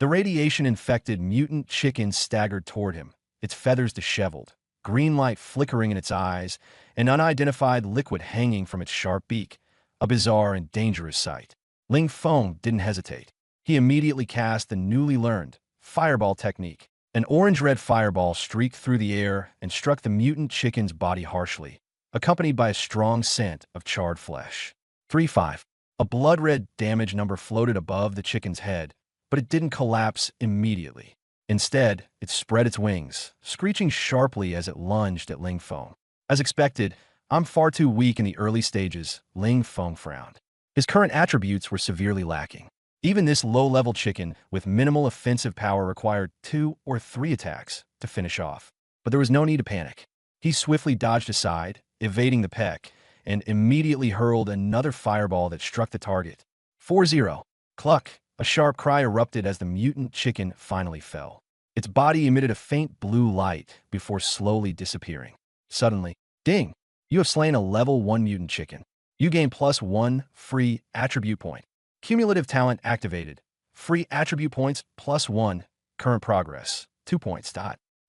The radiation-infected mutant chicken staggered toward him, its feathers disheveled, green light flickering in its eyes, and unidentified liquid hanging from its sharp beak, a bizarre and dangerous sight. Ling Feng didn't hesitate. He immediately cast the newly learned fireball technique. An orange-red fireball streaked through the air and struck the mutant chicken's body harshly, accompanied by a strong scent of charred flesh. 3-5. A blood-red damage number floated above the chicken's head, but it didn't collapse immediately. Instead, it spread its wings, screeching sharply as it lunged at Ling Feng. As expected, I'm far too weak in the early stages, Ling Feng frowned. His current attributes were severely lacking. Even this low-level chicken with minimal offensive power required 2 or 3 attacks to finish off. But there was no need to panic. He swiftly dodged aside, evading the peck, and immediately hurled another fireball that struck the target. 4-0. Cluck! A sharp cry erupted as the mutant chicken finally fell. Its body emitted a faint blue light before slowly disappearing. Suddenly, ding! You have slain a level 1 mutant chicken. You gain +1 free attribute point. Cumulative talent activated. Free attribute points +1. Current progress 2 points.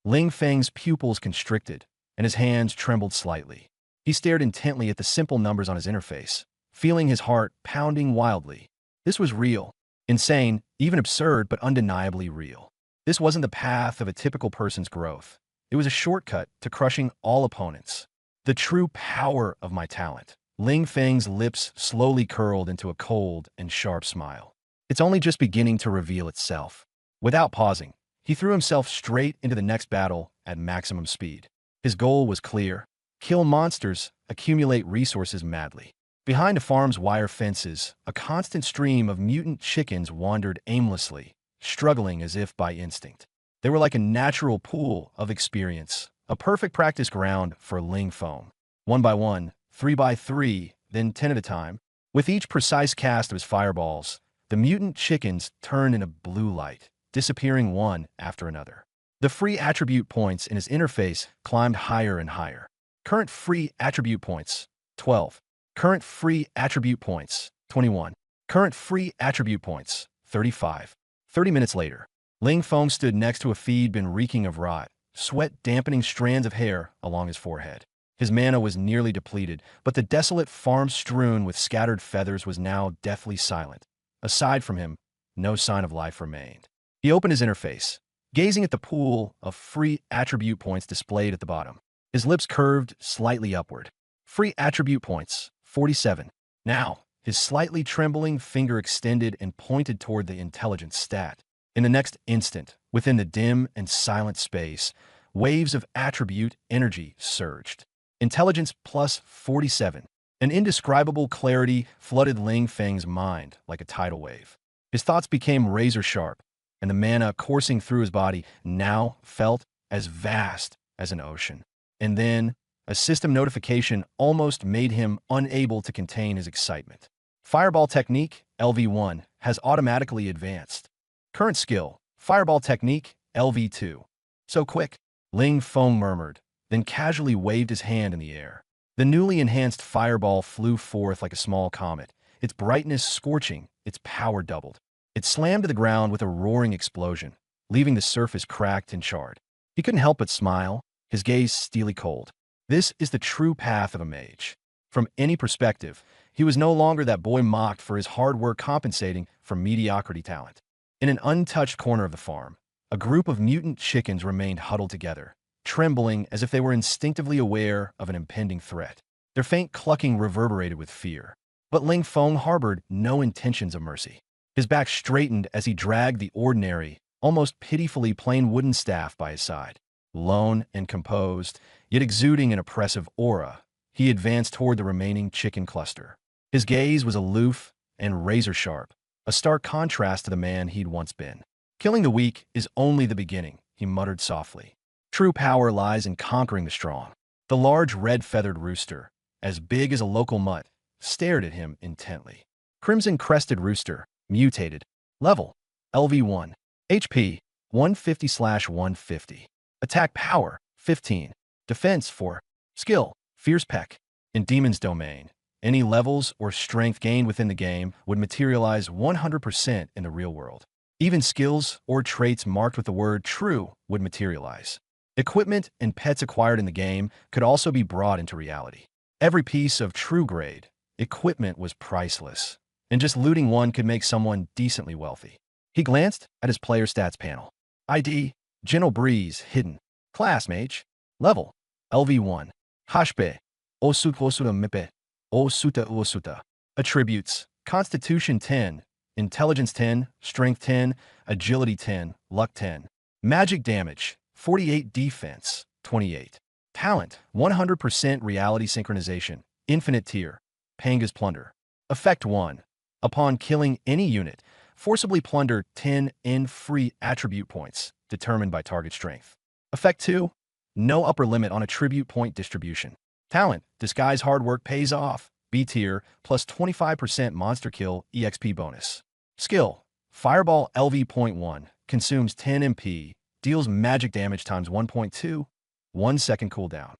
Ling Feng's pupils constricted, and his hands trembled slightly. He stared intently at the simple numbers on his interface, feeling his heart pounding wildly. This was real. Insane, even absurd, but undeniably real. This wasn't the path of a typical person's growth. It was a shortcut to crushing all opponents. The true power of my talent. Ling Feng's lips slowly curled into a cold and sharp smile. It's only just beginning to reveal itself. Without pausing, he threw himself straight into the next battle at maximum speed. His goal was clear: kill monsters, accumulate resources madly. Behind the farm's wire fences, a constant stream of mutant chickens wandered aimlessly, struggling as if by instinct. They were like a natural pool of experience, a perfect practice ground for Ling Feng. 1 by 1, 3 by 3, then 10 at a time. With each precise cast of his fireballs, the mutant chickens turned into blue light, disappearing one after another. The free attribute points in his interface climbed higher and higher. Current free attribute points, 12. Current free attribute points, 21. Current free attribute points, 35. 30 minutes later, Ling Feng stood next to a feed bin reeking of rot, sweat dampening strands of hair along his forehead. His mana was nearly depleted, but the desolate farm strewn with scattered feathers was now deathly silent. Aside from him, no sign of life remained. He opened his interface, gazing at the pool of free attribute points displayed at the bottom. His lips curved slightly upward. Free attribute points, 47. Now, his slightly trembling finger extended and pointed toward the intelligence stat. In the next instant, within the dim and silent space, waves of attribute energy surged. Intelligence +47. An indescribable clarity flooded Ling Feng's mind like a tidal wave. His thoughts became razor-sharp, and the mana coursing through his body now felt as vast as an ocean. And then, a system notification almost made him unable to contain his excitement. Fireball Technique, LV1, has automatically advanced. Current skill, Fireball Technique, LV2. So quick, Ling Feng murmured, then casually waved his hand in the air. The newly enhanced fireball flew forth like a small comet, its brightness scorching, its power doubled. It slammed to the ground with a roaring explosion, leaving the surface cracked and charred. He couldn't help but smile, his gaze steely cold. This is the true path of a mage. From any perspective, he was no longer that boy mocked for his hard work compensating for mediocrity talent. In an untouched corner of the farm, a group of mutant chickens remained huddled together, trembling as if they were instinctively aware of an impending threat. Their faint clucking reverberated with fear. But Ling Feng harbored no intentions of mercy. His back straightened as he dragged the ordinary, almost pitifully plain wooden staff by his side. Lone and composed, yet exuding an oppressive aura, he advanced toward the remaining chicken cluster. His gaze was aloof and razor-sharp, a stark contrast to the man he'd once been. Killing the weak is only the beginning, he muttered softly. True power lies in conquering the strong. The large red-feathered rooster, as big as a local mutt, stared at him intently. Crimson-crested rooster, mutated. Level, LV1. HP, 150/150. Attack power, 15. Defense 4. Skill, Fierce Peck. In Demon's Domain, any levels or strength gained within the game would materialize 100% in the real world. Even skills or traits marked with the word true would materialize. Equipment and pets acquired in the game could also be brought into reality. Every piece of true grade equipment was priceless, and just looting one could make someone decently wealthy. He glanced at his player stats panel. ID, Gentle Breeze, hidden. Class Mage. Level, LV1. Hashpe, Osuta Mipe, Osuta. Attributes, Constitution 10, Intelligence 10, Strength 10, Agility 10, Luck 10. Magic damage, 48 defense, 28. Talent, 100% reality synchronization, infinite tier, Panga's Plunder. Effect 1. Upon killing any unit, forcibly plunder 10 in free attribute points, determined by target strength. Effect 2. No upper limit on attribute point distribution. Talent, Disguise hard work pays off, B tier, plus 25% monster kill EXP bonus. Skill, Fireball LV.1, consumes 10 MP, deals magic damage times 1.2, 1 second cooldown.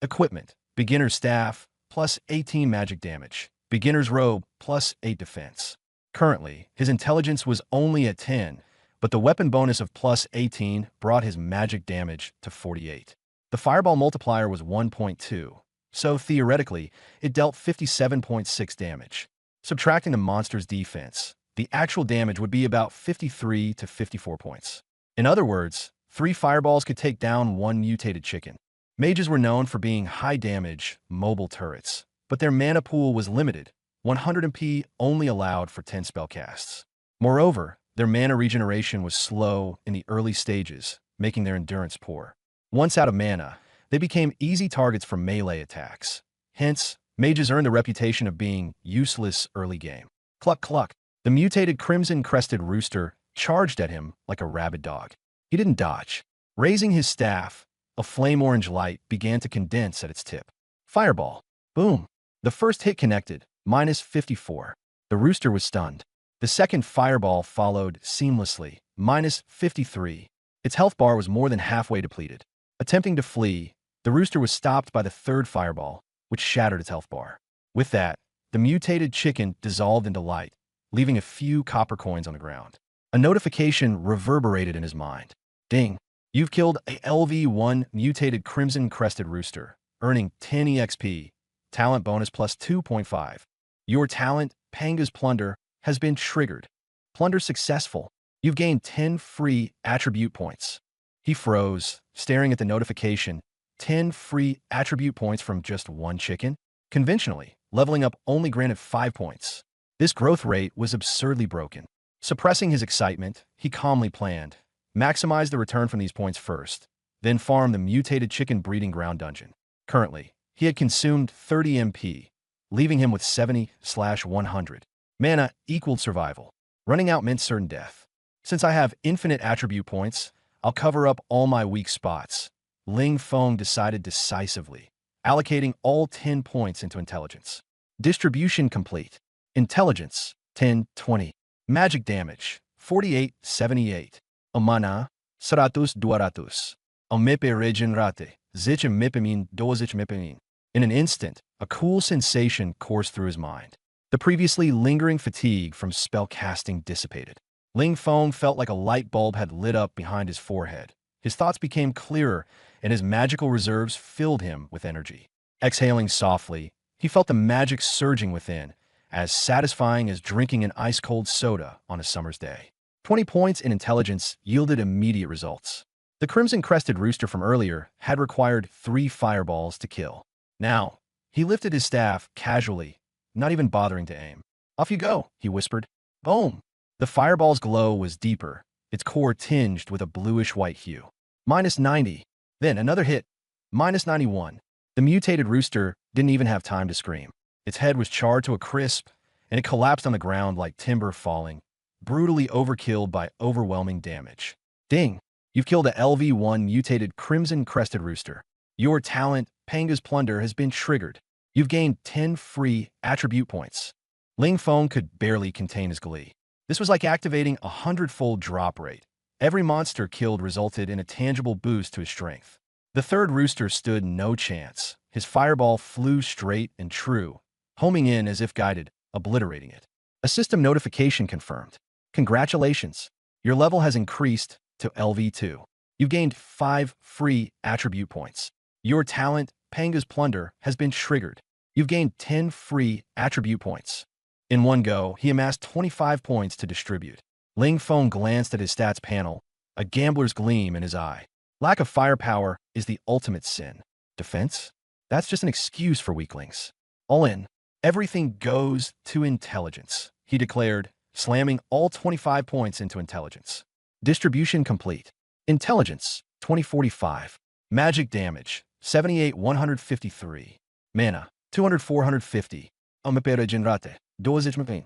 Equipment, Beginner's Staff, plus 18 magic damage. Beginner's Robe, plus 8 defense. Currently, his intelligence was only at 10, but the weapon bonus of plus 18 brought his magic damage to 48. The Fireball multiplier was 1.2, so theoretically, it dealt 57.6 damage. Subtracting the monster's defense, the actual damage would be about 53 to 54 points. In other words, 3 fireballs could take down 1 mutated chicken. Mages were known for being high-damage, mobile turrets, but their mana pool was limited, 100 MP only allowed for 10 spellcasts. Moreover, their mana regeneration was slow in the early stages, making their endurance poor. Once out of mana, they became easy targets for melee attacks. Hence, mages earned the reputation of being useless early game. Cluck cluck. The mutated crimson-crested rooster charged at him like a rabid dog. He didn't dodge. Raising his staff, a flame-orange light began to condense at its tip. Fireball. Boom. The first hit connected, minus 54. The rooster was stunned. The second fireball followed seamlessly, minus 53. Its health bar was more than halfway depleted. Attempting to flee, the rooster was stopped by the third fireball, which shattered its health bar. With that, the mutated chicken dissolved into light, leaving a few copper coins on the ground. A notification reverberated in his mind. Ding! You've killed a LV1 mutated crimson-crested rooster, earning 10 EXP, talent bonus plus 2.5. Your talent, Panga's Plunder, has been triggered. Plunder successful. You've gained 10 free attribute points. He froze, staring at the notification. 10 free attribute points from just 1 chicken? Conventionally, leveling up only granted 5 points. This growth rate was absurdly broken. Suppressing his excitement, he calmly planned. Maximize the return from these points first, then farm the mutated chicken breeding ground dungeon. Currently, he had consumed 30 MP, leaving him with 70/100. Mana equaled survival. Running out meant certain death. Since I have infinite attribute points, I'll cover up all my weak spots. Ling Feng decided decisively, allocating all 10 points into intelligence. Distribution complete. Intelligence, 10/20. Magic damage, 48/78. Mana, 100/200. Omepe regenerate, zich mipemin dozich mipemin. In an instant, a cool sensation coursed through his mind. The previously lingering fatigue from spell casting dissipated. Ling Feng felt like a light bulb had lit up behind his forehead. His thoughts became clearer, and his magical reserves filled him with energy. Exhaling softly, he felt the magic surging within, as satisfying as drinking an ice-cold soda on a summer's day. 20 points in intelligence yielded immediate results. The crimson-crested rooster from earlier had required 3 fireballs to kill. Now, he lifted his staff casually, not even bothering to aim. Off you go, he whispered. Boom! The fireball's glow was deeper, its core tinged with a bluish-white hue. Minus 90. Then another hit. Minus 91. The mutated rooster didn't even have time to scream. Its head was charred to a crisp, and it collapsed on the ground like timber falling, brutally overkilled by overwhelming damage. Ding! You've killed a LV1 mutated crimson-crested rooster. Your talent, Panga's Plunder, has been triggered. You've gained 10 free attribute points. Ling Feng could barely contain his glee. This was like activating a 100-fold drop rate. Every monster killed resulted in a tangible boost to his strength. The third rooster stood no chance. His fireball flew straight and true, homing in as if guided, obliterating it. A system notification confirmed. Congratulations. Your level has increased to LV2. You've gained 5 free attribute points. Your talent, Panga's Plunder, has been triggered. You've gained 10 free attribute points. In one go, he amassed 25 points to distribute. Ling Feng glanced at his stats panel, a gambler's gleam in his eye. Lack of firepower is the ultimate sin. Defense? That's just an excuse for weaklings. All in, everything goes to intelligence, he declared, slamming all 25 points into intelligence. Distribution complete. Intelligence, 2045. Magic damage, 78,153. Mana, 200,450. Amapera generate, 12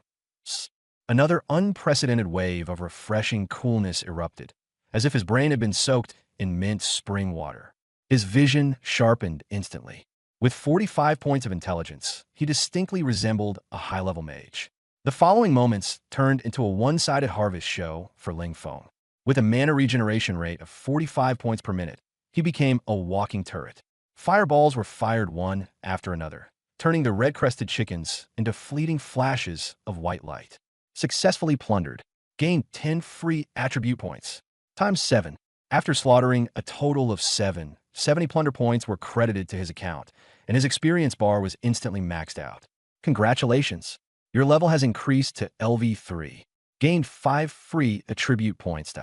Another unprecedented wave of refreshing coolness erupted, as if his brain had been soaked in mint spring water. His vision sharpened instantly. With 45 points of intelligence, he distinctly resembled a high-level mage. The following moments turned into a one-sided harvest show for Ling Feng. With a mana regeneration rate of 45 points per minute, he became a walking turret. Fireballs were fired one after another, turning the red-crested chickens into fleeting flashes of white light. Successfully plundered, gained 10 free attribute points, times 7. After slaughtering a total of 70 plunder points were credited to his account, and his experience bar was instantly maxed out. Congratulations! Your level has increased to LV3. Gained 5 free attribute points.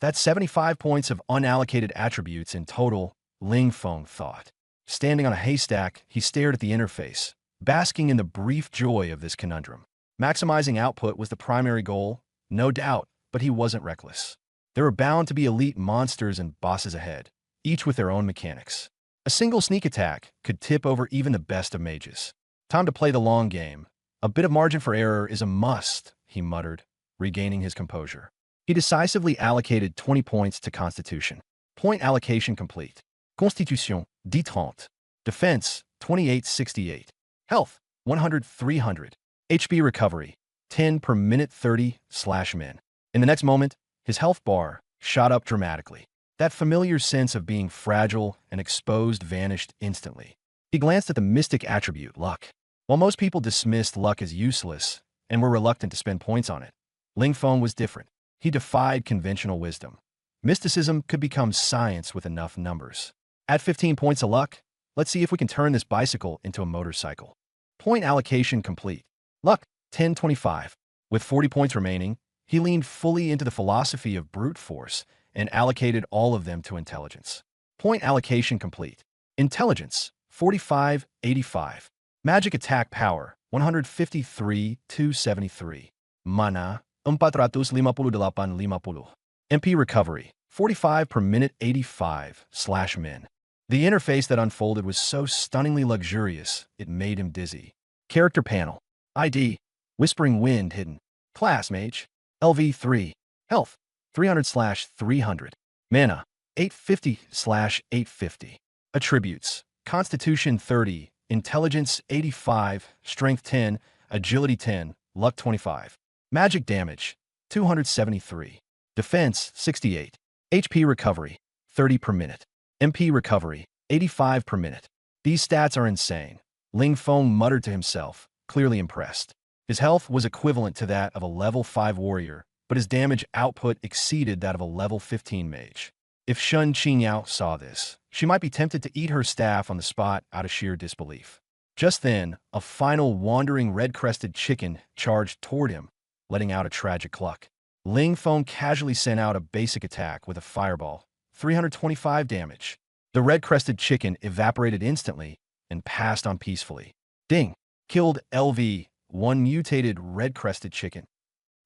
That's 75 points of unallocated attributes in total, Ling Feng thought. Standing on a haystack, he stared at the interface, basking in the brief joy of this conundrum. Maximizing output was the primary goal, no doubt, but he wasn't reckless. There were bound to be elite monsters and bosses ahead, each with their own mechanics. A single sneak attack could tip over even the best of mages. Time to play the long game. A bit of margin for error is a must, he muttered, regaining his composure. He decisively allocated 20 points to Constitution. Point allocation complete. Constitution, D30. Defense, 2868. Health, 100-300. HP recovery, 10 per minute 30/min. In the next moment, his health bar shot up dramatically. That familiar sense of being fragile and exposed vanished instantly. He glanced at the mystic attribute, luck. While most people dismissed luck as useless and were reluctant to spend points on it, Ling Feng was different. He defied conventional wisdom. Mysticism could become science with enough numbers. At 15 points of luck, let's see if we can turn this bicycle into a motorcycle. Point allocation complete. Luck, 1025. With 40 points remaining, he leaned fully into the philosophy of brute force and allocated all of them to intelligence. Point allocation complete. Intelligence, 4585. Magic attack power, 153-273. Mana, 458-50. MP recovery, 45 per minute 85/min. The interface that unfolded was so stunningly luxurious, it made him dizzy. Character panel. ID, Whispering Wind hidden. Class Mage, LV3. Health, 300/300. Mana, 850/850. Attributes, Constitution 30, Intelligence 85, Strength 10, Agility 10, Luck 25. Magic damage, 273. Defense, 68. HP recovery, 30 per minute. MP recovery, 85 per minute. These stats are insane. Ling Feng muttered to himself, clearly impressed. His health was equivalent to that of a level 5 warrior, but his damage output exceeded that of a level 15 mage. If Shun Qingyao saw this, she might be tempted to eat her staff on the spot out of sheer disbelief. Just then, a final wandering red-crested chicken charged toward him, letting out a tragic cluck. Ling Feng casually sent out a basic attack with a fireball, 325 damage. The red-crested chicken evaporated instantly and passed on peacefully. Ding! Killed LV, one mutated red-crested chicken.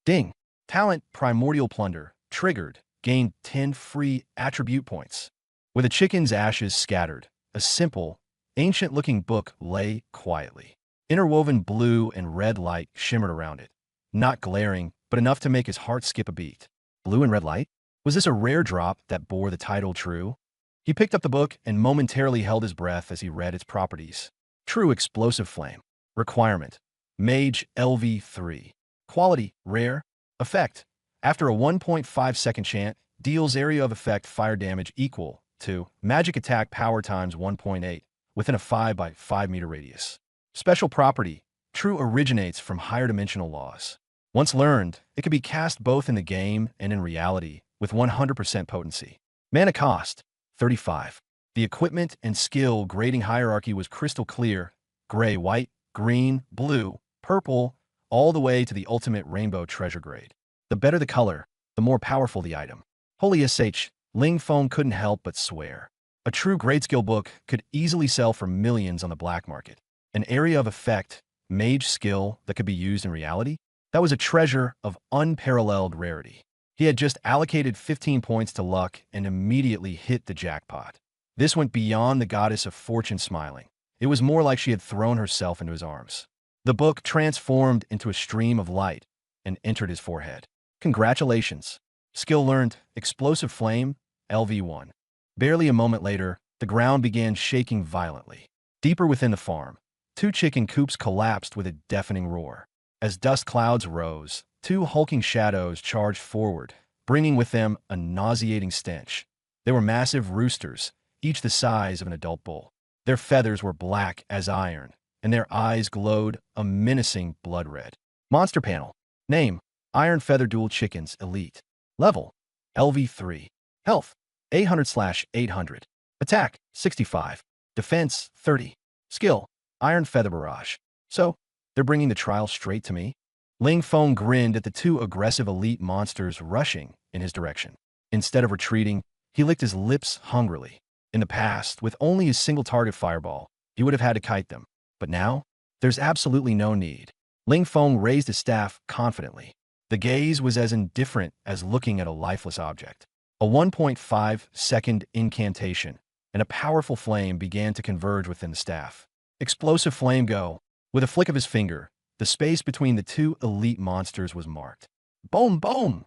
Ding! Talent Primordial Plunder, triggered, gained 10 free attribute points. With the chicken's ashes scattered, a simple, ancient-looking book lay quietly. Interwoven blue and red light shimmered around it. Not glaring, but enough to make his heart skip a beat. Blue and red light? Was this a rare drop that bore the title True? He picked up the book and momentarily held his breath as he read its properties. True Explosive Flame. Requirement: Mage LV3. Quality: Rare. Effect: after a 1.5 second chant, deals area of effect fire damage equal to magic attack power times 1.8 within a 5 by 5 meter radius. Special property: True originates from higher dimensional laws. Once learned, it could be cast both in the game and in reality with 100% potency. Mana cost, 35. The equipment and skill grading hierarchy was crystal clear: gray, white, green, blue, purple, all the way to the ultimate rainbow treasure grade. The better the color, the more powerful the item. Holy sh, Ling Feng couldn't help but swear. A true gradeskill book could easily sell for millions on the black market. An area of effect, mage skill that could be used in reality? That was a treasure of unparalleled rarity. He had just allocated 15 points to luck and immediately hit the jackpot. This went beyond the goddess of fortune smiling. It was more like she had thrown herself into his arms. The book transformed into a stream of light and entered his forehead. Congratulations. Skill learned, Explosive Flame, LV1. Barely a moment later, the ground began shaking violently. Deeper within the farm, 2 chicken coops collapsed with a deafening roar. As dust clouds rose, 2 hulking shadows charged forward, bringing with them a nauseating stench. They were massive roosters, each the size of an adult bull. Their feathers were black as iron, and their eyes glowed a menacing blood red. Monster panel. Name: Iron Feather Dual Chickens Elite. Level: LV3. Health: 800/800. Attack: 65. Defense: 30. Skill: Iron Feather Barrage. So, they're bringing the trial straight to me? Ling Feng grinned at the 2 aggressive elite monsters rushing in his direction. Instead of retreating, he licked his lips hungrily. In the past, with only a single target fireball, he would have had to kite them. But now, there's absolutely no need. Ling Feng raised his staff confidently. The gaze was as indifferent as looking at a lifeless object. A 1.5-second incantation, and a powerful flame began to converge within the staff. Explosive Flame Go. With a flick of his finger, the space between the 2 elite monsters was marked. Boom, boom!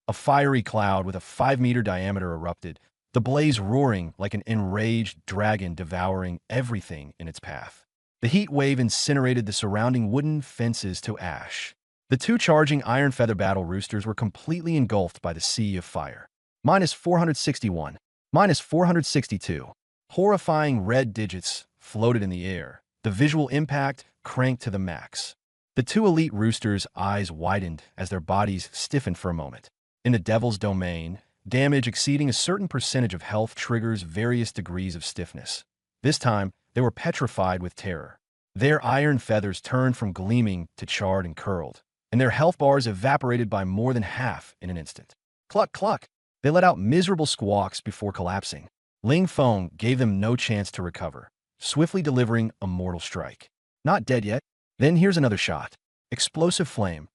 A fiery cloud with a 5-meter diameter erupted, the blaze roaring like an enraged dragon devouring everything in its path. The heat wave incinerated the surrounding wooden fences to ash. The 2 charging Iron Feather battle roosters were completely engulfed by the sea of fire. -461. -462. Horrifying red digits floated in the air, the visual impact cranked to the max. The 2 elite roosters' eyes widened as their bodies stiffened for a moment. In the Devil's Domain, damage exceeding a certain percentage of health triggers various degrees of stiffness. This time, they were petrified with terror. Their iron feathers turned from gleaming to charred and curled, and their health bars evaporated by more than half in an instant. Cluck, cluck! They let out miserable squawks before collapsing. Ling Feng gave them no chance to recover, swiftly delivering a mortal strike. Not dead yet. Then here's another shot. Explosive Flame.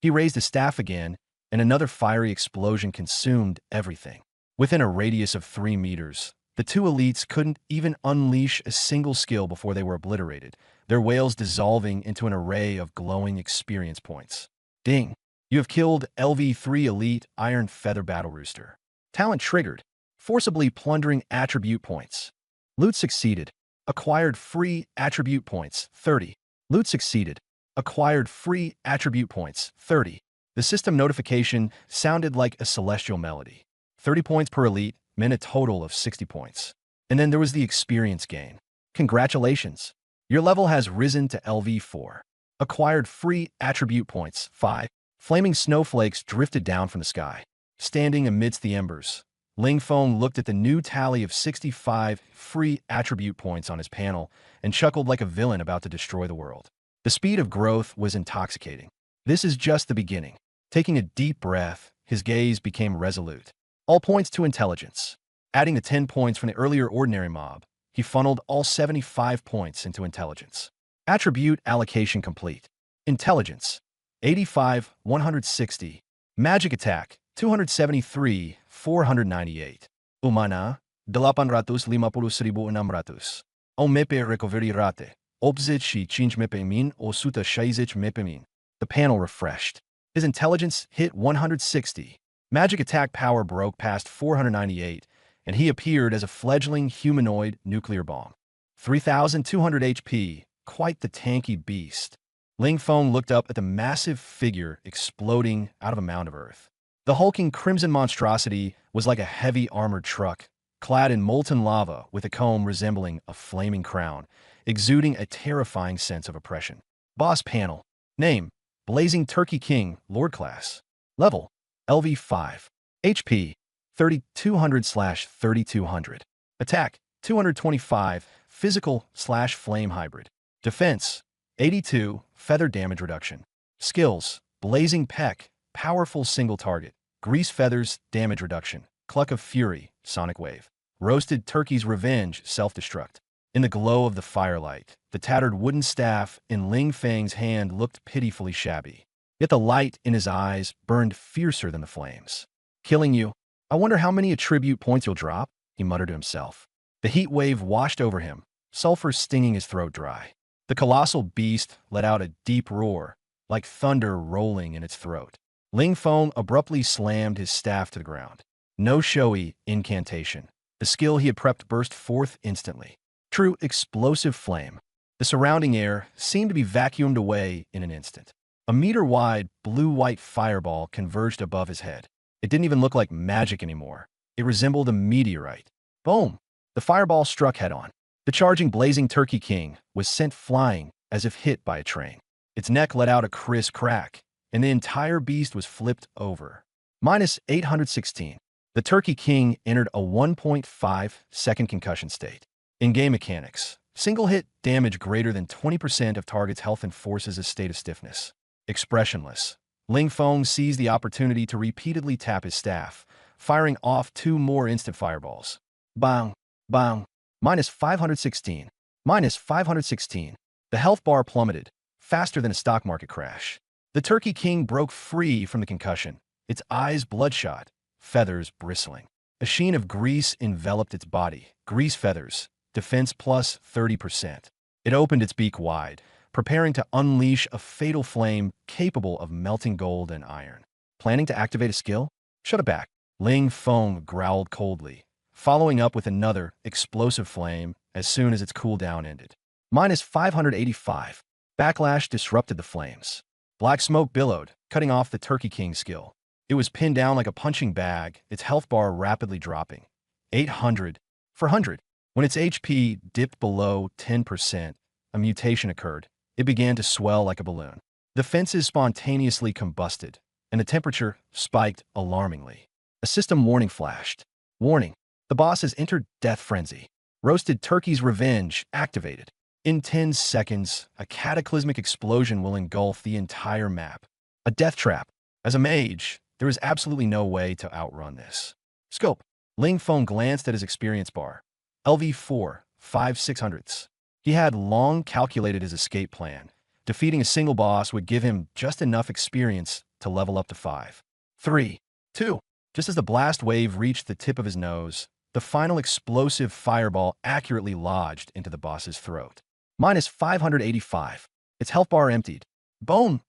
He raised his staff again, and another fiery explosion consumed everything. Within a radius of 3 meters, the 2 elites couldn't even unleash a single skill before they were obliterated, their wails dissolving into an array of glowing experience points. Ding! You have killed LV3 Elite Iron Feather Battle Rooster. Talent triggered, forcibly plundering attribute points. Loot succeeded. Acquired free attribute points, 30. Loot succeeded. Acquired free attribute points, 30. The system notification sounded like a celestial melody. 30 points per elite meant a total of 60 points. And then there was the experience gain. Congratulations! Your level has risen to LV4. Acquired free attribute points, 5. Flaming snowflakes drifted down from the sky. Standing amidst the embers, Ling Feng looked at the new tally of 65 free attribute points on his panel and chuckled like a villain about to destroy the world. The speed of growth was intoxicating. This is just the beginning. Taking a deep breath, his gaze became resolute. All points to intelligence. Adding the 10 points from the earlier ordinary mob, he funneled all 75 points into intelligence. Attribute allocation complete. Intelligence, 85, 160. Magic attack, 273, 498. Umana, 851,600. O mepe recovery rate. Obzit shi change mepe min o suta shaizich mepe min. The panel refreshed. His intelligence hit 160. Magic attack power broke past 498, and he appeared as a fledgling humanoid nuclear bomb. 3,200 HP, quite the tanky beast. Ling Feng looked up at the massive figure exploding out of a mound of earth. The hulking crimson monstrosity was like a heavy armored truck, clad in molten lava with a comb resembling a flaming crown, exuding a terrifying sense of oppression. Boss panel. Name: Blazing Turkey King, Lord Class. Level, LV5. HP, 3200/3200. Attack, 225. Physical/Flame Hybrid. Defense, 82. Feather Damage Reduction. Skills, Blazing Peck, Powerful Single Target. Grease Feathers, Damage Reduction. Cluck of Fury, Sonic Wave. Roasted Turkey's Revenge, Self-Destruct. In the glow of the firelight, the tattered wooden staff in Ling Feng's hand looked pitifully shabby. Yet the light in his eyes burned fiercer than the flames. Killing you? I wonder how many attribute points you'll drop, he muttered to himself. The heat wave washed over him, sulfur stinging his throat dry. The colossal beast let out a deep roar, like thunder rolling in its throat. Ling Feng abruptly slammed his staff to the ground. No showy incantation. The skill he had prepped burst forth instantly. True explosive flame. The surrounding air seemed to be vacuumed away in an instant. A meter-wide, blue-white fireball converged above his head. It didn't even look like magic anymore. It resembled a meteorite. Boom! The fireball struck head-on. The charging Blazing Turkey King was sent flying as if hit by a train. Its neck let out a crisp crack, and the entire beast was flipped over. Minus 816. The Turkey King entered a 1.5-second concussion state. In-game mechanics. Single hit damage greater than 20% of target's health enforces a state of stiffness. Expressionless. Ling Feng seized the opportunity to repeatedly tap his staff, firing off 2 more instant fireballs. Bang! Bang! Minus 516. Minus 516. The health bar plummeted, faster than a stock market crash. The Turkey King broke free from the concussion, its eyes bloodshot, feathers bristling. A sheen of grease enveloped its body. Grease feathers. Defense plus 30%. It opened its beak wide, preparing to unleash a fatal flame capable of melting gold and iron. Planning to activate a skill? Shut it back. Ling Feng growled coldly, following up with another explosive flame as soon as its cooldown ended. Minus 585. Backlash disrupted the flames. Black smoke billowed, cutting off the Turkey King skill. It was pinned down like a punching bag, its health bar rapidly dropping. 800 for 100. When its HP dipped below 10%, a mutation occurred. It began to swell like a balloon. The fences spontaneously combusted, and the temperature spiked alarmingly. A system warning flashed. Warning, the boss has entered death frenzy. Roasted Turkey's Revenge activated. In 10 seconds, a cataclysmic explosion will engulf the entire map. A death trap. As a mage, there is absolutely no way to outrun this. Scope. Ling Feng glanced at his experience bar. LV4, 5/600ths. He had long calculated his escape plan. Defeating a single boss would give him just enough experience to level up to 5. 3, 2. Just as the blast wave reached the tip of his nose, the final explosive fireball accurately lodged into the boss's throat. Minus 585. Its health bar emptied. Boom!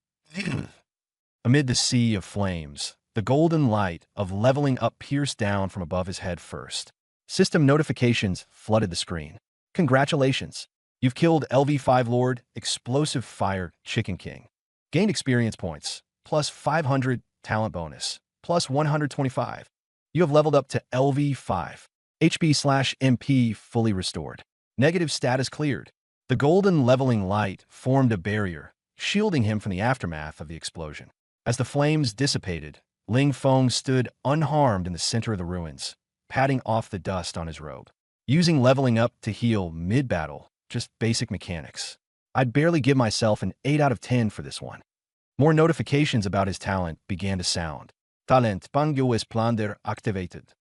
Amid the sea of flames, the golden light of leveling up pierced down from above his head first. System notifications flooded the screen. Congratulations! You've killed LV5 Lord, Explosive Fire, Chicken King. Gained experience points, plus 500, talent bonus, plus 125. You have leveled up to LV5. HP/MP fully restored. Negative status cleared. The golden leveling light formed a barrier, shielding him from the aftermath of the explosion. As the flames dissipated, Ling Feng stood unharmed in the center of the ruins, patting off the dust on his robe. Using leveling up to heal mid-battle, just basic mechanics. I'd barely give myself an 8 out of 10 for this one. More notifications about his talent began to sound. Talent Pangues Plunder activated.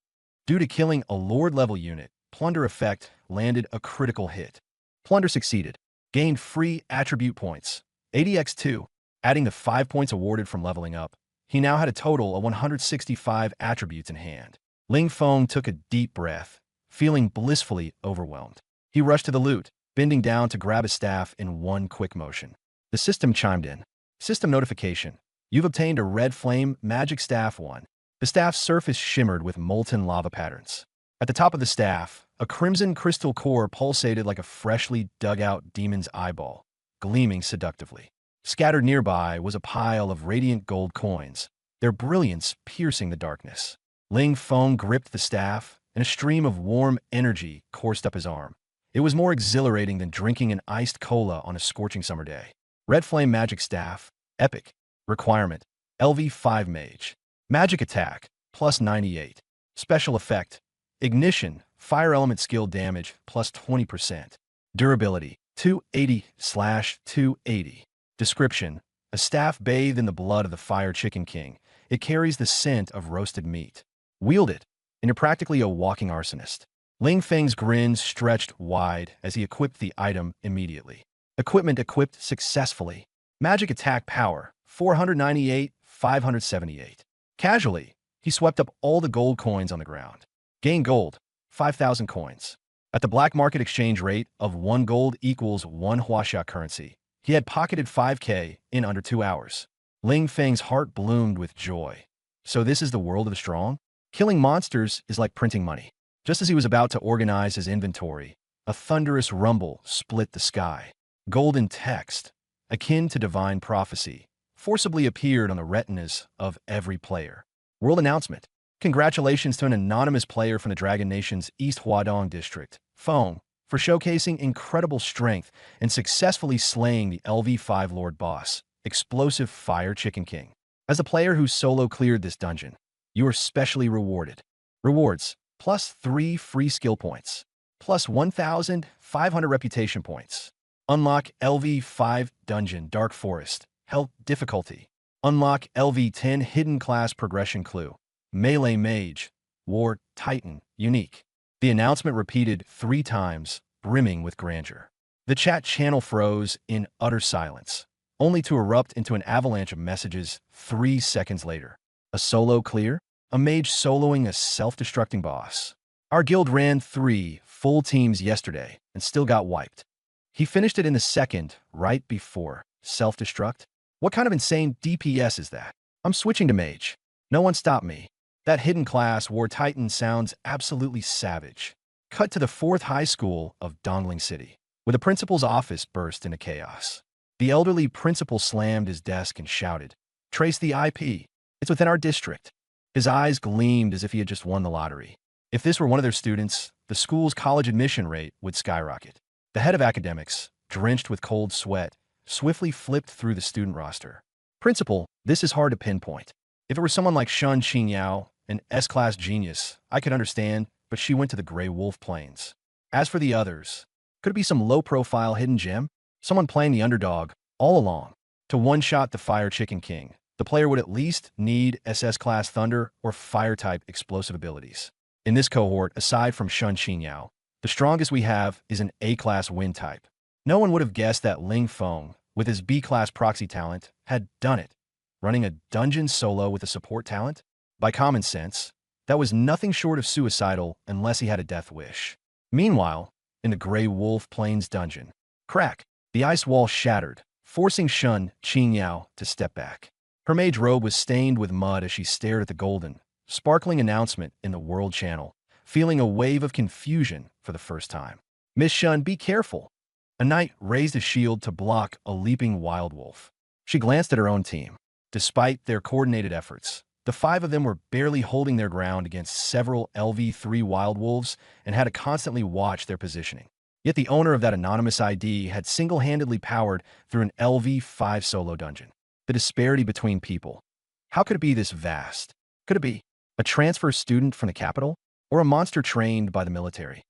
Due to killing a Lord-level unit, Plunder effect landed a critical hit. Plunder succeeded. Gained free attribute points. ADX2, adding the 5 points awarded from leveling up. He now had a total of 165 attributes in hand. Ling Feng took a deep breath, feeling blissfully overwhelmed. He rushed to the loot, bending down to grab his staff in one quick motion. The system chimed in. System notification. You've obtained a red flame magic staff 1. The staff's surface shimmered with molten lava patterns. At the top of the staff, a crimson crystal core pulsated like a freshly dug-out demon's eyeball, gleaming seductively. Scattered nearby was a pile of radiant gold coins, their brilliance piercing the darkness. Ling Feng gripped the staff, and a stream of warm energy coursed up his arm. It was more exhilarating than drinking an iced cola on a scorching summer day. Red Flame Magic Staff, epic. Requirement: LV5 Mage. Magic Attack, plus 98. Special Effect: Ignition, Fire Element Skill Damage, plus 20%. Durability, 280/280. Description: A staff bathed in the blood of the Fire Chicken King. It carries the scent of roasted meat. Wield it, and you're practically a walking arsonist. Ling Feng's grin stretched wide as he equipped the item immediately. Equipment equipped successfully. Magic Attack Power, 498, 578. Casually, he swept up all the gold coins on the ground. Gain gold, 5,000 coins. At the black market exchange rate of 1 gold equals 1 Huaxia currency, he had pocketed 5K in under 2 hours. Ling Feng's heart bloomed with joy. So this is the world of the strong? Killing monsters is like printing money. Just as he was about to organize his inventory, a thunderous rumble split the sky. Golden text, akin to divine prophecy, forcibly appeared on the retinas of every player. World announcement. Congratulations to an anonymous player from the Dragon Nation's East Huadong district, Feng, for showcasing incredible strength and successfully slaying the LV5 Lord Boss, Explosive Fire Chicken King. As a player who solo cleared this dungeon, you are specially rewarded. Rewards: plus 3 free skill points, plus 1,500 reputation points. Unlock LV5 Dungeon Dark Forest, Health Difficulty. Unlock LV10 Hidden Class Progression Clue. Melee Mage, War Titan, Unique. The announcement repeated 3 times, brimming with grandeur. The chat channel froze in utter silence, only to erupt into an avalanche of messages 3 seconds later. A solo clear? A mage soloing a self-destructing boss. Our guild ran 3 full teams yesterday and still got wiped. He finished it in the second, right before self-destruct? What kind of insane DPS is that? I'm switching to mage. No one stop me. That hidden class War Titan sounds absolutely savage. Cut to the 4th high school of Dongling City, where the principal's office burst into chaos. The elderly principal slammed his desk and shouted, "Trace the IP. It's within our district." His eyes gleamed as if he had just won the lottery. If this were one of their students, the school's college admission rate would skyrocket. The head of academics, drenched with cold sweat, swiftly flipped through the student roster. "Principal, this is hard to pinpoint. If it were someone like Shun Qingyao, an S-class genius, I could understand, but she went to the Grey Wolf Plains. As for the others, could it be some low-profile hidden gem? Someone playing the underdog all along? To one-shot the Fire Chicken King, the player would at least need SS-class Thunder or Fire-type explosive abilities. In this cohort, aside from Shun Qingyao, the strongest we have is an A-class Wind type. No one would have guessed that Ling Feng, with his B-class proxy talent, had done it. Running a dungeon solo with a support talent? By common sense, that was nothing short of suicidal unless he had a death wish. Meanwhile, in the Grey Wolf Plains dungeon, crack, the ice wall shattered, forcing Shun Qingyao to step back. Her mage robe was stained with mud as she stared at the golden, sparkling announcement in the World Channel, feeling a wave of confusion for the first time. "Miss Shun, be careful." A knight raised a shield to block a leaping wild wolf. She glanced at her own team. Despite their coordinated efforts, the 5 of them were barely holding their ground against several LV3 wild wolves and had to constantly watch their positioning. Yet the owner of that anonymous ID had single-handedly powered through an LV5 solo dungeon. The disparity between people. How could it be this vast? Could it be a transfer student from the capital? Or a monster trained by the military?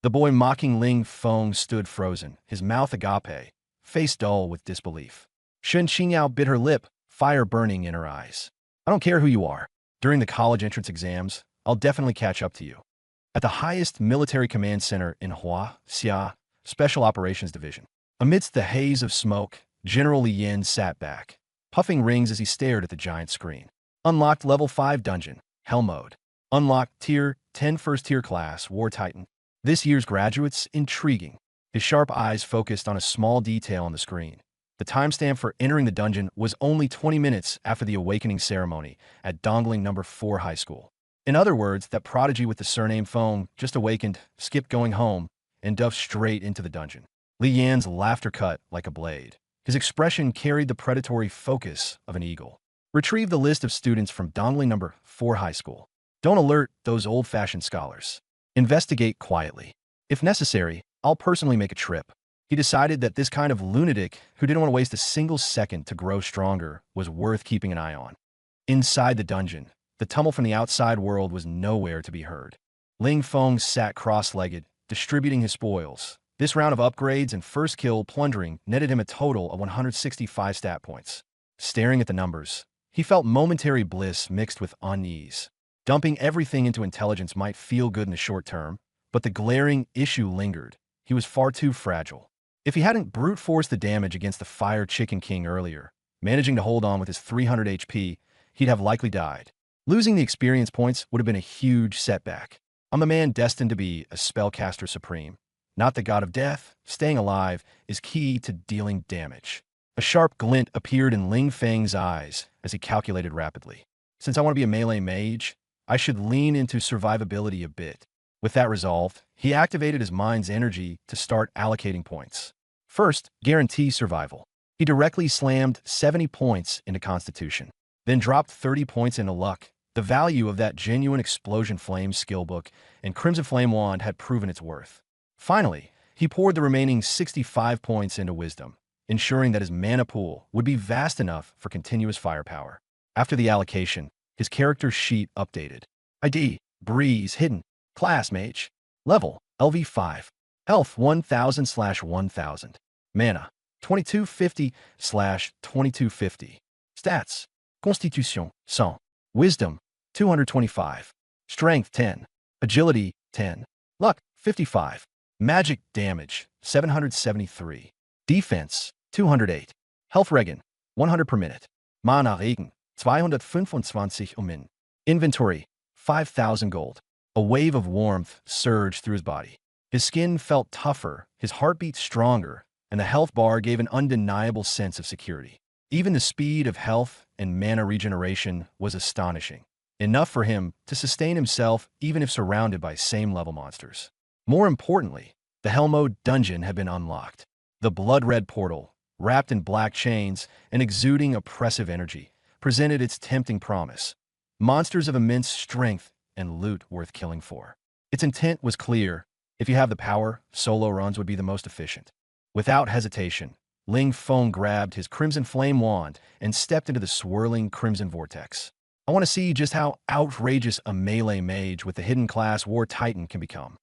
The boy mocking Ling Feng stood frozen, his mouth agape, face dull with disbelief. Shun Qingyao bit her lip, fire burning in her eyes. "I don't care who you are. During the college entrance exams, I'll definitely catch up to you." At the highest military command center in Huaxia, Special Operations Division, amidst the haze of smoke, General Li Yan sat back, puffing rings as he stared at the giant screen. Unlocked Level 5 Dungeon, Hell Mode. Unlocked Tier 10 First Tier Class, War Titan. This year's graduates, intriguing. His sharp eyes focused on a small detail on the screen. The timestamp for entering the dungeon was only 20 minutes after the awakening ceremony at Dongling No. 4 High School. In other words, that prodigy with the surname Feng just awakened, skipped going home, and dove straight into the dungeon. Li Yan's laughter cut like a blade. His expression carried the predatory focus of an eagle. Retrieve the list of students from Dongling No. 4 High School. Don't alert those old-fashioned scholars. Investigate quietly. If necessary, I'll personally make a trip. He decided that this kind of lunatic who didn't want to waste a single second to grow stronger was worth keeping an eye on. Inside the dungeon, the tumult from the outside world was nowhere to be heard. Ling Feng sat cross-legged, distributing his spoils. This round of upgrades and first kill plundering netted him a total of 165 stat points. Staring at the numbers, he felt momentary bliss mixed with unease. Dumping everything into intelligence might feel good in the short term, but the glaring issue lingered. He was far too fragile. If he hadn't brute forced the damage against the Fire Chicken King earlier, managing to hold on with his 300 HP, he'd have likely died. Losing the experience points would have been a huge setback. I'm a man destined to be a spellcaster supreme. Not the god of death, staying alive is key to dealing damage. A sharp glint appeared in Ling Feng's eyes as he calculated rapidly. Since I want to be a melee mage, I should lean into survivability a bit. With that resolved, he activated his mind's energy to start allocating points. First, guarantee survival. He directly slammed 70 points into Constitution, then dropped 30 points into luck. The value of that genuine Explosion Flame skillbook and Crimson Flame wand had proven its worth. Finally, he poured the remaining 65 points into wisdom, ensuring that his mana pool would be vast enough for continuous firepower. After the allocation, his character sheet updated. ID, Breeze Hidden, Class Mage, Level, LV5, Health 1000/1000, Mana, 2250/2250, Stats, Constitution, 100, Wisdom, 225, Strength 10, Agility 10, Luck 55, Magic Damage 773, Defense 208, Health Regen 100 per minute, Mana Regen 225 Min, Inventory 5,000 gold. A wave of warmth surged through his body. His skin felt tougher, his heartbeat stronger, and the health bar gave an undeniable sense of security. Even the speed of health and mana regeneration was astonishing, enough for him to sustain himself even if surrounded by same-level monsters. More importantly, the Hellmode dungeon had been unlocked. The blood-red portal, wrapped in black chains and exuding oppressive energy, presented its tempting promise. Monsters of immense strength and loot worth killing for. Its intent was clear. If you have the power, solo runs would be the most efficient. Without hesitation, Ling Feng grabbed his Crimson Flame wand and stepped into the swirling crimson vortex. I want to see just how outrageous a melee mage with the hidden class War Titan can become.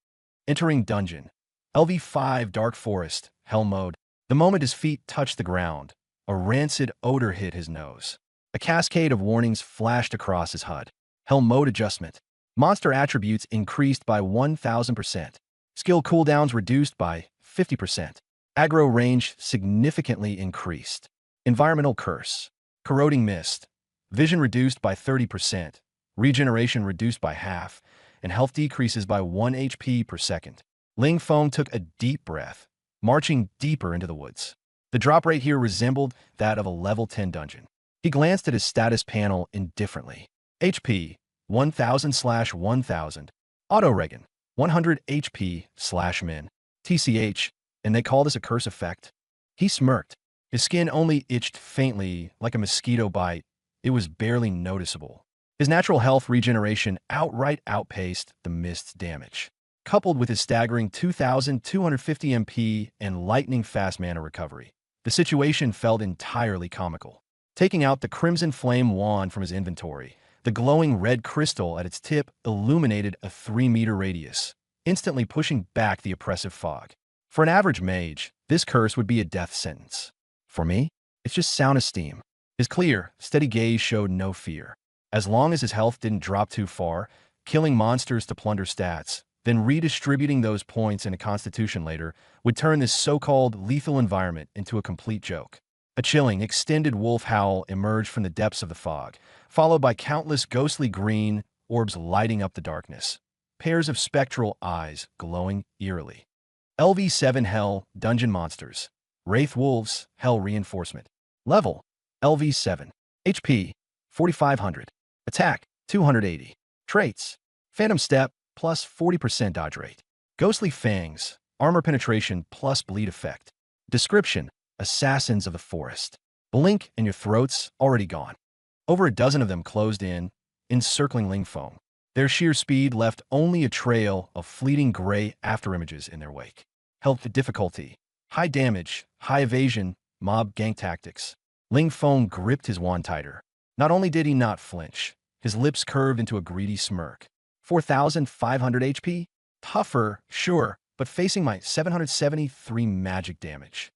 Entering dungeon, LV5 Dark Forest, Hell Mode. The moment his feet touched the ground, a rancid odor hit his nose. A cascade of warnings flashed across his HUD. Hell Mode adjustment. Monster attributes increased by 1,000%. Skill cooldowns reduced by 50%. Aggro range significantly increased. Environmental curse. Corroding mist. Vision reduced by 30%. Regeneration reduced by half. And health decreases by 1 HP per second. Ling Feng took a deep breath, marching deeper into the woods. The drop rate here resembled that of a level 10 dungeon. He glanced at his status panel indifferently. HP, 1000/1000. Auto Regen, 100 HP/min. TCH, and they call this a curse effect? He smirked. His skin only itched faintly, like a mosquito bite. It was barely noticeable. His natural health regeneration outright outpaced the mist's damage. Coupled with his staggering 2,250 MP and lightning-fast mana recovery, the situation felt entirely comical. Taking out the Crimson Flame wand from his inventory, the glowing red crystal at its tip illuminated a 3-meter radius, instantly pushing back the oppressive fog. For an average mage, this curse would be a death sentence. For me, it's just sound esteem. His clear, steady gaze showed no fear. As long as his health didn't drop too far, killing monsters to plunder stats, then redistributing those points in a constitution later would turn this so-called lethal environment into a complete joke. A chilling, extended wolf howl emerged from the depths of the fog, followed by countless ghostly green orbs lighting up the darkness, pairs of spectral eyes glowing eerily. LV7 Hell Dungeon Monsters. Wraith Wolves Hell Reinforcement. Level LV7. HP 4500. Attack 280. Traits: Phantom Step plus 40% dodge rate. Ghostly Fangs, armor penetration plus bleed effect. Description: Assassins of the Forest. Blink and your throat's already gone. Over a dozen of them closed in, encircling Ling Feng. Their sheer speed left only a trail of fleeting gray afterimages in their wake. Health difficulty: High damage, high evasion, mob gank tactics. Ling Feng gripped his wand tighter. Not only did he not flinch, his lips curved into a greedy smirk. 4,500 HP? Tougher, sure, but facing my 773 magic damage.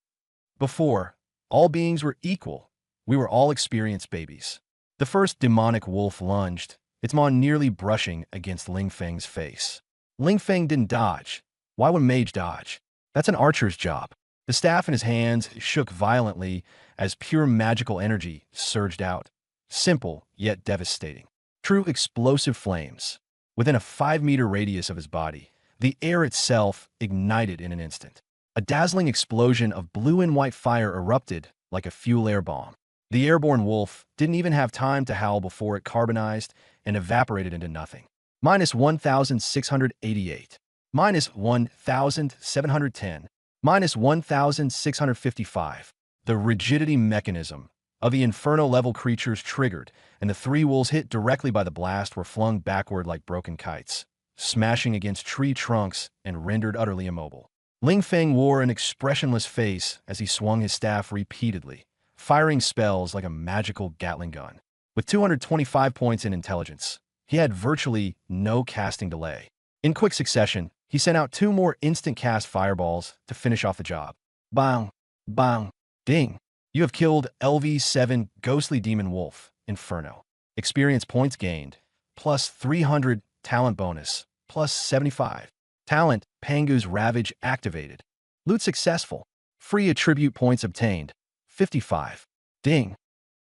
Before, all beings were equal. We were all experienced babies. The first demonic wolf lunged, its maw nearly brushing against Ling Feng's face. Ling Feng didn't dodge. Why would mage dodge? That's an archer's job. The staff in his hands shook violently as pure magical energy surged out. Simple, yet devastating. True explosive flames. Within a 5-meter radius of his body, the air itself ignited in an instant. A dazzling explosion of blue and white fire erupted like a fuel air bomb. The airborne wolf didn't even have time to howl before it carbonized and evaporated into nothing. Minus 1,688. Minus 1,710. Minus 1,655. The rigidity mechanism of the inferno-level creatures triggered, and the 3 wolves hit directly by the blast were flung backward like broken kites, smashing against tree trunks and rendered utterly immobile. Ling Feng wore an expressionless face as he swung his staff repeatedly, firing spells like a magical Gatling gun. With 225 points in intelligence, he had virtually no casting delay. In quick succession, he sent out 2 more instant-cast fireballs to finish off the job. Bang! Bang! Ding! You have killed LV7 Ghostly Demon Wolf, Inferno. Experience points gained, plus 300, talent bonus, plus 75. Talent, Pangu's Ravage activated. Loot successful. Free attribute points obtained, 55. Ding!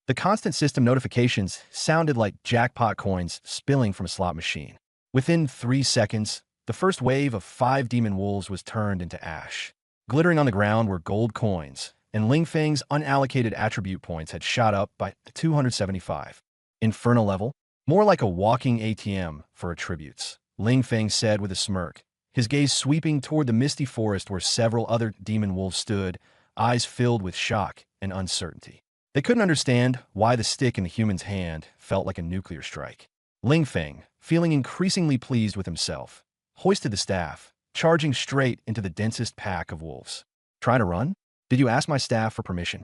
The constant system notifications sounded like jackpot coins spilling from a slot machine. Within 3 seconds, the first wave of 5 demon wolves was turned into ash. Glittering on the ground were gold coins, and Ling Feng's unallocated attribute points had shot up by 275. Inferno level? More like a walking ATM for attributes, Ling Feng said with a smirk, his gaze sweeping toward the misty forest where several other demon wolves stood, eyes filled with shock and uncertainty. They couldn't understand why the stick in the human's hand felt like a nuclear strike. Ling Feng, feeling increasingly pleased with himself, hoisted the staff, charging straight into the densest pack of wolves. Try to run? Did you ask my staff for permission?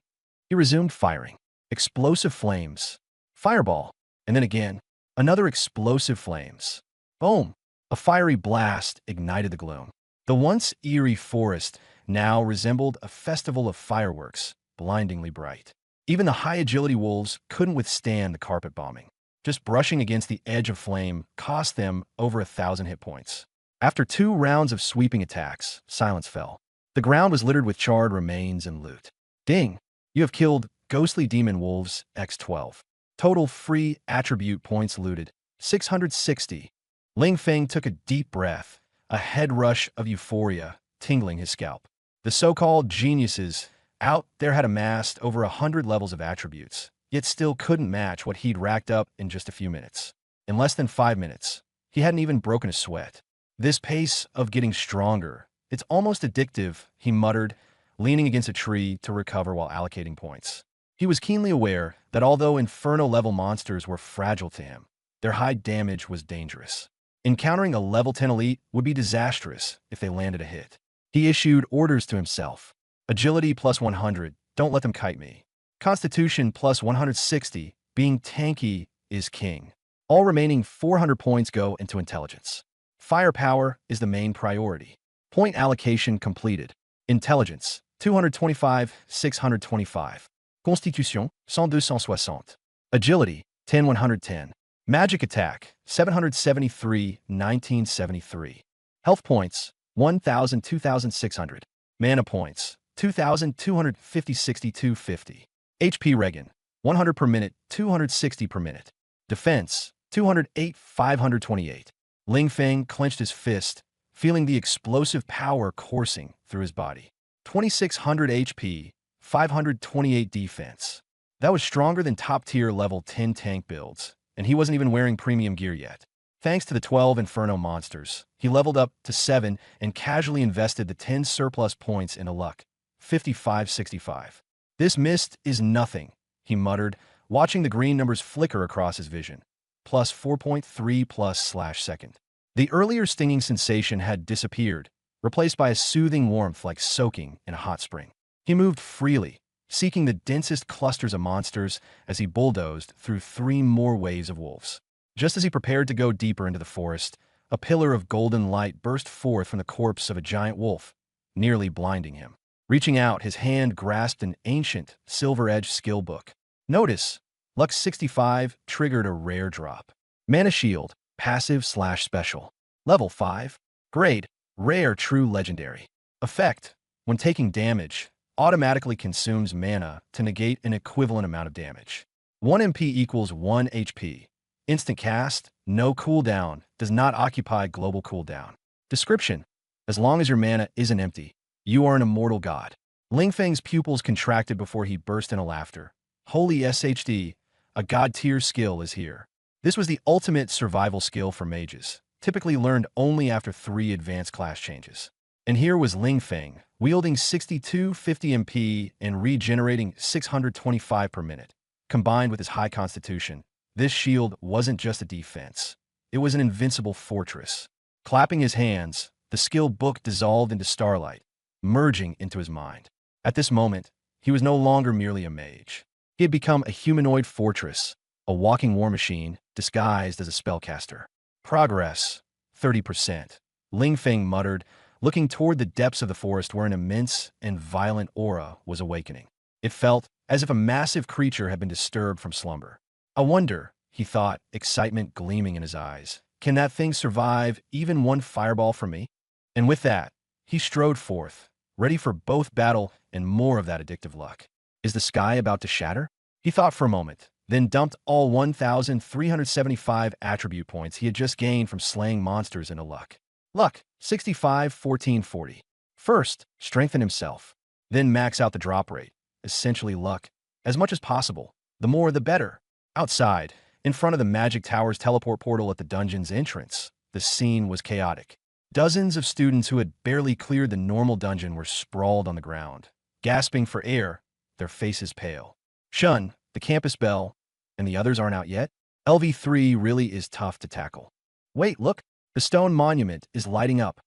He resumed firing. Explosive flames. Fireball. And then again, another explosive flames. Boom! A fiery blast ignited the gloom. The once eerie forest now resembled a festival of fireworks, blindingly bright. Even the high-agility wolves couldn't withstand the carpet bombing. Just brushing against the edge of flame cost them over 1,000 hit points. After 2 rounds of sweeping attacks, silence fell. The ground was littered with charred remains and loot. Ding! You have killed Ghostly Demon Wolves X12. Total free attribute points looted, 660. Ling Feng took a deep breath, a head rush of euphoria tingling his scalp. The so-called geniuses out there had amassed over 100 levels of attributes, yet still couldn't match what he'd racked up in just a few minutes. In less than 5 minutes, he hadn't even broken a sweat. This pace of getting stronger, it's almost addictive, he muttered, leaning against a tree to recover while allocating points. He was keenly aware that although Inferno-level monsters were fragile to him, their high damage was dangerous. Encountering a level 10 elite would be disastrous if they landed a hit. He issued orders to himself. Agility plus 100, don't let them kite me. Constitution plus 160, being tanky is king. All remaining 400 points go into intelligence. Firepower is the main priority. Point allocation completed. Intelligence, 225, 625. Constitution, 100-160. Agility, 10-110. Magic attack, 773, 1973. Health points, 1,000, 2,600. Mana points, 2,250, 6250. HP regen, 100 per minute, 260 per minute. Defense, 208, 528. Ling Feng clenched his fist, feeling the explosive power coursing through his body. 2,600 HP, 528 defense. That was stronger than top-tier level 10 tank builds, and he wasn't even wearing premium gear yet. Thanks to the 12 Inferno monsters, he leveled up to 7 and casually invested the 10 surplus points into luck. 55-65. This mist is nothing, he muttered, watching the green numbers flicker across his vision. Plus 4.3 plus/second. The earlier stinging sensation had disappeared, replaced by a soothing warmth like soaking in a hot spring. He moved freely, seeking the densest clusters of monsters as he bulldozed through 3 more waves of wolves. Just as he prepared to go deeper into the forest, a pillar of golden light burst forth from the corpse of a giant wolf, nearly blinding him. Reaching out, his hand grasped an ancient, silver-edged skill book. Notice, Lux 65 triggered a rare drop. Mana Shield, passive/special. Level 5. Grade, rare true legendary. Effect, when taking damage, automatically consumes mana to negate an equivalent amount of damage. 1 MP equals 1 HP. Instant cast, no cooldown, does not occupy global cooldown. Description, as long as your mana isn't empty, you are an immortal god. Ling Feng's pupils contracted before he burst into laughter. Holy SHD, a god-tier skill is here. This was the ultimate survival skill for mages, typically learned only after 3 advanced class changes. And here was Ling Feng, wielding 6250 MP and regenerating 625 per minute. Combined with his high constitution, this shield wasn't just a defense. It was an invincible fortress. Clapping his hands, the skill book dissolved into starlight, merging into his mind. At this moment, he was no longer merely a mage. He had become a humanoid fortress, a walking war machine disguised as a spellcaster. Progress, 30%. Ling Feng muttered, looking toward the depths of the forest where an immense and violent aura was awakening. It felt as if a massive creature had been disturbed from slumber. I wonder, he thought, excitement gleaming in his eyes. Can that thing survive even one fireball from me? And with that, he strode forth, ready for both battle and more of that addictive luck. Is the sky about to shatter? He thought for a moment, then dumped all 1,375 attribute points he had just gained from slaying monsters into luck. Luck, 65, 14, 40. First, strengthen himself. Then max out the drop rate, essentially luck. As much as possible, the more the better. Outside, in front of the Magic Tower's teleport portal at the dungeon's entrance, the scene was chaotic. Dozens of students who had barely cleared the normal dungeon were sprawled on the ground, gasping for air, their faces pale. Shun, the campus belle, and the others aren't out yet? LV3 really is tough to tackle. Wait, look, the stone monument is lighting up.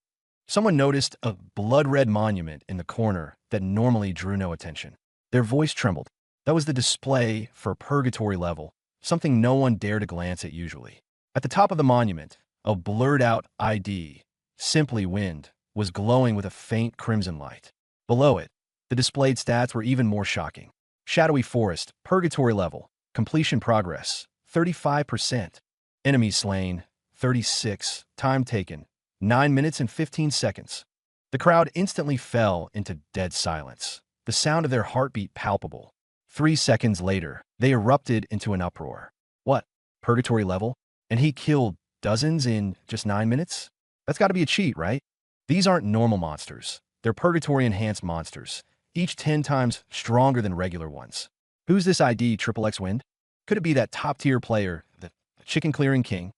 Someone noticed a blood-red monument in the corner that normally drew no attention. Their voice trembled. That was the display for Purgatory level, something no one dared to glance at usually. At the top of the monument, a blurred-out ID, Simply Wind, was glowing with a faint crimson light. Below it, the displayed stats were even more shocking. Shadowy Forest, Purgatory level, completion progress, 35%. Enemies slain, 36. Time taken, 9 minutes and 15 seconds. The crowd instantly fell into dead silence, the sound of their heartbeat palpable. 3 seconds later, they erupted into an uproar. What? Purgatory level? And he killed dozens in just 9 minutes? That's got to be a cheat, right? These aren't normal monsters. They're Purgatory-enhanced monsters, each 10 times stronger than regular ones. Who's this ID XXX Wind? Could it be that top-tier player, the chicken-clearing king?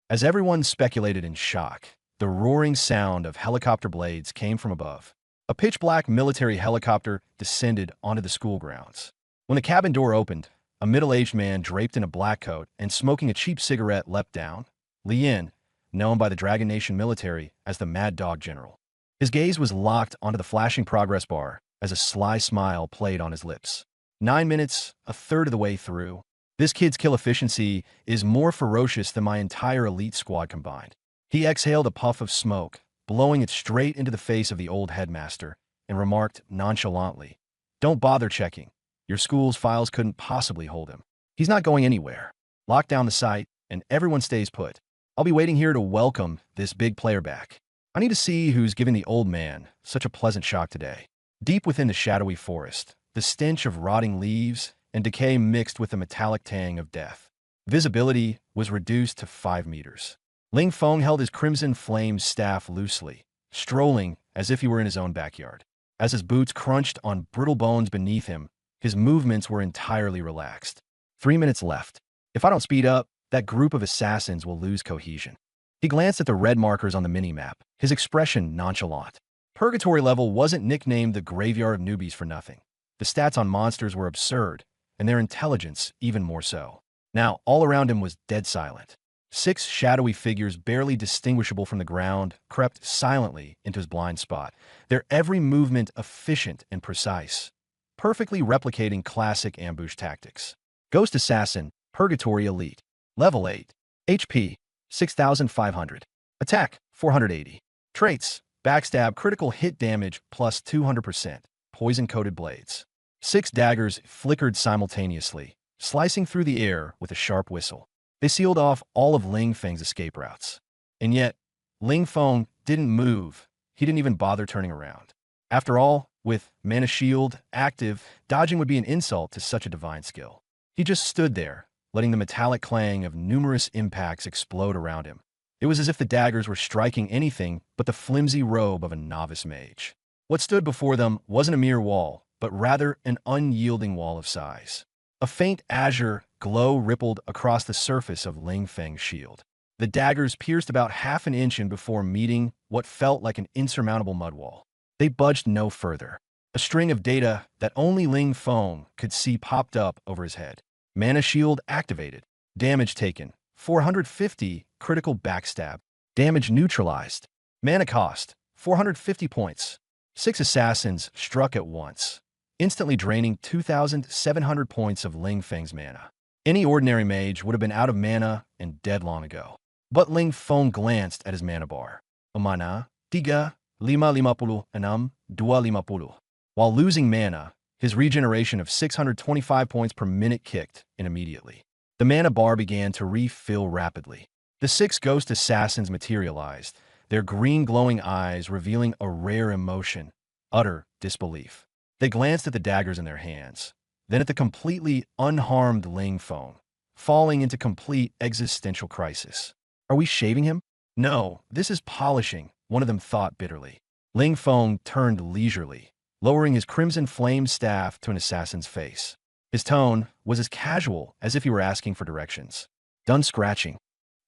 As everyone speculated in shock, the roaring sound of helicopter blades came from above. A pitch-black military helicopter descended onto the school grounds. When the cabin door opened, a middle-aged man draped in a black coat and smoking a cheap cigarette leapt down. Li Yin, known by the Dragon Nation military as the Mad Dog General. His gaze was locked onto the flashing progress bar as a sly smile played on his lips. 9 minutes, a third of the way through. This kid's kill efficiency is more ferocious than my entire elite squad combined. He exhaled a puff of smoke, blowing it straight into the face of the old headmaster, and remarked nonchalantly, "Don't bother checking. Your school's files couldn't possibly hold him. He's not going anywhere. Lock down the site, and everyone stays put. I'll be waiting here to welcome this big player back. I need to see who's giving the old man such a pleasant shock today." Deep within the shadowy forest, the stench of rotting leaves and decay mixed with the metallic tang of death. Visibility was reduced to 5 meters. Ling Feng held his crimson flame staff loosely, strolling as if he were in his own backyard. As his boots crunched on brittle bones beneath him, his movements were entirely relaxed. 3 minutes left. If I don't speed up, that group of assassins will lose cohesion. He glanced at the red markers on the mini-map, his expression nonchalant. Purgatory level wasn't nicknamed the Graveyard of Newbies for nothing. The stats on monsters were absurd, and their intelligence even more so. Now, all around him was dead silent. 6 shadowy figures, barely distinguishable from the ground, crept silently into his blind spot, their every movement efficient and precise, perfectly replicating classic ambush tactics. Ghost Assassin, Purgatory Elite. Level 8. HP, 6,500. Attack, 480. Traits, Backstab, critical hit damage plus 200%. Poison-coated blades. 6 daggers flickered simultaneously, slicing through the air with a sharp whistle. They sealed off all of Ling Feng's escape routes. And yet, Ling Feng didn't move. He didn't even bother turning around. After all, with Mana Shield active, dodging would be an insult to such a divine skill. He just stood there, letting the metallic clang of numerous impacts explode around him. It was as if the daggers were striking anything but the flimsy robe of a novice mage. What stood before them wasn't a mere wall, but rather an unyielding wall of size. A faint azure glow rippled across the surface of Ling Feng's shield. The daggers pierced about half an inch in before meeting what felt like an insurmountable mud wall. They budged no further. A string of data that only Ling Feng could see popped up over his head. Mana Shield activated. Damage taken, 450, critical backstab. Damage neutralized. Mana cost, 450 points. 6 assassins struck at once, instantly draining 2,700 points of Ling Feng's mana. Any ordinary mage would have been out of mana and dead long ago. But Ling Feng glanced at his mana bar. Mana, tiga, 556, 250. While losing mana, his regeneration of 625 points per minute kicked in immediately. The mana bar began to refill rapidly. The 6 ghost assassins materialized, their green glowing eyes revealing a rare emotion, utter disbelief. They glanced at the daggers in their hands, then at the completely unharmed Ling Feng, falling into complete existential crisis. Are we shaving him? No, this is polishing, one of them thought bitterly. Ling Feng turned leisurely, lowering his crimson flame staff to an assassin's face. His tone was as casual as if he were asking for directions. Done scratching.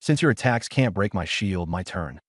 Since your attacks can't break my shield, my turn.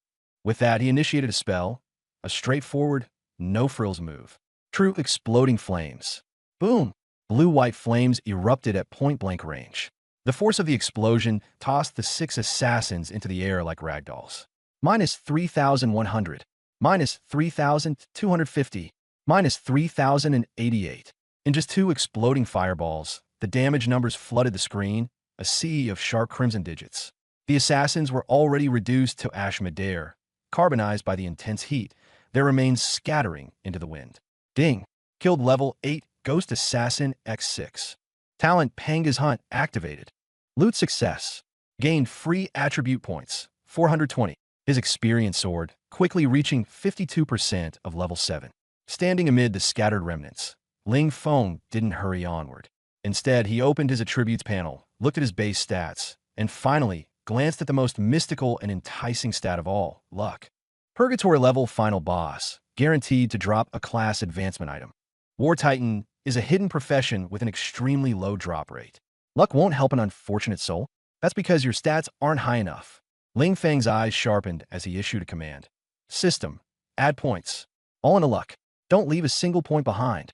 With that, he initiated a spell, a straightforward, no-frills move. True exploding flames. Boom! Blue-white flames erupted at point-blank range. The force of the explosion tossed the 6 assassins into the air like ragdolls. Minus 3,100. Minus 3,250. Minus 3,088. In just 2 exploding fireballs, the damage numbers flooded the screen, a sea of sharp crimson digits. The assassins were already reduced to ash midair, carbonized by the intense heat, their remains scattering into the wind. Ding! Killed level 8 Ghost Assassin X6. Talent Panga's Hunt activated. Loot success. Gained free attribute points, 420. His experience soared, quickly reaching 52% of level 7. Standing amid the scattered remnants, Ling Feng didn't hurry onward. Instead, he opened his attributes panel, looked at his base stats, and finally glanced at the most mystical and enticing stat of all, luck. Purgatory level final boss, guaranteed to drop a class advancement item. War Titan is a hidden profession with an extremely low drop rate. Luck won't help an unfortunate soul. That's because your stats aren't high enough. Ling Feng's eyes sharpened as he issued a command. System, add points. All in a luck. Don't leave a single point behind.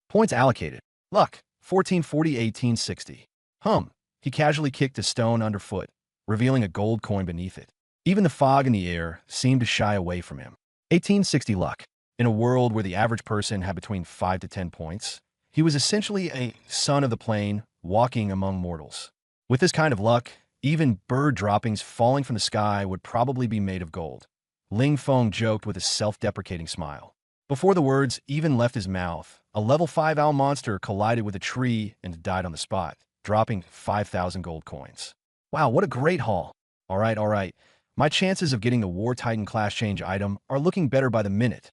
Points allocated. Luck, 1440, 1860. He casually kicked a stone underfoot, revealing a gold coin beneath it. Even the fog in the air seemed to shy away from him. 1860 luck. In a world where the average person had between 5 to 10 points, he was essentially a son of the plane walking among mortals. With this kind of luck, even bird droppings falling from the sky would probably be made of gold. Ling Feng joked with a self-deprecating smile. Before the words even left his mouth, a level 5 owl monster collided with a tree and died on the spot, dropping 5,000 gold coins. Wow, what a great haul. All right. My chances of getting the War Titan class change item are looking better by the minute.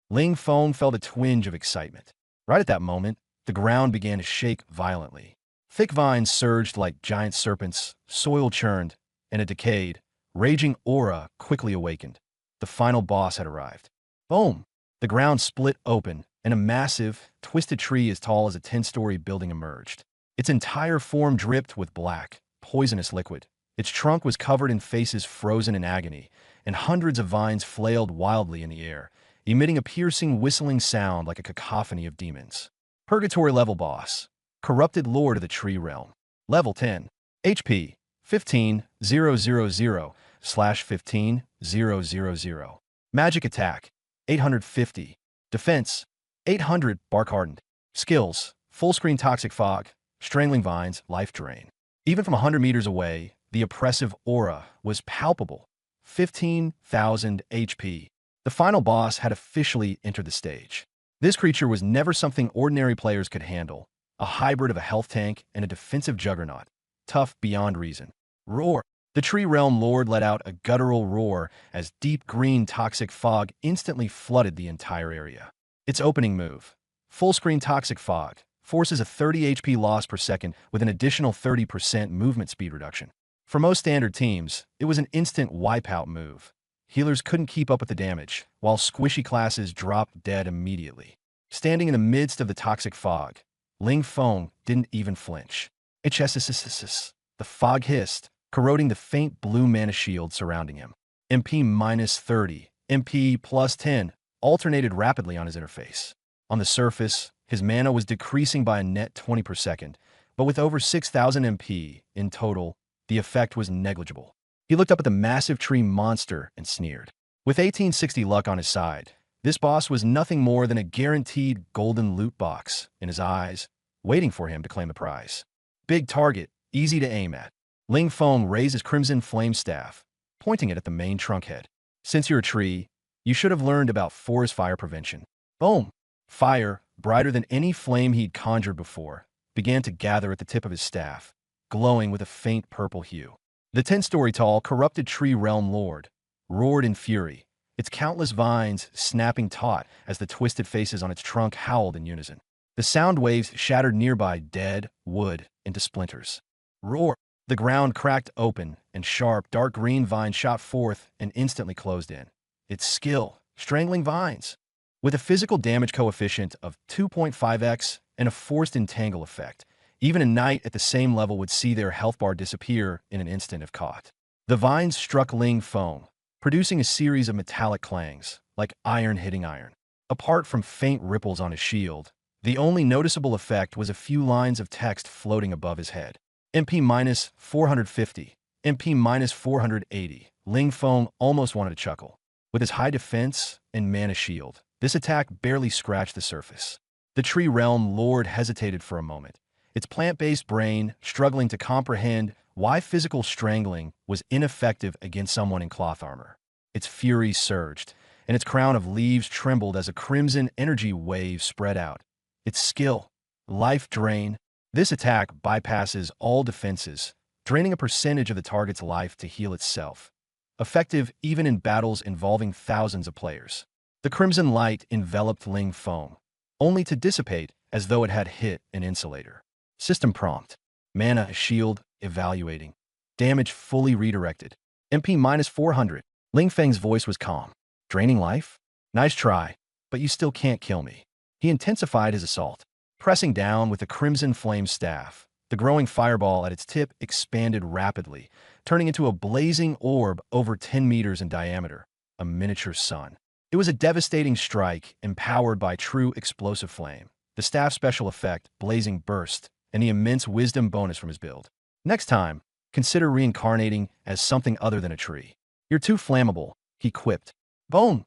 Ling Feng felt a twinge of excitement. Right at that moment, the ground began to shake violently. Thick vines surged like giant serpents, soil churned, and a decayed, raging aura quickly awakened. The final boss had arrived. Boom! The ground split open, and a massive, twisted tree as tall as a 10-story building emerged. Its entire form dripped with black, poisonous liquid. Its trunk was covered in faces frozen in agony, and hundreds of vines flailed wildly in the air, emitting a piercing, whistling sound like a cacophony of demons. Purgatory level boss. Corrupted Lord of the Tree Realm. Level 10. HP. 15000/15000. Magic attack, 850. Defense, 800. Bark hardened. Skills, full screen toxic fog, strangling vines, life drain. Even from 100 meters away, the oppressive aura was palpable. 15,000 HP. The final boss had officially entered the stage. This creature was never something ordinary players could handle, a hybrid of a health tank and a defensive juggernaut, tough beyond reason. Roar! The Tree Realm Lord let out a guttural roar as deep green toxic fog instantly flooded the entire area. Its opening move, full-screen toxic fog, forces a 30 HP loss per second with an additional 30% movement speed reduction. For most standard teams, it was an instant wipeout move. Healers couldn't keep up with the damage, while squishy classes dropped dead immediately. Standing in the midst of the toxic fog, Ling Feng didn't even flinch. The fog hissed, corroding the faint blue mana shield surrounding him. MP minus 30, MP plus 10 alternated rapidly on his interface. On the surface, his mana was decreasing by a net 20 per second, but with over 6,000 MP in total, the effect was negligible. He looked up at the massive tree monster and sneered. With 1860 luck on his side, this boss was nothing more than a guaranteed golden loot box in his eyes, waiting for him to claim the prize. Big target, easy to aim at. Ling Feng raised his crimson flame staff, pointing it at the main trunk head. Since you're a tree, you should have learned about forest fire prevention. Boom! Fire, brighter than any flame he'd conjured before, began to gather at the tip of his staff, glowing with a faint purple hue. The 10-story-tall, corrupted Tree Realm Lord roared in fury, its countless vines snapping taut as the twisted faces on its trunk howled in unison. The sound waves shattered nearby dead wood into splinters. Roar! The ground cracked open, and sharp, dark green vines shot forth and instantly closed in. Its skill, strangling vines. With a physical damage coefficient of 2.5x and a forced entangle effect, even a knight at the same level would see their health bar disappear in an instant if caught. The vines struck Ling Feng, producing a series of metallic clangs, like iron hitting iron. Apart from faint ripples on his shield, the only noticeable effect was a few lines of text floating above his head. MP minus 450, MP minus 480. Ling Feng almost wanted to chuckle. With his high defense and mana shield, this attack barely scratched the surface. The Tree Realm Lord hesitated for a moment, its plant-based brain struggling to comprehend why physical strangling was ineffective against someone in cloth armor. Its fury surged, and its crown of leaves trembled as a crimson energy wave spread out. Its skill, life drain. This attack bypasses all defenses, draining a percentage of the target's life to heal itself. Effective even in battles involving thousands of players. The crimson light enveloped Ling Feng, only to dissipate as though it had hit an insulator. System prompt. Mana shield evaluating. Damage fully redirected. MP minus 400. Ling Feng's voice was calm. Draining life? Nice try, but you still can't kill me. He intensified his assault, pressing down with the crimson flame staff. The growing fireball at its tip expanded rapidly, turning into a blazing orb over 10 meters in diameter, a miniature sun. It was a devastating strike, empowered by true explosive flame. The staff special effect, Blazing Burst, and the immense wisdom bonus from his build. Next time, consider reincarnating as something other than a tree. You're too flammable, he quipped. Boom!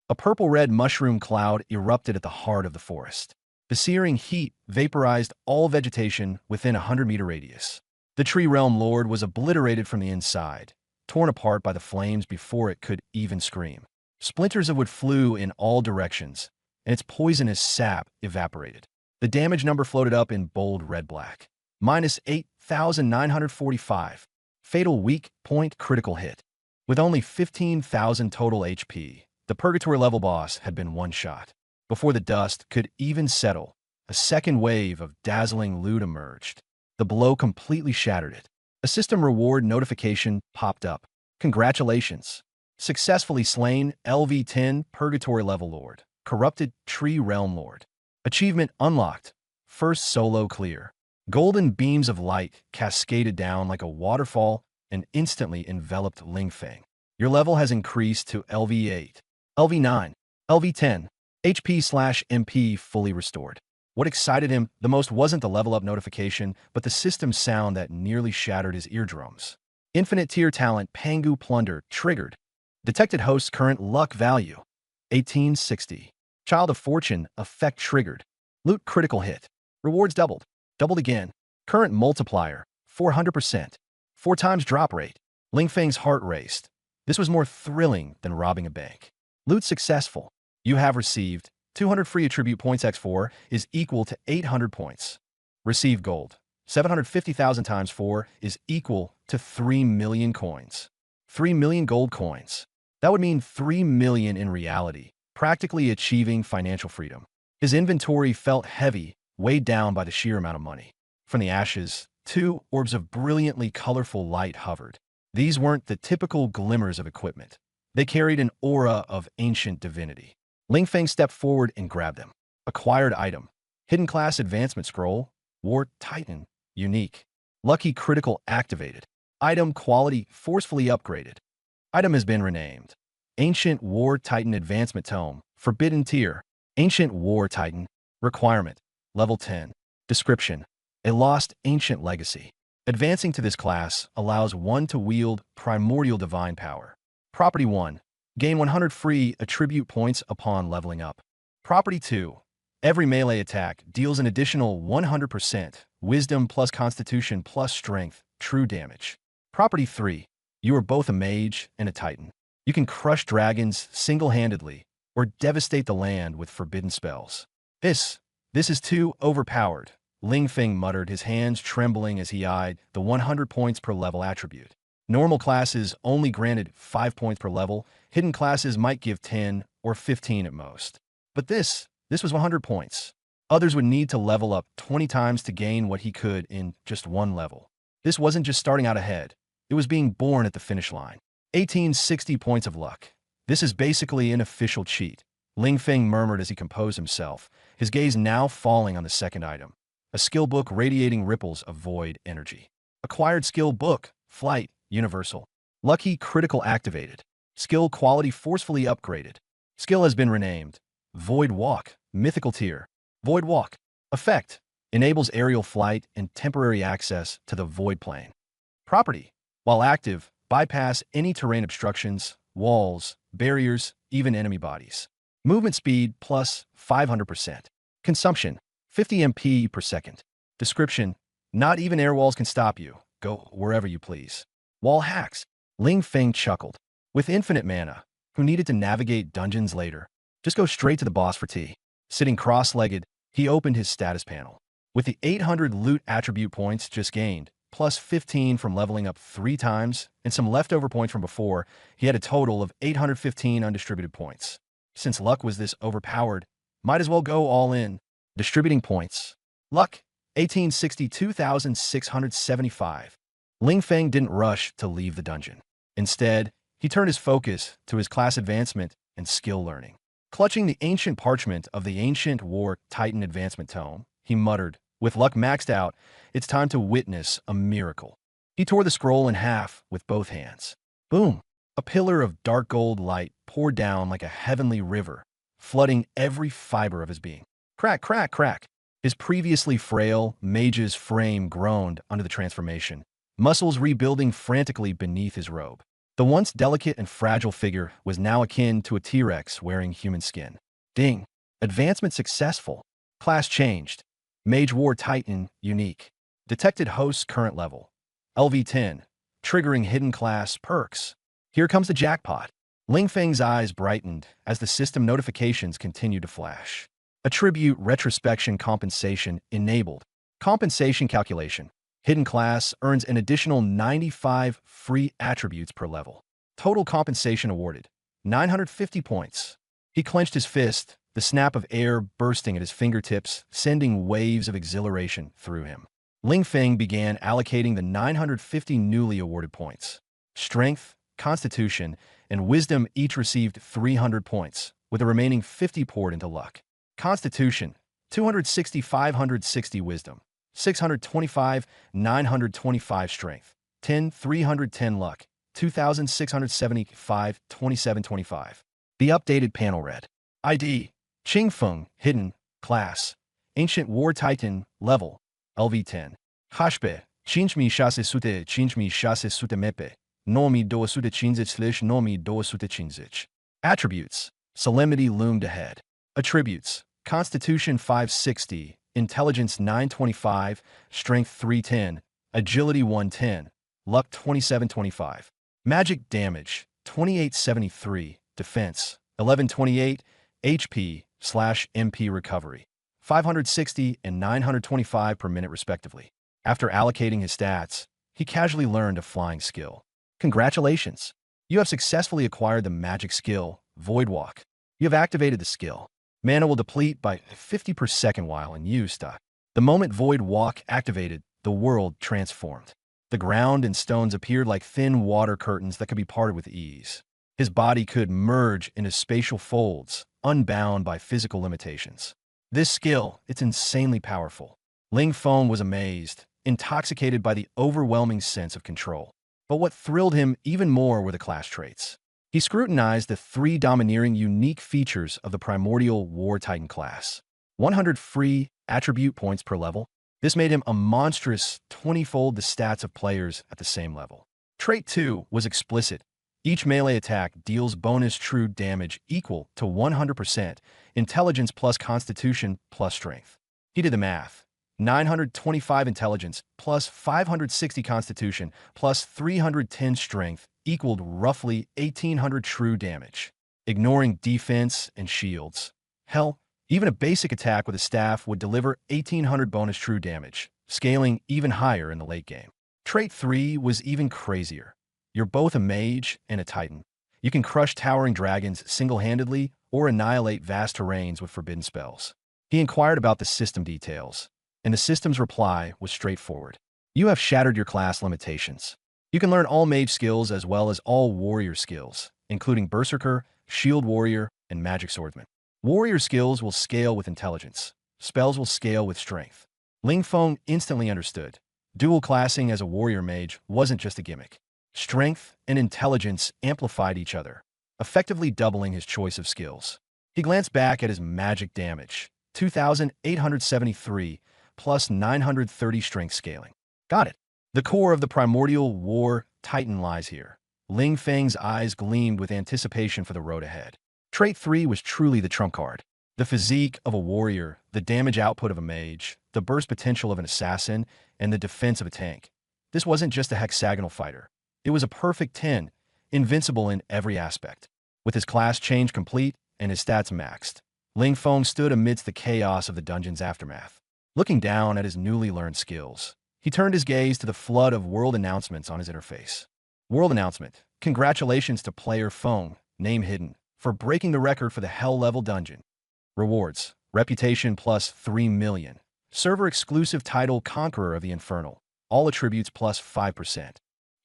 A purple-red mushroom cloud erupted at the heart of the forest. The searing heat vaporized all vegetation within a 100-meter radius. The Tree Realm Lord was obliterated from the inside, torn apart by the flames before it could even scream. Splinters of wood flew in all directions, and its poisonous sap evaporated. The damage number floated up in bold red-black. Minus 8,945. Fatal weak point critical hit. With only 15,000 total HP, the Purgatory level boss had been one shot. Before the dust could even settle, a second wave of dazzling loot emerged. The blow completely shattered it. A system reward notification popped up. Congratulations! Successfully slain LV-10 Purgatory level Lord. Corrupted Tree Realm Lord. Achievement unlocked. First solo clear. Golden beams of light cascaded down like a waterfall and instantly enveloped Ling Feng. Your level has increased to LV-8, LV-9, LV-10, HP/MP fully restored. What excited him the most wasn't the level up notification, but the system's sound that nearly shattered his eardrums. Infinite tier talent Pangu Plunder triggered. Detected host's current luck value 1860. Child of Fortune effect triggered. Loot critical hit. Rewards doubled. Doubled again. Current multiplier 400%. 4 times drop rate. Ling Feng's heart raced. This was more thrilling than robbing a bank. Loot successful. You have received 200 free attribute points. X4 is equal to 800 points. Receive gold. 750,000 times 4 is equal to 3 million coins. 3 million gold coins. That would mean 3 million in reality, practically achieving financial freedom. His inventory felt heavy, weighed down by the sheer amount of money. From the ashes, 2 orbs of brilliantly colorful light hovered. These weren't the typical glimmers of equipment. They carried an aura of ancient divinity. Ling Feng stepped forward and grabbed them. Acquired item. Hidden class advancement scroll. War Titan. Unique. Lucky critical activated. Item quality forcefully upgraded. Item has been renamed. Ancient War Titan Advancement Tome. Forbidden tier. Ancient War Titan. Requirement. Level 10. Description. A lost ancient legacy. Advancing to this class allows one to wield primordial divine power. Property 1. Gain 100 free attribute points upon leveling up. Property 2. Every melee attack deals an additional 100% wisdom plus constitution plus strength true damage. Property 3. You are both a mage and a titan. You can crush dragons single-handedly or devastate the land with forbidden spells. This is too overpowered, Ling Feng muttered, his hands trembling as he eyed the 100 points per level attribute. Normal classes only granted 5 points per level. Hidden classes might give 10 or 15 at most. But this was 100 points. Others would need to level up 20 times to gain what he could in just one level. This wasn't just starting out ahead. It was being born at the finish line. 1860 points of luck. This is basically an official cheat, Ling Feng murmured as he composed himself, his gaze now falling on the second item. A skill book radiating ripples of void energy. Acquired skill book. Flight. Universal. Lucky critical activated. Skill quality forcefully upgraded. Skill has been renamed. Void Walk. Mythical tier. Void Walk. Effect. Enables aerial flight and temporary access to the void plane. Property. While active, bypass any terrain obstructions, walls, barriers, even enemy bodies. Movement speed plus 500%. Consumption. 50 MP per second. Description. Not even air walls can stop you. Go wherever you please. Wall hacks. Ling Feng chuckled. With infinite mana, who needed to navigate dungeons later? Just go straight to the boss for tea. Sitting cross-legged, he opened his status panel. With the 800 loot attribute points just gained, plus 15 from leveling up 3 times, and some leftover points from before, he had a total of 815 undistributed points. Since luck was this overpowered, might as well go all in. Distributing points. Luck, 1862,675. Ling Feng didn't rush to leave the dungeon. Instead, he turned his focus to his class advancement and skill learning. Clutching the ancient parchment of the Ancient War Titan Advancement Tome, he muttered, with luck maxed out, it's time to witness a miracle. He tore the scroll in half with both hands. Boom! A pillar of dark gold light poured down like a heavenly river, flooding every fiber of his being. Crack, crack, crack! His previously frail, mage's frame groaned under the transformation, muscles rebuilding frantically beneath his robe. The once delicate and fragile figure was now akin to a T-Rex wearing human skin. Ding! Advancement successful. Class changed. Mage War Titan, unique. Detected host's current level. LV10. Triggering hidden class perks. Here comes the jackpot. Ling Feng's eyes brightened as the system notifications continued to flash. Attribute retrospection compensation enabled. Compensation calculation. Hidden class earns an additional 95 free attributes per level. Total compensation awarded. 950 points. He clenched his fist, the snap of air bursting at his fingertips, sending waves of exhilaration through him. Ling Feng began allocating the 950 newly awarded points. Strength, Constitution, and Wisdom each received 300 points, with the remaining 50 poured into luck. Constitution, 260 560 Wisdom, 625 925 Strength, 10 310 Luck, 2,675 2725. The updated panel read, ID, Qingfeng, Hidden, Class, Ancient War Titan, level, LV10. Hashpe, Chinchmi Shase Sute Mepe, Nomi Do Sute Chinzich Nomi Do Sute Chinzich. Attributes, Solemnity loomed ahead. Attributes, Constitution 560, Intelligence 925, Strength 310, Agility 110, Luck 2725. Magic damage, 2873, Defense, 1128, HP/MP recovery, 560 and 925 per minute respectively. After allocating his stats, he casually learned a flying skill. Congratulations! You have successfully acquired the magic skill, Void Walk. You have activated the skill. Mana will deplete by 50 per second while in use. The moment Void Walk activated, the world transformed. The ground and stones appeared like thin water curtains that could be parted with ease. His body could merge into spatial folds, unbound by physical limitations. This skill, it's insanely powerful. Ling Feng was amazed, intoxicated by the overwhelming sense of control. But what thrilled him even more were the class traits. He scrutinized the 3 domineering unique features of the primordial War Titan class. 100 free attribute points per level. This made him a monstrous 20-fold the stats of players at the same level. Trait 2 was explicit. Each melee attack deals bonus true damage equal to 100%, intelligence plus constitution plus strength. He did the math. 925 intelligence plus 560 constitution plus 310 strength equaled roughly 1800 true damage, ignoring defense and shields. Hell, even a basic attack with a staff would deliver 1800 bonus true damage, scaling even higher in the late game. Trait 3 was even crazier. You're both a mage and a titan. You can crush towering dragons single-handedly or annihilate vast terrains with forbidden spells. He inquired about the system details, and the system's reply was straightforward. You have shattered your class limitations. You can learn all mage skills as well as all warrior skills, including Berserker, Shield Warrior, and Magic Swordsman. Warrior skills will scale with intelligence. Spells will scale with strength. Ling Feng instantly understood. Dual classing as a warrior mage wasn't just a gimmick. Strength and intelligence amplified each other, effectively doubling his choice of skills. He glanced back at his magic damage, 2,873 plus 930 strength scaling. Got it. The core of the primordial War Titan lies here. Ling Feng's eyes gleamed with anticipation for the road ahead. Trait 3 was truly the trump card. The physique of a warrior, the damage output of a mage, the burst potential of an assassin, and the defense of a tank. This wasn't just a hexagonal fighter. It was a perfect 10, invincible in every aspect. With his class change complete and his stats maxed, Ling Feng stood amidst the chaos of the dungeon's aftermath. Looking down at his newly learned skills, he turned his gaze to the flood of world announcements on his interface. World announcement. Congratulations to player Feng, name hidden, for breaking the record for the Hell-level dungeon. Rewards. Reputation plus 3 million. Server exclusive title Conqueror of the Infernal. All attributes plus 5%.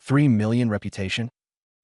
3 million reputation?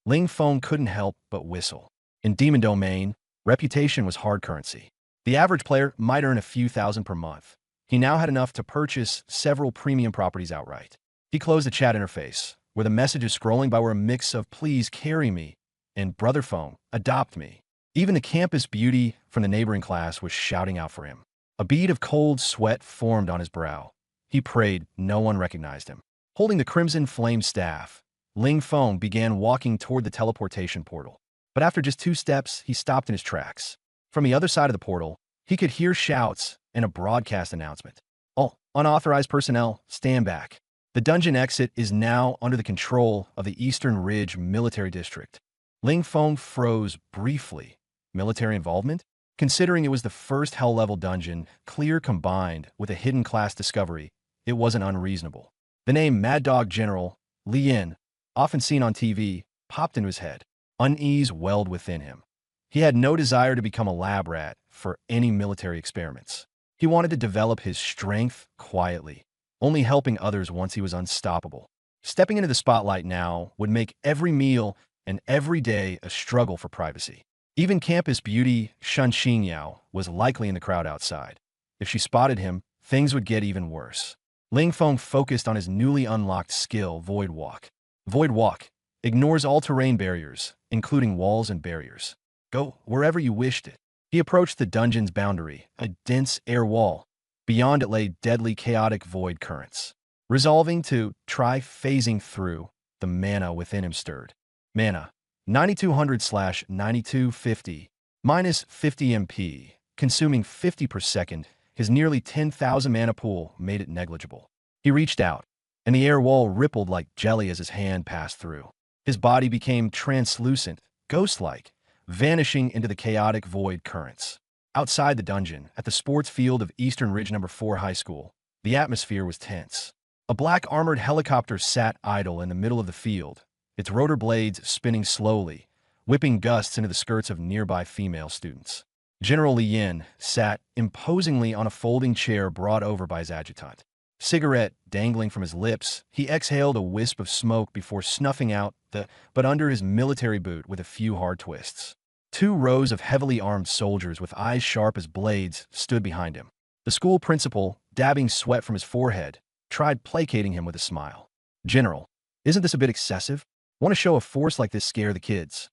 Ling Feng couldn't help but whistle. In Demon Domain, reputation was hard currency. The average player might earn a few thousand per month. He now had enough to purchase several premium properties outright. He closed the chat interface, where the messages scrolling by were a mix of "please carry me" and "brother Feng, adopt me." Even the campus beauty from the neighboring class was shouting out for him. A bead of cold sweat formed on his brow. He prayed no one recognized him. Holding the crimson flame staff, Ling Feng began walking toward the teleportation portal. But after just 2 steps, he stopped in his tracks. From the other side of the portal, he could hear shouts and a broadcast announcement. "All unauthorized personnel, stand back. The dungeon exit is now under the control of the Eastern Ridge Military District." Ling Feng froze briefly. Military involvement? Considering it was the first Hell-level dungeon, clear combined with a hidden class discovery, it wasn't unreasonable. The name Mad Dog General Li Yin, often seen on TV, popped into his head. Unease welled within him. He had no desire to become a lab rat for any military experiments. He wanted to develop his strength quietly, only helping others once he was unstoppable. Stepping into the spotlight now would make every meal and every day a struggle for privacy. Even campus beauty Shen Xingyao was likely in the crowd outside. If she spotted him, things would get even worse. Ling Feng focused on his newly unlocked skill, Void Walk. Void Walk ignores all terrain barriers, including walls and barriers. Go wherever you wished it. He approached the dungeon's boundary, a dense air wall. Beyond it lay deadly chaotic void currents. Resolving to try phasing through, the mana within him stirred. Mana, 9200/9250, minus 50 MP, consuming 50 per second. His nearly 10,000 mana pool made it negligible. He reached out, and the air wall rippled like jelly as his hand passed through. His body became translucent, ghost-like, vanishing into the chaotic void currents. Outside the dungeon, at the sports field of Eastern Ridge No. 4 High School, the atmosphere was tense. A black armored helicopter sat idle in the middle of the field, its rotor blades spinning slowly, whipping gusts into the skirts of nearby female students. General Li Yin sat imposingly on a folding chair brought over by his adjutant. Cigarette dangling from his lips, he exhaled a wisp of smoke before snuffing out the but under his military boot with a few hard twists. 2 rows of heavily armed soldiers with eyes sharp as blades stood behind him. The school principal, dabbing sweat from his forehead, tried placating him with a smile. "General, isn't this a bit excessive? Want to show a force like this scare the kids?"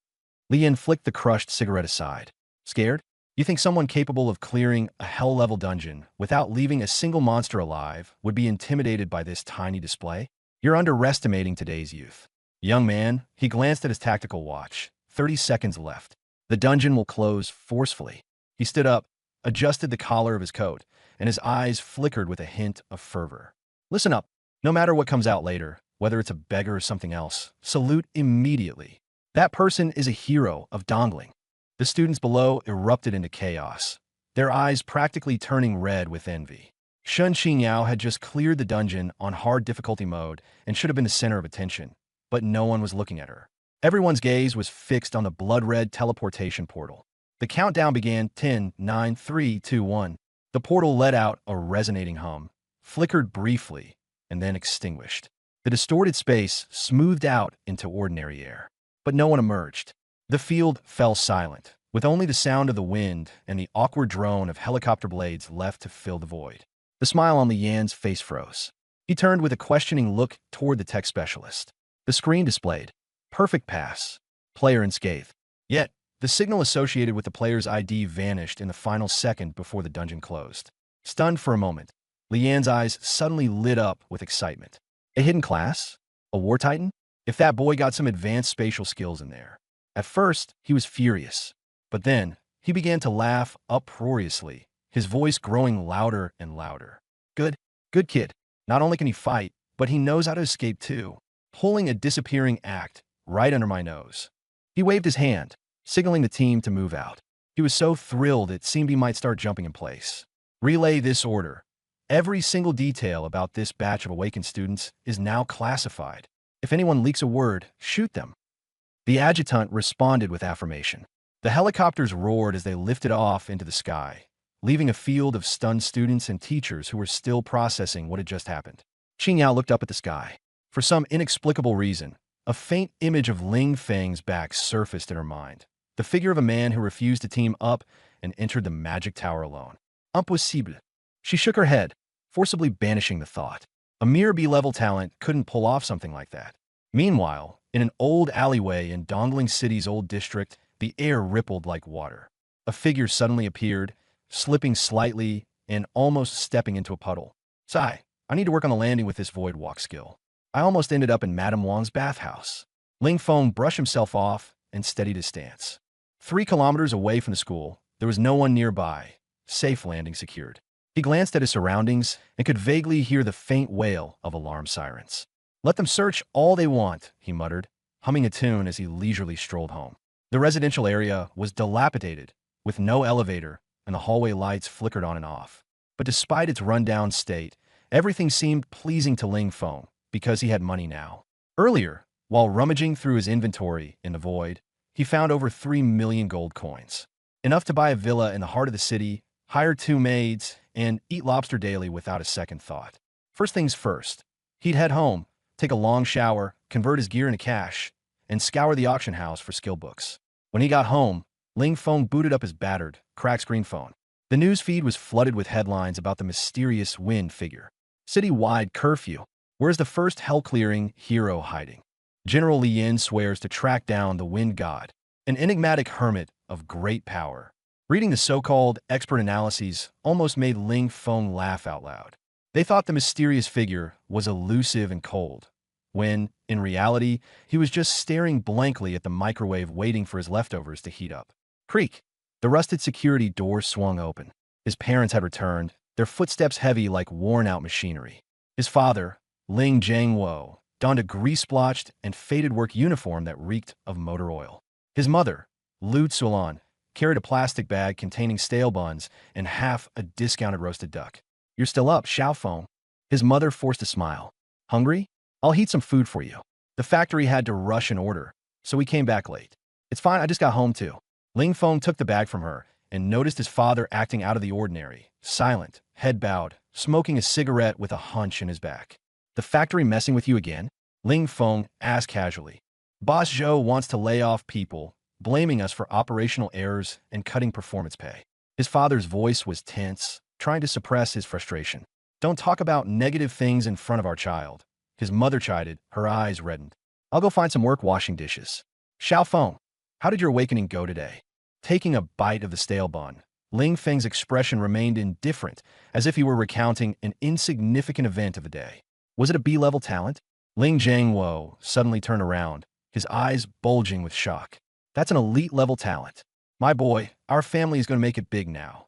Li Yin flicked the crushed cigarette aside. "Scared? You think someone capable of clearing a hell-level dungeon without leaving a single monster alive would be intimidated by this tiny display? You're underestimating today's youth." "Young man," he glanced at his tactical watch. 30 seconds left. "The dungeon will close forcefully." He stood up, adjusted the collar of his coat, and his eyes flickered with a hint of fervor. "Listen up. No matter what comes out later, whether it's a beggar or something else, salute immediately. That person is a hero of Dongling." The students below erupted into chaos, their eyes practically turning red with envy. Shun Xingyao had just cleared the dungeon on hard difficulty mode and should have been the center of attention, but no one was looking at her. Everyone's gaze was fixed on the blood-red teleportation portal. The countdown began. 10, 9, 3, 2, 1. The portal let out a resonating hum, flickered briefly, and then extinguished. The distorted space smoothed out into ordinary air. But no one emerged. The field fell silent, with only the sound of the wind and the awkward drone of helicopter blades left to fill the void. The smile on Li Yan's face froze. He turned with a questioning look toward the tech specialist. The screen displayed, "Perfect pass. Player unscathed." Yet, the signal associated with the player's ID vanished in the final second before the dungeon closed. Stunned for a moment, Li Yan's eyes suddenly lit up with excitement. A hidden class? A war titan? If that boy got some advanced spatial skills in there. At first, he was furious, but then he began to laugh uproariously, his voice growing louder and louder. Good kid. Not only can he fight, but he knows how to escape too. Pulling a disappearing act right under my nose." He waved his hand, signaling the team to move out. He was so thrilled it seemed he might start jumping in place. "Relay this order. Every single detail about this batch of awakened students is now classified. If anyone leaks a word, shoot them." The adjutant responded with affirmation. The helicopters roared as they lifted off into the sky, leaving a field of stunned students and teachers who were still processing what had just happened. Xingyao looked up at the sky. For some inexplicable reason, a faint image of Ling Feng's back surfaced in her mind, the figure of a man who refused to team up and entered the magic tower alone. Impossible. She shook her head, forcibly banishing the thought. A mere B-level talent couldn't pull off something like that. Meanwhile, in an old alleyway in Dongling City's old district, the air rippled like water. A figure suddenly appeared, slipping slightly and almost stepping into a puddle. "Sai, I need to work on the landing with this void walk skill. I almost ended up in Madame Wang's bathhouse." Ling Feng brushed himself off and steadied his stance. 3 kilometers away from the school, there was no one nearby, safe landing secured. He glanced at his surroundings and could vaguely hear the faint wail of alarm sirens. "Let them search all they want," he muttered, humming a tune as he leisurely strolled home. The residential area was dilapidated, with no elevator, and the hallway lights flickered on and off. But despite its rundown state, everything seemed pleasing to Ling Feng because he had money now. Earlier, while rummaging through his inventory in the void, he found over 3 million gold coins. Enough to buy a villa in the heart of the city, hire 2 maids, and eat lobster daily without a second thought. First things first, he'd head home, take a long shower, convert his gear into cash, and scour the auction house for skill books. When he got home, Ling Feng booted up his battered, cracked screen phone. The news feed was flooded with headlines about the mysterious wind figure. City-wide curfew. Where's the first hell-clearing hero hiding? General Li Yin swears to track down the wind god, an enigmatic hermit of great power. Reading the so-called expert analyses almost made Ling Feng laugh out loud. They thought the mysterious figure was elusive and cold, when, in reality, he was just staring blankly at the microwave waiting for his leftovers to heat up. Creak! The rusted security door swung open. His parents had returned, their footsteps heavy like worn-out machinery. His father, Ling Jiangwo, donned a grease-splotched and faded work uniform that reeked of motor oil. His mother, Lu Tsulan, carried a plastic bag containing stale buns and half a discounted roasted duck. "You're still up, Xiaofeng." His mother forced a smile. "Hungry? I'll heat some food for you." The factory had to rush an order, so we came back late. "It's fine, I just got home too." Ling Feng took the bag from her and noticed his father acting out of the ordinary, silent, head bowed, smoking a cigarette with a hunch in his back. "The factory messing with you again?" Ling Feng asked casually. "Boss Zhou wants to lay off people, blaming us for operational errors and cutting performance pay." His father's voice was tense, trying to suppress his frustration. "Don't talk about negative things in front of our child." His mother chided, her eyes reddened. "I'll go find some work washing dishes." "Xiaofeng, how did your awakening go today?" Taking a bite of the stale bun, Ling Feng's expression remained indifferent, as if he were recounting an insignificant event of the day. "Was it a B-level talent?" Ling Jiangwo suddenly turned around, his eyes bulging with shock. "That's an elite-level talent. My boy, our family is going to make it big now."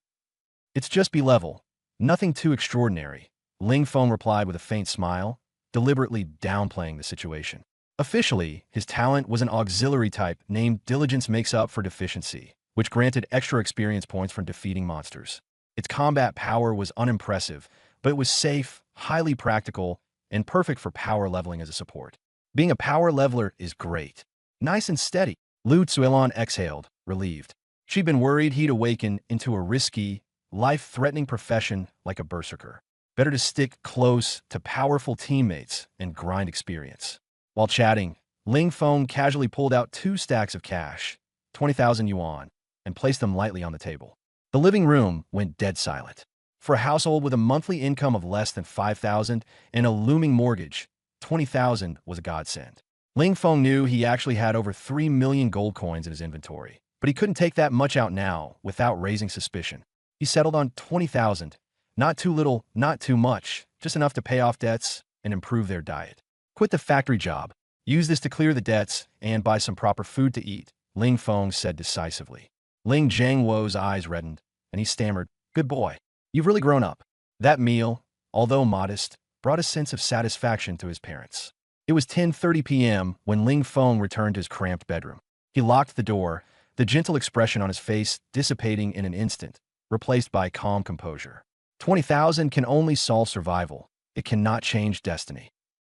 "It's just B-level. Nothing too extraordinary," Ling Feng replied with a faint smile, deliberately downplaying the situation. Officially, his talent was an auxiliary type named Diligence Makes Up for Deficiency, which granted extra experience points from defeating monsters. Its combat power was unimpressive, but it was safe, highly practical, and perfect for power leveling as a support. Being a power leveler is great. Nice and steady. Lu Tsuilon exhaled, relieved. She'd been worried he'd awaken into a risky, life-threatening profession like a berserker. Better to stick close to powerful teammates and grind experience. While chatting, Ling Feng casually pulled out 2 stacks of cash, 20,000 yuan, and placed them lightly on the table. The living room went dead silent. For a household with a monthly income of less than 5,000 and a looming mortgage, 20,000 was a godsend. Ling Feng knew he actually had over 3 million gold coins in his inventory, but he couldn't take that much out now without raising suspicion. He settled on 20,000. Not too little, not too much, just enough to pay off debts and improve their diet. "Quit the factory job. Use this to clear the debts and buy some proper food to eat," Ling Feng said decisively. Ling Jiangwo's eyes reddened, and he stammered, "Good boy. You've really grown up." That meal, although modest, brought a sense of satisfaction to his parents. It was 10:30 p.m. when Ling Feng returned to his cramped bedroom. He locked the door, the gentle expression on his face dissipating in an instant, replaced by calm composure. 20,000 can only solve survival. It cannot change destiny.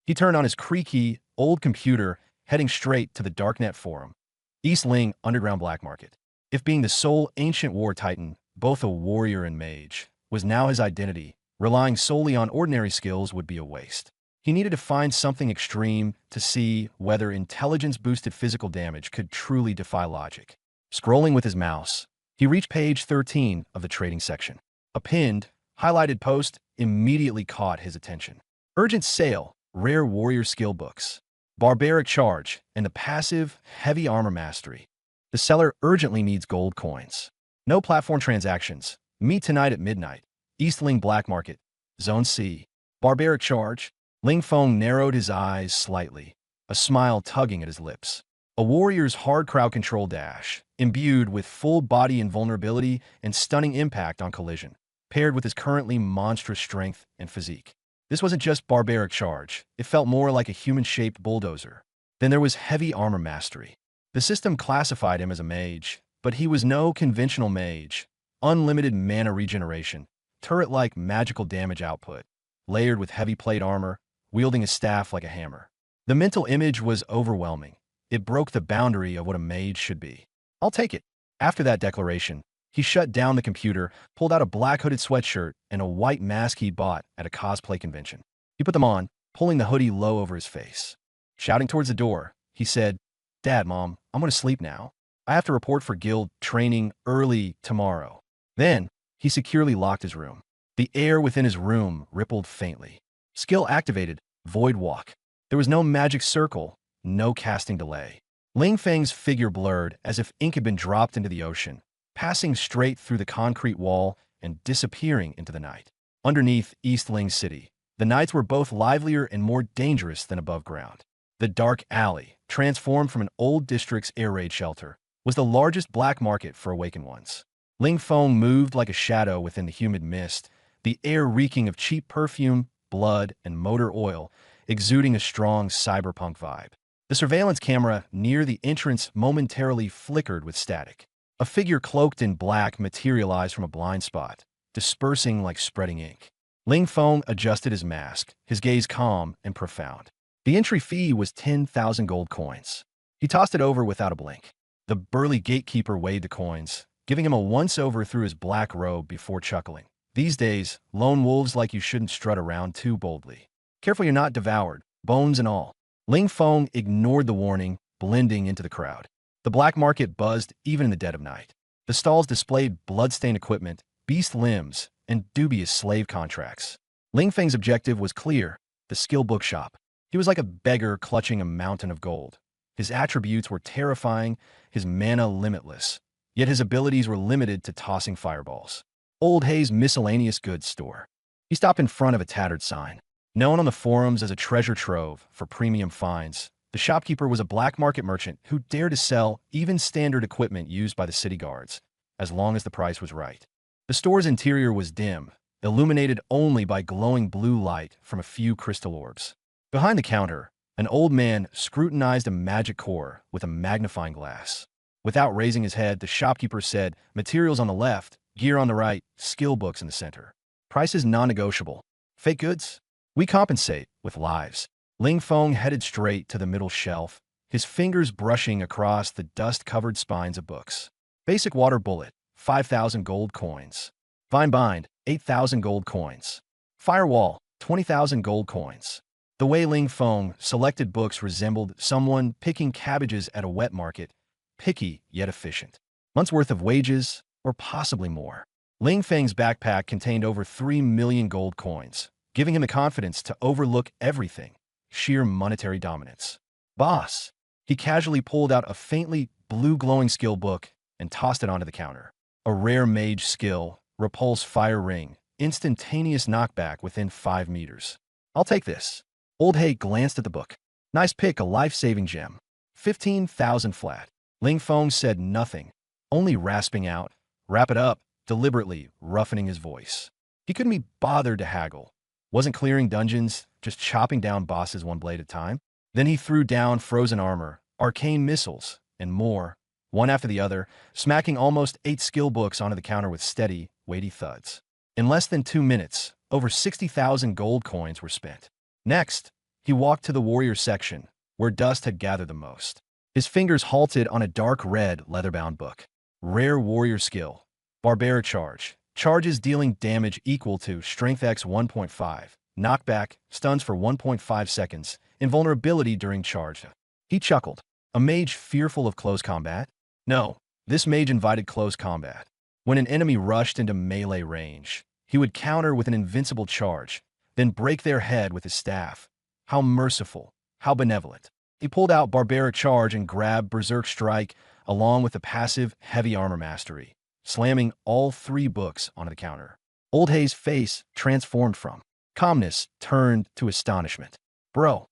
He turned on his creaky, old computer, heading straight to the Darknet forum. East Ling Underground Black Market. If being the sole ancient war titan, both a warrior and mage, was now his identity, relying solely on ordinary skills would be a waste. He needed to find something extreme to see whether intelligence-boosted physical damage could truly defy logic. Scrolling with his mouse, he reached page 13 of the trading section. A pinned, highlighted post immediately caught his attention. Urgent sale, rare warrior skill books, barbaric charge, and the passive, heavy armor mastery. The seller urgently needs gold coins. No platform transactions. Meet tonight at midnight. East Ling Black Market, Zone C. Barbaric charge. Ling Feng narrowed his eyes slightly, a smile tugging at his lips. A warrior's hard crowd control dash, imbued with full body invulnerability and stunning impact on collision, paired with his currently monstrous strength and physique. This wasn't just barbaric charge, it felt more like a human-shaped bulldozer. Then there was heavy armor mastery. The system classified him as a mage, but he was no conventional mage. Unlimited mana regeneration, turret-like magical damage output, layered with heavy plate armor, wielding a staff like a hammer. The mental image was overwhelming. It broke the boundary of what a mage should be. "I'll take it." After that declaration, he shut down the computer, pulled out a black hooded sweatshirt and a white mask he'd bought at a cosplay convention. He put them on, pulling the hoodie low over his face. Shouting towards the door, he said, "Dad, Mom, I'm going to sleep now. I have to report for guild training early tomorrow." Then, he securely locked his room. The air within his room rippled faintly. Skill activated, Void Walk. There was no magic circle, no casting delay. Ling Feng's figure blurred as if ink had been dropped into the ocean, passing straight through the concrete wall and disappearing into the night. Underneath East Ling City, the nights were both livelier and more dangerous than above ground. The dark alley, transformed from an old district's air raid shelter, was the largest black market for awakened ones. Ling Feng moved like a shadow within the humid mist, the air reeking of cheap perfume, blood, and motor oil, exuding a strong cyberpunk vibe. The surveillance camera near the entrance momentarily flickered with static. A figure cloaked in black materialized from a blind spot, dispersing like spreading ink. Ling Feng adjusted his mask, his gaze calm and profound. The entry fee was 10,000 gold coins. He tossed it over without a blink. The burly gatekeeper weighed the coins, giving him a once-over through his black robe before chuckling. These days, lone wolves like you shouldn't strut around too boldly. Careful you're not devoured, bones and all. Ling Feng ignored the warning, blending into the crowd. The black market buzzed even in the dead of night. The stalls displayed blood-stained equipment, beast limbs, and dubious slave contracts. Ling Feng's objective was clear, the skill bookshop. He was like a beggar clutching a mountain of gold. His attributes were terrifying, his mana limitless, yet his abilities were limited to tossing fireballs. Old Hay's miscellaneous goods store. He stopped in front of a tattered sign. Known on the forums as a treasure trove for premium finds, the shopkeeper was a black market merchant who dared to sell even standard equipment used by the city guards, as long as the price was right. The store's interior was dim, illuminated only by glowing blue light from a few crystal orbs. Behind the counter, an old man scrutinized a magic core with a magnifying glass. Without raising his head, the shopkeeper said, "Materials on the left, gear on the right, skill books in the center. Prices non-negotiable. Fake goods? We compensate with lives." Ling Feng headed straight to the middle shelf, his fingers brushing across the dust-covered spines of books. Basic water bullet, 5,000 gold coins. Vine bind, 8,000 gold coins. Firewall, 20,000 gold coins. The way Ling Feng selected books resembled someone picking cabbages at a wet market, picky yet efficient. Months' worth of wages, or possibly more. Ling Feng's backpack contained over 3 million gold coins, giving him the confidence to overlook everything. Sheer monetary dominance. "Boss." He casually pulled out a faintly blue-glowing skill book and tossed it onto the counter. A rare mage skill, Repulse Fire Ring, instantaneous knockback within 5 meters. "I'll take this." Old Hay glanced at the book. "Nice pick, a life-saving gem. 15,000 flat." Ling Feng said nothing, only rasping out, "Wrap it up," deliberately roughening his voice. He couldn't be bothered to haggle. Wasn't clearing dungeons, just chopping down bosses one blade at a time. Then he threw down frozen armor, arcane missiles, and more, one after the other, smacking almost 8 skill books onto the counter with steady, weighty thuds. In less than 2 minutes, over 60,000 gold coins were spent. Next, he walked to the warrior section, where dust had gathered the most. His fingers halted on a dark red leather-bound book. Rare warrior skill. Barbaric charge. Charges dealing damage equal to Strength X 1.5. Knockback, stuns for 1.5 seconds, invulnerability during charge. He chuckled. A mage fearful of close combat? No, this mage invited close combat. When an enemy rushed into melee range, he would counter with an invincible charge, then break their head with his staff. How merciful, how benevolent. He pulled out Barbaric Charge and grabbed Berserk Strike along with the passive Heavy Armor Mastery, slamming all 3 books onto the counter. Old Hay's face transformed from calmness turned to astonishment. "Bro,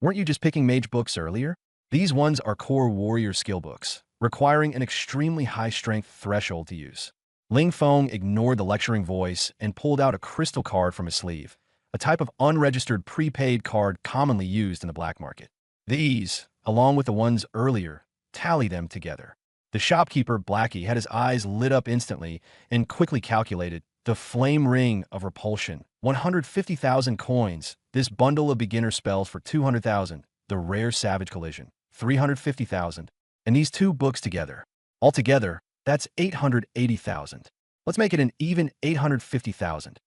weren't you just picking mage books earlier? These ones are core warrior skill books, requiring an extremely high strength threshold to use." Ling Feng ignored the lecturing voice and pulled out a crystal card from his sleeve, a type of unregistered prepaid card commonly used in the black market. These, along with the ones earlier, tally them together. The shopkeeper, Blackie, had his eyes lit up instantly and quickly calculated the flame ring of repulsion. 150,000 coins, this bundle of beginner spells for 200,000, the rare savage collision, 350,000, and these 2 books together. Altogether, that's 880,000. Let's make it an even 850,000.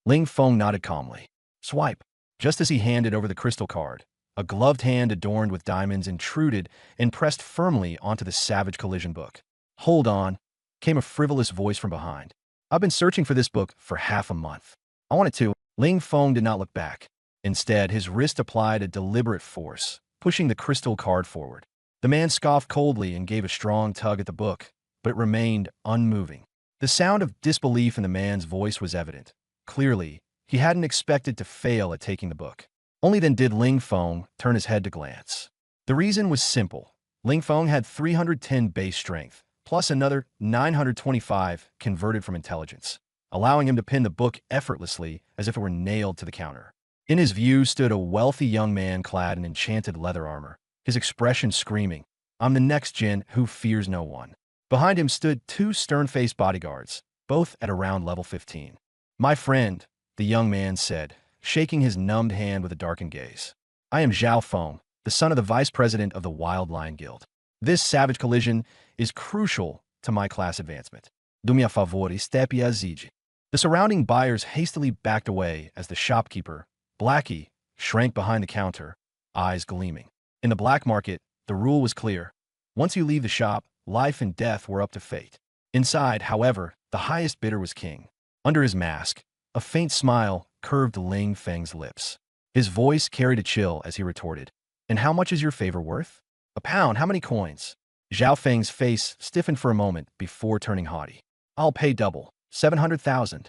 Ling Feng nodded calmly. Swipe. Just as he handed over the crystal card, a gloved hand adorned with diamonds intruded and pressed firmly onto the Savage Collision book. "Hold on," came a frivolous voice from behind. "I've been searching for this book for half a month. I wanted to." Ling Feng did not look back. Instead, his wrist applied a deliberate force, pushing the crystal card forward. The man scoffed coldly and gave a strong tug at the book, but it remained unmoving. The sound of disbelief in the man's voice was evident. Clearly, he hadn't expected to fail at taking the book. Only then did Ling Feng turn his head to glance. The reason was simple. Ling Feng had 310 base strength, plus another 925 converted from intelligence, allowing him to pin the book effortlessly as if it were nailed to the counter. In his view stood a wealthy young man clad in enchanted leather armor, his expression screaming, "I'm the next Jin who fears no one." Behind him stood two stern-faced bodyguards, both at around level 15. "My friend," the young man said, shaking his numbed hand with a darkened gaze. "I am Zhao Feng, the son of the vice president of the Wild Lion Guild. This savage collision is crucial to my class advancement. Do me a favor e steppe a zige." The surrounding buyers hastily backed away as the shopkeeper, Blackie, shrank behind the counter, eyes gleaming. In the black market, the rule was clear. Once you leave the shop, life and death were up to fate. Inside, however, the highest bidder was king. Under his mask, a faint smile curved Ling Feng's lips. His voice carried a chill as he retorted, "And how much is your favor worth?" "A pound. How many coins?" Zhao Feng's face stiffened for a moment before turning haughty. "I'll pay double. 700,000.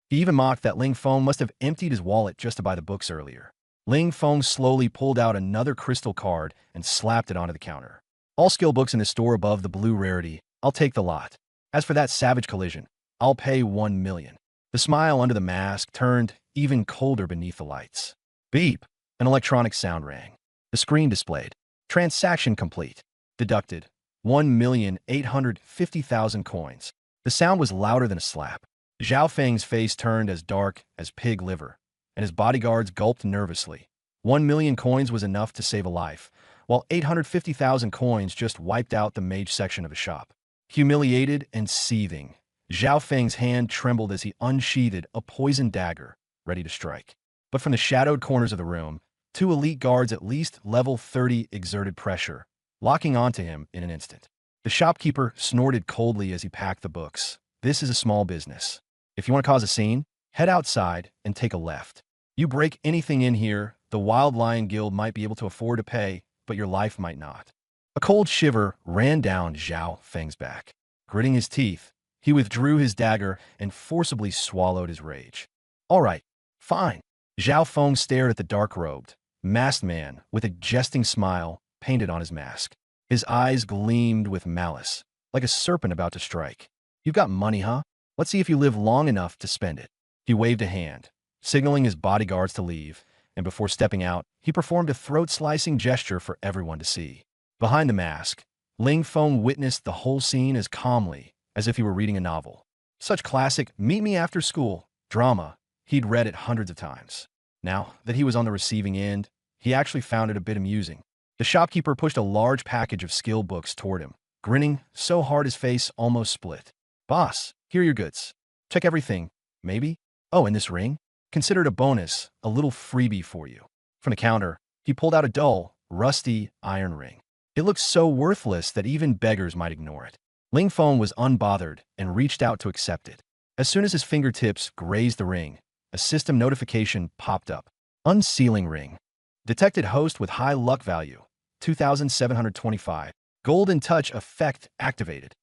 He even mocked that Ling Feng must have emptied his wallet just to buy the books earlier. Ling Feng slowly pulled out another crystal card and slapped it onto the counter. "All skill books in the store above the blue rarity. I'll take the lot. As for that savage collision, I'll pay 1 million. The smile under the mask turned even colder beneath the lights. Beep! An electronic sound rang. The screen displayed. "Transaction complete. Deducted. 1,850,000 coins." The sound was louder than a slap. Zhao Feng's face turned as dark as pig liver, and his bodyguards gulped nervously. 1 million coins was enough to save a life, while 850,000 coins just wiped out the mage section of a shop. Humiliated and seething, Zhao Feng's hand trembled as he unsheathed a poisoned dagger, ready to strike. But from the shadowed corners of the room, two elite guards at least level 30 exerted pressure, locking onto him in an instant. The shopkeeper snorted coldly as he packed the books. "This is a small business. If you want to cause a scene, head outside and take a left. You break anything in here, the Wild Lion Guild might be able to afford to pay, but your life might not." A cold shiver ran down Zhao Feng's back. Gritting his teeth, he withdrew his dagger and forcibly swallowed his rage. "All right, fine." Zhao Feng stared at the dark-robed, masked man with a jesting smile painted on his mask. His eyes gleamed with malice, like a serpent about to strike. "You've got money, huh? Let's see if you live long enough to spend it." He waved a hand, signaling his bodyguards to leave, and before stepping out, he performed a throat-slicing gesture for everyone to see. Behind the mask, Ling Feng witnessed the whole scene as calmly as if he were reading a novel. Such classic "meet me after school" drama he'd read it hundreds of times. Now that he was on the receiving end, he actually found it a bit amusing. The shopkeeper pushed a large package of skill books toward him, grinning so hard his face almost split. "Boss, here are your goods. Check everything, maybe? Oh, and this ring? Consider it a bonus, a little freebie for you." From the counter, he pulled out a dull, rusty iron ring. It looked so worthless that even beggars might ignore it. Ling Feng was unbothered and reached out to accept it. As soon as his fingertips grazed the ring, a system notification popped up. "Unsealing ring. Detected host with high luck value. 2,725. Golden touch effect activated."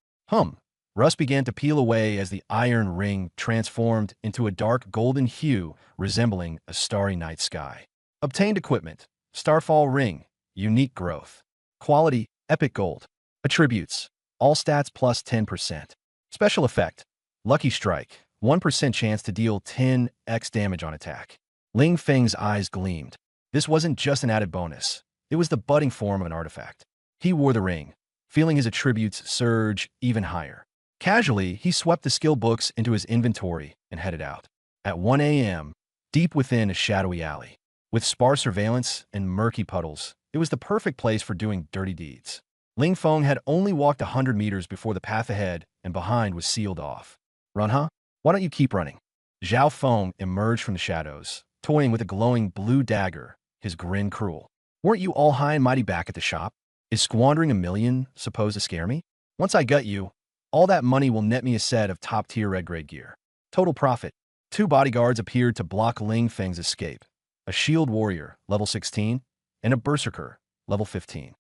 Rust began to peel away as the iron ring transformed into a dark golden hue resembling a starry night sky. Obtained equipment. Starfall ring. Unique growth. Quality, epic gold. Attributes, all stats plus 10%. Special effect, lucky strike, 1% chance to deal 10x damage on attack. Ling Feng's eyes gleamed. This wasn't just an added bonus. It was the budding form of an artifact. He wore the ring, feeling his attributes surge even higher. Casually, he swept the skill books into his inventory and headed out. At 1 a.m., deep within a shadowy alley, with sparse surveillance and murky puddles, it was the perfect place for doing dirty deeds. Ling Feng had only walked 100 meters before the path ahead and behind was sealed off. "Run, huh? Why don't you keep running?" Zhao Feng emerged from the shadows, toying with a glowing blue dagger, his grin cruel. "Weren't you all high and mighty back at the shop? Is squandering 1 million supposed to scare me? Once I gut you, all that money will net me a set of top-tier red-grade gear. Total profit." Two bodyguards appeared to block Ling Feng's escape. A shield warrior, level 16, and a berserker, level 15.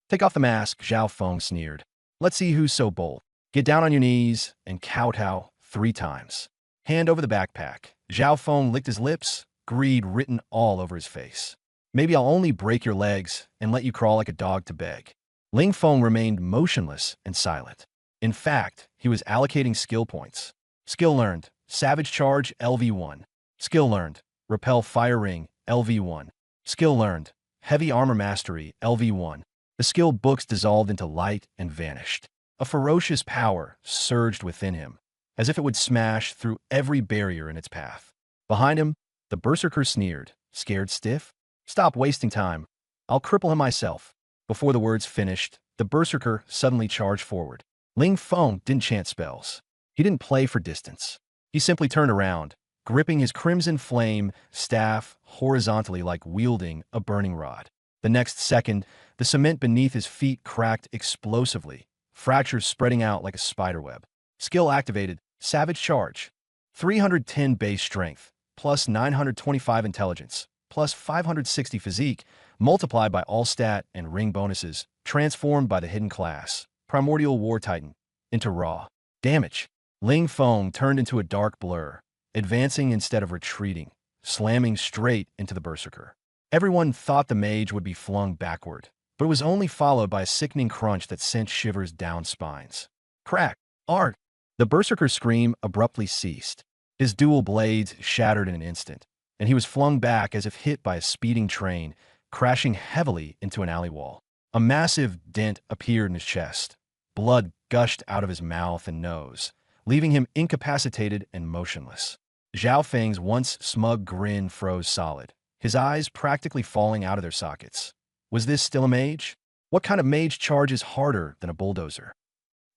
"Take off the mask," Zhao Feng sneered. "Let's see who's so bold." Get down on your knees and kowtow 3 times. Hand over the backpack. Zhao Feng licked his lips, greed written all over his face. Maybe I'll only break your legs and let you crawl like a dog to beg. Ling Feng remained motionless and silent. In fact, he was allocating skill points. Skill learned, Savage Charge LV1. Skill learned, Repel Fire Ring LV1. Skill learned, Heavy Armor Mastery LV1. The skill books dissolved into light and vanished. A ferocious power surged within him, as if it would smash through every barrier in its path. Behind him, the Berserker sneered, scared stiff? Stop wasting time. I'll cripple him myself. Before the words finished, the Berserker suddenly charged forward. Ling Feng didn't chant spells. He didn't play for distance. He simply turned around, gripping his crimson flame staff horizontally like wielding a burning rod. The next second, the cement beneath his feet cracked explosively, fractures spreading out like a spiderweb. Skill activated, Savage Charge. 310 base strength, plus 925 intelligence, plus 560 physique, multiplied by all stat and ring bonuses, transformed by the hidden class, Primordial War Titan, into raw damage. Ling Feng turned into a dark blur, advancing instead of retreating, slamming straight into the Berserker. Everyone thought the mage would be flung backward, but it was only followed by a sickening crunch that sent shivers down spines. Crack! Art! The Berserker's scream abruptly ceased. His dual blades shattered in an instant, and he was flung back as if hit by a speeding train, crashing heavily into an alley wall. A massive dent appeared in his chest. Blood gushed out of his mouth and nose, leaving him incapacitated and motionless. Zhao Feng's once smug grin froze solid, his eyes practically falling out of their sockets. Was this still a mage? What kind of mage charges harder than a bulldozer?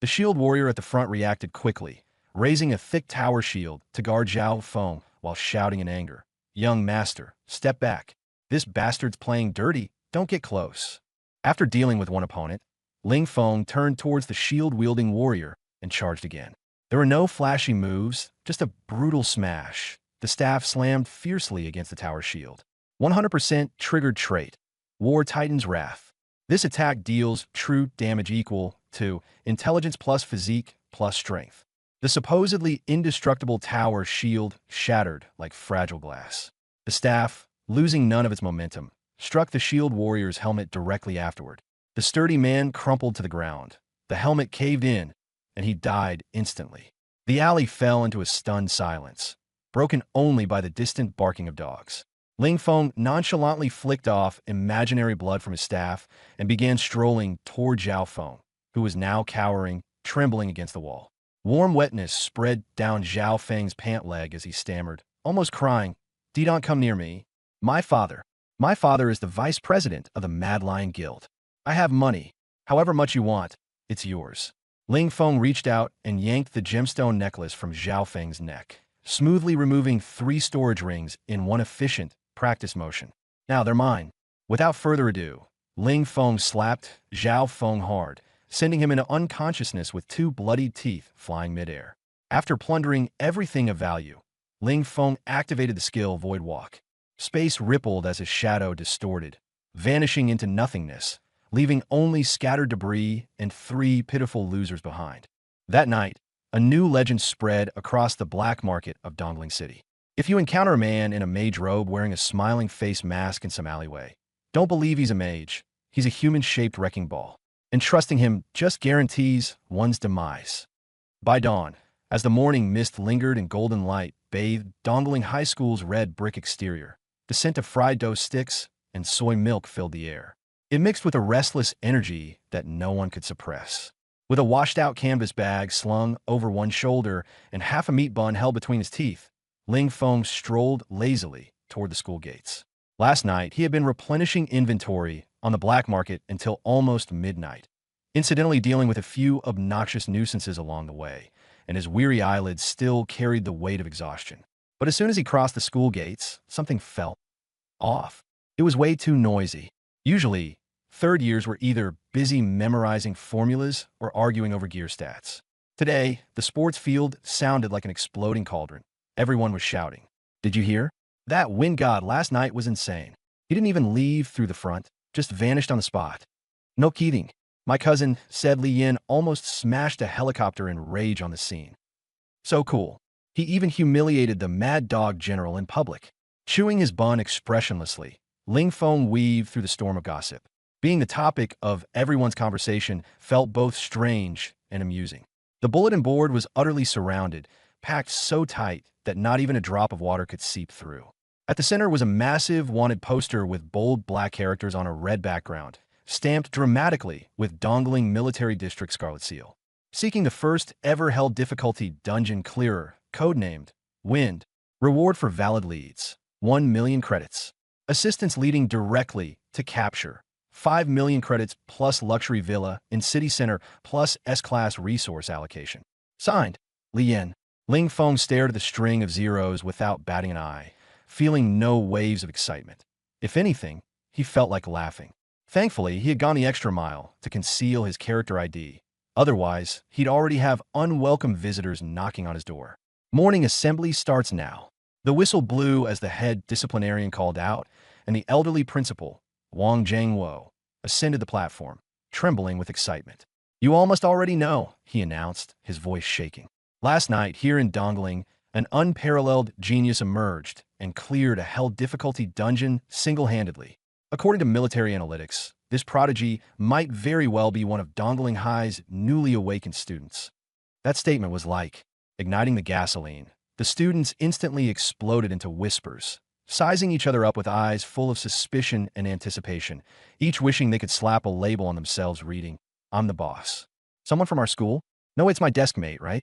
The shield warrior at the front reacted quickly, raising a thick tower shield to guard Zhao Feng while shouting in anger. Young master, step back. This bastard's playing dirty. Don't get close. After dealing with one opponent, Ling Feng turned towards the shield-wielding warrior and charged again. There were no flashy moves, just a brutal smash. The staff slammed fiercely against the tower shield. 100% triggered trait. War Titan's Wrath. This attack deals true damage equal to intelligence plus physique plus strength. The supposedly indestructible tower shield shattered like fragile glass. The staff, losing none of its momentum, struck the shield warrior's helmet directly afterward. The sturdy man crumpled to the ground. The helmet caved in, and he died instantly. The alley fell into a stunned silence, broken only by the distant barking of dogs. Ling Feng nonchalantly flicked off imaginary blood from his staff and began strolling toward Zhao Feng, who was now cowering, trembling against the wall. Warm wetness spread down Zhao Feng's pant leg as he stammered, almost crying, "Don't come near me. My father is the vice president of the Mad Lion Guild. I have money. However much you want, it's yours." Ling Feng reached out and yanked the gemstone necklace from Zhao Feng's neck, smoothly removing 3 storage rings in one efficient practice motion. "Now they're mine." Without further ado, Ling Feng slapped Zhao Feng hard, sending him into unconsciousness with 2 bloodied teeth flying midair. After plundering everything of value, Ling Feng activated the skill Void Walk. Space rippled as his shadow distorted, vanishing into nothingness, leaving only scattered debris and 3 pitiful losers behind. That night, a new legend spread across the black market of Dongling City. If you encounter a man in a mage robe wearing a smiling face mask in some alleyway, don't believe he's a mage. He's a human-shaped wrecking ball, and trusting him just guarantees one's demise. By dawn, as the morning mist lingered in golden light, bathed Dongling High School's red brick exterior, the scent of fried dough sticks and soy milk filled the air. It mixed with a restless energy that no one could suppress. With a washed-out canvas bag slung over one shoulder and half a meat bun held between his teeth, Ling Feng strolled lazily toward the school gates. Last night, he had been replenishing inventory on the black market until almost midnight, incidentally dealing with a few obnoxious nuisances along the way, and his weary eyelids still carried the weight of exhaustion. But as soon as he crossed the school gates, something felt off. It was way too noisy. Usually, third years were either busy memorizing formulas or arguing over gear stats. Today, the sports field sounded like an exploding cauldron. Everyone was shouting. "Did you hear? That wind god last night was insane. He didn't even leave through the front, just vanished on the spot." "No kidding. My cousin said Li Yin almost smashed a helicopter in rage on the scene. So cool. He even humiliated the Mad Dog General in public. Chewing his bun expressionlessly, Ling Feng weaved through the storm of gossip. Being the topic of everyone's conversation felt both strange and amusing. The bulletin board was utterly surrounded, packed so tight that not even a drop of water could seep through. At the center was a massive wanted poster with bold black characters on a red background, stamped dramatically with Dongling Military District Scarlet Seal. Seeking the first ever held difficulty dungeon clearer, codenamed Wind. Reward for valid leads, 1 million credits. Assistance leading directly to capture, 5 million credits plus luxury villa in city center plus S-class resource allocation. Signed, Li Yin. Ling Feng stared at the string of zeros without batting an eye, feeling no waves of excitement. If anything, he felt like laughing. Thankfully, he had gone the extra mile to conceal his character ID. Otherwise, he'd already have unwelcome visitors knocking on his door. Morning assembly starts now. The whistle blew as the head disciplinarian called out, and the elderly principal, Wang Zhangwo, ascended the platform, trembling with excitement. You all must already know, he announced, his voice shaking. Last night, here in Dongling, an unparalleled genius emerged and cleared a held difficulty dungeon single-handedly. According to military analytics, this prodigy might very well be one of Dongling High's newly awakened students. That statement was like igniting the gasoline. The students instantly exploded into whispers, sizing each other up with eyes full of suspicion and anticipation, each wishing they could slap a label on themselves reading, "I'm the boss." Someone from our school? No, it's my desk mate, right?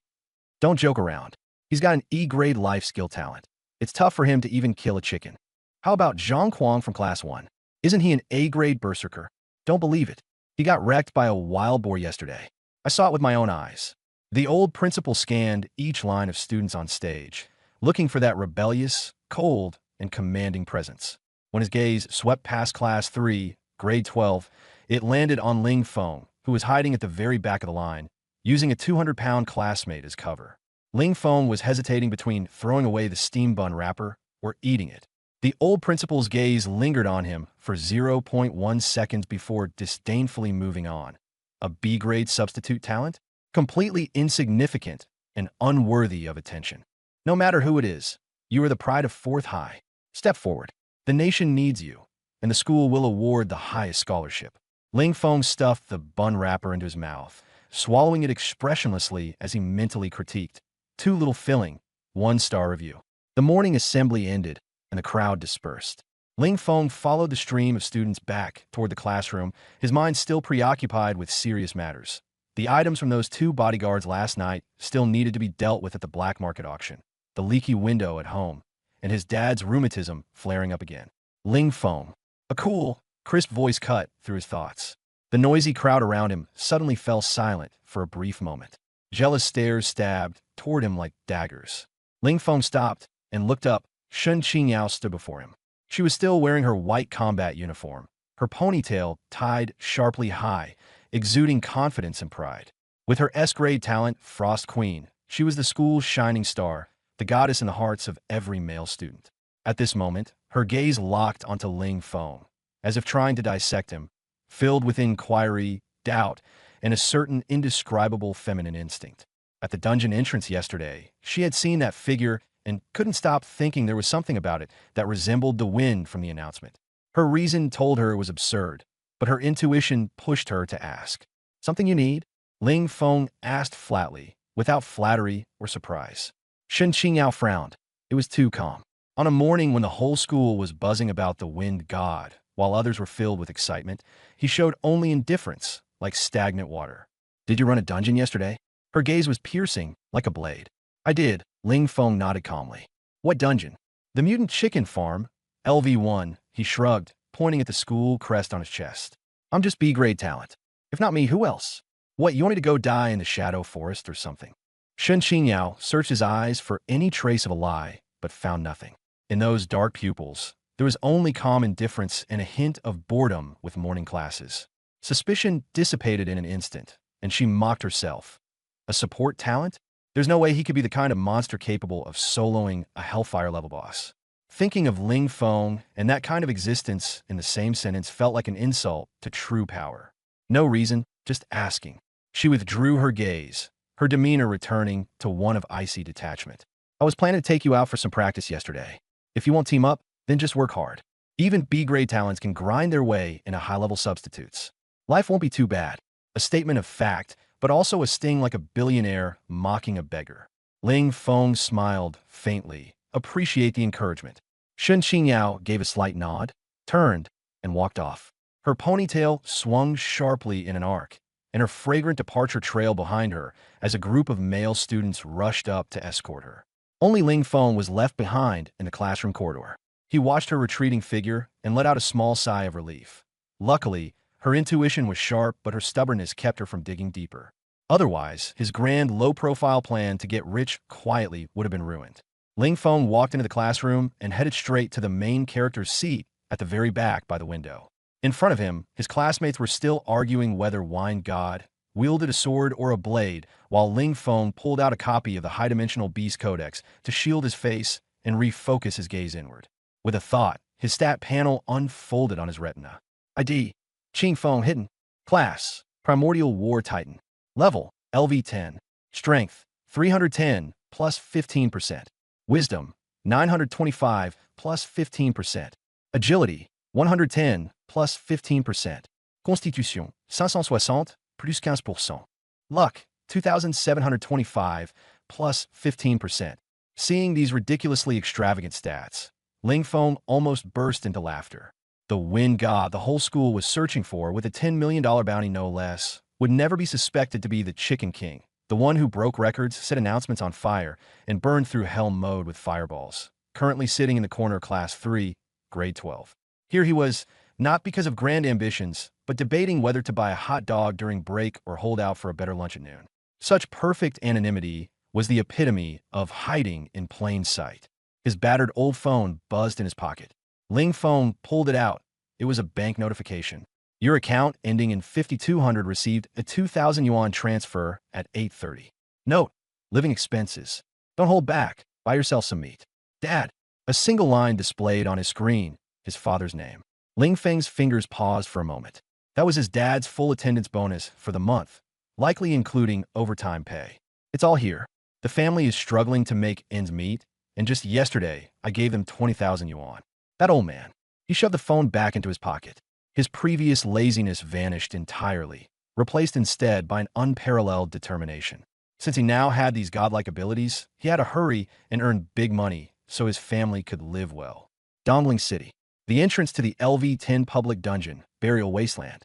Don't joke around. He's got an E-grade life skill talent. It's tough for him to even kill a chicken. How about Zhang Kuang from Class 1? Isn't he an A-grade berserker? Don't believe it. He got wrecked by a wild boar yesterday. I saw it with my own eyes. The old principal scanned each line of students on stage, looking for that rebellious, cold, and commanding presence. When his gaze swept past Class 3, Grade 12, it landed on Ling Feng, who was hiding at the very back of the line, using a 200-pound classmate as cover. Ling Feng was hesitating between throwing away the steam bun wrapper or eating it. The old principal's gaze lingered on him for 0.1 seconds before disdainfully moving on. A B-grade substitute talent? Completely insignificant and unworthy of attention. No matter who it is, you are the pride of Fourth High. Step forward. The nation needs you, and the school will award the highest scholarship. Ling Feng stuffed the bun wrapper into his mouth, swallowing it expressionlessly as he mentally critiqued. Too little filling, 1-star review. The morning assembly ended, and the crowd dispersed. Ling Feng followed the stream of students back toward the classroom, his mind still preoccupied with serious matters. The items from those 2 bodyguards last night still needed to be dealt with at the black market auction, the leaky window at home, and his dad's rheumatism flaring up again. Ling Feng. A cool, crisp voice cut through his thoughts. The noisy crowd around him suddenly fell silent for a brief moment. Jealous stares stabbed toward him like daggers. Ling Feng stopped and looked up. Shen Qingyao stood before him. She was still wearing her white combat uniform, her ponytail tied sharply high, exuding confidence and pride. With her S-grade talent, Frost Queen, she was the school's shining star, the goddess in the hearts of every male student. At this moment, her gaze locked onto Ling Feng, as if trying to dissect him, filled with inquiry, doubt, and a certain indescribable feminine instinct. At the dungeon entrance yesterday, she had seen that figure and couldn't stop thinking there was something about it that resembled the wind from the announcement. Her reason told her it was absurd, but her intuition pushed her to ask. Something you need? Ling Feng asked flatly, without flattery or surprise. Shen Qingyao frowned. It was too calm. On a morning when the whole school was buzzing about the wind god, while others were filled with excitement, he showed only indifference, like stagnant water. Did you run a dungeon yesterday? Her gaze was piercing, like a blade. I did. Ling Feng nodded calmly. What dungeon? The mutant chicken farm. LV1, he shrugged, pointing at the school crest on his chest. I'm just B-grade talent. If not me, who else? What, you want me to go die in the shadow forest or something? Shen Qingyao searched his eyes for any trace of a lie, but found nothing. In those dark pupils, there was only calm indifference and a hint of boredom with morning classes. Suspicion dissipated in an instant, and she mocked herself. A support talent? There's no way he could be the kind of monster capable of soloing a Hellfire-level boss. Thinking of Ling Feng and that kind of existence in the same sentence felt like an insult to true power. No reason, just asking. She withdrew her gaze, her demeanor returning to one of icy detachment. I was planning to take you out for some practice yesterday. If you won't team up, then just work hard. Even B-grade talents can grind their way into high-level substitutes. Life won't be too bad. A statement of fact, but also a sting like a billionaire mocking a beggar. Ling Feng smiled faintly. Appreciate the encouragement. Shen Qingyao gave a slight nod, turned, and walked off. Her ponytail swung sharply in an arc, and her fragrant departure trailed behind her as a group of male students rushed up to escort her. Only Ling Feng was left behind in the classroom corridor. He watched her retreating figure and let out a small sigh of relief. Luckily, her intuition was sharp, but her stubbornness kept her from digging deeper. Otherwise, his grand, low-profile plan to get rich quietly would have been ruined. Ling Feng walked into the classroom and headed straight to the main character's seat at the very back by the window. In front of him, his classmates were still arguing whether Wine God wielded a sword or a blade, while Ling Feng pulled out a copy of the High-Dimensional Beast Codex to shield his face and refocus his gaze inward. With a thought, his stat panel unfolded on his retina. ID: Qing Feng Hidden. Class: Primordial War Titan. Level: LV10. Strength: 310 plus 15%. Wisdom: 925 plus 15%. Agility: 110 plus 15%. Constitution: 560 plus 15%. Luck: 2,725 plus 15%. Seeing these ridiculously extravagant stats, Ling Feng almost burst into laughter. The Wind God the whole school was searching for, with a $10 million bounty no less, would never be suspected to be the Chicken King, the one who broke records, set announcements on fire, and burned through hell mode with fireballs, currently sitting in the corner of Class 3, Grade 12. Here he was, not because of grand ambitions, but debating whether to buy a hot dog during break or hold out for a better lunch at noon. Such perfect anonymity was the epitome of hiding in plain sight. His battered old phone buzzed in his pocket. Ling Feng pulled it out. It was a bank notification. Your account ending in 5200 received a 2,000 yuan transfer at 8:30. Note: living expenses. Don't hold back. Buy yourself some meat. Dad. A single line displayed on his screen, his father's name. Ling Feng's fingers paused for a moment. That was his dad's full attendance bonus for the month, likely including overtime pay. It's all here. The family is struggling to make ends meet, and just yesterday, I gave them 20,000 yuan. That old man. He shoved the phone back into his pocket. His previous laziness vanished entirely, replaced instead by an unparalleled determination. Since he now had these godlike abilities, he had to hurry and earn big money so his family could live well. Dongling City. The entrance to the LV-10 public dungeon, Burial Wasteland.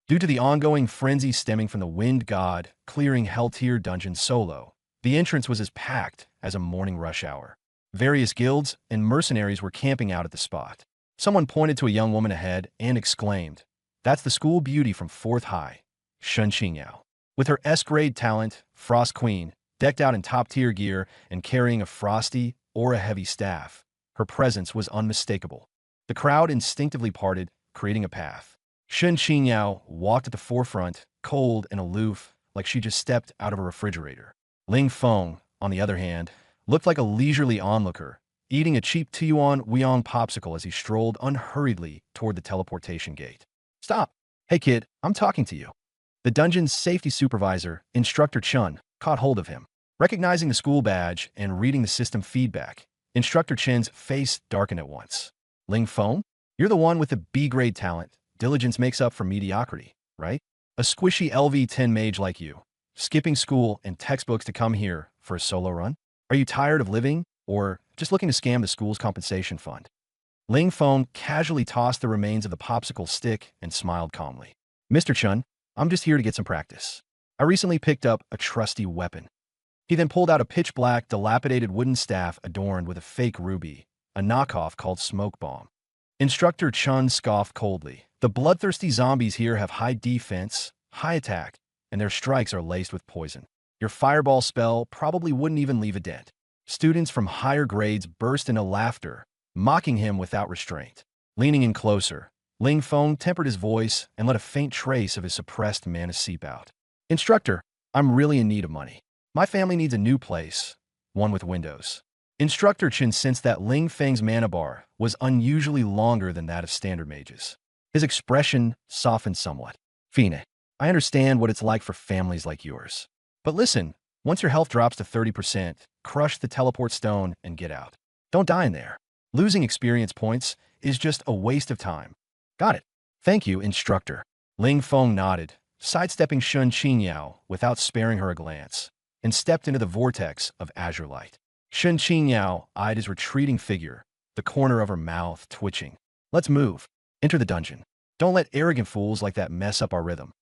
Due to the ongoing frenzy stemming from the Wind God clearing Hell-tier dungeon solo, the entrance was as packed as a morning rush hour. Various guilds and mercenaries were camping out at the spot. Someone pointed to a young woman ahead and exclaimed, "That's the school beauty from 4th High, Shen Qingyao." With her S-grade talent, Frost Queen, decked out in top-tier gear and carrying a frosty, aura-heavy staff, her presence was unmistakable. The crowd instinctively parted, creating a path. Shen Qingyao walked at the forefront, cold and aloof, like she just stepped out of a refrigerator. Ling Feng, on the other hand, looked like a leisurely onlooker, eating a cheap Tuyuan Weiyang popsicle as he strolled unhurriedly toward the teleportation gate. "Stop! Hey kid, I'm talking to you." The dungeon's safety supervisor, Instructor Chun, caught hold of him. Recognizing the school badge and reading the system feedback, Instructor Chen's face darkened at once. "Ling Feng? You're the one with the B-grade talent. Diligence makes up for mediocrity, right? A squishy LV-10 mage like you, skipping school and textbooks to come here for a solo run? Are you tired of living, or just looking to scam the school's compensation fund?" Ling Feng casually tossed the remains of the popsicle stick and smiled calmly. "Mr. Chun, I'm just here to get some practice. I recently picked up a trusty weapon." He then pulled out a pitch-black, dilapidated wooden staff adorned with a fake ruby, a knockoff called Smoke Bomb. Instructor Chun scoffed coldly. "The bloodthirsty zombies here have high defense, high attack, and their strikes are laced with poison. Your fireball spell probably wouldn't even leave a dent." Students from higher grades burst into laughter, mocking him without restraint. Leaning in closer, Ling Feng tempered his voice and let a faint trace of his suppressed mana seep out. "Instructor, I'm really in need of money. My family needs a new place, one with windows." Instructor Chen sensed that Ling Feng's mana bar was unusually longer than that of standard mages. His expression softened somewhat. "Fine. I understand what it's like for families like yours. But listen, once your health drops to 30%, crush the teleport stone and get out. Don't die in there. Losing experience points is just a waste of time. Got it. Thank you, instructor. Ling Feng nodded, sidestepping Shun Qingyao without sparing her a glance, and stepped into the vortex of azure light. Shun Qingyao eyed his retreating figure, the corner of her mouth twitching. Let's move. Enter the dungeon. Don't let arrogant fools like that mess up our rhythm.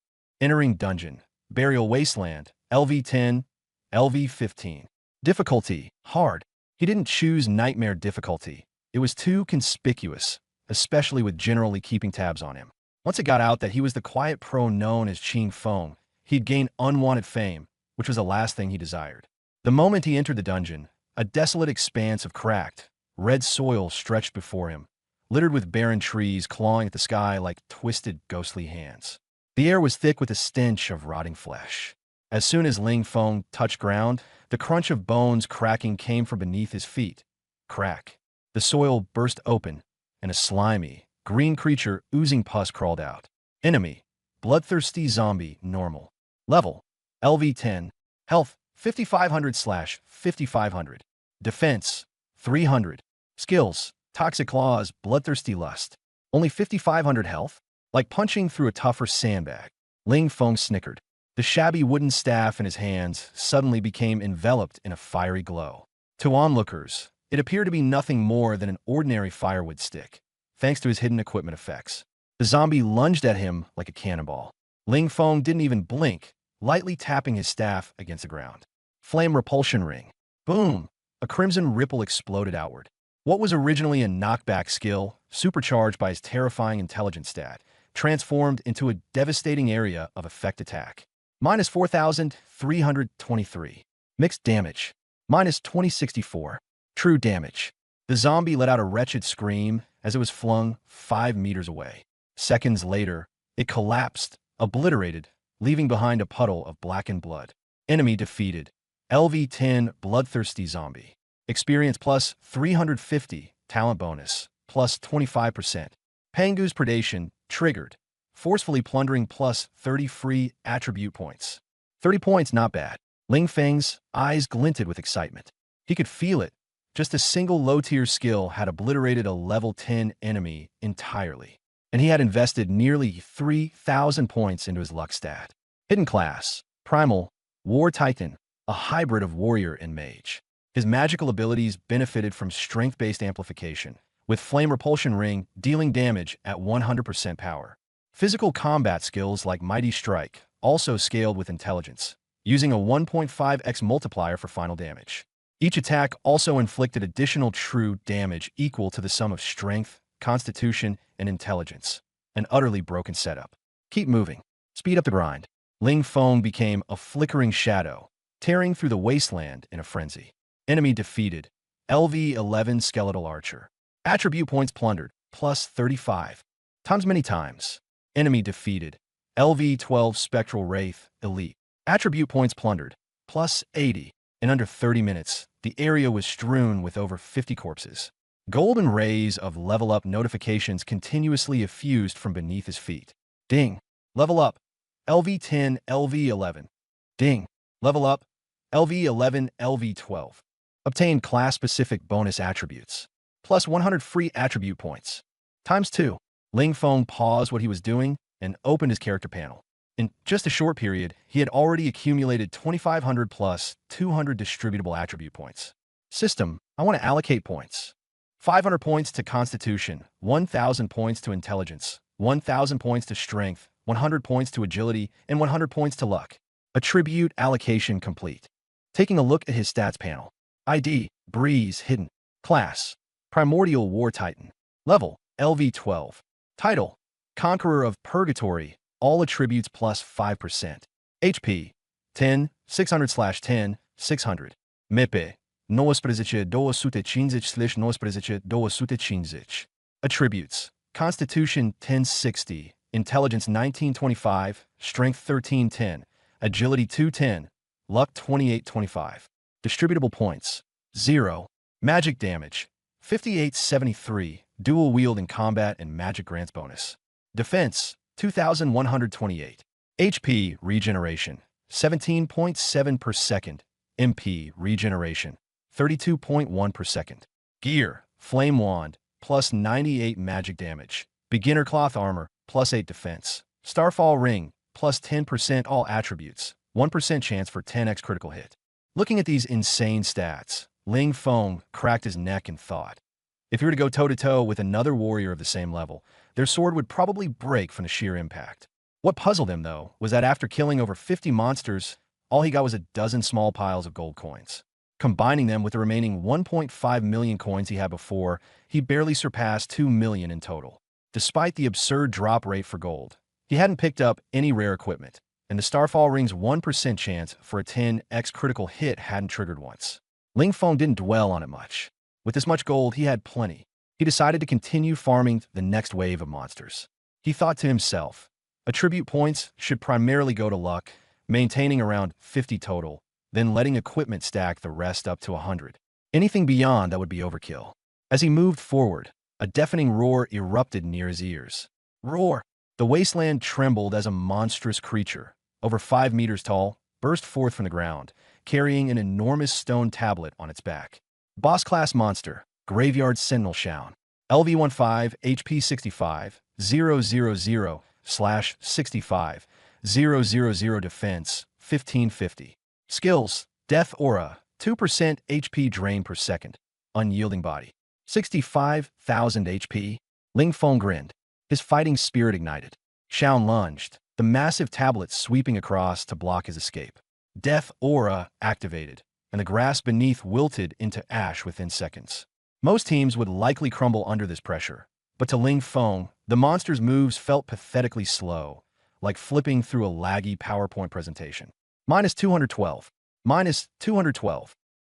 Entering dungeon. Burial Wasteland. LV10, LV15. Difficulty. Hard. He didn't choose nightmare difficulty. It was too conspicuous, especially with generally keeping tabs on him. Once it got out that he was the quiet pro known as Qing Feng, he'd gain unwanted fame, which was the last thing he desired. The moment he entered the dungeon, a desolate expanse of cracked, red soil stretched before him, littered with barren trees clawing at the sky like twisted, ghostly hands. The air was thick with the stench of rotting flesh. As soon as Ling Feng touched ground, the crunch of bones cracking came from beneath his feet. Crack. The soil burst open, and a slimy, green creature oozing pus crawled out. Enemy. Bloodthirsty zombie, normal. Level. LV10. Health. 5500/5500. Defense. 300. Skills. Toxic Claws, Bloodthirsty Lust. Only 5500 health? Like punching through a tougher sandbag. Ling Feng snickered. The shabby wooden staff in his hands suddenly became enveloped in a fiery glow. To onlookers, it appeared to be nothing more than an ordinary firewood stick, thanks to his hidden equipment effects. The zombie lunged at him like a cannonball. Ling Feng didn't even blink, lightly tapping his staff against the ground. Flame Repulsion Ring. Boom! A crimson ripple exploded outward. What was originally a knockback skill, supercharged by his terrifying intelligence stat, transformed into a devastating area of effect attack. Minus 4,323. Mixed damage. Minus 2064. True damage. The zombie let out a wretched scream as it was flung 5 meters away. Seconds later, it collapsed, obliterated, leaving behind a puddle of blackened blood. Enemy defeated. LV10 Bloodthirsty Zombie. Experience plus 350. Talent bonus plus 25%. Pangu's Predation triggered. Forcefully plundering plus 30 free attribute points. 30 points, not bad. Ling Feng's eyes glinted with excitement. He could feel it. Just a single low-tier skill had obliterated a level 10 enemy entirely, and he had invested nearly 3,000 points into his luck stat. Hidden class, Primal, War Titan, a hybrid of warrior and mage. His magical abilities benefited from strength-based amplification, with Flame Repulsion Ring dealing damage at 100% power. Physical combat skills like Mighty Strike also scaled with intelligence, using a 1.5x multiplier for final damage. Each attack also inflicted additional true damage equal to the sum of strength, constitution, and intelligence. An utterly broken setup. Keep moving. Speed up the grind. Ling Feng became a flickering shadow, tearing through the wasteland in a frenzy. Enemy defeated. LV11 Skeletal Archer. Attribute points plundered, plus 35. Times many times. Enemy defeated. LV12 Spectral Wraith Elite. Attribute points plundered, plus 80. In under 30 minutes, the area was strewn with over 50 corpses. Golden rays of level up notifications continuously effused from beneath his feet. Ding. Level up. LV10, LV11. Ding. Level up. LV11, LV12. Obtain class-specific bonus attributes. Plus 100 free attribute points. Times 2. Ling Feng paused what he was doing and opened his character panel. In just a short period, he had already accumulated 2,500 plus 200 distributable attribute points. System, I want to allocate points. 500 points to Constitution, 1,000 points to Intelligence, 1,000 points to Strength, 100 points to Agility, and 100 points to Luck. Attribute allocation complete. Taking a look at his stats panel. ID, Breeze Hidden. Class, Primordial War Titan. Level, LV12. Title, Conqueror of Purgatory. All attributes plus 5%. HP, 10, 600/10, 600. MIPE, 9,215/9,215. Attributes, Constitution 1060, Intelligence 1925, Strength 1310, Agility 210, Luck 2825. Distributable points, 0. Magic damage, 5873, dual wield in combat and magic grants bonus. Defense, 2,128. HP regeneration 17.7 per second. MP regeneration 32.1 per second. Gear Flame Wand plus 98 magic damage. Beginner Cloth Armor plus 8 defense. Starfall Ring plus 10% all attributes. 1% chance for 10x critical hit. Looking at these insane stats, Ling Feng cracked his neck in thought. If he were to go toe-to-toe with another warrior of the same level, their sword would probably break from the sheer impact. What puzzled him, though, was that after killing over 50 monsters, all he got was a dozen small piles of gold coins. Combining them with the remaining 1.5 million coins he had before, he barely surpassed 2 million in total. Despite the absurd drop rate for gold, he hadn't picked up any rare equipment, and the Starfall Ring's 1% chance for a 10x critical hit hadn't triggered once. Ling Feng didn't dwell on it much. With this much gold, he had plenty. He decided to continue farming the next wave of monsters. He thought to himself, attribute points should primarily go to luck, maintaining around 50 total, then letting equipment stack the rest up to 100. Anything beyond that would be overkill. As he moved forward, a deafening roar erupted near his ears. Roar! The wasteland trembled as a monstrous creature, over 5 meters tall, burst forth from the ground, carrying an enormous stone tablet on its back. Boss-class monster, Graveyard Sentinel Shaun. LV-15, HP 65, 000/65, 000 defense, 1550. Skills, Death Aura, 2% HP drain per second. Unyielding body, 65,000 HP. Ling Feng grinned. His fighting spirit ignited. Shaun lunged, the massive tablet sweeping across to block his escape. Death Aura activated, and the grass beneath wilted into ash within seconds. Most teams would likely crumble under this pressure, but to Ling Feng, the monster's moves felt pathetically slow, like flipping through a laggy PowerPoint presentation. Minus 212. Minus 212.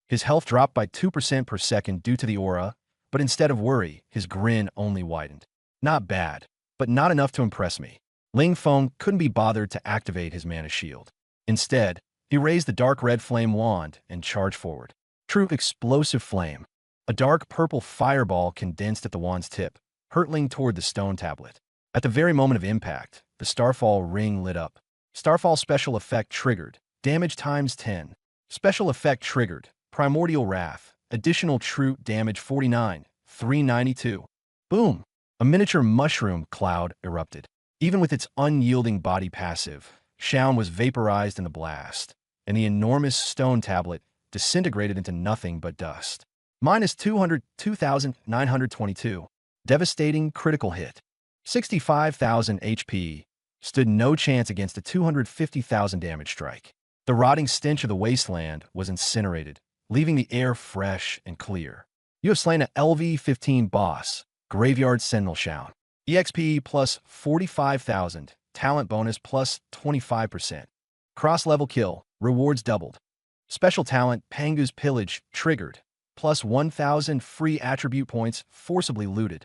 His health dropped by 2% per second due to the aura, but instead of worry, his grin only widened. Not bad, but not enough to impress me. Ling Feng couldn't be bothered to activate his mana shield. Instead, he raised the dark red flame wand and charged forward. True explosive flame. A dark purple fireball condensed at the wand's tip, hurtling toward the stone tablet. At the very moment of impact, the Starfall Ring lit up. Starfall special effect triggered. Damage times 10. Special effect triggered. Primordial Wrath. Additional true damage 49. 392. Boom! A miniature mushroom cloud erupted. Even with its unyielding body passive, Shaun was vaporized in the blast, and the enormous stone tablet disintegrated into nothing but dust. Minus 202,922. Devastating critical hit. 65,000 HP. Stood no chance against a 250,000 damage strike. The rotting stench of the wasteland was incinerated, leaving the air fresh and clear. You have slain a LV-15 boss, Graveyard Sentinel Shaun. EXP plus 45,000. Talent bonus plus 25%. Cross-level kill. Rewards doubled. Special talent Pangu's Pillage triggered. Plus 1,000 free attribute points forcibly looted.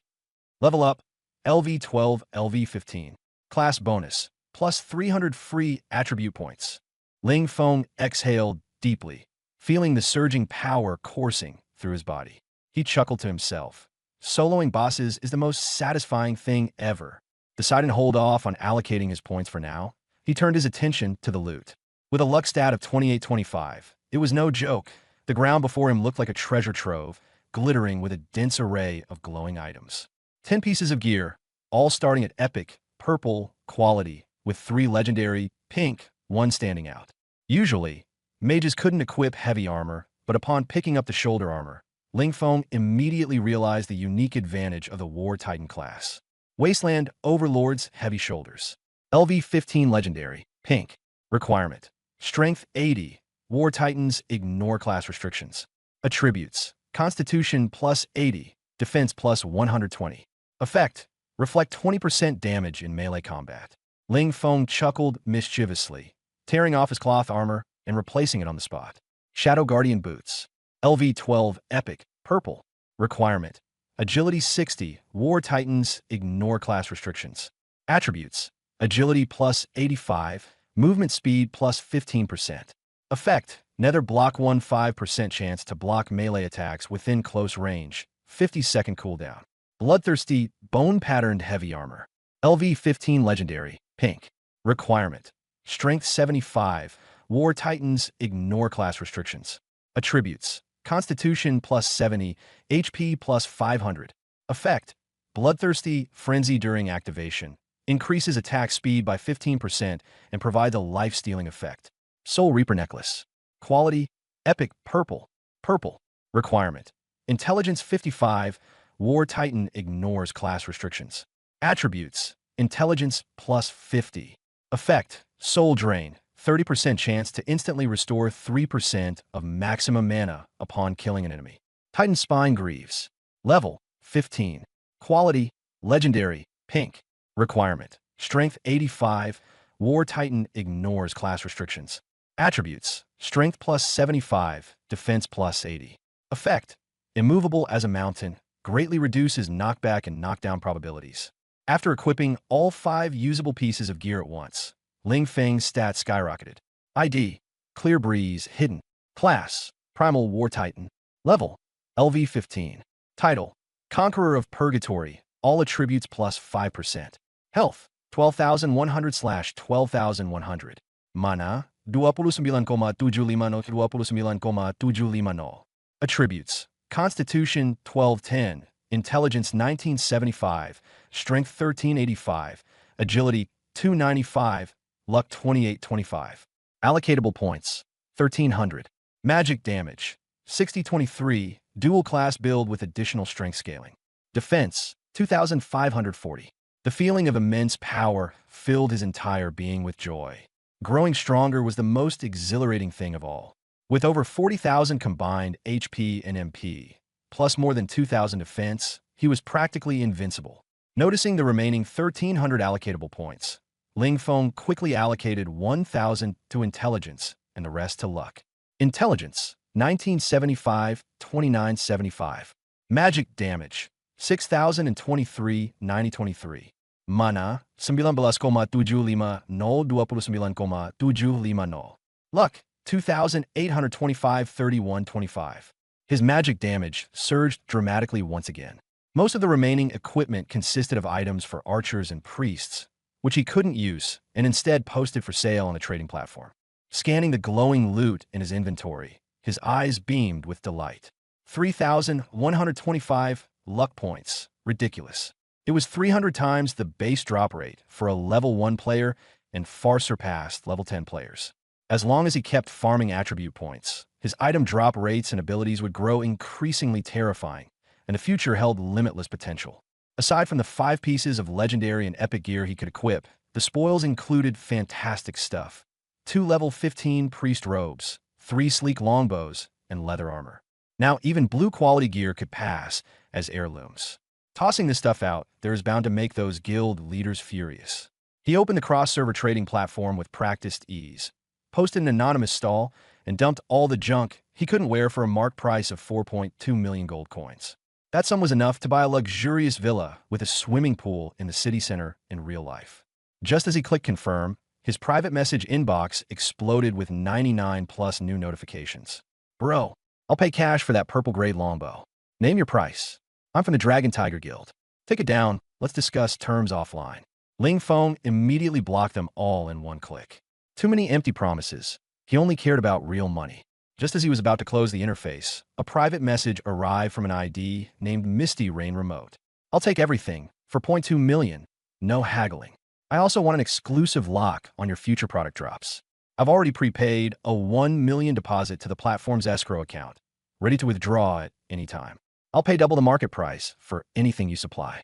Level up. LV-12, LV-15. Class bonus. Plus 300 free attribute points. Ling Feng exhaled deeply, feeling the surging power coursing through his body. He chuckled to himself. Soloing bosses is the most satisfying thing ever. Deciding to hold off on allocating his points for now, he turned his attention to the loot. With a luck stat of 2825, it was no joke. The ground before him looked like a treasure trove, glittering with a dense array of glowing items. 10 pieces of gear, all starting at epic, purple, quality, with 3 legendary, pink, 1 standing out. Usually, mages couldn't equip heavy armor, but upon picking up the shoulder armor, Ling Feng immediately realized the unique advantage of the War Titan class. Wasteland Overlord's Heavy Shoulders. LV-15 Legendary, pink. Requirement. Strength 80. War Titans ignore class restrictions. Attributes. Constitution plus 80. Defense plus 120. Effect. Reflect 20% damage in melee combat. Ling Feng chuckled mischievously, tearing off his cloth armor and replacing it on the spot. Shadow Guardian Boots. LV-12 Epic, purple. Requirement. Agility 60. War Titans ignore class restrictions. Attributes. Agility plus 85. Movement speed plus 15%. Effect. Nether block 15% chance to block melee attacks within close range. 50-second cooldown. Bloodthirsty, bone-patterned heavy armor. LV-15 Legendary, pink. Requirement. Strength 75. War Titans ignore class restrictions. Attributes: Constitution plus 70, HP plus 500. Effect: Bloodthirsty Frenzy during activation. Increases attack speed by 15% and provides a life-stealing effect. Soul Reaper Necklace. Quality: Epic Purple. Purple. Requirement: Intelligence 55. War Titan ignores class restrictions. Attributes: Intelligence plus 50. Effect: Soul Drain. 30% chance to instantly restore 3% of maximum mana upon killing an enemy. Titan Spine Greaves. Level: 15. Quality: Legendary. Pink. Requirement: Strength 85. War Titan ignores class restrictions. Attributes: Strength plus 75, Defense plus 80. Effect: Immovable as a mountain, greatly reduces knockback and knockdown probabilities. After equipping all 5 usable pieces of gear at once, Ling Feng's stats skyrocketed. ID: Clear Breeze Hidden. Class: Primal War Titan. Level: LV15. Title: Conqueror of Purgatory. All attributes plus 5%. Health: 12,100/12,100. Mana: 29,75 29,75. Attributes: Constitution 1210, Intelligence 1975, Strength 1385, Agility 295, Luck 2825. Allocatable points: 1,300. Magic damage: 6023, dual class build with additional strength scaling. Defense: 2,540. The feeling of immense power filled his entire being with joy. Growing stronger was the most exhilarating thing of all. With over 40,000 combined HP and MP, plus more than 2,000 defense, he was practically invincible. Noticing the remaining 1,300 allocatable points, Ling Feng quickly allocated 1,000 to Intelligence and the rest to Luck. Intelligence: 1975, 2975. Magic damage: 6,023, 9023. Mana: 19,75, 29,75. Luck: 2,825, 3125. His magic damage surged dramatically once again. Most of the remaining equipment consisted of items for archers and priests, which he couldn't use and instead posted for sale on a trading platform. Scanning the glowing loot in his inventory, his eyes beamed with delight. 3,125 luck points. Ridiculous. It was 300 times the base drop rate for a level 1 player and far surpassed level 10 players. As long as he kept farming attribute points, his item drop rates and abilities would grow increasingly terrifying, and the future held limitless potential. Aside from the 5 pieces of legendary and epic gear he could equip, the spoils included fantastic stuff. 2 level 15 priest robes, 3 sleek longbows, and leather armor. Now even blue quality gear could pass as heirlooms. Tossing this stuff out, there is bound to make those guild leaders furious. He opened the cross-server trading platform with practiced ease, posted an anonymous stall, and dumped all the junk he couldn't wear for a marked price of 4.2 million gold coins. That sum was enough to buy a luxurious villa with a swimming pool in the city center in real life. Just as he clicked confirm, his private message inbox exploded with 99 plus new notifications. Bro, I'll pay cash for that purple-gray longbow. Name your price. I'm from the Dragon Tiger Guild. Take it down, let's discuss terms offline. Ling Feng immediately blocked them all in one click. Too many empty promises. He only cared about real money. Just as he was about to close the interface, a private message arrived from an ID named Misty Rain Remote. I'll take everything, for 0.2 million. No haggling. I also want an exclusive lock on your future product drops. I've already prepaid a 1 million deposit to the platform's escrow account, ready to withdraw at any time. I'll pay double the market price for anything you supply.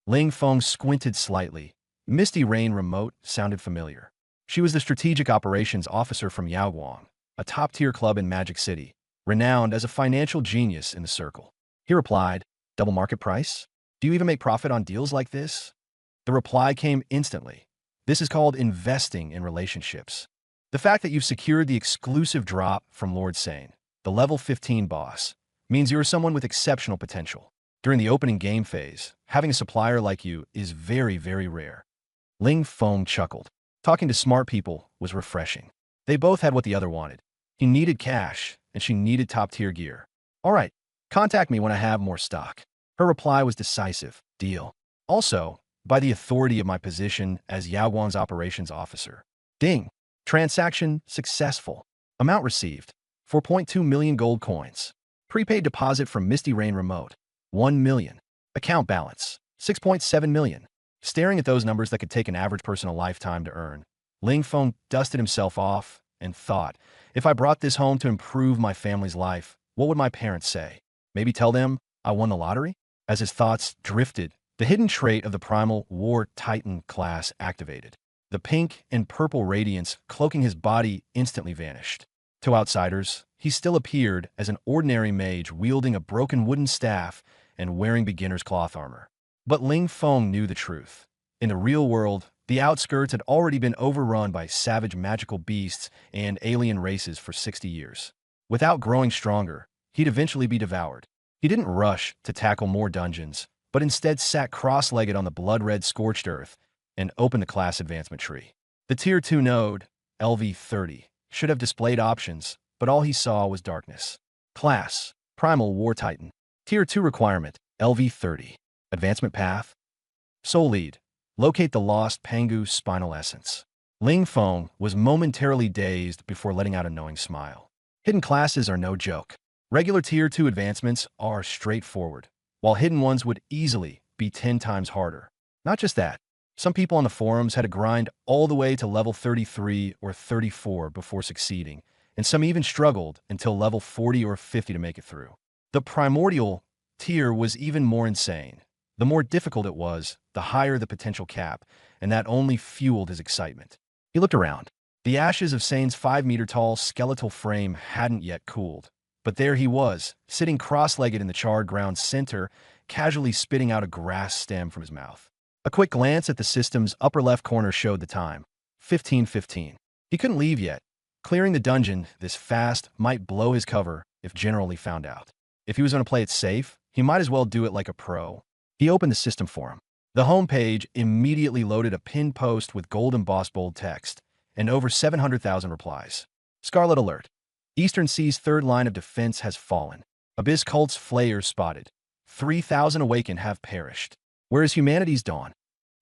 Ling Feng squinted slightly. Misty Rain Remote sounded familiar. She was the strategic operations officer from Yaoguang, a top-tier club in Magic City, renowned as a financial genius in the circle. He replied, double market price? Do you even make profit on deals like this? The reply came instantly. This is called investing in relationships. The fact that you've secured the exclusive drop from Lord Sane, the level 15 boss, means you're someone with exceptional potential. During the opening game phase, having a supplier like you is very, very rare. Ling Feng chuckled. Talking to smart people was refreshing. They both had what the other wanted. He needed cash, and she needed top-tier gear. All right, contact me when I have more stock. Her reply was decisive. Deal. Also, by the authority of my position as Yaoguang's operations officer. Ding. Transaction successful. Amount received, 4.2 million gold coins. Prepaid deposit from Misty Rain Remote, 1 million. Account balance, 6.7 million. Staring at those numbers that could take an average person a lifetime to earn, Ling Feng dusted himself off and thought, if I brought this home to improve my family's life, what would my parents say? Maybe tell them I won the lottery? As his thoughts drifted, the hidden trait of the Primal War Titan class activated. The pink and purple radiance cloaking his body instantly vanished. To outsiders, he still appeared as an ordinary mage wielding a broken wooden staff and wearing beginner's cloth armor. But Ling Feng knew the truth. In the real world, the outskirts had already been overrun by savage magical beasts and alien races for 60 years. Without growing stronger, he'd eventually be devoured. He didn't rush to tackle more dungeons, but instead sat cross-legged on the blood-red scorched earth and opened the class advancement tree. The Tier 2 node, LV30, should have displayed options, but all he saw was darkness. Class, Primal War Titan. Tier 2 requirement, LV30. Advancement path. Soul Lead. Locate the lost Pangu spinal essence. Ling Feng was momentarily dazed before letting out a knowing smile. Hidden classes are no joke. Regular Tier 2 advancements are straightforward, while hidden ones would easily be 10 times harder. Not just that, some people on the forums had to grind all the way to level 33 or 34 before succeeding, and some even struggled until level 40 or 50 to make it through. The primordial tier was even more insane. The more difficult it was, the higher the potential cap, and that only fueled his excitement. He looked around. The ashes of Sane's 5-meter-tall skeletal frame hadn't yet cooled, but there he was, sitting cross-legged in the charred ground center, casually spitting out a grass stem from his mouth. A quick glance at the system's upper left corner showed the time, 15:15. He couldn't leave yet. Clearing the dungeon this fast might blow his cover if generally found out. If he was going to play it safe, he might as well do it like a pro. He opened the system forum. The homepage immediately loaded a pinned post with gold embossed bold text and over 700,000 replies. Scarlet alert. Eastern Sea's third line of defense has fallen. Abyss Cult's flayers spotted. 3,000 awakened have perished. Where is humanity's dawn?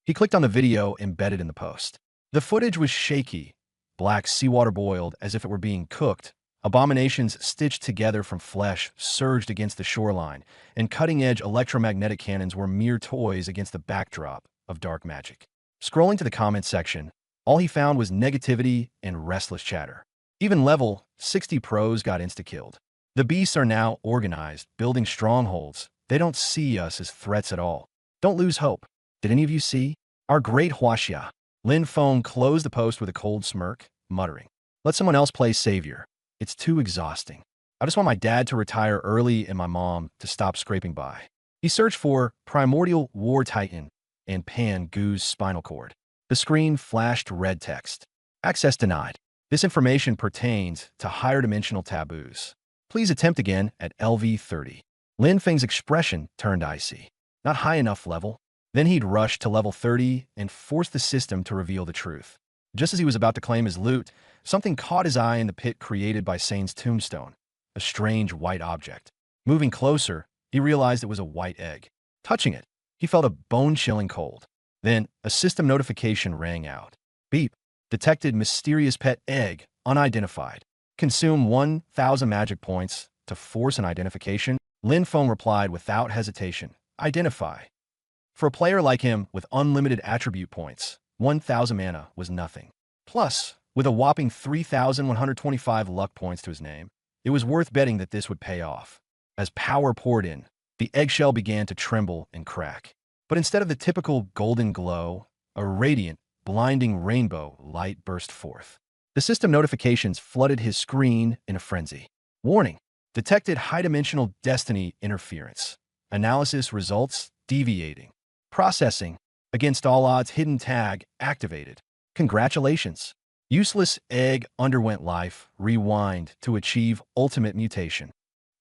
He clicked on the video embedded in the post. The footage was shaky. Black seawater boiled as if it were being cooked. Abominations stitched together from flesh surged against the shoreline, and cutting-edge electromagnetic cannons were mere toys against the backdrop of dark magic. Scrolling to the comments section, all he found was negativity and restless chatter. Even level 60 pros got insta-killed. The beasts are now organized, building strongholds. They don't see us as threats at all. Don't lose hope. Did any of you see? Our great Huaxia. Lin Feng closed the post with a cold smirk, muttering, "Let someone else play savior. It's too exhausting. I just want my dad to retire early and my mom to stop scraping by." He searched for Primordial War Titan and Pan Gu's spinal cord. The screen flashed red text. Access denied. This information pertains to higher dimensional taboos. Please attempt again at LV30. Lin Feng's expression turned icy. Not high enough level. Then he'd rush to level 30 and force the system to reveal the truth. Just as he was about to claim his loot, something caught his eye in the pit created by Sane's tombstone, a strange white object. Moving closer, he realized it was a white egg. Touching it, he felt a bone-chilling cold. Then, a system notification rang out. Beep. Detected mysterious pet egg, unidentified. Consume 1,000 magic points to force an identification. Lin Feng replied without hesitation. Identify. For a player like him with unlimited attribute points, 1,000 mana was nothing. Plus, with a whopping 3,125 luck points to his name, it was worth betting that this would pay off. As power poured in, the eggshell began to tremble and crack. But instead of the typical golden glow, a radiant, blinding rainbow light burst forth. The system notifications flooded his screen in a frenzy. Warning. Detected high-dimensional destiny interference. Analysis results deviating. Processing. Against all odds hidden tag activated. Congratulations. Useless egg underwent life rewind to achieve ultimate mutation.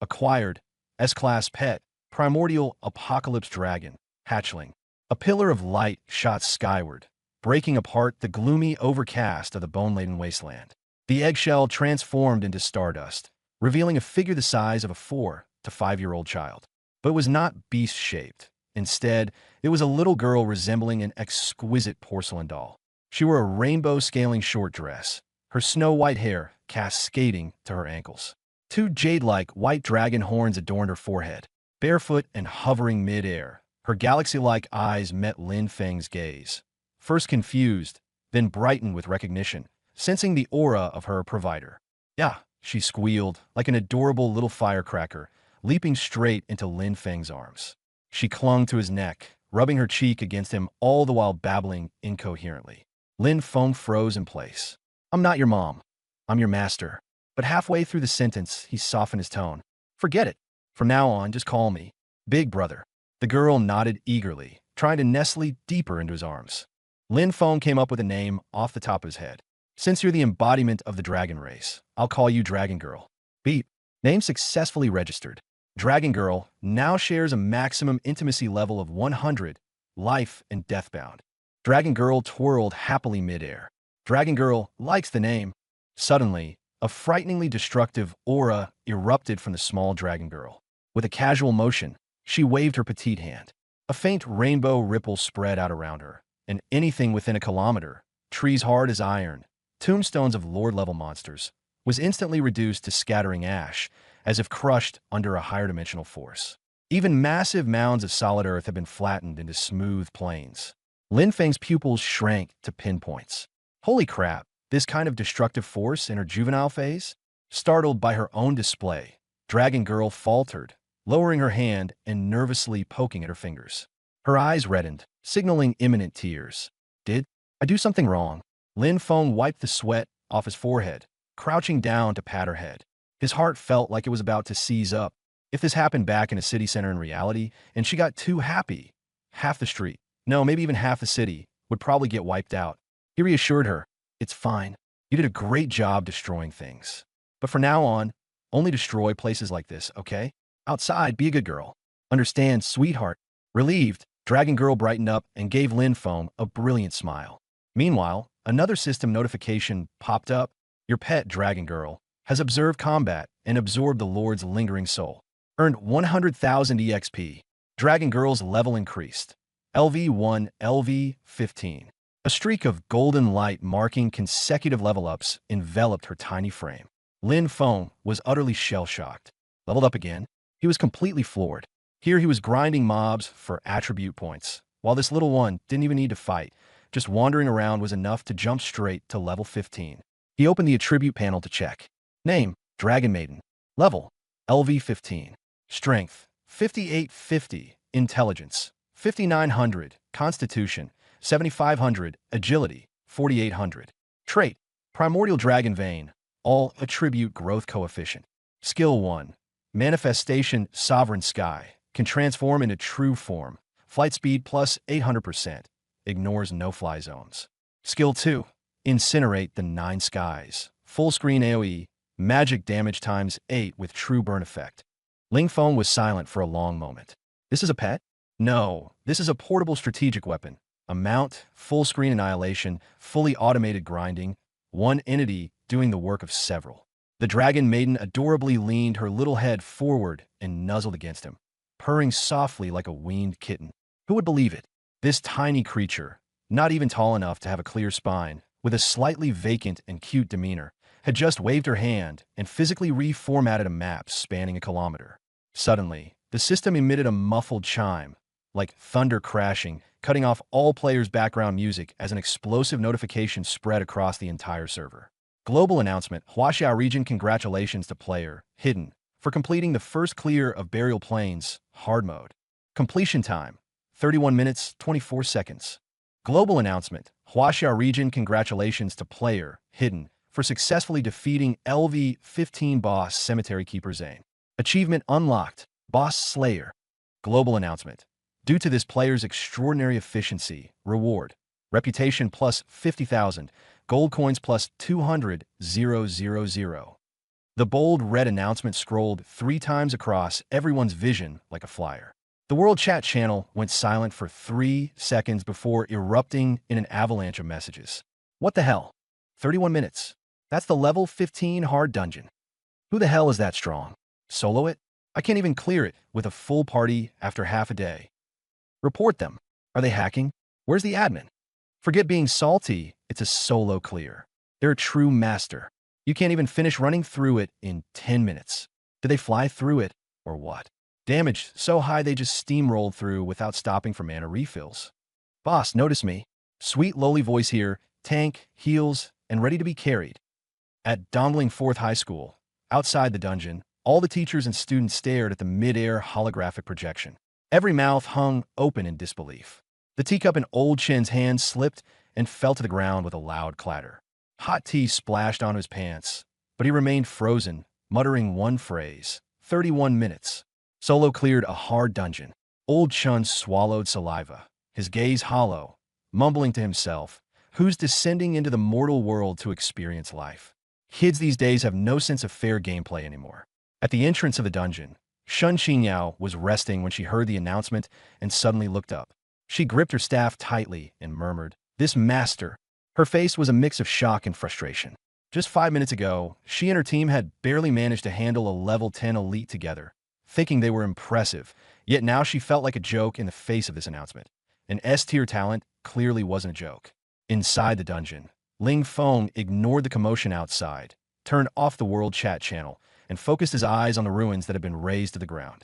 Acquired S-class pet, primordial apocalypse dragon, hatchling. A pillar of light shot skyward, breaking apart the gloomy overcast of the bone-laden wasteland. The eggshell transformed into stardust, revealing a figure the size of a 4 to 5-year-old child. But it was not beast-shaped. Instead, it was a little girl resembling an exquisite porcelain doll. She wore a rainbow-scaling short dress, her snow-white hair cascading to her ankles. Two jade-like white dragon horns adorned her forehead. Barefoot and hovering mid-air, her galaxy-like eyes met Lin Feng's gaze. First confused, then brightened with recognition, sensing the aura of her provider. Yeah, she squealed, like an adorable little firecracker, leaping straight into Lin Feng's arms. She clung to his neck, rubbing her cheek against him all the while babbling incoherently. Lin Feng froze in place. I'm not your mom. I'm your master. But halfway through the sentence, he softened his tone. Forget it. From now on, just call me Big Brother. The girl nodded eagerly, trying to nestle deeper into his arms. Lin Feng came up with a name off the top of his head. Since you're the embodiment of the dragon race, I'll call you Dragon Girl. Beep. Name successfully registered. Dragon Girl now shares a maximum intimacy level of 100, life and deathbound. Dragon Girl twirled happily midair. Dragon Girl likes the name. Suddenly, a frighteningly destructive aura erupted from the small Dragon Girl. With a casual motion, she waved her petite hand. A faint rainbow ripple spread out around her, and anything within a kilometer, trees hard as iron, tombstones of lord-level monsters, was instantly reduced to scattering ash, as if crushed under a higher-dimensional force. Even massive mounds of solid earth had been flattened into smooth plains. Lin Feng's pupils shrank to pinpoints. Holy crap, this kind of destructive force in her juvenile phase? Startled by her own display, Dragon Girl faltered, lowering her hand and nervously poking at her fingers. Her eyes reddened, signaling imminent tears. Did I do something wrong? Lin Feng wiped the sweat off his forehead, crouching down to pat her head. His heart felt like it was about to seize up. If this happened back in a city center in reality, and she got too happy, half the street, no, maybe even half the city, would probably get wiped out. He reassured her, it's fine. You did a great job destroying things. But from now on, only destroy places like this, okay? Outside, be a good girl. Understand, sweetheart. Relieved, Dragon Girl brightened up and gave Lin Feng a brilliant smile. Meanwhile, another system notification popped up. Your pet, Dragon Girl, has observed combat and absorbed the Lord's lingering soul. Earned 100,000 EXP. Dragon Girl's level increased. LV1, LV15. A streak of golden light marking consecutive level-ups enveloped her tiny frame. Lin Feng was utterly shell-shocked. Leveled up again? He was completely floored. Here he was grinding mobs for attribute points, while this little one didn't even need to fight. Just wandering around was enough to jump straight to level 15. He opened the attribute panel to check. Name, Dragon Maiden. Level, LV15. Strength, 5850. Intelligence, 5900. Constitution, 7500. Agility, 4800. Trait, Primordial Dragon Vein. All attribute growth coefficient. Skill 1. Manifestation Sovereign Sky. Can transform into true form. Flight speed plus 800%. Ignores no-fly zones. Skill 2. Incinerate the 9 skies. Full screen AoE. Magic damage times 8 with true burn effect. Lin Feng was silent for a long moment. This is a pet? No, this is a portable strategic weapon. A mount, full screen annihilation, fully automated grinding. One entity doing the work of several. The Dragon Maiden adorably leaned her little head forward and nuzzled against him, purring softly like a weaned kitten. Who would believe it? This tiny creature, not even tall enough to have a clear spine, with a slightly vacant and cute demeanor, had just waved her hand and physically reformatted a map spanning a kilometer. Suddenly, the system emitted a muffled chime, like thunder crashing, cutting off all players' background music as an explosive notification spread across the entire server. Global announcement, Huaxia region congratulations to player, Hidden, for completing the first clear of Burial Plains, hard mode. Completion time, 31 minutes, 24 seconds. Global announcement, Huaxia region congratulations to player, Hidden, for successfully defeating LV15 boss Cemetery Keeper Zane. Achievement unlocked, Boss Slayer. Global announcement. Due to this player's extraordinary efficiency, reward, reputation plus 50,000, gold coins plus 200,000. The bold red announcement scrolled 3 times across everyone's vision like a flyer. The World Chat channel went silent for 3 seconds before erupting in an avalanche of messages. What the hell? 31 minutes. That's the level 15 hard dungeon. Who the hell is that strong? Solo it? I can't even clear it with a full party after half a day. Report them. Are they hacking? Where's the admin? Forget being salty, it's a solo clear. They're a true master. You can't even finish running through it in 10 minutes. Did they fly through it, or what? Damage so high they just steamrolled through without stopping for mana refills. Boss, notice me. Sweet lowly voice here, tank, heals, and ready to be carried. At Dongling 4th High School, outside the dungeon, all the teachers and students stared at the mid-air holographic projection. Every mouth hung open in disbelief. The teacup in Old Chin's hand slipped and fell to the ground with a loud clatter. Hot tea splashed onto his pants, but he remained frozen, muttering one phrase. 31 minutes. Solo cleared a hard dungeon. Old Chun swallowed saliva, his gaze hollow, mumbling to himself, who's descending into the mortal world to experience life? Kids these days have no sense of fair gameplay anymore. At the entrance of the dungeon, Shun Qinyao was resting when she heard the announcement and suddenly looked up. She gripped her staff tightly and murmured, "This master." Her face was a mix of shock and frustration. Just 5 minutes ago, she and her team had barely managed to handle a level 10 elite together, thinking they were impressive, yet now she felt like a joke in the face of this announcement. An S-tier talent clearly wasn't a joke. Inside the dungeon, Ling Feng ignored the commotion outside, turned off the world chat channel, and focused his eyes on the ruins that had been razed to the ground.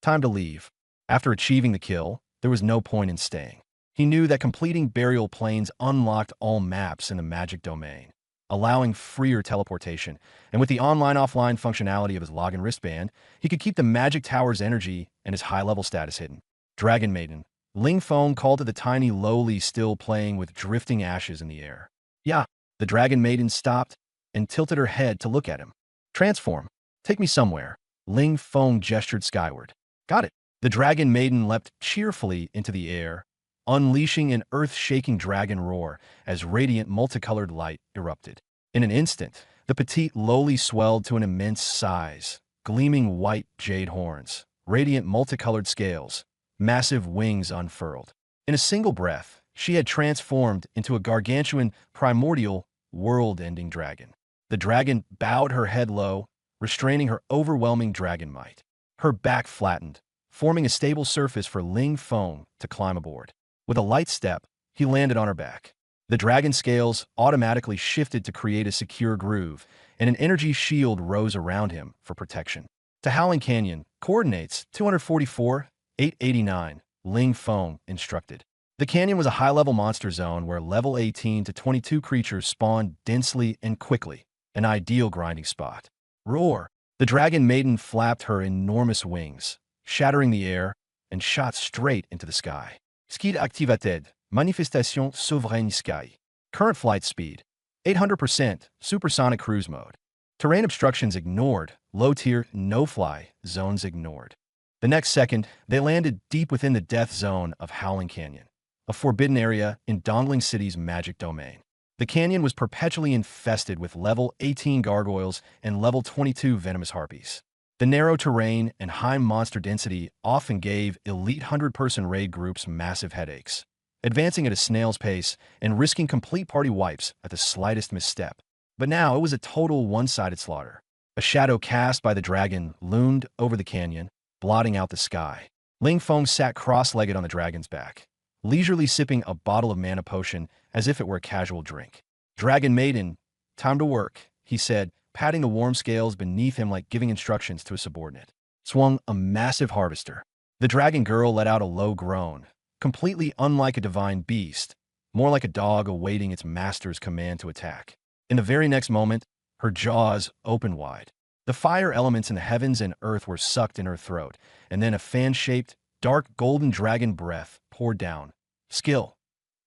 Time to leave. After achieving the kill, there was no point in staying. He knew that completing Burial Plains unlocked all maps in the magic domain, allowing freer teleportation, and with the online-offline functionality of his login wristband, he could keep the magic tower's energy and his high-level status hidden. Dragon Maiden. Ling Feng called to the tiny lowly still playing with drifting ashes in the air. Yeah, the Dragon Maiden stopped and tilted her head to look at him. Transform. Take me somewhere. Ling Feng gestured skyward. Got it. The Dragon Maiden leapt cheerfully into the air, unleashing an earth-shaking dragon roar as radiant multicolored light erupted. In an instant, the petite lowly swelled to an immense size, gleaming white jade horns, radiant multicolored scales, massive wings unfurled. In a single breath, she had transformed into a gargantuan, primordial, world-ending dragon. The dragon bowed her head low, restraining her overwhelming dragon might. Her back flattened, forming a stable surface for Ling Feng to climb aboard. With a light step, he landed on her back. The dragon scales automatically shifted to create a secure groove, and an energy shield rose around him for protection. To Howling Canyon, coordinates 244, 889, Ling Feng instructed. The canyon was a high-level monster zone where level 18 to 22 creatures spawned densely and quickly, an ideal grinding spot. Roar! The Dragon Maiden flapped her enormous wings, shattering the air, and shot straight into the sky. Skill activated. Manifestation Souverain Sky. Current flight speed. 800%. Supersonic cruise mode. Terrain obstructions ignored. Low-tier, no-fly zones ignored. The next second, they landed deep within the death zone of Howling Canyon, a forbidden area in Dongling City's magic domain. The canyon was perpetually infested with level 18 gargoyles and level 22 venomous harpies. The narrow terrain and high monster density often gave elite 100-person raid groups massive headaches, advancing at a snail's pace and risking complete party wipes at the slightest misstep. But now it was a total one-sided slaughter. A shadow cast by the dragon loomed over the canyon, blotting out the sky. Ling Feng sat cross-legged on the dragon's back, leisurely sipping a bottle of mana potion as if it were a casual drink. Dragon Maiden, time to work, he said, patting the warm scales beneath him like giving instructions to a subordinate. Swung a massive harvester. The dragon girl let out a low groan, completely unlike a divine beast, more like a dog awaiting its master's command to attack. In the very next moment, her jaws opened wide. The fire elements in the heavens and earth were sucked in her throat, and then a fan-shaped, dark golden dragon breath poured down. Skill.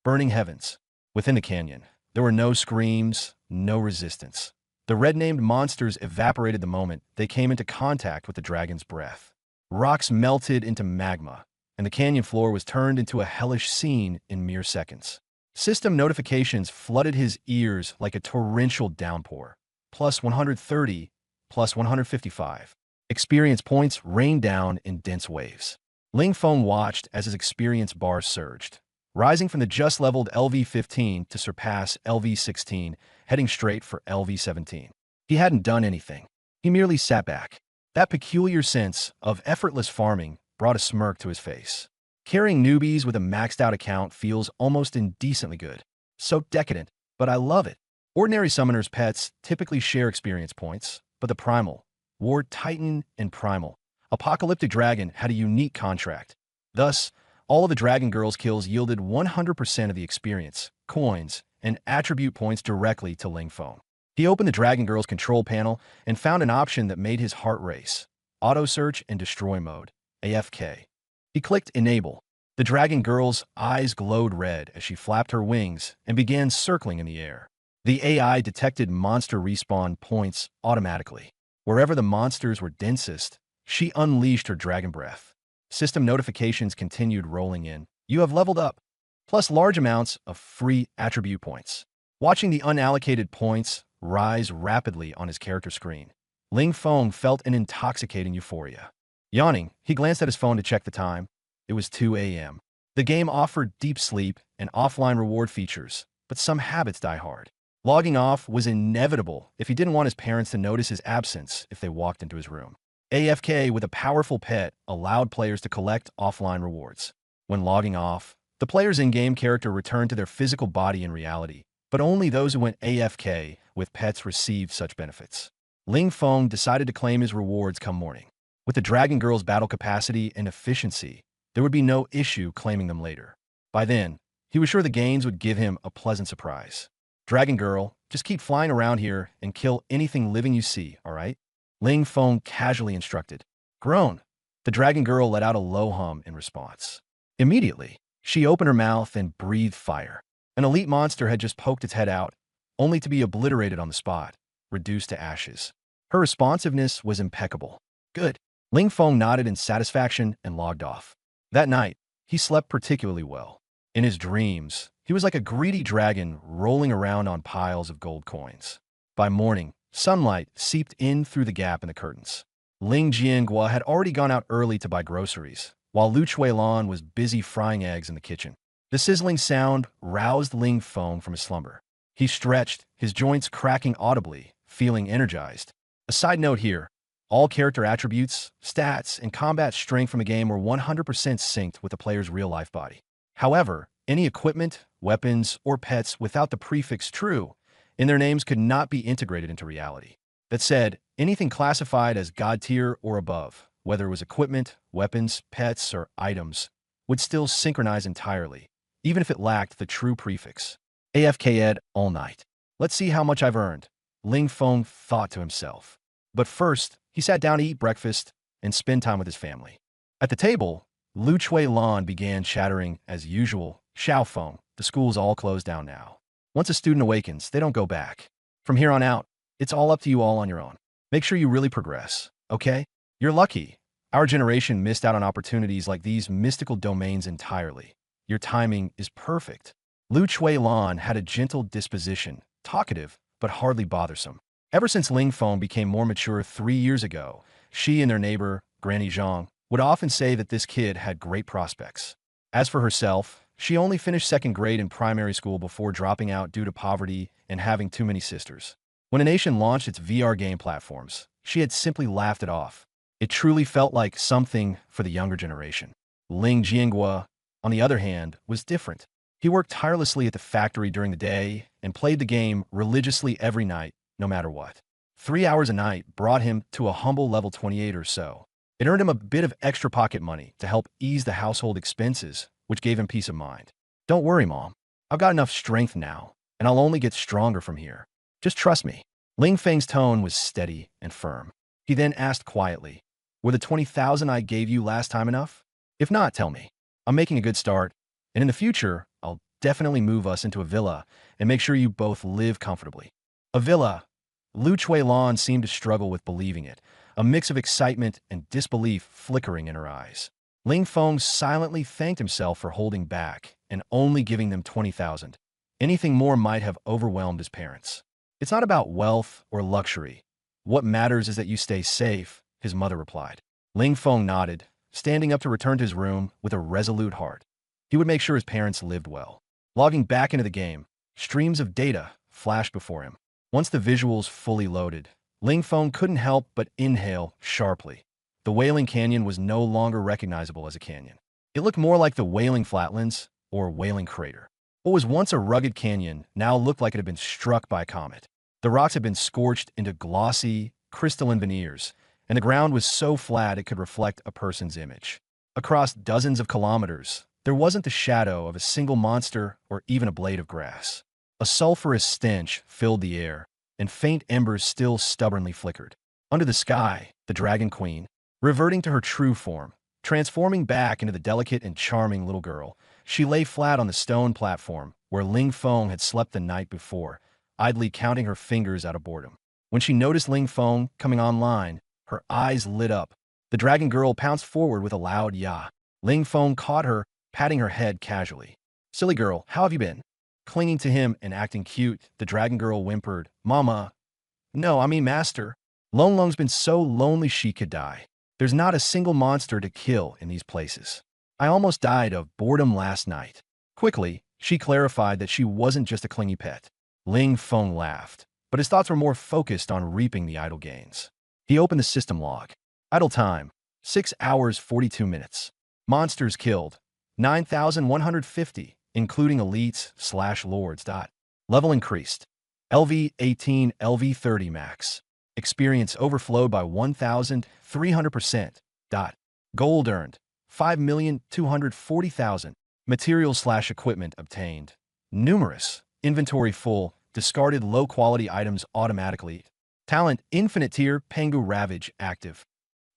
Burning heavens. Within the canyon, there were no screams, no resistance. The red-named monsters evaporated the moment they came into contact with the dragon's breath. Rocks melted into magma, and the canyon floor was turned into a hellish scene in mere seconds. System notifications flooded his ears like a torrential downpour. Plus 130, plus 155. Experience points rained down in dense waves. Ling Feng watched as his experience bar surged, rising from the just-leveled LV-15 to surpass LV-16, heading straight for LV-17. He hadn't done anything. He merely sat back. That peculiar sense of effortless farming brought a smirk to his face. Carrying newbies with a maxed-out account feels almost indecently good. So decadent, but I love it. Ordinary summoners' pets typically share experience points, but the Primal, War Titan and Primal, Apocalyptic Dragon had a unique contract. Thus, all of the Dragon Girl's kills yielded 100% of the experience, coins, and attribute points directly to Ling Feng. He opened the Dragon Girl's control panel and found an option that made his heart race: Auto Search and Destroy Mode, AFK. He clicked Enable. The Dragon Girl's eyes glowed red as she flapped her wings and began circling in the air. The AI detected monster respawn points automatically. Wherever the monsters were densest, she unleashed her dragon breath. System notifications continued rolling in. You have leveled up, plus large amounts of free attribute points. Watching the unallocated points rise rapidly on his character screen, Ling Feng felt an intoxicating euphoria. Yawning, he glanced at his phone to check the time. It was 2 a.m. The game offered deep sleep and offline reward features, but some habits die hard. Logging off was inevitable if he didn't want his parents to notice his absence if they walked into his room. AFK with a powerful pet allowed players to collect offline rewards. When logging off, the player's in-game character returned to their physical body in reality, but only those who went AFK with pets received such benefits. Ling Feng decided to claim his rewards come morning. With the Dragon Girl's battle capacity and efficiency, there would be no issue claiming them later. By then, he was sure the gains would give him a pleasant surprise. Dragon Girl, just keep flying around here and kill anything living you see, all right? Ling Feng casually instructed. Groan. The Dragon Girl let out a low hum in response. Immediately, she opened her mouth and breathed fire. An elite monster had just poked its head out, only to be obliterated on the spot, reduced to ashes. Her responsiveness was impeccable. Good. Ling Feng nodded in satisfaction and logged off. That night, he slept particularly well. In his dreams, he was like a greedy dragon rolling around on piles of gold coins. By morning, sunlight seeped in through the gap in the curtains. Ling Jianghua had already gone out early to buy groceries, while Lu Chuilan was busy frying eggs in the kitchen. The sizzling sound roused Ling Feng from his slumber. He stretched, his joints cracking audibly, feeling energized. A side note here, all character attributes, stats, and combat strength from the game were 100% synced with the player's real-life body. However, any equipment, weapons, or pets without the prefix true in their names could not be integrated into reality. That said, anything classified as God tier or above, whether it was equipment, weapons, pets, or items, would still synchronize entirely, even if it lacked the true prefix. AFK Ed all night. Let's see how much I've earned, Ling Feng thought to himself. But first, he sat down to eat breakfast and spend time with his family. At the table, Lu Chuilan began chattering as usual. Xiao Feng, the school's all closed down now. Once a student awakens, they don't go back. From here on out, it's all up to you all on your own. Make sure you really progress, okay? You're lucky. Our generation missed out on opportunities like these mystical domains entirely. Your timing is perfect. Lu Chuilan had a gentle disposition, talkative, but hardly bothersome. Ever since Ling Feng became more mature 3 years ago, she and their neighbor, Granny Zhang, would often say that this kid had great prospects. As for herself, she only finished 2nd grade in primary school before dropping out due to poverty and having too many sisters. When a nation launched its VR game platforms, she had simply laughed it off. It truly felt like something for the younger generation. Ling Jianghua, on the other hand, was different. He worked tirelessly at the factory during the day and played the game religiously every night, no matter what. 3 hours a night brought him to a humble level 28 or so. It earned him a bit of extra pocket money to help ease the household expenses, which gave him peace of mind. Don't worry, Mom. I've got enough strength now, and I'll only get stronger from here. Just trust me. Ling Feng's tone was steady and firm. He then asked quietly, were the 20,000 I gave you last time enough? If not, tell me. I'm making a good start, and in the future, I'll definitely move us into a villa and make sure you both live comfortably. A villa. Lu Chuilan seemed to struggle with believing it, a mix of excitement and disbelief flickering in her eyes. Ling Feng silently thanked himself for holding back and only giving them 20,000. Anything more might have overwhelmed his parents. It's not about wealth or luxury. What matters is that you stay safe, his mother replied. Ling Feng nodded, standing up to return to his room with a resolute heart. He would make sure his parents lived well. Logging back into the game, streams of data flashed before him. Once the visuals fully loaded, Ling Feng couldn't help but inhale sharply. The Wailing Canyon was no longer recognizable as a canyon. It looked more like the Wailing Flatlands or Wailing Crater. What was once a rugged canyon now looked like it had been struck by a comet. The rocks had been scorched into glossy, crystalline veneers, and the ground was so flat it could reflect a person's image. Across dozens of kilometers, there wasn't the shadow of a single monster or even a blade of grass. A sulphurous stench filled the air, and faint embers still stubbornly flickered. Under the sky, the Dragon Queen, reverting to her true form, transforming back into the delicate and charming little girl, she lay flat on the stone platform where Ling Feng had slept the night before, idly counting her fingers out of boredom. When she noticed Ling Feng coming online, her eyes lit up. The dragon girl pounced forward with a loud "ya." Ling Feng caught her, patting her head casually. "Silly girl, how have you been?" Clinging to him and acting cute, the dragon girl whimpered, "Mama." "No, I mean master. Long Long's been so lonely she could die. There's not a single monster to kill in these places. I almost died of boredom last night." Quickly, she clarified that she wasn't just a clingy pet. Ling Feng laughed, but his thoughts were more focused on reaping the idle gains. He opened the system log. Idle time, 6 hours 42 minutes. Monsters killed, 9,150, including elites/lords. Level increased. LV 18, LV 30 max. Experience overflowed by 1,300%. Gold earned, 5,240,000. Materials/equipment obtained. Numerous. Inventory full. Discarded low-quality items automatically. Talent Infinite Tier Pengu Ravage active.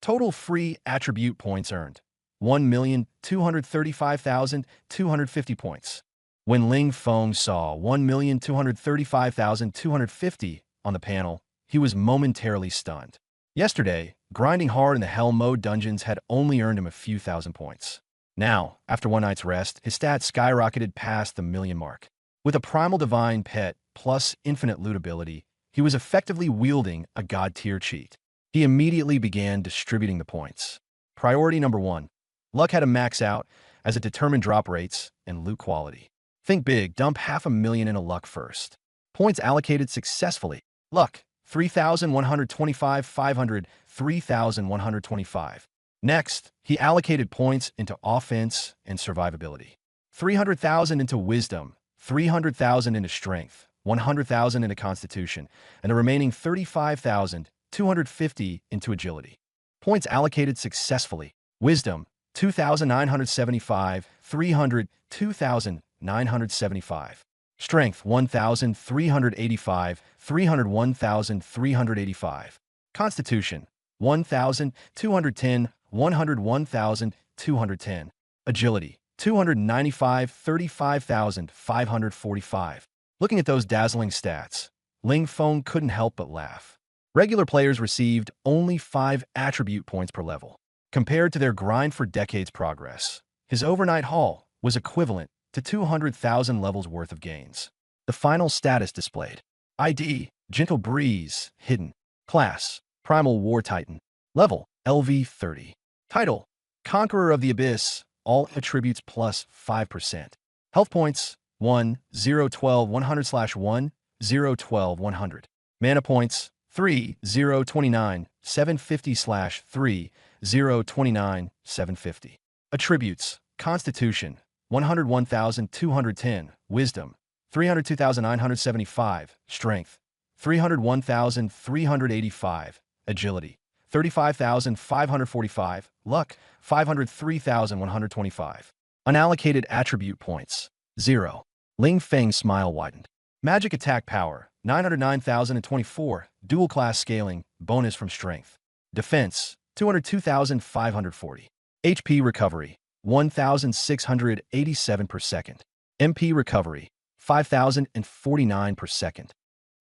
Total free attribute points earned. 1,235,250 points. When Ling Feng saw 1,235,250 on the panel, he was momentarily stunned. Yesterday, grinding hard in the Hell Mode dungeons had only earned him a few thousand points. Now, after one night's rest, his stats skyrocketed past the million mark. With a Primal Divine pet plus infinite loot ability, he was effectively wielding a god-tier cheat. He immediately began distributing the points. Priority number 1. Luck had to max out, as it determined drop rates and loot quality. Think big, dump 500,000 into luck first. Points allocated successfully. Luck, 3,125, 500, 3,125. Next, he allocated points into offense and survivability. 300,000 into wisdom, 300,000 into strength, 100,000 into constitution, and the remaining 35,250 into agility. Points allocated successfully. Wisdom, 2,975, 300, 2,975. Strength, 1,385, 300, 1,385. Constitution, 1,210, 100, 1,210. Agility, 295, 35,545. Looking at those dazzling stats, Ling Feng couldn't help but laugh. Regular players received only 5 attribute points per level. Compared to their grind for decades progress, his overnight haul was equivalent to 200,000 levels worth of gains. The final status displayed. ID, Gentle Breeze, hidden. Class, Primal War Titan. Level, LV 30. Title, Conqueror of the Abyss, all attributes plus 5%. Health points, 1, 0, 12, 100/1, 0, 12, 100. Mana points, 3, 0, 29, 750/3, 0, 29, 750. Attributes, Constitution, 101,210, Wisdom, 302,975, Strength, 301,385, Agility, 35,545, Luck, 503,125. Unallocated attribute points, 0. Ling Feng's smile widened. Magic attack power, 909,024, dual class scaling, bonus from strength. Defense, 202,540. HP recovery, 1,687 per second. MP recovery, 5,049 per second.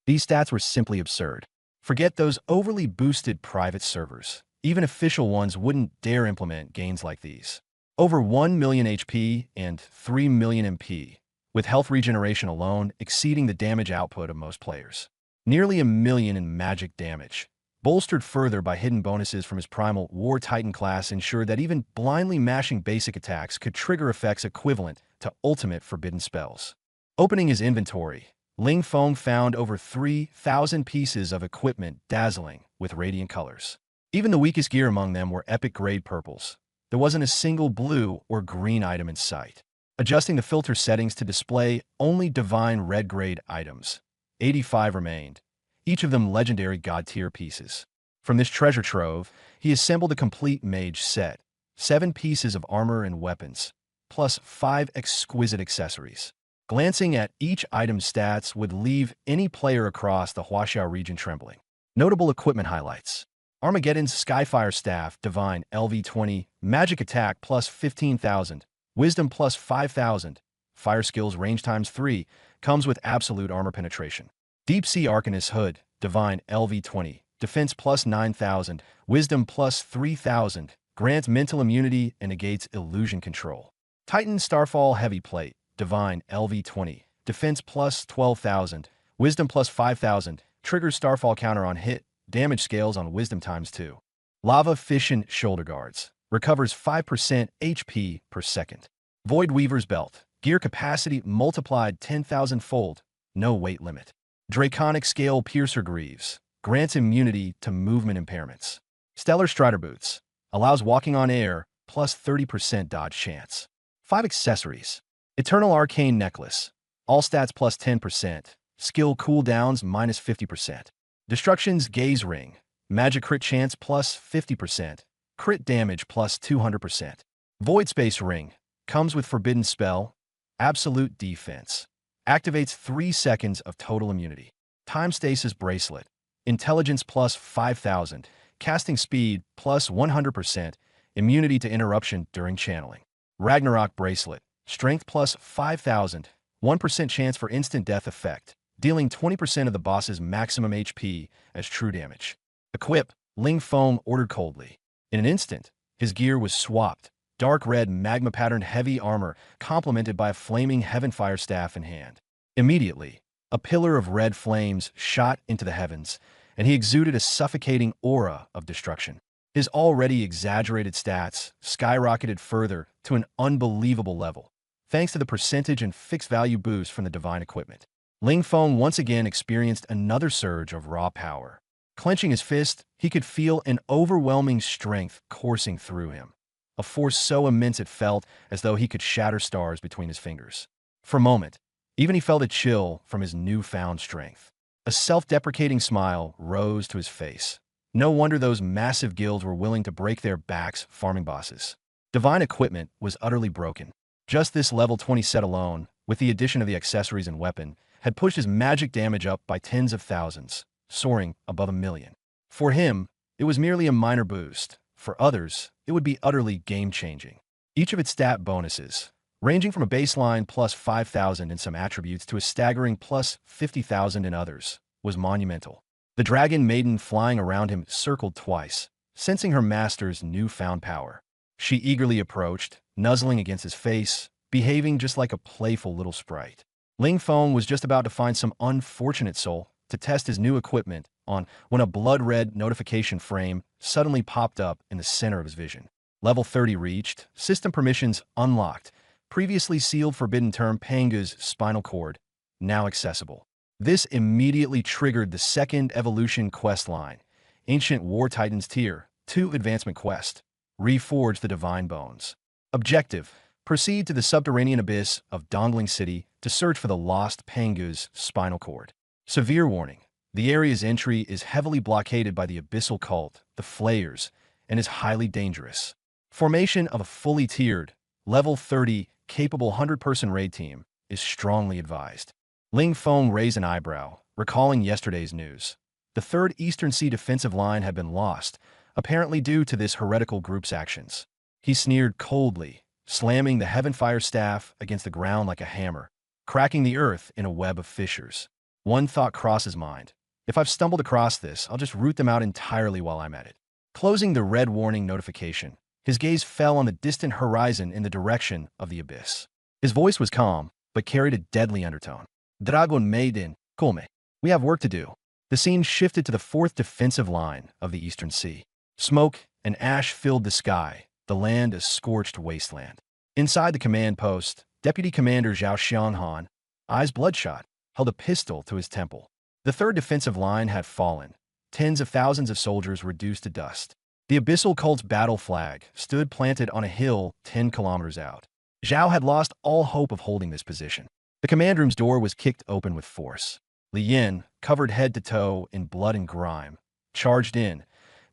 These stats were simply absurd. Forget those overly boosted private servers. Even official ones wouldn't dare implement gains like these. Over 1 million HP and 3 million MP, with health regeneration alone exceeding the damage output of most players. Nearly 1 million in magic damage, bolstered further by hidden bonuses from his Primal War Titan class, ensured that even blindly mashing basic attacks could trigger effects equivalent to ultimate forbidden spells. Opening his inventory, Ling Feng found over 3,000 pieces of equipment dazzling with radiant colors. Even the weakest gear among them were epic grade purples. There wasn't a single blue or green item in sight. adjusting the filter settings to display only divine red grade items. 85 remained, each of them legendary god-tier pieces. From this treasure trove, he assembled a complete mage set, 7 pieces of armor and weapons, plus 5 exquisite accessories. Glancing at each item's stats would leave any player across the Huaxiao region trembling. Notable equipment highlights. Armageddon's Skyfire Staff, Divine, LV20, Magic Attack plus 15,000, Wisdom plus 5,000, Fire Skills Range times 3, comes with absolute armor penetration. Deep Sea Arcanist Hood, Divine, LV20, Defense plus 9,000, Wisdom plus 3,000, grants mental immunity and negates illusion control. Titan Starfall Heavy Plate, Divine, LV20, Defense plus 12,000, Wisdom plus 5,000, triggers Starfall counter on hit, damage scales on Wisdom times 2. Lava Fission Shoulder Guards, recovers 5% HP per second. Void Weaver's Belt, gear capacity multiplied 10,000-fold, no weight limit. Draconic Scale Piercer Greaves, grants immunity to movement impairments. Stellar Strider Boots, allows walking on air, plus 30% dodge chance. 5 accessories. Eternal Arcane Necklace, all stats plus 10%, skill cooldowns minus 50%. Destruction's Gaze Ring, magic crit chance plus 50%, crit damage plus 200%. Void Space Ring, comes with Forbidden Spell, absolute defense. Activates 3 seconds of total immunity. Time Stasis Bracelet, intelligence plus 5,000, casting speed plus 100%, immunity to interruption during channeling. Ragnarok Bracelet, strength plus 5,000, 1% chance for instant death effect, dealing 20% of the boss's maximum HP as true damage. Equip, Ling Feng ordered coldly. In an instant, his gear was swapped. Dark red magma-patterned heavy armor complemented by a flaming Heavenfire staff in hand. Immediately, a pillar of red flames shot into the heavens, and he exuded a suffocating aura of destruction. His already exaggerated stats skyrocketed further to an unbelievable level, thanks to the percentage and fixed value boost from the divine equipment. Ling Feng once again experienced another surge of raw power. Clenching his fist, he could feel an overwhelming strength coursing through him, a force so immense it felt as though he could shatter stars between his fingers. For a moment, even he felt a chill from his newfound strength. A self-deprecating smile rose to his face. No wonder those massive guilds were willing to break their backs farming bosses. Divine equipment was utterly broken. Just this level 20 set alone, with the addition of the accessories and weapon, had pushed his magic damage up by tens of thousands, soaring above 1,000,000. For him, it was merely a minor boost. For others, it would be utterly game-changing. Each of its stat bonuses, ranging from a baseline plus 5,000 in some attributes to a staggering plus 50,000 in others, was monumental. The dragon maiden flying around him circled twice, sensing her master's newfound power. She eagerly approached, nuzzling against his face, behaving just like a playful little sprite. Ling Feng was just about to find some unfortunate soul to test his new equipment on when a blood-red notification frame suddenly popped up in the center of his vision. Level 30 reached, system permissions unlocked, previously sealed forbidden term Pangu's spinal cord, now accessible. This immediately triggered the second evolution quest line, Ancient War Titans Tier 2 Advancement Quest, Reforge the Divine Bones. Objective, proceed to the subterranean abyss of Dongling City to search for the lost Pangu's spinal cord. Severe warning, the area's entry is heavily blockaded by the abyssal cult, the Flayers, and is highly dangerous. Formation of a fully tiered, level 30, capable 100-person raid team is strongly advised. Ling Feng raised an eyebrow, recalling yesterday's news. The 3rd Eastern Sea defensive line had been lost, apparently due to this heretical group's actions. He sneered coldly, slamming the Heavenfire staff against the ground like a hammer, cracking the earth in a web of fissures. One thought crossed his mind. If I've stumbled across this, I'll just root them out entirely while I'm at it. Closing the red warning notification, his gaze fell on the distant horizon in the direction of the abyss. His voice was calm, but carried a deadly undertone. Dragon Maiden, come. We have work to do. The scene shifted to the 4th defensive line of the Eastern Sea. Smoke and ash filled the sky, the land a scorched wasteland. Inside the command post, Deputy Commander Zhao Xianghan, eyes bloodshot, held a pistol to his temple. The 3rd defensive line had fallen, tens of thousands of soldiers reduced to dust. The Abyssal Cult's battle flag stood planted on a hill 10 kilometers out. Zhao had lost all hope of holding this position. The command room's door was kicked open with force. Li Yin, covered head to toe in blood and grime, charged in,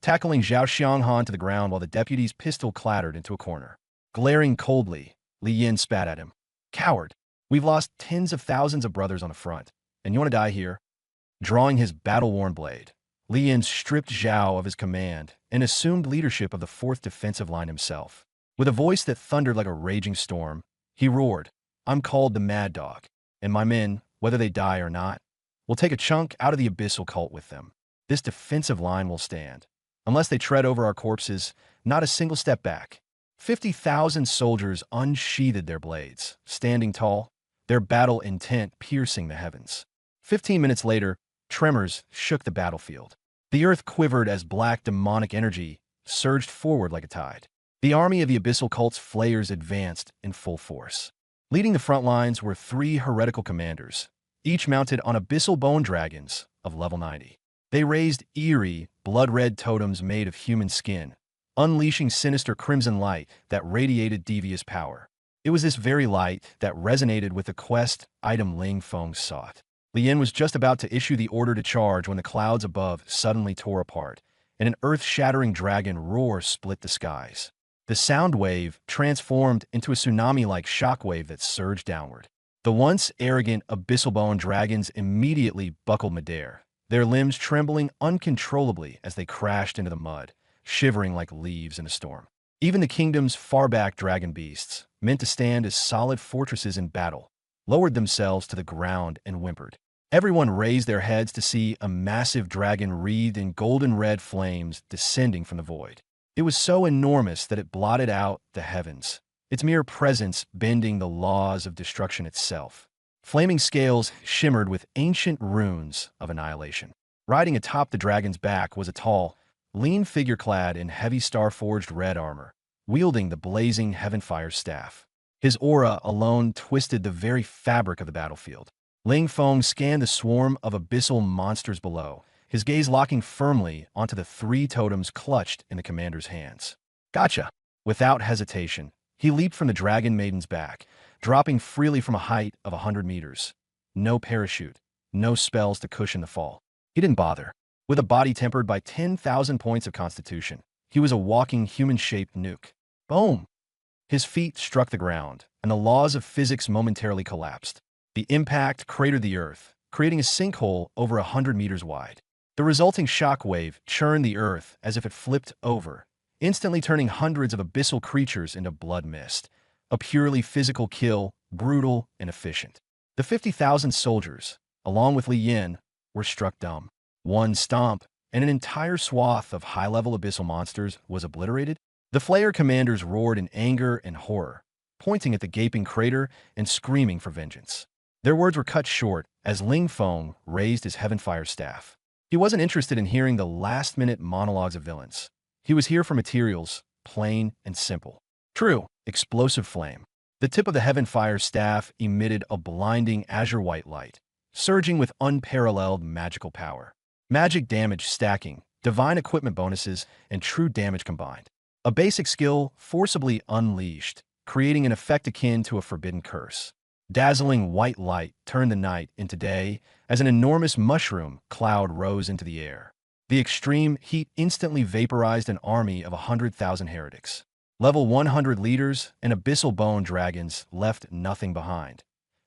tackling Zhao Xianghan to the ground while the deputy's pistol clattered into a corner. Glaring coldly, Li Yin spat at him. Coward! We've lost tens of thousands of brothers on the front, and you want to die here? Drawing his battle-worn blade, Li Yin stripped Zhao of his command and assumed leadership of the 4th defensive line himself. With a voice that thundered like a raging storm, he roared, I'm called the Mad Dog, and my men, whether they die or not, will take a chunk out of the abyssal cult with them. This defensive line will stand. Unless they tread over our corpses, not a single step back. 50,000 soldiers unsheathed their blades, standing tall, their battle intent piercing the heavens. 15 minutes later, tremors shook the battlefield. The earth quivered as black demonic energy surged forward like a tide. The army of the abyssal cult's flayers advanced in full force. Leading the front lines were 3 heretical commanders, each mounted on abyssal bone dragons of level 90. They raised eerie, blood-red totems made of human skin, unleashing sinister crimson light that radiated devious power. It was this very light that resonated with the quest item Ling Feng sought. Li Yin was just about to issue the order to charge when the clouds above suddenly tore apart, and an earth-shattering dragon roar split the skies. The sound wave transformed into a tsunami-like shockwave that surged downward. The once arrogant abyssal bone dragons immediately buckled midair, their limbs trembling uncontrollably as they crashed into the mud, shivering like leaves in a storm. Even the kingdom's far-back dragon beasts, meant to stand as solid fortresses in battle, lowered themselves to the ground and whimpered. Everyone raised their heads to see a massive dragon wreathed in golden-red flames descending from the void. It was so enormous that it blotted out the heavens, its mere presence bending the laws of destruction itself. Flaming scales shimmered with ancient runes of annihilation. Riding atop the dragon's back was a tall, lean figure clad in heavy star-forged red armor, wielding the blazing Heavenfire staff. His aura alone twisted the very fabric of the battlefield. Ling Feng scanned the swarm of abyssal monsters below, his gaze locking firmly onto the 3 totems clutched in the commander's hands. Gotcha! Without hesitation, he leaped from the dragon maiden's back, dropping freely from a height of 100 meters. No parachute, no spells to cushion the fall. He didn't bother. With a body tempered by 10,000 points of constitution, he was a walking human-shaped nuke. Boom! His feet struck the ground, and the laws of physics momentarily collapsed. The impact cratered the earth, creating a sinkhole over 100 meters wide. The resulting shockwave churned the earth as if it flipped over, instantly turning hundreds of abyssal creatures into blood mist. A purely physical kill, brutal and efficient. The 50,000 soldiers, along with Li Yin, were struck dumb. One stomp, and an entire swath of high-level abyssal monsters was obliterated. The Flayer commanders roared in anger and horror, pointing at the gaping crater and screaming for vengeance. Their words were cut short as Ling Feng raised his Heavenfire staff. He wasn't interested in hearing the last-minute monologues of villains. He was here for materials, plain and simple. True, explosive flame. The tip of the Heavenfire staff emitted a blinding azure-white light, surging with unparalleled magical power. Magic damage stacking, divine equipment bonuses, and true damage combined. A basic skill forcibly unleashed, creating an effect akin to a forbidden curse. Dazzling white light turned the night into day as an enormous mushroom cloud rose into the air. The extreme heat instantly vaporized an army of 100,000 heretics. Level 100 leaders and abyssal bone dragons left nothing behind.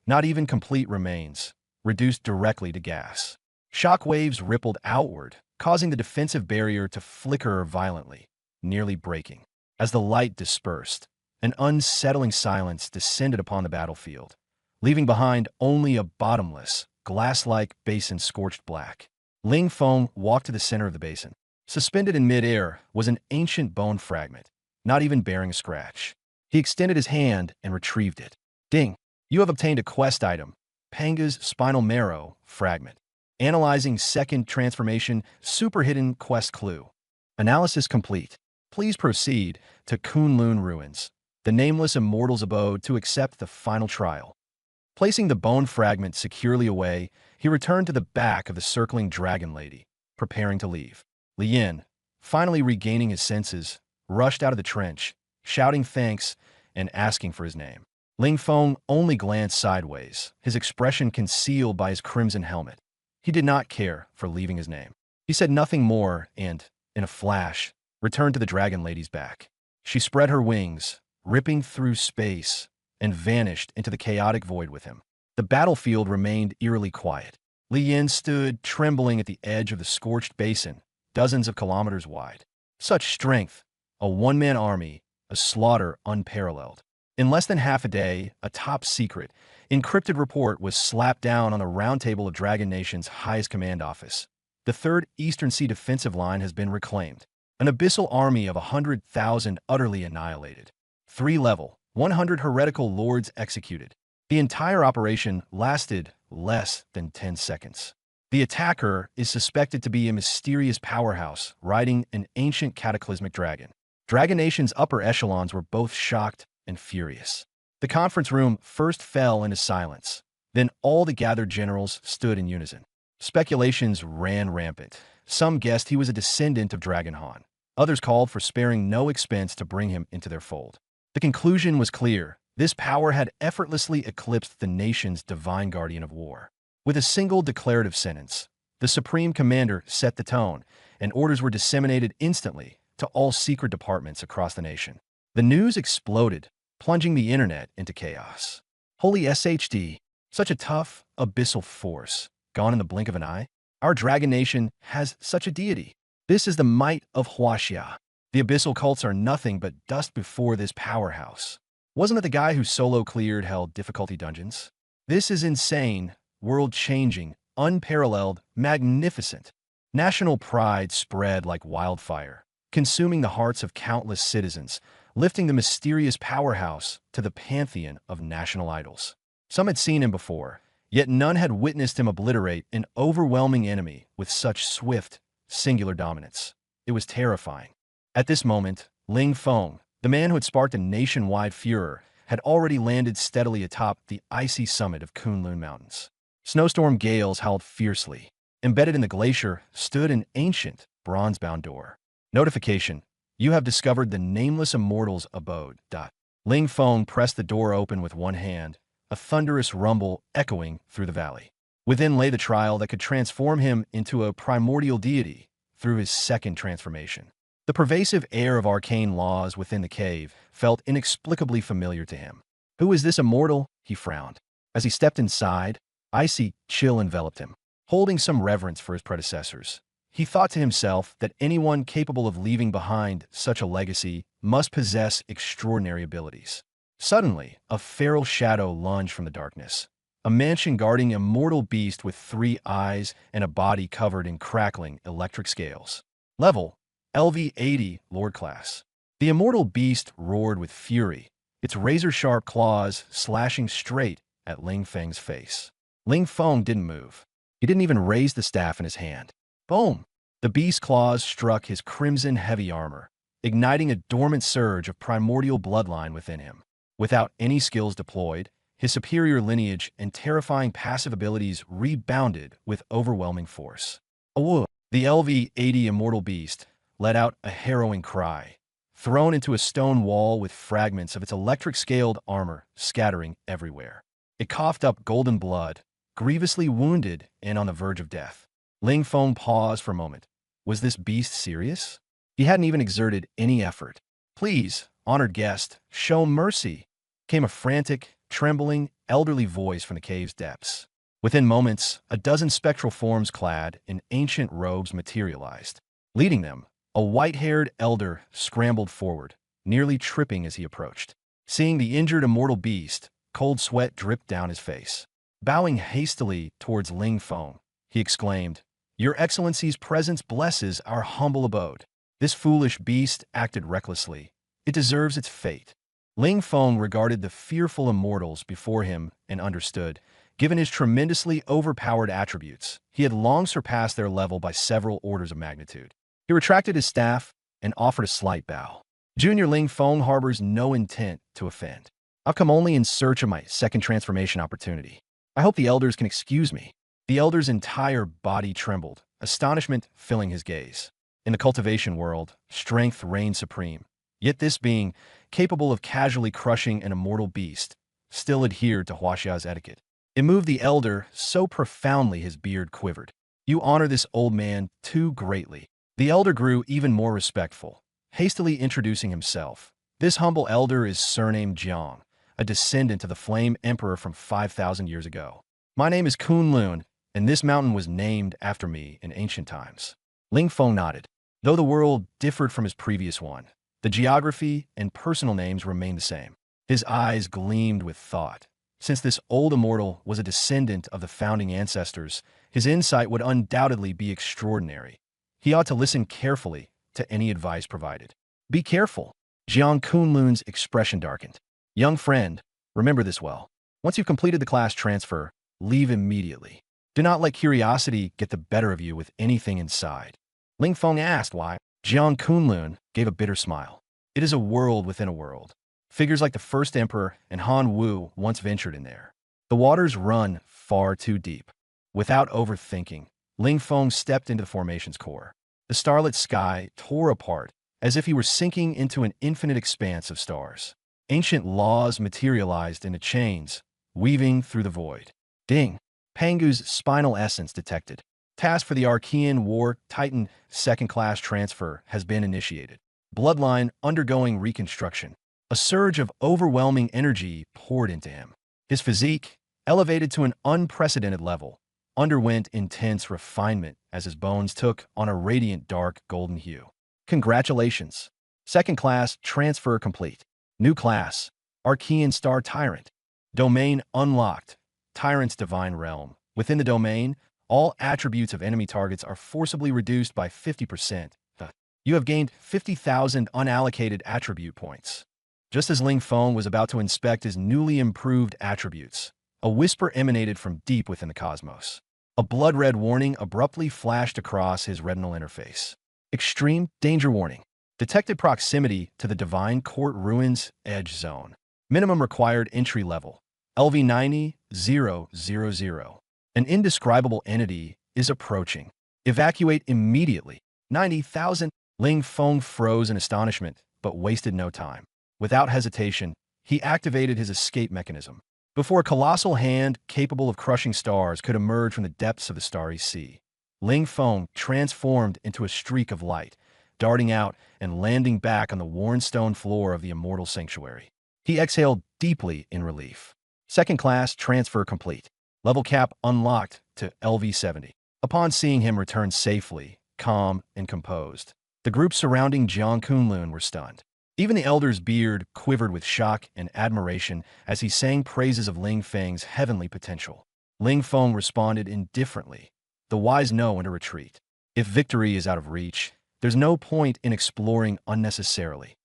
Not even complete remains, reduced directly to gas. Shock waves rippled outward, causing the defensive barrier to flicker violently, nearly breaking. As the light dispersed, an unsettling silence descended upon the battlefield, leaving behind only a bottomless, glass-like basin scorched black. Ling Feng walked to the center of the basin. Suspended in mid-air was an ancient bone fragment, not even bearing a scratch. He extended his hand and retrieved it. Ding! You have obtained a quest item, Panga's Spinal Marrow Fragment. Analyzing second transformation, super hidden quest clue. Analysis complete. Please proceed to Kunlun Ruins, the nameless immortal's abode, to accept the final trial. Placing the bone fragment securely away, he returned to the back of the circling dragon lady, preparing to leave. Li Yin, finally regaining his senses, rushed out of the trench, shouting thanks and asking for his name. Ling Feng only glanced sideways, his expression concealed by his crimson helmet. He did not care for leaving his name. He said nothing more and, in a flash, returned to the Dragon Lady's back. She spread her wings, ripping through space, and vanished into the chaotic void with him. The battlefield remained eerily quiet. Li Yin stood trembling at the edge of the scorched basin, dozens of kilometers wide. Such strength, a one-man army, a slaughter unparalleled. In less than half a day, a top-secret, encrypted report was slapped down on the round table of Dragon Nation's highest command office. The Third Eastern Sea defensive line has been reclaimed. An abyssal army of 100,000 utterly annihilated. 3-level, 100 heretical lords executed. The entire operation lasted less than 10 seconds. The attacker is suspected to be a mysterious powerhouse riding an ancient cataclysmic dragon. Dragon Nation's upper echelons were both shocked and furious. The conference room first fell into silence. Then all the gathered generals stood in unison. Speculations ran rampant. Some guessed he was a descendant of Dragon Han. Others called for sparing no expense to bring him into their fold. The conclusion was clear. This power had effortlessly eclipsed the nation's divine guardian of war. With a single declarative sentence, the Supreme Commander set the tone, and orders were disseminated instantly to all secret departments across the nation. The news exploded, plunging the internet into chaos. Holy SHD, such a tough, abyssal force, gone in the blink of an eye? Our Dragon Nation has such a deity. This is the might of Huaxia. The abyssal cults are nothing but dust before this powerhouse. Wasn't it the guy who solo cleared hell difficulty dungeons? This is insane, world-changing, unparalleled, magnificent. National pride spread like wildfire, consuming the hearts of countless citizens, lifting the mysterious powerhouse to the pantheon of national idols. Some had seen him before, yet none had witnessed him obliterate an overwhelming enemy with such swift, singular dominance. It was terrifying. At this moment, Ling Feng, the man who had sparked a nationwide furor, had already landed steadily atop the icy summit of Kunlun Mountains. Snowstorm gales howled fiercely. Embedded in the glacier stood an ancient, bronze-bound door. Notification: you have discovered the Nameless Immortal's abode. Ling Feng pressed the door open with one hand, a thunderous rumble echoing through the valley. Within lay the trial that could transform him into a primordial deity through his second transformation. The pervasive air of arcane laws within the cave felt inexplicably familiar to him. Who is this immortal? He frowned. As he stepped inside, icy chill enveloped him. Holding some reverence for his predecessors, he thought to himself that anyone capable of leaving behind such a legacy must possess extraordinary abilities. Suddenly, a feral shadow lunged from the darkness. A mansion guarding immortal beast with 3 eyes and a body covered in crackling electric scales. Level: LV-80, Lord Class. The immortal beast roared with fury, its razor-sharp claws slashing straight at Ling Feng's face. Ling Feng didn't move. He didn't even raise the staff in his hand. Boom! The beast's claws struck his crimson heavy armor, igniting a dormant surge of primordial bloodline within him. Without any skills deployed, his superior lineage and terrifying passive abilities rebounded with overwhelming force. Awoo! The LV-80 immortal beast let out a harrowing cry, thrown into a stone wall with fragments of its electric-scaled armor scattering everywhere. It coughed up golden blood, grievously wounded and on the verge of death. Ling Feng paused for a moment. Was this beast serious? He hadn't even exerted any effort. "Please, honored guest, show mercy," came a frantic, trembling, elderly voice from the cave's depths. Within moments, a dozen spectral forms clad in ancient robes materialized. Leading them, a white-haired elder scrambled forward, nearly tripping as he approached. Seeing the injured immortal beast, cold sweat dripped down his face. Bowing hastily towards Ling Feng, he exclaimed, "Your Excellency's presence blesses our humble abode." This foolish beast acted recklessly. It deserves its fate. Ling Feng regarded the fearful immortals before him and understood. Given his tremendously overpowered attributes, he had long surpassed their level by several orders of magnitude. He retracted his staff and offered a slight bow. Junior Ling Feng harbors no intent to offend. I've come only in search of my second transformation opportunity. I hope the elders can excuse me. The elder's entire body trembled, astonishment filling his gaze. In the cultivation world, strength reigned supreme. Yet this being, capable of casually crushing an immortal beast, still adhered to Huaxia's etiquette. It moved the elder so profoundly his beard quivered. You honor this old man too greatly. The elder grew even more respectful, hastily introducing himself. This humble elder is surnamed Jiang, a descendant of the Flame Emperor from 5,000 years ago. My name is Kunlun, and this mountain was named after me in ancient times. Ling Feng nodded. Though the world differed from his previous one, the geography and personal names remained the same. His eyes gleamed with thought. Since this old immortal was a descendant of the founding ancestors, his insight would undoubtedly be extraordinary. He ought to listen carefully to any advice provided. Be careful. Jiang Kunlun's expression darkened. Young friend, remember this well. Once you've completed the class transfer, leave immediately. Do not let curiosity get the better of you with anything inside. Ling Feng asked why. Jiang Kunlun gave a bitter smile. It is a world within a world. Figures like the first emperor and Han Wu once ventured in there. The waters run far too deep. Without overthinking, Ling Feng stepped into the formation's core. The starlit sky tore apart as if he were sinking into an infinite expanse of stars. Ancient laws materialized into chains, weaving through the void. Ding! Pangu's spinal essence detected. Task for the Archean War Titan second-class transfer has been initiated. Bloodline undergoing reconstruction. A surge of overwhelming energy poured into him. His physique, elevated to an unprecedented level, underwent intense refinement as his bones took on a radiant dark golden hue. Congratulations! Second-class transfer complete. New class, Archean Star Tyrant. Domain unlocked, Tyrant's Divine Realm. Within the domain, all attributes of enemy targets are forcibly reduced by 50%. You have gained 50,000 unallocated attribute points. Just as Ling Feng was about to inspect his newly improved attributes, a whisper emanated from deep within the cosmos. A blood-red warning abruptly flashed across his retinal interface. Extreme danger warning. Detected proximity to the Divine Court Ruins Edge Zone. Minimum required entry level. LV90-000. An indescribable entity is approaching. Evacuate immediately. 90,000. Ling Feng froze in astonishment, but wasted no time. Without hesitation, he activated his escape mechanism. Before a colossal hand capable of crushing stars could emerge from the depths of the starry sea, Ling Feng transformed into a streak of light, darting out and landing back on the worn stone floor of the immortal sanctuary. He exhaled deeply in relief. Second class transfer complete. Level cap unlocked to LV70. Upon seeing him return safely, calm and composed, the group surrounding Jiang Kunlun were stunned. Even the elder's beard quivered with shock and admiration as he sang praises of Ling Feng's heavenly potential. Ling Feng responded indifferently. The wise know when to retreat. If victory is out of reach, there's no point in exploring unnecessarily.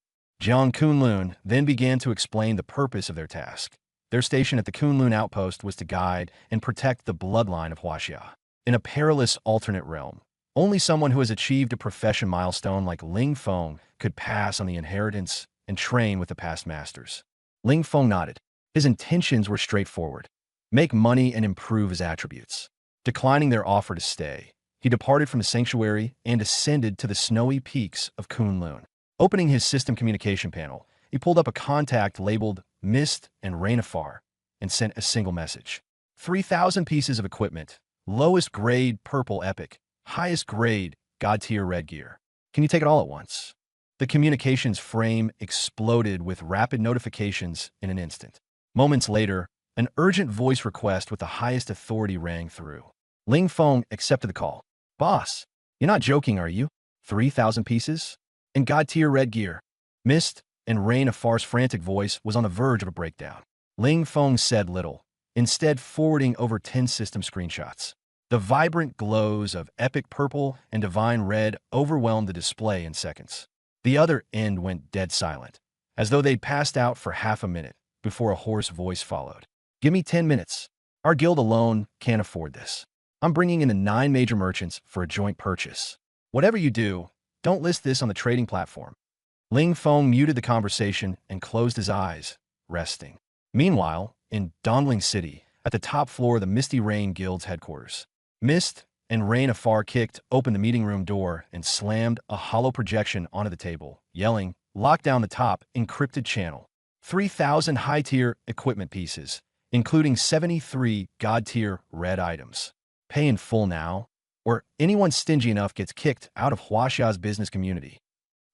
Jiang Kunlun then began to explain the purpose of their task. Their station at the Kunlun outpost was to guide and protect the bloodline of Huaxia. In a perilous alternate realm, only someone who has achieved a profession milestone like Ling Feng could pass on the inheritance and train with the past masters. Ling Feng nodded. His intentions were straightforward. Make money and improve his attributes. Declining their offer to stay, he departed from the sanctuary and ascended to the snowy peaks of Kunlun. Opening his system communication panel, he pulled up a contact labeled Mist and Rainafar and sent a single message. 3,000 pieces of equipment, lowest grade purple epic, highest grade god tier red gear. Can you take it all at once? The communications frame exploded with rapid notifications in an instant. Moments later, an urgent voice request with the highest authority rang through. Ling Feng accepted the call. Boss, you're not joking, are you? 3,000 pieces? And god tier red gear. Mist and Rainafar's frantic voice was on the verge of a breakdown. Ling Feng said little, instead forwarding over 10 system screenshots. The vibrant glows of epic purple and divine red overwhelmed the display in seconds. The other end went dead silent, as though they'd passed out for half a minute before a hoarse voice followed. Give me 10 minutes. Our guild alone can't afford this. I'm bringing in the 9 major merchants for a joint purchase. Whatever you do, don't list this on the trading platform. Ling Feng muted the conversation and closed his eyes, resting. Meanwhile, in Dongling City, at the top floor of the Misty Rain Guild's headquarters, Mist and Rain Afar kicked open the meeting room door and slammed a hollow projection onto the table, yelling, "Lock down the top encrypted channel. 3,000 high-tier equipment pieces, including 73 god-tier red items. Pay in full now, or anyone stingy enough gets kicked out of Huaxia's business community.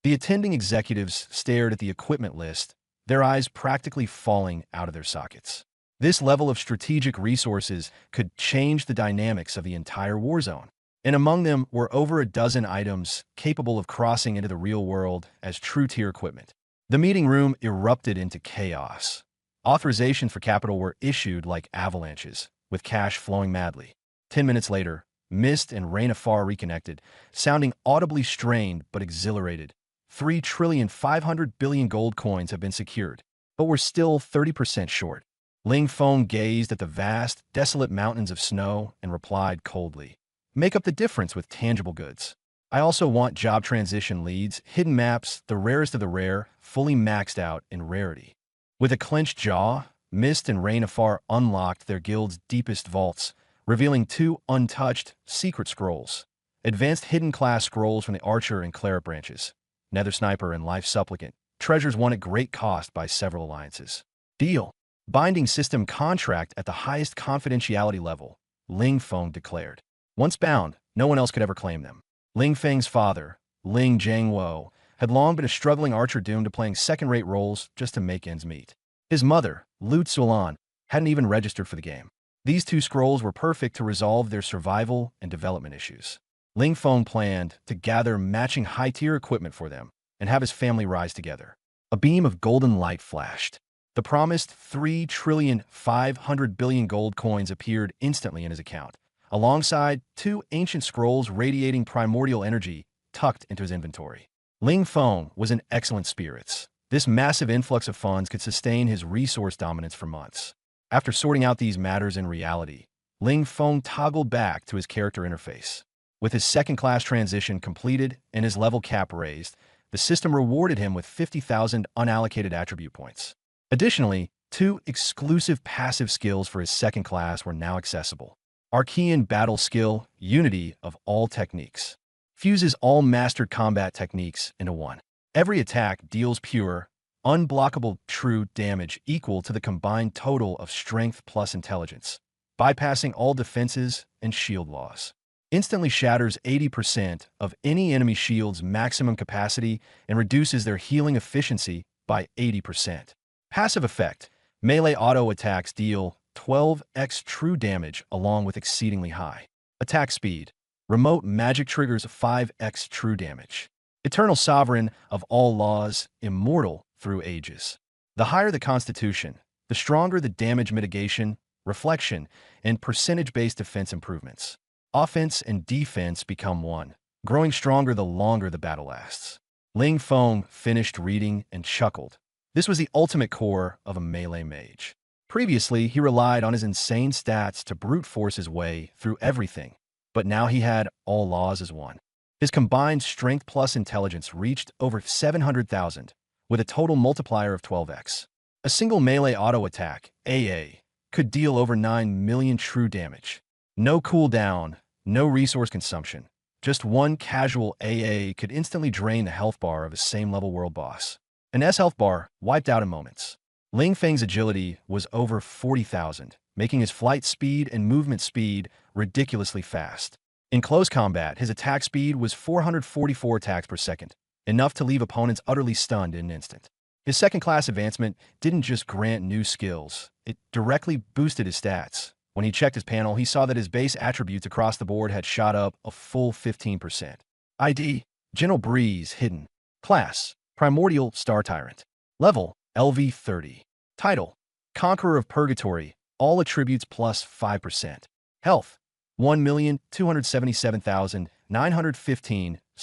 The attending executives stared at the equipment list, their eyes practically falling out of their sockets. This level of strategic resources could change the dynamics of the entire war zone. And among them were over a dozen items capable of crossing into the real world as true tier equipment. The meeting room erupted into chaos. Authorizations for capital were issued like avalanches, with cash flowing madly. 10 minutes later, Mist and Rainafar reconnected, sounding audibly strained but exhilarated. 3,500,000,000,000 gold coins have been secured, but we're still 30% short. Ling Feng gazed at the vast, desolate mountains of snow and replied coldly, "Make up the difference with tangible goods. I also want job transition leads, hidden maps, the rarest of the rare, fully maxed out in rarity." With a clenched jaw, Mist and Rainafar unlocked their guild's deepest vaults, revealing 2 untouched secret scrolls. Advanced hidden class scrolls from the Archer and Cleric branches, Nether Sniper and Life Supplicant, treasures won at great cost by several alliances. Deal. Binding system contract at the highest confidentiality level, Ling Feng declared. Once bound, no one else could ever claim them. Ling Feng's father, Ling Jiangwo, had long been a struggling archer doomed to playing second-rate roles just to make ends meet. His mother, Lu Tsulan, hadn't even registered for the game. These 2 scrolls were perfect to resolve their survival and development issues. Ling Feng planned to gather matching high-tier equipment for them and have his family rise together. A beam of golden light flashed. The promised 3,500,000,000,000 gold coins appeared instantly in his account, alongside 2 ancient scrolls radiating primordial energy tucked into his inventory. Ling Feng was in excellent spirits. This massive influx of funds could sustain his resource dominance for months. After sorting out these matters in reality, Ling Feng toggled back to his character interface. With his second-class transition completed and his level cap raised, the system rewarded him with 50,000 unallocated attribute points. Additionally, 2 exclusive passive skills for his second class were now accessible. Archean Battle Skill, Unity of all techniques. Fuses all mastered combat techniques into one. Every attack deals pure, unblockable true damage equal to the combined total of strength plus intelligence, bypassing all defenses and shield laws. Instantly shatters 80% of any enemy shield's maximum capacity and reduces their healing efficiency by 80%. Passive effect. Melee auto attacks deal 12x true damage along with exceedingly high attack speed. Remote magic triggers 5x true damage. Eternal Sovereign of all laws, immortal through ages. The higher the constitution, the stronger the damage mitigation, reflection, and percentage-based defense improvements. Offense and defense become one, growing stronger the longer the battle lasts. Ling Feng finished reading and chuckled. This was the ultimate core of a melee mage. Previously, he relied on his insane stats to brute force his way through everything, but now he had all laws as one. His combined strength plus intelligence reached over 700,000, with a total multiplier of 12x. A single melee auto attack, AA, could deal over 9 million true damage. No cooldown, no resource consumption. Just one casual AA could instantly drain the health bar of a same-level world boss. An S health bar wiped out in moments. Ling Feng's agility was over 40,000, making his flight speed and movement speed ridiculously fast. In close combat, his attack speed was 444 attacks per second, enough to leave opponents utterly stunned in an instant. His second-class advancement didn't just grant new skills, it directly boosted his stats. When he checked his panel, he saw that his base attributes across the board had shot up a full 15%. ID, Gentle Breeze Hidden. Class, Primordial Star Tyrant. Level, LV30. Title, Conqueror of Purgatory, all attributes plus 5%. Health, 1,277,915 /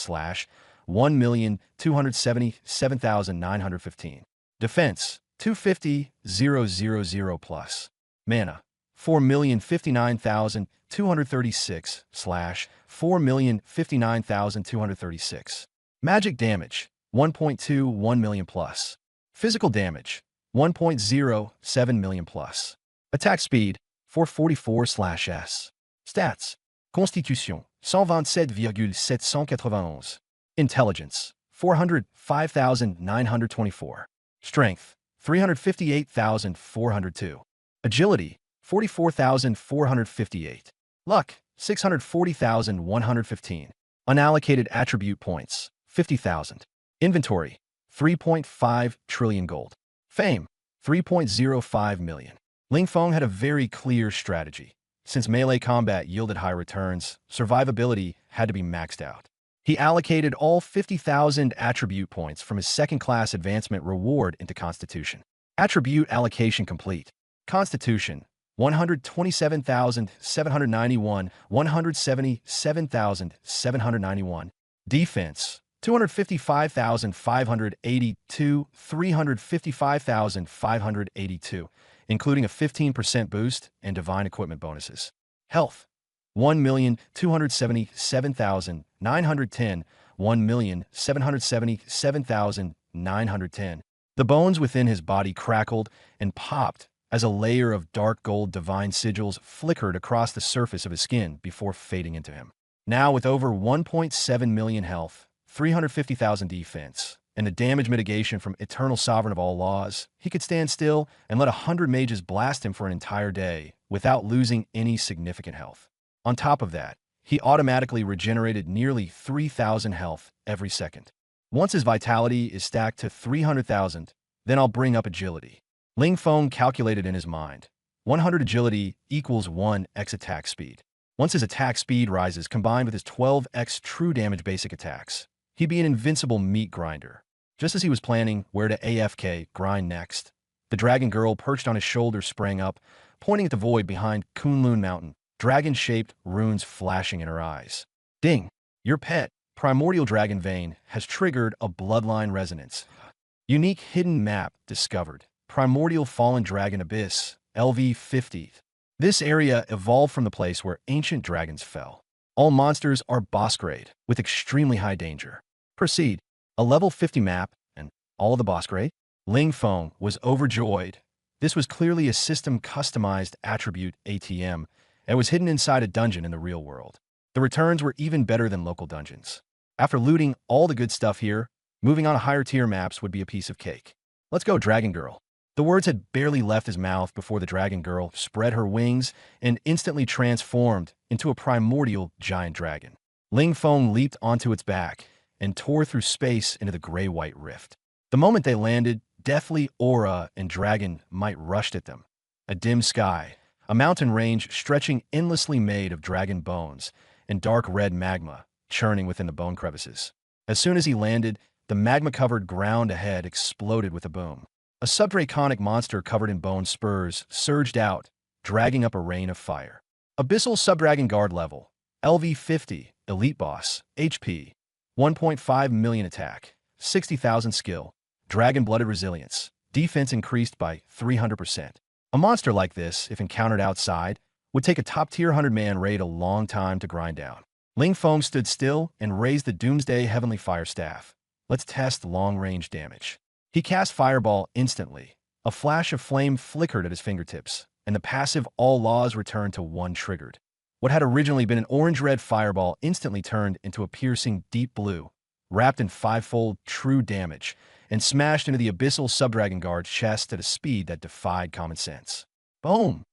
1,277,915. Defense, 250,000 plus. Mana, 4,059,236 / 4,059,236. Magic damage, 1.21 million plus. Physical damage, 1.07 million plus. Attack speed, 444/S. Stats, Constitution, 127,791. Intelligence, 405,924. Strength, 358,402. Agility, 44,458. Luck, 640,115. Unallocated attribute points, 50,000. Inventory, 3.5 trillion gold. Fame, 3.05 million. Ling Feng had a very clear strategy. Since melee combat yielded high returns, survivability had to be maxed out. He allocated all 50,000 attribute points from his second-class advancement reward into Constitution. Attribute allocation complete. Constitution, 127,791, 177,791. Defense, 255,582, 355,582, including a 15% boost and divine equipment bonuses. Health, 1,277,910, 1,777,910. The bones within his body crackled and popped as a layer of dark gold divine sigils flickered across the surface of his skin before fading into him. Now, with over 1.7 million health, 350,000 defense, and the damage mitigation from Eternal Sovereign of all laws, he could stand still and let 100 mages blast him for an entire day without losing any significant health. On top of that, he automatically regenerated nearly 3,000 health every second. Once his vitality is stacked to 300,000, then I'll bring up agility. Ling Feng calculated in his mind. 100 agility equals 1x attack speed. Once his attack speed rises combined with his 12x true damage basic attacks, he'd be an invincible meat grinder. Just as he was planning where to AFK grind next, the dragon girl perched on his shoulder sprang up, pointing at the void behind Kunlun Mountain, dragon-shaped runes flashing in her eyes. Ding! Your pet, Primordial Dragon Vein, has triggered a bloodline resonance. Unique hidden map discovered. Primordial Fallen Dragon Abyss, LV50. This area evolved from the place where ancient dragons fell. All monsters are boss grade, with extremely high danger. Proceed. A level 50 map, and all of the boss grade? Ling Feng was overjoyed. This was clearly a system-customized attribute ATM, and was hidden inside a dungeon in the real world. The returns were even better than local dungeons. After looting all the good stuff here, moving on to higher tier maps would be a piece of cake. Let's go, Dragon Girl. The words had barely left his mouth before the Dragon Girl spread her wings and instantly transformed into a primordial giant dragon. Ling Feng leaped onto its back and tore through space into the gray-white rift. The moment they landed, deathly aura and dragon might rushed at them. A dim sky, a mountain range stretching endlessly made of dragon bones, and dark red magma churning within the bone crevices. As soon as he landed, the magma-covered ground ahead exploded with a boom. A subdraconic monster covered in bone spurs surged out, dragging up a rain of fire. Abyssal Subdragon Guard level, LV50, Elite Boss, HP, 1.5 million attack, 60,000 skill, Dragon-Blooded Resilience, defense increased by 300%. A monster like this, if encountered outside, would take a top-tier 100-man raid a long time to grind down. Ling Feng stood still and raised the Doomsday Heavenly Fire Staff. Let's test long-range damage. He cast Fireball instantly. A flash of flame flickered at his fingertips, and the passive All Laws returned to 1 triggered. What had originally been an orange-red fireball instantly turned into a piercing deep blue, wrapped in 5-fold true damage, and smashed into the Abyssal Subdragon Guard's chest at a speed that defied common sense. Boom!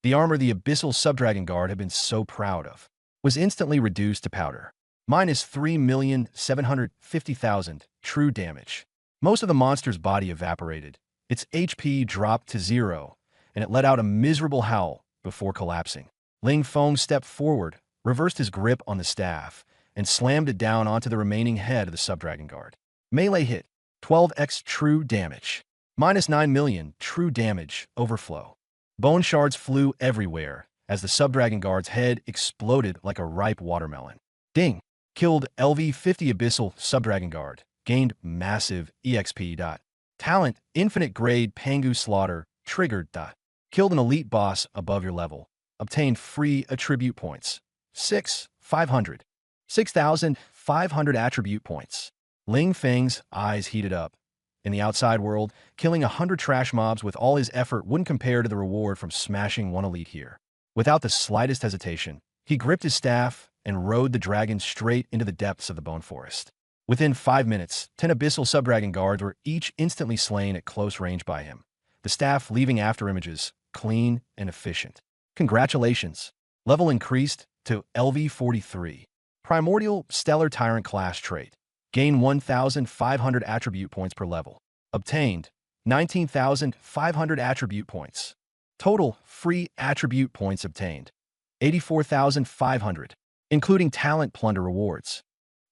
The armor the Abyssal Subdragon Guard had been so proud of was instantly reduced to powder. Minus 3,750,000 true damage. Most of the monster's body evaporated, its HP dropped to 0, and it let out a miserable howl before collapsing. Ling Feng stepped forward, reversed his grip on the staff, and slammed it down onto the remaining head of the Subdragon Guard. Melee hit, 12x true damage. Minus 9 million true damage overflow. Bone shards flew everywhere as the Subdragon Guard's head exploded like a ripe watermelon. Ding! Killed LV50 Abyssal Subdragon Guard. Gained massive EXP. Talent, Infinite Grade Pangu Slaughter, triggered. Killed an elite boss above your level. Obtained free attribute points. 6,500. 6,500 attribute points. Ling Feng's eyes heated up. In the outside world, killing 100 trash mobs with all his effort wouldn't compare to the reward from smashing 1 elite here. Without the slightest hesitation, he gripped his staff and rode the dragon straight into the depths of the bone forest. Within 5 minutes, 10 Abyssal Subdragon guards were each instantly slain at close range by him, the staff leaving after images clean and efficient. Congratulations! Level increased to LV43. Primordial Stellar Tyrant class trait. Gain 1,500 attribute points per level. Obtained 19,500 attribute points. Total free attribute points obtained 84,500, including talent plunder rewards.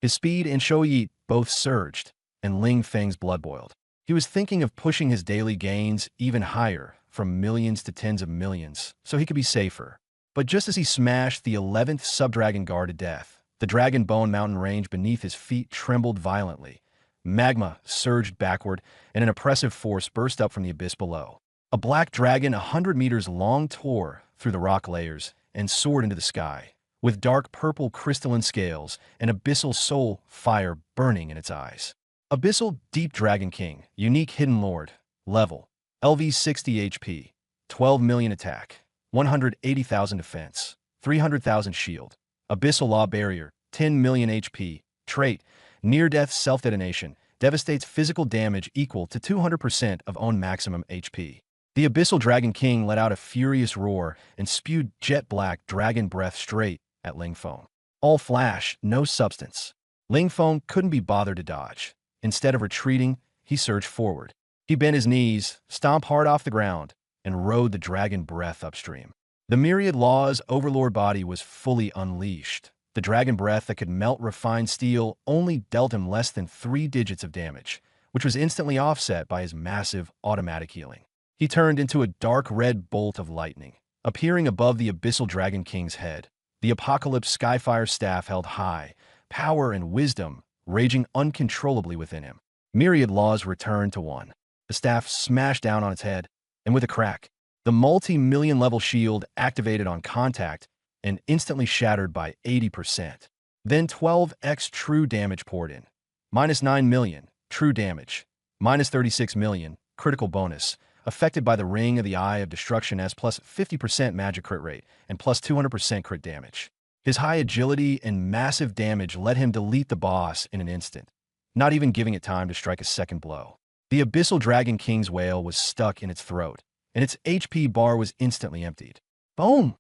His speed and Shoyi both surged, and Ling Feng's blood boiled. He was thinking of pushing his daily gains even higher, from millions to tens of millions, so he could be safer. But just as he smashed the 11th Subdragon guard to death, the Dragon Bone mountain range beneath his feet trembled violently. Magma surged backward, and an oppressive force burst up from the abyss below. A black dragon 100 meters long tore through the rock layers and soared into the sky, with dark purple crystalline scales and abyssal soul fire burning in its eyes. Abyssal Deep Dragon King, Unique Hidden Lord, Level, LV 60 HP, 12 million attack, 180,000 defense, 300,000 shield. Abyssal Law Barrier, 10 million HP, Trait, Near-Death Self-Detonation, devastates physical damage equal to 200% of own maximum HP. The Abyssal Dragon King let out a furious roar and spewed jet-black dragon breath straight at Ling Feng. All flash, no substance. Ling Feng couldn't be bothered to dodge. Instead of retreating, he surged forward. He bent his knees, stomped hard off the ground, and rode the dragon breath upstream. The Myriad Law's overlord body was fully unleashed. The dragon breath that could melt refined steel only dealt him less than 3 digits of damage, which was instantly offset by his massive automatic healing. He turned into a dark red bolt of lightning, appearing above the Abyssal Dragon King's head. The Apocalypse Skyfire staff held high, power and wisdom raging uncontrollably within him. Myriad Laws returned to 1. The staff smashed down on its head, and with a crack, the multi-million level shield activated on contact and instantly shattered by 80%. Then 12x true damage poured in. Minus 9 million, true damage. Minus 36 million, critical bonus, affected by the Ring of the Eye of Destruction as plus 50% magic crit rate and plus 200% crit damage. His high agility and massive damage let him delete the boss in an instant, not even giving it time to strike a second blow. The Abyssal Dragon King's wail was stuck in its throat, and its HP bar was instantly emptied. Boom!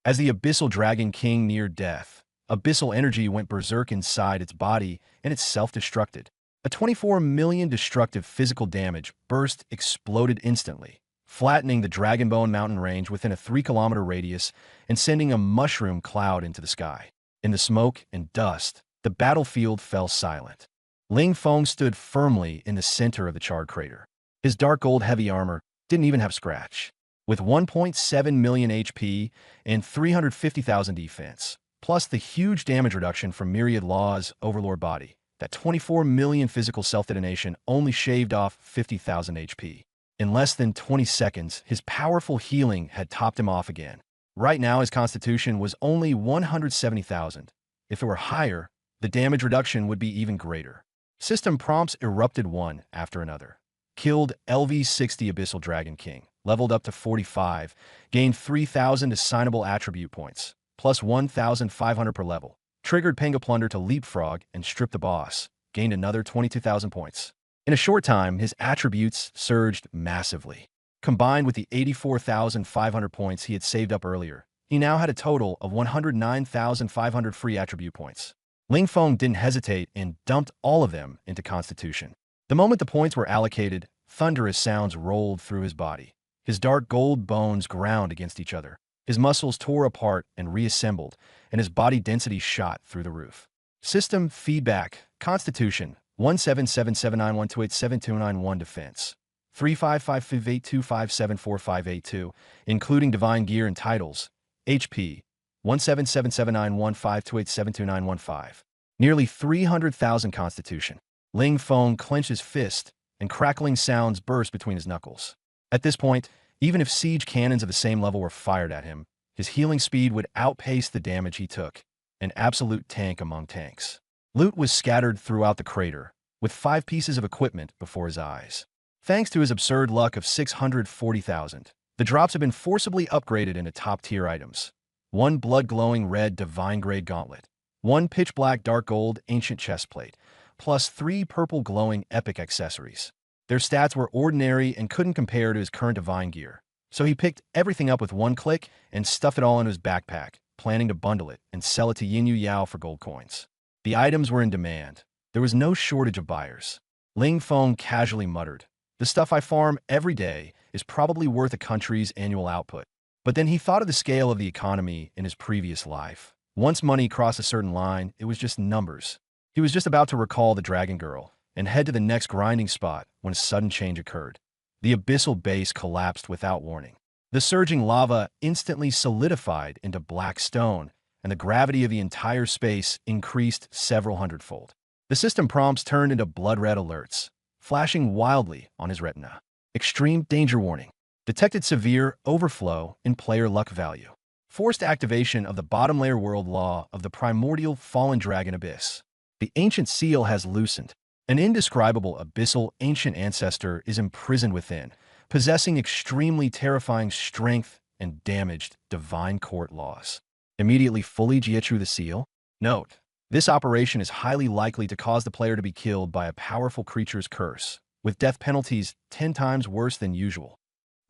As the Abyssal Dragon King neared death, abyssal energy went berserk inside its body and it self-destructed. A 24 million destructive physical damage burst exploded instantly, flattening the Dragonbone mountain range within a 3-kilometer radius and sending a mushroom cloud into the sky. In the smoke and dust, the battlefield fell silent. Ling Feng stood firmly in the center of the charred crater. His dark gold heavy armor didn't even have a scratch. With 1.7 million HP and 350,000 defense, plus the huge damage reduction from Myriad Law's overlord body, that 24 million physical self-detonation only shaved off 50,000 HP. In less than 20 seconds, his powerful healing had topped him off again. Right now, his constitution was only 170,000. If it were higher, the damage reduction would be even greater. System prompts erupted one after another. Killed LV60 Abyssal Dragon King. Leveled up to 45. Gained 3,000 assignable attribute points. Plus 1,500 per level. Triggered Penga Plunder to leapfrog and strip the boss. Gained another 22,000 points. In a short time, his attributes surged massively. Combined with the 84,500 points he had saved up earlier, he now had a total of 109,500 free attribute points. Ling Feng didn't hesitate and dumped all of them into Constitution. The moment the points were allocated, thunderous sounds rolled through his body. His dark gold bones ground against each other. His muscles tore apart and reassembled, and his body density shot through the roof. System feedback. Constitution 1777912872991 defense 355582574582, including divine gear and titles. HP 177791528729115. Nearly 300,000 Constitution. Ling Feng clenched his fist, and crackling sounds burst between his knuckles. At this point, even if siege cannons of the same level were fired at him, his healing speed would outpace the damage he took, an absolute tank among tanks. Loot was scattered throughout the crater, with 5 pieces of equipment before his eyes. Thanks to his absurd luck of 640,000, the drops have been forcibly upgraded into top-tier items. 1 blood-glowing red divine-grade gauntlet, 1 pitch-black dark gold ancient chestplate, plus 3 purple glowing epic accessories. Their stats were ordinary and couldn't compare to his current divine gear, so he picked everything up with one click and stuffed it all into his backpack, planning to bundle it and sell it to Yinyu Yao for gold coins. The items were in demand. There was no shortage of buyers. Ling Feng casually muttered, "The stuff I farm every day is probably worth a country's annual output." But then he thought of the scale of the economy in his previous life. Once money crossed a certain line, it was just numbers. He was just about to recall the Dragon Girl and head to the next grinding spot when a sudden change occurred. The abyssal base collapsed without warning. The surging lava instantly solidified into black stone, and the gravity of the entire space increased several hundredfold. The system prompts turned into blood-red alerts, flashing wildly on his retina. Extreme danger warning. Detected severe overflow in player luck value. Forced activation of the bottom layer world law of the primordial fallen dragon abyss. The ancient seal has loosened. An indescribable abyssal ancient ancestor is imprisoned within, possessing extremely terrifying strength and damaged divine court laws. Immediately fully Jiachu the seal. Note: this operation is highly likely to cause the player to be killed by a powerful creature's curse, with death penalties 10 times worse than usual.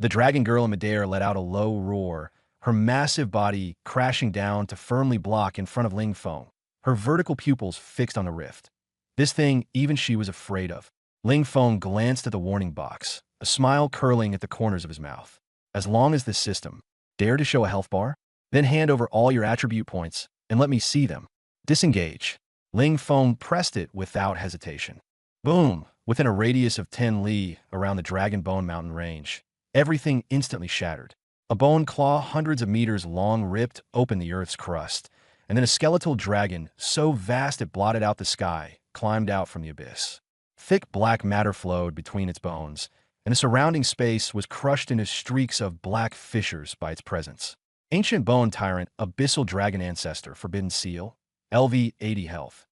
The Dragon Girl in midair let out a low roar, her massive body crashing down to firmly block in front of Ling Feng, her vertical pupils fixed on the rift. This thing even she was afraid of. Ling Feng glanced at the warning box, a smile curling at the corners of his mouth. As long as this system dare to show a health bar, then hand over all your attribute points and let me see them. Disengage. Ling Feng pressed it without hesitation. Boom! Within a radius of 10 li around the Dragon Bone Mountain range, everything instantly shattered. A bone claw hundreds of meters long ripped open the earth's crust, and then a skeletal dragon, so vast it blotted out the sky, climbed out from the abyss. Thick black matter flowed between its bones, and the surrounding space was crushed into streaks of black fissures by its presence. Ancient Bone Tyrant, Abyssal Dragon Ancestor, Forbidden Seal, LV 80 health,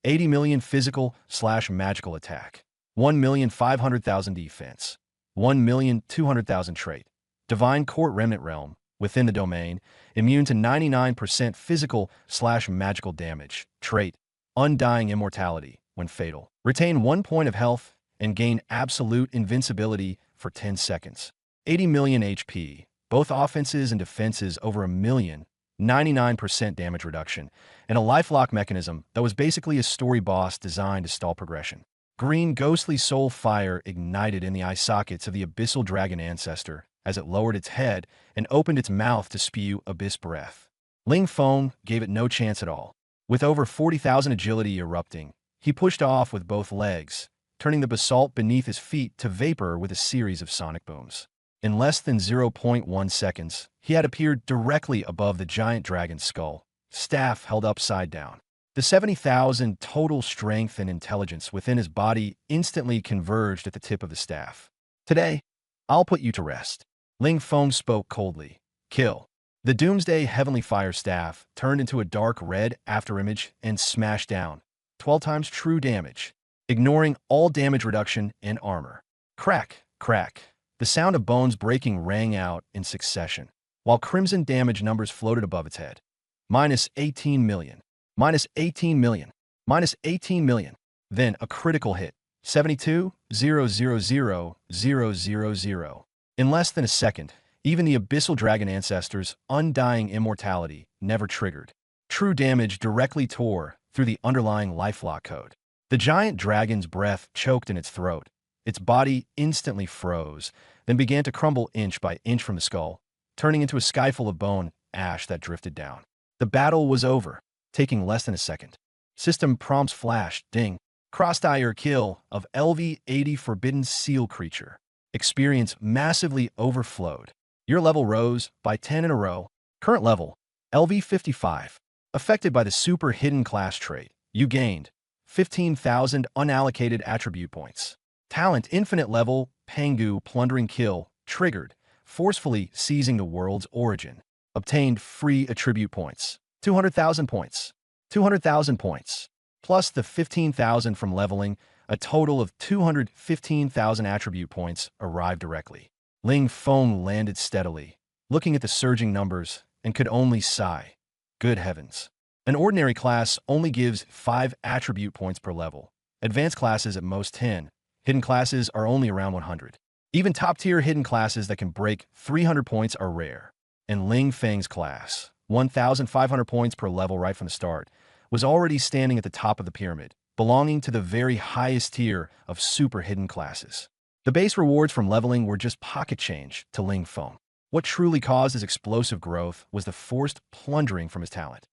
80 million physical/magical attack, 1,500,000 defense, 1,200,000 trait, Divine Court Remnant Realm, within the domain, immune to 99% physical/magical damage, trait, Undying Immortality, when fatal. Retain 1 point of health and gain absolute invincibility for 10 seconds. 80 million HP, both offenses and defenses over 1,000,000, 99% damage reduction, and a lifelock mechanism that was basically a story boss designed to stall progression. Green ghostly soul fire ignited in the eye sockets of the Abyssal Dragon Ancestor as it lowered its head and opened its mouth to spew abyss breath. Ling Feng gave it no chance at all. With over 40,000 agility erupting, he pushed off with both legs, turning the basalt beneath his feet to vapor with a series of sonic booms. In less than 0.1 seconds, he had appeared directly above the giant dragon's skull, staff held upside down. The 70,000 total strength and intelligence within his body instantly converged at the tip of the staff. "Today, I'll put you to rest." Ling Feng spoke coldly. "Kill." The Doomsday Heavenly Fire Staff turned into a dark red afterimage and smashed down, 12 times true damage, ignoring all damage reduction and armor. Crack, crack. The sound of bones breaking rang out in succession, while crimson damage numbers floated above its head. Minus 18 million. Minus 18 million. Minus 18 million. Then a critical hit. 72,000,000. In less than a second, even the Abyssal Dragon Ancestor's Undying Immortality never triggered. True damage directly tore through the underlying lifelock code. The giant dragon's breath choked in its throat. Its body instantly froze, then began to crumble inch by inch from the skull, turning into a skyful of bone ash that drifted down. The battle was over, taking less than a second. System prompts flashed, ding. Crossdire kill of LV-80 Forbidden Seal creature. Experience massively overflowed. Your level rose by 10 in a row. Current level, LV-55. Affected by the super hidden class trait, you gained 15,000 unallocated attribute points. Talent infinite level, Pangu Plundering Kill, triggered, forcefully seizing the world's origin. Obtained free attribute points. 200,000 points. 200,000 points. Plus the 15,000 from leveling, a total of 215,000 attribute points arrived directly. Ling Feng landed steadily, looking at the surging numbers, and could only sigh. Good heavens. An ordinary class only gives 5 attribute points per level, Advanced classes at most 10. Hidden classes are only around 100. Even top-tier hidden classes that can break 300 points are rare. And Ling Feng's class, 1,500 points per level right from the start, was already standing at the top of the pyramid, belonging to the very highest tier of super hidden classes. The base rewards from leveling were just pocket change to Ling Feng. What truly caused his explosive growth was the forced plundering from his talent.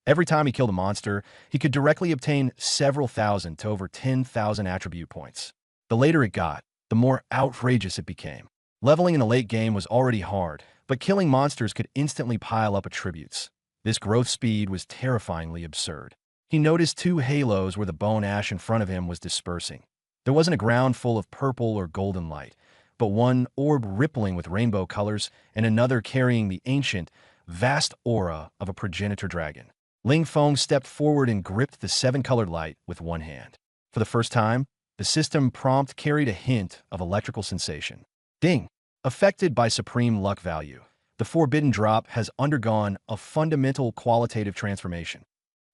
Every time he killed a monster, he could directly obtain several thousand to over 10,000 attribute points. The later it got, the more outrageous it became. Leveling in the late game was already hard, but killing monsters could instantly pile up attributes. This growth speed was terrifyingly absurd. He noticed two halos where the bone ash in front of him was dispersing. There wasn't a ground full of purple or golden light, but one orb rippling with rainbow colors and another carrying the ancient, vast aura of a progenitor dragon. Ling Feng stepped forward and gripped the seven-colored light with one hand. For the first time, the system prompt carried a hint of electrical sensation. Ding! Affected by supreme luck value, the forbidden drop has undergone a fundamental qualitative transformation.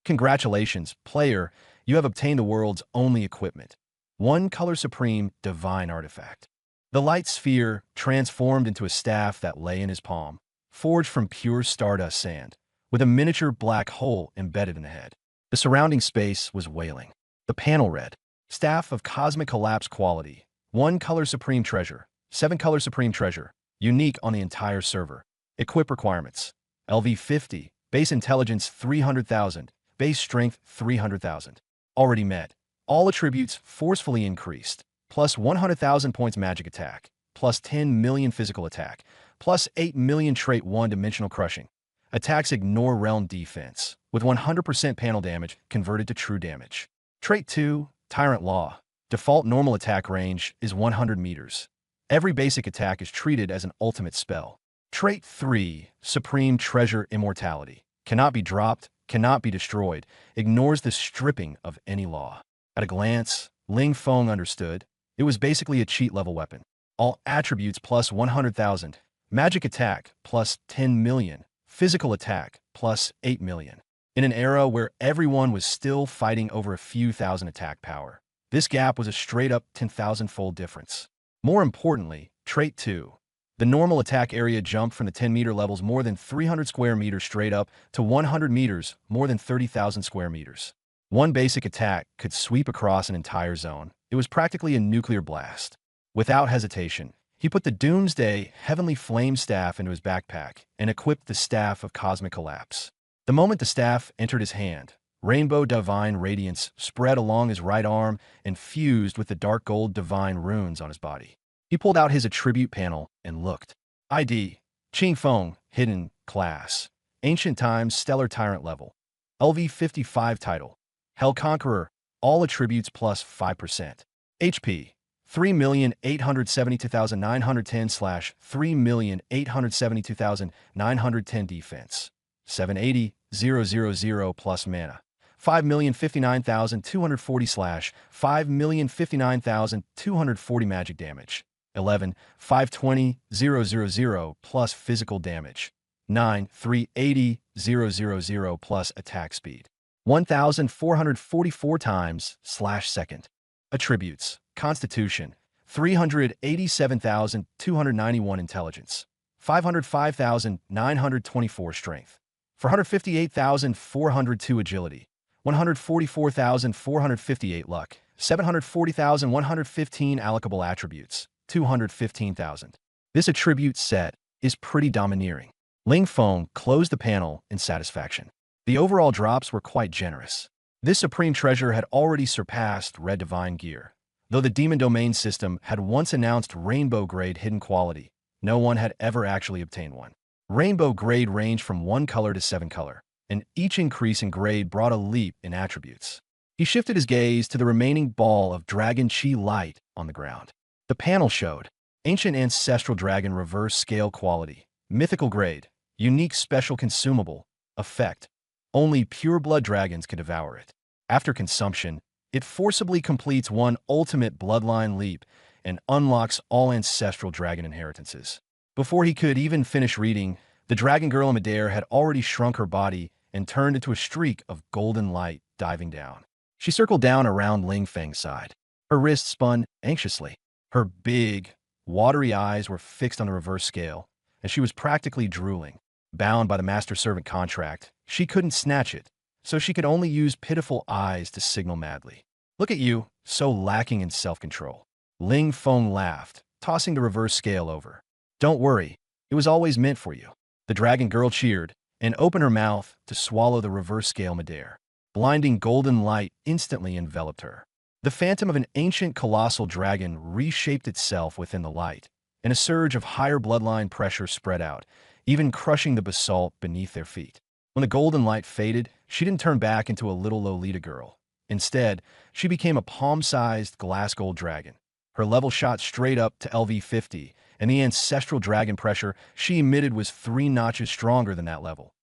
Congratulations, player, you have obtained the world's only equipment. One Color Supreme Divine Artifact. The light sphere transformed into a staff that lay in his palm, forged from pure stardust sand, with a miniature black hole embedded in the head. The surrounding space was wailing. The panel read, Staff of Cosmic Collapse Quality, 1 Color Supreme Treasure, 7 Color Supreme Treasure, unique on the entire server. Equip requirements, LV50, base intelligence 300,000, base strength 300,000. Already met. All attributes forcefully increased, plus 100,000 points magic attack, plus 10 million physical attack, plus 8 million trait 1-dimensional crushing. Attacks ignore realm defense, with 100% panel damage converted to true damage. Trait 2, Tyrant Law. Default normal attack range is 100 meters. Every basic attack is treated as an ultimate spell. Trait 3, Supreme Treasure Immortality. Cannot be dropped, cannot be destroyed, ignores the stripping of any law. At a glance, Ling Feng understood. It was basically a cheat-level weapon. All attributes plus 100,000. Magic attack plus 10 million. Physical attack plus 8 million. In an era where everyone was still fighting over a few thousand attack power, this gap was a straight-up 10,000-fold difference. More importantly, Trait 2. The normal attack area jumped from the 10-meter levels more than 300 square meters straight up to 100 meters, more than 30,000 square meters. One basic attack could sweep across an entire zone. It was practically a nuclear blast. Without hesitation, he put the Doomsday Heavenly Flame Staff into his backpack and equipped the Staff of Cosmic Collapse. The moment the staff entered his hand, Rainbow Divine Radiance spread along his right arm and fused with the dark gold divine runes on his body. He pulled out his attribute panel and looked. ID, Qing Feng, Hidden, Class, Ancient Times Stellar Tyrant Level, LV55 Title, Hell Conqueror, all attributes plus 5%. HP, 3,872,910/3,872,910 defense. 780,000 plus mana. 5,059,240/5,059,240 magic damage. 11,520,000 plus physical damage. 9,380,000 plus attack speed. 1,444 times/second. Attributes: Constitution, 387,291 intelligence, 505,924 strength, 458,402 agility, 144,458 luck, 740,115 allocable attributes, 215,000. This attribute set is pretty domineering. Ling Feng closed the panel in satisfaction. The overall drops were quite generous. This supreme treasure had already surpassed Red Divine Gear. Though the Demon Domain system had once announced Rainbow Grade hidden quality, no one had ever actually obtained one. Rainbow Grade ranged from 1 color to 7 color, and each increase in grade brought a leap in attributes. He shifted his gaze to the remaining ball of Dragon Chi light on the ground. The panel showed Ancient Ancestral Dragon Reverse Scale Quality, Mythical Grade, Unique Special Consumable, Effect. Only pure-blood dragons can devour it. After consumption, it forcibly completes one ultimate bloodline leap and unlocks all ancestral dragon inheritances. Before he could even finish reading, the dragon girl in midair had already shrunk her body and turned into a streak of golden light diving down. She circled down around Ling Feng's side. Her wrist spun anxiously. Her big, watery eyes were fixed on the reverse scale, and she was practically drooling. Bound by the master-servant contract, she couldn't snatch it, so she could only use pitiful eyes to signal madly. Look at you, so lacking in self-control. Ling Feng laughed, tossing the reverse scale over. Don't worry, it was always meant for you. The dragon girl cheered and opened her mouth to swallow the reverse scale midair. Blinding golden light instantly enveloped her. The phantom of an ancient colossal dragon reshaped itself within the light, and a surge of higher bloodline pressure spread out, even crushing the basalt beneath their feet. When the golden light faded, she didn't turn back into a little Lolita girl. Instead, she became a palm-sized glass gold dragon. Her level shot straight up to LV50, and the ancestral dragon pressure she emitted was 3 notches stronger than that level.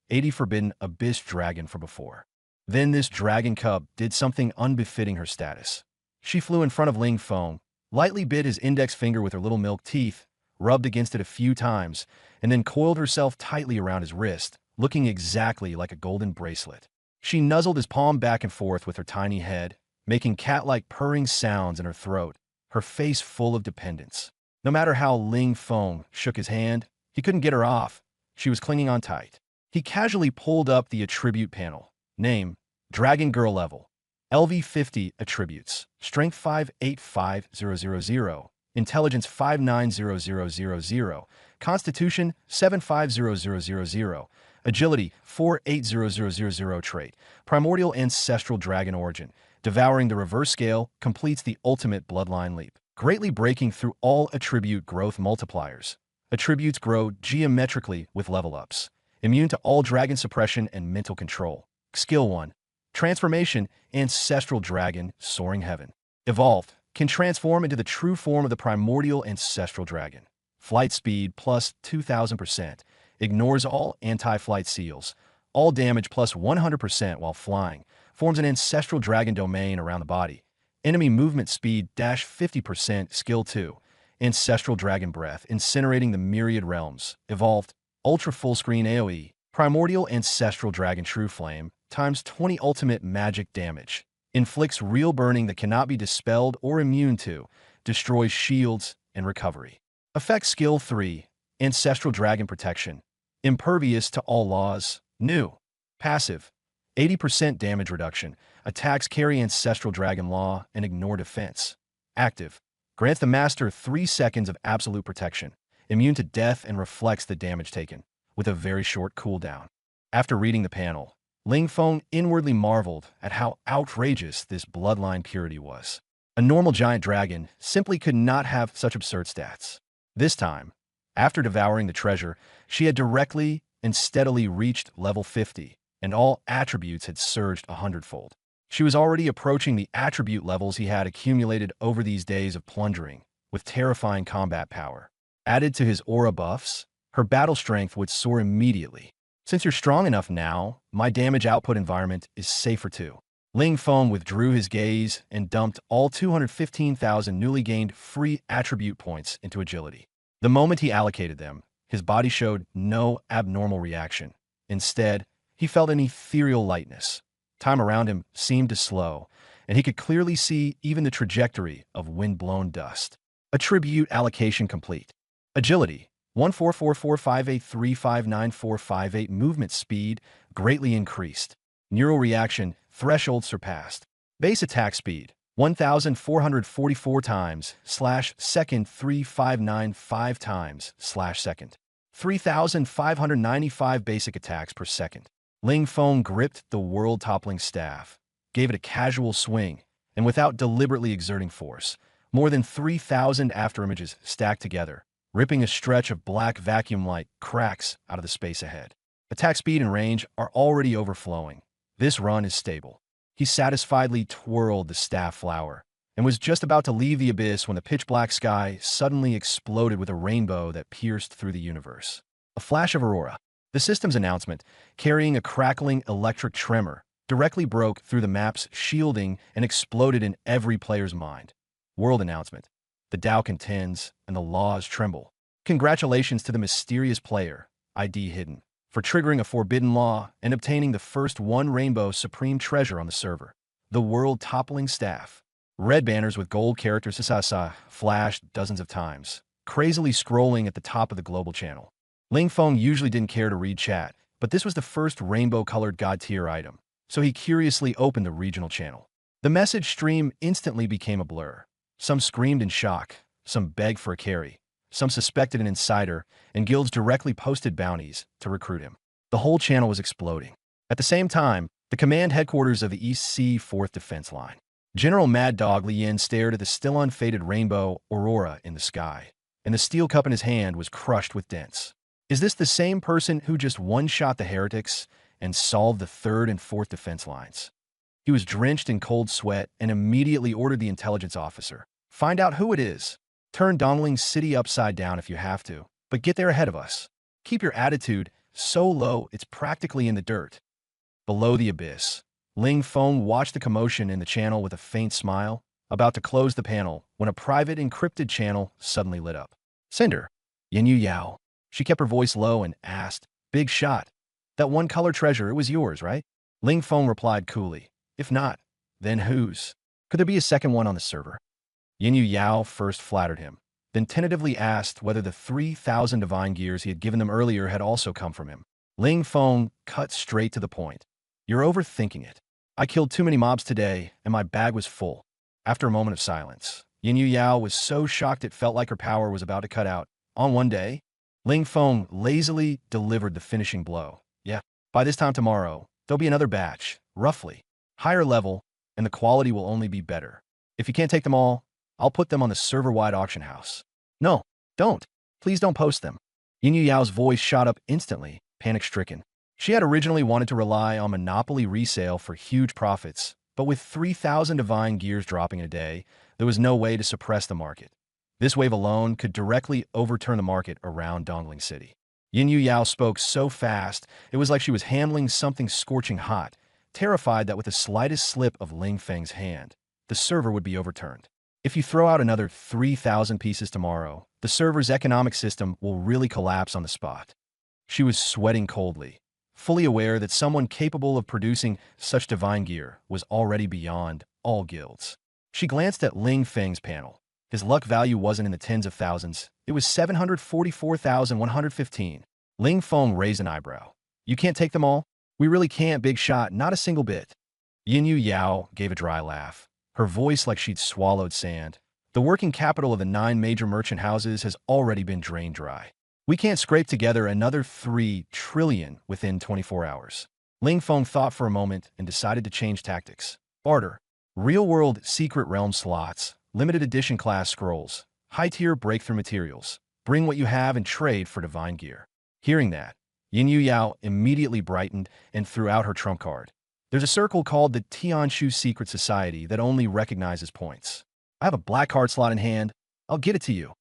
80 forbidden abyss dragon from before. Then this dragon cub did something unbefitting her status. She flew in front of Ling Feng, lightly bit his index finger with her little milk teeth, rubbed against it a few times, and then coiled herself tightly around his wrist, looking exactly like a golden bracelet. She nuzzled his palm back and forth with her tiny head, making cat-like purring sounds in her throat, her face full of dependence. No matter how Ling Feng shook his hand, he couldn't get her off. She was clinging on tight. He casually pulled up the attribute panel. Name, Dragon Girl level. LV50 attributes. Strength 585000. Intelligence 590000. Constitution 750000. Agility 480000 trait. Primordial ancestral dragon origin. Devouring the reverse scale completes the ultimate bloodline leap, greatly breaking through all attribute growth multipliers. Attributes grow geometrically with level ups. Immune to all dragon suppression and mental control. Skill 1. Transformation, Ancestral Dragon, Soaring Heaven. Evolved, can transform into the true form of the primordial ancestral dragon. Flight speed plus 2000%. Ignores all anti-flight seals. All damage plus 100% while flying. Forms an ancestral dragon domain around the body. Enemy movement speed dash 50%. Skill 2. Ancestral Dragon Breath, incinerating the myriad realms. Evolved, Ultra Full Screen AoE. Primordial Ancestral Dragon True Flame, times 20 ultimate magic damage. Inflicts real burning that cannot be dispelled or immune to. Destroys shields and recovery. Effect Skill 3. Ancestral Dragon Protection. Impervious to all laws. New. Passive. 80% damage reduction. Attacks carry Ancestral Dragon Law and ignore defense. Active. Grants the Master 3 seconds of absolute protection. Immune to death and reflects the damage taken, with a very short cooldown. After reading the panel, Ling Feng inwardly marveled at how outrageous this bloodline purity was. A normal giant dragon simply could not have such absurd stats. This time, after devouring the treasure, she had directly and steadily reached level 50, and all attributes had surged 100-fold. She was already approaching the attribute levels he had accumulated over these days of plundering, with terrifying combat power. Added to his aura buffs, her battle strength would soar immediately. Since you're strong enough now, my damage output environment is safer too. Ling Feng withdrew his gaze and dumped all 215,000 newly gained free attribute points into agility. The moment he allocated them, his body showed no abnormal reaction. Instead, he felt an ethereal lightness. Time around him seemed to slow, and he could clearly see even the trajectory of wind-blown dust. Attribute allocation complete. Agility 1444583594558. Movement speed greatly increased. Neural reaction threshold surpassed. Base attack speed 1,444 times /second 3595 times /second. 3,595 basic attacks per second. Ling Feng gripped the world-toppling staff, gave it a casual swing, and without deliberately exerting force, more than 3,000 afterimages stacked together, ripping a stretch of black vacuum-like cracks out of the space ahead. Attack speed and range are already overflowing. This run is stable. He satisfiedly twirled the staff flower and was just about to leave the abyss when the pitch-black sky suddenly exploded with a rainbow that pierced through the universe. A flash of aurora. The system's announcement, carrying a crackling electric tremor, directly broke through the map's shielding and exploded in every player's mind. World announcement. The Tao contends, and the laws tremble. Congratulations to the mysterious player, ID hidden, for triggering a forbidden law and obtaining the first one rainbow supreme treasure on the server. the world-toppling staff. Red banners with gold characters "Sasa" flashed dozens of times, crazily scrolling at the top of the global channel. Ling Feng usually didn't care to read chat, but this was the first rainbow-colored god-tier item, so he curiously opened the regional channel. The message stream instantly became a blur. Some screamed in shock, some begged for a carry, some suspected an insider, and guilds directly posted bounties to recruit him. The whole channel was exploding. At the same time, the command headquarters of the East Sea 4th Defense Line. General Mad Dog Li Yin stared at the still unfaded rainbow aurora in the sky, and the steel cup in his hand was crushed with dents. Is this the same person who just one-shot the heretics and solved the 3rd and 4th defense lines? He was drenched in cold sweat and immediately ordered the intelligence officer. Find out who it is. Turn Dongling City upside down if you have to, but get there ahead of us. Keep your attitude so low it's practically in the dirt. Below the abyss, Ling Feng watched the commotion in the channel with a faint smile, about to close the panel when a private encrypted channel suddenly lit up. Cinder, Yinyu Yao. She kept her voice low and asked, Big shot. That one color treasure, it was yours, right? Ling Feng replied coolly, If not, then whose? Could there be a second one on the server? Yinyu Yao first flattered him, then tentatively asked whether the 3,000 divine gears he had given them earlier had also come from him. Ling Feng cut straight to the point. You're overthinking it. I killed too many mobs today, and my bag was full. After a moment of silence, Yinyu Yao was so shocked it felt like her power was about to cut out. On one day, Ling Feng lazily delivered the finishing blow. Yeah, by this time tomorrow, there'll be another batch, roughly. Higher level, and the quality will only be better. If you can't take them all, I'll put them on the server-wide auction house. No, don't. Please don't post them. Yinyu Yao's voice shot up instantly, panic-stricken. She had originally wanted to rely on monopoly resale for huge profits, but with 3,000 divine gears dropping in a day, there was no way to suppress the market. This wave alone could directly overturn the market around Dongling City. Yinyu Yao spoke so fast, it was like she was handling something scorching hot, terrified that with the slightest slip of Ling Feng's hand, the server would be overturned. If you throw out another 3,000 pieces tomorrow, the server's economic system will really collapse on the spot. She was sweating coldly, fully aware that someone capable of producing such divine gear was already beyond all guilds. She glanced at Ling Feng's panel. His luck value wasn't in the tens of thousands. It was 744,115. Ling Feng raised an eyebrow. You can't take them all? We really can't, big shot, not a single bit. Yinyu Yao gave a dry laugh, her voice like she'd swallowed sand. The working capital of the 9 major merchant houses has already been drained dry. We can't scrape together another 3 trillion within 24 hours. Ling Feng thought for a moment and decided to change tactics. Barter. Real-world secret realm slots, limited edition class scrolls, high-tier breakthrough materials. Bring what you have and trade for divine gear. Hearing that, Yinyu Yao immediately brightened and threw out her trump card. There's a circle called the Tianshu Secret Society that only recognizes points. I have a black card slot in hand. I'll get it to you.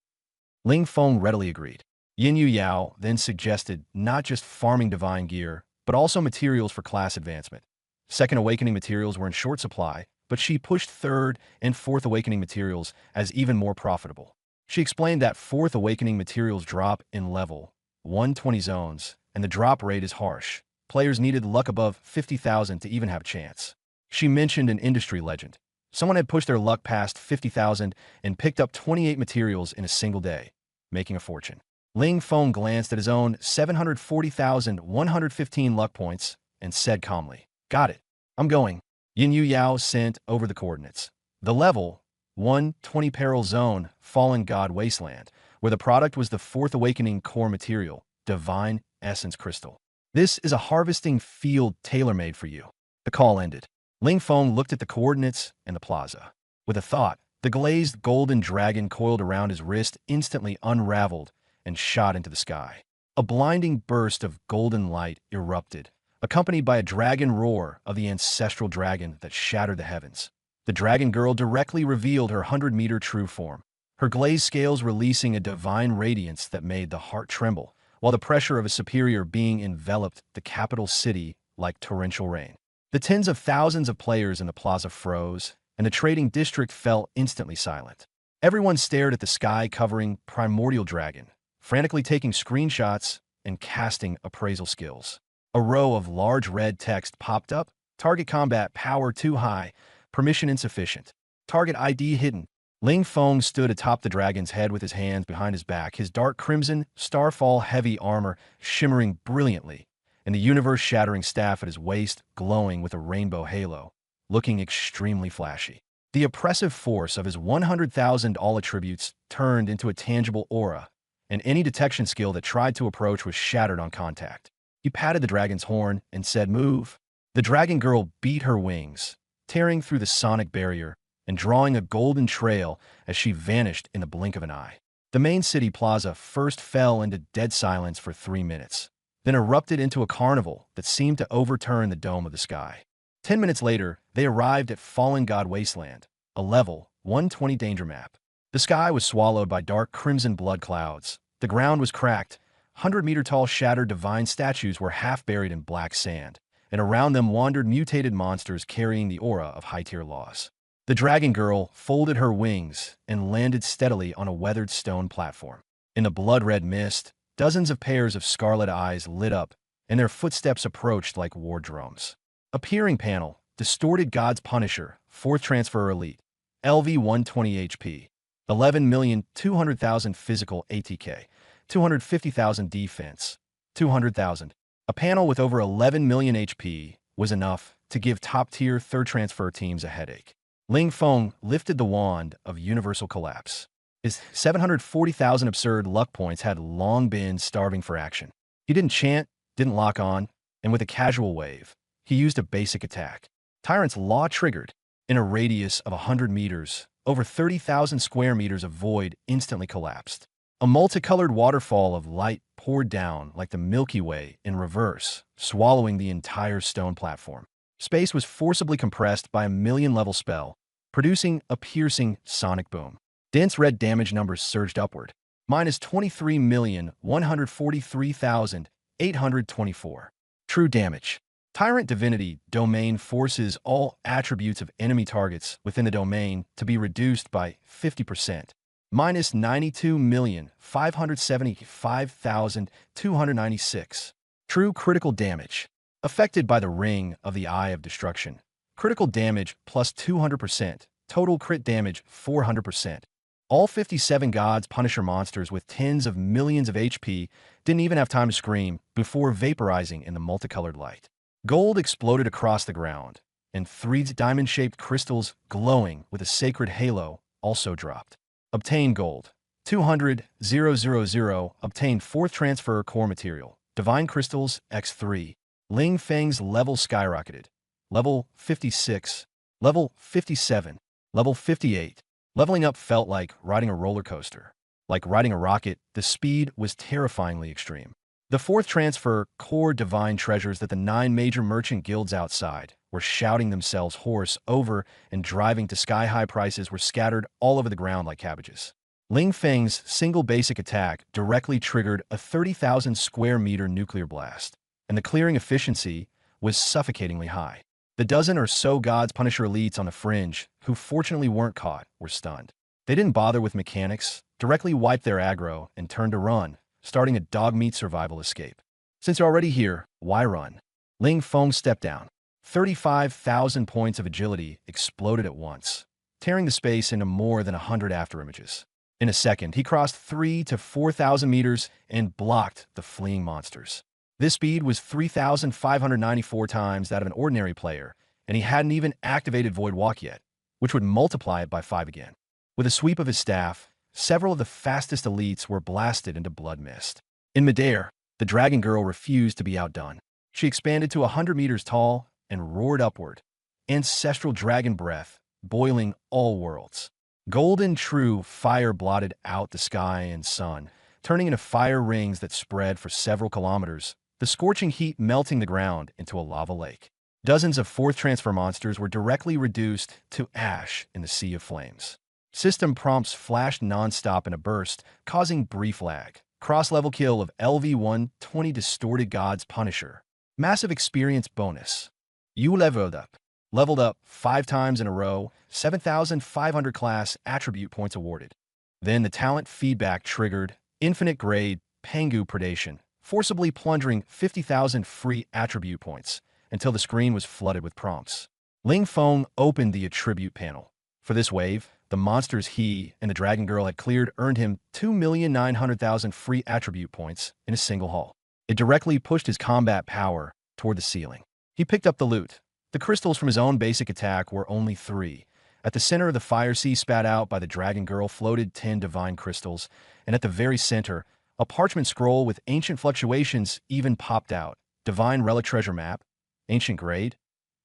Ling Feng readily agreed. Yinyu Yao then suggested not just farming divine gear, but also materials for class advancement. Second Awakening materials were in short supply, but she pushed 3rd and 4th Awakening materials as even more profitable. She explained that 4th Awakening materials drop in level 120 zones, and the drop rate is harsh. Players needed luck above 50,000 to even have a chance. She mentioned an industry legend. Someone had pushed their luck past 50,000 and picked up 28 materials in a single day, making a fortune. Ling Feng glanced at his own 740,115 luck points and said calmly, Got it. I'm going. Yinyu Yao sent over the coordinates. The level 120 peril zone, Fallen God Wasteland, where the product was the 4th Awakening core material, Divine Essence Crystal. This is a harvesting field tailor-made for you. The call ended. Ling Feng looked at the coordinates and the plaza. With a thought, the glazed golden dragon coiled around his wrist instantly unraveled and shot into the sky. A blinding burst of golden light erupted, accompanied by a dragon roar of the ancestral dragon that shattered the heavens. The dragon girl directly revealed her 100-meter true form, her glazed scales releasing a divine radiance that made the heart tremble, while the pressure of a superior being enveloped the capital city like torrential rain. The tens of thousands of players in the plaza froze, and the trading district fell instantly silent. Everyone stared at the sky-covering primordial dragon, frantically taking screenshots and casting appraisal skills. A row of large red text popped up. Target combat power too high. Permission insufficient. Target ID hidden. Ling Feng stood atop the dragon's head with his hands behind his back, his dark crimson, starfall heavy armor shimmering brilliantly, and the universe-shattering staff at his waist glowing with a rainbow halo, looking extremely flashy. The oppressive force of his 100,000 all attributes turned into a tangible aura, and any detection skill that tried to approach was shattered on contact. He patted the dragon's horn and said, "Move." The dragon girl beat her wings, tearing through the sonic barrier and drawing a golden trail as she vanished in the blink of an eye. The main city plaza first fell into dead silence for 3 minutes, then erupted into a carnival that seemed to overturn the dome of the sky. 10 minutes later, they arrived at Fallen God Wasteland, a level 120 danger map. The sky was swallowed by dark crimson blood clouds. The ground was cracked. 100-meter-tall shattered divine statues were half buried in black sand, and around them wandered mutated monsters carrying the aura of high-tier laws. The dragon girl folded her wings and landed steadily on a weathered stone platform. In the blood-red mist, dozens of pairs of scarlet eyes lit up, and their footsteps approached like war drums. Appearing panel, Distorted God's Punisher, 4th Transfer Elite, LV 120 HP, 11,200,000 physical ATK, 250,000 defense, 200,000. A panel with over 11 million HP was enough to give top-tier 3rd Transfer teams a headache. Ling Feng lifted the wand of Universal Collapse. His 740,000 absurd luck points had long been starving for action. He didn't chant, didn't lock on, and with a casual wave, he used a basic attack. Tyrant's Law triggered. In a radius of 100 meters, over 30,000 square meters of void instantly collapsed. A multicolored waterfall of light poured down like the Milky Way in reverse, swallowing the entire stone platform. Space was forcibly compressed by a million-level spell, producing a piercing sonic boom. Dense red damage numbers surged upward. Minus 23,143,824. True damage. Tyrant Divinity Domain forces all attributes of enemy targets within the domain to be reduced by 50%. Minus 92,575,296. True critical damage. Affected by the Ring of the Eye of Destruction. Critical damage plus 200%. Total crit damage 400%. All 57 God's Punisher monsters with tens of millions of HP didn't even have time to scream before vaporizing in the multicolored light. Gold exploded across the ground, and 3 diamond-shaped crystals glowing with a sacred halo also dropped. Obtain gold. 200,000. Obtain 4th Transfer core material. Divine Crystals X3. Ling Feng's level skyrocketed. Level 56. Level 57. Level 58. Leveling up felt like riding a roller coaster. Like riding a rocket, the speed was terrifyingly extreme. The 4th Transfer core divine treasures that the 9 major merchant guilds outside were shouting themselves hoarse over and driving to sky-high prices were scattered all over the ground like cabbages. Ling Feng's single basic attack directly triggered a 30,000 square meter nuclear blast, and the clearing efficiency was suffocatingly high. The dozen or so God's Punisher elites on the fringe, who fortunately weren't caught, were stunned. They didn't bother with mechanics, directly wiped their aggro, and turned to run, starting a dog-meat survival escape. Since you're already here, why run? Ling Feng stepped down. 35,000 points of agility exploded at once, tearing the space into more than 100 afterimages. In a second, he crossed 3,000 to 4,000 meters and blocked the fleeing monsters. This speed was 3,594 times that of an ordinary player, and he hadn't even activated Void Walk yet, which would multiply it by 5 again. With a sweep of his staff, several of the fastest elites were blasted into blood mist. In midair, the dragon girl refused to be outdone. She expanded to 100 meters tall and roared upward, ancestral dragon breath, boiling all worlds. Golden true fire blotted out the sky and sun, turning into fire rings that spread for several kilometers, the scorching heat melting the ground into a lava lake. Dozens of 4th Transfer monsters were directly reduced to ash in the sea of flames. System prompts flashed non-stop in a burst, causing brief lag. Cross-level kill of LV-120 Distorted God's Punisher. Massive experience bonus. You leveled up. Leveled up 5 times in a row, 7,500 class attribute points awarded. Then the talent feedback triggered infinite grade Pengu Predation, forcibly plundering 50,000 free attribute points until the screen was flooded with prompts. Ling Feng opened the attribute panel. For this wave, the monsters he and the Dragon Girl had cleared earned him 2,900,000 free attribute points in a single haul. It directly pushed his combat power toward the ceiling. He picked up the loot. The crystals from his own basic attack were only 3. At the center of the fire sea spat out by the Dragon Girl floated 10 divine crystals, and at the very center, a parchment scroll with ancient fluctuations even popped out. Divine relic treasure map. Ancient grade.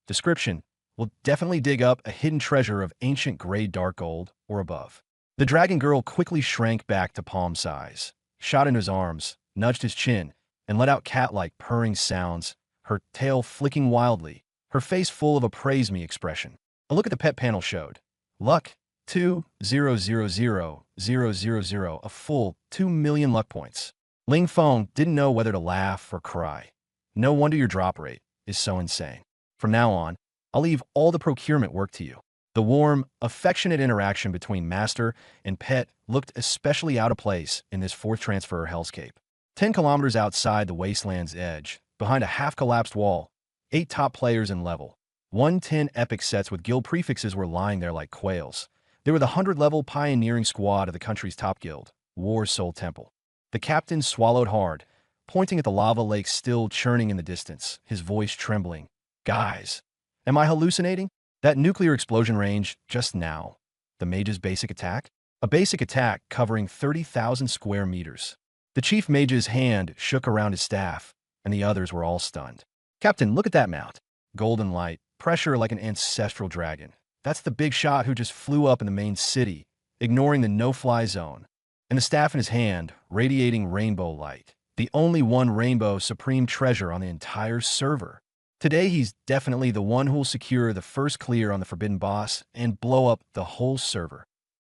Description: will definitely dig up a hidden treasure of ancient grade dark gold or above. The Dragon Girl quickly shrank back to palm size, shot into his arms, nudged his chin, and let out cat-like purring sounds, her tail flicking wildly, her face full of a praise me expression. A look at the pet panel showed. Luck, 2,000,000, a full 2 million luck points. Ling Feng didn't know whether to laugh or cry. No wonder your drop rate is so insane. From now on, I'll leave all the procurement work to you. The warm, affectionate interaction between master and pet looked especially out of place in this fourth transfer hellscape. 10 kilometers outside the wasteland's edge, behind a half-collapsed wall, 8 top players in level 110 epic sets with guild prefixes were lying there like quails. They were the 100-level pioneering squad of the country's top guild, War Soul Temple. The captain swallowed hard, pointing at the lava lake still churning in the distance, his voice trembling. Guys, am I hallucinating? That nuclear explosion range just now. The mage's basic attack? A basic attack covering 30,000 square meters. The chief mage's hand shook around his staff, and the others were all stunned. Captain, look at that mount. Golden light, pressure like an ancestral dragon. That's the big shot who just flew up in the main city, ignoring the no-fly zone. And the staff in his hand, radiating rainbow light. The only one rainbow supreme treasure on the entire server. Today, he's definitely the one who'll secure the first clear on the Forbidden Boss and blow up the whole server.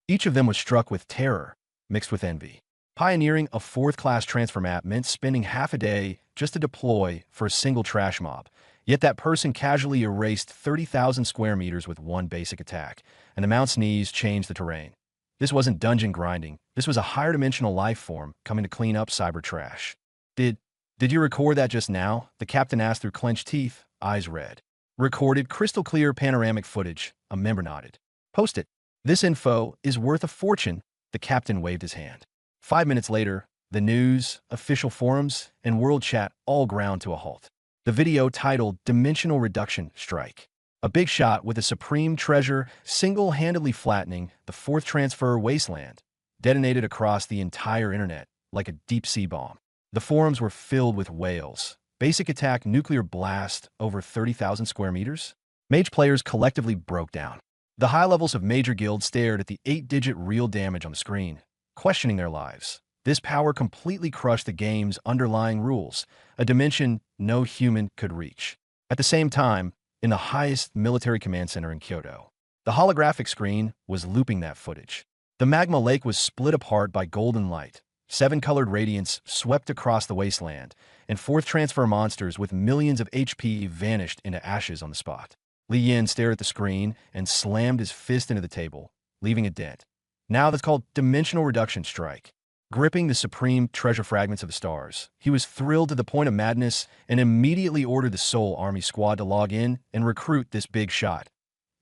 Each of them was struck with terror, mixed with envy. Pioneering a 4th-class transfer map meant spending half a day just to deploy for a single trash mob. Yet that person casually erased 30,000 square meters with one basic attack, and the mount's knees changed the terrain. This wasn't dungeon grinding. This was a higher-dimensional life form coming to clean up cyber trash. Did you record that just now? The captain asked through clenched teeth, eyes red. Recorded crystal-clear panoramic footage. A member nodded. Post it. This info is worth a fortune. The captain waved his hand. 5 minutes later, the news, official forums, and world chat all ground to a halt. The video titled Dimensional Reduction Strike. A big shot with a supreme treasure single-handedly flattening the 4th transfer wasteland, detonated across the entire internet like a deep-sea bomb. The forums were filled with wails. Basic attack nuclear blast over 30,000 square meters? Mage players collectively broke down. The high levels of major guilds stared at the 8-digit real damage on the screen, questioning their lives. This power completely crushed the game's underlying rules, a dimension no human could reach. At the same time, in the highest military command center in Kyoto, the holographic screen was looping that footage. The magma lake was split apart by golden light. 7-colored radiance swept across the wasteland, and 4th transfer monsters with millions of HP vanished into ashes on the spot. Li Yin stared at the screen and slammed his fist into the table, leaving a dent. Now that's called Dimensional Reduction Strike. Gripping the supreme treasure fragments of the stars, he was thrilled to the point of madness and immediately ordered the Soul Army squad to log in and recruit this big shot.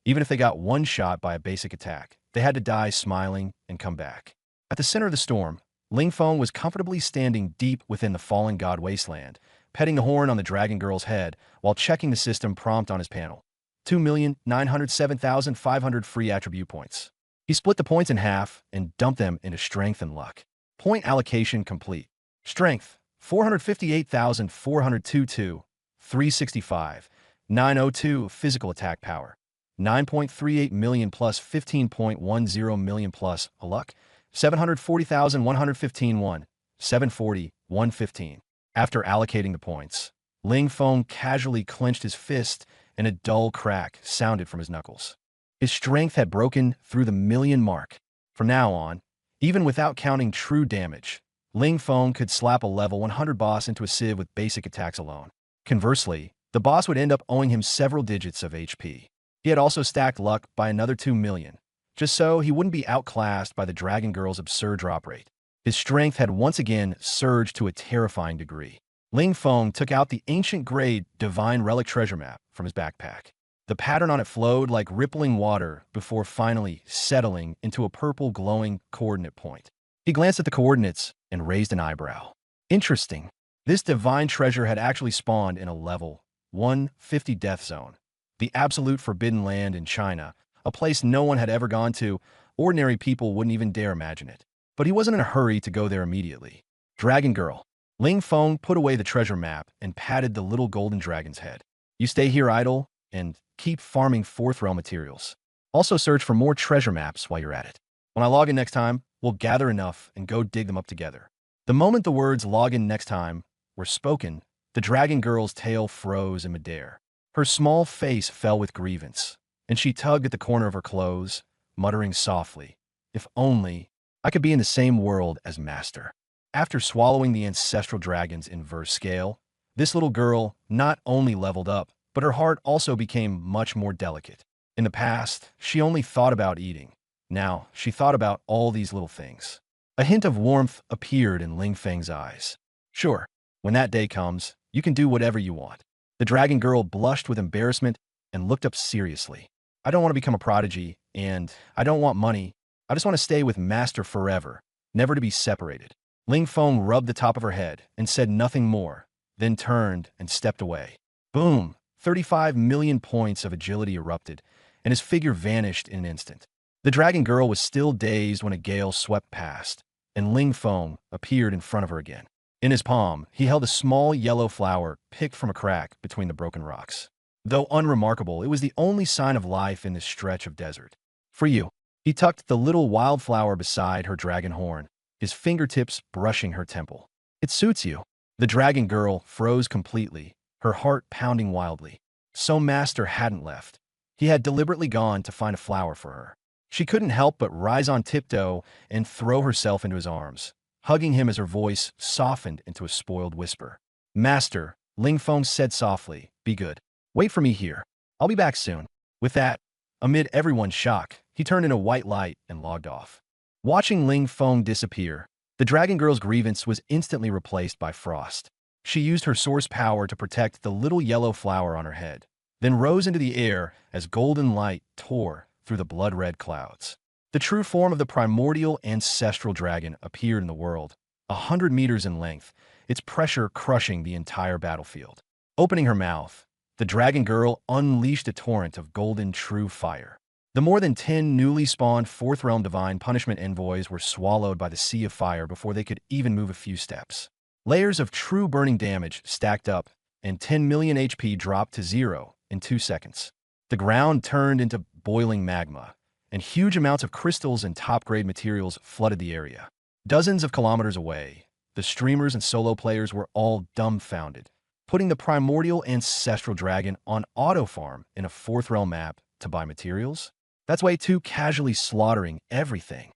Even if they got one shot by a basic attack, they had to die smiling and come back. At the center of the storm, Ling Feng was comfortably standing deep within the fallen god wasteland, petting the horn on the Dragon Girl's head while checking the system prompt on his panel. 2,907,500 free attribute points. He split the points in half and dumped them into strength and luck. Point allocation complete. Strength, 458,422, 365, 902 physical attack power, 9.38 million plus 15.10 million plus a luck, 740,115 1, 740, 115. After allocating the points, Ling Feng casually clenched his fist and a dull crack sounded from his knuckles. His strength had broken through the million mark. From now on, even without counting true damage, Ling Feng could slap a level 100 boss into a civ with basic attacks alone. Conversely, the boss would end up owing him several digits of HP. He had also stacked luck by another 2 million, just so he wouldn't be outclassed by the Dragon Girl's absurd drop rate. His strength had once again surged to a terrifying degree. Ling Feng took out the ancient grade Divine Relic treasure map from his backpack. The pattern on it flowed like rippling water before finally settling into a purple glowing coordinate point. He glanced at the coordinates and raised an eyebrow. Interesting. This divine treasure had actually spawned in a level 150 death zone, the absolute forbidden land in China, a place no one had ever gone to. Ordinary people wouldn't even dare imagine it. But he wasn't in a hurry to go there immediately. Dragon Girl. Ling Feng put away the treasure map and patted the little golden dragon's head. You stay here idle and keep farming fourth realm materials. Also search for more treasure maps while you're at it. When I log in next time, we'll gather enough and go dig them up together. The moment the words log in next time were spoken, the dragon girl's tail froze in midair. Her small face fell with grievance, and she tugged at the corner of her clothes, muttering softly, "If only I could be in the same world as Master." After swallowing the ancestral dragon's inverse scale, this little girl not only leveled up, but her heart also became much more delicate. In the past, she only thought about eating. Now, she thought about all these little things. A hint of warmth appeared in Ling Feng's eyes. Sure, when that day comes, you can do whatever you want. The dragon girl blushed with embarrassment and looked up seriously. I don't want to become a prodigy, and I don't want money. I just want to stay with Master forever, never to be separated. Ling Feng rubbed the top of her head and said nothing more, then turned and stepped away. Boom! 35 million points of agility erupted, and his figure vanished in an instant. The dragon girl was still dazed when a gale swept past, and Ling Feng appeared in front of her again. In his palm, he held a small yellow flower picked from a crack between the broken rocks. Though unremarkable, it was the only sign of life in this stretch of desert. For you. He tucked the little wildflower beside her dragon horn, his fingertips brushing her temple. It suits you. The dragon girl froze completely, her heart pounding wildly. So Master hadn't left. He had deliberately gone to find a flower for her. She couldn't help but rise on tiptoe and throw herself into his arms, hugging him as her voice softened into a spoiled whisper. Master, Ling Feng said softly, be good. Wait for me here. I'll be back soon. With that, amid everyone's shock, he turned in a white light and logged off. Watching Ling Feng disappear, the dragon girl's grievance was instantly replaced by frost. She used her source power to protect the little yellow flower on her head, then rose into the air as golden light tore through the blood-red clouds. The true form of the primordial ancestral dragon appeared in the world, 100 meters in length, its pressure crushing the entire battlefield. Opening her mouth, the dragon girl unleashed a torrent of golden true fire. The more than 10 newly spawned Fourth Realm Divine Punishment envoys were swallowed by the sea of fire before they could even move a few steps. Layers of true burning damage stacked up, and 10 million HP dropped to 0 in 2 seconds. The ground turned into boiling magma, and huge amounts of crystals and top-grade materials flooded the area. Dozens of kilometers away, the streamers and solo players were all dumbfounded, putting the primordial ancestral dragon on auto-farm in a Fourth Realm map to buy materials? That's way too casually slaughtering everything.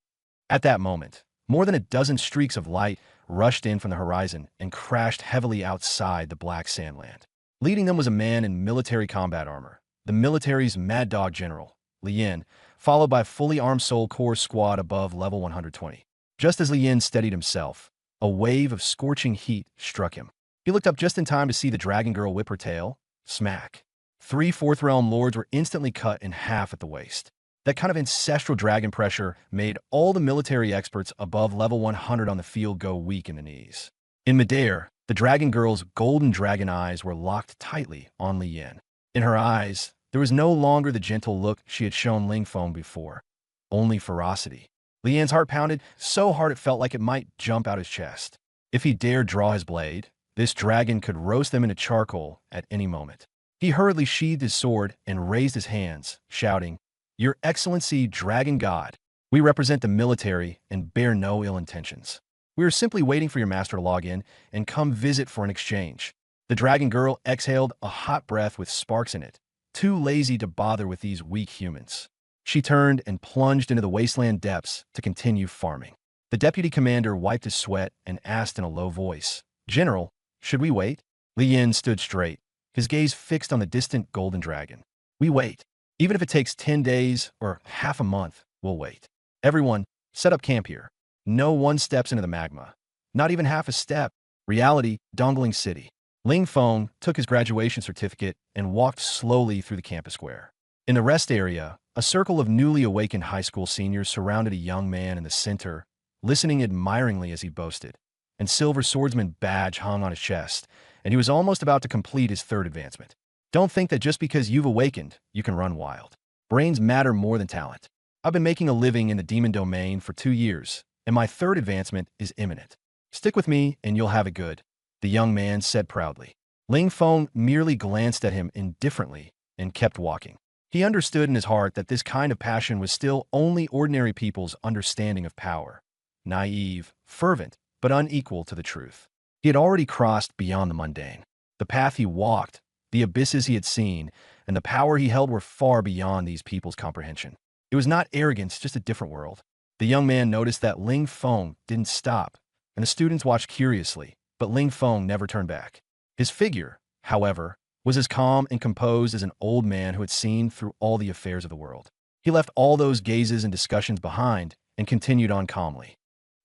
At that moment, more than a dozen streaks of light rushed in from the horizon and crashed heavily outside the black sandland. Leading them was a man in military combat armor, the military's Mad Dog General, Li Yin, followed by a fully armed Soul Core squad above level 120. Just as Li Yin steadied himself, a wave of scorching heat struck him. He looked up just in time to see the dragon girl whip her tail. Smack. 3 Fourth Realm lords were instantly cut in half at the waist. That kind of ancestral dragon pressure made all the military experts above level 100 on the field go weak in the knees. In midair, the dragon girl's golden dragon eyes were locked tightly on Li Yin. In her eyes, there was no longer the gentle look she had shown Ling Feng before, only ferocity. Li Yin's heart pounded so hard it felt like it might jump out his chest. If he dared draw his blade, this dragon could roast them into charcoal at any moment. He hurriedly sheathed his sword and raised his hands, shouting, "Your Excellency, Dragon God, we represent the military and bear no ill intentions. We are simply waiting for your master to log in and come visit for an exchange." The dragon girl exhaled a hot breath with sparks in it, too lazy to bother with these weak humans. She turned and plunged into the wasteland depths to continue farming. The deputy commander wiped his sweat and asked in a low voice, "General, should we wait?" Li Yin stood straight, his gaze fixed on the distant golden dragon. "We wait. Even if it takes 10 days or half a month, we'll wait. Everyone, set up camp here. No one steps into the magma. Not even half a step. Reality, Dongling City." Ling Feng took his graduation certificate and walked slowly through the campus square. In the rest area, a circle of newly awakened high school seniors surrounded a young man in the center, listening admiringly as he boasted. And Silver Swordsman badge hung on his chest, and he was almost about to complete his third advancement. Don't think that just because you've awakened, you can run wild. Brains matter more than talent. I've been making a living in the demon domain for 2 years, and my third advancement is imminent. Stick with me and you'll have it good, the young man said proudly. Ling Feng merely glanced at him indifferently and kept walking. He understood in his heart that this kind of passion was still only ordinary people's understanding of power. Naive, fervent, but unequal to the truth. He had already crossed beyond the mundane. The path he walked, the abysses he had seen, and the power he held were far beyond these people's comprehension. It was not arrogance, just a different world. The young man noticed that Ling Feng didn't stop, and the students watched curiously, but Ling Feng never turned back. His figure, however, was as calm and composed as an old man who had seen through all the affairs of the world. He left all those gazes and discussions behind and continued on calmly.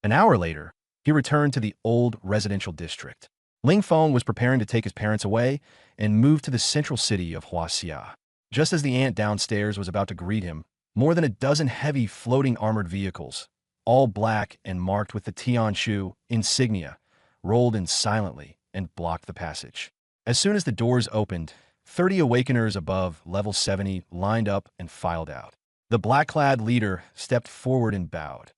An hour later, he returned to the old residential district. Ling Feng was preparing to take his parents away and move to the central city of Huaxia. Just as the ant downstairs was about to greet him, more than a dozen heavy floating armored vehicles, all black and marked with the Tianshu insignia, rolled in silently and blocked the passage. As soon as the doors opened, 30 awakeners above level 70 lined up and filed out. The black-clad leader stepped forward and bowed.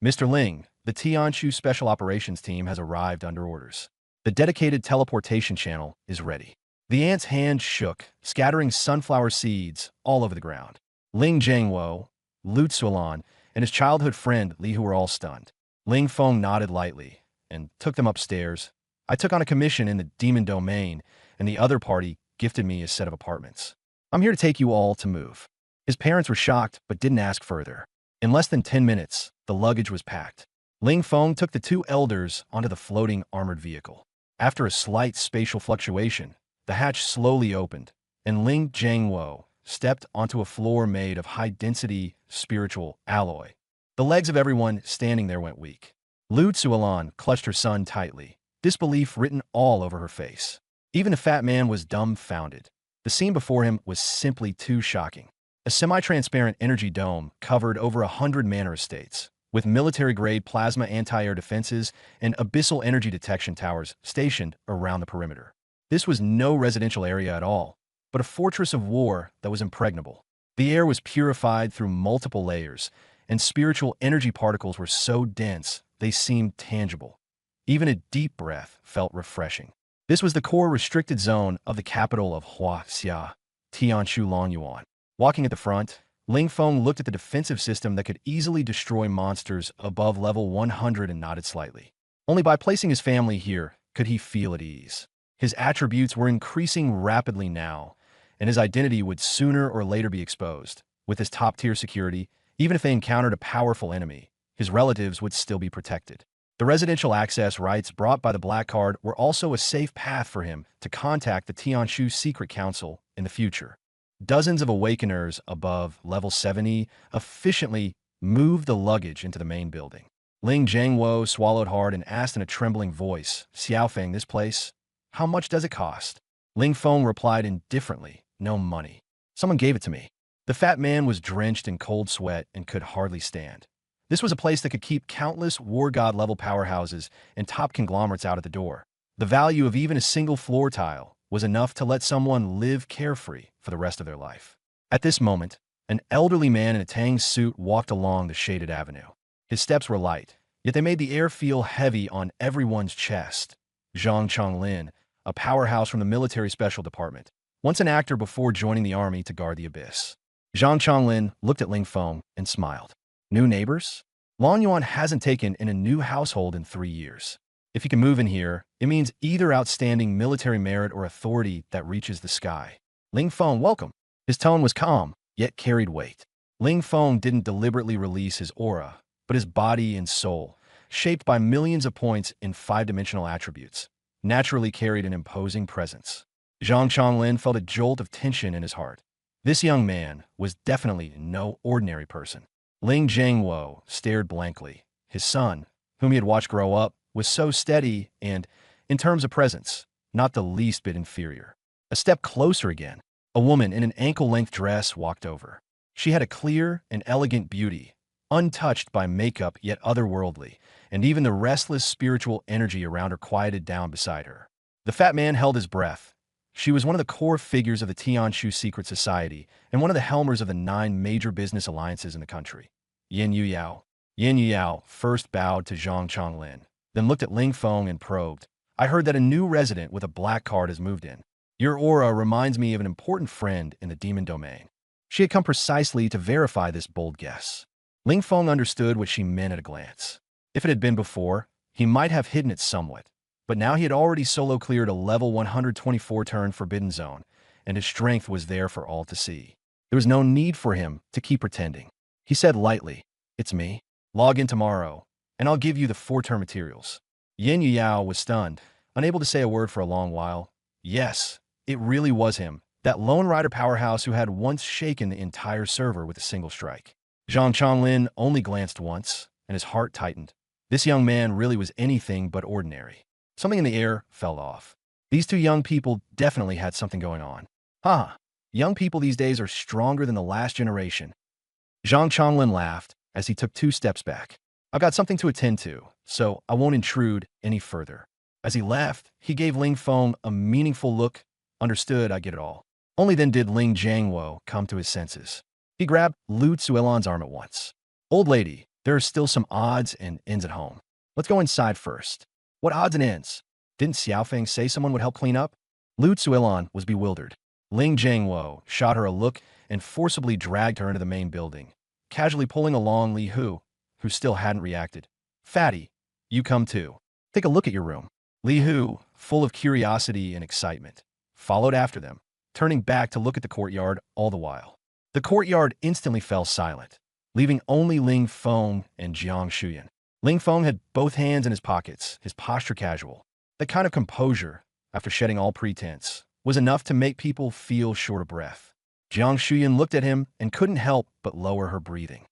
Mr. Ling, the Tianshu Special Operations Team has arrived under orders. The dedicated teleportation channel is ready. The ant's hand shook, scattering sunflower seeds all over the ground. Ling Zhangwo, Lu Tsulan, and his childhood friend Li Hu were all stunned. Ling Feng nodded lightly and took them upstairs. I took on a commission in the demon domain, and the other party gifted me a set of apartments. I'm here to take you all to move. His parents were shocked, but didn't ask further. In less than 10 minutes, the luggage was packed. Ling Feng took the two elders onto the floating armored vehicle. After a slight spatial fluctuation, the hatch slowly opened, and Ling Zhangwo stepped onto a floor made of high-density spiritual alloy. The legs of everyone standing there went weak. Lu Tsulan clutched her son tightly, disbelief written all over her face. Even the fat man was dumbfounded. The scene before him was simply too shocking. A semi-transparent energy dome covered over 100 manor estates, with military-grade plasma anti-air defenses and abyssal energy detection towers stationed around the perimeter. This was no residential area at all, but a fortress of war that was impregnable. The air was purified through multiple layers, and spiritual energy particles were so dense they seemed tangible. Even a deep breath felt refreshing. This was the core restricted zone of the capital of Huaxia, Tianshu Longyuan. Walking at the front, Ling Feng looked at the defensive system that could easily destroy monsters above level 100 and nodded slightly. Only by placing his family here could he feel at ease. His attributes were increasing rapidly now, and his identity would sooner or later be exposed. With his top-tier security, even if they encountered a powerful enemy, his relatives would still be protected. The residential access rights brought by the Black Card were also a safe path for him to contact the Tianshu Secret Council in the future. Dozens of Awakeners above level 70 efficiently moved the luggage into the main building. Ling Zhangwo swallowed hard and asked in a trembling voice, "Xiaofeng, this place? How much does it cost?" Ling Feng replied indifferently, "No money. Someone gave it to me." The fat man was drenched in cold sweat and could hardly stand. This was a place that could keep countless war god-level powerhouses and top conglomerates out at the door. The value of even a single floor tile was enough to let someone live carefree for the rest of their life. At this moment, an elderly man in a Tang suit walked along the shaded avenue. His steps were light, yet they made the air feel heavy on everyone's chest. Zhang Chonglin, a powerhouse from the military special department, once an actor before joining the army to guard the abyss. Zhang Chonglin looked at Ling Feng and smiled. New neighbors? Longyuan hasn't taken in a new household in 3 years. If he can move in here, it means either outstanding military merit or authority that reaches the sky. Ling Feng, welcome. His tone was calm, yet carried weight. Ling Feng didn't deliberately release his aura, but his body and soul, shaped by millions of points in 5-dimensional attributes, naturally carried an imposing presence. Zhang Chonglin felt a jolt of tension in his heart. This young man was definitely no ordinary person. Ling Zhangwo stared blankly. His son, whom he had watched grow up, was so steady and, in terms of presence, not the least bit inferior. A step closer again, a woman in an ankle-length dress walked over. She had a clear and elegant beauty, untouched by makeup yet otherworldly, and even the restless spiritual energy around her quieted down beside her. The fat man held his breath. She was one of the core figures of the Tianshu secret society and one of the helmers of the 9 major business alliances in the country. Yin Yuyao. Yin Yuyao first bowed to Zhang Chonglin, then looked at Ling Feng and probed. I heard that a new resident with a black card has moved in. Your aura reminds me of an important friend in the demon domain. She had come precisely to verify this bold guess. Ling Feng understood what she meant at a glance. If it had been before, he might have hidden it somewhat. But now he had already solo cleared a level 124 turn Forbidden Zone, and his strength was there for all to see. There was no need for him to keep pretending. He said lightly, "It's me. Log in tomorrow, and I'll give you the 4-turn materials." Yin Yuyao was stunned, unable to say a word for a long while. Yes, it really was him, that lone rider powerhouse who had once shaken the entire server with a single strike. Zhang Chonglin only glanced once, and his heart tightened. This young man really was anything but ordinary. Something in the air fell off. These 2 young people definitely had something going on. Young people these days are stronger than the last generation. Zhang Chonglin laughed as he took 2 steps back. I've got something to attend to, so I won't intrude any further. As he left, he gave Ling Feng a meaningful look. Understood, I get it all. Only then did Ling Jiangwo come to his senses. He grabbed Lu Tsuelan's arm at once. Old lady, there are still some odds and ends at home. Let's go inside first. What odds and ends? Didn't Xiaofeng say someone would help clean up? Lu Tsuelan was bewildered. Ling Jiangwo shot her a look and forcibly dragged her into the main building, casually pulling along Li Hu, who still hadn't reacted. Fatty, you come too. Take a look at your room. Li Hu, full of curiosity and excitement, followed after them, turning back to look at the courtyard all the while. The courtyard instantly fell silent, leaving only Ling Feng and Jiang Shuyan. Ling Feng had both hands in his pockets, his posture casual. That kind of composure, after shedding all pretense, was enough to make people feel short of breath. Jiang Shuyan looked at him and couldn't help but lower her breathing.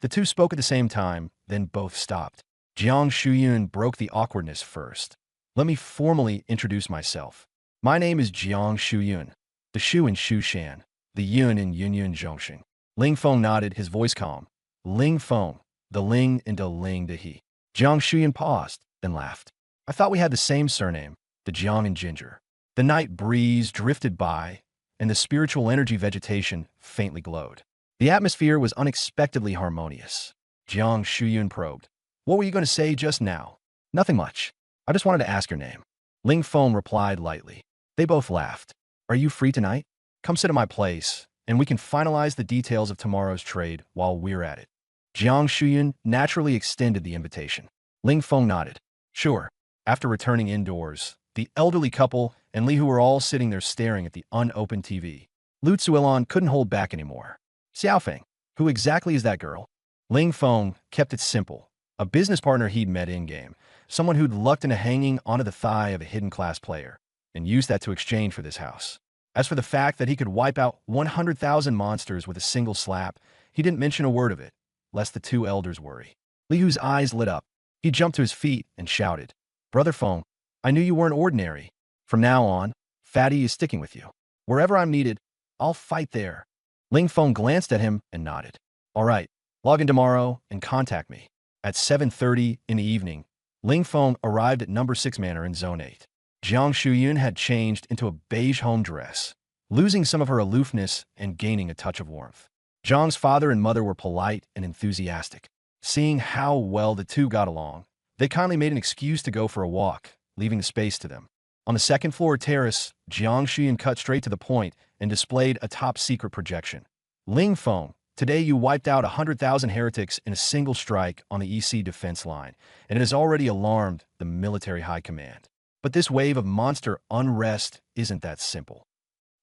The 2 spoke at the same time, then both stopped. Jiang Shuyan broke the awkwardness first. Let me formally introduce myself. My name is Jiang Shuyun, the Shu in Shushan, the Yun in Yunyun Zhongxing. Ling Feng nodded, his voice calm. Ling Feng, the Ling and the Ling de He. Jiang Shuyan paused, then laughed. I thought we had the same surname, the Jiang and Ginger. The night breeze drifted by, and the spiritual energy vegetation faintly glowed. The atmosphere was unexpectedly harmonious. Jiang Shuyun probed. What were you going to say just now? Nothing much. I just wanted to ask your name. Ling Feng replied lightly. They both laughed. Are you free tonight? Come sit at my place, and we can finalize the details of tomorrow's trade while we're at it. Jiang Shuyan naturally extended the invitation. Ling Feng nodded. Sure. After returning indoors, the elderly couple and Li Hu were all sitting there staring at the unopened TV. Lu Tsuelan couldn't hold back anymore. Xiaofeng, who exactly is that girl? Ling Feng kept it simple. A business partner he'd met in-game, someone who'd lucked into hanging onto the thigh of a hidden class player, and used that to exchange for this house. As for the fact that he could wipe out 100,000 monsters with a single slap, he didn't mention a word of it, lest the 2 elders worry. Li Hu's eyes lit up. He jumped to his feet and shouted, Brother Feng, I knew you weren't ordinary. From now on, Fatty is sticking with you. Wherever I'm needed, I'll fight there. Ling Feng glanced at him and nodded. All right, log in tomorrow and contact me. At 7:30 in the evening, Ling Feng arrived at number 6 Manor in Zone 8. Jiang Shuyun had changed into a beige home dress, losing some of her aloofness and gaining a touch of warmth. Jiang's father and mother were polite and enthusiastic. Seeing how well the 2 got along, they kindly made an excuse to go for a walk, leaving the space to them. On the second-floor terrace, Jiang Shuyan cut straight to the point and displayed a top-secret projection. Ling Feng, today you wiped out 100,000 heretics in a single strike on the EC defense line, and it has already alarmed the military high command. But this wave of monster unrest isn't that simple.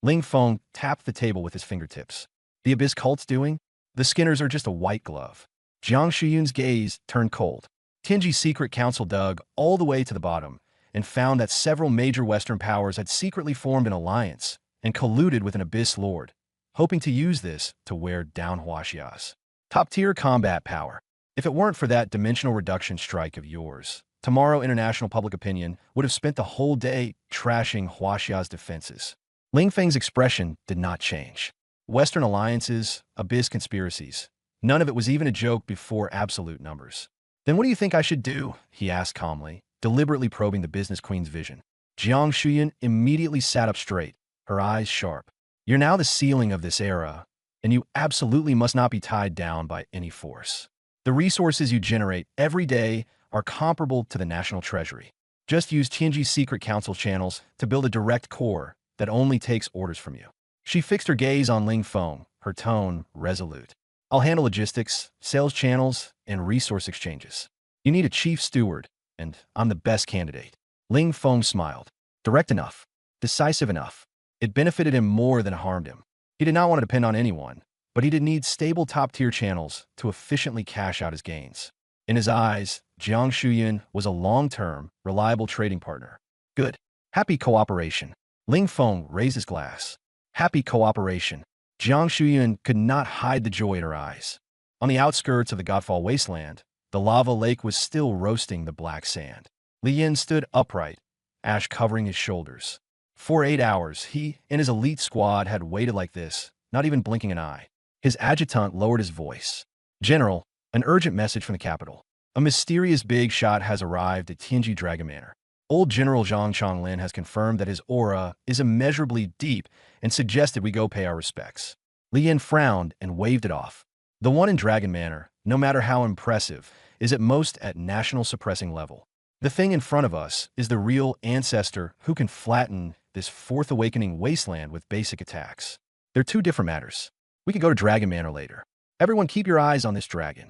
Ling Feng tapped the table with his fingertips. The Abyss cult's doing? The Skinners are just a white glove. Jiang Shuyun's gaze turned cold. Tianji's secret council dug all the way to the bottom and found that several major Western powers had secretly formed an alliance and colluded with an Abyss Lord, hoping to use this to wear down Huaxia's top-tier combat power. If it weren't for that dimensional reduction strike of yours, Tomorrow international public opinion would have spent the whole day trashing Huaxia's defenses. Ling Feng's expression did not change. Western alliances, abyss conspiracies. None of it was even a joke before absolute numbers. Then what do you think I should do? He asked calmly, deliberately probing the business queen's vision. Jiang Shuyan immediately sat up straight, her eyes sharp. You're now the ceiling of this era, and you absolutely must not be tied down by any force. The resources you generate every day are comparable to the national treasury. Just use Tianji's secret council channels to build a direct core that only takes orders from you. She fixed her gaze on Ling Feng, her tone resolute. I'll handle logistics, sales channels, and resource exchanges. You need a chief steward, and I'm the best candidate. Ling Feng smiled. Direct enough. Decisive enough. It benefited him more than harmed him. He did not want to depend on anyone, but he did need stable top-tier channels to efficiently cash out his gains. In his eyes, Jiang Shuyan was a long-term, reliable trading partner. Good. Happy cooperation. Ling Feng raised his glass. Happy cooperation. Jiang Shuyan could not hide the joy in her eyes. On the outskirts of the Godfall wasteland, the lava lake was still roasting the black sand. Li Yin stood upright, ash covering his shoulders. For 8 hours, he and his elite squad had waited like this, not even blinking an eye. His adjutant lowered his voice. General, an urgent message from the capital. A mysterious big shot has arrived at Tianji Dragon Manor. Old General Zhang Chonglin has confirmed that his aura is immeasurably deep and suggested we go pay our respects. Li Yin frowned and waved it off. The one in Dragon Manor, no matter how impressive, is at most at national suppressing level. The thing in front of us is the real ancestor who can flatten this fourth awakening wasteland with basic attacks. They're two different matters. We could go to Dragon Manor later. Everyone keep your eyes on this dragon.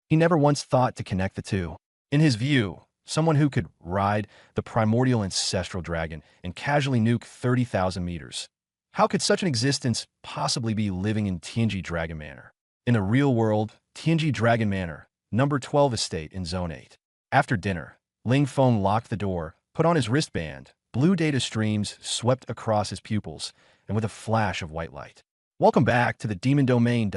He never once thought to connect the two. In his view, someone who could ride the primordial ancestral dragon and casually nuke 30,000 meters. How could such an existence possibly be living in Tianji Dragon Manor? In the real world, Tianji Dragon Manor, number 12 estate in Zone 8. After dinner, Ling Feng locked the door, put on his wristband, blue data streams swept across his pupils, and with a flash of white light. Welcome back to the demon domain.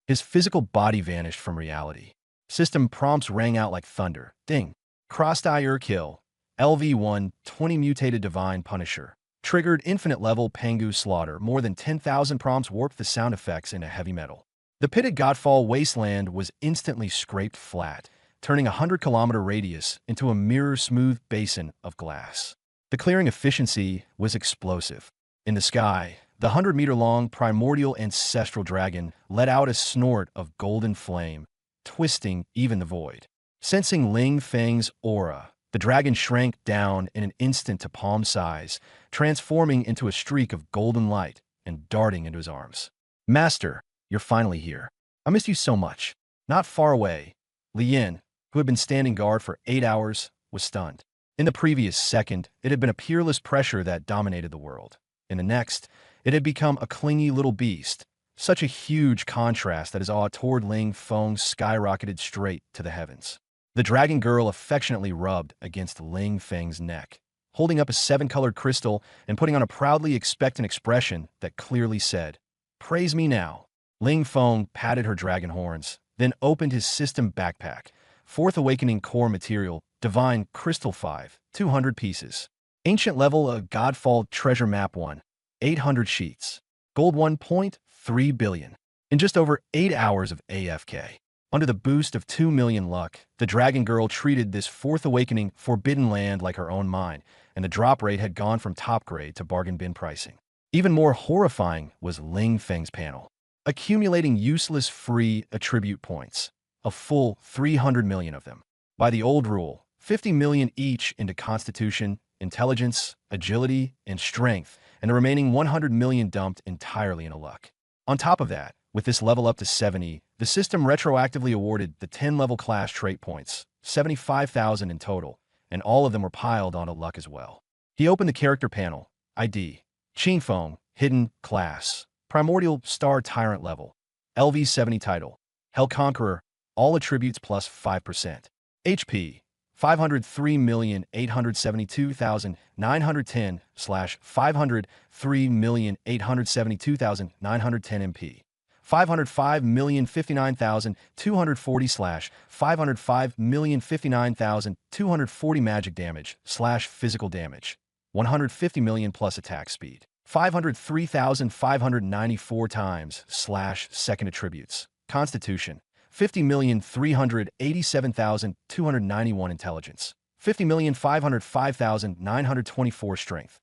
His physical body vanished from reality. System prompts rang out like thunder. Ding. Crossed Eye Kill. LV-1, 20 mutated Divine Punisher. Triggered infinite level Pengu Slaughter. More than 10,000 prompts warped the sound effects into heavy metal. The pitted Godfall wasteland was instantly scraped flat, turning a 100-kilometer radius into a mirror-smooth basin of glass. The clearing efficiency was explosive. In the sky, the 100-meter-long primordial ancestral dragon let out a snort of golden flame, twisting even the void. Sensing Ling Feng's aura, the dragon shrank down in an instant to palm size, transforming into a streak of golden light and darting into his arms. Master, you're finally here. I missed you so much. Not far away, Li Yin, who had been standing guard for 8 hours, was stunned. In the previous second, it had been a peerless pressure that dominated the world. In the next, it had become a clingy little beast, such a huge contrast that his awe toward Ling Feng skyrocketed straight to the heavens. The dragon girl affectionately rubbed against Ling Feng's neck, holding up a 7-colored crystal and putting on a proudly expectant expression that clearly said, "Praise me now." Ling Feng patted her dragon horns, then opened his system backpack. Fourth Awakening core material, Divine Crystal 5, 200 pieces. Ancient level of Godfall Treasure Map 1, 800 sheets. Gold 1.3 billion. In just over 8 hours of AFK. Under the boost of 2 million luck, the Dragon Girl treated this Fourth Awakening forbidden land like her own mine, and the drop rate had gone from top grade to bargain bin pricing. Even more horrifying was Ling Feng's panel, accumulating useless free attribute points, a full 300 million of them. By the old rule, 50 million each into Constitution, Intelligence, Agility, and Strength, and the remaining 100 million dumped entirely into luck. On top of that, with this level up to 70, the system retroactively awarded the 10-level class trait points, 75,000 in total, and all of them were piled onto luck as well. He opened the character panel, ID, Qingfeng, Hidden, Class, Primordial Star Tyrant level, LV-70 title, Hell Conqueror, all attributes plus 5%. HP, 503,872,910/503,872,910 MP. 505,059,240/505,059,240 magic damage slash physical damage. 150 million plus attack speed. 503,594 times slash second attributes. Constitution. 50,387,291 intelligence. 50,505,924 strength.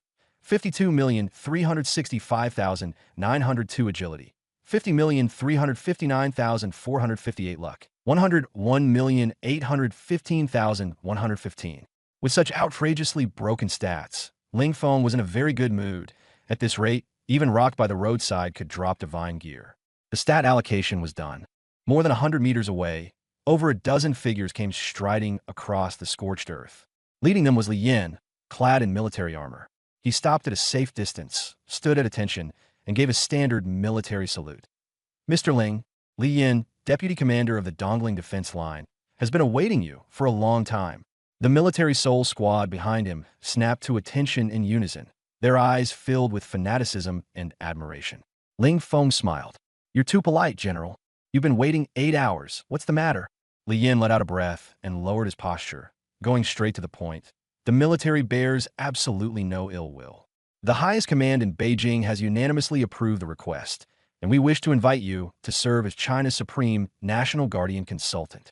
52,365,902 agility. 50,359,458 luck. 101,815,115. With such outrageously broken stats, Ling Feng was in a very good mood. At this rate, even rocked by the roadside could drop divine gear. The stat allocation was done. More than 100 meters away, over a dozen figures came striding across the scorched earth. Leading them was Li Yin, clad in military armor. He stopped at a safe distance, stood at attention, and gave a standard military salute. Mr. Ling, Li Yin, deputy commander of the Dongling Defense Line, has been awaiting you for a long time. The military soul squad behind him snapped to attention in unison, their eyes filled with fanaticism and admiration. Ling Feng smiled. You're too polite, General. You've been waiting 8 hours. What's the matter? Li Yin let out a breath and lowered his posture, going straight to the point. The military bears absolutely no ill will. The highest command in Beijing has unanimously approved the request, and we wish to invite you to serve as China's Supreme National Guardian Consultant.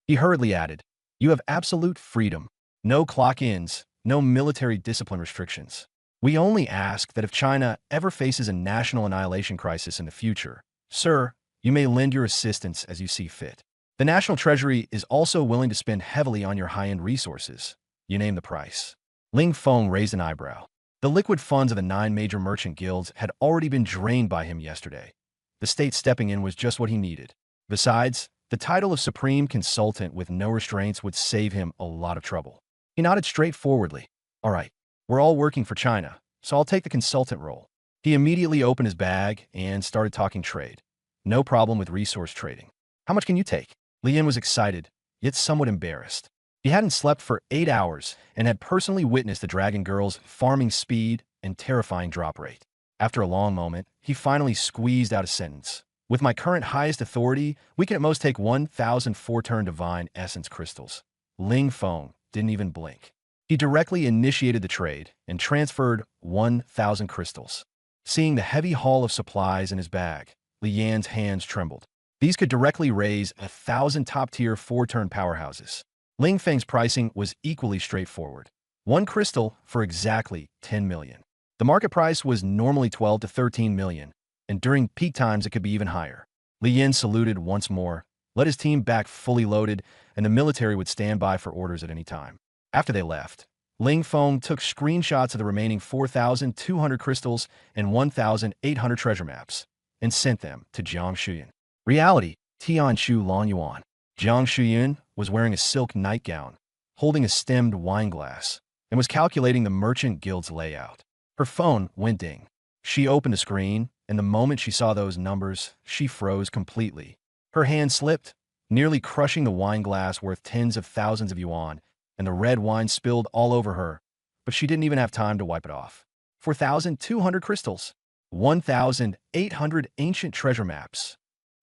He hurriedly added, you have absolute freedom, no clock-ins, no military discipline restrictions. We only ask that if China ever faces a national annihilation crisis in the future, sir, you may lend your assistance as you see fit. The National Treasury is also willing to spend heavily on your high-end resources. You name the price. Ling Feng raised an eyebrow. The liquid funds of the 9 major merchant guilds had already been drained by him yesterday. The state stepping in was just what he needed. Besides, the title of Supreme Consultant with no restraints would save him a lot of trouble. He nodded straightforwardly. All right, we're all working for China, so I'll take the consultant role. He immediately opened his bag and started talking trade. No problem with resource trading. How much can you take? Li Yin was excited, yet somewhat embarrassed. He hadn't slept for 8 hours and had personally witnessed the Dragon Girl's farming speed and terrifying drop rate. After a long moment, he finally squeezed out a sentence. With my current highest authority, we can at most take 1,000 4-turn divine essence crystals. Ling Feng didn't even blink. He directly initiated the trade and transferred 1,000 crystals. Seeing the heavy haul of supplies in his bag, Li Yan's hands trembled. These could directly raise 1,000 top-tier 4-turn powerhouses. Ling Feng's pricing was equally straightforward. 1 crystal for exactly 10 million. The market price was normally 12 to 13 million, and during peak times it could be even higher. Li Yin saluted once more, led his team back fully loaded, and the military would stand by for orders at any time. After they left, Ling Feng took screenshots of the remaining 4,200 crystals and 1,800 treasure maps, and sent them to Jiang Shuyan. Reality, Tianshu Lanyuan. Jiang Shuyan was wearing a silk nightgown, holding a stemmed wine glass, and was calculating the merchant guild's layout. Her phone went ding. She opened a screen, and the moment she saw those numbers, she froze completely. Her hand slipped, nearly crushing the wine glass worth tens of thousands of yuan, and the red wine spilled all over her, but she didn't even have time to wipe it off. 4,200 crystals, 1,800 ancient treasure maps.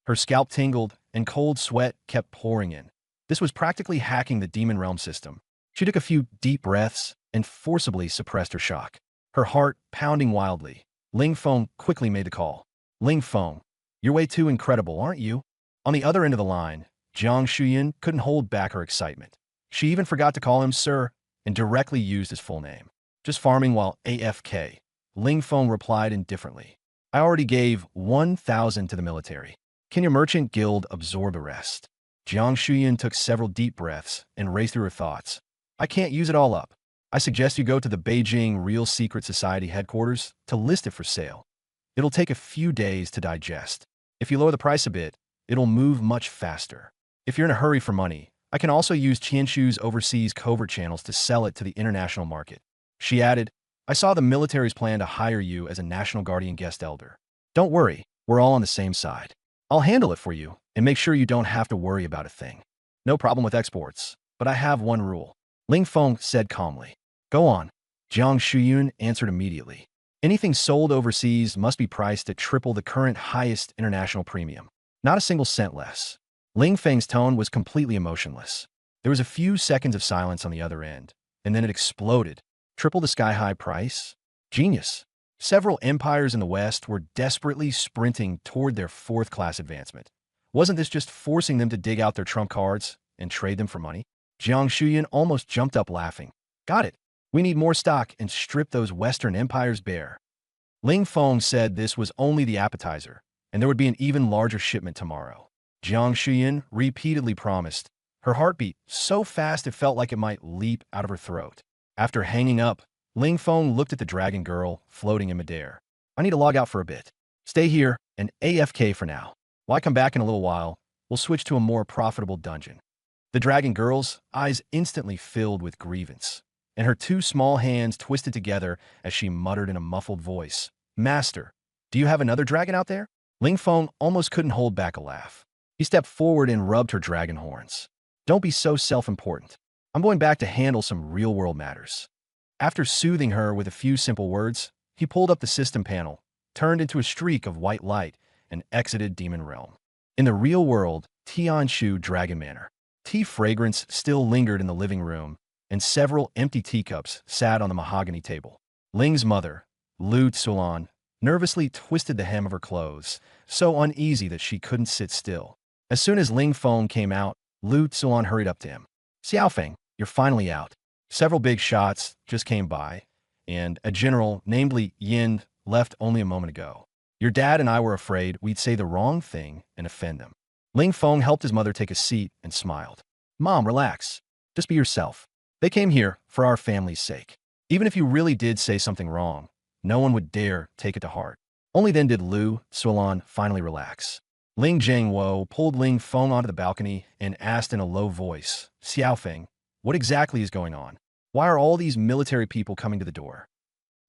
Her scalp tingled, and cold sweat kept pouring in. This was practically hacking the Demon Realm system. She took a few deep breaths and forcibly suppressed her shock. Her heart pounding wildly. Ling Feng quickly made the call. Ling Feng, you're way too incredible, aren't you? On the other end of the line, Jiang Shuyan couldn't hold back her excitement. She even forgot to call him sir and directly used his full name. Just farming while AFK. Ling Feng replied indifferently. I already gave 1,000 to the military. Can your merchant guild absorb the rest? Jiang Shuyan took several deep breaths and raced through her thoughts. I can't use it all up. I suggest you go to the Beijing Real Secret Society headquarters to list it for sale. It'll take a few days to digest. If you lower the price a bit, it'll move much faster. If you're in a hurry for money, I can also use Qianshu's overseas covert channels to sell it to the international market. She added, I saw the military's plan to hire you as a National Guardian guest elder. Don't worry, we're all on the same side. I'll handle it for you and make sure you don't have to worry about a thing. No problem with exports, but I have one rule. Ling Feng said calmly. Go on. Jiang Shuyan answered immediately. Anything sold overseas must be priced at triple the current highest international premium. Not a single cent less. Ling Feng's tone was completely emotionless. There was a few seconds of silence on the other end, and then it exploded. Triple the sky-high price? Genius. Several empires in the West were desperately sprinting toward their fourth-class advancement. Wasn't this just forcing them to dig out their trump cards and trade them for money? Jiang Shuyan almost jumped up laughing. Got it. We need more stock and strip those Western empires bare. Ling Feng said this was only the appetizer, and there would be an even larger shipment tomorrow. Jiang Shuyan repeatedly promised. Her heart beat so fast it felt like it might leap out of her throat. After hanging up, Ling Feng looked at the dragon girl floating in midair. I need to log out for a bit. Stay here and AFK for now. Why come back in a little while? We'll switch to a more profitable dungeon. The dragon girl's eyes instantly filled with grievance, and her two small hands twisted together as she muttered in a muffled voice, Master, do you have another dragon out there? Ling Feng almost couldn't hold back a laugh. He stepped forward and rubbed her dragon horns. Don't be so self-important. I'm going back to handle some real-world matters. After soothing her with a few simple words, he pulled up the system panel, turned into a streak of white light, and exited Demon Realm. In the real world, Tianshu Dragon Manor. Tea fragrance still lingered in the living room, and several empty teacups sat on the mahogany table. Ling's mother, Lu Tsulan, nervously twisted the hem of her clothes, so uneasy that she couldn't sit still. As soon as Ling Feng came out, Lu Tsulan hurried up to him. Xiaofeng, you're finally out. Several big shots just came by, and a general, namely Yin, left only a moment ago. Your dad and I were afraid we'd say the wrong thing and offend them. Ling Feng helped his mother take a seat and smiled. Mom, relax. Just be yourself. They came here for our family's sake. Even if you really did say something wrong, no one would dare take it to heart. Only then did Lu Tsulan finally relax. Ling Zhengwo pulled Ling Feng onto the balcony and asked in a low voice, Xiaofeng, what exactly is going on? Why are all these military people coming to the door?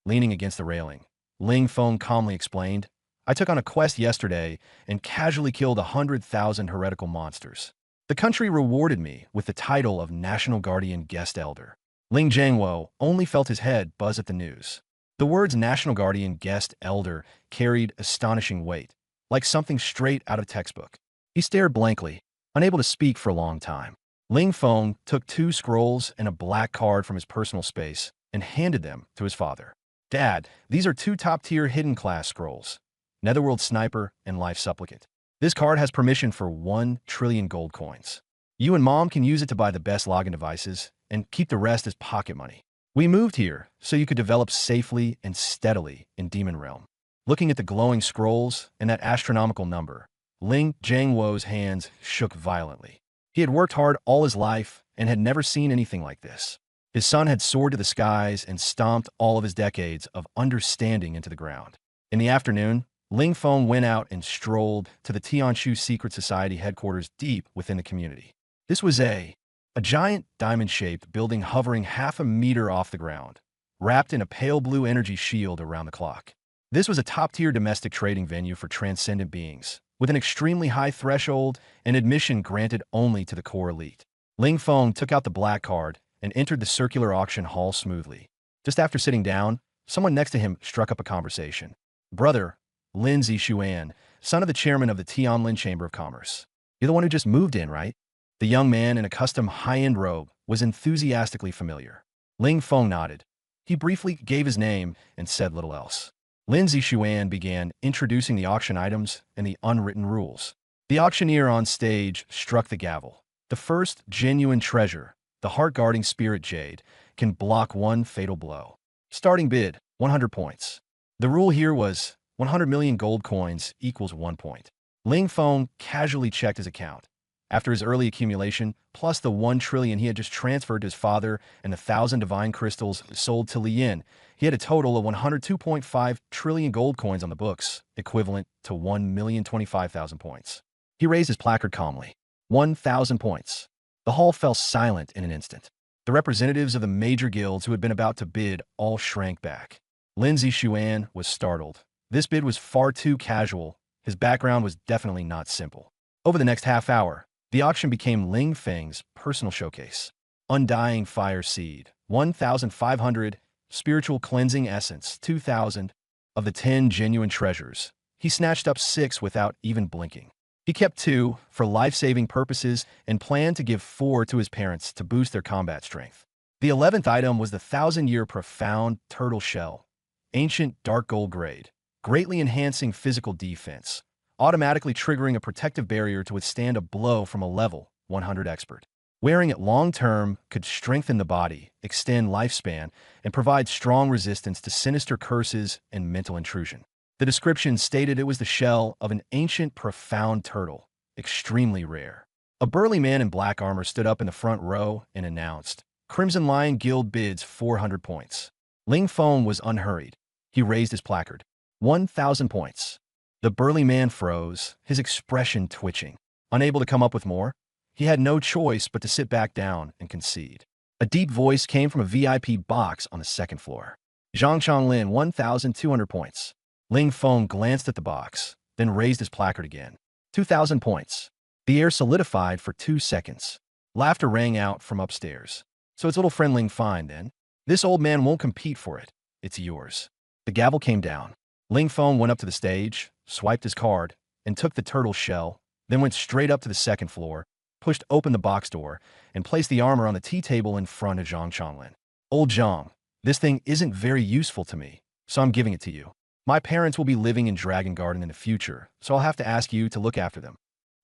Leaning against the railing, Ling Feng calmly explained, I took on a quest yesterday and casually killed 100,000 heretical monsters. The country rewarded me with the title of National Guardian Guest Elder. Ling Zhengwo only felt his head buzz at the news. The words National Guardian Guest Elder carried astonishing weight, like something straight out of a textbook. He stared blankly, unable to speak for a long time. Ling Feng took 2 scrolls and a black card from his personal space and handed them to his father. Dad, these are 2 top-tier hidden class scrolls. Netherworld Sniper and Life Supplicant. This card has permission for 1 trillion gold coins. You and Mom can use it to buy the best login devices and keep the rest as pocket money. We moved here so you could develop safely and steadily in Demon Realm. Looking at the glowing scrolls and that astronomical number, Ling Zhengwo's hands shook violently. He had worked hard all his life and had never seen anything like this. His son had soared to the skies and stomped all of his decades of understanding into the ground. In the afternoon, Ling Feng went out and strolled to the Tianshu Secret Society headquarters deep within the community. This was a giant diamond-shaped building hovering half a meter off the ground, wrapped in a pale blue energy shield around the clock. This was a top-tier domestic trading venue for transcendent beings, with an extremely high threshold and admission granted only to the core elite. Ling Feng took out the black card and entered the circular auction hall smoothly. Just after sitting down, someone next to him struck up a conversation. Brother, Lin Zishuan, son of the chairman of the Tianlin Chamber of Commerce. You're the one who just moved in, right? The young man in a custom high-end robe was enthusiastically familiar. Ling Feng nodded. He briefly gave his name and said little else. Lin Zishuan began introducing the auction items and the unwritten rules. The auctioneer on stage struck the gavel. The first genuine treasure, the heart-guarding spirit jade, can block 1 fatal blow. Starting bid, 100 points. The rule here was 100 million gold coins equals 1 point. Ling Feng casually checked his account. After his early accumulation, plus the 1 trillion he had just transferred to his father and the 1,000 divine crystals sold to Li Yin, he had a total of 102.5 trillion gold coins on the books, equivalent to 1,025,000 points. He raised his placard calmly. 1,000 points. The hall fell silent in an instant. The representatives of the major guilds who had been about to bid all shrank back. Lin Zishuan was startled. This bid was far too casual. His background was definitely not simple. Over the next half hour, the auction became Ling Feng's personal showcase. Undying Fire Seed, 1,500. Spiritual Cleansing Essence, 2,000. Of the 10 genuine treasures, he snatched up 6 without even blinking. He kept 2 for life-saving purposes and planned to give 4 to his parents to boost their combat strength. The 11th item was the 1,000-year profound turtle shell, ancient dark gold grade, greatly enhancing physical defense, automatically triggering a protective barrier to withstand a blow from a level 100 expert. Wearing it long-term could strengthen the body, extend lifespan, and provide strong resistance to sinister curses and mental intrusion. The description stated it was the shell of an ancient, profound turtle, extremely rare. A burly man in black armor stood up in the front row and announced, "Crimson Lion Guild bids 400 points." Ling Feng was unhurried. He raised his placard. 1,000 points. The burly man froze, his expression twitching. Unable to come up with more, he had no choice but to sit back down and concede. A deep voice came from a VIP box on the second floor. "Zhang Chonglin, 1,200 points." Ling Feng glanced at the box, then raised his placard again. 2,000 points. The air solidified for 2 seconds. Laughter rang out from upstairs. "So it's little friend Ling Feng, then? This old man won't compete for it. It's yours." The gavel came down. Ling Feng went up to the stage, swiped his card, and took the turtle shell, then went straight up to the second floor, pushed open the box door, and placed the armor on the tea table in front of Zhang Chonglin. "Old Zhang, this thing isn't very useful to me, so I'm giving it to you. My parents will be living in Dragon Garden in the future, so I'll have to ask you to look after them."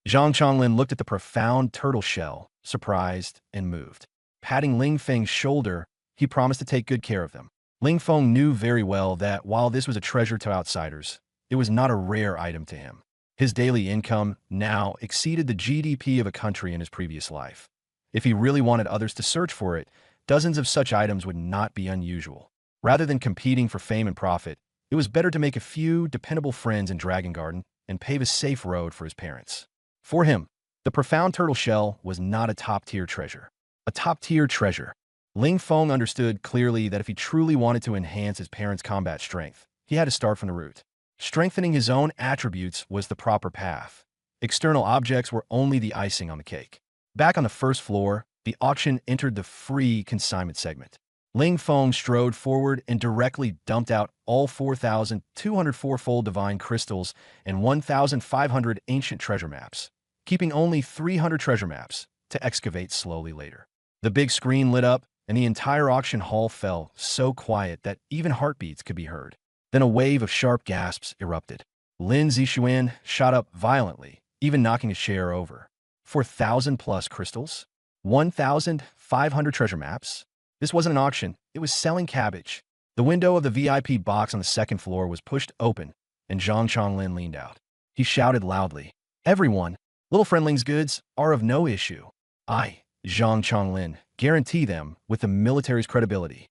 Zhang Chonglin looked at the profound turtle shell, surprised and moved. Patting Ling Feng's shoulder, he promised to take good care of them. Ling Feng knew very well that while this was a treasure to outsiders, it was not a rare item to him. His daily income now exceeded the GDP of a country in his previous life. If he really wanted others to search for it, dozens of such items would not be unusual. Rather than competing for fame and profit, it was better to make a few dependable friends in Dragon Garden and pave a safe road for his parents. For him, the profound turtle shell was not a top-tier treasure. A top-tier treasure. Ling Feng understood clearly that if he truly wanted to enhance his parents' combat strength, he had to start from the root. Strengthening his own attributes was the proper path. External objects were only the icing on the cake. Back on the first floor, the auction entered the free consignment segment. Ling Feng strode forward and directly dumped out all 4,204 full divine crystals and 1,500 ancient treasure maps, keeping only 300 treasure maps to excavate slowly later. The big screen lit up, and the entire auction hall fell so quiet that even heartbeats could be heard. Then a wave of sharp gasps erupted. Lin Zixuan shot up violently, even knocking his chair over. 4,000+ crystals? 1,500 treasure maps? This wasn't an auction, it was selling cabbage. The window of the VIP box on the second floor was pushed open, and Zhang Chonglin leaned out. He shouted loudly, "Everyone, Little Friendling's goods are of no issue. I, Zhang Chonglin, guarantee them with the military's credibility."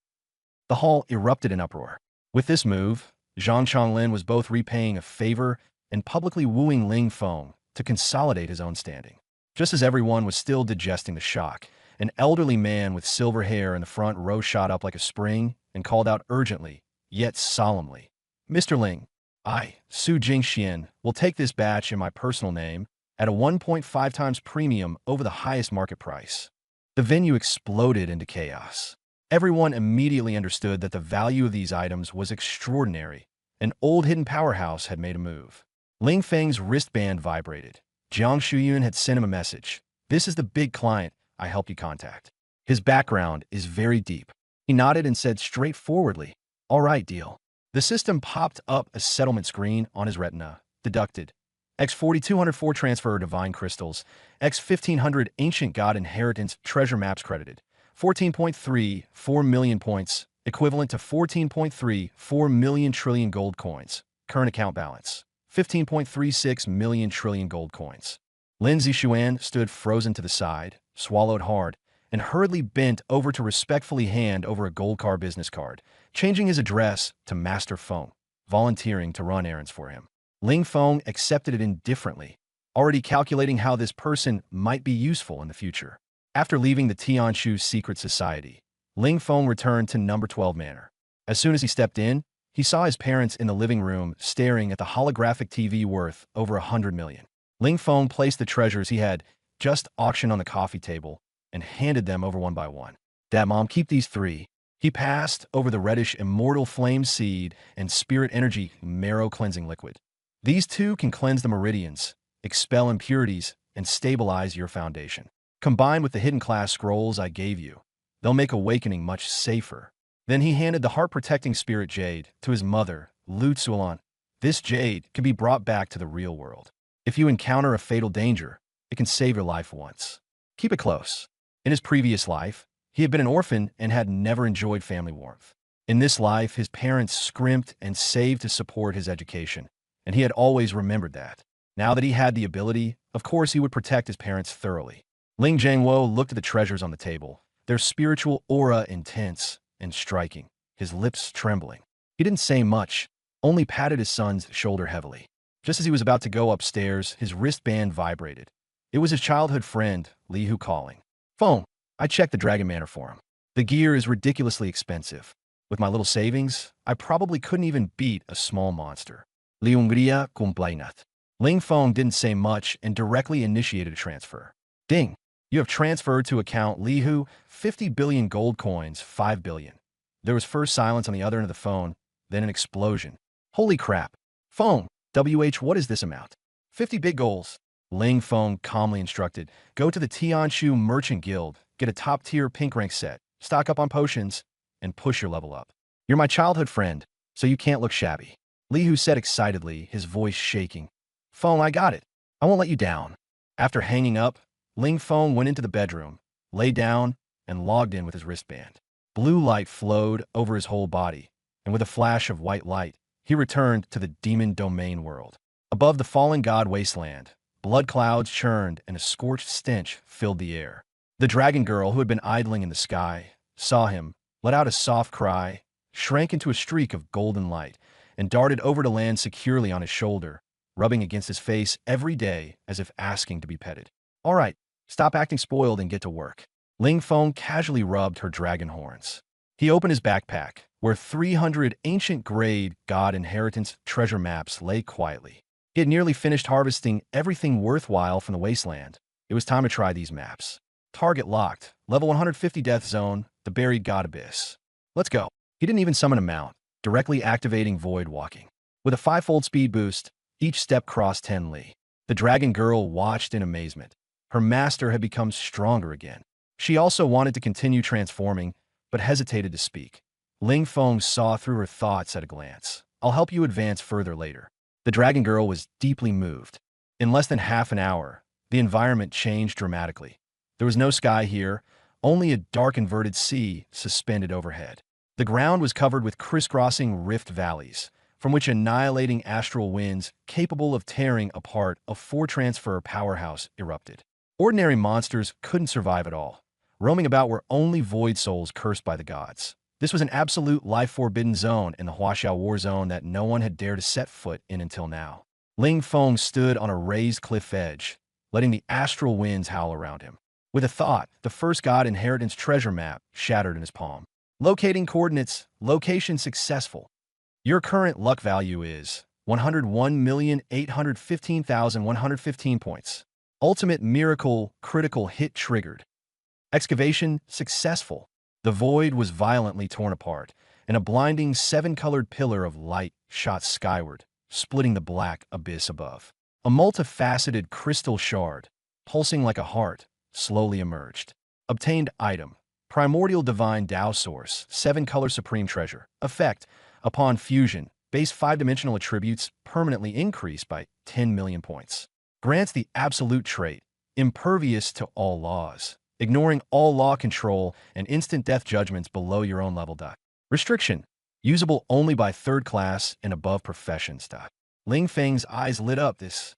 The hall erupted in uproar. With this move, Zhang Chonglin was both repaying a favor and publicly wooing Ling Feng to consolidate his own standing. Just as everyone was still digesting the shock, an elderly man with silver hair in the front row shot up like a spring and called out urgently, yet solemnly, "Mr. Ling, I, Su Jingxian, will take this batch in my personal name at a 1.5 times premium over the highest market price." The venue exploded into chaos. Everyone immediately understood that the value of these items was extraordinary. An old hidden powerhouse had made a move. Ling Feng's wristband vibrated. Jiang Shuyun had sent him a message. "This is the big client I helped you contact. His background is very deep." He nodded and said straightforwardly, "All right, deal." The system popped up a settlement screen on his retina. Deducted. X 4,204 transfer divine crystals. X 1,500 ancient god inheritance treasure maps credited. 14.34 million points, equivalent to 14.34 million trillion gold coins. Current account balance, 15.36 million trillion gold coins. Lin Zixuan stood frozen to the side, swallowed hard, and hurriedly bent over to respectfully hand over a gold car business card, changing his address to Master Feng, volunteering to run errands for him. Ling Feng accepted it indifferently, already calculating how this person might be useful in the future. After leaving the Tianshu Secret Society, Ling Feng returned to number 12 Manor. As soon as he stepped in, he saw his parents in the living room staring at the holographic TV worth over 100 million. Ling Feng placed the treasures he had just auctioned on the coffee table and handed them over one by one. "Dad, Mom, keep these 3. He passed over the reddish immortal flame seed and spirit energy marrow cleansing liquid. These two can cleanse the meridians, expel impurities, and stabilize your foundation. Combined with the hidden class scrolls I gave you, they'll make awakening much safer. Then he handed the heart-protecting spirit jade to his mother, Lu Tsulan. This jade can be brought back to the real world. If you encounter a fatal danger, it can save your life once. Keep it close. In his previous life, he had been an orphan and had never enjoyed family warmth. In this life, his parents scrimped and saved to support his education, and he had always remembered that. Now that he had the ability, of course he would protect his parents thoroughly. Ling Jiangwo looked at the treasures on the table, their spiritual aura intense and striking, his lips trembling. He didn't say much, only patted his son's shoulder heavily. Just as he was about to go upstairs, his wristband vibrated. It was his childhood friend, Li Hu, calling. Phone. I checked the Dragon Manor for him. The gear is ridiculously expensive. With my little savings, I probably couldn't even beat a small monster. Li Hungria complainat. Ling Feng didn't say much and directly initiated a transfer. Ding. You have transferred to account Li Hu 50 billion gold coins, 5 billion. There was first silence on the other end of the phone, then an explosion. Holy crap. Phone. What is this amount? 50 big goals. Ling Feng calmly instructed, go to the Tianshu Merchant Guild, get a top-tier pink rank set, stock up on potions, and push your level up. You're my childhood friend, so you can't look shabby. Li Hu said excitedly, his voice shaking. Feng, I got it. I won't let you down. After hanging up, Ling Feng went into the bedroom, lay down, and logged in with his wristband. Blue light flowed over his whole body, and with a flash of white light, he returned to the demon domain world. Above the fallen god wasteland, blood clouds churned and a scorched stench filled the air. The dragon girl, who had been idling in the sky, saw him, let out a soft cry, shrank into a streak of golden light, and darted over to land securely on his shoulder, rubbing against his face every day as if asking to be petted. All right, stop acting spoiled and get to work. Ling Feng casually rubbed her dragon horns. He opened his backpack, where 300 ancient grade god inheritance treasure maps lay quietly. He had nearly finished harvesting everything worthwhile from the wasteland. It was time to try these maps. Target locked. Level 150 Death Zone, the buried god abyss. Let's go. He didn't even summon a mount, directly activating void walking. With a 5-fold speed boost, each step crossed 10 li. The dragon girl watched in amazement. Her master had become stronger again. She also wanted to continue transforming, but hesitated to speak. Ling Feng saw through her thoughts at a glance. I'll help you advance further later. The dragon girl was deeply moved. In less than half an hour, the environment changed dramatically. There was no sky here, only a dark inverted sea suspended overhead. The ground was covered with crisscrossing rift valleys, from which annihilating astral winds capable of tearing apart a 4-transfer powerhouse erupted. Ordinary monsters couldn't survive at all. Roaming about were only void souls cursed by the gods. This was an absolute life-forbidden zone in the Huaxiao War Zone that no one had dared to set foot in until now. Ling Feng stood on a raised cliff edge, letting the astral winds howl around him. With a thought, the first god inheritance treasure map shattered in his palm. Locating coordinates, location successful. Your current luck value is 101,815,115 points. Ultimate miracle critical hit triggered. Excavation successful. The void was violently torn apart, and a blinding 7-colored pillar of light shot skyward, splitting the black abyss above. A multifaceted crystal shard, pulsing like a heart, slowly emerged. Obtained item. Primordial Divine Tao Source, 7-color Supreme Treasure. Effect. Upon fusion, base 5-dimensional attributes permanently increased by 10 million points. Grants the absolute trait, impervious to all laws, ignoring all law control and instant death judgments below your own level. Restriction. Usable only by 3rd class and above professions. Ling Feng's eyes lit up. This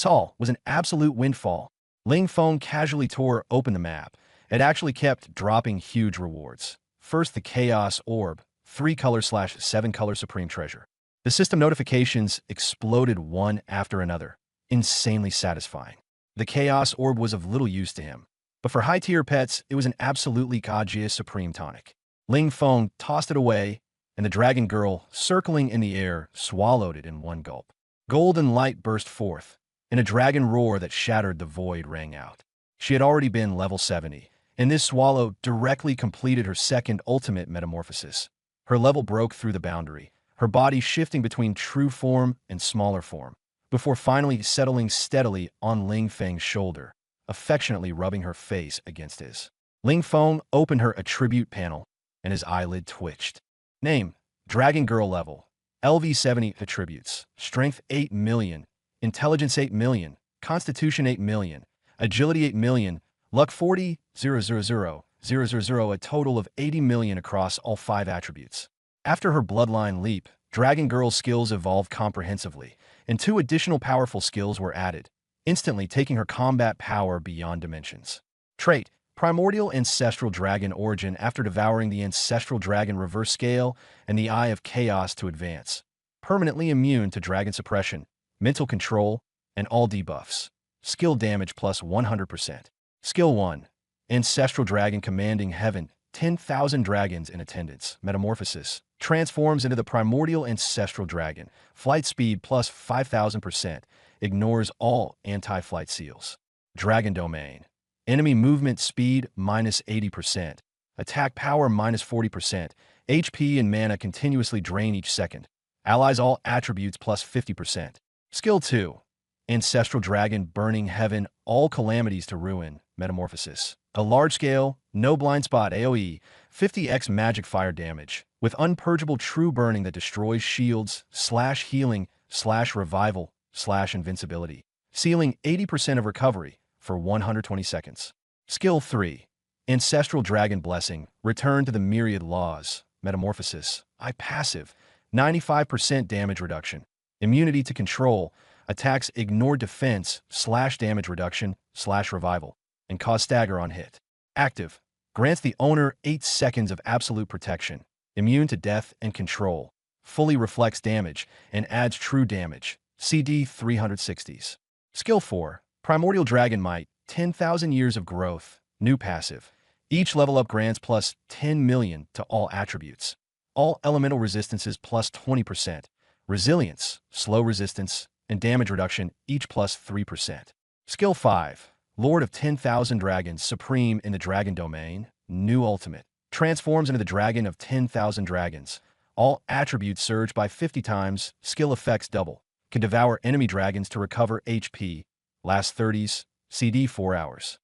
haul was an absolute windfall. Ling Feng casually tore open the map. It actually kept dropping huge rewards. First, the Chaos Orb, 3-color/7-color Supreme Treasure. The system notifications exploded one after another, insanely satisfying. The Chaos Orb was of little use to him, but for high-tier pets, it was an absolutely gorgeous Supreme Tonic. Ling Feng tossed it away, and the dragon girl, circling in the air, swallowed it in one gulp. Golden light burst forth, and a dragon roar that shattered the void rang out. She had already been level 70, and this swallow directly completed her second ultimate metamorphosis. Her level broke through the boundary, her body shifting between true form and smaller form, before finally settling steadily on Ling Feng's shoulder, affectionately rubbing her face against his. Ling Feng opened her attribute panel, and his eyelid twitched. Name: Dragon Girl level. LV70 attributes. Strength 8 million, Intelligence 8 million, Constitution 8 million, Agility 8 million, Luck 40, 000, 000, a total of 80 million across all 5 attributes. After her bloodline leap, Dragon Girl's skills evolved comprehensively, and 2 additional powerful skills were added, instantly taking her combat power beyond dimensions. Trait: Primordial Ancestral Dragon origin after devouring the Ancestral Dragon reverse scale and the Eye of Chaos to advance. Permanently immune to dragon suppression, mental control, and all debuffs. Skill damage plus 100%. Skill 1. Ancestral Dragon commanding heaven, 10,000 dragons in attendance. Metamorphosis. Transforms into the Primordial Ancestral Dragon. Flight speed plus 5,000%. Ignores all anti-flight seals. Dragon Domain. Enemy movement speed minus 80%. Attack power minus 40%. HP and mana continuously drain each second. Allies all attributes plus 50%. Skill 2. Ancestral Dragon burning heaven, all calamities to ruin. Metamorphosis. A large-scale, no blind spot AoE, 50x magic fire damage, with unpurgeable true burning that destroys shields, /healing, /revival, /invincibility. Sealing 80% of recovery for 120 seconds. Skill 3. Ancestral Dragon Blessing, return to the myriad laws. Metamorphosis. I passive, 95% damage reduction. Immunity to control, attacks ignore defense, /damage reduction, /revival, and cause stagger on hit. Active, grants the owner 8 seconds of absolute protection, immune to death and control, fully reflects damage, and adds true damage. CD 360s. Skill 4. Primordial Dragon Might, 10,000 years of growth, new passive. Each level up grants plus 10 million to all attributes. All elemental resistances plus 20%. Resilience, slow resistance, and damage reduction each plus 3%. Skill 5. Lord of 10,000 Dragons, supreme in the Dragon Domain, new ultimate. Transforms into the Dragon of 10,000 Dragons. All attributes surge by 50 times, skill effects double. Can devour enemy dragons to recover HP. Last 30s, CD 4 hours.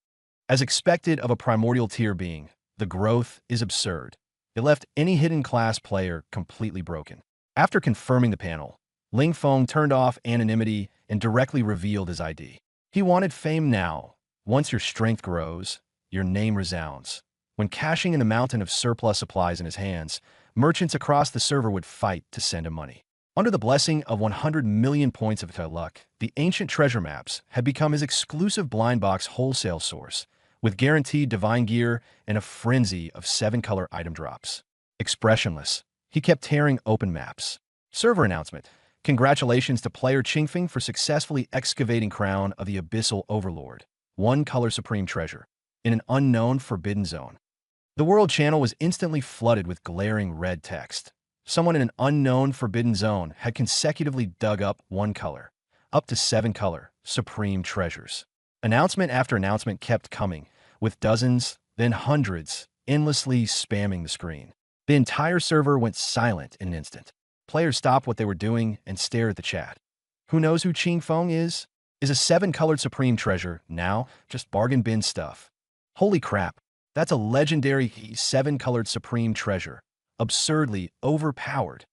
As expected of a primordial tier being, the growth is absurd. It left any hidden class player completely broken. After confirming the panel, Ling Feng turned off anonymity and directly revealed his ID. He wanted fame now. Once your strength grows, your name resounds. When cashing in the mountain of surplus supplies in his hands, merchants across the server would fight to send him money. Under the blessing of 100 million points of luck, the ancient treasure maps had become his exclusive blind box wholesale source, with guaranteed divine gear and a frenzy of 7-color item drops. Expressionless, he kept tearing open maps. Server announcement. Congratulations to player Qingfeng for successfully excavating Crown of the Abyssal Overlord, 1-color supreme treasure, in an unknown forbidden zone. The world channel was instantly flooded with glaring red text. Someone in an unknown forbidden zone had consecutively dug up 1-color, up to 7-color, supreme treasures. Announcement after announcement kept coming, with dozens, then hundreds, endlessly spamming the screen. The entire server went silent in an instant. Players stopped what they were doing and stared at the chat. Who knows who Qingfeng is? Is a 7-colored supreme treasure now just bargain bin stuff? Holy crap, that's a legendary 7-colored supreme treasure. Absurdly overpowered.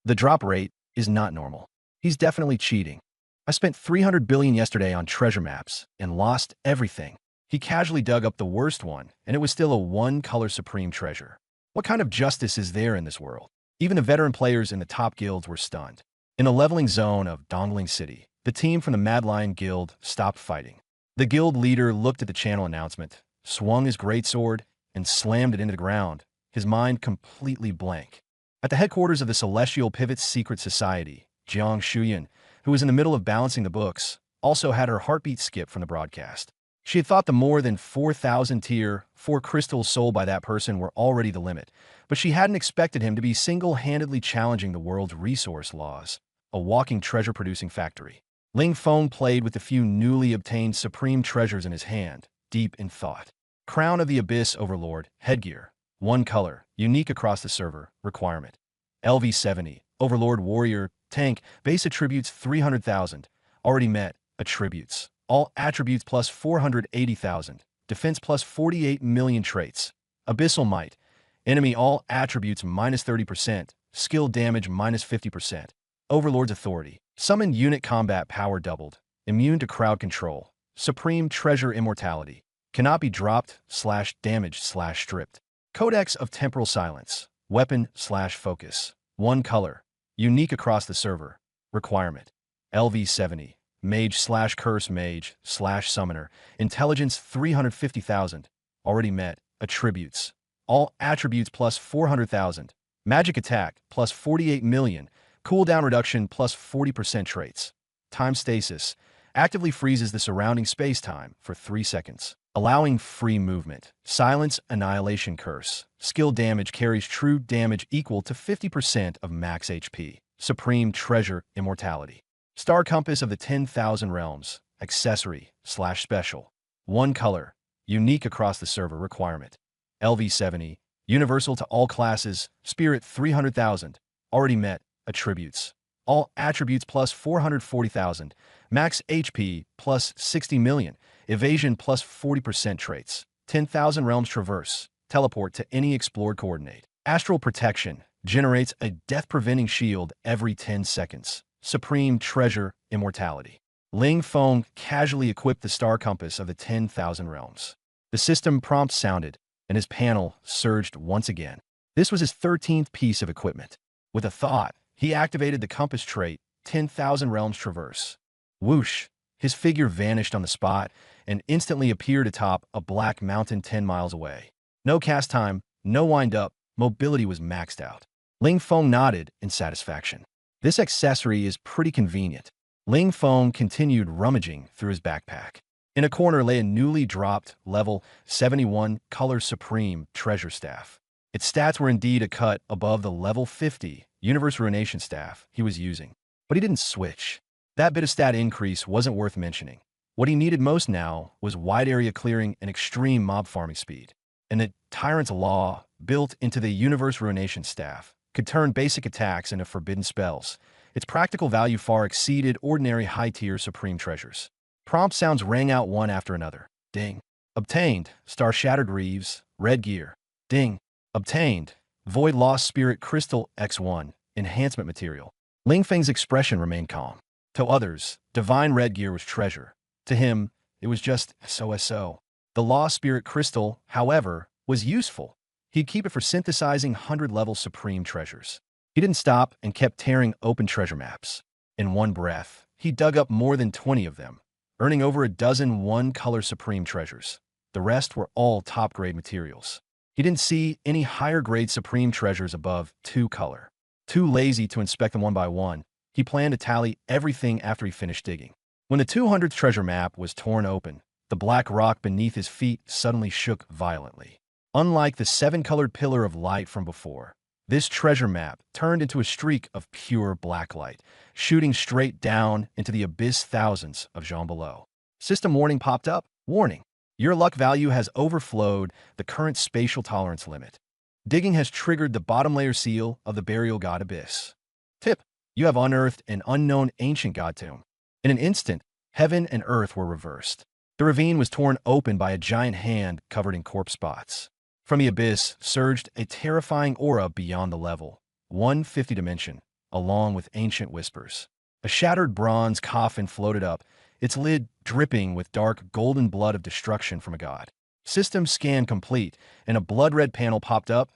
The drop rate is not normal. He's definitely cheating. I spent 300 billion yesterday on treasure maps and lost everything. He casually dug up the worst one, and it was still a 1-color supreme treasure. What kind of justice is there in this world? Even the veteran players in the top guilds were stunned. In the leveling zone of Dongling City, the team from the Mad Lion Guild stopped fighting. The guild leader looked at the channel announcement, swung his greatsword, and slammed it into the ground, his mind completely blank. At the headquarters of the Celestial Pivot's secret society, Jiang Shuyan, who was in the middle of balancing the books, also had her heartbeat skip from the broadcast. She had thought the more than 4,000 tier 4 crystals sold by that person were already the limit, but she hadn't expected him to be single-handedly challenging the world's resource laws, a walking treasure-producing factory. Ling Feng played with the few newly obtained supreme treasures in his hand, deep in thought. Crown of the Abyss Overlord, headgear. One color, unique across the server, requirement. LV70, Overlord Warrior, tank, base attributes 300,000. Already met, attributes. All attributes plus 480,000. Defense plus 48 million traits. Abyssal Might. Enemy all attributes minus 30%. Skill damage minus 50%. Overlord's Authority. Summon unit combat power doubled. Immune to crowd control. Supreme Treasure Immortality. Cannot be dropped, /damaged, /stripped. Codex of Temporal Silence. Weapon /focus. One color. Unique across the server. Requirement. LV70. Mage /curse mage /summoner. Intelligence 350,000. Already met. Attributes. All attributes plus 400,000. Magic attack plus 48 million. Cooldown reduction plus 40% traits. Time stasis. Actively freezes the surrounding space-time for 3 seconds, allowing free movement. Silence Annihilation Curse. Skill damage carries true damage equal to 50% of max HP. Supreme Treasure Immortality. Star Compass of the 10,000 Realms. Accessory /special. One color. Unique across the server requirement. LV70. Universal to all classes. Spirit 300,000. Already met. Attributes. All attributes plus 440,000. Max HP plus 60 million. Evasion plus 40% traits. 10,000 Realms Traverse. Teleport to any explored coordinate. Astral Protection. Generates a death-preventing shield every 10 seconds. Supreme Treasure Immortality. Ling Feng casually equipped the Star Compass of the 10,000 Realms. The system prompt sounded, and his panel surged once again. This was his 13th piece of equipment. With a thought, he activated the compass trait, 10,000 Realms Traverse. Whoosh! His figure vanished on the spot and instantly appeared atop a black mountain 10 miles away. No cast time, no wind-up, mobility was maxed out. Ling Feng nodded in satisfaction. This accessory is pretty convenient. Ling Feng continued rummaging through his backpack. In a corner lay a newly dropped, level 71 Color Supreme Treasure Staff. Its stats were indeed a cut above the level 50 Universe Ruination Staff he was using. But he didn't switch. That bit of stat increase wasn't worth mentioning. What he needed most now was wide area clearing and extreme mob farming speed. And the Tyrant's Law, built into the Universe Ruination Staff, could turn basic attacks into forbidden spells. Its practical value far exceeded ordinary high-tier Supreme Treasures. Prompt sounds rang out one after another. Ding. Obtained. Star-Shattered Reeves. Red Gear. Ding. Obtained. Void Lost Spirit Crystal X1. Enhancement Material. Ling Feng's expression remained calm. To others, Divine Red Gear was treasure. To him, it was just so. The Lost Spirit Crystal, however, was useful. He'd keep it for synthesizing 100-level Supreme Treasures. He didn't stop and kept tearing open treasure maps. In one breath, he dug up more than 20 of them, earning over a dozen one-color Supreme Treasures. The rest were all top-grade materials. He didn't see any higher-grade Supreme Treasures above 2-color. Too lazy to inspect them one by one, he planned to tally everything after he finished digging. When the 200th treasure map was torn open, the black rock beneath his feet suddenly shook violently. Unlike the 7-colored pillar of light from before, this treasure map turned into a streak of pure black light, shooting straight down into the abyss thousands of Jean below. System warning popped up. Warning. Your luck value has overflowed the current spatial tolerance limit. Digging has triggered the bottom layer seal of the burial god abyss. Tip. You have unearthed an unknown ancient god tomb. In an instant, heaven and earth were reversed. The ravine was torn open by a giant hand covered in corpse spots. From the abyss surged a terrifying aura beyond the level 150 dimension, along with ancient whispers. A shattered bronze coffin floated up, its lid dripping with dark golden blood of destruction from a god. System scan complete, and a blood-red panel popped up.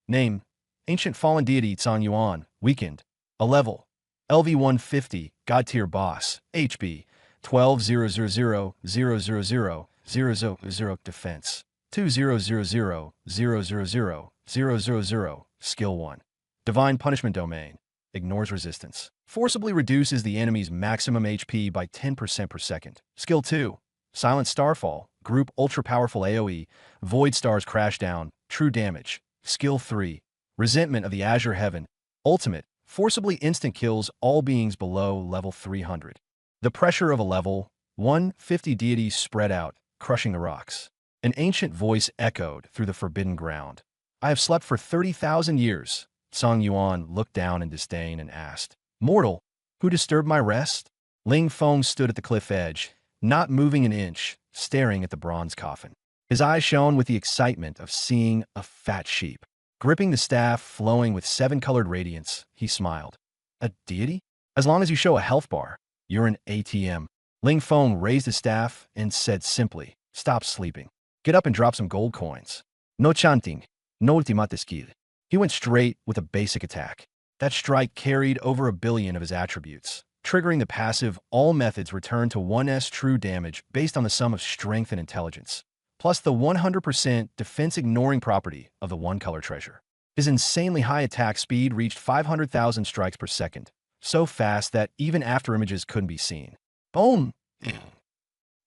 Name: Ancient Fallen Deity Tsang Yuan, weakened. A level: LV150, God Tier Boss, HB 1200000000, Defense 2000000000, Skill 1. Divine Punishment Domain. Ignores resistance. Forcibly reduces the enemy's maximum HP by 10% per second. Skill 2. Silent Starfall. Group ultra-powerful AoE. Void Stars Crash Down. True Damage. Skill 3. Resentment of the Azure Heaven. Ultimate. Forcibly instant kills all beings below level 300. The pressure of a level 150 deity spread out, crushing the rocks. An ancient voice echoed through the forbidden ground. I have slept for 30,000 years. Song Yuan looked down in disdain and asked, Mortal, who disturbed my rest? Ling Feng stood at the cliff edge, not moving an inch, staring at the bronze coffin. His eyes shone with the excitement of seeing a fat sheep. Gripping the staff flowing with seven-colored radiance, he smiled. A deity? As long as you show a health bar, you're an ATM. Ling Feng raised his staff and said simply, Stop sleeping. Get up and drop some gold coins. No chanting, no ultimate skill. He went straight with a basic attack. That strike carried over 1 billion of his attributes, triggering the passive all methods return to 1s true damage based on the sum of strength and intelligence, plus the 100% defense-ignoring property of the one-color treasure. His insanely high attack speed reached 500,000 strikes per second, so fast that even after images couldn't be seen. Boom!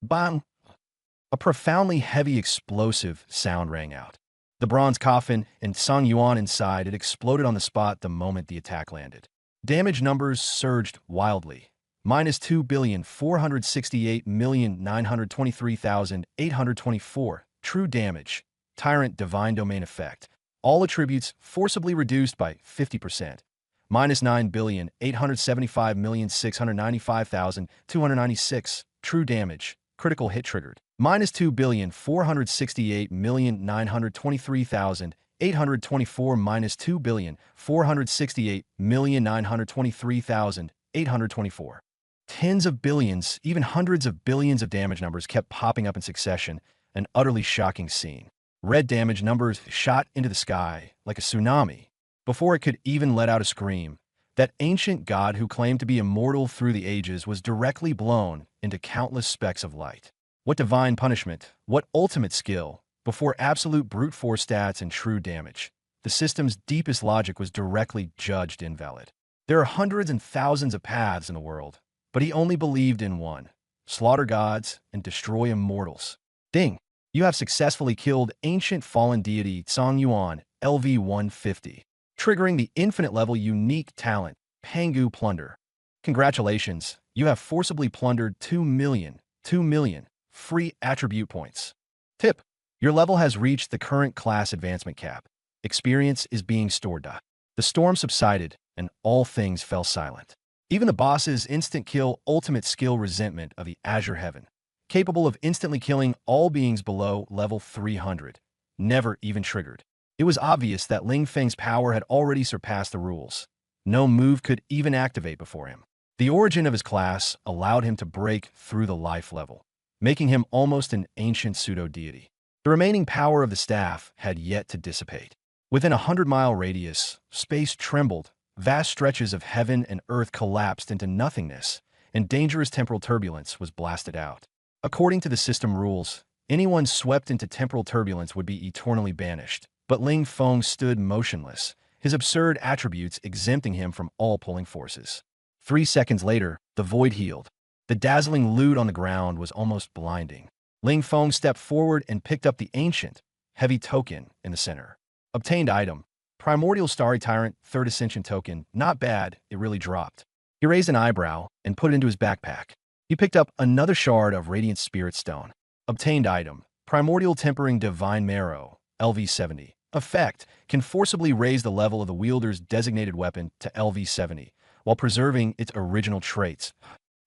Bang! A profoundly heavy explosive sound rang out. The bronze coffin and Song Yuan inside it exploded on the spot the moment the attack landed. Damage numbers surged wildly. Minus 2,468,923,824 true damage. Tyrant Divine Domain Effect. All attributes forcibly reduced by 50%. Minus 9,875,695,296 true damage. Critical hit triggered. Minus 2,468,923,824 minus 2,468,923,824. Tens of billions, even hundreds of billions of damage numbers kept popping up in succession, an utterly shocking scene. Red damage numbers shot into the sky like a tsunami. Before it could even let out a scream, that ancient god who claimed to be immortal through the ages was directly blown into countless specks of light. What divine punishment, what ultimate skill, before absolute brute force stats and true damage. The system's deepest logic was directly judged invalid. There are hundreds and thousands of paths in the world, but he only believed in one: slaughter gods and destroy immortals. Ding! You have successfully killed ancient fallen deity Song Yuan, LV-150, triggering the infinite level unique talent, Pangu Plunder. Congratulations, you have forcibly plundered 2 million free attribute points. Tip: your level has reached the current class advancement cap. Experience is being stored. The storm subsided, and all things fell silent. Even the boss's instant kill ultimate skill Resentment of the Azure Heaven, capable of instantly killing all beings below level 300, never even triggered. It was obvious that Ling Feng's power had already surpassed the rules. No move could even activate before him. The origin of his class allowed him to break through the life level, making him almost an ancient pseudo-deity. The remaining power of the staff had yet to dissipate. Within a 100-mile radius, space trembled, vast stretches of heaven and earth collapsed into nothingness, and dangerous temporal turbulence was blasted out. According to the system rules, anyone swept into temporal turbulence would be eternally banished, but Ling Feng stood motionless, his absurd attributes exempting him from all pulling forces. 3 seconds later, the void healed. The dazzling loot on the ground was almost blinding. Ling Feng stepped forward and picked up the ancient, heavy token in the center. Obtained item: Primordial Starry Tyrant 3rd Ascension token. Not bad, it really dropped. He raised an eyebrow and put it into his backpack. He picked up another shard of Radiant Spirit Stone. Obtained item: Primordial Tempering Divine Marrow, LV-70. Effect: can forcibly raise the level of the wielder's designated weapon to LV-70, while preserving its original traits.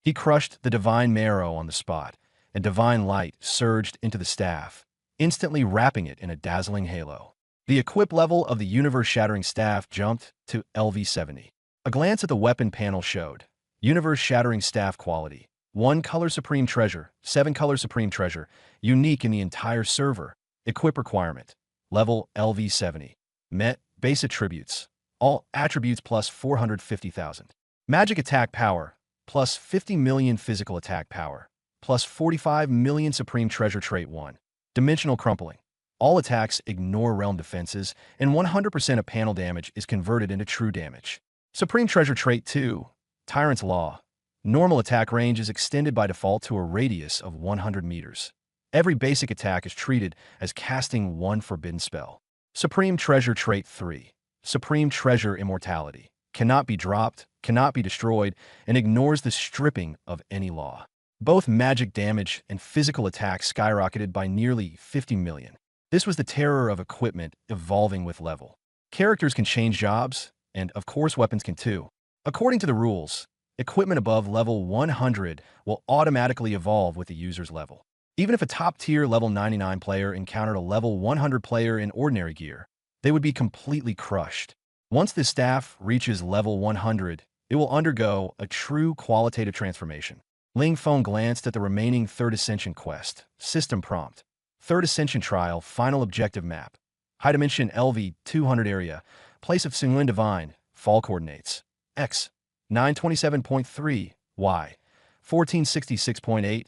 He crushed the Divine Marrow on the spot, and divine light surged into the staff, instantly wrapping it in a dazzling halo. The equip level of the universe-shattering staff jumped to LV-70. A glance at the weapon panel showed universe-shattering staff quality: 1 color Supreme Treasure, 7 color Supreme Treasure, unique in the entire server. Equip requirement: level LV-70. Met base attributes: all attributes plus 450,000. Magic attack power plus 50 million physical attack power, plus 45 million Supreme Treasure Trait 1. Dimensional Crumpling. All attacks ignore realm defenses, and 100% of panel damage is converted into true damage. Supreme Treasure Trait 2. Tyrant's Law. Normal attack range is extended by default to a radius of 100 meters. Every basic attack is treated as casting one forbidden spell. Supreme Treasure Trait 3. Supreme Treasure Immortality. Cannot be dropped, cannot be destroyed, and ignores the stripping of any law. Both magic damage and physical attacks skyrocketed by nearly 50 million. This was the terror of equipment evolving with level. Characters can change jobs, and of course weapons can too. According to the rules, equipment above level 100 will automatically evolve with the user's level. Even if a top-tier level 99 player encountered a level 100 player in ordinary gear, they would be completely crushed. Once this staff reaches level 100, it will undergo a true qualitative transformation. Ling Feng glanced at the remaining Third Ascension quest. System prompt. Third Ascension Trial, Final Objective Map. High Dimension LV-200 Area. Place of Xingyuan Divine. Fall Coordinates. X. 927.3. Y. 1466.8.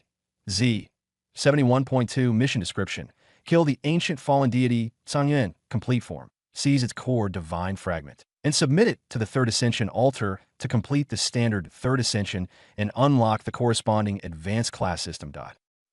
Z. 71.2. Mission Description. Kill the ancient fallen deity, Cangyuan, complete form. Seize its core divine fragment. And submit it to the Third Ascension altar to complete the standard Third Ascension and unlock the corresponding advanced class system.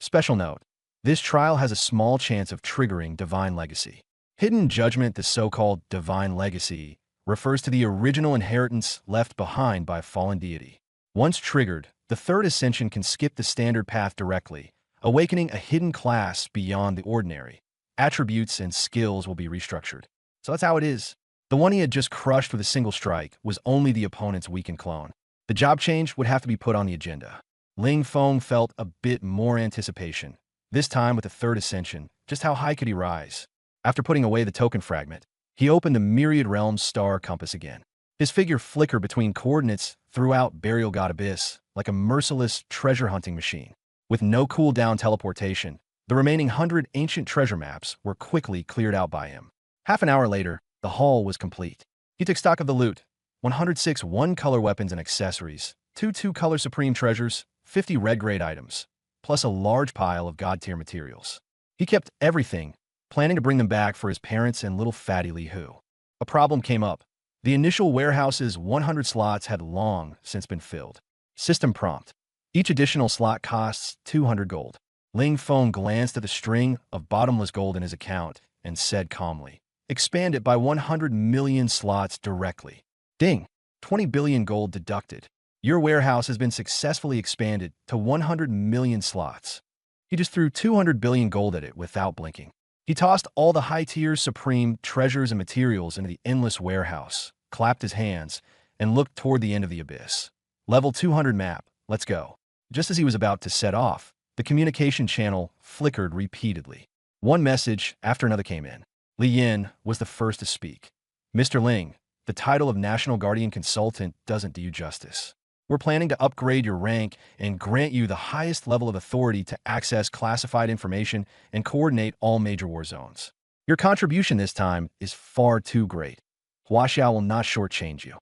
Special note. This trial has a small chance of triggering Divine Legacy. Hidden Judgment, the so-called Divine Legacy, refers to the original inheritance left behind by a fallen deity. Once triggered, the Third Ascension can skip the standard path directly, awakening a hidden class beyond the ordinary. Attributes and skills will be restructured. So that's how it is. The one he had just crushed with a single strike was only the opponent's weakened clone. The job change would have to be put on the agenda. Ling Feng felt a bit more anticipation, this time with the Third Ascension. Just how high could he rise? After putting away the token fragment, he opened the Myriad Realms star compass again. His figure flickered between coordinates throughout Burial God Abyss like a merciless treasure-hunting machine. With no cooldown teleportation, the remaining 100 ancient treasure maps were quickly cleared out by him. Half an hour later, the haul was complete. He took stock of the loot: 106 one-color weapons and accessories, 2 two-color supreme treasures, 50 red-grade items, plus a large pile of god-tier materials. He kept everything, planning to bring them back for his parents and little fatty Li Hu. A problem came up. The initial warehouse's 100 slots had long since been filled. System prompt. Each additional slot costs 200 gold. Ling Feng glanced at the string of bottomless gold in his account and said calmly, "Expand it by 100 million slots directly." Ding! 20 billion gold deducted. Your warehouse has been successfully expanded to 100 million slots. He just threw 200 billion gold at it without blinking. He tossed all the high-tier supreme treasures and materials into the endless warehouse, clapped his hands, and looked toward the end of the abyss. Level 200 map, let's go. Just as he was about to set off, the communication channel flickered repeatedly. One message after another came in. Li Yin was the first to speak. "Mr. Ling, the title of National Guardian Consultant doesn't do you justice. We're planning to upgrade your rank and grant you the highest level of authority to access classified information and coordinate all major war zones. Your contribution this time is far too great. Huaxiao will not shortchange you."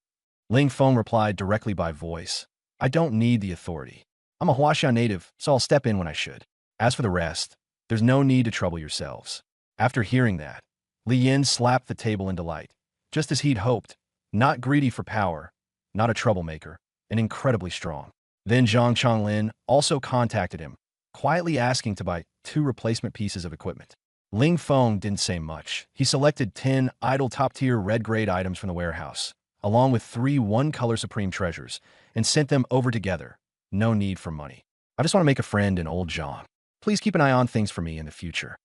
Ling Feng replied directly by voice, "I don't need the authority. I'm a Huaxia native, so I'll step in when I should. As for the rest, there's no need to trouble yourselves." After hearing that, Li Yin slapped the table in delight. Just as he'd hoped, not greedy for power, not a troublemaker, and incredibly strong. Then Zhang Changlin also contacted him, quietly asking to buy 2 replacement pieces of equipment. Ling Feng didn't say much. He selected 10 idle top-tier red-grade items from the warehouse, along with 3 one-color supreme treasures, and sent them over together. No need for money. "I just want to make a friend in old Zhang. Please keep an eye on things for me in the future."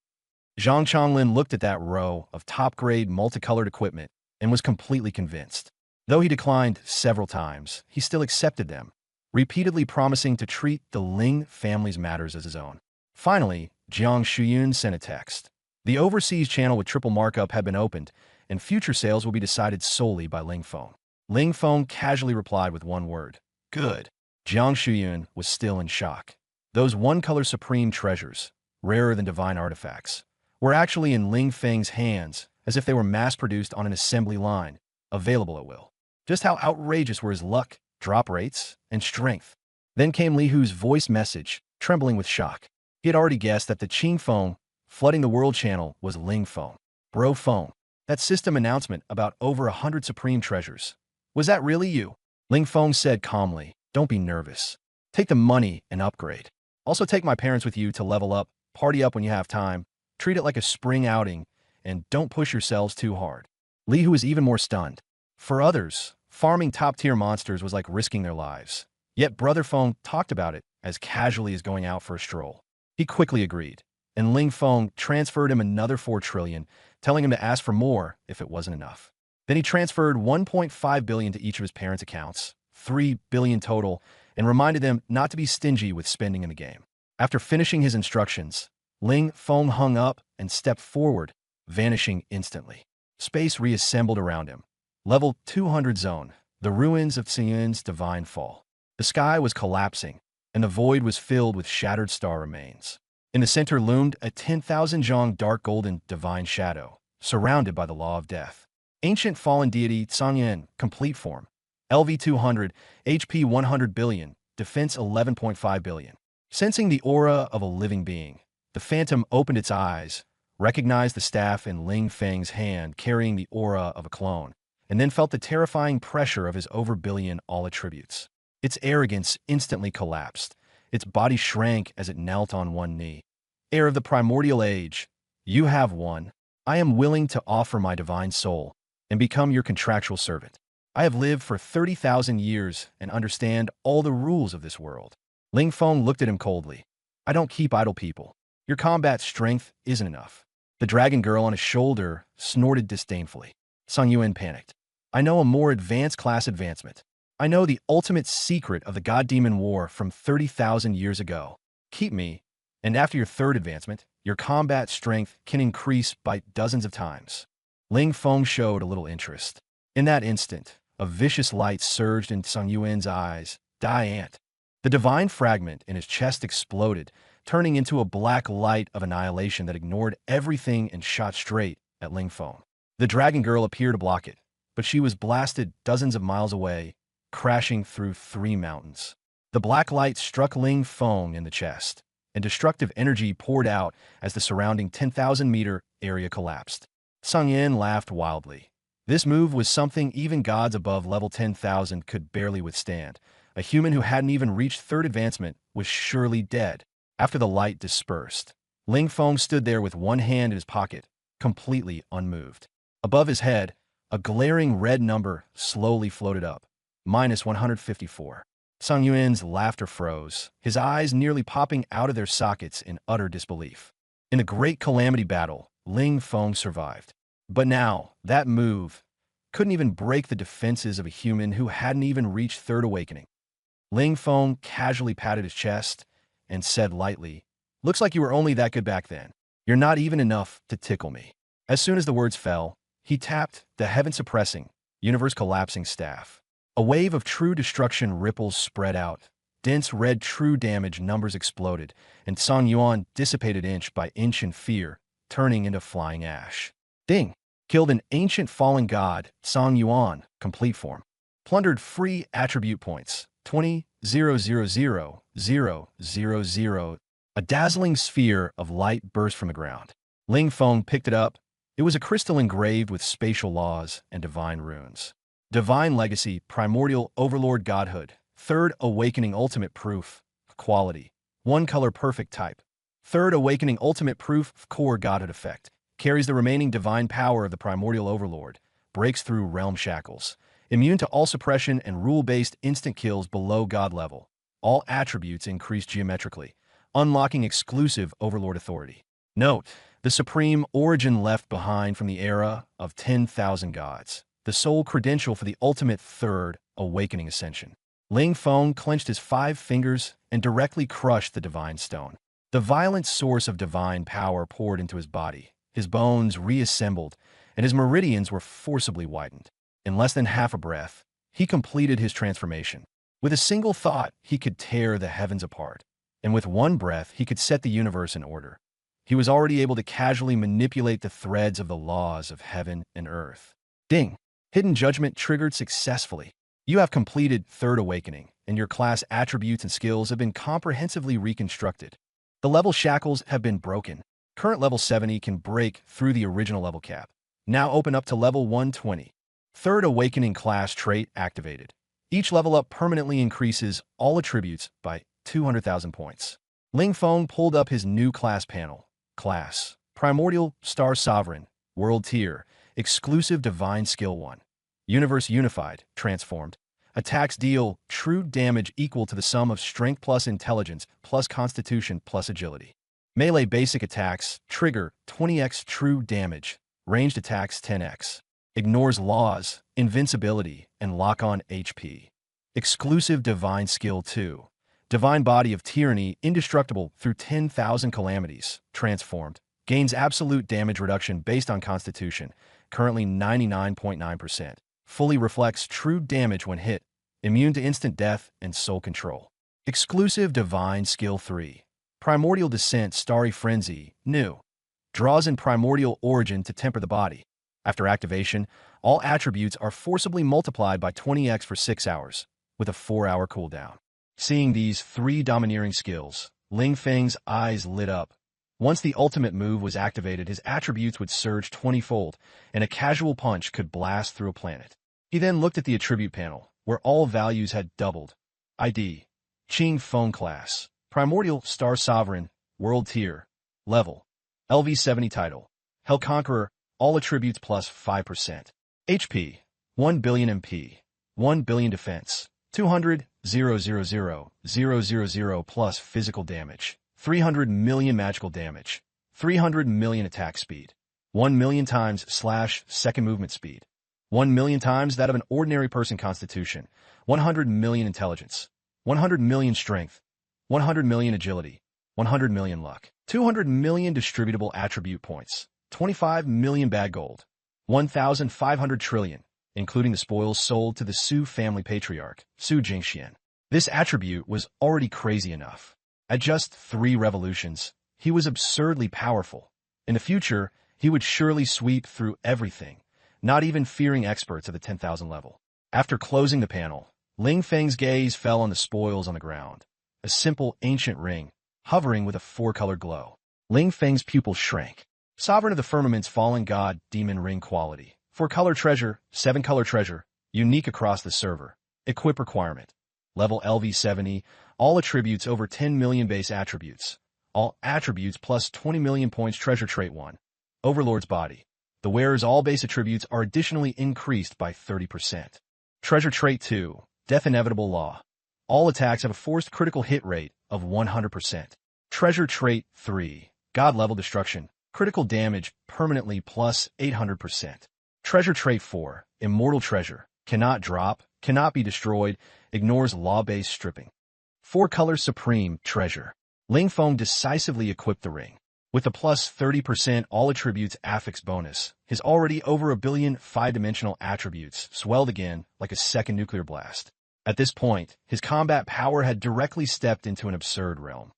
Zhang Changlin looked at that row of top-grade multicolored equipment and was completely convinced. Though he declined several times, he still accepted them, repeatedly promising to treat the Ling family's matters as his own. Finally, Jiang Shuyun sent a text. The overseas channel with triple markup had been opened, and future sales will be decided solely by Ling Feng. Ling Feng casually replied with one word: "Good." Jiang Shuyun was still in shock. Those one-color supreme treasures, rarer than divine artifacts, were actually in Ling Feng's hands, as if they were mass-produced on an assembly line, available at will. Just how outrageous were his luck, drop rates, and strength? Then came Li Hu's voice message, trembling with shock. He had already guessed that the Qing Feng flooding the world channel was Ling Feng. "Bro Feng, that system announcement about over 100 supreme treasures. Was that really you?" Ling Feng said calmly, "Don't be nervous. Take the money and upgrade. Also take my parents with you to level up, party up when you have time, treat it like a spring outing, and don't push yourselves too hard." Li Hu was even more stunned. For others, farming top-tier monsters was like risking their lives. Yet Brother Feng talked about it as casually as going out for a stroll. He quickly agreed, and Ling Feng transferred him another 4 trillion, telling him to ask for more if it wasn't enough. Then he transferred 1.5 billion to each of his parents' accounts, 3 billion total, and reminded them not to be stingy with spending in the game. After finishing his instructions, Ling Feng hung up and stepped forward, vanishing instantly. Space reassembled around him. Level 200 zone, the ruins of Xian's divine fall. The sky was collapsing, and the void was filled with shattered star remains. In the center loomed a 10,000 zhong dark golden divine shadow, surrounded by the law of death. Ancient fallen deity Sangyan, complete form. LV 200, HP 100 billion, defense 11.5 billion. Sensing the aura of a living being, the phantom opened its eyes, recognized the staff in Ling Feng's hand carrying the aura of a clone, and then felt the terrifying pressure of his over-billion all attributes. Its arrogance instantly collapsed. Its body shrank as it knelt on one knee. Heir of the primordial age, you have won. I am willing to offer my divine soul and become your contractual servant. I have lived for 30,000 years and understand all the rules of this world. Ling Feng looked at him coldly. I don't keep idle people. Your combat strength isn't enough. The dragon girl on his shoulder snorted disdainfully. Song Yuan panicked. I know a more advanced class advancement. I know the ultimate secret of the God-Demon War from 30,000 years ago. Keep me, and after your third advancement, your combat strength can increase by dozens of times. Ling Feng showed a little interest. In that instant, a vicious light surged in Song Yuan's eyes. Die Ant. The divine fragment in his chest exploded, turning into a black light of annihilation that ignored everything and shot straight at Ling Feng. The dragon girl appeared to block it, but she was blasted dozens of miles away, crashing through 3 mountains. The black light struck Ling Feng in the chest, and destructive energy poured out as the surrounding 10,000-meter area collapsed. Song Yan laughed wildly. This move was something even gods above level 10,000 could barely withstand. A human who hadn't even reached third advancement was surely dead. After the light dispersed, Ling Feng stood there with one hand in his pocket, completely unmoved. Above his head, a glaring red number slowly floated up, -154. Song Yuan's laughter froze, his eyes nearly popping out of their sockets in utter disbelief. In the Great Calamity Battle, Ling Feng survived. But now, that move couldn't even break the defenses of a human who hadn't even reached third awakening. Ling Feng casually patted his chest and said lightly, "Looks like you were only that good back then. You're not even enough to tickle me." As soon as the words fell, he tapped the heaven-suppressing, universe-collapsing staff. A wave of true destruction ripples spread out. Dense red true damage numbers exploded, and Song Yuan dissipated inch by inch in fear, turning into flying ash. Ding! Killed an ancient fallen god, Song Yuan, complete form. Plundered free attribute points, 20,000,000. A dazzling sphere of light burst from the ground. Ling Feng picked it up. It was a crystal engraved with spatial laws and divine runes. Divine Legacy, Primordial Overlord Godhood, Third Awakening Ultimate Proof, Quality, 1 color perfect type. Third Awakening Ultimate Proof of Core Godhood Effect, carries the remaining divine power of the Primordial Overlord, breaks through realm shackles, immune to all suppression and rule-based instant kills below God level. All attributes increase geometrically, unlocking exclusive Overlord authority. Note, the supreme origin left behind from the era of 10,000 gods, the sole credential for the ultimate third awakening ascension. Ling Feng clenched his 5 fingers and directly crushed the divine stone. The violent source of divine power poured into his body. His bones reassembled, and his meridians were forcibly widened. In less than half a breath, he completed his transformation. With a single thought, he could tear the heavens apart, and with one breath, he could set the universe in order. He was already able to casually manipulate the threads of the laws of heaven and earth. Ding! Hidden Judgment triggered successfully. You have completed Third Awakening, and your class attributes and skills have been comprehensively reconstructed. The level shackles have been broken. Current level 70 can break through the original level cap. Now open up to level 120. Third Awakening class trait activated. Each level up permanently increases all attributes by 200,000 points. Ling Feng pulled up his new class panel. Class: Primordial Star Sovereign, World Tier, Exclusive Divine Skill 1. Universe Unified, Transformed. Attacks deal true damage equal to the sum of strength plus intelligence plus constitution plus agility. Melee basic attacks trigger 20x true damage. Ranged attacks 10x. Ignores laws, invincibility, and lock-on HP. Exclusive Divine Skill 2. Divine Body of Tyranny, indestructible through 10,000 calamities. Transformed. Gains absolute damage reduction based on constitution, currently 99.9%. Fully reflects true damage when hit. Immune to instant death and soul control. Exclusive Divine Skill 3. Primordial Descent Starry Frenzy, new. Draws in Primordial Origin to temper the body. After activation, all attributes are forcibly multiplied by 20x for 6 hours, with a 4-hour cooldown. Seeing these 3 domineering skills, Ling Feng's eyes lit up. Once the ultimate move was activated, his attributes would surge 20-fold, and a casual punch could blast through a planet. He then looked at the attribute panel, where all values had doubled. ID. Qing Feng Class. Primordial Star Sovereign. World Tier. Level. LV70 Title. Hell Conqueror. All attributes plus 5%. HP. 1 billion MP. 1 billion defense. 200, 000 plus physical damage. 300 million magical damage. 300 million attack speed. 1 million times / second movement speed. 1 million times that of an ordinary person constitution. 100 million intelligence. 100 million strength. 100 million agility. 100 million luck. 200 million distributable attribute points. 25 million bad gold. 1,500 trillion, including the spoils sold to the Su family patriarch, Su Jingxian. This attribute was already crazy enough. At just 3 revolutions, he was absurdly powerful. In the future, he would surely sweep through everything, not even fearing experts at the 10,000 level. After closing the panel, Ling Feng's gaze fell on the spoils on the ground. A simple ancient ring, hovering with a 4-color glow. Ling Feng's pupil shrank. Sovereign of the Firmament's fallen god, demon ring quality. 4-color treasure, 7-color treasure, unique across the server. Equip requirement. Level LV70, all attributes over 10 million base attributes. All attributes plus 20 million points treasure trait 1. Overlord's body. The wearer's all base attributes are additionally increased by 30%. Treasure trait 2, Death Inevitable Law. All attacks have a forced critical hit rate of 100%. Treasure trait 3, God level destruction. Critical damage permanently plus 800%. Treasure trait 4, Immortal Treasure. Cannot drop, cannot be destroyed, ignores law-based stripping. 4-color Supreme Treasure. Ling Feng decisively equipped the ring. With a plus 30% all attributes affix bonus, his already over a billion 5-dimensional attributes swelled again like a second nuclear blast. At this point, his combat power had directly stepped into an absurd realm.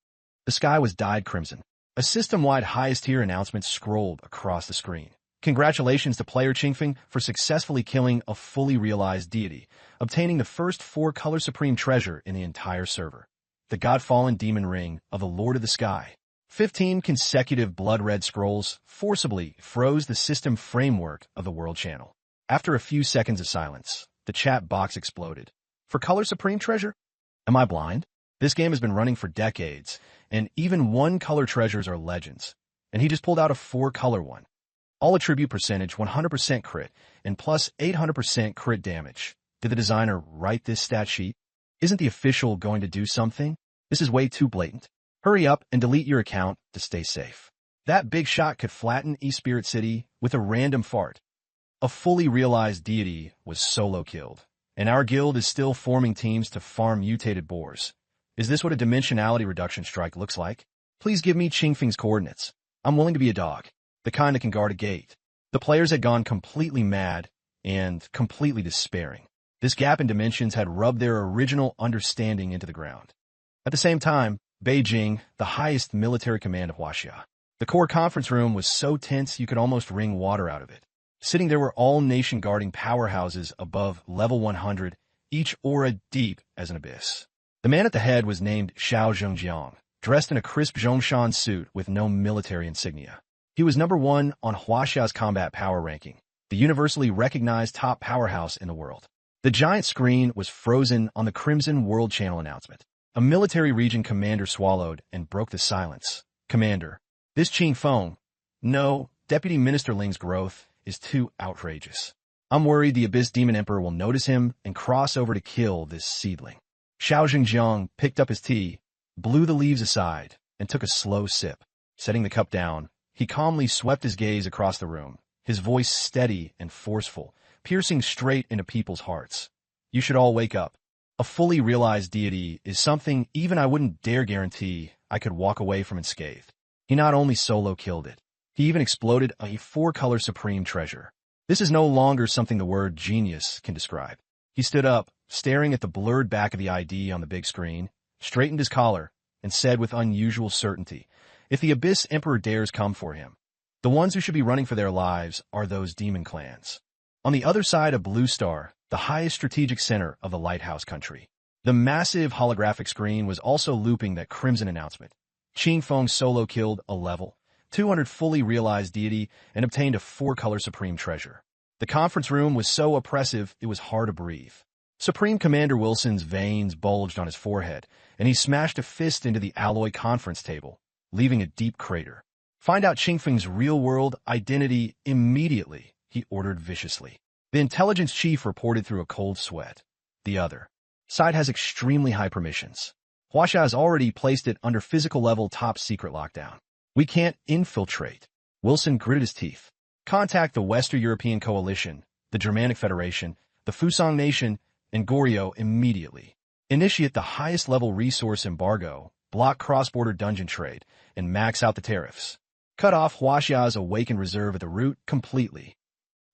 The sky was dyed crimson. A system-wide highest tier announcement scrolled across the screen. Congratulations to player Qingfeng for successfully killing a fully realized deity, obtaining the first 4-color supreme treasure in the entire server. The God-fallen demon ring of the Lord of the Sky. 15 consecutive blood-red scrolls forcibly froze the system framework of the World Channel. After a few seconds of silence, the chat box exploded. For color supreme treasure? Am I blind? This game has been running for decades, and even 1-color treasures are legends. And he just pulled out a 4-color one. All attribute percentage 100% crit, and plus 800% crit damage. Did the designer write this stat sheet? Isn't the official going to do something? This is way too blatant. Hurry up and delete your account to stay safe. That big shot could flatten E-Spirit City with a random fart. A fully realized deity was solo killed, and our guild is still forming teams to farm mutated boars. Is this what a dimensionality reduction strike looks like? Please give me Qingfeng's coordinates. I'm willing to be a dog, the kind that can guard a gate. The players had gone completely mad and completely despairing. This gap in dimensions had rubbed their original understanding into the ground. At the same time, Beijing, the highest military command of Huaxia. The core conference room was so tense you could almost wring water out of it. Sitting there were all nation-guarding powerhouses above level 100, each aura deep as an abyss. The man at the head was named Xiao Zhengjiang, dressed in a crisp Zhongshan suit with no military insignia. He was number 1 on Huaxia's combat power ranking, the universally recognized top powerhouse in the world. The giant screen was frozen on the Crimson World Channel announcement. A military region commander swallowed and broke the silence. Commander, this Qingfeng, no, Deputy Minister Ling's growth is too outrageous. I'm worried the Abyss Demon Emperor will notice him and cross over to kill this seedling. Xiao Xingjiang picked up his tea, blew the leaves aside, and took a slow sip. Setting the cup down, he calmly swept his gaze across the room, his voice steady and forceful, piercing straight into people's hearts. You should all wake up. A fully realized deity is something even I wouldn't dare guarantee I could walk away from unscathed. He not only solo killed it, he even exploded a four-color supreme treasure. This is no longer something the word genius can describe. He stood up, staring at the blurred back of the ID on the big screen, straightened his collar, and said with unusual certainty, if the Abyss Emperor dares come for him, the ones who should be running for their lives are those demon clans. On the other side of Blue Star, the highest strategic center of the Lighthouse Country, the massive holographic screen was also looping that crimson announcement. Qing Feng solo killed a level 200 fully realized deity and obtained a four-color supreme treasure. The conference room was so oppressive it was hard to breathe. Supreme Commander Wilson's veins bulged on his forehead, and he smashed a fist into the alloy conference table, leaving a deep crater. Find out Qingfeng's real-world identity immediately, he ordered viciously. The intelligence chief reported through a cold sweat. The other side has extremely high permissions. Huaxia has already placed it under physical level top secret lockdown. We can't infiltrate. Wilson gritted his teeth. Contact the Western European Coalition, the Germanic Federation, the Fusang Nation, and Goryeo immediately. Initiate the highest level resource embargo, block cross-border dungeon trade, and max out the tariffs. Cut off Huaxia's awakened reserve at the root completely.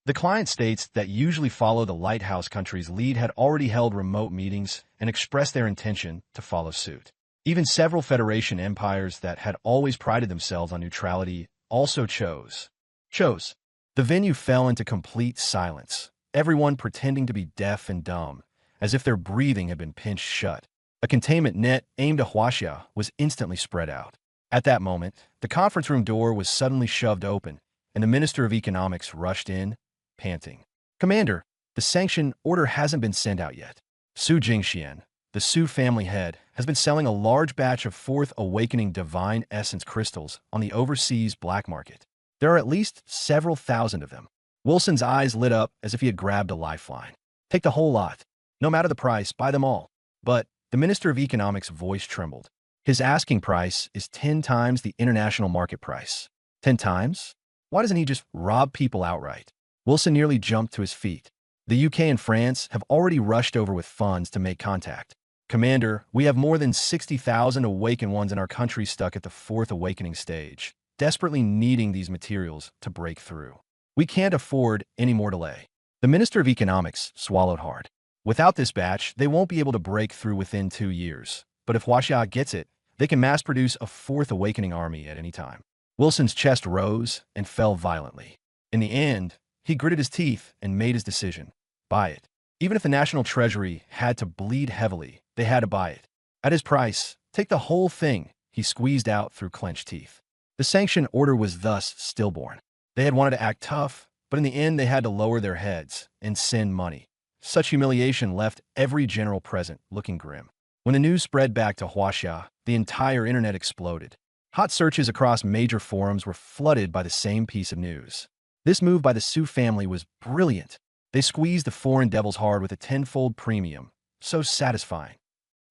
The client states that usually follow the Lighthouse Country's lead had already held remote meetings and expressed their intention to follow suit. Even several Federation empires that had always prided themselves on neutrality also chose. The venue fell into complete silence, everyone pretending to be deaf and dumb, as if their breathing had been pinched shut. A containment net aimed at Huaxia was instantly spread out. At that moment, the conference room door was suddenly shoved open, and the Minister of Economics rushed in, panting. Commander, the sanction order hasn't been sent out yet. Su Jingxian, the Su family head, has been selling a large batch of Fourth Awakening Divine Essence crystals on the overseas black market. There are at least several thousand of them. Wilson's eyes lit up as if he had grabbed a lifeline. Take the whole lot. No matter the price, buy them all. But the Minister of Economics' voice trembled. His asking price is 10 times the international market price. 10 times? Why doesn't he just rob people outright? Wilson nearly jumped to his feet. The UK and France have already rushed over with funds to make contact. Commander, we have more than 60,000 awakened ones in our country stuck at the Fourth Awakening stage, desperately needing these materials to break through. We can't afford any more delay. The Minister of Economics swallowed hard. Without this batch, they won't be able to break through within 2 years. But if Huaxia gets it, they can mass-produce a Fourth Awakening army at any time. Wilson's chest rose and fell violently. In the end, he gritted his teeth and made his decision. Buy it. Even if the National Treasury had to bleed heavily, they had to buy it. At his price, take the whole thing, he squeezed out through clenched teeth. The sanction order was thus stillborn. They had wanted to act tough, but in the end they had to lower their heads and send money. Such humiliation left every general present looking grim. When the news spread back to Huaxia, the entire internet exploded. Hot searches across major forums were flooded by the same piece of news. This move by the Su family was brilliant. They squeezed the foreign devils hard with a tenfold premium. So satisfying.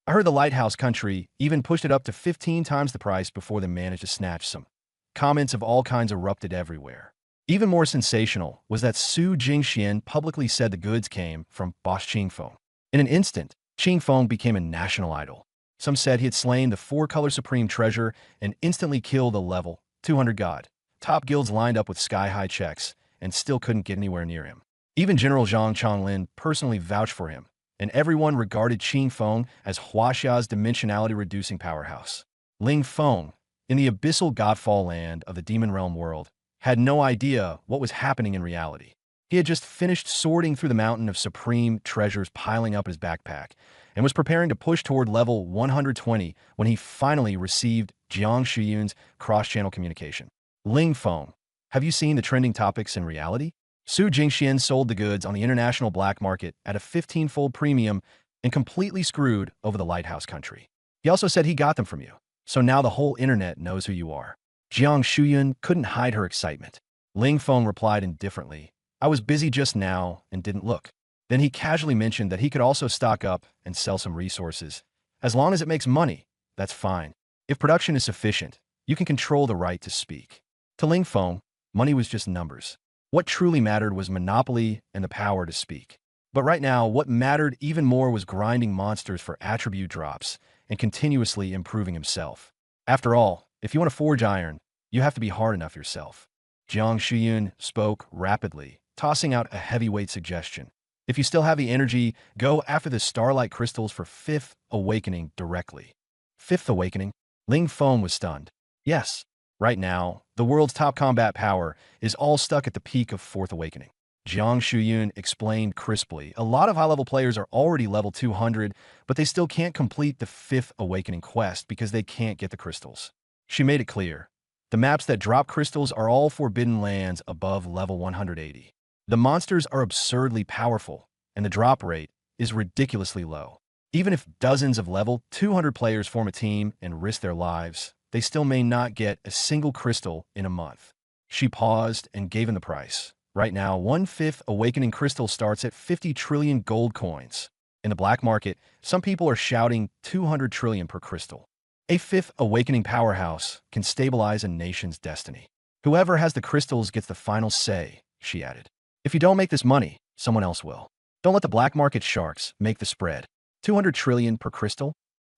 I heard the Lighthouse Country even pushed it up to 15 times the price before they managed to snatch some. Comments of all kinds erupted everywhere. Even more sensational was that Su Jingxian publicly said the goods came from boss Qingfeng. In an instant, Qingfeng became a national idol. Some said he had slain the four-color supreme treasure and instantly killed the level 200 god. Top guilds lined up with sky-high checks and still couldn't get anywhere near him. Even General Zhang Chonglin personally vouched for him, and everyone regarded Qingfeng as Huaxia's dimensionality-reducing powerhouse. Ling Feng, in the abyssal godfall land of the Demon Realm world, had no idea what was happening in reality. He had just finished sorting through the mountain of supreme treasures piling up in his backpack, and was preparing to push toward level 120 when he finally received Jiang Shuyun's cross-channel communication. Ling Feng, have you seen the trending topics in reality? Su Jingxian sold the goods on the international black market at a 15-fold premium and completely screwed over the Lighthouse Country. He also said he got them from you, so now the whole internet knows who you are. Jiang Shuyun couldn't hide her excitement. Ling Feng replied indifferently, I was busy just now and didn't look. Then he casually mentioned that he could also stock up and sell some resources. As long as it makes money, that's fine. If production is sufficient, you can control the right to speak. To Ling Feng, money was just numbers. What truly mattered was monopoly and the power to speak. But right now, what mattered even more was grinding monsters for attribute drops and continuously improving himself. After all, if you want to forge iron, you have to be hard enough yourself. Jiang Shuyun spoke rapidly, tossing out a heavyweight suggestion. If you still have the energy, go after the Starlight Crystals for Fifth Awakening directly. Fifth Awakening? Ling Feng was stunned. Yes, right now, the world's top combat power is all stuck at the peak of Fourth Awakening. Jiang Shuyun explained crisply. A lot of high-level players are already level 200, but they still can't complete the Fifth Awakening quest because they can't get the crystals. She made it clear. The maps that drop crystals are all forbidden lands above level 180. The monsters are absurdly powerful, and the drop rate is ridiculously low. Even if dozens of level 200 players form a team and risk their lives, they still may not get a single crystal in a month. She paused and gave him the price. Right now, 1/5 Awakening crystal starts at 50 trillion gold coins. In the black market, some people are shouting 200 trillion per crystal. A Fifth Awakening powerhouse can stabilize a nation's destiny. Whoever has the crystals gets the final say, she added. If you don't make this money, someone else will. Don't let the black market sharks make the spread. 200 trillion per crystal?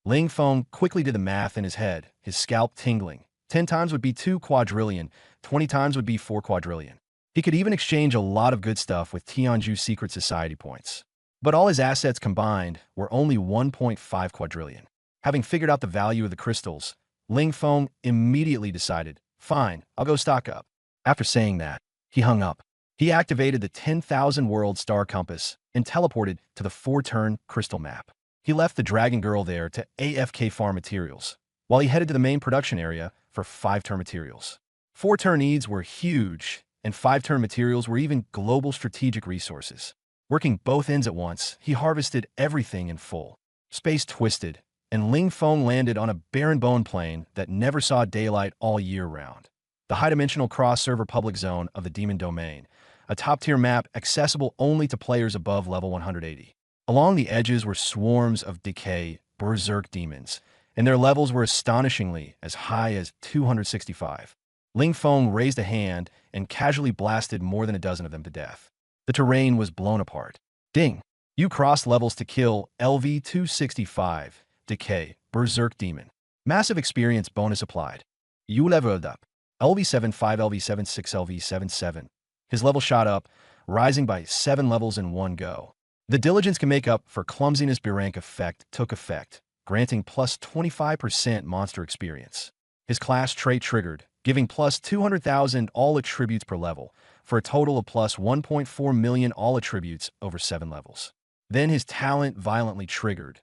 Ling Feng quickly did the math in his head, his scalp tingling. 10 times would be 2 quadrillion, 20 times would be 4 quadrillion. He could even exchange a lot of good stuff with Tianju Secret Society points. But all his assets combined were only 1.5 quadrillion. Having figured out the value of the crystals, Ling Feng immediately decided, fine, I'll go stock up. After saying that, he hung up. He activated the 10,000 World Star Compass and teleported to the 4-turn crystal map. He left the Dragon Girl there to AFK farm materials, while he headed to the main production area for 5-turn materials. 4-turn needs were huge, and 5-turn materials were even global strategic resources. Working both ends at once, he harvested everything in full. Space twisted, and Ling Feng landed on a barren bone plane that never saw daylight all year round. The high-dimensional cross-server public zone of the Demon Domain, a top-tier map accessible only to players above level 180. Along the edges were swarms of decay, berserk demons, and their levels were astonishingly as high as 265. Ling Feng raised a hand and casually blasted more than a dozen of them to death. The terrain was blown apart. Ding! You crossed levels to kill LV-265, Decay, Berserk Demon. Massive experience bonus applied. You leveled up. LV-75, LV-76, LV-77. His level shot up, rising by 7 levels in one go. The diligence can make up for clumsiness. B-rank effect took effect, granting plus 25% monster experience. His class trait triggered, giving plus 200,000 all attributes per level, for a total of plus 1.4 million all attributes over 7 levels. Then his talent violently triggered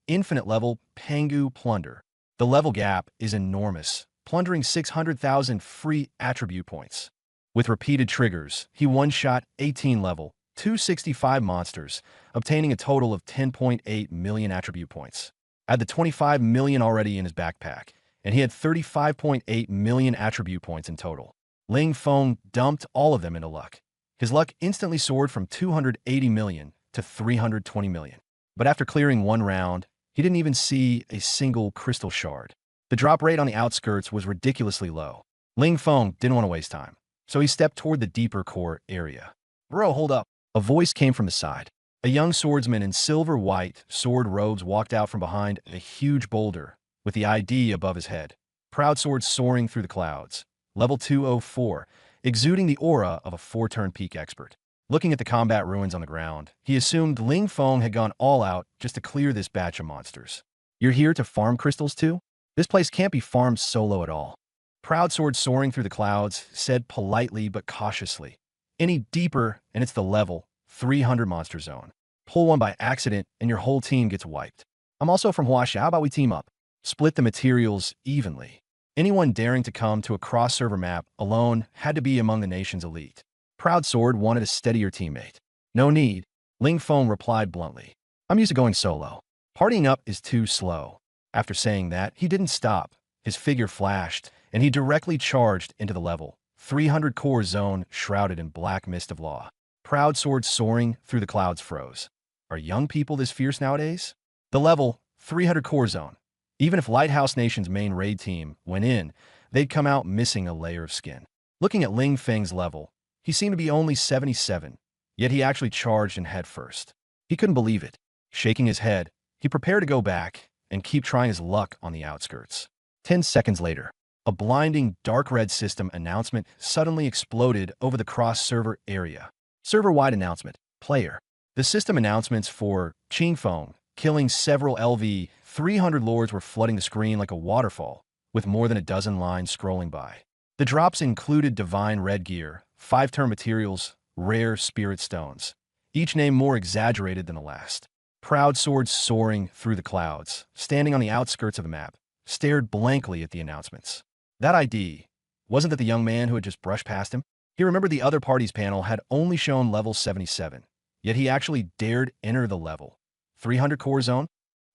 infinite level Pangu Plunder. The level gap is enormous, plundering 600,000 free attribute points. With repeated triggers, he one-shot 18 level 265 monsters, obtaining a total of 10.8 million attribute points. Add the 25 million already in his backpack, and he had 35.8 million attribute points in total. Ling Feng dumped all of them into luck. His luck instantly soared from 280 million to 320 million. But after clearing one round, he didn't even see a single crystal shard. The drop rate on the outskirts was ridiculously low. Ling Feng didn't want to waste time, so he stepped toward the deeper core area. Bro, hold up. A voice came from the side. A young swordsman in silver-white sword robes walked out from behind a huge boulder with the ID above his head. Proud sword soaring through the clouds. Level 204, exuding the aura of a 4-turn peak expert. Looking at the combat ruins on the ground, he assumed Ling Feng had gone all out just to clear this batch of monsters. You're here to farm crystals too? This place can't be farmed solo at all. Proud sword soaring through the clouds said politely but cautiously. Any deeper and it's the level 300 monster zone. Pull one by accident and your whole team gets wiped. I'm also from Huaxia. How about we team up? Split the materials evenly. Anyone daring to come to a cross-server map alone had to be among the nation's elite. Proud Sword wanted a steadier teammate. No need, Ling Feng replied bluntly. I'm used to going solo. Partying up is too slow. After saying that, he didn't stop. His figure flashed, and he directly charged into the level 300 core zone shrouded in black mist of law. Proud swords soaring through the clouds froze. Are young people this fierce nowadays? The level, 300 core zone. Even if Lighthouse Nation's main raid team went in, they'd come out missing a layer of skin. Looking at Ling Feng's level, he seemed to be only 77, yet he actually charged in head first. He couldn't believe it. Shaking his head, he prepared to go back and keep trying his luck on the outskirts. 10 seconds later, a blinding dark red system announcement suddenly exploded over the cross-server area. Server-wide announcement. Player. The system announcements for Qingfeng, killing several LV-300 lords were flooding the screen like a waterfall, with more than a dozen lines scrolling by. The drops included divine red gear, 5-turn materials, rare spirit stones, each name more exaggerated than the last. Proud swords soaring through the clouds, standing on the outskirts of the map, stared blankly at the announcements. That ID, wasn't that the young man who had just brushed past him? He remembered the other party's panel had only shown level 77, yet he actually dared enter the level 300 core zone.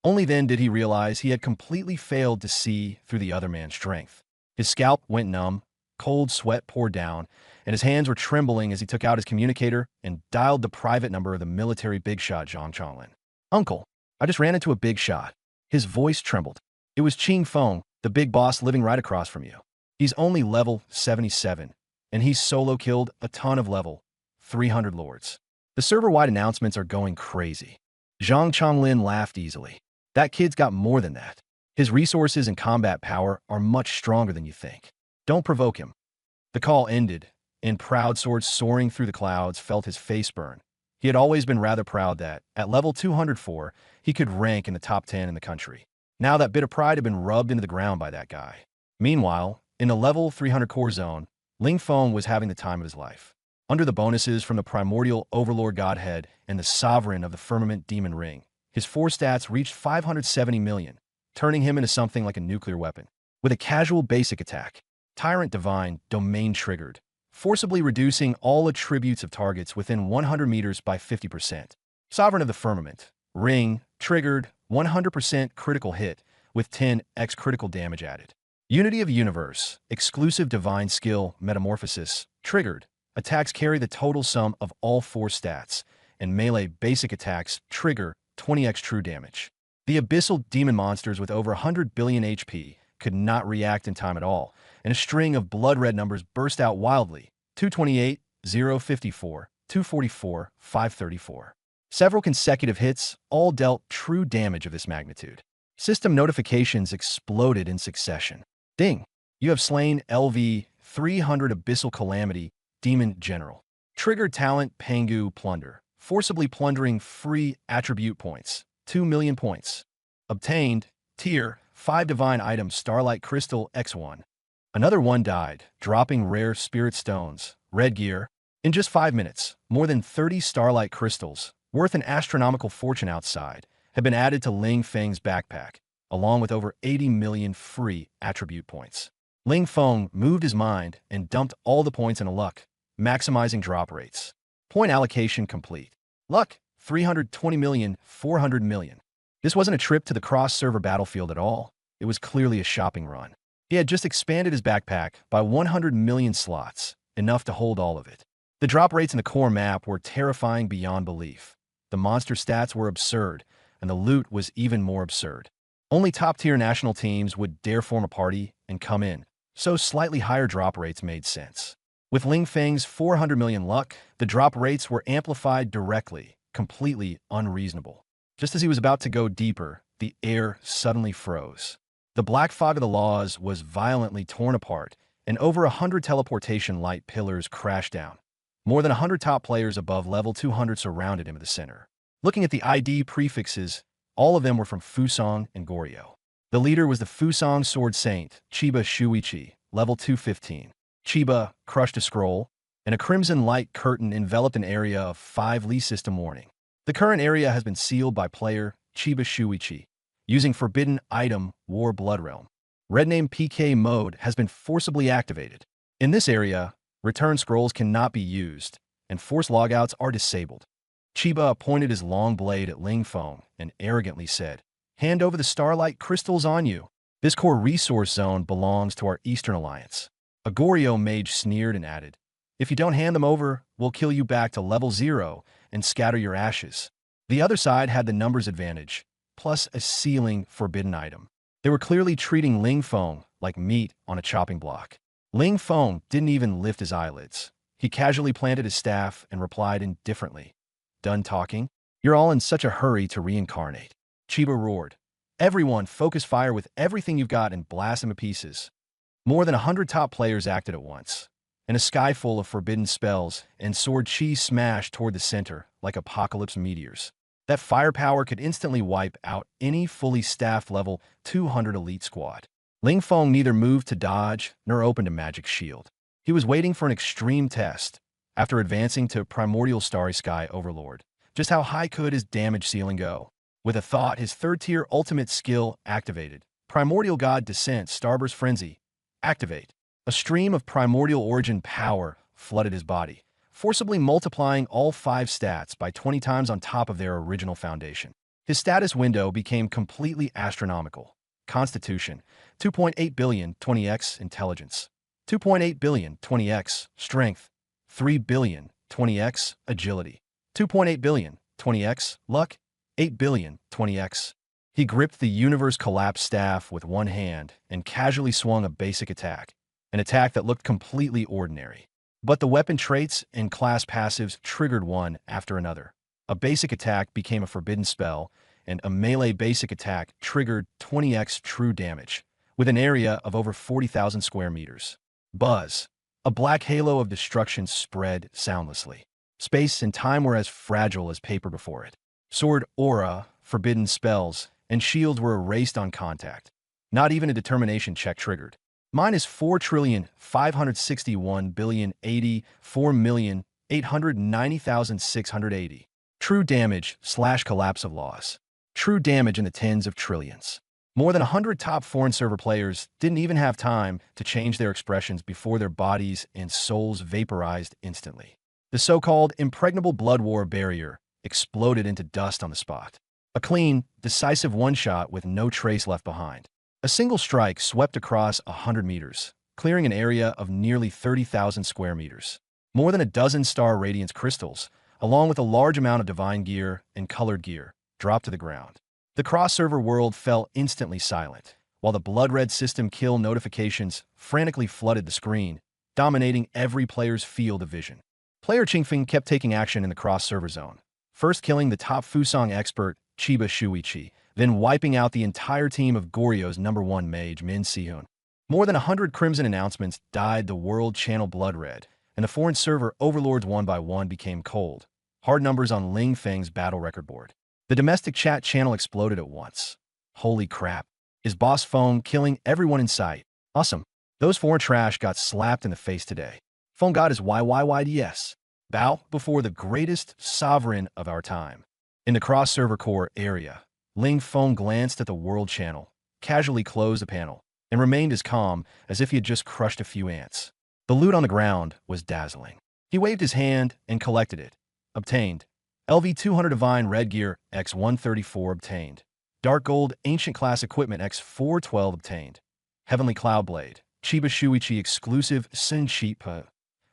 Only then did he realize he had completely failed to see through the other man's strength. His scalp went numb, cold sweat poured down, and his hands were trembling as he took out his communicator and dialed the private number of the military big shot Zhang Chonglin. "Uncle, I just ran into a big shot." His voice trembled. "It was Qingfeng, the big boss living right across from you. He's only level 77, and he's solo killed a ton of level 300 lords." The server-wide announcements are going crazy. Zhang Chonglin laughed easily. "That kid's got more than that. His resources and combat power are much stronger than you think. Don't provoke him." The call ended, and Proud Sword soaring through the clouds felt his face burn. He had always been rather proud that, at level 204, he could rank in the top 10 in the country. Now that bit of pride had been rubbed into the ground by that guy. Meanwhile, in the level 300 core zone, Ling Feng was having the time of his life. Under the bonuses from the primordial overlord godhead and the sovereign of the firmament demon ring, his 4 stats reached 570 million, turning him into something like a nuclear weapon. With a casual basic attack, Tyrant Divine domain triggered, forcibly reducing all attributes of targets within 100 meters by 50%. Sovereign of the Firmament, Ring, triggered 100% critical hit with 10x critical damage added. Unity of Universe, exclusive divine skill Metamorphosis, triggered. Attacks carry the total sum of all 4 stats, and melee basic attacks trigger 20x true damage. The abyssal demon monsters with over 100 billion HP could not react in time at all, and a string of blood-red numbers burst out wildly: 228, 054, 244, 534. Several consecutive hits all dealt true damage of this magnitude. System notifications exploded in succession. Ding! You have slain LV-300 Abyssal Calamity Demon General. Triggered talent Pangu Plunder, forcibly plundering free attribute points, 2 million points. Obtained, Tier 5 Divine Item Starlight Crystal X1. Another one died, dropping rare spirit stones, red gear. In just 5 minutes, more than 30 Starlight Crystals, worth an astronomical fortune outside, had been added to Ling Feng's backpack, along with over 80 million free attribute points. Ling Feng moved his mind and dumped all the points into luck, maximizing drop rates. Point allocation complete. Luck, 320 million, 400 million. This wasn't a trip to the cross-server battlefield at all. It was clearly a shopping run. He had just expanded his backpack by 100 million slots, enough to hold all of it. The drop rates in the core map were terrifying beyond belief. The monster stats were absurd, and the loot was even more absurd. Only top-tier national teams would dare form a party and come in, so slightly higher drop rates made sense. With Ling Feng's 400 million luck, the drop rates were amplified directly, completely unreasonable. Just as he was about to go deeper, the air suddenly froze. The black fog of the laws was violently torn apart, and over 100 teleportation light pillars crashed down. More than 100 top players above level 200 surrounded him at the center. Looking at the ID prefixes, all of them were from Fusong and Goryeo. The leader was the Fusong Sword Saint, Chiba Shuichi, level 215. Chiba crushed a scroll, and a crimson light curtain enveloped an area of 5 Li system warning. The current area has been sealed by player Chiba Shuichi, using forbidden item War Blood Realm. Red name PK mode has been forcibly activated. In this area, return scrolls cannot be used, and force logouts are disabled. Chiba pointed his long blade at Ling Feng and arrogantly said, "Hand over the starlight crystals on you. This core resource zone belongs to our Eastern Alliance." A Goryo mage sneered and added, "If you don't hand them over, we'll kill you back to level 0 and scatter your ashes." The other side had the numbers advantage, plus a ceiling forbidden item. They were clearly treating Ling Feng like meat on a chopping block. Ling Feng didn't even lift his eyelids. He casually planted his staff and replied indifferently, "Done talking? You're all in such a hurry to reincarnate." Chiba roared, "Everyone focus fire with everything you've got and blast them to pieces." More than 100 top players acted at once. In a sky full of forbidden spells, and sword chi smashed toward the center like apocalypse meteors. That firepower could instantly wipe out any fully staffed level 200 elite squad. Ling Feng neither moved to dodge nor opened a magic shield. He was waiting for an extreme test. After advancing to Primordial Starry Sky Overlord, just how high could his damage ceiling go? With a thought, his third-tier ultimate skill activated. Primordial God Descent Starburst Frenzy. Activate. A stream of primordial origin power flooded his body, forcibly multiplying all 5 stats by 20 times on top of their original foundation. His status window became completely astronomical. Constitution, 2.8 billion 20x Intelligence, 2.8 billion 20x Strength, 3 billion 20x Agility, 2.8 billion 20x Luck, 8 billion 20x. He gripped the Universe Collapse staff with one hand and casually swung a basic attack, an attack that looked completely ordinary. But the weapon traits and class passives triggered one after another. A basic attack became a forbidden spell, and a melee basic attack triggered 20x true damage, with an area of over 40,000 square meters. Buzz. A black halo of destruction spread soundlessly. Space and time were as fragile as paper before it. Sword aura, forbidden spells, and shields were erased on contact. Not even a determination check triggered. Minus 4,561,084,890,680. True damage / collapse of laws. True damage in the tens of trillions. More than 100 top foreign server players didn't even have time to change their expressions before their bodies and souls vaporized instantly. The so-called impregnable blood war barrier exploded into dust on the spot. A clean, decisive one-shot with no trace left behind. A single strike swept across 100 meters, clearing an area of nearly 30,000 square meters. More than a dozen Star Radiance crystals, along with a large amount of divine gear and colored gear, dropped to the ground. The cross-server world fell instantly silent, while the blood-red system kill notifications frantically flooded the screen, dominating every player's field of vision. Player Qingfeng kept taking action in the cross-server zone, first killing the top Fusang expert, Chiba Shuichi, then wiping out the entire team of Goryo's #1 mage, Min Sihun. More than 100 Crimson announcements dyed the world channel blood red, and the foreign server overlords one by one became cold. Hard numbers on Ling Feng's battle record board. The domestic chat channel exploded at once. Holy crap. Is Boss Feng killing everyone in sight? Awesome. Those foreign trash got slapped in the face today. Feng God is YYYDS. Bow before the greatest sovereign of our time. In the cross-server core area, Ling Feng glanced at the world channel, casually closed the panel, and remained as calm as if he had just crushed a few ants. The loot on the ground was dazzling. He waved his hand and collected it. Obtained. LV200 Divine Red Gear X134 obtained. Dark Gold Ancient Class Equipment X412 obtained. Heavenly Cloud Blade. Chiba Shuichi Exclusive Senchipa.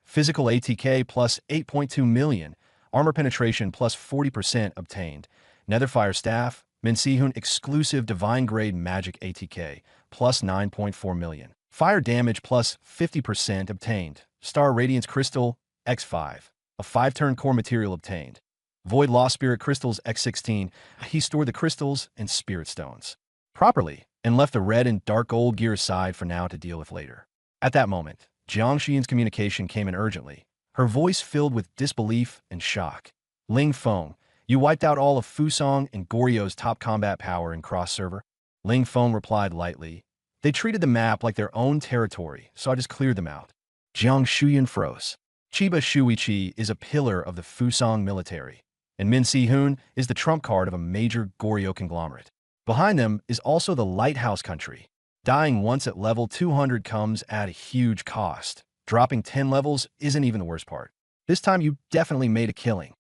Physical ATK plus 8.2 million. Armor Penetration plus 40% obtained. Netherfire Staff. Min Sihun Exclusive Divine Grade Magic ATK plus 9.4 million. Fire Damage plus 50% obtained. Star Radiance Crystal X5. A 5-turn core material obtained. Void Lost Spirit Crystals X16. He stored the crystals and spirit stones properly and left the red and dark gold gear aside for now to deal with later. At that moment, Jiang Xian's communication came in urgently, her voice filled with disbelief and shock. Ling Feng, you wiped out all of Fusang and Goryo's top combat power in cross-server? Ling Feng replied lightly. They treated the map like their own territory, so I just cleared them out. Jiang Shuyan froze. Chiba Shuichi is a pillar of the Fusang military, and Min Sihun is the trump card of a major Goryo conglomerate. Behind them is also the Lighthouse Country. Dying once at level 200 comes at a huge cost. Dropping 10 levels isn't even the worst part. This time you definitely made a killing.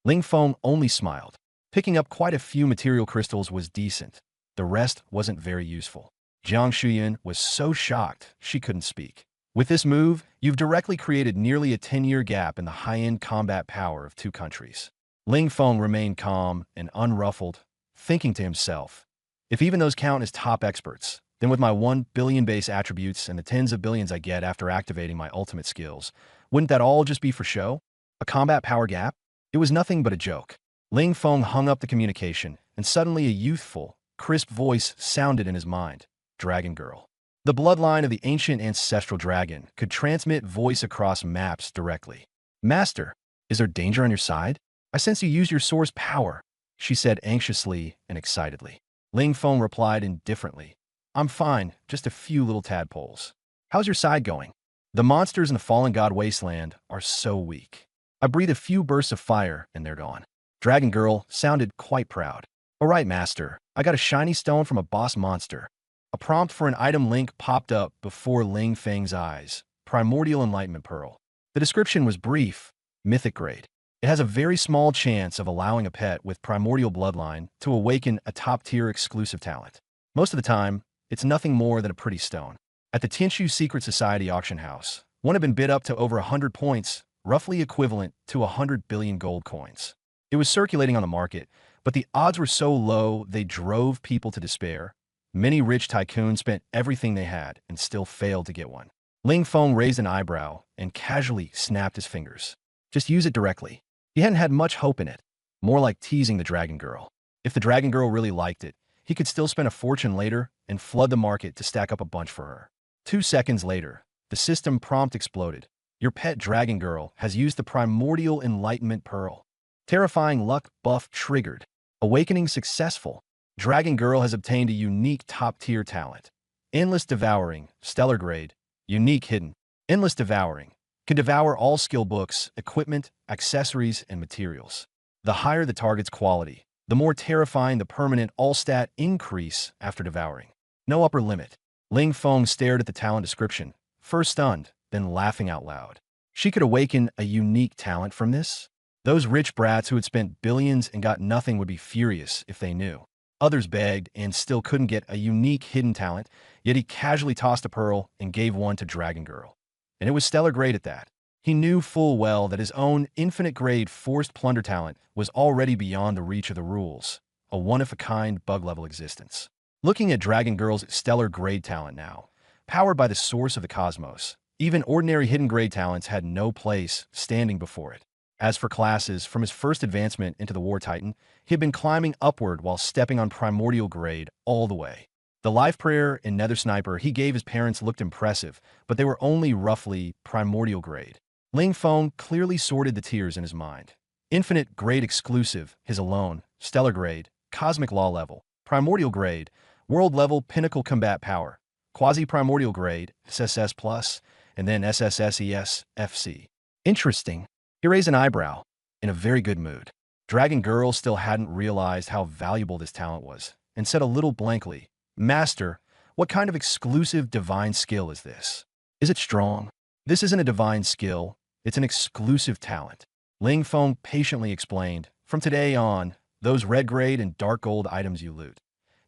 Ling Feng only smiled. Picking up quite a few material crystals was decent. The rest wasn't very useful. Jiang Shuyan was so shocked she couldn't speak. With this move, you've directly created nearly a 10-year gap in the high-end combat power of two countries. Ling Feng remained calm and unruffled, thinking to himself, if even those count as top experts, then with my 1 billion base attributes and the tens of billions I get after activating my ultimate skills, wouldn't that all just be for show? A combat power gap? It was nothing but a joke. Ling Feng hung up the communication, and suddenly a youthful, crisp voice sounded in his mind. Dragon Girl. The bloodline of the ancient ancestral dragon could transmit voice across maps directly. Master, is there danger on your side? I sense you use your source power, she said anxiously and excitedly. Ling Feng replied indifferently. I'm fine, just a few little tadpoles. How's your side going? The monsters in the Fallen God Wasteland are so weak. I breathe a few bursts of fire and they're gone. Dragon Girl sounded quite proud. All right, Master, I got a shiny stone from a boss monster. A prompt for an item link popped up before Ling Feng's eyes. Primordial Enlightenment Pearl. The description was brief, mythic grade. It has a very small chance of allowing a pet with primordial bloodline to awaken a top-tier exclusive talent. Most of the time, it's nothing more than a pretty stone. At the Tianshu Secret Society auction house, one had been bid up to over 100 points, roughly equivalent to 100 billion gold coins. It was circulating on the market, but the odds were so low they drove people to despair. Many rich tycoons spent everything they had and still failed to get one. Ling Feng raised an eyebrow and casually snapped his fingers. Just use it directly. He hadn't had much hope in it, more like teasing the Dragon Girl. If the Dragon Girl really liked it, he could still spend a fortune later and flood the market to stack up a bunch for her. 2 seconds later, the system prompt exploded. Your pet Dragon Girl has used the Primordial Enlightenment Pearl. Terrifying luck buff triggered. Awakening successful. Dragon Girl has obtained a unique top-tier talent. Endless Devouring, Stellar Grade, Unique Hidden. Endless Devouring can devour all skill books, equipment, accessories, and materials. The higher the target's quality, the more terrifying the permanent all-stat increase after devouring. No upper limit. Ling Feng stared at the talent description, first stunned, then laughing out loud. She could awaken a unique talent from this? Those rich brats who had spent billions and got nothing would be furious if they knew. Others begged and still couldn't get a unique hidden talent, yet he casually tossed a pearl and gave one to Dragon Girl. And it was stellar grade at that. He knew full well that his own infinite-grade forced plunder talent was already beyond the reach of the rules, a one-of-a-kind bug-level existence. Looking at Dragon Girl's stellar grade talent now, powered by the source of the cosmos, even ordinary hidden grade talents had no place standing before it. As for classes, from his first advancement into the War Titan, he had been climbing upward while stepping on primordial grade all the way. The Life Prayer and Nether Sniper he gave his parents looked impressive, but they were only roughly primordial grade. Ling Feng clearly sorted the tiers in his mind. Infinite grade exclusive, his alone, stellar grade, cosmic law level, primordial grade, world level pinnacle combat power, quasi-primordial grade, SSS+, and then SSSES, FC. Interesting. He raised an eyebrow, in a very good mood. Dragon Girl still hadn't realized how valuable this talent was, and said a little blankly, Master, what kind of exclusive divine skill is this? Is it strong? This isn't a divine skill, it's an exclusive talent. Ling Feng patiently explained, from today on, those red grade and dark gold items you loot.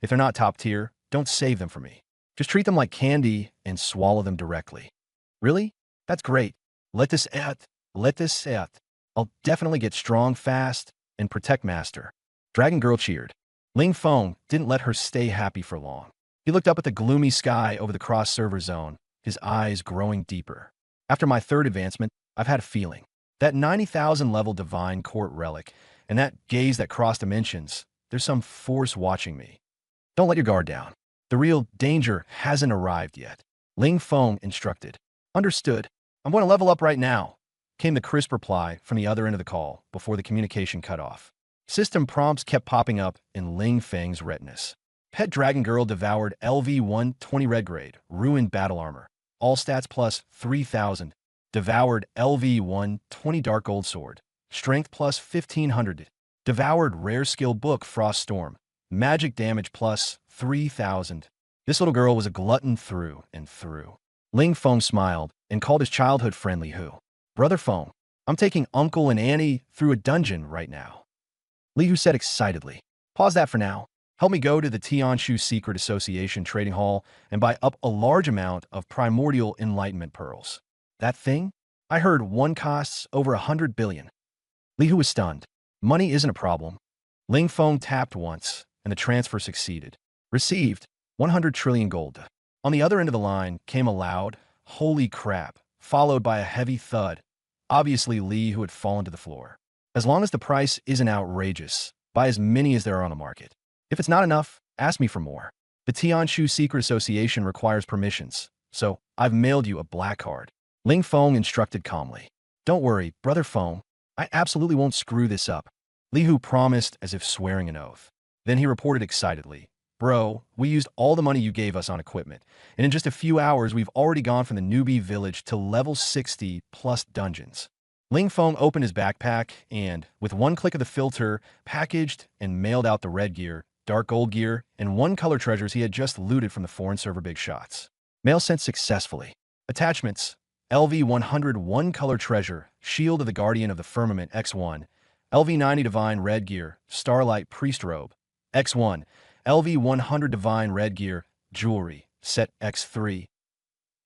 If they're not top tier, don't save them for me. Just treat them like candy and swallow them directly. Really? That's great. Let this out. I'll definitely get strong fast and protect Master. Dragon Girl cheered. Ling Feng didn't let her stay happy for long. He looked up at the gloomy sky over the cross-server zone, his eyes growing deeper. After my third advancement, I've had a feeling. That 90,000 level divine court relic and that gaze that crossed dimensions, there's some force watching me. Don't let your guard down. The real danger hasn't arrived yet. Ling Feng instructed. Understood. I'm going to level up right now, came the crisp reply from the other end of the call before the communication cut off. System prompts kept popping up in Ling Feng's retinas. Pet Dragon Girl devoured LV-1 20 red grade, ruined battle armor, all stats plus 3,000. Devoured LV-1 20 dark gold sword, strength plus 1,500. Devoured rare skill book Frost Storm, magic damage plus 3,000. This little girl was a glutton through and through. Ling Feng smiled and called his childhood friendly Hu. Brother Feng, I'm taking Uncle and Annie through a dungeon right now. Li Hu said excitedly. Pause that for now. Help me go to the Tianshu Secret Association trading hall and buy up a large amount of primordial enlightenment pearls. That thing? I heard one costs over 100 billion. Li Hu was stunned. Money isn't a problem. Ling Feng tapped once, and the transfer succeeded. Received 100 trillion gold. On the other end of the line came a loud, holy crap, followed by a heavy thud. Obviously Li Hu had fallen to the floor. As long as the price isn't outrageous, buy as many as there are on the market. If it's not enough, ask me for more. The Tianshu Secret Association requires permissions, so I've mailed you a black card. Ling Feng instructed calmly. Don't worry, Brother Feng. I absolutely won't screw this up. Li Hu promised as if swearing an oath. Then he reported excitedly. Bro, we used all the money you gave us on equipment, and in just a few hours we've already gone from the newbie village to level 60 plus dungeons. Ling Feng opened his backpack and, with one click of the filter, packaged and mailed out the red gear, dark gold gear, and one color treasures he had just looted from the foreign server Big Shots. Mail sent successfully. Attachments: LV-100 one color treasure, Shield of the Guardian of the Firmament X1, LV-90 Divine Red Gear, Starlight Priest Robe, X1, LV-100 Divine Red Gear, Jewelry, Set X3.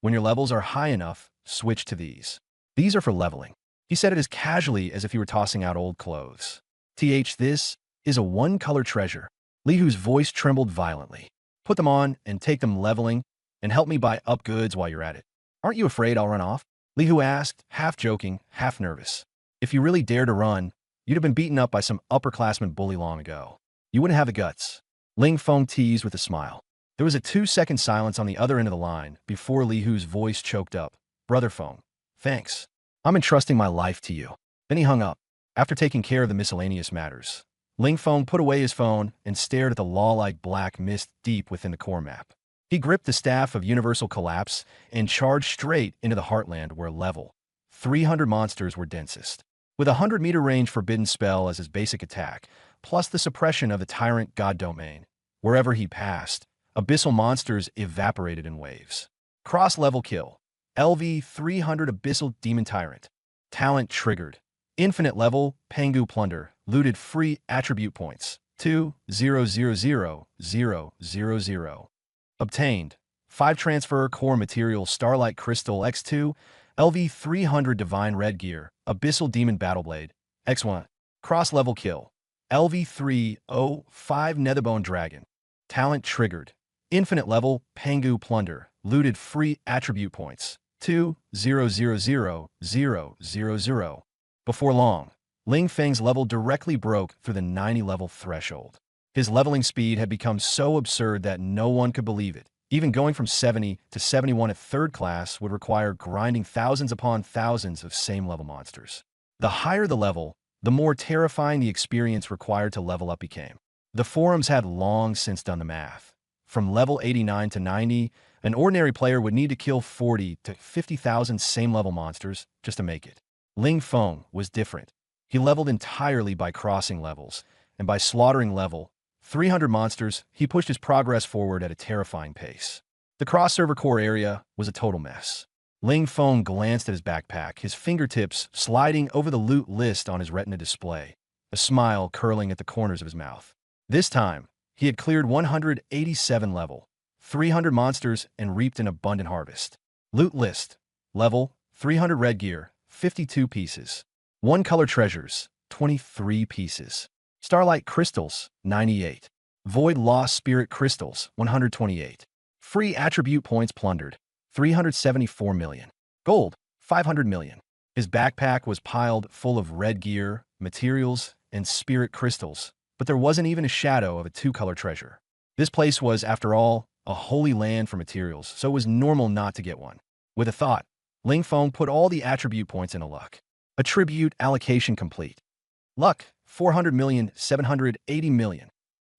When your levels are high enough, switch to these. These are for leveling. He said it as casually as if he were tossing out old clothes. This is a one-color treasure. Li Hu's voice trembled violently. Put them on and take them leveling, and help me buy up goods while you're at it. Aren't you afraid I'll run off? Li Hu asked, half joking, half nervous. If you really dare to run, you'd have been beaten up by some upperclassman bully long ago. You wouldn't have the guts. Ling Feng teased with a smile. There was a 2-second silence on the other end of the line before Li Hu's voice choked up. Brother Feng, thanks. I'm entrusting my life to you. Then he hung up. After taking care of the miscellaneous matters, Ling Feng put away his phone and stared at the law-like black mist deep within the core map. He gripped the staff of Universal Collapse and charged straight into the heartland where level 300 monsters were densest. With a 100-meter range forbidden spell as his basic attack, plus the suppression of the Tyrant God Domain, wherever he passed, abyssal monsters evaporated in waves. Cross-level kill. LV 300 Abyssal Demon Tyrant. Talent triggered. Infinite level Pengu Plunder. Looted free attribute points. 2,000,000. Obtained. 5 transfer core material Starlight Crystal X2. LV 300 Divine Red Gear. Abyssal Demon Battleblade. X1. Cross-level kill. LV 305 Netherbone Dragon. Talent triggered. Infinite level Pengu Plunder. Looted free attribute points. 2,000,000. Before long, Ling Feng's level directly broke through the 90-level threshold. His leveling speed had become so absurd that no one could believe it. Even going from 70 to 71 at 3rd class would require grinding thousands upon thousands of same-level monsters. The higher the level, the more terrifying the experience required to level up became. The forums had long since done the math. From level 89 to 90, an ordinary player would need to kill 40 to 50,000 same-level monsters just to make it. Ling Feng was different. He leveled entirely by crossing levels, and by slaughtering level 300 monsters, he pushed his progress forward at a terrifying pace. The cross-server core area was a total mess. Ling Feng glanced at his backpack, his fingertips sliding over the loot list on his retina display, a smile curling at the corners of his mouth. This time, he had cleared 187 level 300 monsters and reaped an abundant harvest. Loot list. Level 300 red gear, 52 pieces. 1 color treasures, 23 pieces. Starlight crystals, 98. Void Lost Spirit crystals, 128. Free attribute points plundered, 374 million. Gold, 500 million. His backpack was piled full of red gear, materials, and spirit crystals, but there wasn't even a shadow of a 2-color treasure. This place was, after all, a holy land for materials, so it was normal not to get one. With a thought, Ling Feng put all the attribute points into luck. Attribute allocation complete. Luck, 400,780 million.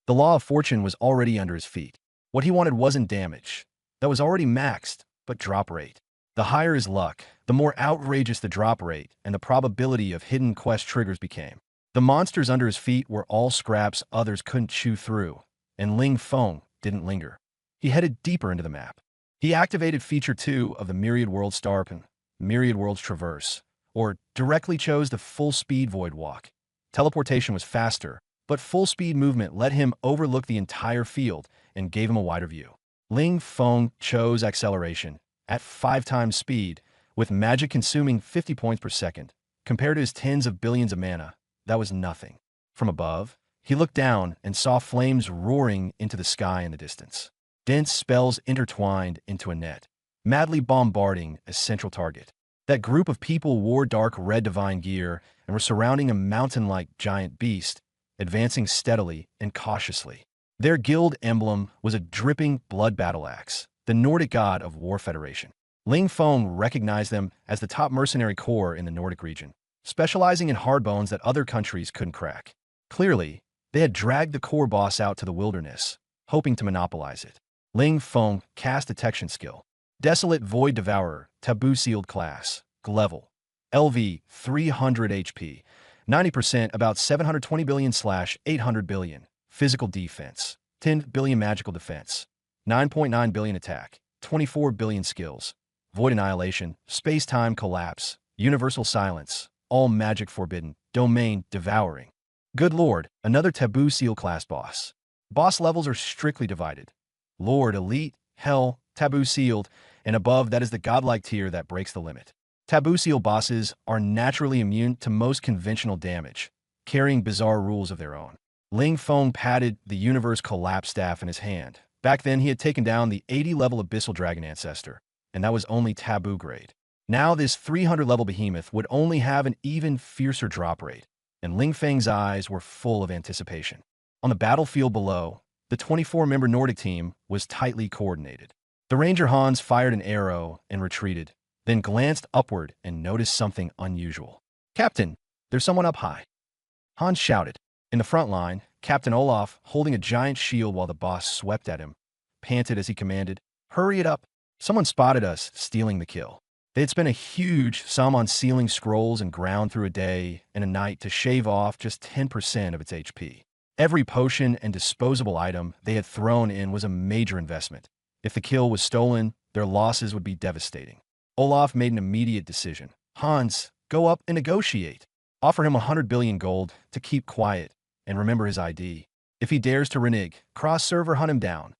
The law of fortune was already under his feet. What he wanted wasn't damage. That was already maxed, but drop rate. The higher his luck, the more outrageous the drop rate and the probability of hidden quest triggers became. The monsters under his feet were all scraps others couldn't chew through, and Ling Feng didn't linger. He headed deeper into the map. He activated Feature 2 of the Myriad Worlds Starpin, Myriad Worlds Traverse, or directly chose the full-speed Void Walk. Teleportation was faster, but full-speed movement let him overlook the entire field and gave him a wider view. Ling Feng chose acceleration at 5 times speed, with magic consuming 50 points per second. Compared to his tens of billions of mana, that was nothing. From above, he looked down and saw flames roaring into the sky in the distance. Dense spells intertwined into a net, madly bombarding a central target. That group of people wore dark red divine gear and were surrounding a mountain-like giant beast, advancing steadily and cautiously. Their guild emblem was a dripping blood battle axe, the Nordic god of War Federation. Ling Feng recognized them as the top mercenary corps in the Nordic region, specializing in hardbones that other countries couldn't crack. Clearly, they had dragged the core boss out to the wilderness, hoping to monopolize it. Ling Feng cast detection skill. Desolate Void Devourer, Taboo Sealed class, level, LV 300 HP, 90% about 720 billion/800 billion, physical defense, 10 billion magical defense, 9.9 billion attack, 24 billion skills, Void Annihilation, Space-Time Collapse, Universal Silence, All Magic Forbidden, Domain Devouring. Good Lord, another Taboo Seal class boss. Boss levels are strictly divided. Lord, Elite, Hell, Taboo Sealed, and above that is the godlike tier that breaks the limit. Taboo Seal bosses are naturally immune to most conventional damage, carrying bizarre rules of their own. Ling Feng patted the Universe Collapse staff in his hand. Back then, he had taken down the 80-level Abyssal Dragon Ancestor, and that was only Taboo grade. Now this 300-level behemoth would only have an even fiercer drop rate, and Ling Feng's eyes were full of anticipation. On the battlefield below, the 24-member Nordic team was tightly coordinated. The Ranger Hans fired an arrow and retreated, then glanced upward and noticed something unusual. "Captain, there's someone up high," Hans shouted. In the front line, Captain Olaf, holding a giant shield while the boss swept at him, panted as he commanded, "Hurry it up." Someone spotted us stealing the kill. They had spent a huge sum on sealing scrolls and ground through a day and a night to shave off just 10% of its HP. Every potion and disposable item they had thrown in was a major investment. If the kill was stolen, their losses would be devastating. Olaf made an immediate decision. "Hans, go up and negotiate. Offer him 100 billion gold to keep quiet and remember his ID. If he dares to renege, cross-server hunt him down."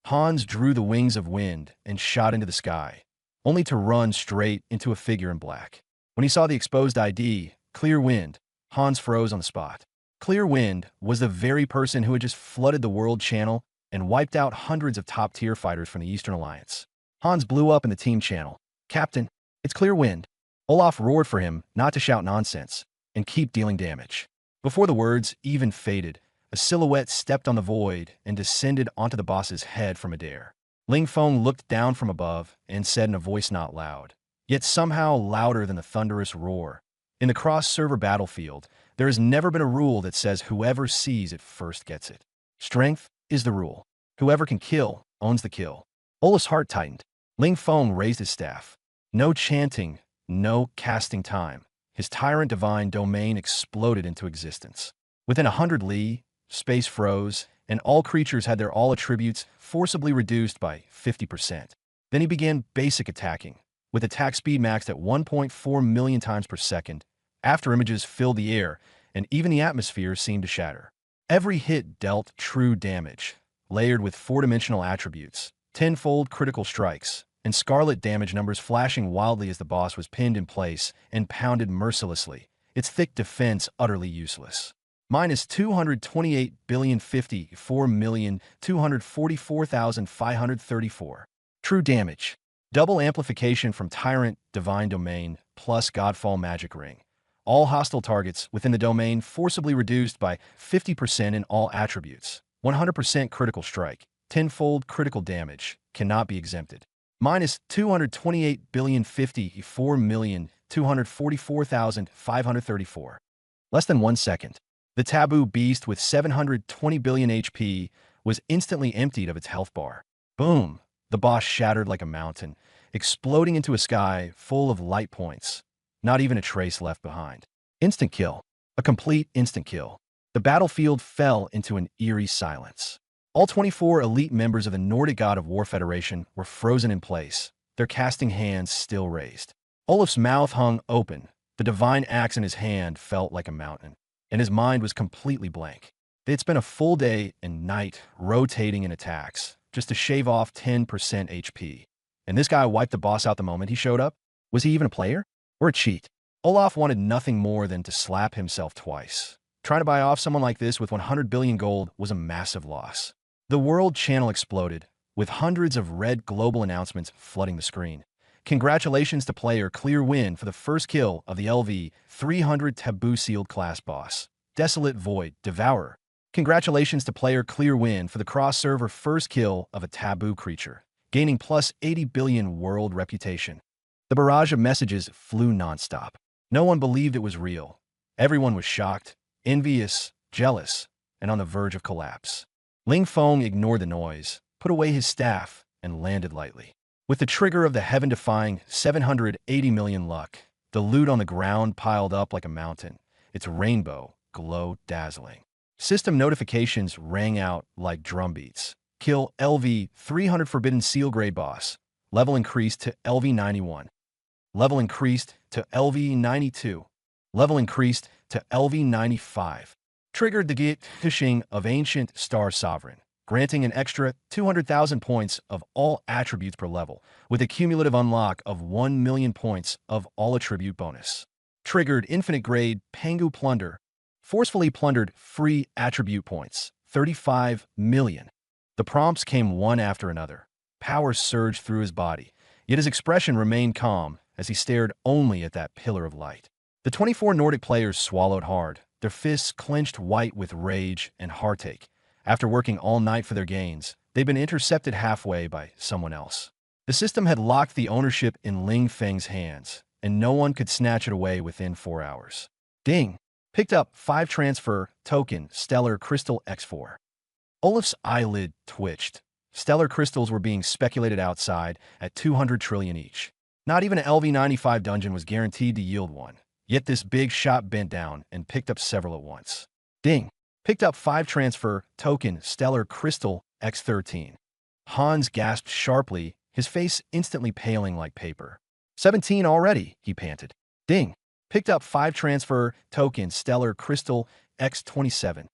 Hans drew the wings of wind and shot into the sky, only to run straight into a figure in black. When he saw the exposed ID, Clear Wind, Hans froze on the spot. Clear Wind was the very person who had just flooded the world channel and wiped out hundreds of top-tier fighters from the Eastern Alliance. Hans blew up in the team channel. "Captain, it's Clear Wind." Olaf roared for him not to shout nonsense and keep dealing damage. Before the words even faded, a silhouette stepped on the void and descended onto the boss's head from midair. Ling Feng looked down from above and said in a voice not loud, yet somehow louder than the thunderous roar, "In the cross-server battlefield, there has never been a rule that says whoever sees it first gets it. Strength is the rule. Whoever can kill owns the kill." Olaf's heart tightened. Ling Feng raised his staff. No chanting, no casting time. His tyrant divine domain exploded into existence. Within 100 li, space froze, and all creatures had their all attributes forcibly reduced by 50%. Then he began basic attacking, with attack speed maxed at 1.4 million times per second. After images filled the air, and even the atmosphere seemed to shatter. Every hit dealt true damage, layered with 4-dimensional attributes, 10-fold critical strikes, and scarlet damage numbers flashing wildly as the boss was pinned in place and pounded mercilessly, its thick defense utterly useless. Minus 228,054,244,534. True damage. Double amplification from Tyrant Divine Domain plus Godfall Magic Ring. All hostile targets within the domain forcibly reduced by 50% in all attributes. 100% critical strike. 10-fold critical damage. Cannot be exempted. Minus 228,054,244,534. Less than 1 second. The taboo beast with 720 billion HP was instantly emptied of its health bar. Boom! The boss shattered like a mountain, exploding into a sky full of light points. Not even a trace left behind. Instant kill. A complete instant kill. The battlefield fell into an eerie silence. All 24 elite members of the Nordic God of War Federation were frozen in place, their casting hands still raised. Olaf's mouth hung open. The divine axe in his hand felt like a mountain, and his mind was completely blank. They'd spent a full day and night rotating in attacks just to shave off 10% HP. And this guy wiped the boss out the moment he showed up? Was he even a player? Or a cheat? Olaf wanted nothing more than to slap himself twice. Trying to buy off someone like this with 100 billion gold was a massive loss. The World channel exploded, with hundreds of red global announcements flooding the screen. Congratulations to player clear win for the first kill of the LV-300 Taboo Sealed class boss, Desolate Void Devourer. Congratulations to player clear win for the cross-server first kill of a taboo creature, gaining plus 80 billion world reputation. The barrage of messages flew nonstop. No one believed it was real. Everyone was shocked, envious, jealous, and on the verge of collapse. Ling Feng ignored the noise, put away his staff, and landed lightly. With the trigger of the heaven-defying 780 million luck, the loot on the ground piled up like a mountain, its rainbow glow dazzling. System notifications rang out like drumbeats. Kill LV-300 Forbidden Seal Grade Boss. Level increased to LV-91. Level increased to LV-92. Level increased to LV-95. Triggered the Getishing of Ancient Star Sovereign, granting an extra 200,000 points of all attributes per level, with a cumulative unlock of 1 million points of all attribute bonus. Triggered Infinite Grade Pangu Plunder, forcefully plundered free attribute points, 35 million. The prompts came one after another. Power surged through his body, yet his expression remained calm as he stared only at that pillar of light. The 24 Nordic players swallowed hard, their fists clenched white with rage and heartache. After working all night for their gains, they'd been intercepted halfway by someone else. The system had locked the ownership in Ling Feng's hands, and no one could snatch it away within 4 hours. Ding! Picked up 5 transfer token Stellar Crystal X4. Olaf's eyelid twitched. Stellar crystals were being speculated outside at 200 trillion each. Not even an LV-95 dungeon was guaranteed to yield one. Yet this big shot bent down and picked up several at once. Ding! Picked up 5 transfer token Stellar Crystal X13. Hans gasped sharply, his face instantly paling like paper. 17 already, he panted. Ding! Picked up 5 transfer token Stellar Crystal X27.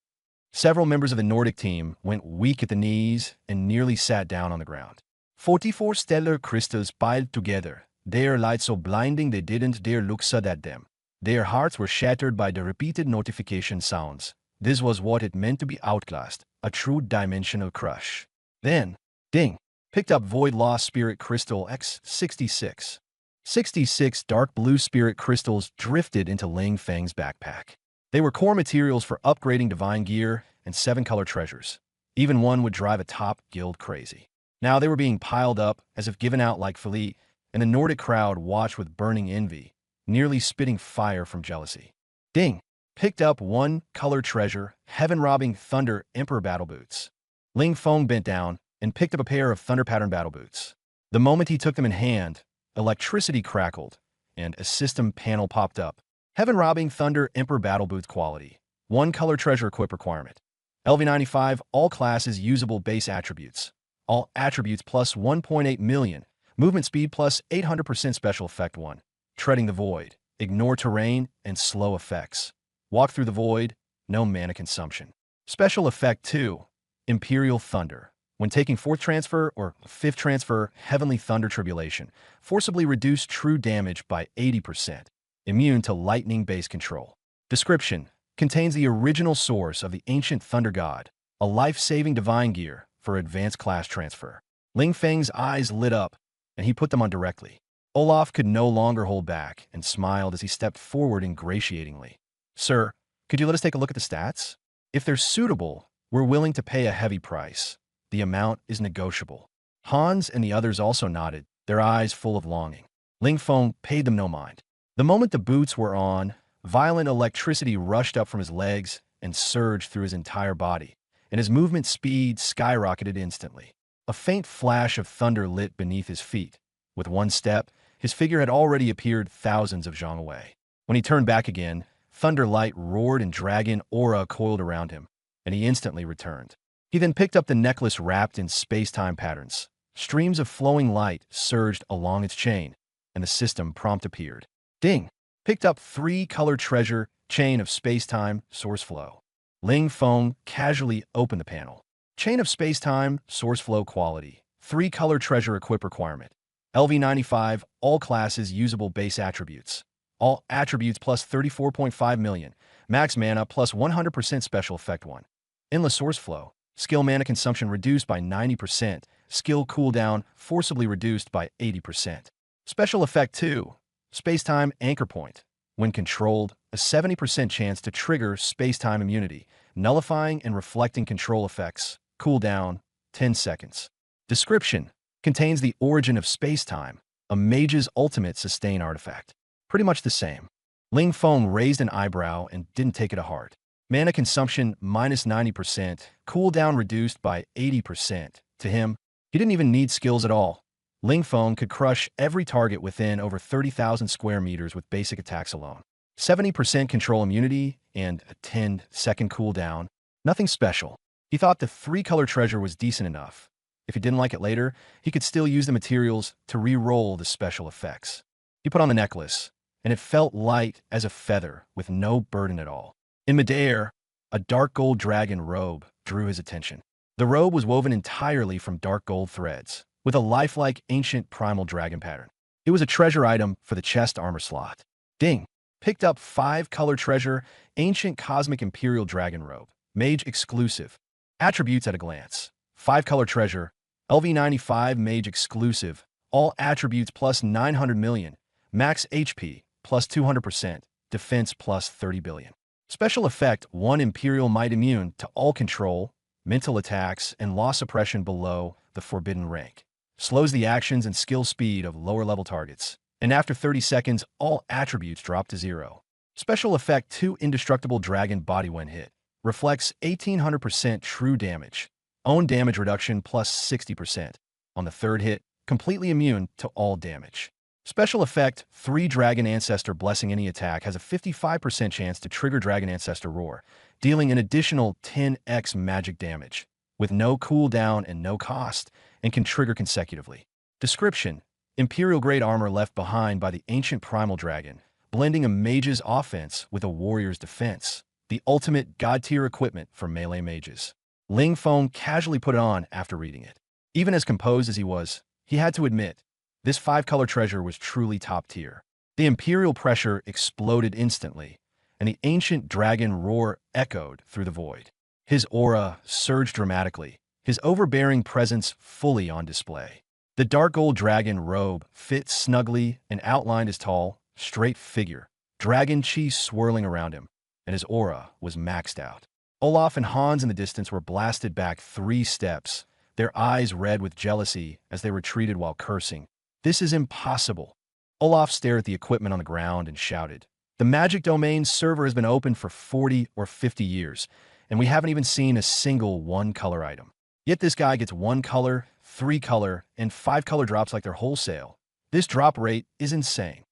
Several members of the Nordic team went weak at the knees and nearly sat down on the ground. 44 stellar crystals piled together, their light so blinding they didn't dare look at them. Their hearts were shattered by the repeated notification sounds. This was what it meant to be outclassed, a true dimensional crush. Then, ding! Picked up Void Lost Spirit Crystal X66. 66 dark blue spirit crystals drifted into Ling Feng's backpack. They were core materials for upgrading divine gear and 7 color treasures. Even one would drive a top guild crazy. Now they were being piled up as if given out like Philippe, and the Nordic crowd watched with burning envy, nearly spitting fire from jealousy. Ding! Picked up 1 color treasure, heaven-robbing Thunder Emperor Battle Boots. Ling Feng bent down and picked up a pair of Thunder Pattern Battle Boots. The moment he took them in hand, electricity crackled, and a system panel popped up. Heaven-robbing Thunder Emperor Battle Boots quality. 1 color treasure equip requirement. LV-95 all classes usable base attributes. All attributes plus 1.8 million. Movement speed plus 800% special effect 1. Treading the Void. Ignore terrain and slow effects. Walk through the Void. No mana consumption. Special effect 2. Imperial Thunder. When taking 4th transfer or 5th transfer, Heavenly Thunder Tribulation, forcibly reduce true damage by 80%. Immune to lightning base control. Description: contains the original source of the ancient Thunder God, a life-saving divine gear for advanced class transfer. Ling Feng's eyes lit up, and he put them on directly. Olaf could no longer hold back and smiled as he stepped forward ingratiatingly. Sir, could you let us take a look at the stats? If they're suitable, we're willing to pay a heavy price. The amount is negotiable. Hans and the others also nodded, their eyes full of longing. Ling Feng paid them no mind. The moment the boots were on, violent electricity rushed up from his legs and surged through his entire body, and his movement speed skyrocketed instantly. A faint flash of thunder lit beneath his feet. With one step, his figure had already appeared thousands of zhang away. When he turned back again, thunder light roared and dragon aura coiled around him, and he instantly returned. He then picked up the necklace wrapped in space-time patterns. Streams of flowing light surged along its chain, and the system prompt appeared. Ding! Picked up 3 color treasure, chain of space-time, source flow. Ling Feng casually opened the panel. Chain of Space-Time, Source Flow Quality. 3-color treasure equip requirement. LV95, all classes usable base attributes. All attributes plus 34.5 million. Max mana plus 100% special effect 1. Endless source flow. Skill mana consumption reduced by 90%. Skill cooldown forcibly reduced by 80%. Special effect 2. Space-Time Anchor Point. When controlled, a 70% chance to trigger space-time immunity, nullifying and reflecting control effects. Cooldown 10 seconds. Description. Contains the origin of space-time, a mage's ultimate sustain artifact. Pretty much the same. Ling Feng raised an eyebrow and didn't take it to heart. Mana consumption minus 90%, cooldown reduced by 80%. To him, he didn't even need skills at all. Ling Feng could crush every target within over 30,000 square meters with basic attacks alone. 70% control immunity and a 10-second cooldown. Nothing special. He thought the 3-color treasure was decent enough. If he didn't like it later, he could still use the materials to re-roll the special effects. He put on the necklace, and it felt light as a feather with no burden at all. In midair, a dark gold dragon robe drew his attention. The robe was woven entirely from dark gold threads, with a lifelike ancient primal dragon pattern. It was a treasure item for the chest armor slot. Ding! Picked up 5-color treasure, ancient cosmic imperial dragon robe. Mage exclusive. Attributes at a glance. 5-color treasure. LV95 mage exclusive. All attributes plus 900 million. Max HP plus 200%. Defense plus 30 billion. Special effect 1 Imperial Might immune to all control, mental attacks, and law suppression below the forbidden rank. Slows the actions and skill speed of lower-level targets. And after 30 seconds, all attributes drop to 0. Special effect 2 Indestructible Dragon Body when hit. Reflects 1800% true damage. Own damage reduction plus 60%. On the third hit, completely immune to all damage. Special effect 3 Dragon Ancestor Blessing. Any attack has a 55% chance to trigger Dragon Ancestor Roar, dealing an additional 10x magic damage, with no cooldown and no cost, and can trigger consecutively. Description. Imperial-grade armor left behind by the ancient primal dragon, blending a mage's offense with a warrior's defense. The ultimate god-tier equipment for melee mages. Ling Feng casually put it on after reading it. Even as composed as he was, he had to admit, this 5-color treasure was truly top tier. The imperial pressure exploded instantly, and the ancient dragon roar echoed through the void. His aura surged dramatically, his overbearing presence fully on display. The dark gold dragon robe fit snugly and outlined his tall, straight figure, dragon chi swirling around him, and his aura was maxed out. Olaf and Hans in the distance were blasted back 3 steps, their eyes red with jealousy as they retreated while cursing. This is impossible. Olaf stared at the equipment on the ground and shouted, "The Magic Domain server has been open for 40 or 50 years, and we haven't even seen a single 1-color item. Yet this guy gets 1-color, 3-color, and 5-color drops like they're wholesale. This drop rate is insane."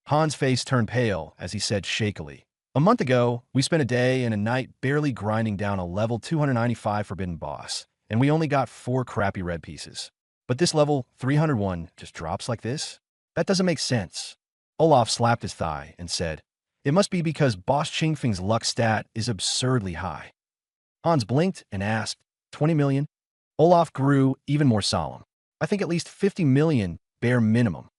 Hans' face turned pale as he said shakily, "A month ago, we spent a day and a night barely grinding down a level 295 forbidden boss, and we only got 4 crappy red pieces. But this level 301 just drops like this? That doesn't make sense." Olaf slapped his thigh and said, "It must be because Boss Qingfeng's luck stat is absurdly high." Hans blinked and asked, 20 million? Olaf grew even more solemn. "I think at least 50 million, bare minimum."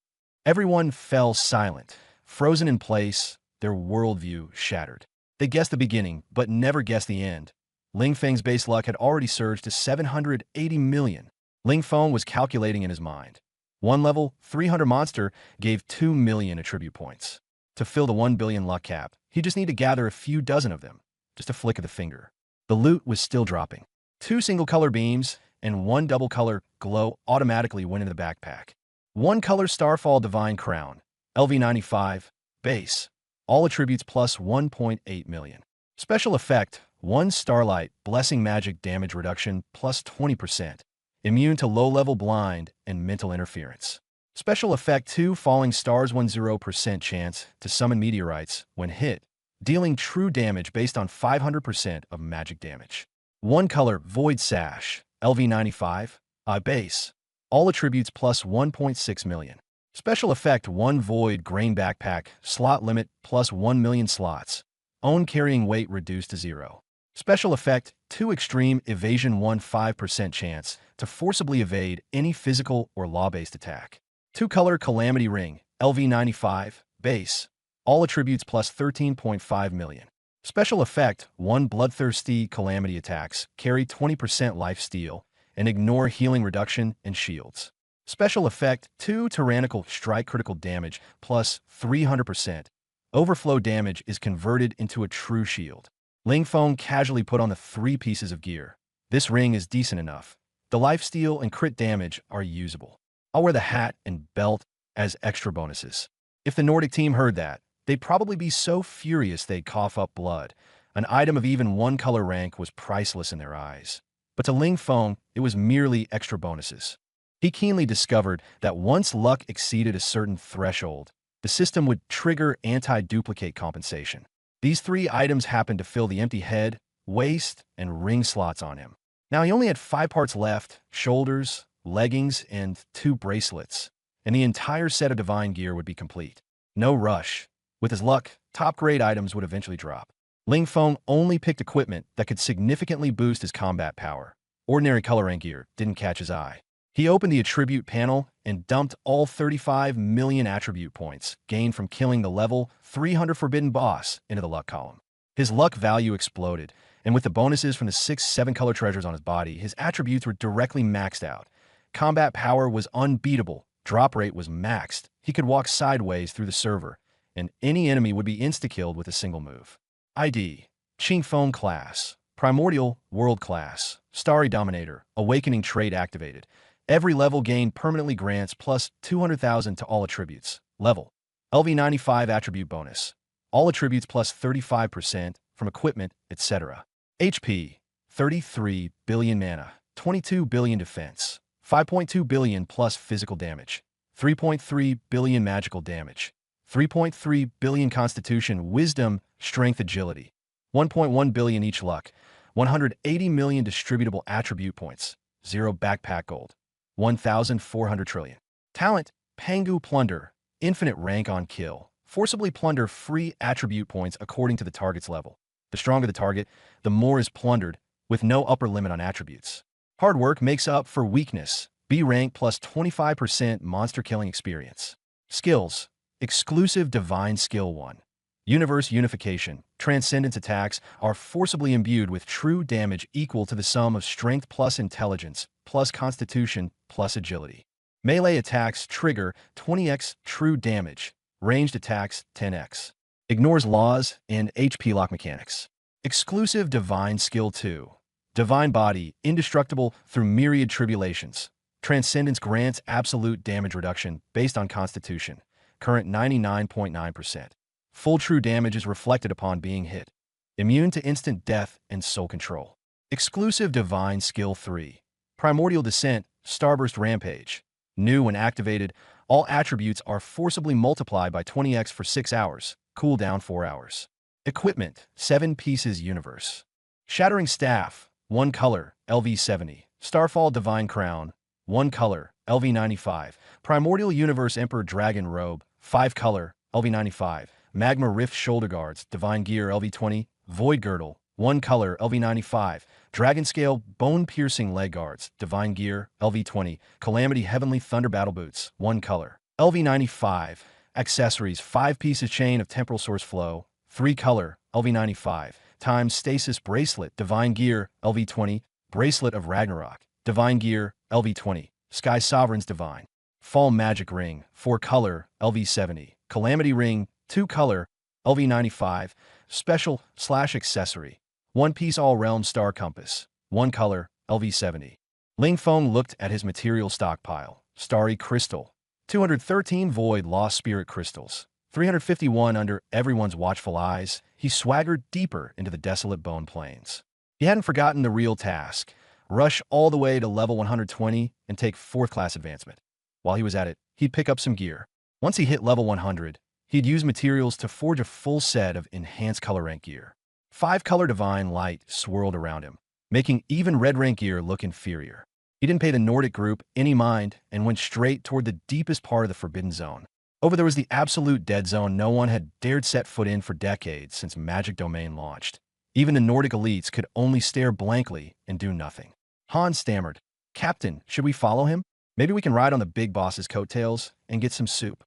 Everyone fell silent, frozen in place, their worldview shattered. They guessed the beginning, but never guessed the end. Ling Feng's base luck had already surged to 780 million. Ling Feng was calculating in his mind. 1 level 300 monster gave 2 million attribute points. To fill the 1 billion luck cap, he just needed to gather a few dozen of them. Just a flick of the finger. The loot was still dropping. 2 single-color beams and 1 double-color glow automatically went into the backpack. 1-color Starfall Divine Crown, LV95, base. All attributes plus 1.8 million. Special effect, 1 Starlight Blessing Magic Damage Reduction plus 20%. Immune to low-level blind and mental interference. Special effect 2 Falling Stars 10% chance to summon meteorites when hit, dealing true damage based on 500% of magic damage. 1-color Void Sash, LV95, base. All attributes plus 1.6 million. Special effect 1 Void Grain Backpack, slot limit plus 1 million slots. Own carrying weight reduced to 0. Special effect, 2 extreme evasion 1 5% chance to forcibly evade any physical or law-based attack. 2-color Calamity Ring, LV95, base. All attributes plus 13.5 million. Special effect, 1 Bloodthirsty Calamity attacks, carry 20% life steal, and ignore healing reduction and shields. Special effect, 2 Tyrannical Strike critical damage plus 300%. Overflow damage is converted into a true shield. Ling Feng casually put on the 3 pieces of gear. This ring is decent enough. The lifesteal and crit damage are usable. I'll wear the hat and belt as extra bonuses. If the Nordic team heard that, they'd probably be so furious they'd cough up blood. An item of even 1 color rank was priceless in their eyes. But to Ling Feng, it was merely extra bonuses. He keenly discovered that once luck exceeded a certain threshold, the system would trigger anti-duplicate compensation. These 3 items happened to fill the empty head, waist, and ring slots on him. Now he only had 5 parts left, shoulders, leggings, and 2 bracelets, and the entire set of divine gear would be complete. No rush. With his luck, top-grade items would eventually drop. Ling Feng only picked equipment that could significantly boost his combat power. Ordinary color rank gear didn't catch his eye. He opened the attribute panel and dumped all 35 million attribute points gained from killing the level 300 forbidden boss into the luck column. His luck value exploded, and with the bonuses from the 6 7-color treasures on his body, his attributes were directly maxed out. Combat power was unbeatable, drop rate was maxed, he could walk sideways through the server, and any enemy would be insta-killed with a single move. ID: Qingfeng class, Primordial, World class, Starry Dominator, Awakening trait activated. Every level gain permanently grants plus 200,000 to all attributes. Level: LV95 attribute bonus. All attributes plus 35% from equipment, etc. HP: 33 billion mana, 22 billion defense, 5.2 billion plus physical damage, 3.3 billion magical damage, 3.3 billion constitution, wisdom, strength, agility, 1.1 billion each luck, 180 million distributable attribute points, 0 backpack gold, 1,400 trillion. Talent, Pangu Plunder, infinite rank on kill. Forcibly plunder free attribute points according to the target's level. The stronger the target, the more is plundered, with no upper limit on attributes. Hard work makes up for weakness. B rank plus 25% monster killing experience. Skills, exclusive divine skill 1. Universe unification. Transcendence attacks are forcibly imbued with true damage equal to the sum of strength plus intelligence, plus constitution, plus agility. Melee attacks trigger 20x true damage. Ranged attacks 10x. Ignores laws and HP lock mechanics. Exclusive divine skill 2. Divine body, indestructible through myriad tribulations. Transcendence grants absolute damage reduction based on constitution. Current 99.9%. Full true damage is reflected upon being hit. Immune to instant death and soul control. Exclusive divine skill 3. Primordial descent, Starburst rampage. New when activated, all attributes are forcibly multiplied by 20x for 6 hours. Cooldown 4 hours. Equipment, 7 pieces universe. Shattering staff, 1 color, LV70. Starfall divine crown, 1 color, LV95. Primordial universe emperor dragon robe, 5 color, LV95. Magma rift shoulder guards, divine gear, LV20. Void girdle, 1 color, LV95. Dragon scale bone piercing leg guards, divine gear, LV20. Calamity heavenly thunder battle boots, 1 color, LV95. Accessories, 5 pieces chain of temporal source flow, 3 color, LV95. Times stasis bracelet, divine gear, LV20. Bracelet of Ragnarok, divine gear, LV20. Sky sovereigns divine. Fall magic ring, 4 color, LV70. Calamity ring, 2 color, LV95. Special / accessory, 1 piece all realm star compass, 1 color, LV70. Ling Feng looked at his material stockpile. Starry crystal, 213 void lost spirit crystals, 351 under everyone's watchful eyes. He swaggered deeper into the desolate bone plains. He hadn't forgotten the real task. Rush all the way to level 120 and take 4th class advancement. While he was at it, he'd pick up some gear. Once he hit level 100, he'd use materials to forge a full set of enhanced color rank gear. 5-color divine light swirled around him, making even red rank gear look inferior. He didn't pay the Nordic group any mind and went straight toward the deepest part of the Forbidden Zone. Over there was the absolute dead zone no one had dared set foot in for decades since Magic Domain launched. Even the Nordic elites could only stare blankly and do nothing. Han stammered, "Captain, should we follow him? Maybe we can ride on the big boss's coattails and get some soup."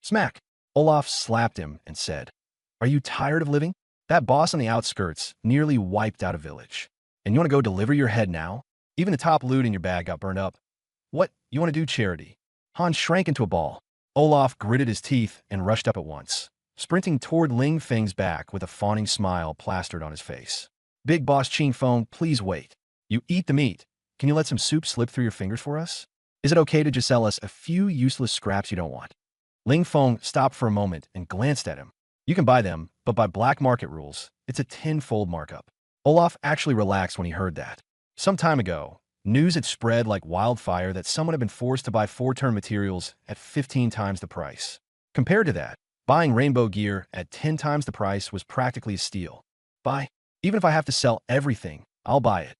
Smack! Olaf slapped him and said, "Are you tired of living? That boss on the outskirts nearly wiped out a village. And you want to go deliver your head now? Even the top loot in your bag got burned up. What? You want to do charity?" Han shrank into a ball. Olaf gritted his teeth and rushed up at once, sprinting toward Ling Feng's back with a fawning smile plastered on his face. "Big Boss Qing Feng, please wait. You eat the meat. Can you let some soup slip through your fingers for us? Is it okay to just sell us a few useless scraps you don't want?" Ling Feng stopped for a moment and glanced at him. "You can buy them, but by black market rules, it's a tenfold markup." Olaf actually relaxed when he heard that. Some time ago, news had spread like wildfire that someone had been forced to buy 4-turn materials at 15 times the price. Compared to that, buying rainbow gear at 10 times the price was practically a steal. "Buy? Even if I have to sell everything, I'll buy it."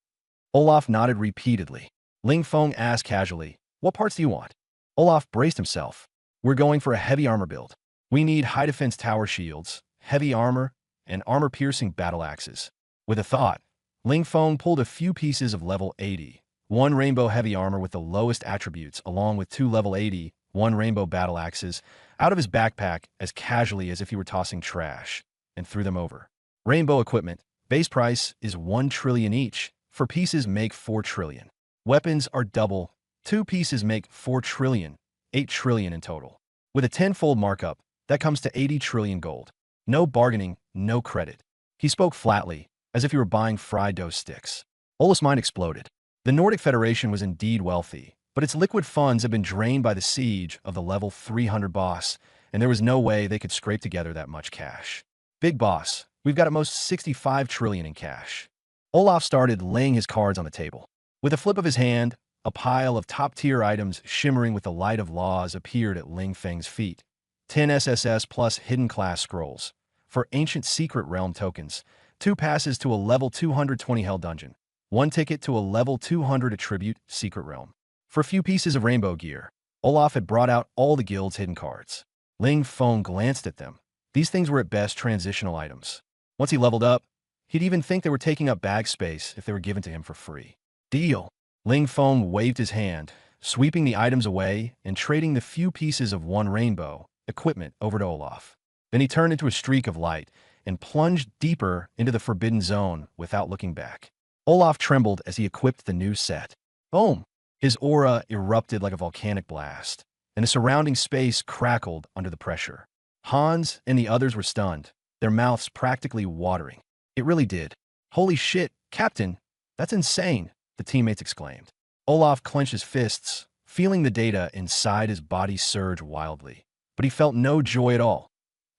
Olaf nodded repeatedly. Ling Feng asked casually, "What parts do you want?" Olaf braced himself. "We're going for a heavy armor build. We need high defense tower shields, heavy armor, and armor-piercing battle axes." With a thought, Ling Feng pulled a few pieces of level 80, one rainbow heavy armor with the lowest attributes, along with 2 level 80, one rainbow battle axes, out of his backpack as casually as if he were tossing trash, and threw them over. Rainbow equipment. Base price is 1 trillion each. For pieces make 4 trillion. Weapons are double. 2 pieces make 4 trillion, 8 trillion in total. With a tenfold markup, that comes to 80 trillion gold. No bargaining, no credit. He spoke flatly, as if he were buying fried dough sticks. Olaf's mind exploded. The Nordic Federation was indeed wealthy, but its liquid funds had been drained by the siege of the level 300 boss, and there was no way they could scrape together that much cash. "Big Boss, we've got at most 65 trillion in cash." Olaf started laying his cards on the table. With a flip of his hand, a pile of top-tier items shimmering with the light of laws appeared at Ling Feng's feet. 10 SSS plus hidden class scrolls. For ancient secret realm tokens, 2 passes to a level 220 hell dungeon, 1 ticket to a level 200 attribute secret realm. For a few pieces of rainbow gear, Olaf had brought out all the guild's hidden cards. Ling Feng glanced at them. These things were at best transitional items. Once he leveled up, he'd even think they were taking up bag space if they were given to him for free. "Deal." Ling Feng waved his hand, sweeping the items away and trading the few pieces of one rainbow equipment over to Olaf. Then he turned into a streak of light and plunged deeper into the forbidden zone without looking back. Olaf trembled as he equipped the new set. Boom! His aura erupted like a volcanic blast, and the surrounding space crackled under the pressure. Hans and the others were stunned, their mouths practically watering. "It really did. Holy shit, Captain! That's insane!" the teammates exclaimed. Olaf clenched his fists, feeling the data inside his body surge wildly. But he felt no joy at all,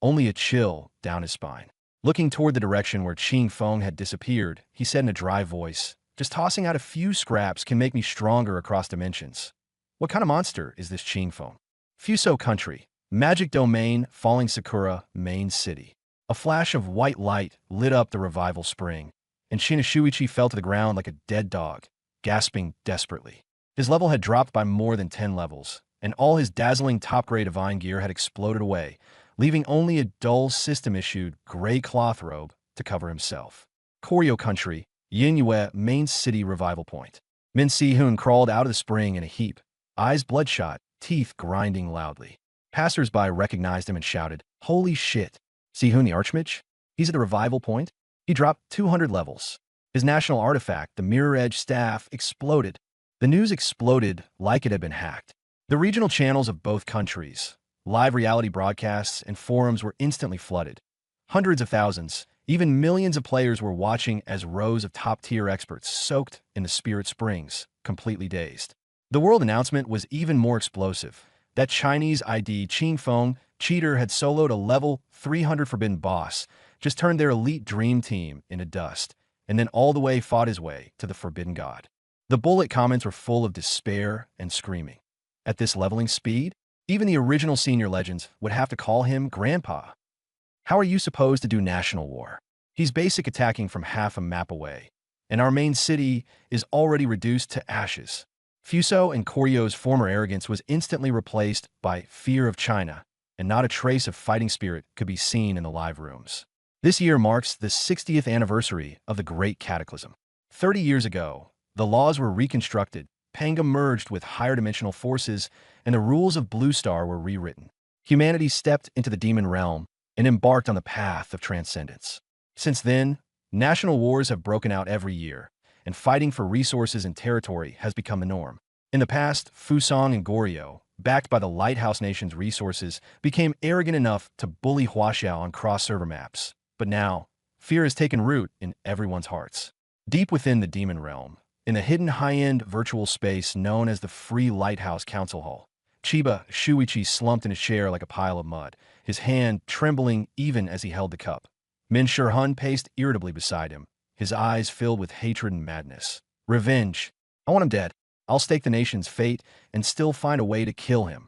only a chill down his spine. Looking toward the direction where Qing Feng had disappeared, he said in a dry voice, "Just tossing out a few scraps can make me stronger across dimensions. What kind of monster is this Qing Feng?" Fuso Country, Magic Domain, Falling Sakura, Main City. A flash of white light lit up the revival spring, and Shinashuichi fell to the ground like a dead dog, gasping desperately. His level had dropped by more than 10 levels, and all his dazzling top-grade divine gear had exploded away, leaving only a dull system-issued gray cloth robe to cover himself. Koryo Country, Yinyue, Main City Revival Point. Min Si-hoon crawled out of the spring in a heap, eyes bloodshot, teeth grinding loudly. Passers-by recognized him and shouted, "Holy shit! Si-hoon the Archmage? He's at the Revival Point?" He dropped 200 levels. His national artifact, the Mirror Edge Staff, exploded. The news exploded like it had been hacked. The regional channels of both countries, live reality broadcasts, and forums were instantly flooded. Hundreds of thousands, even millions of players were watching as rows of top-tier experts soaked in the Spirit Springs, completely dazed. The world announcement was even more explosive. That Chinese ID Qing Feng cheater had soloed a level 300 forbidden boss, just turned their elite dream team into dust, and then all the way fought his way to the forbidden god. The bullet comments were full of despair and screaming. At this leveling speed, even the original senior legends would have to call him Grandpa. How are you supposed to do national war? He's basic attacking from half a map away, and our main city is already reduced to ashes. Fuso and Koryo's former arrogance was instantly replaced by fear of China, and not a trace of fighting spirit could be seen in the live rooms. This year marks the 60th anniversary of the Great Cataclysm. 30 years ago, the laws were reconstructed, Panga merged with higher dimensional forces, and the rules of Blue Star were rewritten. Humanity stepped into the demon realm and embarked on the path of transcendence. Since then, national wars have broken out every year, and fighting for resources and territory has become the norm. In the past, Fusang and Goryeo, backed by the Lighthouse Nation's resources, became arrogant enough to bully Huaxia on cross-server maps. But now, fear has taken root in everyone's hearts. Deep within the demon realm, in the hidden high-end virtual space known as the Free Lighthouse Council Hall, Chiba Shuichi slumped in his chair like a pile of mud, his hand trembling even as he held the cup. Min Shihun paced irritably beside him, his eyes filled with hatred and madness. Revenge. I want him dead. I'll stake the nation's fate and still find a way to kill him.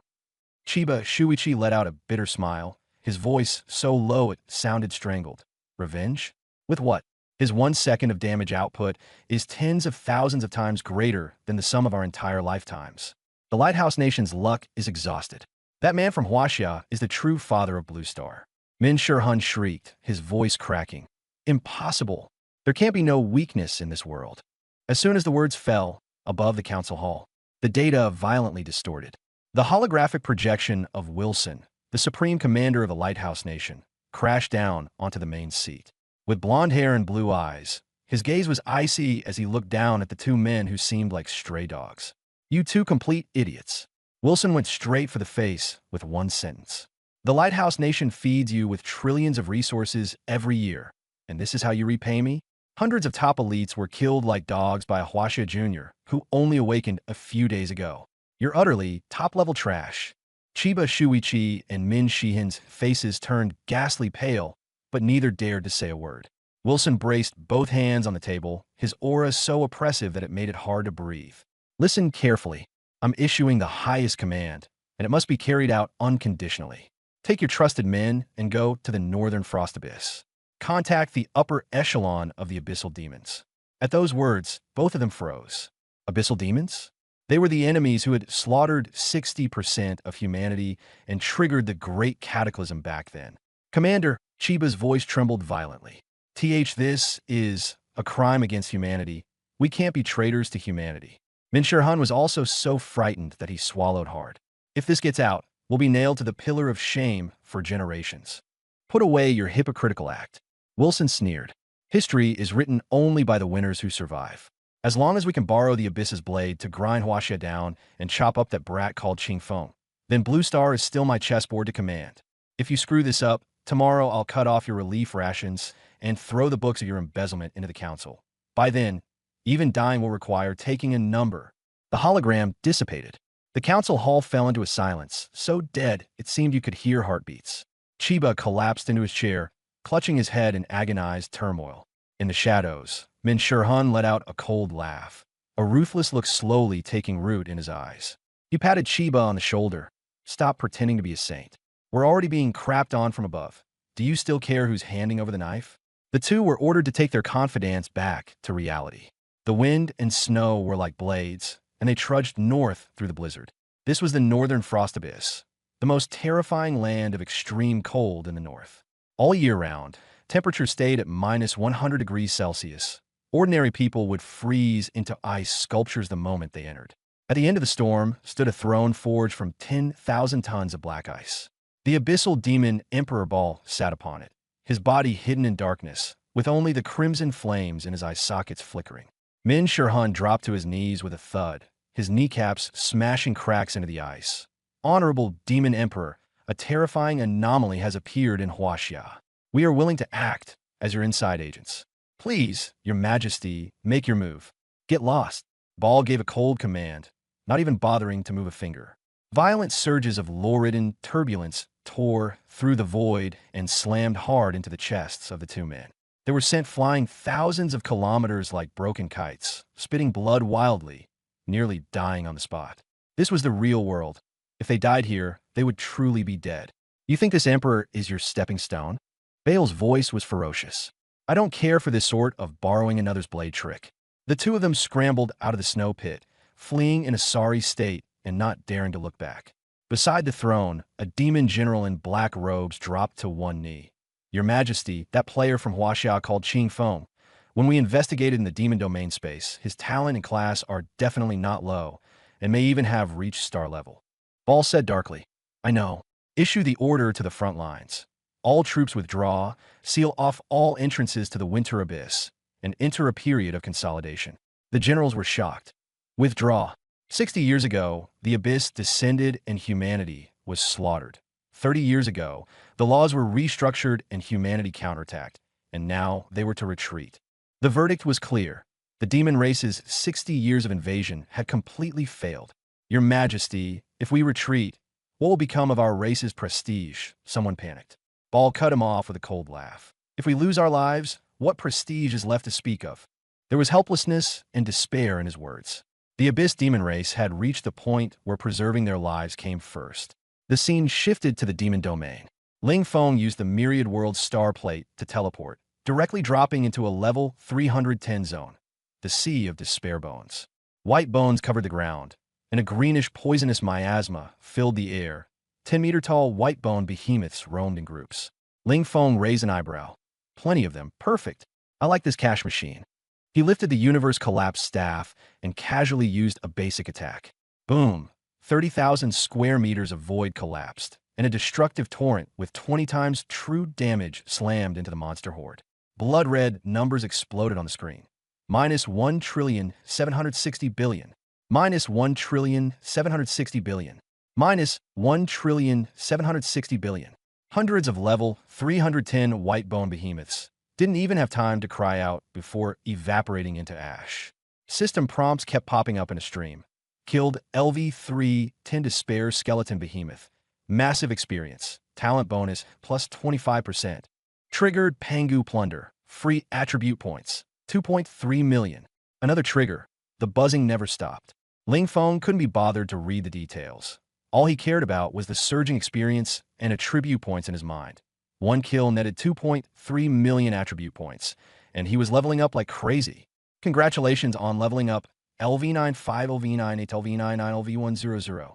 Chiba Shuichi let out a bitter smile, his voice so low it sounded strangled. Revenge? With what? His 1 second of damage output is tens of thousands of times greater than the sum of our entire lifetimes. The Lighthouse Nation's luck is exhausted. That man from Huaxia is the true father of Blue Star. Min Shihun shrieked, his voice cracking. Impossible. There can't be no weakness in this world. As soon as the words fell, above the council hall, the data violently distorted. The holographic projection of Wilson, the supreme commander of the Lighthouse Nation, crashed down onto the main seat. With blonde hair and blue eyes, his gaze was icy as he looked down at the two men who seemed like stray dogs. You two complete idiots. Wilson went straight for the face with one sentence. The Lighthouse Nation feeds you with trillions of resources every year, and this is how you repay me? Hundreds of top elites were killed like dogs by a Huaxia Jr., who only awakened a few days ago. You're utterly top-level trash. Chiba Shuichi and Min Shihun's faces turned ghastly pale, but neither dared to say a word. Wilson braced both hands on the table, his aura so oppressive that it made it hard to breathe. Listen carefully. I'm issuing the highest command, and it must be carried out unconditionally. Take your trusted men and go to the Northern Frost Abyss. Contact the upper echelon of the Abyssal Demons. At those words, both of them froze. Abyssal Demons? They were the enemies who had slaughtered 60% of humanity and triggered the Great Cataclysm back then. Commander, Chiba's voice trembled violently. This is a crime against humanity. We can't be traitors to humanity. Min Shihun was also so frightened that he swallowed hard. If this gets out, we'll be nailed to the pillar of shame for generations. Put away your hypocritical act. Wilson sneered. History is written only by the winners who survive. As long as we can borrow the Abyss's blade to grind Huaxia down and chop up that brat called Qingfeng, then Blue Star is still my chessboard to command. If you screw this up, tomorrow I'll cut off your relief rations and throw the books of your embezzlement into the council. By then, even dying will require taking a number. The hologram dissipated. The council hall fell into a silence, so dead it seemed you could hear heartbeats. Chiba collapsed into his chair, clutching his head in agonized turmoil. In the shadows, Min Shihun let out a cold laugh, a ruthless look slowly taking root in his eyes. He patted Chiba on the shoulder. Stop pretending to be a saint. We're already being crapped on from above. Do you still care who's handing over the knife? The two were ordered to take their confidence back to reality. The wind and snow were like blades, and they trudged north through the blizzard. This was the Northern Frost Abyss, the most terrifying land of extreme cold in the north. All year round, temperatures stayed at minus 100 degrees Celsius. Ordinary people would freeze into ice sculptures the moment they entered. At the end of the storm stood a throne forged from 10,000 tons of black ice. The abyssal demon Emperor Ball sat upon it, his body hidden in darkness, with only the crimson flames in his eye sockets flickering. Min Shihun dropped to his knees with a thud, his kneecaps smashing cracks into the ice. Honorable Demon Emperor, a terrifying anomaly has appeared in Huaxia. We are willing to act as your inside agents. Please, your majesty, make your move. Get lost. Ball gave a cold command, not even bothering to move a finger. Violent surges of lurid turbulence tore through the void and slammed hard into the chests of the two men. They were sent flying thousands of kilometers like broken kites, spitting blood wildly, nearly dying on the spot. This was the real world. If they died here, they would truly be dead. You think this emperor is your stepping stone? Bale's voice was ferocious. I don't care for this sort of borrowing another's blade trick. The two of them scrambled out of the snow pit, fleeing in a sorry state and not daring to look back. Beside the throne, a demon general in black robes dropped to one knee. Your Majesty, that player from Huaxia called Qing Feng. When we investigated in the demon domain space, his talent and class are definitely not low, and may even have reached star level. Ball said darkly. I know. Issue the order to the front lines. All troops withdraw, seal off all entrances to the Winter Abyss, and enter a period of consolidation. The generals were shocked. Withdraw. 60 years ago, the Abyss descended and humanity was slaughtered. 30 years ago, the laws were restructured and humanity counterattacked, and now they were to retreat. The verdict was clear. The demon race's 60 years of invasion had completely failed. Your Majesty, if we retreat, what will become of our race's prestige? Someone panicked. Ball cut him off with a cold laugh. If we lose our lives, what prestige is left to speak of? There was helplessness and despair in his words. The Abyss demon race had reached the point where preserving their lives came first. The scene shifted to the demon domain. Ling Feng used the Myriad World star plate to teleport, directly dropping into a level 310 zone, the Sea of Despair Bones. White bones covered the ground, and a greenish poisonous miasma filled the air. 10-meter-tall white-bone behemoths roamed in groups. Ling Feng raised an eyebrow. Plenty of them. Perfect. I like this cash machine. He lifted the Universe Collapse staff and casually used a basic attack. Boom. 30,000 square meters of void collapsed, and a destructive torrent with 20 times true damage slammed into the monster horde. Blood-red numbers exploded on the screen. Minus 1,760 billion. Minus 1,760 billion. Minus 1,760 billion. Hundreds of level 310 white bone behemoths didn't even have time to cry out before evaporating into ash. System prompts kept popping up in a stream. Killed LV3 10 Despair Skeleton Behemoth. Massive experience. Talent bonus plus 25%. Triggered Pangu Plunder. Free attribute points. 2.3 million. Another trigger. The buzzing never stopped. Ling Feng couldn't be bothered to read the details. All he cared about was the surging experience and attribute points in his mind. One kill netted 2.3 million attribute points, and he was leveling up like crazy. Congratulations on leveling up LV95, LV98, LV99, LV100.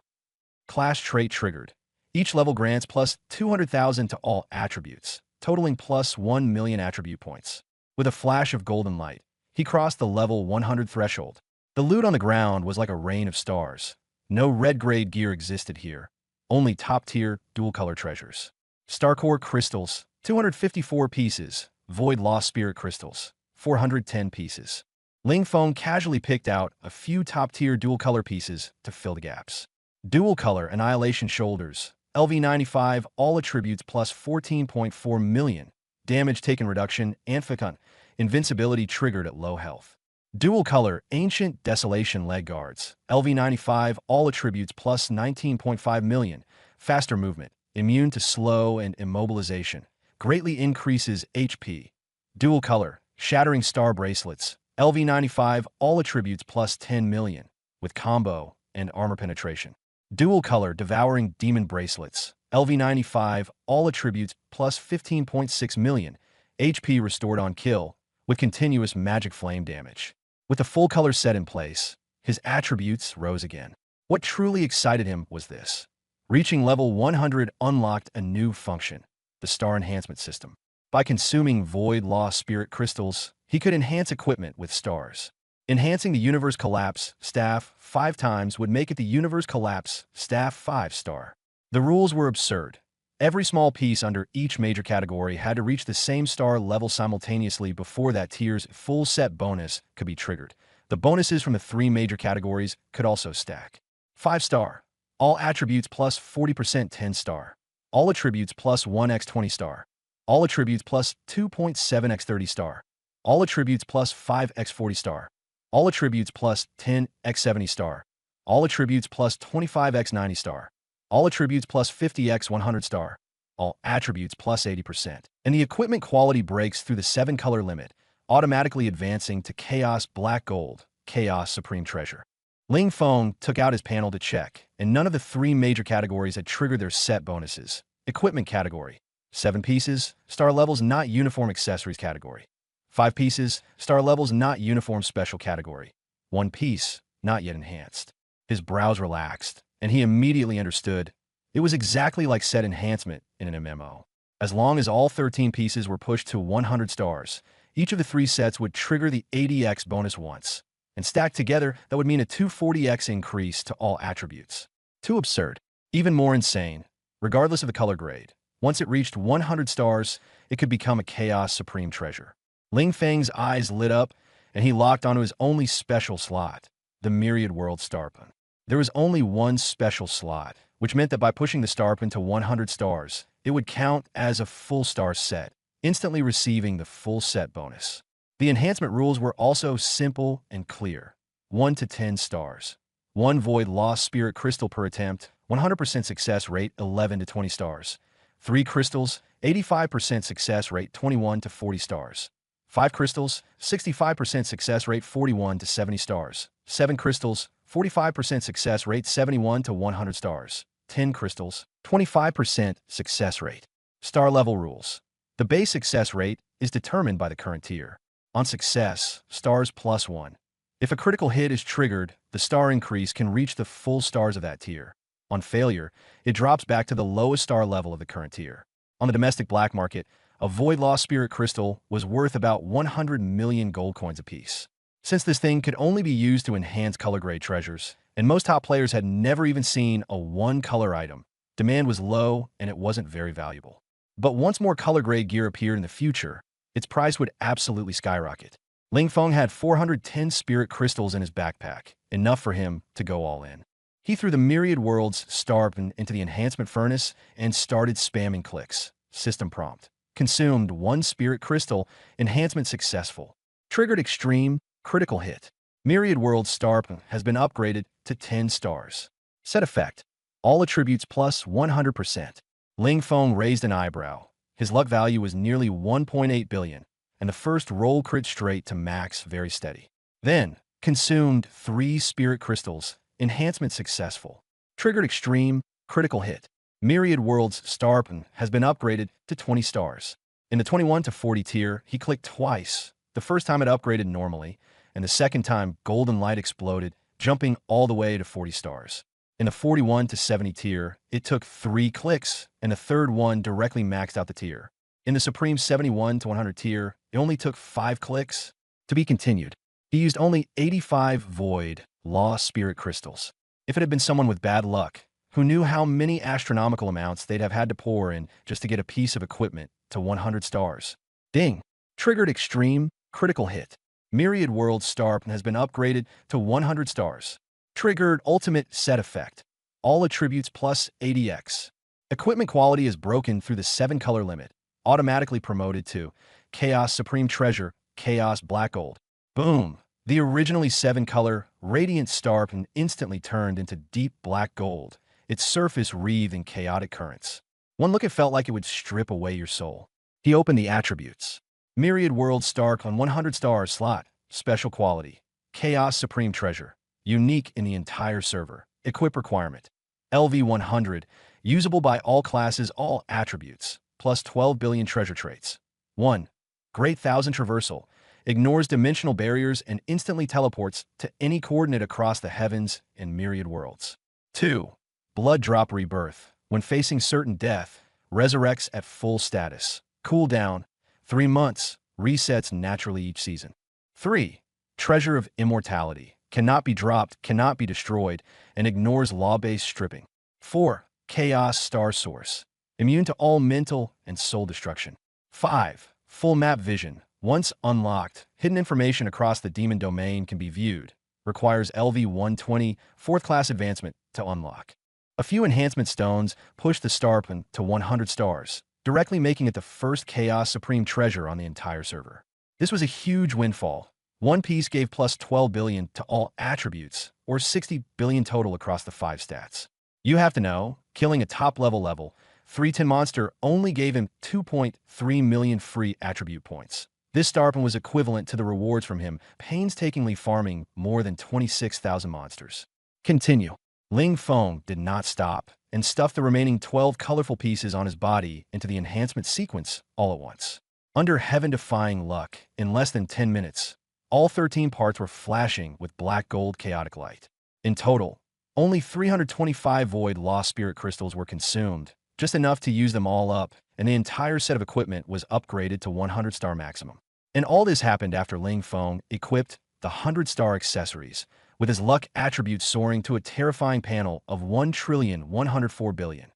Class trait triggered. Each level grants plus 200,000 to all attributes, totaling plus 1 million attribute points. With a flash of golden light, he crossed the level 100 threshold. The loot on the ground was like a rain of stars. No red-grade gear existed here, only top-tier, dual-color treasures. Starcore crystals, 254 pieces. Void Lost Spirit crystals, 410 pieces. Ling Feng casually picked out a few top-tier dual-color pieces to fill the gaps. Dual-color Annihilation Shoulders, LV95, all attributes plus 14.4 million. Damage taken reduction, Anficant, invincibility triggered at low health. Dual-color Ancient Desolation Leg Guards, LV95, all attributes plus 19.5 million. Faster movement, immune to slow and immobilization, greatly increases HP. Dual-color Shattering Star Bracelets, LV95, all attributes plus 10 million, with combo and armor penetration. Dual-color Devouring Demon Bracelets, LV95, all attributes plus 15.6 million, HP restored on kill, with continuous magic flame damage. With the full color set in place, his attributes rose again. What truly excited him was this. Reaching level 100 unlocked a new function, the Star Enhancement System. By consuming Void Lost Spirit crystals, he could enhance equipment with stars. Enhancing the Universe Collapse Staff 5 times would make it the Universe Collapse Staff 5-star. The rules were absurd. Every small piece under each major category had to reach the same star level simultaneously before that tier's full set bonus could be triggered. The bonuses from the 3 major categories could also stack. 5-star. All attributes plus 40% 10-star. All attributes plus 1x 20-star. All attributes plus 2.7x 30-star. All attributes plus 5x 40-star. All attributes plus 10x 70-star. All attributes plus 25x 90-star. All attributes plus 50x 100-star. All attributes plus 80%. And the equipment quality breaks through the 7-color limit, automatically advancing to Chaos Black Gold, Chaos Supreme Treasure. Ling Feng took out his panel to check, and none of the 3 major categories had triggered their set bonuses. Equipment category, 7 pieces, star levels not uniform accessories category. 5 pieces, star levels not uniform special category. 1 piece, not yet enhanced. His brows relaxed, and he immediately understood. It was exactly like set enhancement in an MMO. As long as all 13 pieces were pushed to 100 stars, each of the 3 sets would trigger the 80x bonus once. And stacked together, that would mean a 240x increase to all attributes. Too absurd. Even more insane, regardless of the color grade. Once it reached 100 stars, it could become a Chaos Supreme treasure. Ling Feng's eyes lit up, and he locked onto his only special slot, the Myriad World Starpin. There was only one special slot, which meant that by pushing the Starpin to 100 stars, it would count as a full star set, instantly receiving the full set bonus. The enhancement rules were also simple and clear. 1 to 10 stars. 1 Void Lost Spirit Crystal per attempt, 100% success rate 11 to 20 stars. 3 crystals, 85% success rate 21 to 40 stars. 5 crystals, 65% success rate 41 to 70 stars. 7 crystals, 45% success rate 71 to 100 stars. 10 crystals, 25% success rate. Star level rules. The base success rate is determined by the current tier. On success, stars +1. If a critical hit is triggered, the star increase can reach the full stars of that tier. On failure, it drops back to the lowest star level of the current tier. On the domestic black market, a Void Lost Spirit Crystal was worth about 100 million gold coins apiece. Since this thing could only be used to enhance color grade treasures, and most top players had never even seen a 1-color item, demand was low and it wasn't very valuable. But once more color grade gear appeared in the future, its price would absolutely skyrocket. Ling Feng had 410 spirit crystals in his backpack, enough for him to go all in. He threw the Myriad Worlds Starpin into the enhancement furnace and started spamming clicks. System prompt. Consumed 1 spirit crystal, enhancement successful. Triggered extreme, critical hit. Myriad Worlds Starpin has been upgraded to 10 stars. Set effect. All attributes plus 100%. Ling Feng raised an eyebrow. His luck value was nearly 1.8 billion, and the first roll crit straight to max very steady. Then, consumed 3 spirit crystals, enhancement successful. Triggered extreme, critical hit. Myriad Worlds Starpin has been upgraded to 20 stars. In the 21 to 40 tier, he clicked twice. The first time it upgraded normally, and the second time golden light exploded, jumping all the way to 40 stars. In the 41 to 70 tier, it took 3 clicks, and the third one directly maxed out the tier. In the Supreme 71 to 100 tier, it only took 5 clicks. To be continued. He used only 85 Void Lost Spirit Crystals. If it had been someone with bad luck, who knew how many astronomical amounts they'd have had to pour in just to get a piece of equipment to 100 stars. Ding! Triggered extreme, critical hit. Myriad Worlds Starpin has been upgraded to 100 stars. Triggered ultimate set effect. All attributes plus 80x. Equipment quality is broken through the 7-color limit. Automatically promoted to Chaos Supreme Treasure, Chaos Black Gold. Boom! The originally 7-color, radiant Starpin instantly turned into deep black gold, its surface wreathed in chaotic currents. One look, it felt like it would strip away your soul. He opened the attributes. Myriad Worlds Starpin 100 stars slot, special quality. Chaos Supreme Treasure, unique in the entire server. Equip requirement. LV100, usable by all classes, all attributes, plus 12 billion treasure traits. 1. Great Thousand Traversal, ignores dimensional barriers and instantly teleports to any coordinate across the heavens and myriad worlds. 2. Blood Drop Rebirth, when facing certain death, resurrects at full status. Cooldown, 3 months, resets naturally each season. 3. Treasure of Immortality, cannot be dropped, cannot be destroyed, and ignores law-based stripping. 4. Chaos Star Source, immune to all mental and soul destruction. 5. Full Map Vision, once unlocked, hidden information across the demon domain can be viewed. Requires LV120, 4th class advancement, to unlock. A few enhancement stones push the Starpin to 100 stars, directly making it the first Chaos Supreme treasure on the entire server. This was a huge windfall. One piece gave plus 12 billion to all attributes, or 60 billion total across the 5 stats. You have to know, killing a top level 310 monster only gave him 2.3 million free attribute points. This Starpin was equivalent to the rewards from him painstakingly farming more than 26,000 monsters. Continue. Ling Feng did not stop and stuffed the remaining 12 colorful pieces on his body into the enhancement sequence all at once. Under heaven-defying luck, in less than 10 minutes, all 13 parts were flashing with black gold chaotic light. In total, only 325 Void Lost Spirit Crystals were consumed, just enough to use them all up, and the entire set of equipment was upgraded to 100-star maximum. And all this happened after Ling Feng equipped the 100-star accessories, with his luck attribute soaring to a terrifying panel of 1,104,000,000,000.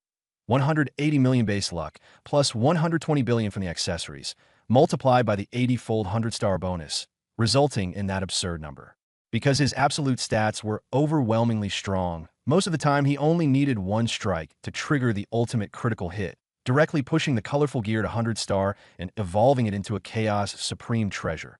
180 million base luck, plus 120 billion from the accessories, multiplied by the 80-fold 100-star bonus, resulting in that absurd number. Because his absolute stats were overwhelmingly strong, most of the time he only needed one strike to trigger the ultimate critical hit, directly pushing the colorful gear to 100-star and evolving it into a Chaos Supreme treasure.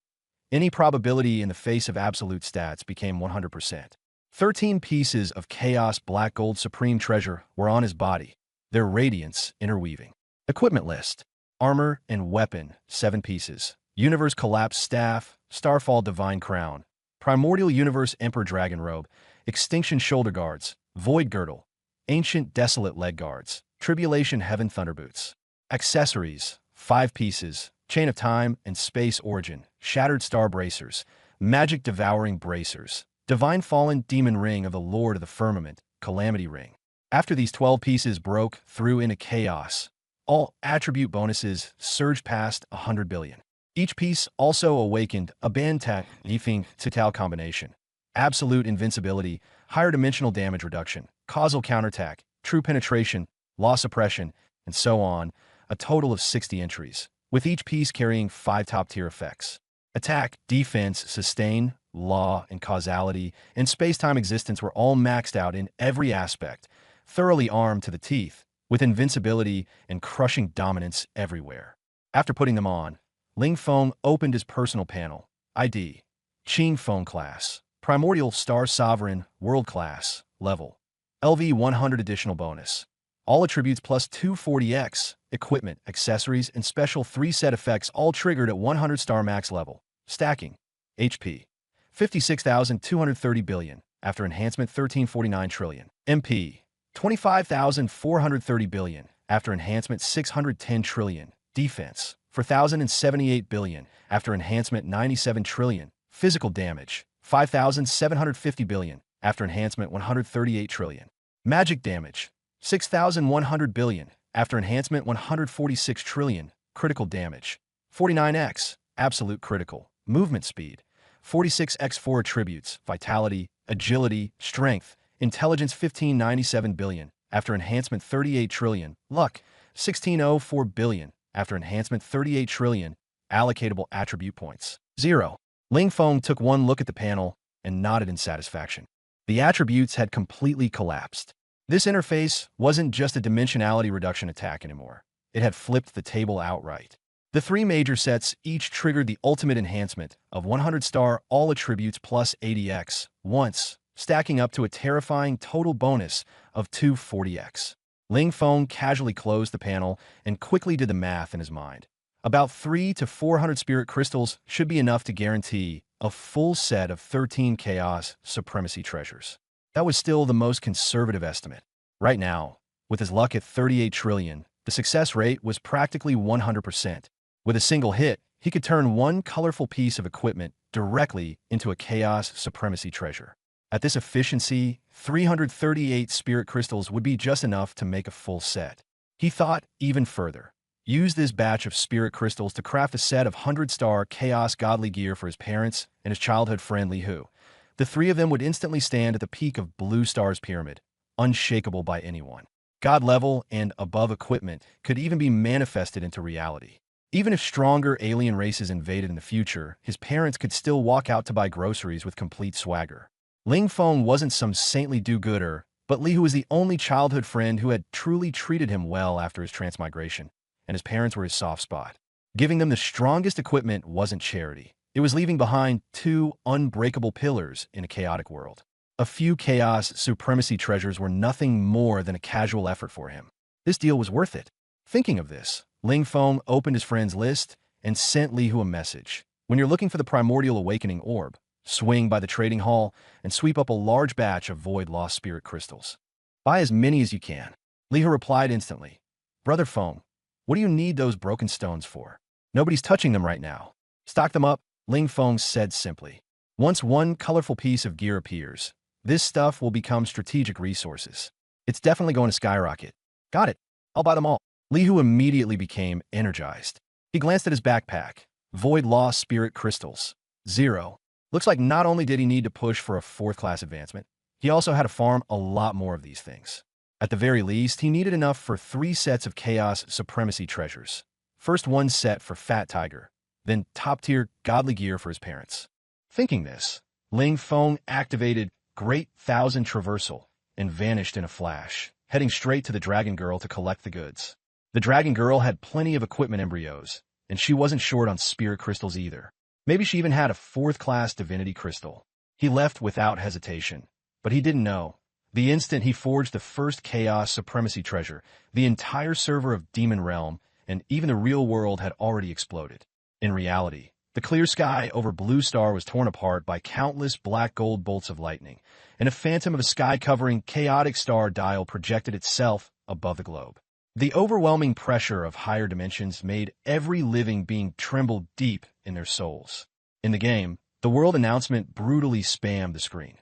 Any probability in the face of absolute stats became 100%. 13 pieces of Chaos Black Gold Supreme treasure were on his body, their radiance interweaving. Equipment list. Armor and weapon, 7 pieces. Universe Collapse Staff, Starfall Divine Crown, Primordial Universe Emperor Dragon Robe, Extinction Shoulder Guards, Void Girdle, Ancient Desolate Leg Guards, Tribulation Heaven Thunderboots. Accessories, 5 pieces. Chain of Time and Space Origin, Shattered Star Bracers, Magic Devouring Bracers, Divine Fallen Demon Ring of the Lord of the Firmament, Calamity Ring. After these 12 pieces broke through into chaos, all attribute bonuses surged past 100 billion. Each piece also awakened a Bantak Yifeng Total combination, Absolute Invincibility, Higher Dimensional Damage Reduction, Causal Counterattack, True Penetration, Law Suppression, and so on, a total of 60 entries, with each piece carrying 5 top-tier effects. Attack, Defense, Sustain, Law, and Causality, and Space-Time Existence were all maxed out in every aspect, thoroughly armed to the teeth, with invincibility and crushing dominance everywhere. After putting them on, Ling Feng opened his personal panel, ID, Qing Feng Class, Primordial Star Sovereign, World Class, Level, LV 100 additional bonus. All attributes plus 240x, equipment, accessories, and special 3-set effects all triggered at 100-star max level. Stacking. HP. 56,230 billion, after enhancement 1349 trillion. MP. 25,430 billion, after enhancement 610 trillion. Defense. 4,078 billion, after enhancement 97 trillion. Physical damage. 5,750 billion, after enhancement 138 trillion. Magic damage. 6,100 billion, after enhancement 146 trillion, critical damage. 49x, absolute critical. Movement speed. 46x 4 attributes, vitality, agility, strength, intelligence 1597 billion, after enhancement 38 trillion, luck, 1604 billion, after enhancement 38 trillion, allocatable attribute points. 0. Ling Feng took one look at the panel and nodded in satisfaction. The attributes had completely collapsed. This interface wasn't just a dimensionality reduction attack anymore. It had flipped the table outright. The 3 major sets each triggered the ultimate enhancement of 100-star all attributes plus 80x once, stacking up to a terrifying total bonus of 240x. Ling Feng casually closed the panel and quickly did the math in his mind. About 300 to 400 spirit crystals should be enough to guarantee a full set of 13 Chaos Supremacy treasures. That was still the most conservative estimate. Right now, with his luck at 38 trillion, the success rate was practically 100%. With a single hit, he could turn one colorful piece of equipment directly into a Chaos Supremacy treasure. At this efficiency, 338 spirit crystals would be just enough to make a full set. He thought even further. Use this batch of spirit crystals to craft a set of 100-star Chaos Godly gear for his parents and his childhood friend Li Hu. The 3 of them would instantly stand at the peak of Blue Star's pyramid, unshakable by anyone. God level and above equipment could even be manifested into reality. Even if stronger alien races invaded in the future, his parents could still walk out to buy groceries with complete swagger. Ling Feng wasn't some saintly do-gooder, but Li Hu was the only childhood friend who had truly treated him well after his transmigration, and his parents were his soft spot. Giving them the strongest equipment wasn't charity. It was leaving behind 2 unbreakable pillars in a chaotic world. A few Chaos Supremacy treasures were nothing more than a casual effort for him. This deal was worth it. Thinking of this, Ling Feng opened his friend's list and sent Li Hu a message. When you're looking for the Primordial Awakening Orb, swing by the trading hall and sweep up a large batch of Void Lost Spirit Crystals. Buy as many as you can. Li Hu replied instantly. Brother Feng, what do you need those broken stones for? Nobody's touching them right now. Stock them up, Ling Feng said simply. Once one colorful piece of gear appears, this stuff will become strategic resources. It's definitely going to skyrocket. Got it. I'll buy them all. Li Hu immediately became energized. He glanced at his backpack. Void Law Spirit Crystals. 0. Looks like not only did he need to push for a fourth-class advancement, he also had to farm a lot more of these things. At the very least, he needed enough for 3 sets of Chaos Supremacy treasures. First one set for Fat Tiger, then top-tier godly gear for his parents. Thinking this, Ling Feng activated Great Thousand Traversal and vanished in a flash, heading straight to the Dragon Girl to collect the goods. The Dragon Girl had plenty of equipment embryos, and she wasn't short on spirit crystals either. Maybe she even had a 4th-class divinity crystal. He left without hesitation, but he didn't know. The instant he forged the first Chaos Supremacy treasure, the entire server of Demon Realm and even the real world had already exploded. In reality, the clear sky over Blue Star was torn apart by countless black gold bolts of lightning, and a phantom of a sky-covering chaotic star dial projected itself above the globe. The overwhelming pressure of higher dimensions made every living being tremble deep in their souls. In the game, the world announcement brutally spammed the screen.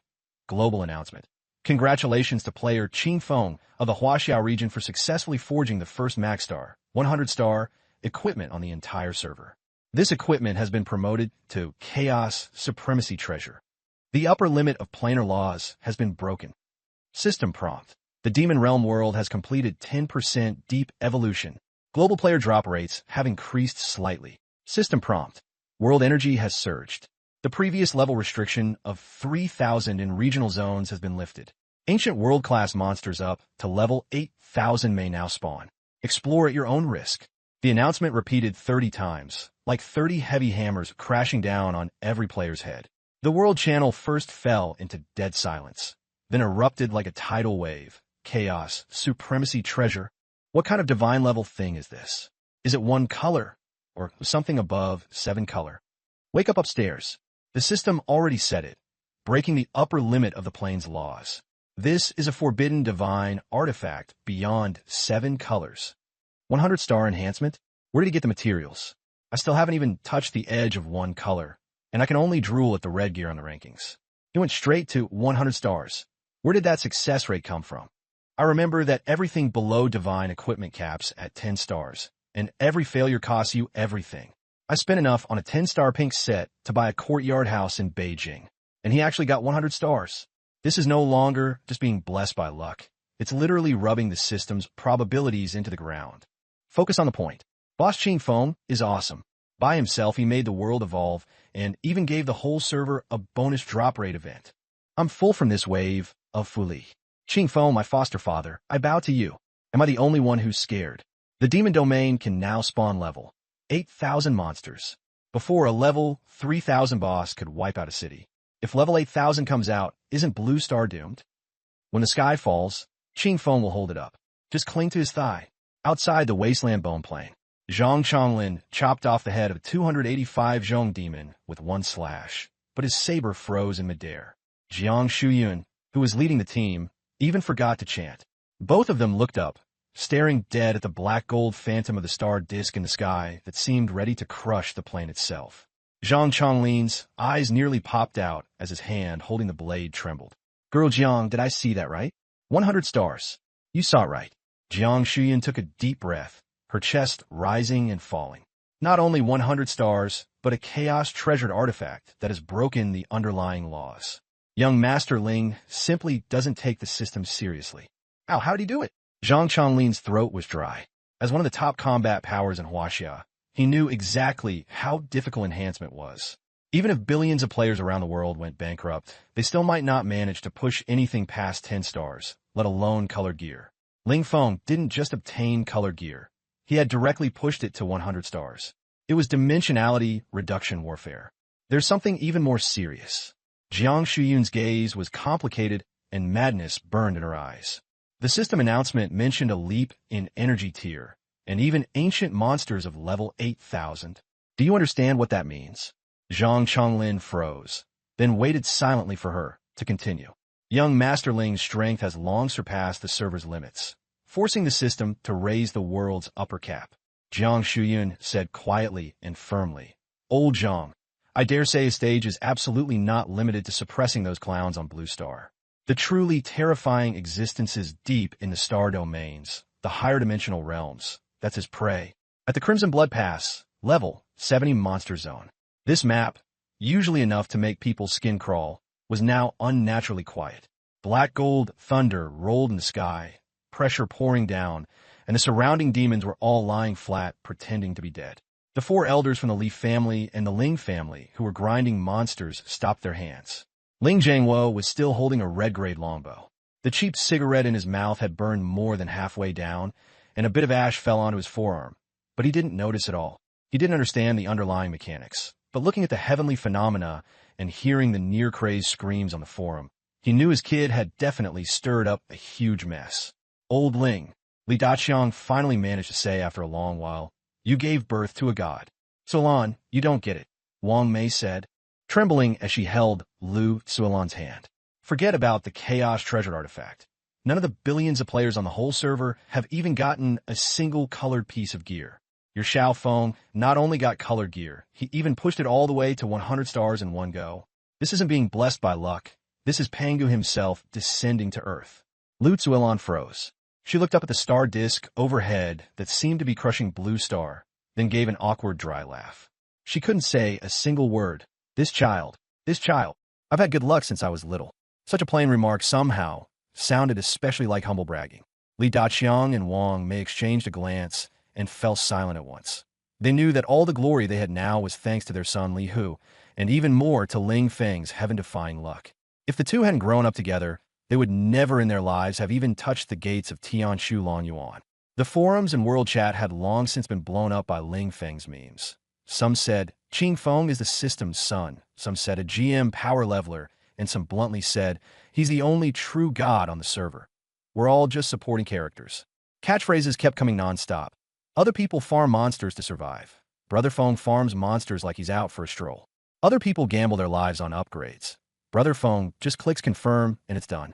Global announcement. Congratulations to player Qing Feng of the Huaxiao region for successfully forging the first Max Star, 100-star, equipment on the entire server. This equipment has been promoted to Chaos Supremacy Treasure. The upper limit of planar laws has been broken. System prompt. The Demon Realm world has completed 10% deep evolution. Global player drop rates have increased slightly. System prompt. World energy has surged. The previous level restriction of 3,000 in regional zones has been lifted. Ancient world-class monsters up to level 8,000 may now spawn. Explore at your own risk. The announcement repeated 30 times, like 30 heavy hammers crashing down on every player's head. The world channel first fell into dead silence, then erupted like a tidal wave. Chaos, Supremacy Treasure. What kind of divine-level thing is this? Is it 1 color, or something above 7 color? Wake up upstairs. The system already said it, breaking the upper limit of the plane's laws. This is a forbidden divine artifact beyond 7 colors. 100-star enhancement? Where did he get the materials? I still haven't even touched the edge of 1 color, and I can only drool at the red gear on the rankings. He went straight to 100 stars. Where did that success rate come from? I remember that everything below divine equipment caps at 10 stars, and every failure costs you everything. I spent enough on a 10-star pink set to buy a courtyard house in Beijing, and he actually got 100 stars. This is no longer just being blessed by luck. It's literally rubbing the system's probabilities into the ground. Focus on the point. Boss Qing Feng is awesome. By himself, he made the world evolve and even gave the whole server a bonus drop rate event. I'm full from this wave of Fuli. Qing Feng, my foster father, I bow to you. Am I the only one who's scared? The demon domain can now spawn level 8,000 monsters. Before, a level 3,000 boss could wipe out a city. If level 8,000 comes out, isn't Blue Star doomed? When the sky falls, Qing Feng will hold it up. Just cling to his thigh. Outside the wasteland bone plane, Zhang Chonglin chopped off the head of a 285 Zhong demon with 1 slash, but his saber froze in midair. Jiang Shuyun, who was leading the team, even forgot to chant. Both of them looked up, staring dead at the black gold phantom of the star disk in the sky that seemed ready to crush the plane itself. Zhang Chonglin's eyes nearly popped out as his hand holding the blade trembled. Girl Jiang, did I see that right? 100 stars. You saw it right. Jiang Shuyun took a deep breath, her chest rising and falling. Not only 100 stars, but a chaos-treasured artifact that has broken the underlying laws. Young Master Ling simply doesn't take the system seriously. Ow, how'd he do it? Zhang Chonglin's throat was dry. As one of the top combat powers in Huaxia, he knew exactly how difficult enhancement was. Even if billions of players around the world went bankrupt, they still might not manage to push anything past 10 stars, let alone colored gear. Ling Feng didn't just obtain colored gear. He had directly pushed it to 100 stars. It was dimensionality reduction warfare. There's something even more serious. Jiang Shuyun's gaze was complicated and madness burned in her eyes. The system announcement mentioned a leap in energy tier, and even ancient monsters of level 8,000. Do you understand what that means? Zhang Chonglin froze, then waited silently for her to continue. Young Master Ling's strength has long surpassed the server's limits, forcing the system to raise the world's upper cap. Jiang Shuyun said quietly and firmly, Old Zhang, I dare say a stage is absolutely not limited to suppressing those clowns on Blue Star. The truly terrifying existences deep in the star domains the higher dimensional realms. That's his prey. At the Crimson Blood Pass, level 70 Monster Zone. This map, usually enough to make people's skin crawl, was now unnaturally quiet. Black gold thunder rolled in the sky, pressure pouring down, and the surrounding demons were all lying flat, pretending to be dead. The four elders from the Li family and the Ling family, who were grinding monsters, stopped their hands. Ling Jiangwo was still holding a red-grade longbow. The cheap cigarette in his mouth had burned more than halfway down, and a bit of ash fell onto his forearm. But he didn't notice at all. He didn't understand the underlying mechanics. But looking at the heavenly phenomena and hearing the near-crazed screams on the forum, he knew his kid had definitely stirred up a huge mess. Old Ling, Li Daqiang finally managed to say after a long while, "You gave birth to a god." "Sulan, you don't get it," Wang Mei said, trembling as she held Lu Sulan's hand. "Forget about the Chaos Treasure artifact. None of the billions of players on the whole server have even gotten a single colored piece of gear. Your Xiao Feng not only got colored gear, he even pushed it all the way to 100 stars in one go. This isn't being blessed by luck. This is Pangu himself descending to Earth." Lu Zuilan froze. She looked up at the star disk overhead that seemed to be crushing Blue Star, then gave an awkward dry laugh. She couldn't say a single word. This child. I've had good luck since I was little." Such a plain remark somehow sounded especially like humble bragging. Li Daqiang and Wang Mei exchanged a glance and fell silent at once. They knew that all the glory they had now was thanks to their son Li Hu, and even more to Ling Feng's heaven-defying luck. If the two hadn't grown up together, they would never in their lives have even touched the gates of Tianshu Longyuan. The forums and world chat had long since been blown up by Ling Feng's memes. Some said Qing Feng is the system's son, some said a GM power leveler, and some bluntly said he's the only true god on the server. We're all just supporting characters. Catchphrases kept coming nonstop. Other people farm monsters to survive. Brother Feng farms monsters like he's out for a stroll. Other people gamble their lives on upgrades. Brother Feng just clicks confirm and it's done.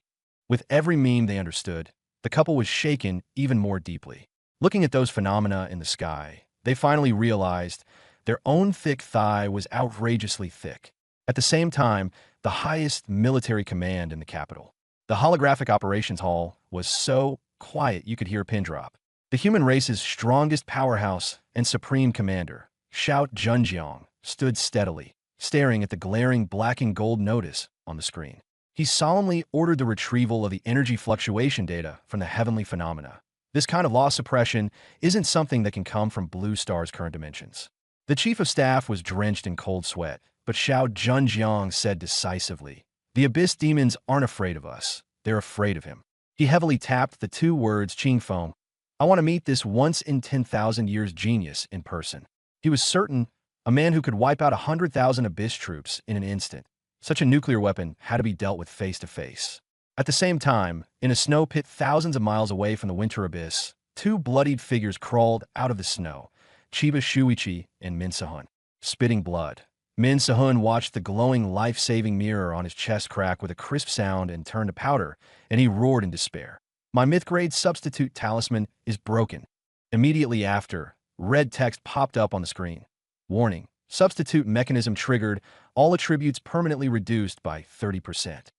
With every meme they understood, the couple was shaken even more deeply. Looking at those phenomena in the sky, they finally realized their own thick thigh was outrageously thick. At the same time, the highest military command in the capital. The holographic operations hall was so quiet you could hear a pin drop. The human race's strongest powerhouse and supreme commander, Xiao Zhenjiang, stood steadily, staring at the glaring black and gold notice on the screen. He solemnly ordered the retrieval of the energy fluctuation data from the heavenly phenomena. This kind of loss suppression isn't something that can come from Blue Star's current dimensions. The chief of staff was drenched in cold sweat, but Xiao Zhenjiang said decisively, "The Abyss demons aren't afraid of us. They're afraid of him." He heavily tapped the two words Qing Feng. "I want to meet this once-in-10,000 years genius in person." He was certain a man who could wipe out 100,000 Abyss troops in an instant. Such a nuclear weapon had to be dealt with face-to-face. At the same time, in a snow pit thousands of miles away from the Winter Abyss, two bloodied figures crawled out of the snow, Chiba Shuichi and Min Sehun, spitting blood. Min Sehun watched the glowing life-saving mirror on his chest crack with a crisp sound and turn to powder, and he roared in despair. "My myth-grade substitute talisman is broken." Immediately after, red text popped up on the screen. "Warning, substitute mechanism triggered, all attributes permanently reduced by 30%.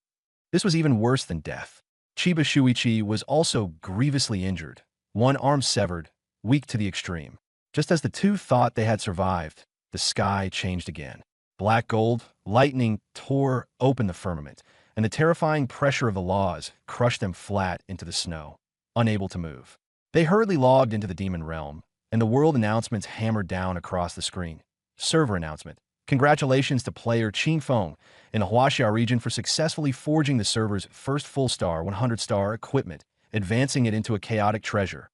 This was even worse than death. Chiba Shuichi was also grievously injured, one arm severed, weak to the extreme. Just as the two thought they had survived, the sky changed again. Black gold, lightning tore open the firmament, and the terrifying pressure of the laws crushed them flat into the snow, unable to move. They hurriedly logged into the demon realm, and the world announcements hammered down across the screen. Server announcement. Congratulations to player Qing Feng in the Huaxia region for successfully forging the server's first full-star 100-star equipment, advancing it into a chaotic treasure.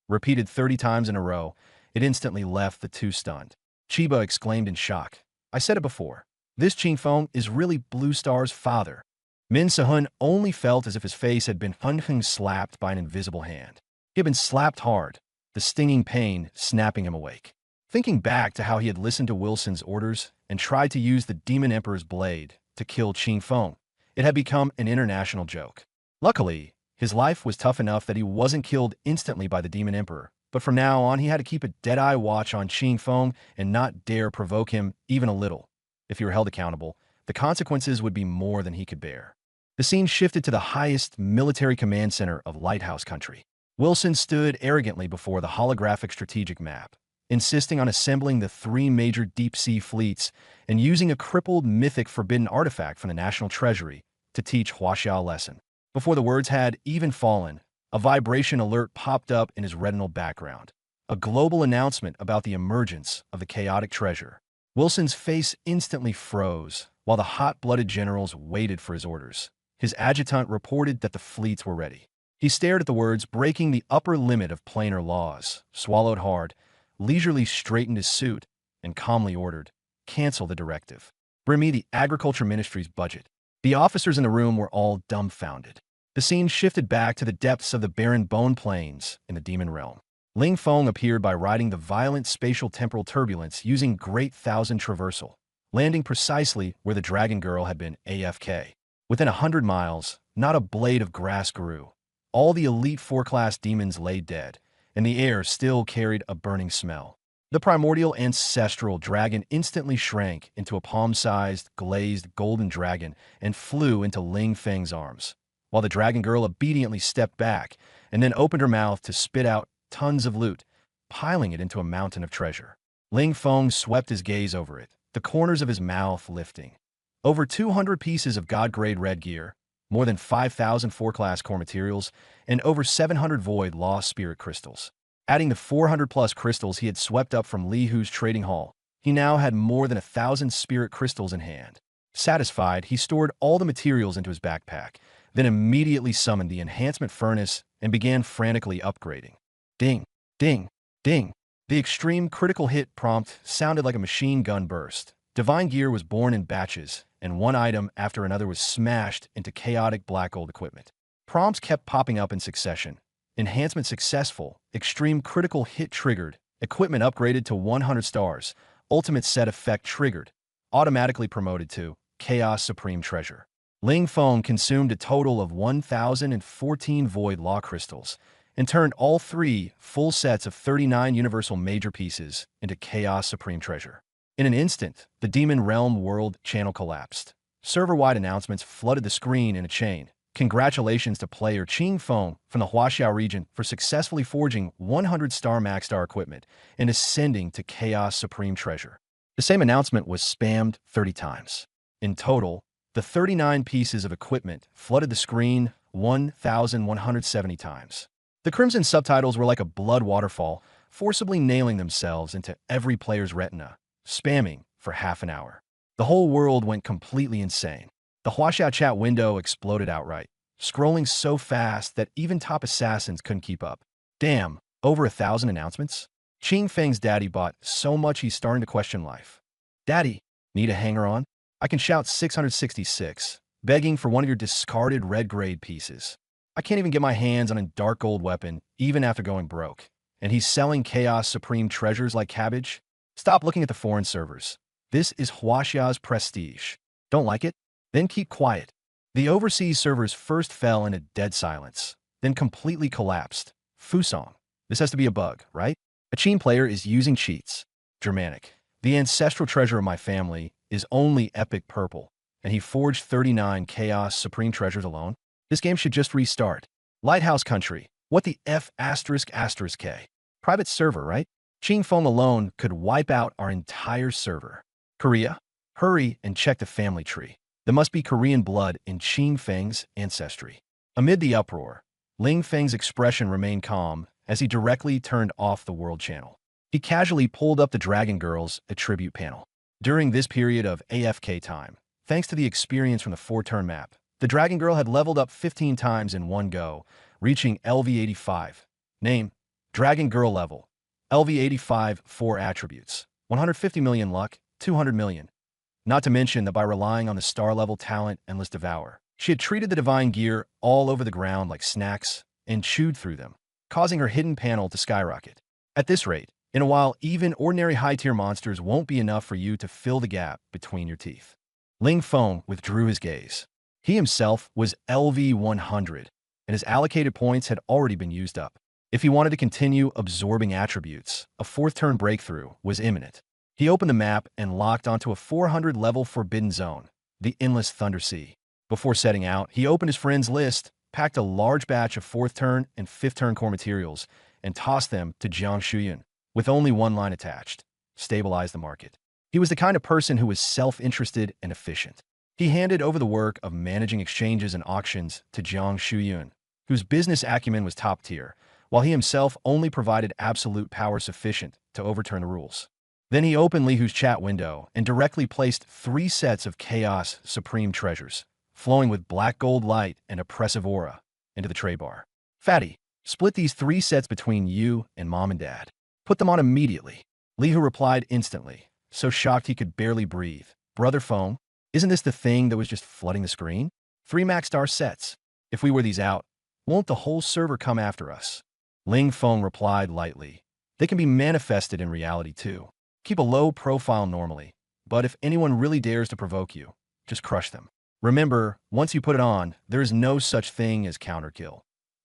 Repeated 30 times in a row, it instantly left the two stunned. Chiba exclaimed in shock. "I said it before. This Qing Feng is really Blue Star's father." Min Sehun only felt as if his face had been slapped by an invisible hand. He had been slapped hard, the stinging pain snapping him awake. Thinking back to how he had listened to Wilson's orders and tried to use the Demon Emperor's blade to kill Qing Feng, it had become an international joke. Luckily, his life was tough enough that he wasn't killed instantly by the Demon Emperor, but from now on he had to keep a dead-eye watch on Qing Feng and not dare provoke him even a little. If he were held accountable, the consequences would be more than he could bear. The scene shifted to the highest military command center of Lighthouse Country. Wilson stood arrogantly before the holographic strategic map, insisting on assembling the three major deep-sea fleets and using a crippled mythic forbidden artifact from the National Treasury to teach Huaxia a lesson. Before the words had even fallen, a vibration alert popped up in his retinal background, a global announcement about the emergence of the chaotic treasure. Wilson's face instantly froze, while the hot-blooded generals waited for his orders. His adjutant reported that the fleets were ready. He stared at the words breaking the upper limit of planar laws, swallowed hard, leisurely straightened his suit, and calmly ordered, "Cancel the directive. Bring me the Agriculture Ministry's budget." The officers in the room were all dumbfounded. The scene shifted back to the depths of the barren bone plains in the Demon Realm. Ling Feng appeared by riding the violent spatial temporal turbulence using Great Thousand Traversal, landing precisely where the Dragon Girl had been AFK. Within 100 miles, not a blade of grass grew. All the Elite Four-class demons lay dead, and the air still carried a burning smell. The primordial ancestral dragon instantly shrank into a palm-sized, glazed golden dragon and flew into Ling Feng's arms, while the Dragon Girl obediently stepped back and then opened her mouth to spit out tons of loot, piling it into a mountain of treasure. Ling Feng swept his gaze over it, the corners of his mouth lifting. Over 200 pieces of God-grade red gear, more than 5,000 four-class core materials, and over 700 void lost spirit crystals. Adding the 400-plus crystals he had swept up from Li Hu's trading hall, he now had more than 1,000 spirit crystals in hand. Satisfied, he stored all the materials into his backpack, then immediately summoned the enhancement furnace and began frantically upgrading. Ding, ding, ding. The extreme critical hit prompt sounded like a machine gun burst. Divine gear was born in batches, and one item after another was smashed into chaotic black gold equipment. Prompts kept popping up in succession. Enhancement successful, extreme critical hit triggered, equipment upgraded to 100 stars, ultimate set effect triggered, automatically promoted to Chaos Supreme Treasure. Ling Feng consumed a total of 1,014 void law crystals and turned all three full sets of 39 universal major pieces into Chaos Supreme Treasure. In an instant, the Demon Realm world channel collapsed. Server-wide announcements flooded the screen in a chain. Congratulations to player Qing Feng from the Huaxiao region for successfully forging 100-star max-star equipment and ascending to Chaos Supreme Treasure. The same announcement was spammed 30 times. In total, the 39 pieces of equipment flooded the screen 1,170 times. The crimson subtitles were like a blood waterfall, forcibly nailing themselves into every player's retina, spamming for half an hour. The whole world went completely insane. The Huaxia chat window exploded outright, scrolling so fast that even top assassins couldn't keep up. Damn, over 1,000 announcements? Qing Feng's daddy bought so much he's starting to question life. Daddy, need a hanger-on? I can shout 666, begging for one of your discarded red-grade pieces. I can't even get my hands on a dark gold weapon, even after going broke. And he's selling Chaos Supreme treasures like cabbage? Stop looking at the foreign servers. This is Huaxia's prestige. Don't like it? Then keep quiet. The overseas servers first fell into dead silence, then completely collapsed. Fusong. This has to be a bug, right? A Qin player is using cheats. Germanic. The ancestral treasure of my family is only epic purple, and he forged 39 Chaos Supreme treasures alone? This game should just restart. Lighthouse Country. What the F ****? Private server, right? Qing Feng alone could wipe out our entire server. Korea? Hurry and check the family tree. There must be Korean blood in Qing Feng's ancestry. Amid the uproar, Ling Feng's expression remained calm as he directly turned off the world channel. He casually pulled up the Dragon Girl's attribute panel. During this period of AFK time, thanks to the experience from the 4-turn map, the Dragon Girl had leveled up 15 times in one go, reaching LV85. Name: Dragon Girl level. LV85 4 attributes. 150 million luck, 200 million. Not to mention that by relying on the star-level talent Endless Devour, she had treated the divine gear all over the ground like snacks and chewed through them, causing her hidden panel to skyrocket. At this rate, in a while, even ordinary high-tier monsters won't be enough for you to fill the gap between your teeth. Ling Feng withdrew his gaze. He himself was LV100, and his allocated points had already been used up. If he wanted to continue absorbing attributes, a 4th-turn breakthrough was imminent. He opened the map and locked onto a 400-level forbidden zone, the Endless Thunder Sea. Before setting out, he opened his friend's list packed a large batch of 4th turn and 5th turn core materials, and tossed them to Jiang Shuyun, with only one line attached: stabilize the market. He was the kind of person who was self-interested and efficient. He handed over the work of managing exchanges and auctions to Jiang Shuyun, whose business acumen was top tier, while he himself only provided absolute power sufficient to overturn the rules. Then he opened Li Hu's chat window and directly placed 3 sets of Chaos Supreme treasures, flowing with black gold light and oppressive aura, into the tray bar. Fatty, split these 3 sets between you and Mom and Dad. Put them on immediately. Li Hu replied instantly, so shocked he could barely breathe. Brother Feng, isn't this the thing that was just flooding the screen? 3 max star sets. If we wear these out, won't the whole server come after us? Ling Feng replied lightly. They can be manifested in reality too. Keep a low profile normally, but if anyone really dares to provoke you, just crush them. Remember, once you put it on, there is no such thing as counterkill.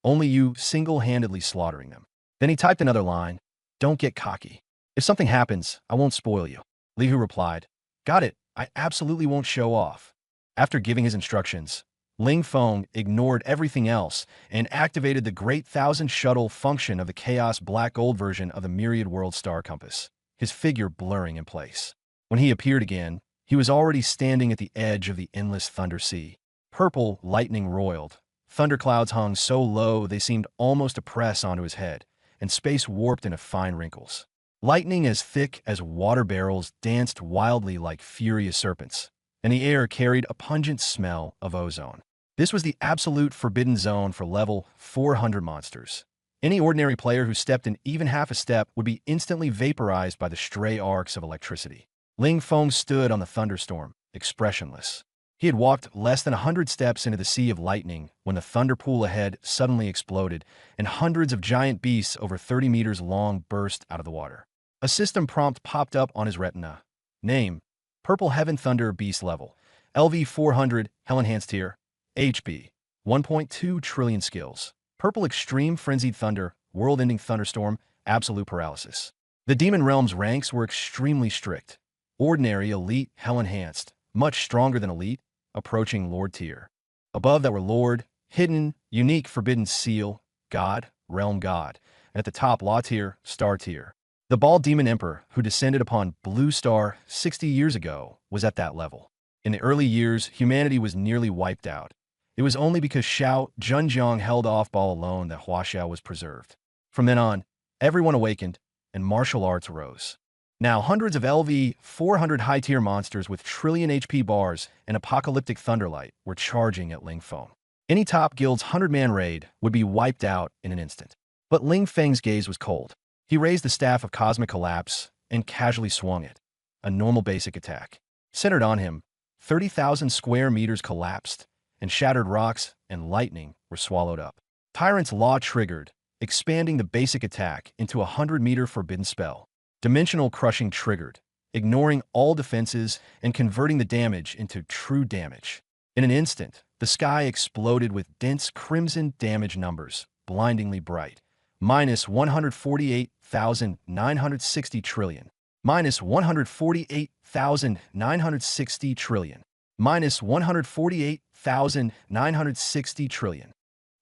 Only you single-handedly slaughtering them. Then he typed another line, don't get cocky. If something happens, I won't spoil you. Li Hu replied, got it, I absolutely won't show off. After giving his instructions, Ling Feng ignored everything else and activated the Great Thousand Shuttle function of the Chaos Black Gold version of the Myriad World Star Compass, his figure blurring in place. When he appeared again, he was already standing at the edge of the endless Thunder Sea. Purple lightning roiled. Thunderclouds hung so low they seemed almost to press onto his head, and space warped into fine wrinkles. Lightning as thick as water barrels danced wildly like furious serpents, and the air carried a pungent smell of ozone. This was the absolute forbidden zone for level 400 monsters. Any ordinary player who stepped in even half a step would be instantly vaporized by the stray arcs of electricity. Ling Feng stood on the thunderstorm, expressionless. He had walked less than 100 steps into the sea of lightning when the thunder pool ahead suddenly exploded, and hundreds of giant beasts over 30 meters long burst out of the water. A system prompt popped up on his retina. Name: Purple Heaven Thunder Beast Level. LV-400, Hell Enhanced Tier. HP: 1.2 trillion skills. Purple Extreme Frenzied Thunder, World-Ending Thunderstorm, Absolute Paralysis. The Demon Realm's ranks were extremely strict. Ordinary, Elite, Hell Enhanced, much stronger than Elite, approaching Lord Tier. Above that were Lord, Hidden, Unique, Forbidden, Seal, God, Realm God, and at the top Law Tier, Star Tier. The Bald Demon Emperor, who descended upon Blue Star 60 years ago, was at that level. In the early years, humanity was nearly wiped out. It was only because Xiao Zhenjiang held off Ball alone that Huaxiao was preserved. From then on, everyone awakened, and martial arts rose. Now, hundreds of LV-400 high-tier monsters with trillion HP bars and apocalyptic thunderlight were charging at Ling Feng. Any top guild's 100-man raid would be wiped out in an instant. But Ling Feng's gaze was cold. He raised the Staff of Cosmic Collapse and casually swung it. A normal basic attack. Centered on him, 30,000 square meters collapsed, and shattered rocks and lightning were swallowed up. Tyrant's Law triggered, expanding the basic attack into a 100-meter forbidden spell. Dimensional Crushing triggered, ignoring all defenses and converting the damage into true damage. In an instant, the sky exploded with dense crimson damage numbers, blindingly bright. Minus 148,960 trillion. Minus 148,960 trillion. Minus 148,960 trillion.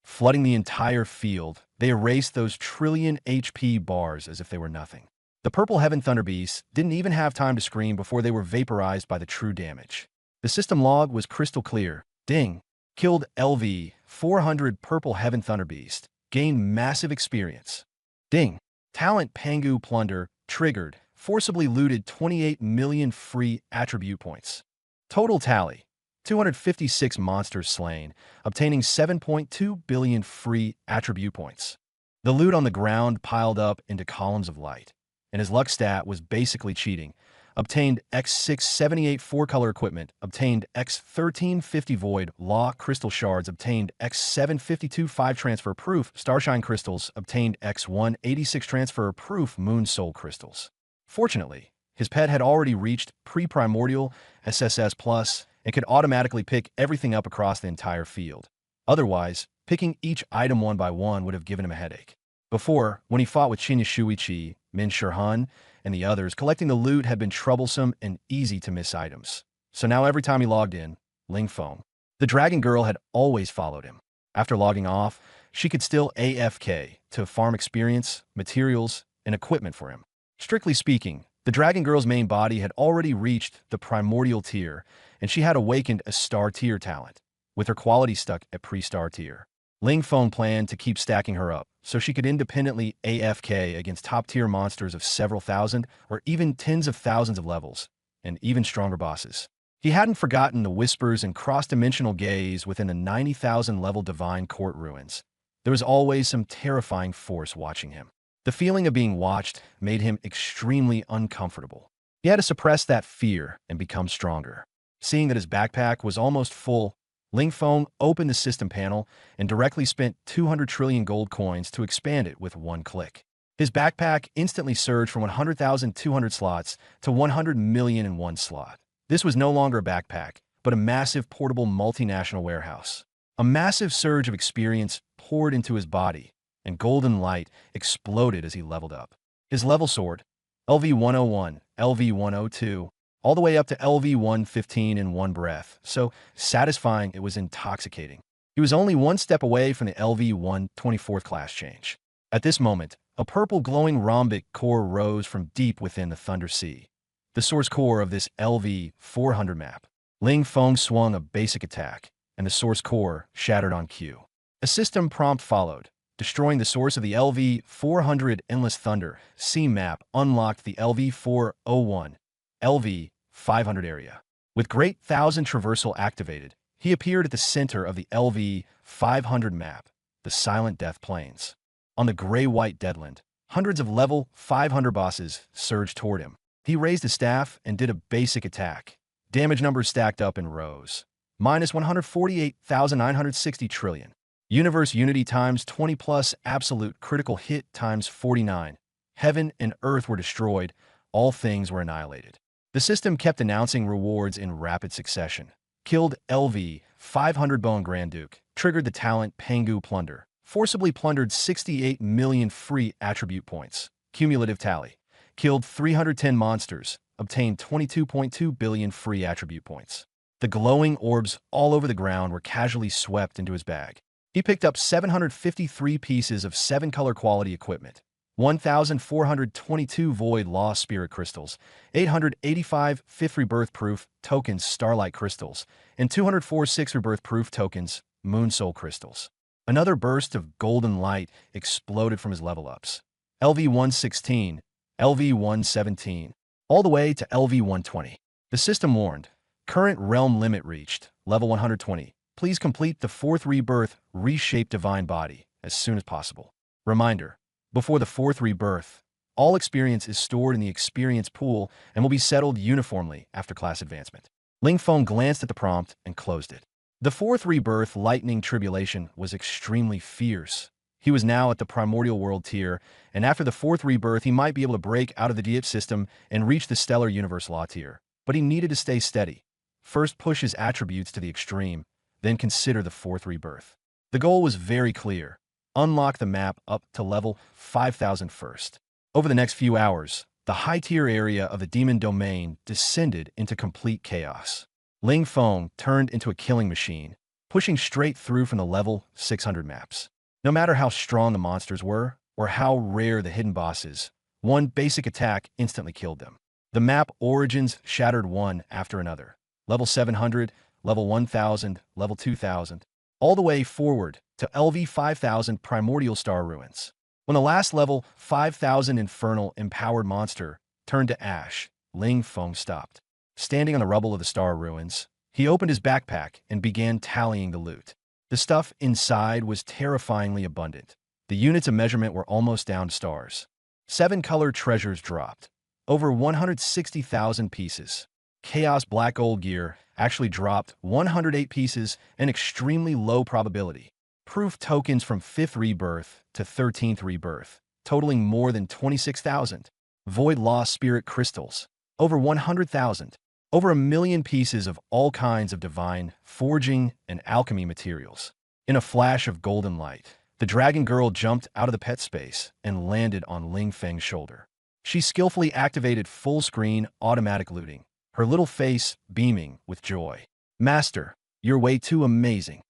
Flooding the entire field, they erased those trillion HP bars as if they were nothing. The Purple Heaven Thunder Beasts didn't even have time to scream before they were vaporized by the true damage. The system log was crystal clear. Ding. Killed LV-400 Purple Heaven Thunder Beast. Gained massive experience. Ding. Talent Pangu Plunder triggered. Forcibly looted 28 million free attribute points. Total tally: 256 monsters slain, obtaining 7.2 billion free attribute points. The loot on the ground piled up into columns of light, and his luck stat was basically cheating. Obtained X678 4-color equipment, obtained X1350 Void Law Crystal Shards, obtained X752 5 Transfer Proof Starshine Crystals, obtained X186 Transfer Proof Moon Soul Crystals. Fortunately, his pet had already reached pre-primordial SSS Plus and could automatically pick everything up across the entire field. Otherwise, picking each item one by one would have given him a headache. Before, when he fought with Qinya Shuiqi, Min Shihun, and the others, collecting the loot had been troublesome and easy to miss items. So now every time he logged in, Ling Feng, the dragon girl, had always followed him. After logging off, she could still AFK to farm experience, materials, and equipment for him. Strictly speaking, the Dragon Girl's main body had already reached the primordial tier, and she had awakened a star tier talent, with her quality stuck at pre-star tier. Ling Feng planned to keep stacking her up, so she could independently AFK against top-tier monsters of several thousand or even tens of thousands of levels, and even stronger bosses. He hadn't forgotten the whispers and cross-dimensional gaze within the 90,000-level Divine Court ruins. There was always some terrifying force watching him. The feeling of being watched made him extremely uncomfortable. He had to suppress that fear and become stronger. Seeing that his backpack was almost full, Ling Feng opened the system panel and directly spent 200 trillion gold coins to expand it with one click. His backpack instantly surged from 100,200 slots to 100 million in one slot. This was no longer a backpack, but a massive portable multinational warehouse. A massive surge of experience poured into his body, and golden light exploded as he leveled up. His level soared, LV-101, LV-102, all the way up to LV-115 in one breath, so satisfying it was intoxicating. He was only one step away from the LV-124th class change. At this moment, a purple glowing rhombic core rose from deep within the Thunder Sea, the source core of this LV-400 map. Ling Feng swung a basic attack, and the source core shattered on cue. A system prompt followed. Destroying the source of the LV-400 Endless Thunder Sea map unlocked the LV-401, LV-500 area. With Great Thousand Traversal activated, he appeared at the center of the LV-500 map, the Silent Death Plains. On the gray-white Deadland, hundreds of level 500 bosses surged toward him. He raised his staff and did a basic attack. Damage numbers stacked up in rows. Minus 148,960 trillion. Universe Unity times 20 plus absolute critical hit times 49. Heaven and earth were destroyed. All things were annihilated. The system kept announcing rewards in rapid succession. Killed LV-500 Bone Grand Duke. Triggered the talent Pangu Plunder. Forcibly plundered 68 million free attribute points. Cumulative tally. Killed 310 monsters, obtained 22.2 billion free attribute points. The glowing orbs all over the ground were casually swept into his bag. He picked up 753 pieces of 7-color quality equipment, 1,422 Void Law Spirit Crystals, 885 5th Rebirth Proof tokens Starlight Crystals, and 204 6th Rebirth Proof tokens Moon Soul Crystals. Another burst of golden light exploded from his level-ups. LV-116, LV-117, all the way to LV-120. The system warned, current realm limit reached, level 120. Please complete the 4th rebirth, reshape divine body, as soon as possible. Reminder, before the 4th rebirth, all experience is stored in the experience pool and will be settled uniformly after class advancement. Ling Feng glanced at the prompt and closed it. The 4th rebirth lightning tribulation was extremely fierce. He was now at the primordial world tier, and after the 4th rebirth he might be able to break out of the Diep system and reach the stellar universe law tier. But he needed to stay steady. First push his attributes to the extreme, then consider the 4th rebirth. The goal was very clear. Unlock the map up to level 5,000 first. Over the next few hours, the high-tier area of the demon domain descended into complete chaos. Ling Feng turned into a killing machine, pushing straight through from the level 600 maps. No matter how strong the monsters were, or how rare the hidden bosses, one basic attack instantly killed them. The map origins shattered one after another. Level 700, level 1000, level 2000, all the way forward to LV 5000 Primordial Star Ruins. When the last level 5000 Infernal Empowered Monster turned to ash, Ling Feng stopped. Standing on the rubble of the Star Ruins, he opened his backpack and began tallying the loot. The stuff inside was terrifyingly abundant. The units of measurement were almost down to stars. 7-color treasures dropped. Over 160,000 pieces. Chaos Black Gold gear actually dropped 108 pieces, an extremely low probability. Proof tokens from 5th Rebirth to 13th Rebirth, totaling more than 26,000. Void Law Spirit Crystals, over 100,000. Over 1 million pieces of all kinds of divine, forging, and alchemy materials. In a flash of golden light, the Dragon Girl jumped out of the pet space and landed on Ling Feng's shoulder. She skillfully activated full-screen automatic looting, her little face beaming with joy. "Master, you're way too amazing."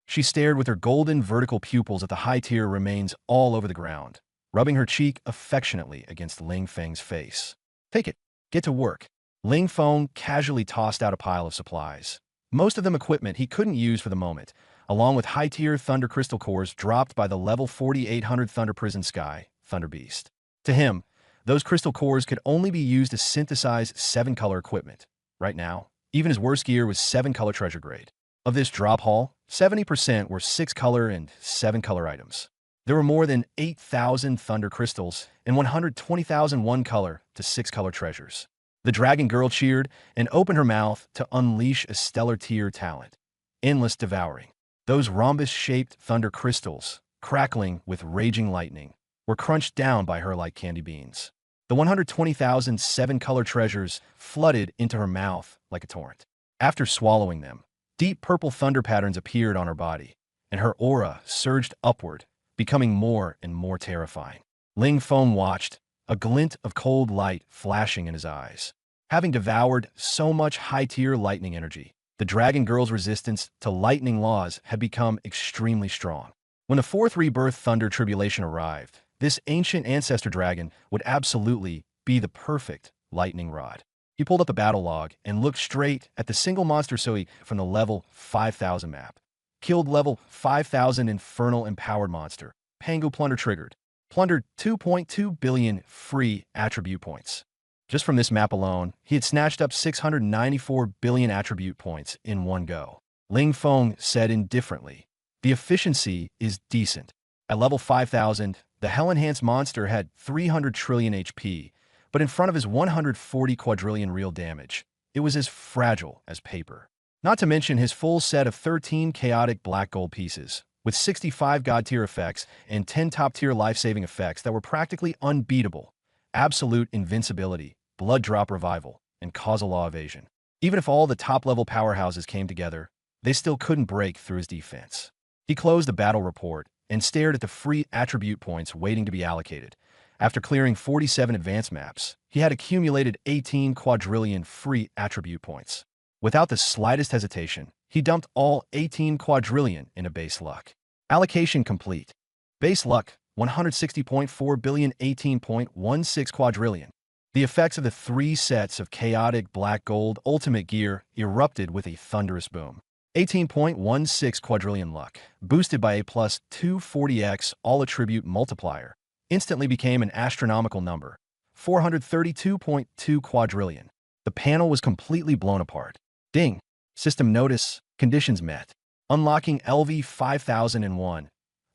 She stared with her golden vertical pupils at the high-tier remains all over the ground, rubbing her cheek affectionately against Ling Feng's face. Take it. Get to work. Ling Feng casually tossed out a pile of supplies. Most of them equipment he couldn't use for the moment, along with high-tier Thunder Crystal cores dropped by the level 4800 Thunder Prison Sky, Thunder Beast. To him, those crystal cores could only be used to synthesize 7-color equipment. Right now, even his worst gear was 7-color treasure grade. Of this drop haul, 70% were 6-color and 7-color items. There were more than 8,000 Thunder Crystals and 120,000 1-color to 6-color treasures. The Dragon Girl cheered and opened her mouth to unleash a stellar tier talent. Endless devouring. Those rhombus-shaped Thunder Crystals, crackling with raging lightning, were crunched down by her like candy beans. The 120,000 7-color treasures flooded into her mouth like a torrent. After swallowing them, deep purple thunder patterns appeared on her body, and her aura surged upward, becoming more and more terrifying. Ling Feng watched, a glint of cold light flashing in his eyes. Having devoured so much high-tier lightning energy, the Dragon Girl's resistance to lightning laws had become extremely strong. When the fourth rebirth Thunder Tribulation arrived, this ancient ancestor dragon would absolutely be the perfect lightning rod. He pulled up the battle log and looked straight at the single monster Sui from the level 5000 map. Killed level 5000 Infernal Empowered Monster. Pangu Plunder triggered. Plundered 2.2 billion free attribute points. Just from this map alone, he had snatched up 694 billion attribute points in one go. Ling Feng said indifferently, "The efficiency is decent. At level 5000, the Hell-Enhanced monster had 300 trillion HP, but in front of his 140 quadrillion real damage, it was as fragile as paper. Not to mention his full set of 13 chaotic black gold pieces, with 65 god-tier effects and 10 top-tier life-saving effects that were practically unbeatable. Absolute invincibility, blood drop revival, and causal law evasion. Even if all the top-level powerhouses came together, they still couldn't break through his defense." He closed the battle report and stared at the free attribute points waiting to be allocated. After clearing 47 advanced maps, he had accumulated 18 quadrillion free attribute points. Without the slightest hesitation, he dumped all 18 quadrillion into base luck. Allocation complete. Base luck, 160.4 billion, 18.16 quadrillion. The effects of the 3 sets of chaotic black gold ultimate gear erupted with a thunderous boom. 18.16 quadrillion luck, boosted by a plus 240x all-attribute multiplier, instantly became an astronomical number, 432.2 quadrillion. The panel was completely blown apart. Ding! System notice, conditions met. Unlocking LV 5001,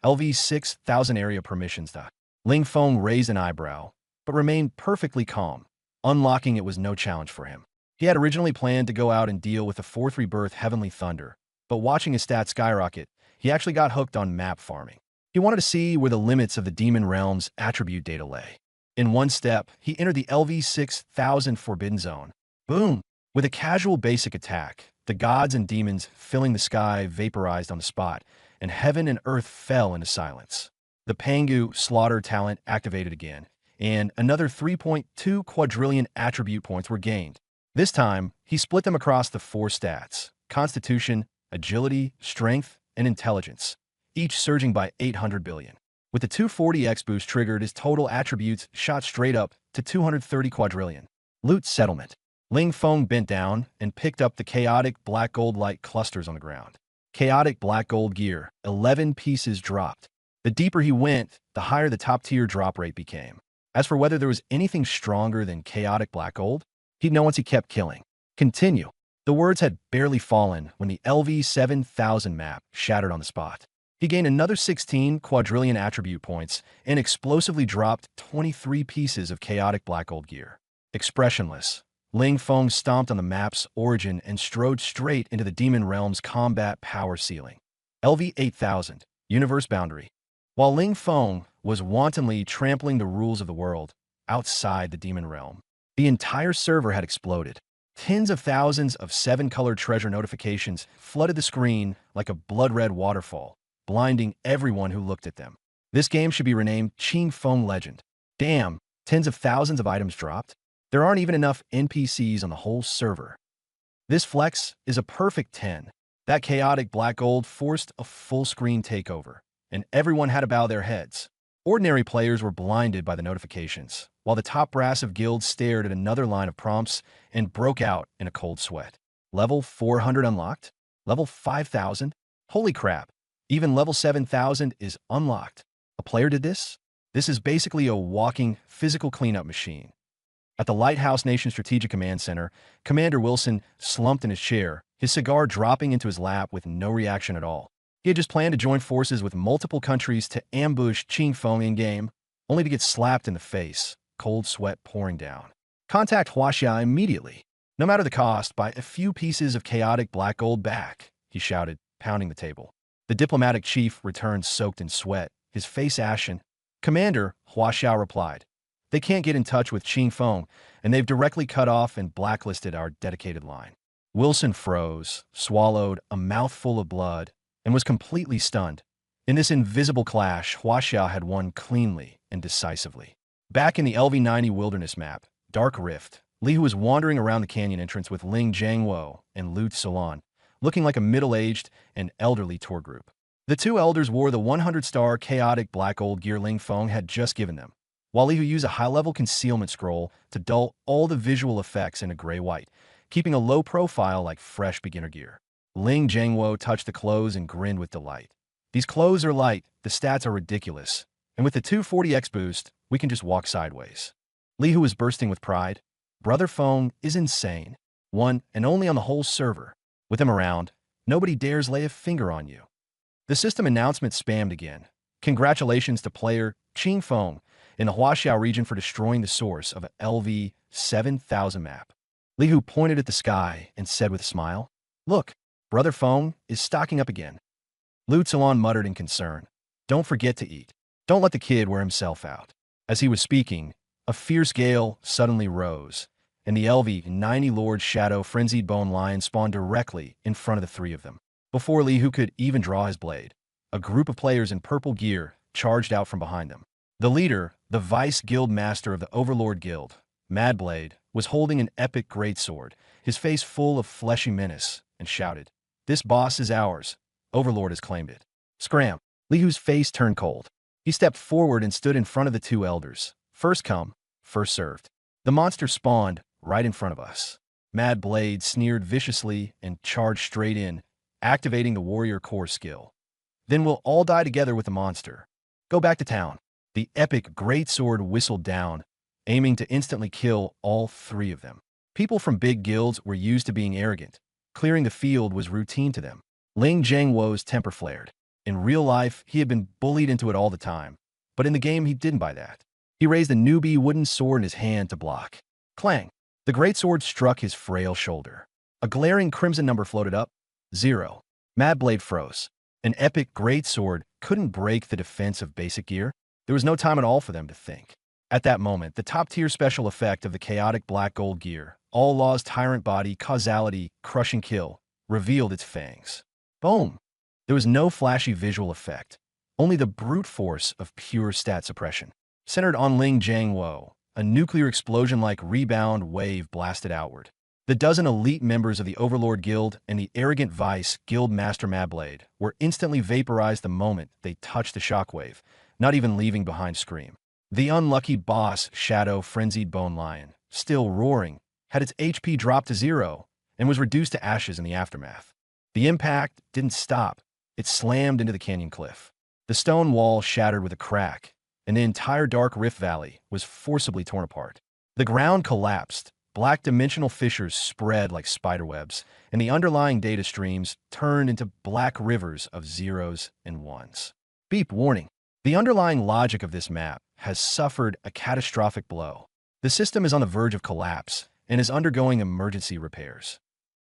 LV 6000 area permissions. Ling Feng raised an eyebrow, but remained perfectly calm. Unlocking it was no challenge for him. He had originally planned to go out and deal with the fourth rebirth Heavenly Thunder, but watching his stats skyrocket, he actually got hooked on map farming. He wanted to see where the limits of the Demon Realm's attribute data lay. In one step, he entered the LV 6000 Forbidden Zone. Boom! With a casual basic attack, the gods and demons filling the sky vaporized on the spot, and heaven and earth fell into silence. The Pangu Slaughter talent activated again, and another 3.2 quadrillion attribute points were gained. This time, he split them across the 4 stats: Constitution, Agility, Strength, and Intelligence, each surging by 800 billion. With the 240x boost triggered, his total attributes shot straight up to 230 quadrillion. Loot settlement. Ling Feng bent down and picked up the chaotic black gold light clusters on the ground. Chaotic black gold gear, 11 pieces dropped. The deeper he went, the higher the top-tier drop rate became. As for whether there was anything stronger than chaotic black gold, he'd know once he kept killing. Continue. The words had barely fallen when the LV 7000 map shattered on the spot. He gained another 16 quadrillion attribute points and explosively dropped 23 pieces of chaotic black gold gear. Expressionless, Ling Feng stomped on the map's origin and strode straight into the Demon Realm's combat power ceiling. LV 8000, Universe Boundary. While Ling Feng was wantonly trampling the rules of the world outside the Demon Realm, the entire server had exploded. Tens of thousands of 7-color treasure notifications flooded the screen like a blood-red waterfall, blinding everyone who looked at them. This game should be renamed Qing Feng Legend. Damn, tens of thousands of items dropped? There aren't even enough NPCs on the whole server. This flex is a perfect 10. That chaotic black gold forced a full-screen takeover, and everyone had to bow their heads. Ordinary players were blinded by the notifications, while the top brass of guilds stared at another line of prompts and broke out in a cold sweat. Level 400 unlocked? Level 5,000? Holy crap! Even level 7,000 is unlocked. A player did this? This is basically a walking, physical cleanup machine. At the Lighthouse Nation Strategic Command Center, Commander Wilson slumped in his chair, his cigar dropping into his lap with no reaction at all. He had just planned to join forces with multiple countries to ambush Qing Feng in-game, only to get slapped in the face, cold sweat pouring down. Contact Huaxia immediately, no matter the cost, by a few pieces of chaotic black gold back, he shouted, pounding the table. The diplomatic chief returned soaked in sweat, his face ashen. Commander, Huaxia replied, they can't get in touch with Qing Feng, and they've directly cut off and blacklisted our dedicated line. Wilson froze, swallowed a mouthful of blood, and was completely stunned. In this invisible clash, Huaxia had won cleanly and decisively. Back in the LV-90 wilderness map, Dark Rift, Li Hu was wandering around the canyon entrance with Ling Jiangwo and Lu Tzulan, looking like a middle-aged and elderly tour group. The two elders wore the 100-star chaotic black gold gear Ling Feng had just given them, while Li Hu used a high-level concealment scroll to dull all the visual effects into gray-white, keeping a low profile like fresh beginner gear. Ling Jiangwo touched the clothes and grinned with delight. These clothes are light, the stats are ridiculous, and with the 240x boost, we can just walk sideways. Li Hu was bursting with pride. Brother Feng is insane. One and only on the whole server. With him around, nobody dares lay a finger on you. The system announcement spammed again. Congratulations to player Qing Feng in the Huaxia region for destroying the source of a LV 7000 map. Li Hu pointed at the sky and said with a smile, look, Brother Feng is stocking up again. Lu Tzulan muttered in concern, don't forget to eat. Don't let the kid wear himself out. As he was speaking, a fierce gale suddenly rose, and the LV-90 Lord Shadow Frenzied Bone Lion spawned directly in front of the three of them. Before Li Hu could even draw his blade, a group of players in purple gear charged out from behind them. The leader, the Vice Guild Master of the Overlord Guild, Madblade, was holding an epic greatsword, his face full of fleshy menace, and shouted, this boss is ours. Overlord has claimed it. Scram! Li Hu's face turned cold. He stepped forward and stood in front of the two elders. First come, first served. The monster spawned right in front of us. Madblade sneered viciously and charged straight in, activating the warrior core skill. Then we'll all die together with the monster. Go back to town. The epic greatsword whistled down, aiming to instantly kill all three of them. People from big guilds were used to being arrogant. Clearing the field was routine to them. Ling Jiangwo's temper flared. In real life, he had been bullied into it all the time, but in the game he didn't buy that. He raised a newbie wooden sword in his hand to block. Clang! The greatsword struck his frail shoulder. A glaring crimson number floated up. 0. Madblade froze. An epic greatsword couldn't break the defense of basic gear. There was no time at all for them to think. At that moment, the top-tier special effect of the chaotic black gold gear, All Law's Tyrant Body Causality Crushing Kill, revealed its fangs. Boom! There was no flashy visual effect, only the brute force of pure stat suppression. Centered on Ling Jiangwo, a nuclear explosion-like rebound wave blasted outward. The dozen elite members of the Overlord Guild and the arrogant Vice Guild Master Madblade were instantly vaporized the moment they touched the shockwave, not even leaving behind Scream. The unlucky boss Shadow Frenzied Bone Lion, still roaring, had its HP dropped to 0 and was reduced to ashes in the aftermath. The impact didn't stop. It slammed into the canyon cliff. The stone wall shattered with a crack, and the entire Dark Rift Valley was forcibly torn apart. The ground collapsed. Black dimensional fissures spread like spiderwebs, and the underlying data streams turned into black rivers of zeros and ones. Beep warning. The underlying logic of this map has suffered a catastrophic blow. The system is on the verge of collapse and is undergoing emergency repairs.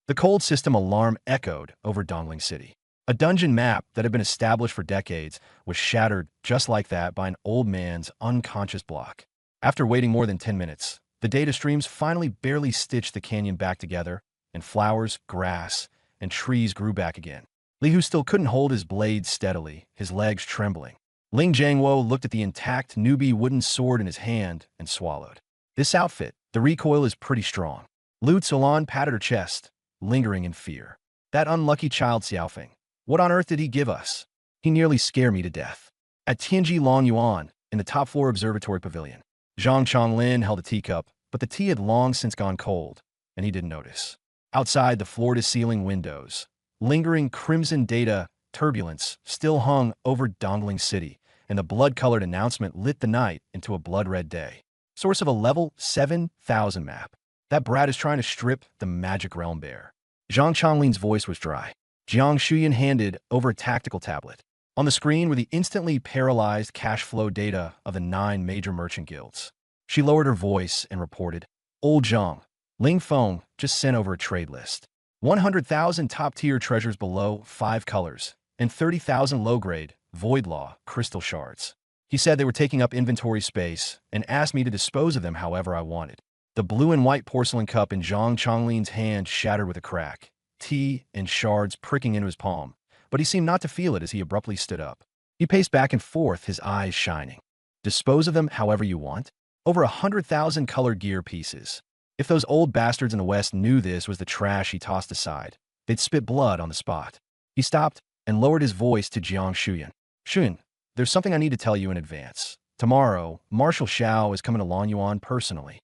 The cold system alarm echoed over Dongling City. A dungeon map that had been established for decades was shattered just like that by an old man's unconscious block. After waiting more than 10 minutes, the data streams finally barely stitched the canyon back together, and flowers, grass, and trees grew back again. Li Hu still couldn't hold his blade steadily, his legs trembling. Ling Jiangwo looked at the intact newbie wooden sword in his hand and swallowed. This outfit, the recoil is pretty strong. Lu Tzulan patted her chest, lingering in fear. That unlucky child Xiaofeng. What on earth did he give us? He nearly scared me to death. At Tianji Longyuan, in the top floor observatory pavilion, Zhang Chonglin held a teacup, but the tea had long since gone cold, and he didn't notice. Outside the floor-to-ceiling windows, lingering crimson data turbulence still hung over Dongling City, and the blood-colored announcement lit the night into a blood-red day. Source of a level 7,000 map. That brat is trying to strip the magic realm bare. Zhang Chonglin's voice was dry. Jiang Shuyan handed over a tactical tablet. On the screen were the instantly paralyzed cash flow data of the 9 major merchant guilds. She lowered her voice and reported, Old Zhang, Ling Feng just sent over a trade list. 100,000 top-tier treasures below 5 colors, and 30,000 low-grade, void law, crystal shards. He said they were taking up inventory space and asked me to dispose of them however I wanted. The blue and white porcelain cup in Zhang Chonglin's hand shattered with a crack, tea and shards pricking into his palm, but he seemed not to feel it as he abruptly stood up. He paced back and forth, his eyes shining. Dispose of them however you want? Over 100,000 colored gear pieces. If those old bastards in the West knew this was the trash he tossed aside, they'd spit blood on the spot. He stopped and lowered his voice to Jiang Shuyan. Shuyan, there's something I need to tell you in advance. Tomorrow, Marshal Xiao is coming to Longyuan personally.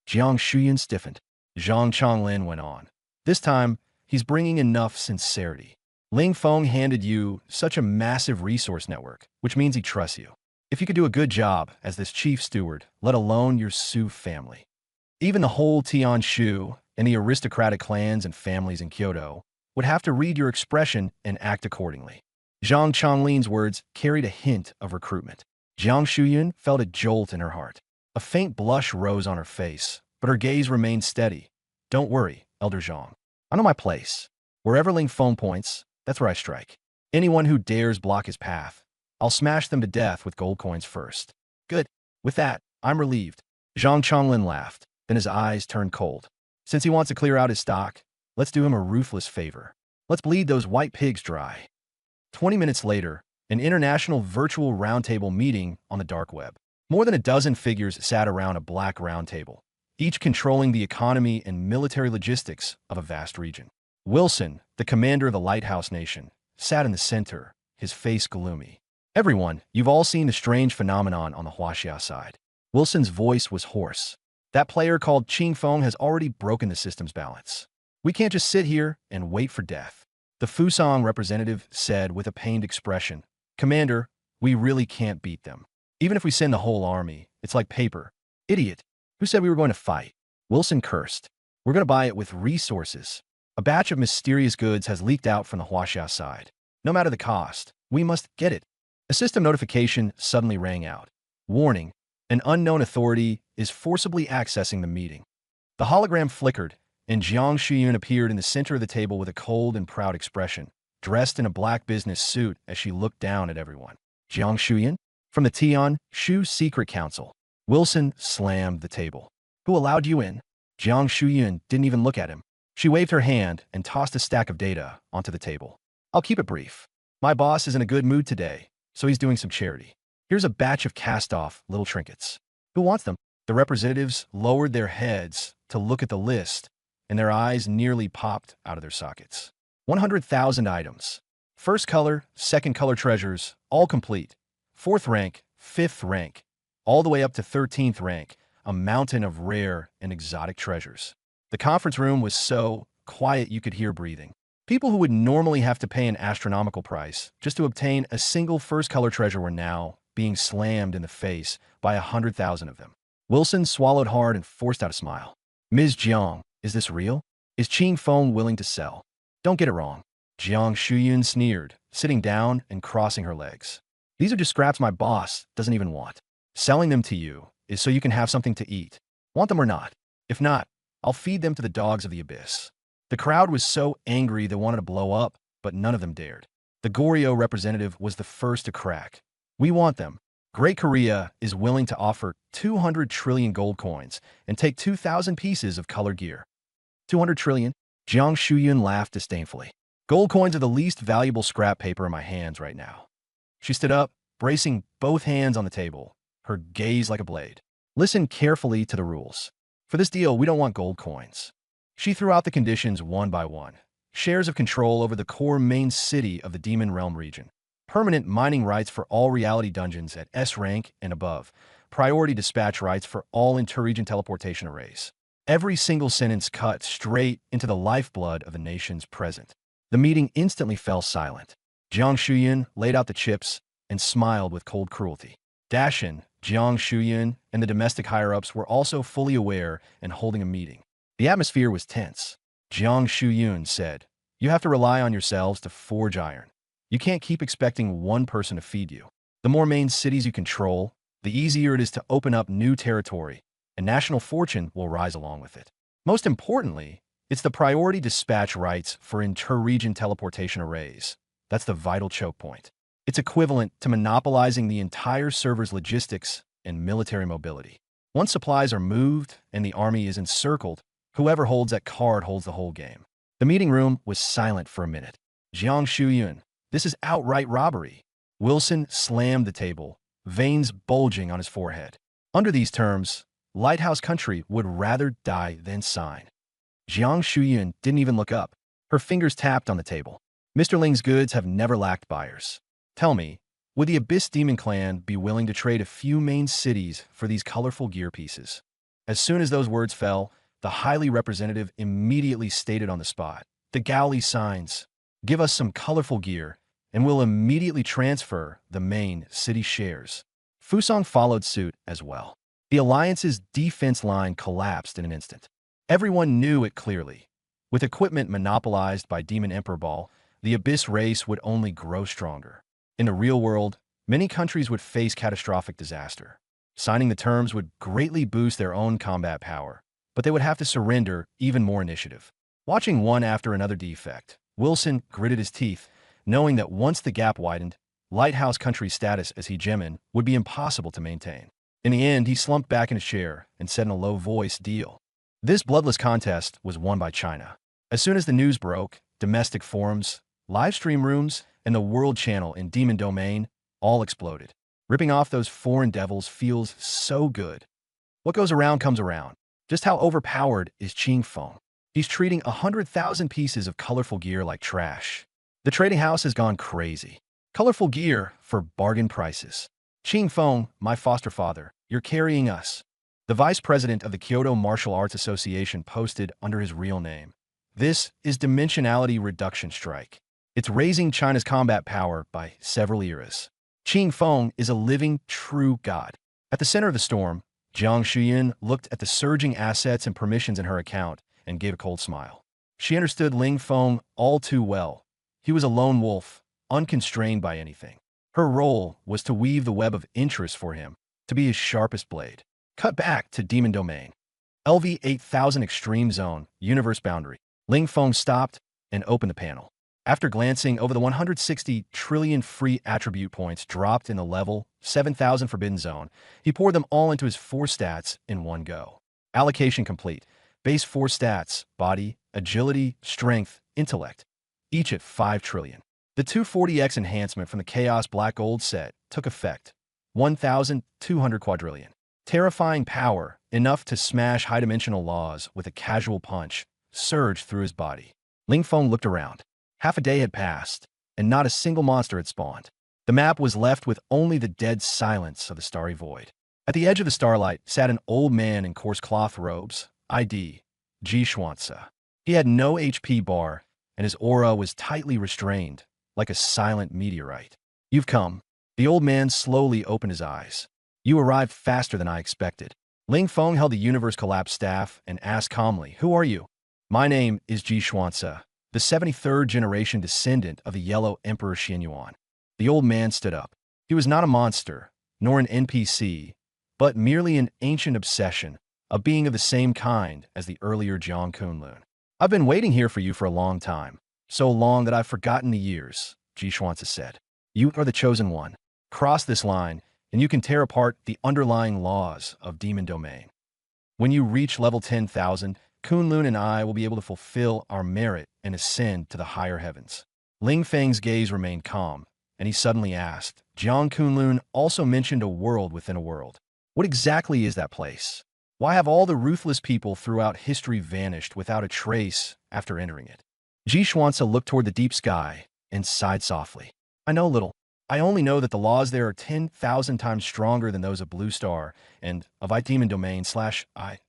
Jiang Shuyan stiffened. Zhang Chonglin went on. This time, he's bringing enough sincerity. Ling Feng handed you such a massive resource network, which means he trusts you. If you could do a good job as this chief steward, let alone your Su family. Even the whole Tian Shu and the aristocratic clans and families in Kyoto would have to read your expression and act accordingly. Zhang Chonglin's words carried a hint of recruitment. Jiang Shuyan felt a jolt in her heart. A faint blush rose on her face, but her gaze remained steady. Don't worry, Elder Zhang. I know my place. Wherever Ling Feng points, that's where I strike. Anyone who dares block his path, I'll smash them to death with gold coins first. Good. With that, I'm relieved. Zhang Chonglin laughed. Then his eyes turned cold. Since he wants to clear out his stock, let's do him a ruthless favor. Let's bleed those white pigs dry. 20 minutes later, an international virtual roundtable meeting on the dark web. More than a dozen figures sat around a black roundtable, each controlling the economy and military logistics of a vast region. Wilson, the commander of the Lighthouse Nation, sat in the center, his face gloomy. Everyone, you've all seen the strange phenomenon on the Huaxia side. Wilson's voice was hoarse. That player called Qing Feng has already broken the system's balance. We can't just sit here and wait for death. The Fusang representative said with a pained expression, Commander, we really can't beat them. Even if we send the whole army, it's like paper. Idiot. Who said we were going to fight? Wilson cursed. We're going to buy it with resources. A batch of mysterious goods has leaked out from the Huaxia side. No matter the cost, we must get it. A system notification suddenly rang out. Warning. An unknown authority is forcibly accessing the meeting. The hologram flickered, and Jiang Shuyun appeared in the center of the table with a cold and proud expression, dressed in a black business suit as she looked down at everyone. Jiang Shuyun? From the Tian Shu Secret Council. Wilson slammed the table. Who allowed you in? Jiang Shuyun didn't even look at him. She waved her hand and tossed a stack of data onto the table. I'll keep it brief. My boss is in a good mood today, so he's doing some charity. Here's a batch of cast-off little trinkets. Who wants them? The representatives lowered their heads to look at the list, and their eyes nearly popped out of their sockets. 100,000 items. First color, second color treasures, all complete. 4th rank, 5th rank, all the way up to 13th rank, a mountain of rare and exotic treasures. The conference room was so quiet you could hear breathing. People who would normally have to pay an astronomical price just to obtain a single first color treasure were now being slammed in the face by 100,000 of them. Wilson swallowed hard and forced out a smile. Ms. Jiang, is this real? Is Qing Feng willing to sell? Don't get it wrong. Jiang Shuyun sneered, sitting down and crossing her legs. These are just scraps my boss doesn't even want. Selling them to you is so you can have something to eat. Want them or not? If not, I'll feed them to the dogs of the abyss. The crowd was so angry they wanted to blow up, but none of them dared. The Goryeo representative was the first to crack. We want them. Great Korea is willing to offer 200 trillion gold coins and take 2,000 pieces of color gear. 200 trillion? Jiang Shuyun laughed disdainfully. Gold coins are the least valuable scrap paper in my hands right now. She stood up, bracing both hands on the table, her gaze like a blade. Listen carefully to the rules. For this deal, we don't want gold coins. She threw out the conditions one by one. shares of control over the core main city of the Demon Realm region, permanent mining rights for all reality dungeons at S rank and above, priority dispatch rights for all inter-region teleportation arrays. Every single sentence cut straight into the lifeblood of the nations present. The meeting instantly fell silent. Jiang Shuyan laid out the chips and smiled with cold cruelty. Dashin, Jiang Shuyan, and the domestic higher-ups were also fully aware and holding a meeting. The atmosphere was tense. Jiang Shuyun said, "You have to rely on yourselves to forge iron. You can't keep expecting one person to feed you. The more main cities you control, the easier it is to open up new territory, and national fortune will rise along with it. Most importantly, it's the priority dispatch rights for inter-region teleportation arrays. That's the vital choke point. It's equivalent to monopolizing the entire server's logistics and military mobility. Once supplies are moved and the army is encircled, whoever holds that card holds the whole game." The meeting room was silent for a minute. Jiang Shuyun, "This is outright robbery." Wilson slammed the table, veins bulging on his forehead. Under these terms, Lighthouse Country would rather die than sign. Jiang Shuyun didn't even look up. Her fingers tapped on the table. "Mr. Ling's goods have never lacked buyers. Tell me, would the Abyss Demon Clan be willing to trade a few main cities for these colorful gear pieces?" As soon as those words fell, the highly representative immediately stated on the spot, "The Gowli signs. Give us some colorful gear, and we'll immediately transfer the main city shares." Fusong followed suit as well. The Alliance's defense line collapsed in an instant. Everyone knew it clearly. With equipment monopolized by Demon Emperor Ball, the Abyss race would only grow stronger. In the real world, many countries would face catastrophic disaster. Signing the terms would greatly boost their own combat power, but they would have to surrender even more initiative. Watching one after another defect, Wilson gritted his teeth, knowing that once the gap widened, Lighthouse Country's status as hegemon would be impossible to maintain. In the end, he slumped back in his chair and said in a low voice, "Deal." This bloodless contest was won by China. As soon as the news broke, domestic forums, live stream rooms, and the world channel in Demon Domain all exploded. Ripping off those foreign devils feels so good. What goes around comes around. Just how overpowered is Qing Feng? He's treating 100,000 pieces of colorful gear like trash. The trading house has gone crazy. Colorful gear for bargain prices. "Qing Feng, my foster father, you're carrying us." The vice president of the Kyoto Martial Arts Association posted under his real name. "This is Dimensionality Reduction Strike. It's raising China's combat power by several eras. Qing Feng is a living, true god." At the center of the storm, Jiang Shuyan looked at the surging assets and permissions in her account and gave a cold smile. She understood Ling Feng all too well. He was a lone wolf, unconstrained by anything. Her role was to weave the web of interest for him, to be his sharpest blade. Cut back to Demon Domain. LV 8000 Extreme Zone, Universe Boundary. Ling Feng stopped and opened the panel. After glancing over the 160 trillion free attribute points dropped in the level 7000 Forbidden Zone, he poured them all into his 4 stats in one go. Allocation complete. Base 4 stats, body, agility, strength, intellect, each at 5 trillion. The 240x enhancement from the Chaos Black Gold set took effect. 1,200 quadrillion. Terrifying power, enough to smash high-dimensional laws with a casual punch, surged through his body. Ling Feng looked around. Half a day had passed, and not a single monster had spawned. The map was left with only the dead silence of the starry void. At the edge of the starlight sat an old man in coarse cloth robes, ID, Ji Xuanzi. He had no HP bar, and his aura was tightly restrained, like a silent meteorite. "You've come." The old man slowly opened his eyes. "You arrived faster than I expected." Ling Feng held the Universe Collapse staff and asked calmly, "Who are you?" "My name is Ji Xuanzi, the 73rd generation descendant of the Yellow Emperor Xianyuan." The old man stood up. He was not a monster, nor an NPC, but merely an ancient obsession, a being of the same kind as the earlier Jiang Kunlun. "I've been waiting here for you for a long time, so long that I've forgotten the years," Ji Xuanzi said. "You are the chosen one. Cross this line, and you can tear apart the underlying laws of Demon Domain. When you reach level 10,000, Kunlun and I will be able to fulfill our merit and ascend to the higher heavens." Ling Feng's gaze remained calm, and he suddenly asked, "Jiang Kunlun also mentioned a world within a world. What exactly is that place? Why have all the ruthless people throughout history vanished without a trace after entering it?" Ji Xuanzi looked toward the deep sky and sighed softly. I know little. I only know that the laws there are 10,000 times stronger than those of Blue Star and of I Demon Domain / I.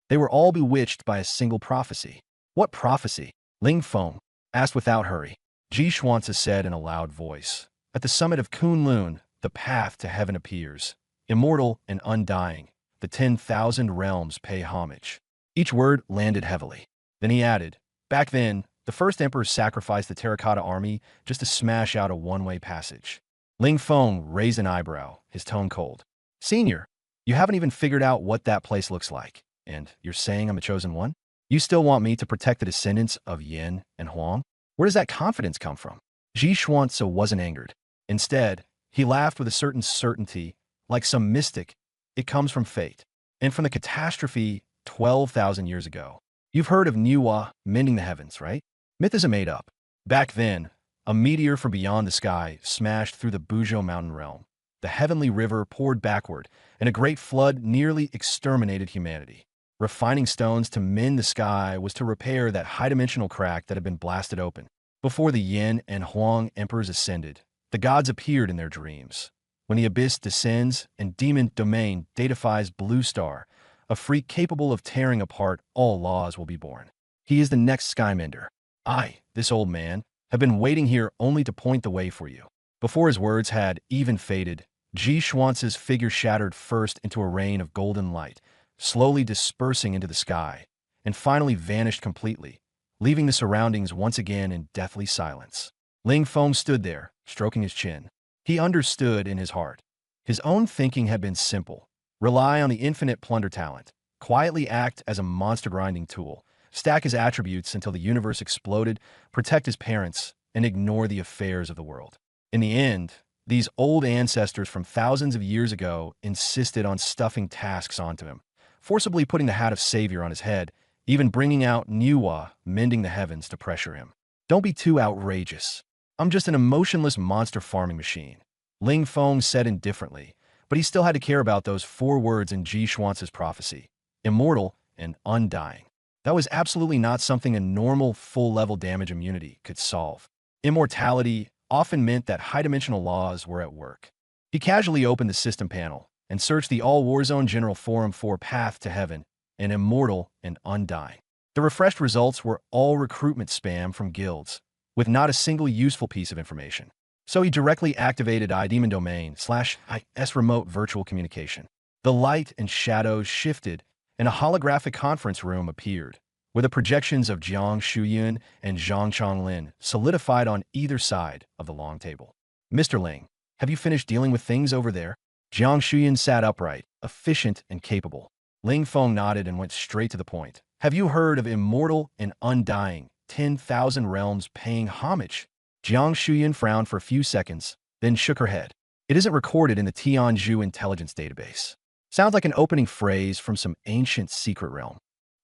They were all bewitched by a single prophecy. What prophecy? Ling Feng asked without hurry. Ji Xuanzi said in a loud voice. At the summit of Kunlun, the path to heaven appears. Immortal and undying, the 10,000 realms pay homage. Each word landed heavily. Then he added, back then, the first emperor sacrificed the terracotta army just to smash out a one-way passage. Ling Feng raised an eyebrow, his tone cold. Senior, you haven't even figured out what that place looks like, and you're saying I'm the chosen one? You still want me to protect the descendants of Yin and Huang? Where does that confidence come from? Ji Xuanzi wasn't angered. Instead, he laughed with a certain certainty, like some mystic. It comes from fate, and from the catastrophe 12,000 years ago. You've heard of Niwa mending the heavens, right? Myth is made up. Back then, a meteor from beyond the sky smashed through the Buzhou mountain realm. The heavenly river poured backward, and a great flood nearly exterminated humanity. Refining stones to mend the sky was to repair that high-dimensional crack that had been blasted open. Before the Yin and Huang emperors ascended, the gods appeared in their dreams. When the abyss descends and demon domain deifies Blue Star, a freak capable of tearing apart all laws will be born. He is the next Skymender. I, this old man, have been waiting here only to point the way for you. Before his words had even faded, Ji Xuanzi's figure shattered first into a rain of golden light, slowly dispersing into the sky, and finally vanished completely, leaving the surroundings once again in deathly silence. Ling Feng stood there, stroking his chin. He understood in his heart. His own thinking had been simple. Rely on the infinite plunder talent, quietly act as a monster-grinding tool, stack his attributes until the universe exploded, protect his parents, and ignore the affairs of the world. In the end, these old ancestors from thousands of years ago insisted on stuffing tasks onto him, forcibly putting the hat of savior on his head, even bringing out Niwa mending the heavens to pressure him. Don't be too outrageous. I'm just an emotionless monster farming machine. Ling Feng said indifferently, but he still had to care about those 4 words in Ji Xuanzi's prophecy. Immortal and undying. That was absolutely not something a normal full-level damage immunity could solve. Immortality often meant that high-dimensional laws were at work. He casually opened the system panel and searched the All-Warzone General Forum for Path to Heaven and Immortal and Undying. The refreshed results were all recruitment spam from guilds, with not a single useful piece of information. So he directly activated iDemon Domain / IS remote virtual communication. The light and shadows shifted, and a holographic conference room appeared, where the projections of Jiang Shuyun and Zhang Chonglin solidified on either side of the long table. Mr. Ling, have you finished dealing with things over there? Jiang Shuyun sat upright, efficient and capable. Ling Feng nodded and went straight to the point. Have you heard of immortal and undying, 10,000 realms paying homage? Jiang Shuyun frowned for a few seconds, then shook her head. It isn't recorded in the Tianzhu intelligence database. Sounds like an opening phrase from some ancient secret realm.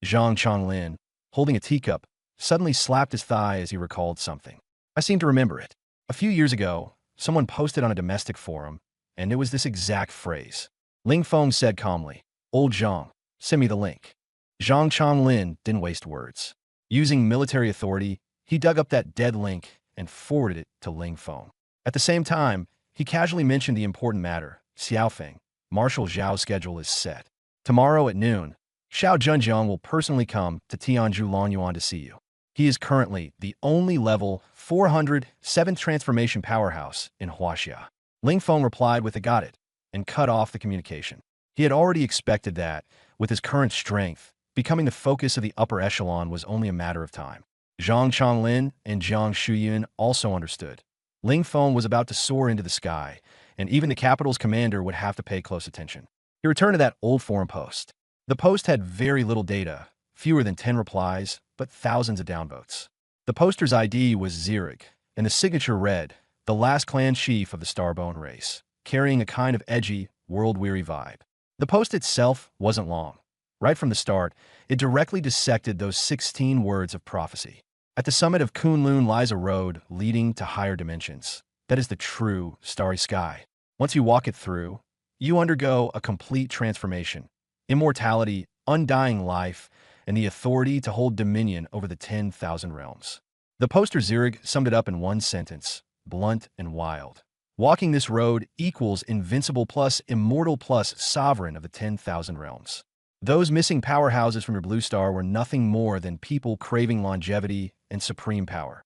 Zhang Chonglin, holding a teacup, suddenly slapped his thigh as he recalled something. I seem to remember it. A few years ago, someone posted on a domestic forum, and it was this exact phrase. Ling Feng said calmly, Old Zhang, send me the link. Zhang Chonglin didn't waste words. Using military authority, he dug up that dead link and forwarded it to Ling Feng. At the same time, he casually mentioned the important matter. Xiaofeng, Marshal Zhao's schedule is set. Tomorrow at noon, Xiao Zhenjiang will personally come to Tianzhu Longyuan to see you. He is currently the only level 400 7th transformation powerhouse in Huaxia. Ling Feng replied with a got it, and cut off the communication. He had already expected that, with his current strength, becoming the focus of the upper echelon was only a matter of time. Zhang Chonglin and Jiang Shuyun also understood. Ling Feng was about to soar into the sky, and even the capital's commander would have to pay close attention. He returned to that old forum post. The post had very little data, fewer than 10 replies, but thousands of downvotes. The poster's ID was Zirig, and the signature read, the last clan chief of the Starbone race, carrying a kind of edgy, world-weary vibe. The post itself wasn't long. Right from the start, it directly dissected those 16 words of prophecy. At the summit of Kunlun lies a road leading to higher dimensions. That is the true starry sky. Once you walk it through, you undergo a complete transformation. Immortality, undying life, and the authority to hold dominion over the 10,000 realms. The poster Zirig summed it up in one sentence: blunt and wild. Walking this road equals invincible plus immortal plus sovereign of the 10,000 realms. Those missing powerhouses from your blue star were nothing more than people craving longevity and supreme power.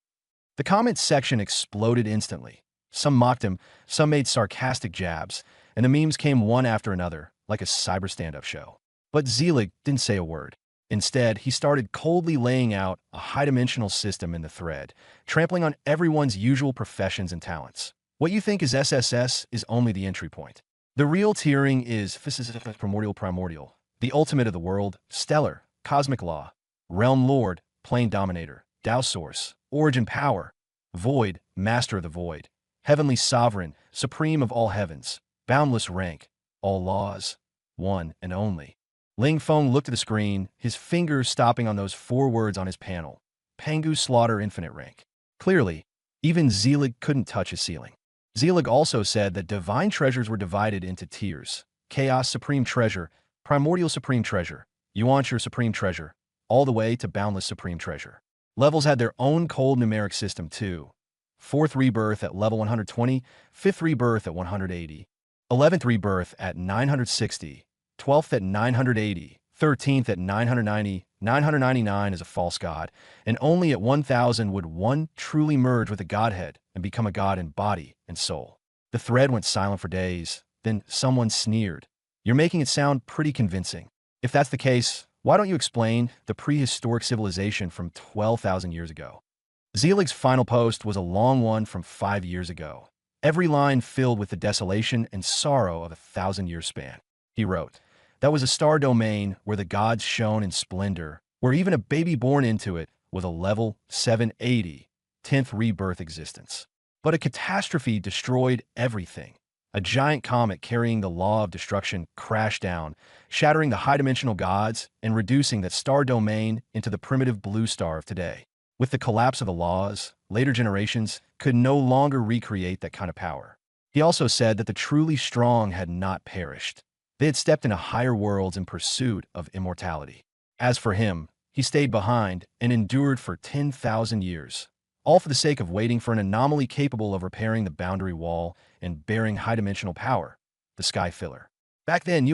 The comments section exploded instantly. Some mocked him, some made sarcastic jabs, and the memes came one after another, like a cyber stand-up show. But Zelig didn't say a word. Instead, he started coldly laying out a high-dimensional system in the thread, trampling on everyone's usual professions and talents. What you think is SSS is only the entry point. The real tiering is primordial, the ultimate of the world, stellar, cosmic law, realm lord, plane dominator, Tao source, origin power, void, master of the void, heavenly sovereign, supreme of all heavens, boundless rank, all laws, one and only. Ling Feng looked at the screen, his fingers stopping on those 4 words on his panel: Pangu Slaughter Infinite Rank. Clearly, even Zelig couldn't touch his ceiling. Zelig also said that divine treasures were divided into tiers: Chaos Supreme Treasure, Primordial Supreme Treasure, Yuanshi Supreme Treasure, all the way to Boundless Supreme Treasure. Levels had their own cold numeric system too. 4th rebirth at level 120, 5th rebirth at 180, 11th rebirth at 960, 12th at 980, 13th at 990, 999 is a false god, and only at 1000 would one truly merge with a godhead and become a god in body and soul. The thread went silent for days, then someone sneered. You're making it sound pretty convincing. If that's the case, why don't you explain the prehistoric civilization from 12,000 years ago? Zelig's final post was a long one from 5 years ago, every line filled with the desolation and sorrow of a 1,000-year span. He wrote, "That was a star domain where the gods shone in splendor, where even a baby born into it was a level 780, 10th rebirth existence. But a catastrophe destroyed everything. A giant comet carrying the law of destruction crashed down, shattering the high-dimensional gods and reducing that star domain into the primitive blue star of today. With the collapse of the laws, later generations could no longer recreate that kind of power." He also said that the truly strong had not perished. They had stepped into higher worlds in pursuit of immortality. As for him, he stayed behind and endured for 10,000 years, all for the sake of waiting for an anomaly capable of repairing the boundary wall and bearing high-dimensional power, the Sky Filler. Back then,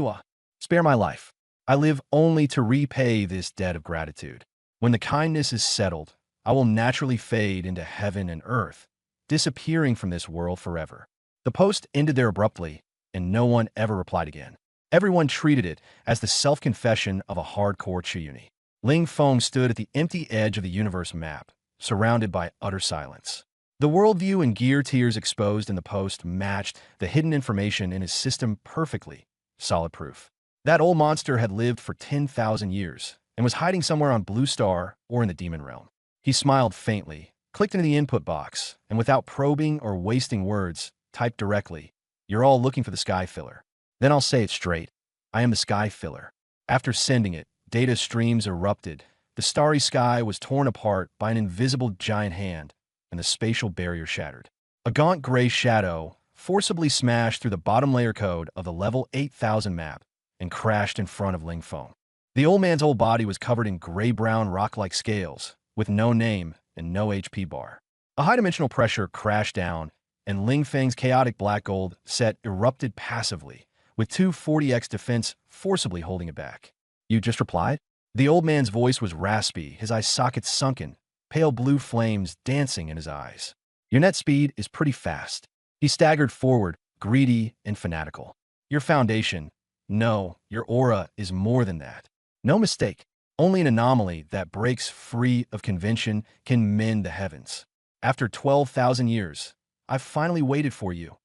spare my life. I live only to repay this debt of gratitude. When the kindness is settled, I will naturally fade into heaven and earth, disappearing from this world forever. The post ended there abruptly, and no one ever replied again. Everyone treated it as the self-confession of a hardcore Chiyuni. Ling Feng stood at the empty edge of the universe map, surrounded by utter silence. The worldview and gear tiers exposed in the post matched the hidden information in his system perfectly. Solid proof. That old monster had lived for 10,000 years and was hiding somewhere on Blue Star or in the Demon Realm. He smiled faintly, clicked into the input box, and without probing or wasting words, typed directly, "You're all looking for the Sky Filler." Then I'll say it straight. I am the Sky Filler. After sending it, data streams erupted. The starry sky was torn apart by an invisible giant hand, and the spatial barrier shattered. A gaunt gray shadow forcibly smashed through the bottom layer code of the level 8000 map and crashed in front of Ling Feng. The old man's whole body was covered in gray-brown rock-like scales, with no name and no HP bar. A high-dimensional pressure crashed down, and Ling Feng's chaotic black gold set erupted passively, with two 40x defense forcibly holding it back. "You just replied?" The old man's voice was raspy, his eye sockets sunken, pale blue flames dancing in his eyes. "Your net speed is pretty fast." He staggered forward, greedy and fanatical. "Your foundation. No, your aura is more than that. No mistake. Only an anomaly that breaks free of convention can mend the heavens. After 12,000 years, I've finally waited for you."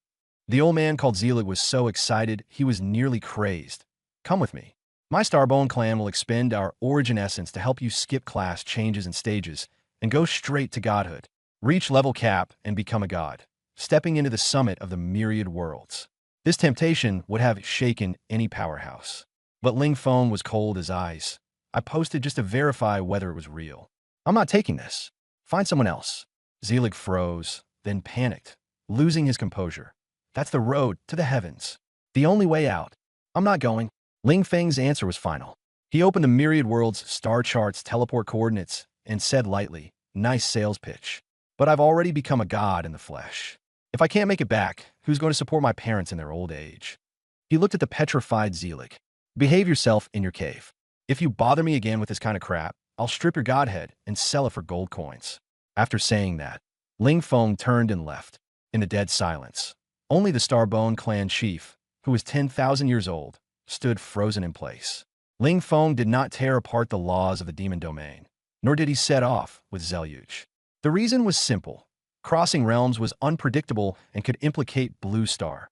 The old man called Zelig was so excited he was nearly crazed. "Come with me. My Starbone clan will expend our origin essence to help you skip class changes and stages and go straight to godhood. Reach level cap and become a god, stepping into the summit of the myriad worlds." This temptation would have shaken any powerhouse. But Ling Feng was cold as ice. "I posted just to verify whether it was real. I'm not taking this. Find someone else." Zelig froze, then panicked, losing his composure. "That's the road to the heavens. The only way out. I'm not going." Ling Feng's answer was final. He opened the myriad world's star chart's teleport coordinates and said lightly, Nice sales pitch. But I've already become a god in the flesh. If I can't make it back, who's going to support my parents in their old age? He looked at the petrified Zelik. Behave yourself in your cave. If you bother me again with this kind of crap, I'll strip your godhead and sell it for gold coins. After saying that, Ling Feng turned and left. In the dead silence, only the Starbone clan chief, who was 10,000 years old, stood frozen in place. Ling Feng did not tear apart the laws of the demon domain, nor did he set off with Zelyuge. The reason was simple. Crossing realms was unpredictable and could implicate Blue Star.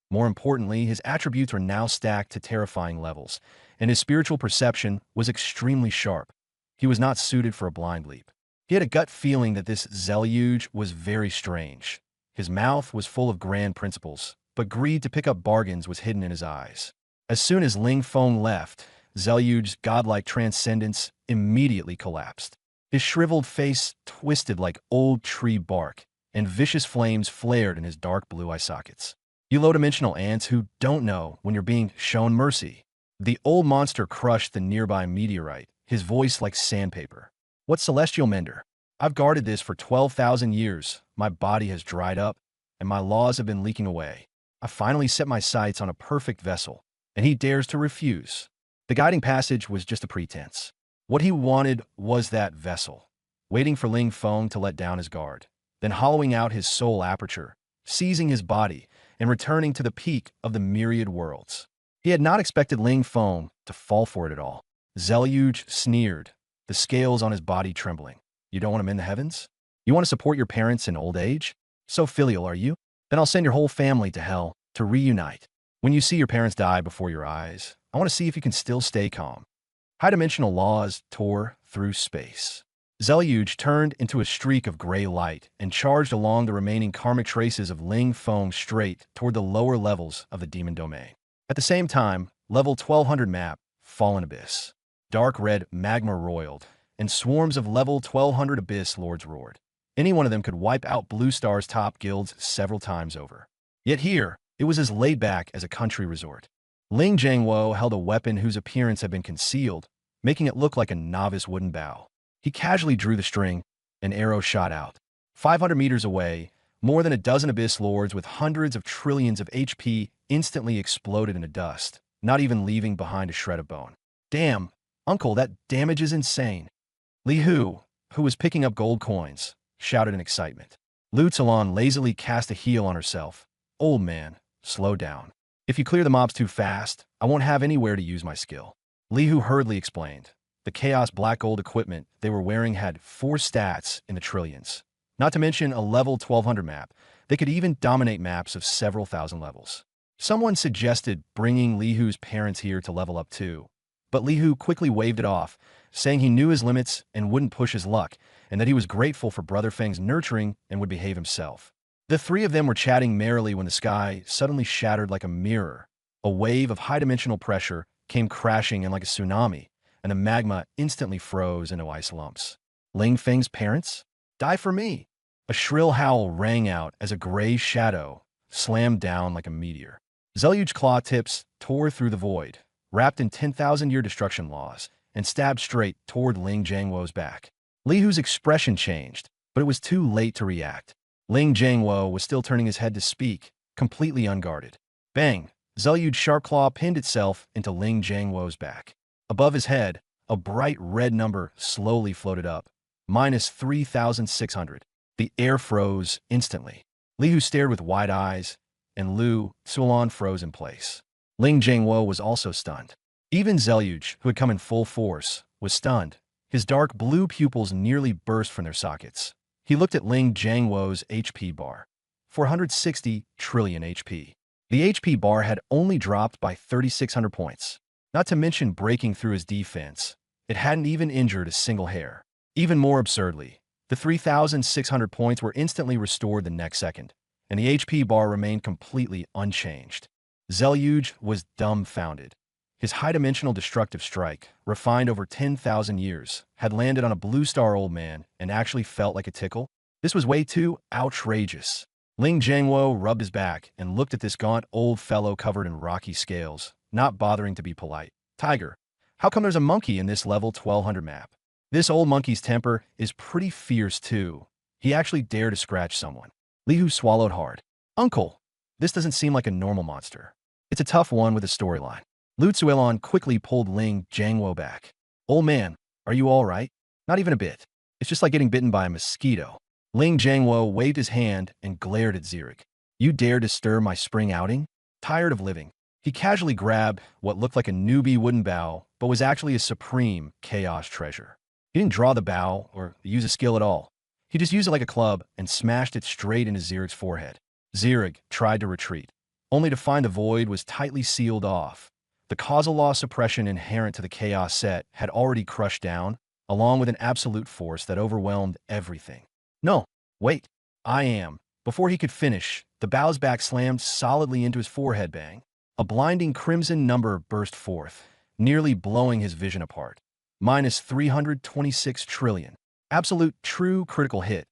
More importantly, his attributes were now stacked to terrifying levels, and his spiritual perception was extremely sharp. He was not suited for a blind leap. He had a gut feeling that this Zelyuge was very strange. His mouth was full of grand principles, but greed to pick up bargains was hidden in his eyes. As soon as Ling Feng left, Zelyuge's godlike transcendence immediately collapsed. His shriveled face twisted like old tree bark, and vicious flames flared in his dark blue eye sockets. You low-dimensional ants who don't know when you're being shown mercy. The old monster crushed the nearby meteorite, his voice like sandpaper. What celestial mender? I've guarded this for 12,000 years. My body has dried up, and my laws have been leaking away. I finally set my sights on a perfect vessel, and he dares to refuse. The guiding passage was just a pretense. What he wanted was that vessel, waiting for Ling Feng to let down his guard, then hollowing out his soul aperture, seizing his body, and returning to the peak of the myriad worlds. He had not expected Ling Feng to fall for it at all. Zelyuge sneered, the scales on his body trembling. You don't want him in the heavens? You want to support your parents in old age? So filial, are you? Then I'll send your whole family to hell to reunite. When you see your parents die before your eyes, I want to see if you can still stay calm. High-dimensional laws tore through space. Zelyuge turned into a streak of gray light and charged along the remaining karmic traces of Ling Feng straight toward the lower levels of the demon domain. At the same time, level 1200 map, Fallen Abyss. Dark red magma roiled, and swarms of level 1200 Abyss lords roared. Any one of them could wipe out Blue Star's top guilds several times over. Yet here, it was as laid back as a country resort. Ling Jiangwo held a weapon whose appearance had been concealed, making it look like a novice wooden bow. He casually drew the string, an arrow shot out. 500 meters away, more than a dozen Abyss lords with hundreds of trillions of HP instantly exploded into dust, not even leaving behind a shred of bone. Damn, uncle, that damage is insane. Li Hu, who was picking up gold coins, shouted in excitement. Lu Talon lazily cast a heal on herself. Old man, slow down. If you clear the mobs too fast, I won't have anywhere to use my skill. Li Hu hurriedly explained. The Chaos Black Gold equipment they were wearing had 4 stats in the trillions. Not to mention a level 1200 map. They could even dominate maps of several thousand levels. Someone suggested bringing Li Hu's parents here to level up too, but Li Hu quickly waved it off, saying he knew his limits and wouldn't push his luck, and that he was grateful for Brother Feng's nurturing and would behave himself. The three of them were chatting merrily when the sky suddenly shattered like a mirror. A wave of high-dimensional pressure came crashing in like a tsunami, and the magma instantly froze into ice lumps. Ling Feng's parents? Die for me! A shrill howl rang out as a gray shadow slammed down like a meteor. Zelyuge's claw tips tore through the void, wrapped in 10,000-year destruction laws, and stabbed straight toward Ling Jiangwo's back. Li Hu's expression changed, but it was too late to react. Ling Jiangwo was still turning his head to speak, completely unguarded. Bang! Zelyuge's sharp claw pinned itself into Ling Jiangwo's back. Above his head, a bright red number slowly floated up. -3,600. The air froze instantly. Li Hu stared with wide eyes, and Lu Talon froze in place. Ling Jiangwo was also stunned. Even Zelyuge, who had come in full force, was stunned. His dark blue pupils nearly burst from their sockets. He looked at Ling Jiangwo's HP bar. 460 trillion HP. The HP bar had only dropped by 3,600 points. Not to mention breaking through his defense, it hadn't even injured a single hair. Even more absurdly, the 3,600 points were instantly restored the next second, and the HP bar remained completely unchanged. Zelyuge was dumbfounded. His high-dimensional destructive strike, refined over 10,000 years, had landed on a Blue Star old man and actually felt like a tickle. This was way too outrageous. Ling Jiangwo rubbed his back and looked at this gaunt old fellow covered in rocky scales, not bothering to be polite. Tiger, how come there's a monkey in this level 1200 map? This old monkey's temper is pretty fierce too. He actually dared to scratch someone. Li Hu swallowed hard. Uncle, this doesn't seem like a normal monster. It's a tough one with a storyline. Lu Zuelon quickly pulled Ling Jiangwo back. Old man, are you all right? Not even a bit. It's just like getting bitten by a mosquito. Ling Jiangwo waved his hand and glared at Zirig. You dare disturb my spring outing? Tired of living. He casually grabbed what looked like a newbie wooden bow, but was actually a supreme chaos treasure. He didn't draw the bow or use a skill at all. He just used it like a club and smashed it straight into Zirig's forehead. Zirig tried to retreat, only to find the void was tightly sealed off. The causal law suppression inherent to the chaos set had already crushed down, along with an absolute force that overwhelmed everything. No, wait, I am. Before he could finish, the bow's back slammed solidly into his forehead bang. A blinding crimson number burst forth, nearly blowing his vision apart. Minus 326 trillion. Absolute true critical hit.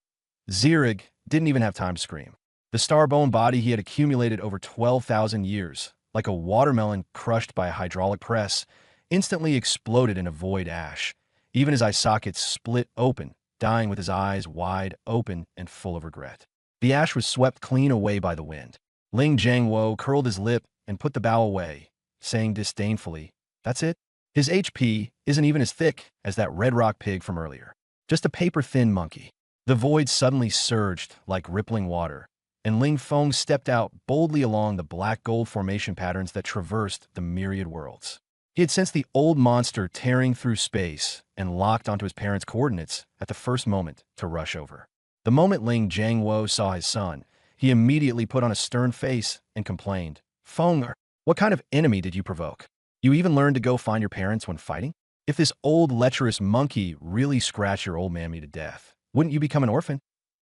Zirig didn't even have time to scream. The starbone body he had accumulated over 12,000 years, like a watermelon crushed by a hydraulic press, instantly exploded in a void ash, even as eye sockets split open, dying with his eyes wide open and full of regret. The ash was swept clean away by the wind. Ling Jiangwo curled his lip and put the bow away, saying disdainfully, "That's it? His HP isn't even as thick as that red rock pig from earlier. Just a paper-thin monkey." The void suddenly surged like rippling water, and Ling Feng stepped out boldly along the black-gold formation patterns that traversed the myriad worlds. He had sensed the old monster tearing through space and locked onto his parents' coordinates at the first moment to rush over. The moment Ling Jiangwo saw his son, he immediately put on a stern face and complained, "Feng, what kind of enemy did you provoke? You even learned to go find your parents when fighting? If this old lecherous monkey really scratched your old mammy to death, wouldn't you become an orphan?"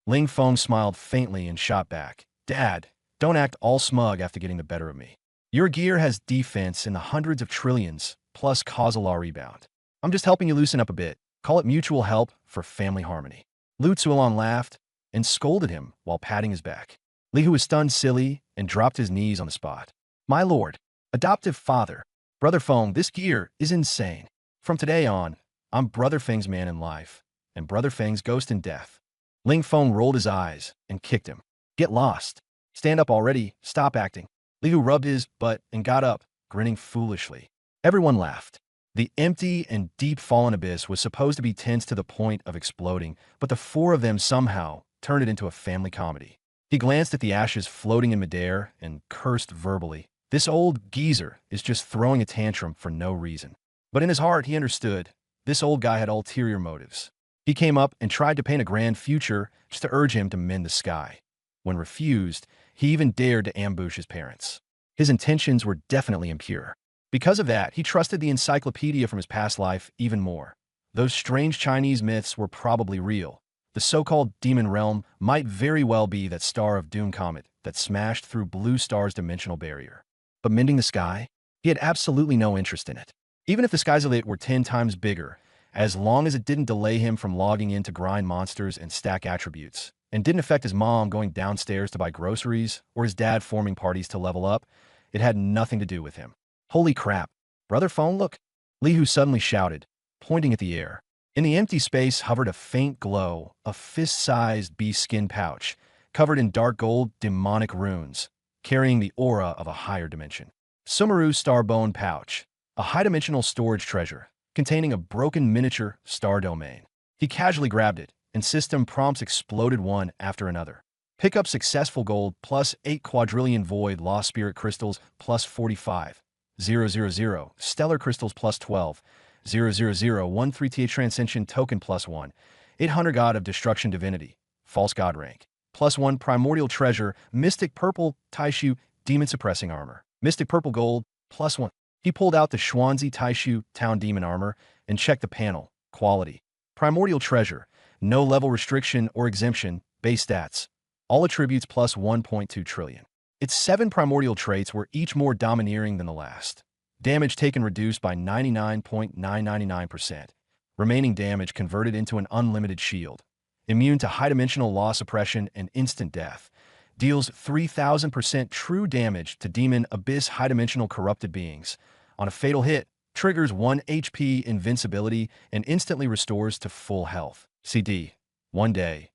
Ling Feng smiled faintly and shot back, "Dad, don't act all smug after getting the better of me. Your gear has defense in the hundreds of trillions, plus causal law rebound. I'm just helping you loosen up a bit. Call it mutual help for family harmony." Lu Zuelon laughed and scolded him while patting his back. Li Hu was stunned silly and dropped his knees on the spot. "My lord, adoptive father, Brother Feng, this gear is insane. From today on, I'm Brother Feng's man in life, and Brother Feng's ghost in death." Ling Feng rolled his eyes and kicked him. "Get lost. Stand up already. Stop acting." Li Hu rubbed his butt and got up, grinning foolishly. Everyone laughed. The empty and deep-fallen abyss was supposed to be tense to the point of exploding, but the four of them somehow turned it into a family comedy. He glanced at the ashes floating in midair and cursed verbally. This old geezer is just throwing a tantrum for no reason. But in his heart, he understood. This old guy had ulterior motives. He came up and tried to paint a grand future just to urge him to mend the sky. When refused, he even dared to ambush his parents. His intentions were definitely impure. Because of that, he trusted the encyclopedia from his past life even more. Those strange Chinese myths were probably real. The so-called demon realm might very well be that Star of Doom comet that smashed through Blue Star's dimensional barrier. But mending the sky? He had absolutely no interest in it. Even if the skies of it were 10 times bigger, as long as it didn't delay him from logging in to grind monsters and stack attributes, and didn't affect his mom going downstairs to buy groceries or his dad forming parties to level up, it had nothing to do with him. Holy crap. Brother Feng, look. Li Hu suddenly shouted, pointing at the air. In the empty space hovered a faint glow, a fist-sized beast skin pouch, covered in dark gold demonic runes, carrying the aura of a higher dimension. Sumeru Starbone Pouch, a high-dimensional storage treasure, containing a broken miniature star domain. He casually grabbed it, and system prompts exploded one after another. Pick up successful gold plus 8 quadrillion void lost spirit crystals plus 45. 000, stellar crystals plus 12, 00013th transcension token plus 1, 800 god of destruction divinity, false god rank, plus 1 primordial treasure, mystic purple Taishu demon suppressing armor, mystic purple gold, plus 1. He pulled out the Xuanzi Taishu town demon armor and checked the panel, quality, primordial treasure, no level restriction or exemption, base stats, all attributes plus 1.2 trillion. Its 7 primordial traits were each more domineering than the last. Damage taken reduced by 99.999%. Remaining damage converted into an unlimited shield. Immune to high-dimensional law suppression and instant death. Deals 3,000% true damage to demon abyss high-dimensional corrupted beings. On a fatal hit, triggers 1 HP invincibility and instantly restores to full health. CD. 1 day.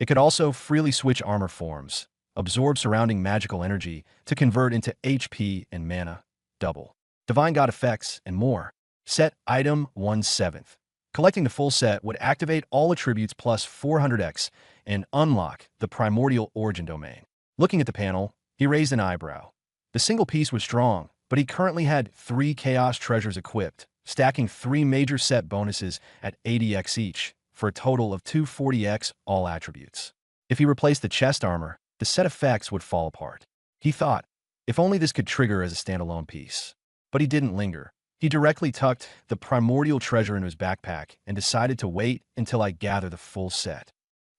It could also freely switch armor forms, absorb surrounding magical energy to convert into HP and mana, double. Divine God effects, and more. Set item 1/7. Collecting the full set would activate all attributes plus 400x and unlock the primordial origin domain. Looking at the panel, he raised an eyebrow. The single piece was strong, but he currently had 3 Chaos Treasures equipped, stacking 3 major set bonuses at 80x each, for a total of 240x all attributes. If he replaced the chest armor, the set effects would fall apart. He thought, if only this could trigger as a standalone piece. But he didn't linger. He directly tucked the primordial treasure into his backpack and decided to wait until I gather the full set.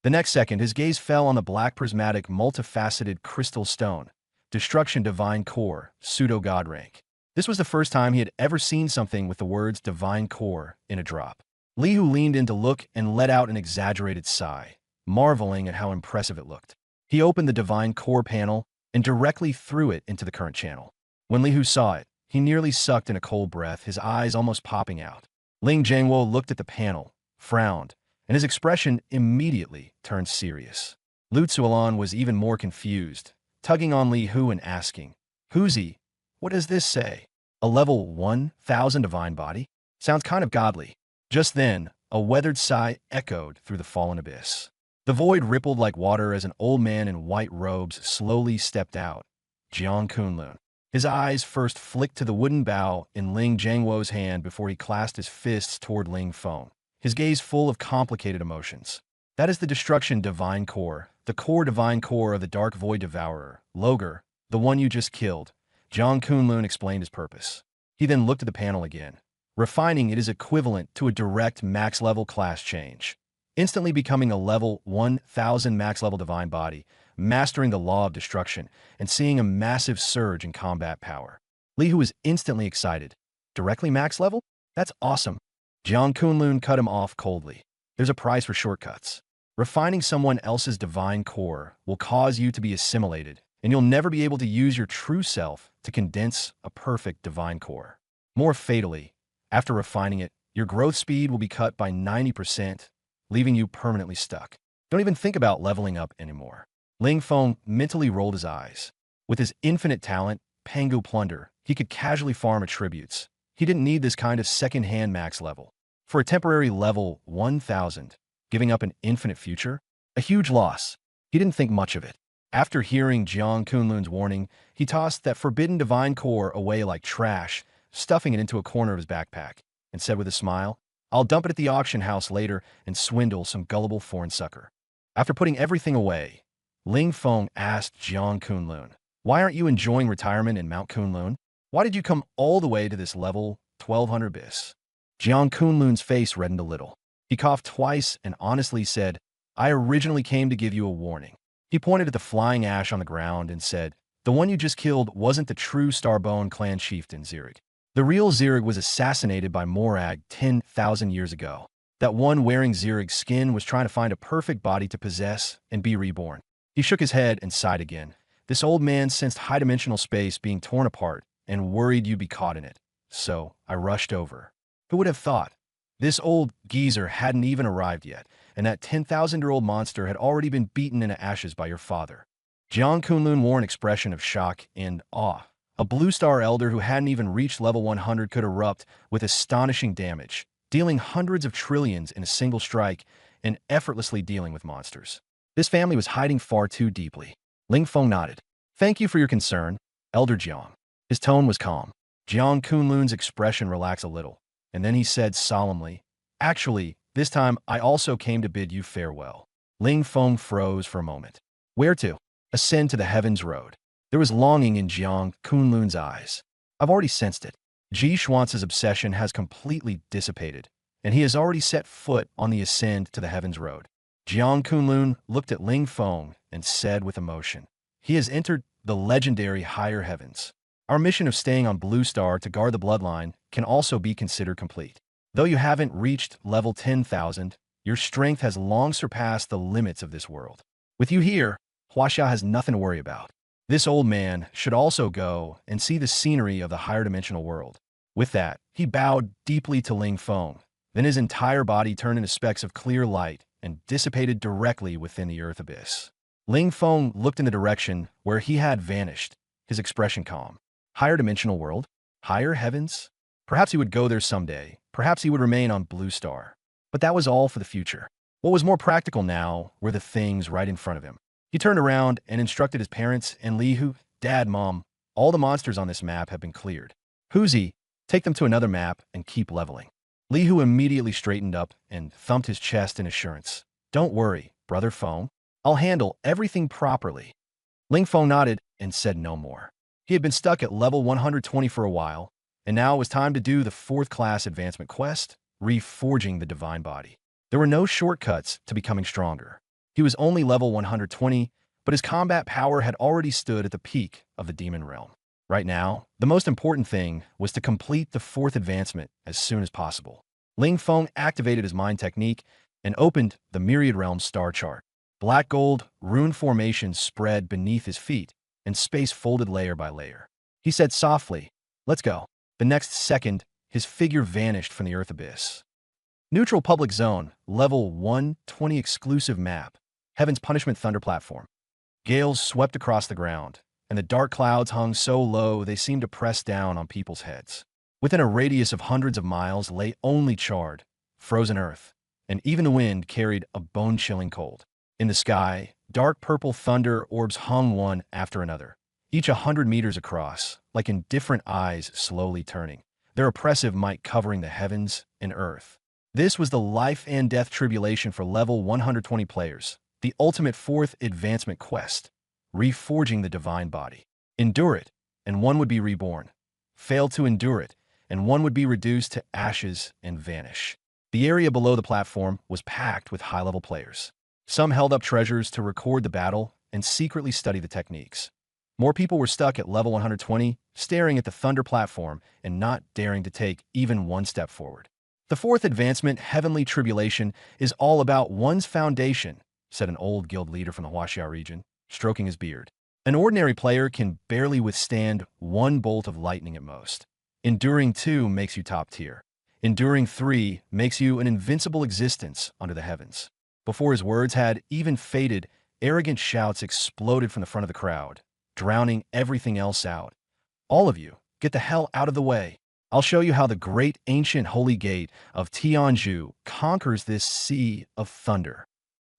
The next second, his gaze fell on the black prismatic multifaceted crystal stone, Destruction Divine Core, pseudo-god rank. This was the first time he had ever seen something with the words Divine Core in a drop. Li Hu leaned in to look and let out an exaggerated sigh, marveling at how impressive it looked. He opened the Divine Core panel and directly threw it into the current channel. When Li Hu saw it, he nearly sucked in a cold breath, his eyes almost popping out. Ling Jiangwo looked at the panel, frowned, and his expression immediately turned serious. Lu Zuolan was even more confused, tugging on Li Hu and asking, "Huzi, what does this say? A level 1000 divine body? Sounds kind of godly." Just then, a weathered sigh echoed through the fallen abyss. The void rippled like water as an old man in white robes slowly stepped out. Jiang Kunlun. His eyes first flicked to the wooden bow in Ling Jiangwo's hand before he clasped his fists toward Ling Feng, his gaze full of complicated emotions. "That is the Destruction Divine Core, the core divine core of the Dark Void Devourer, Logre, the one you just killed." Jiang Kunlun explained his purpose. He then looked at the panel again, refining it is equivalent to a direct max-level class change. Instantly becoming a level 1000 max-level divine body, mastering the law of destruction, and seeing a massive surge in combat power. Li Hu was instantly excited. Directly max level? That's awesome. Jiang Kunlun cut him off coldly. There's a price for shortcuts. Refining someone else's divine core will cause you to be assimilated, and you'll never be able to use your true self to condense a perfect divine core. More fatally, after refining it, your growth speed will be cut by 90%, leaving you permanently stuck. Don't even think about leveling up anymore. Ling Feng mentally rolled his eyes. With his infinite talent, Pangu Plunder, he could casually farm attributes. He didn't need this kind of second-hand max level. For a temporary level 1000, giving up an infinite future? A huge loss. He didn't think much of it. After hearing Jiang Kunlun's warning, he tossed that forbidden divine core away like trash, stuffing it into a corner of his backpack, and said with a smile, "I'll dump it at the auction house later and swindle some gullible foreign sucker." After putting everything away, Ling Feng asked Jiang Kunlun, "Why aren't you enjoying retirement in Mount Kunlun? Why did you come all the way to this level 1200 bis?" Jiang Kunlun's face reddened a little. He coughed twice and honestly said, "I originally came to give you a warning." He pointed at the flying ash on the ground and said, "The one you just killed wasn't the true Starbone clan chieftain Zirig. The real Zirig was assassinated by Morag 10,000 years ago. That one wearing Zirig's skin was trying to find a perfect body to possess and be reborn." He shook his head and sighed again. This old man sensed high-dimensional space being torn apart and worried you'd be caught in it. So I rushed over. Who would have thought? This old geezer hadn't even arrived yet, and that 10,000-year-old monster had already been beaten into ashes by your father. Jiang Kunlun wore an expression of shock and awe. A Blue Star Elder who hadn't even reached level 100 could erupt with astonishing damage, dealing hundreds of trillions in a single strike and effortlessly dealing with monsters. This family was hiding far too deeply. Ling Feng nodded. "Thank you for your concern, Elder Jiang." His tone was calm. Jiang Kunlun's expression relaxed a little, and then he said solemnly, "Actually, this time I also came to bid you farewell." Ling Feng froze for a moment. "Where to?" "Ascend to the Heavens Road." There was longing in Jiang Kunlun's eyes. "I've already sensed it. Ji Xuance's obsession has completely dissipated, and he has already set foot on the ascend to the Heavens Road." Jiang Kunlun looked at Ling Feng and said with emotion, "He has entered the legendary higher heavens. Our mission of staying on Blue Star to guard the bloodline can also be considered complete. Though you haven't reached level 10,000, your strength has long surpassed the limits of this world. With you here, Huaxia has nothing to worry about. This old man should also go and see the scenery of the higher dimensional world. With that, he bowed deeply to Ling Feng. Then his entire body turned into specks of clear light and dissipated directly within the earth abyss. Ling Feng looked in the direction where he had vanished, his expression calm. Higher dimensional world? Higher heavens? Perhaps he would go there someday. Perhaps he would remain on Blue Star. But that was all for the future. What was more practical now were the things right in front of him. He turned around and instructed his parents and Li Hu, Dad, Mom, all the monsters on this map have been cleared. Huzi, take them to another map and keep leveling. Li Hu immediately straightened up and thumped his chest in assurance. Don't worry, Brother Feng. I'll handle everything properly. Ling Feng nodded and said no more. He had been stuck at level 120 for a while, and now it was time to do the 4th class advancement quest, Reforging the Divine Body. There were no shortcuts to becoming stronger. He was only level 120, but his combat power had already stood at the peak of the demon realm. Right now, the most important thing was to complete the 4th advancement as soon as possible. Ling Feng activated his mind technique and opened the Myriad Realm star chart. Black gold rune formations spread beneath his feet, and space folded layer by layer. He said softly, "Let's go." The next second, his figure vanished from the earth abyss. Neutral Public Zone, Level 120 exclusive map, Heaven's Punishment Thunder Platform. Gales swept across the ground, and the dark clouds hung so low they seemed to press down on people's heads. Within a radius of hundreds of miles lay only charred, frozen earth, and even the wind carried a bone-chilling cold. In the sky, dark purple thunder orbs hung one after another, each 100 meters across, like in different eyes slowly turning, their oppressive might covering the heavens and earth. This was the life and death tribulation for level 120 players, the ultimate 4th advancement quest, Reforging the Divine Body. Endure it, and one would be reborn. Fail to endure it, and one would be reduced to ashes and vanish. The area below the platform was packed with high-level players. Some held up treasures to record the battle and secretly study the techniques. More people were stuck at level 120, staring at the Thunder platform and not daring to take even one step forward. The 4th advancement, Heavenly Tribulation, is all about one's foundation, said an old guild leader from the Huaxia region, stroking his beard. An ordinary player can barely withstand one bolt of lightning at most. Enduring 2 makes you top tier. Enduring 3 makes you an invincible existence under the heavens. Before his words had even faded, arrogant shouts exploded from the front of the crowd, drowning everything else out. All of you, get the hell out of the way. I'll show you how the great ancient holy gate of Tianzhu conquers this sea of thunder.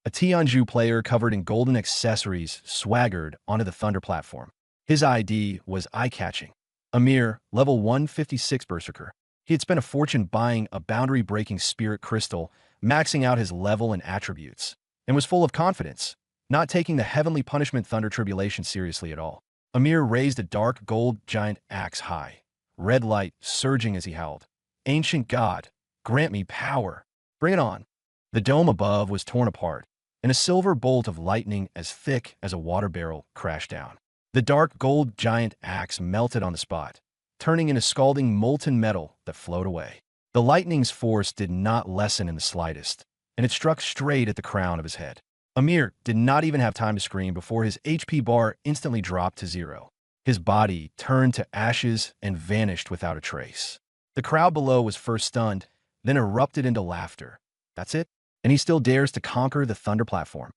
A Tianzhu player covered in golden accessories swaggered onto the thunder platform. His ID was eye-catching. Amir, level 156 Berserker. He had spent a fortune buying a boundary-breaking spirit crystal, maxing out his level and attributes, and was full of confidence, not taking the Heavenly Punishment Thunder Tribulation seriously at all. Amir raised a dark gold giant axe high, red light surging as he howled. Ancient God, grant me power. Bring it on. The dome above was torn apart, and a silver bolt of lightning as thick as a water barrel crashed down. The dark gold giant axe melted on the spot, turning into scalding molten metal that flowed away. The lightning's force did not lessen in the slightest, and it struck straight at the crown of his head. Amir did not even have time to scream before his HP bar instantly dropped to 0. His body turned to ashes and vanished without a trace. The crowd below was first stunned, then erupted into laughter. That's it? And he still dares to conquer the Thunder platform.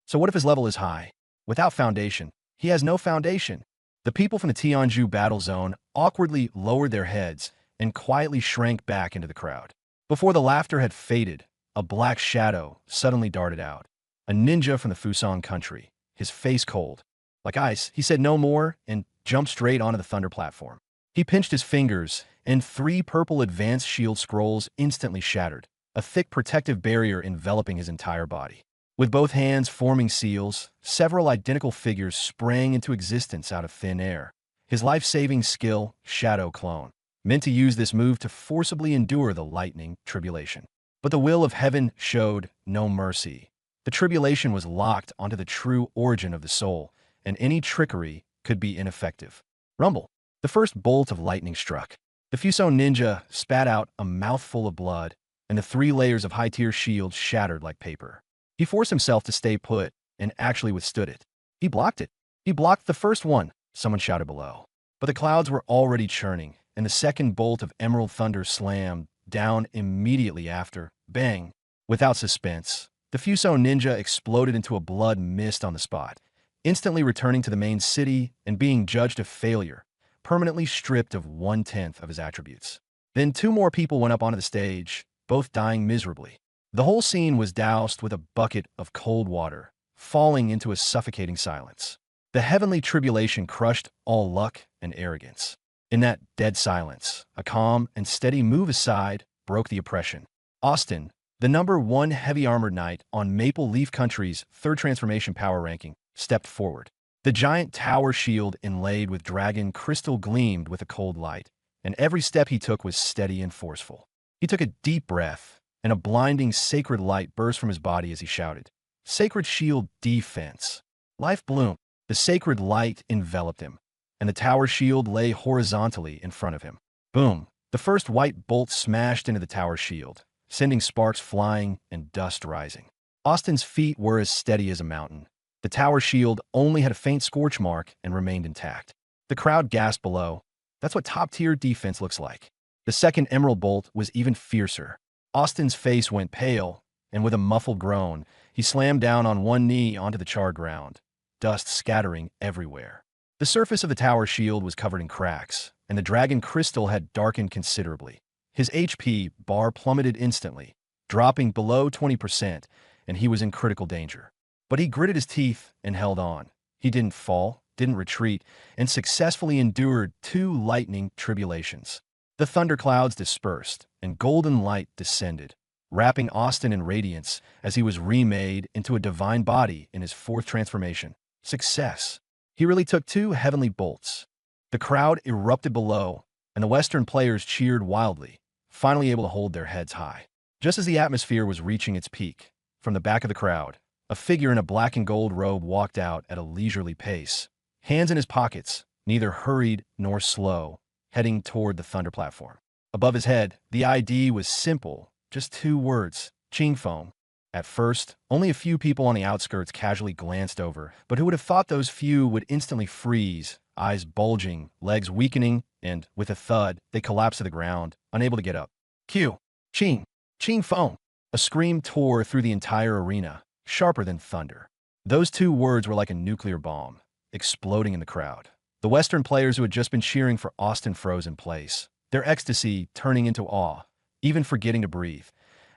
So what if his level is high? Without foundation, he has no foundation. The people from the Tianzhu battle zone awkwardly lowered their heads and quietly shrank back into the crowd. Before the laughter had faded, a black shadow suddenly darted out. A ninja from the Fusang country, his face cold. Like ice, he said no more and jumped straight onto the Thunder platform. He pinched his fingers, and 3 purple advanced shield scrolls instantly shattered, a thick protective barrier enveloping his entire body. With both hands forming seals, several identical figures sprang into existence out of thin air. His life-saving skill, Shadow Clone, meant to use this move to forcibly endure the lightning tribulation. But the will of heaven showed no mercy. The tribulation was locked onto the true origin of the soul, and any trickery could be ineffective. Rumble. The first bolt of lightning struck. The Fusang ninja spat out a mouthful of blood, and the 3 layers of high-tier shield shattered like paper. He forced himself to stay put and actually withstood it. He blocked it. He blocked the first one, someone shouted below. But the clouds were already churning, and the second bolt of Emerald Thunder slammed down immediately after. Bang! Without suspense, the Fuso Ninja exploded into a blood mist on the spot, instantly returning to the main city and being judged a failure, permanently stripped of 1/10 of his attributes. Then two more people went up onto the stage, both dying miserably. The whole scene was doused with a bucket of cold water, falling into a suffocating silence. The heavenly tribulation crushed all luck and arrogance. In that dead silence, a calm and steady move aside broke the oppression. Austin, the number 1 heavy-armored knight on Maple Leaf Country's third transformation power ranking, stepped forward. The giant tower shield inlaid with dragon crystal gleamed with a cold light, and every step he took was steady and forceful. He took a deep breath, and a blinding sacred light burst from his body as he shouted, "Sacred Shield Defense!" Life bloomed. The sacred light enveloped him, and the tower shield lay horizontally in front of him. Boom! The first white bolt smashed into the tower shield, sending sparks flying and dust rising. Austin's feet were as steady as a mountain. The tower shield only had a faint scorch mark and remained intact. The crowd gasped below. That's what top-tier defense looks like. The second emerald bolt was even fiercer. Austin's face went pale, and with a muffled groan, he slammed down on one knee onto the charred ground, dust scattering everywhere. The surface of the tower shield was covered in cracks, and the dragon crystal had darkened considerably. His HP bar plummeted instantly, dropping below 20%, and he was in critical danger. But he gritted his teeth and held on. He didn't fall, didn't retreat, and successfully endured 2 lightning tribulations. The thunderclouds dispersed, and golden light descended, wrapping Austin in radiance as he was remade into a divine body in his 4th transformation. Success! He really took 2 heavenly bolts. The crowd erupted below, and the Western players cheered wildly, finally able to hold their heads high. Just as the atmosphere was reaching its peak, from the back of the crowd, a figure in a black and gold robe walked out at a leisurely pace, hands in his pockets, neither hurried nor slow, heading toward the thunder platform. Above his head, the ID was simple, just 2 words, Qingfeng. At first, only a few people on the outskirts casually glanced over, but who would have thought those few would instantly freeze, eyes bulging, legs weakening, and, with a thud, they collapsed to the ground, unable to get up. Qingfeng! A scream tore through the entire arena, sharper than thunder. Those 2 words were like a nuclear bomb, exploding in the crowd. The Western players who had just been cheering for Austin froze in place, their ecstasy turning into awe, even forgetting to breathe.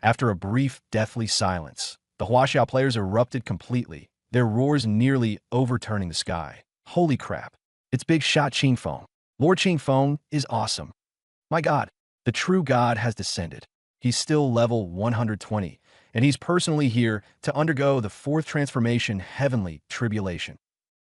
After a brief, deathly silence, the Huaxiao players erupted completely, their roars nearly overturning the sky. Holy crap! It's big shot Qingfeng. Lord Qingfeng is awesome. My God, the true God has descended. He's still level 120, and he's personally here to undergo the 4th transformation heavenly tribulation.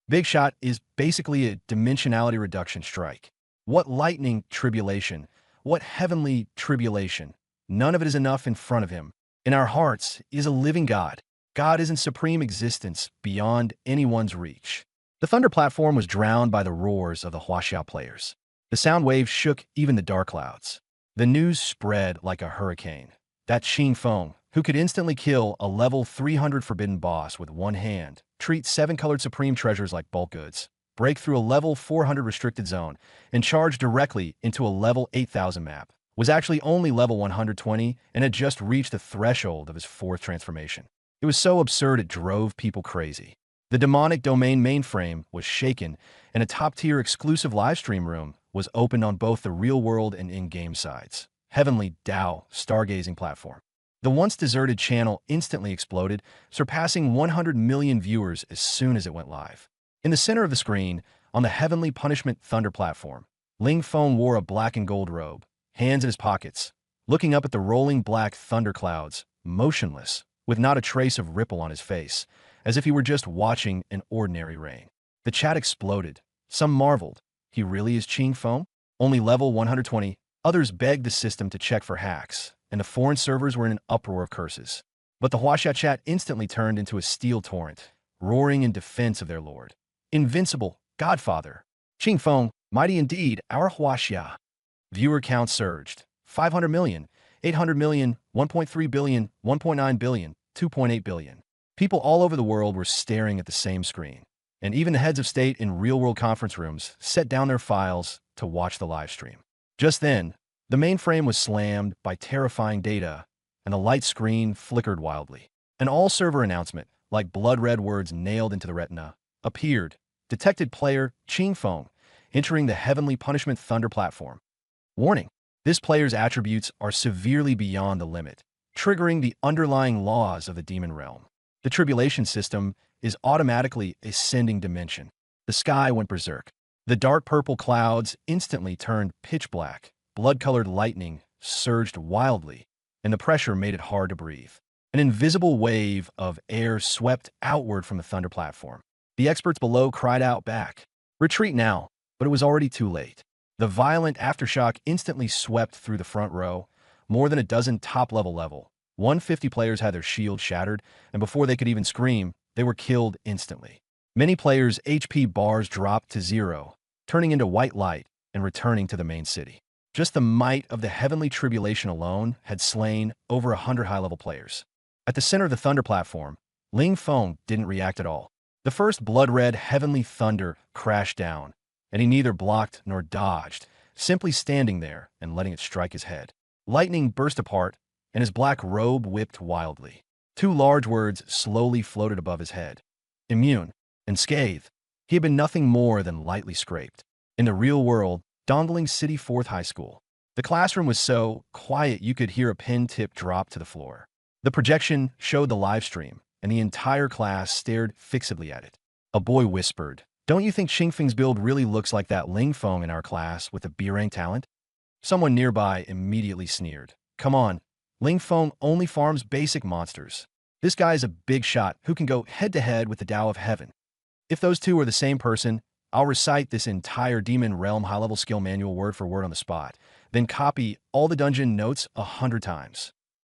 Big Shot is basically a dimensionality reduction strike. What lightning tribulation? What heavenly tribulation? None of it is enough in front of him. In our hearts is a living God. God is in supreme existence beyond anyone's reach. The thunder platform was drowned by the roars of the Huaxiao players. The sound waves shook even the dark clouds. The news spread like a hurricane. That Qingfeng, who could instantly kill a level 300 forbidden boss with one hand, treat 7-colored supreme treasures like bulk goods, break through a level 400 restricted zone, and charge directly into a level 8000 map, was actually only level 120 and had just reached the threshold of his 4th transformation. It was so absurd it drove people crazy. The demonic domain mainframe was shaken, and a top-tier exclusive livestream room was opened on both the real-world and in-game sides. Heavenly Dao stargazing platform. The once deserted channel instantly exploded, surpassing 100 million viewers as soon as it went live. In the center of the screen, on the Heavenly Punishment Thunder platform, Ling Feng wore a black and gold robe, hands in his pockets, looking up at the rolling black thunderclouds, motionless, with not a trace of ripple on his face, as if he were just watching an ordinary rain. The chat exploded. Some marveled. He really is Qingfeng? Only level 120. Others begged the system to check for hacks, and the foreign servers were in an uproar of curses. But the Huaxia chat instantly turned into a steel torrent, roaring in defense of their lord. Invincible, Godfather. Qingfeng, mighty indeed, our Huaxia. Viewer count surged. 500 million, 800 million, 1.3 billion, 1.9 billion, 2.8 billion. People all over the world were staring at the same screen, and even the heads of state in real-world conference rooms set down their files to watch the live stream. Just then, the mainframe was slammed by terrifying data, and the light screen flickered wildly. An all-server announcement, like blood-red words nailed into the retina, appeared. Detected player Qing Feng entering the Heavenly Punishment Thunder platform. Warning: this player's attributes are severely beyond the limit, triggering the underlying laws of the demon realm. The tribulation system is automatically ascending dimension. The sky went berserk. The dark purple clouds instantly turned pitch black. Blood-colored lightning surged wildly, and the pressure made it hard to breathe. An invisible wave of air swept outward from the thunder platform. The experts below cried out back, "Retreat now," but it was already too late. The violent aftershock instantly swept through the front row. More than a dozen top-level 150 players had their shields shattered, and before they could even scream, they were killed instantly. Many players' HP bars dropped to 0, turning into white light and returning to the main city. Just the might of the heavenly tribulation alone had slain over 100 high-level players. At the center of the thunder platform, Ling Feng didn't react at all. The first blood-red heavenly thunder crashed down, and he neither blocked nor dodged, simply standing there and letting it strike his head. Lightning burst apart, and his black robe whipped wildly. Two large words slowly floated above his head: immune and scathe. He had been nothing more than lightly scraped. In the real world, Dongling City 4th High School. The classroom was so quiet you could hear a pen tip drop to the floor. The projection showed the live stream, and the entire class stared fixedly at it. A boy whispered, "Don't you think Xingfeng's build really looks like that Ling Feng in our class with the B-rank talent?" Someone nearby immediately sneered, "Come on, Ling Feng only farms basic monsters. This guy's a big shot who can go head-to-head with the Tao of Heaven." If those two are the same person, I'll recite this entire Demon Realm high-level skill manual word for word on the spot, then copy all the dungeon notes 100 times.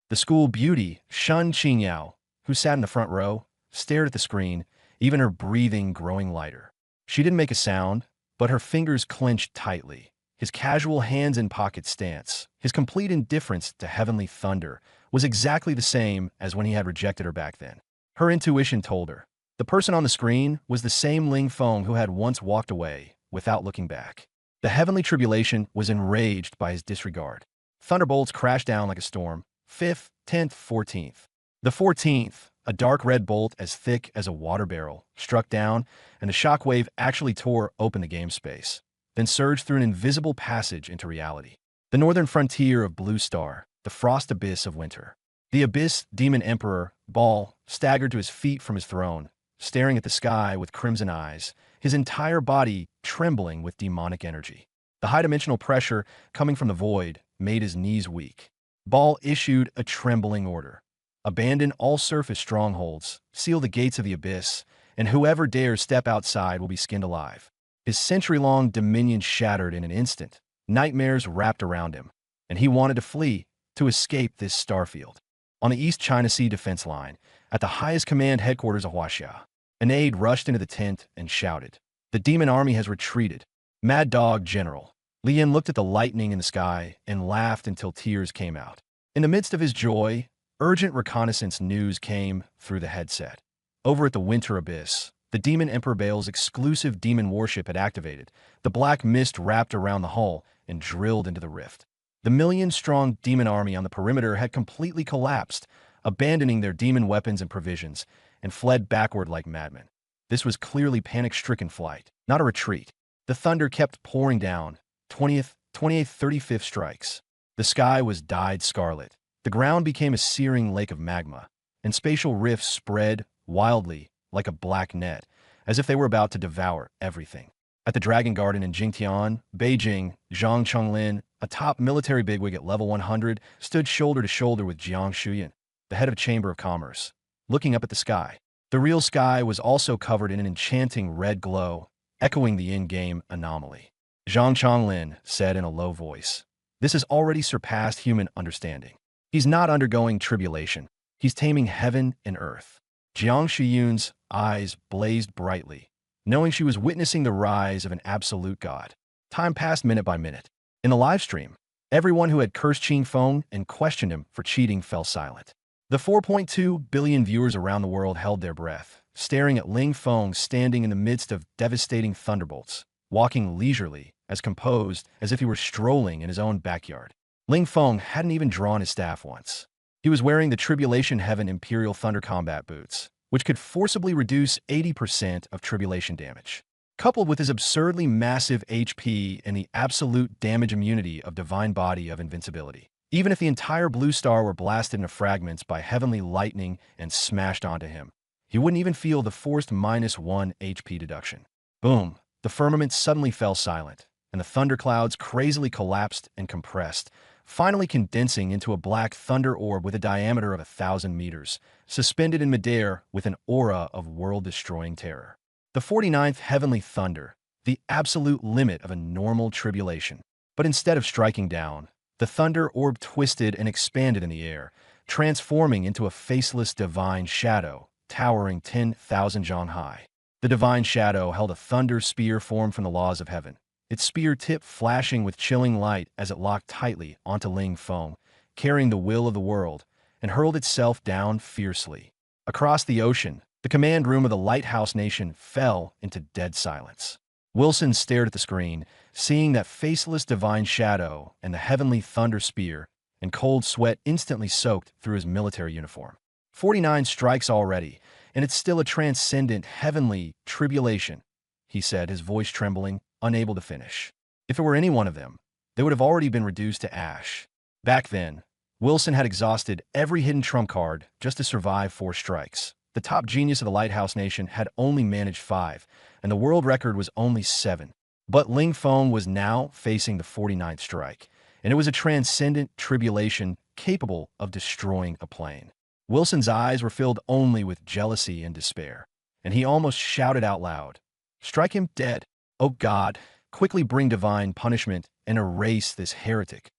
The school beauty, Shun Qingyao, who sat in the front row, stared at the screen, even her breathing growing lighter. She didn't make a sound, but her fingers clenched tightly. His casual hands-in-pocket stance, his complete indifference to heavenly thunder, was exactly the same as when he had rejected her back then. Her intuition told her. The person on the screen was the same Ling Feng who had once walked away, without looking back. The heavenly tribulation was enraged by his disregard. Thunderbolts crashed down like a storm. 5th, 10th, 14th. The 14th, a dark red bolt as thick as a water barrel, struck down, and the shockwave actually tore open the game space, then surged through an invisible passage into reality. The northern frontier of Blue Star, the frost abyss of winter. The Abyss Demon Emperor, Ball, staggered to his feet from his throne, staring at the sky with crimson eyes, his entire body trembling with demonic energy. The high-dimensional pressure coming from the void made his knees weak. Ball issued a trembling order. Abandon all surface strongholds, seal the gates of the abyss, and whoever dares step outside will be skinned alive. His century-long dominion shattered in an instant. Nightmares wrapped around him, and he wanted to flee, to escape this starfield. On the East China Sea defense line, at the highest command headquarters of Huaxia, an aide rushed into the tent and shouted, "The demon army has retreated." Mad Dog General. Li Yin looked at the lightning in the sky and laughed until tears came out. In the midst of his joy, urgent reconnaissance news came through the headset. Over at the Winter Abyss, the Demon Emperor Baal's exclusive demon warship had activated. The black mist wrapped around the hull and drilled into the rift. The million-strong demon army on the perimeter had completely collapsed, abandoning their demon weapons and provisions, and fled backward like madmen. This was clearly panic-stricken flight, not a retreat. The thunder kept pouring down, 20th, 28th, 35th strikes. The sky was dyed scarlet. The ground became a searing lake of magma, and spatial rifts spread wildly like a black net, as if they were about to devour everything. At the Dragon Garden in Jingtian, Beijing, Zhang Chonglin, a top military bigwig at level 100, stood shoulder to shoulder with Jiang Shuyan, the head of Chamber of Commerce, looking up at the sky. The real sky was also covered in an enchanting red glow, echoing the in-game anomaly. Zhang Chonglin said in a low voice, "This has already surpassed human understanding. He's not undergoing tribulation. He's taming heaven and earth." Jiang Shuyun's eyes blazed brightly, knowing she was witnessing the rise of an absolute god. Time passed minute by minute. In the live stream, everyone who had cursed Qing Feng and questioned him for cheating fell silent. The 4.2 billion viewers around the world held their breath, staring at Ling Feng standing in the midst of devastating thunderbolts, walking leisurely, as composed as if he were strolling in his own backyard. Ling Feng hadn't even drawn his staff once. He was wearing the Tribulation Heaven Imperial Thunder combat boots, which could forcibly reduce 80% of tribulation damage. Coupled with his absurdly massive HP and the absolute damage immunity of Divine Body of Invincibility. Even if the entire Blue Star were blasted into fragments by heavenly lightning and smashed onto him, he wouldn't even feel the forced -1 HP deduction. Boom! The firmament suddenly fell silent, and the thunderclouds crazily collapsed and compressed, finally condensing into a black thunder orb with a diameter of 1,000 meters, suspended in midair with an aura of world-destroying terror. The 49th Heavenly Thunder, the absolute limit of a normal tribulation. But instead of striking down, the thunder orb twisted and expanded in the air, transforming into a faceless divine shadow, towering 10,000 zhang high. The divine shadow held a thunder spear formed from the laws of heaven, its spear tip flashing with chilling light as it locked tightly onto Ling Feng, carrying the will of the world, and hurled itself down fiercely. Across the ocean, the command room of the Lighthouse Nation fell into dead silence. Wilson stared at the screen, seeing that faceless divine shadow and the heavenly thunder spear, and cold sweat instantly soaked through his military uniform. 49 strikes already, and it's still a transcendent heavenly tribulation, he said, his voice trembling, unable to finish. If it were any one of them, they would have already been reduced to ash. Back then, Wilson had exhausted every hidden trump card just to survive 4 strikes. The top genius of the Lighthouse Nation had only managed 5, and the world record was only 7. But Ling Feng was now facing the 49th strike, and it was a transcendent tribulation capable of destroying a plane. Wilson's eyes were filled only with jealousy and despair, and he almost shouted out loud, "Strike him dead! Oh God, quickly bring divine punishment and erase this heretic."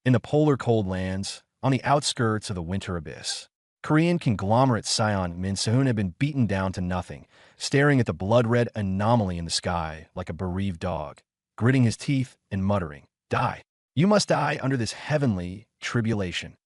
In the polar cold lands, on the outskirts of the winter abyss, Korean conglomerate Sion Min Sehun had been beaten down to nothing, staring at the blood-red anomaly in the sky like a bereaved dog, gritting his teeth and muttering, "Die! You must die under this heavenly tribulation."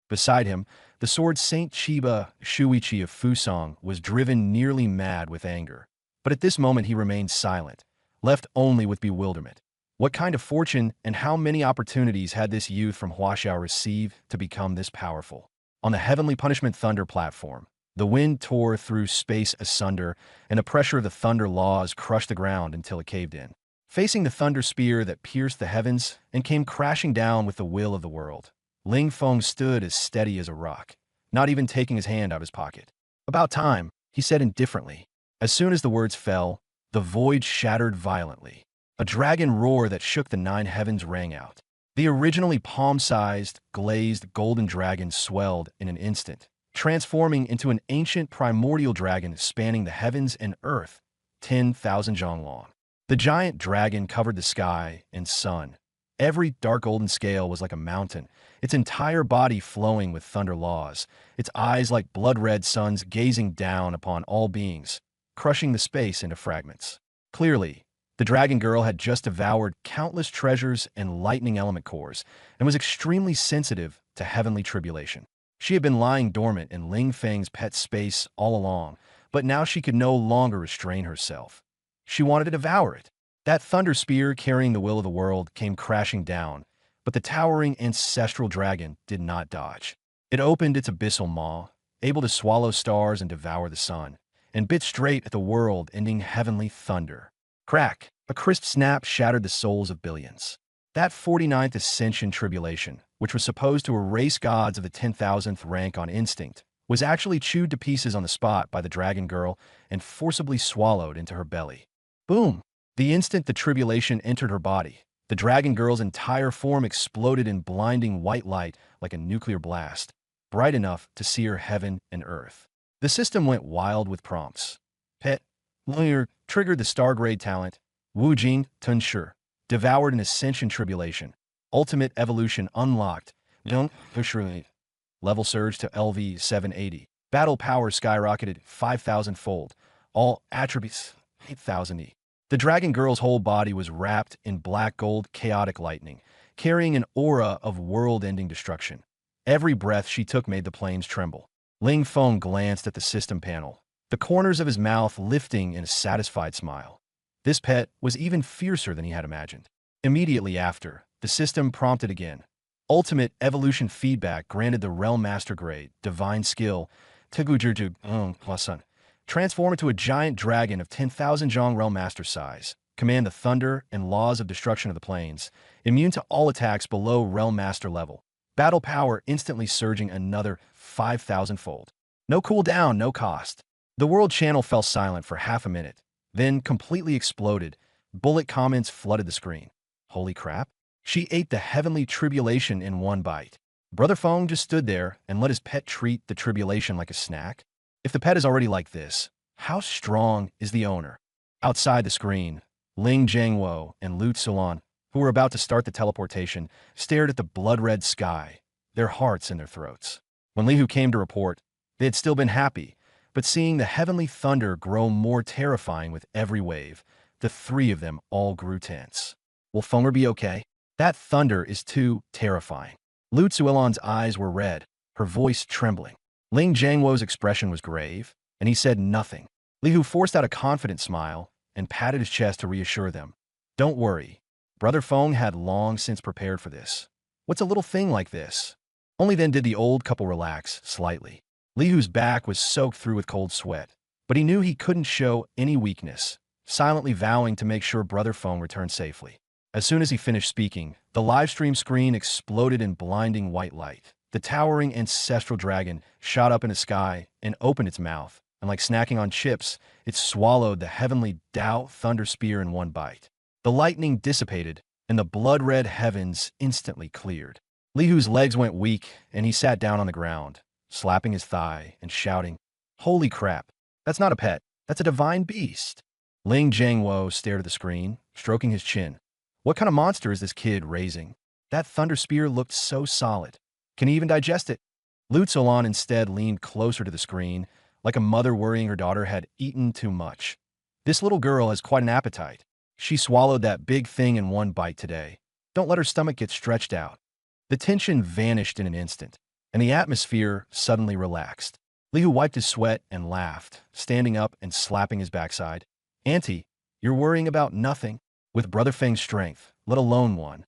Beside him, the sword Saint Chiba Shuichi of Fusong was driven nearly mad with anger. But at this moment he remained silent, left only with bewilderment. What kind of fortune and how many opportunities had this youth from Huaxiao received to become this powerful? On the Heavenly Punishment Thunder platform, the wind tore through space asunder, and the pressure of the thunder laws crushed the ground until it caved in. Facing the thunder spear that pierced the heavens and came crashing down with the will of the world, Ling Feng stood as steady as a rock, not even taking his hand out of his pocket. "About time," he said indifferently. As soon as the words fell, the void shattered violently. A dragon roar that shook the 9 heavens rang out. The originally palm-sized, glazed golden dragon swelled in an instant, transforming into an ancient primordial dragon spanning the heavens and earth, 10,000 zhang long. The giant dragon covered the sky and sun. Every dark golden scale was like a mountain, its entire body flowing with thunder laws, its eyes like blood-red suns gazing down upon all beings, crushing the space into fragments. Clearly, the Dragon Girl had just devoured countless treasures and lightning element cores, and was extremely sensitive to heavenly tribulation. She had been lying dormant in Ling Feng's pet space all along, but now she could no longer restrain herself. She wanted to devour it. That thunder spear carrying the will of the world came crashing down, but the towering ancestral dragon did not dodge. It opened its abyssal maw, able to swallow stars and devour the sun, and bit straight at the world-ending heavenly thunder. Crack! A crisp snap shattered the souls of billions. That 49th Ascension Tribulation, which was supposed to erase gods of the 10,000th rank on instinct, was actually chewed to pieces on the spot by the Dragon Girl and forcibly swallowed into her belly. Boom! The instant the tribulation entered her body, the Dragon Girl's entire form exploded in blinding white light like a nuclear blast, bright enough to sear heaven and earth. The system went wild with prompts. Pet, Lawyer, triggered the Stargrade talent. Wu Jing, Tun Shi, devoured an Ascension Tribulation. Ultimate Evolution unlocked. Don't push. Level surge to LV 780. Battle power skyrocketed 5,000-fold. All attributes 8,000E. The Dragon Girl's whole body was wrapped in black gold chaotic lightning, carrying an aura of world-ending destruction. Every breath she took made the planes tremble. Ling Feng glanced at the system panel, the corners of his mouth lifting in a satisfied smile. This pet was even fiercer than he had imagined. Immediately after, the system prompted again. Ultimate evolution feedback granted the Realm Master grade, Divine Skill, Tegujurju Plasun. Transform into a giant dragon of 10,000 Zhong Realm Master size. Command the thunder and laws of destruction of the plains. Immune to all attacks below Realm Master level. Battle power instantly surging another 5,000-fold. No cooldown, no cost. The world channel fell silent for half a minute, then completely exploded. Bullet comments flooded the screen. Holy crap. She ate the heavenly tribulation in one bite. Brother Feng just stood there and let his pet treat the tribulation like a snack. If the pet is already like this, how strong is the owner? Outside the screen, Ling Jiangwo and Lu Tsulan, who were about to start the teleportation, stared at the blood-red sky, their hearts in their throats. When Li Hu came to report, they had still been happy, but seeing the heavenly thunder grow more terrifying with every wave, the three of them all grew tense. Will Fenger be okay? That thunder is too terrifying. Lu Tsulan's eyes were red, her voice trembling. Ling Jiangwo's expression was grave, and he said nothing. Li Hu forced out a confident smile and patted his chest to reassure them. Don't worry. Brother Feng had long since prepared for this. What's a little thing like this? Only then did the old couple relax slightly. Li Hu's back was soaked through with cold sweat, but he knew he couldn't show any weakness, silently vowing to make sure Brother Feng returned safely. As soon as he finished speaking, the livestream screen exploded in blinding white light. The towering ancestral dragon shot up in the sky and opened its mouth, and like snacking on chips, it swallowed the heavenly Dao thunder spear in one bite. The lightning dissipated, and the blood-red heavens instantly cleared. Li Hu's legs went weak, and he sat down on the ground, slapping his thigh and shouting, "Holy crap, that's not a pet, that's a divine beast." Ling Jiangwo stared at the screen, stroking his chin. What kind of monster is this kid raising? That thunder spear looked so solid. Can he even digest it? Lu Tsulan instead leaned closer to the screen, like a mother worrying her daughter had eaten too much. This little girl has quite an appetite. She swallowed that big thing in one bite today. Don't let her stomach get stretched out. The tension vanished in an instant, and the atmosphere suddenly relaxed. Li Hu wiped his sweat and laughed, standing up and slapping his backside. Auntie, you're worrying about nothing. With Brother Feng's strength, let alone one.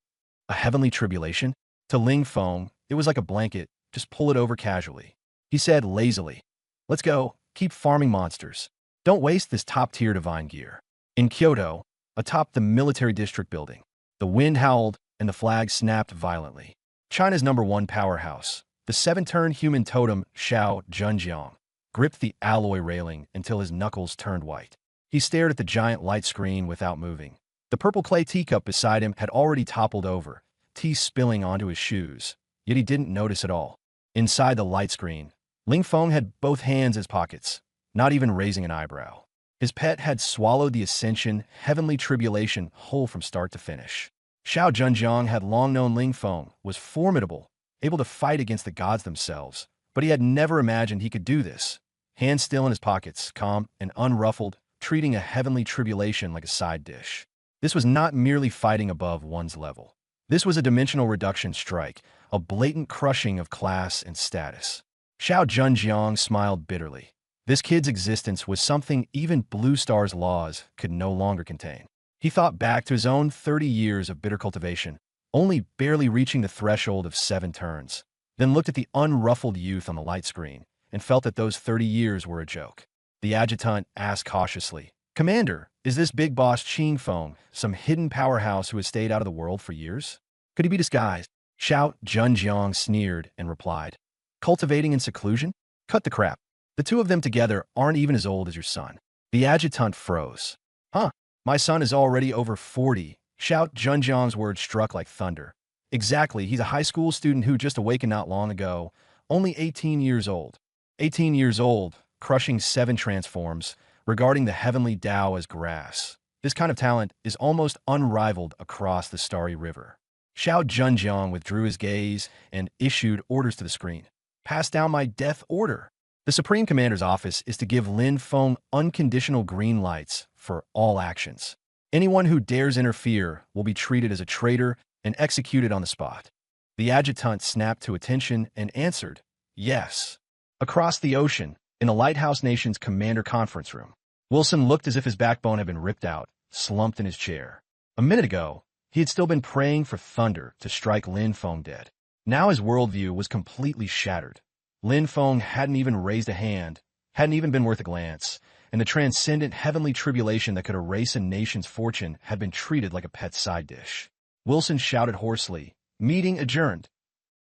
A heavenly tribulation? To Ling Feng, it was like a blanket, just pull it over casually. He said lazily, "Let's go, keep farming monsters. Don't waste this top-tier divine gear." In Kyoto, atop the military district building, the wind howled and the flag snapped violently. China's #1 powerhouse, the seven-turn human totem Xiao Zhenjiang, gripped the alloy railing until his knuckles turned white. He stared at the giant light screen without moving. The purple clay teacup beside him had already toppled over, tea spilling onto his shoes, yet he didn't notice at all. Inside the light screen, Ling Feng had both hands as pockets, not even raising an eyebrow. His pet had swallowed the ascension, heavenly tribulation whole from start to finish. Xiao Zhenjiang had long known Ling Feng was formidable, able to fight against the gods themselves, but he had never imagined he could do this. Hands still in his pockets, calm and unruffled, treating a heavenly tribulation like a side dish. This was not merely fighting above one's level. This was a dimensional reduction strike, a blatant crushing of class and status. Xiao Zhenjiang smiled bitterly. This kid's existence was something even Blue Star's laws could no longer contain. He thought back to his own 30 years of bitter cultivation, only barely reaching the threshold of 7 turns, then looked at the unruffled youth on the light screen and felt that those 30 years were a joke. The adjutant asked cautiously, "Commander, is this big boss Qing Feng some hidden powerhouse who has stayed out of the world for years? Could he be disguised?" Xiao Zhenjiang sneered and replied, "Cultivating in seclusion? Cut the crap. The two of them together aren't even as old as your son." The adjutant froze. "Huh, my son is already over 40. Xiao Zhenjiang's words struck like thunder. Exactly, he's a high school student who just awakened not long ago, only 18 years old. 18 years old, crushing 7 transforms, regarding the heavenly Tao as grass. This kind of talent is almost unrivaled across the Starry River. Xiao Zhenjiang withdrew his gaze and issued orders to the screen. "Pass down my death order." The Supreme Commander's office is to give Lin Feng unconditional green lights for all actions. Anyone who dares interfere will be treated as a traitor and executed on the spot. The adjutant snapped to attention and answered, "Yes." Across the ocean, in the Lighthouse Nation's commander conference room, Wilson looked as if his backbone had been ripped out, slumped in his chair. A minute ago, He had still been praying for thunder to strike Lin Feng dead. Now his worldview was completely shattered. Lin Feng hadn't even raised a hand, hadn't even been worth a glance, and the transcendent heavenly tribulation that could erase a nation's fortune had been treated like a pet side dish. Wilson shouted hoarsely, "Meeting adjourned."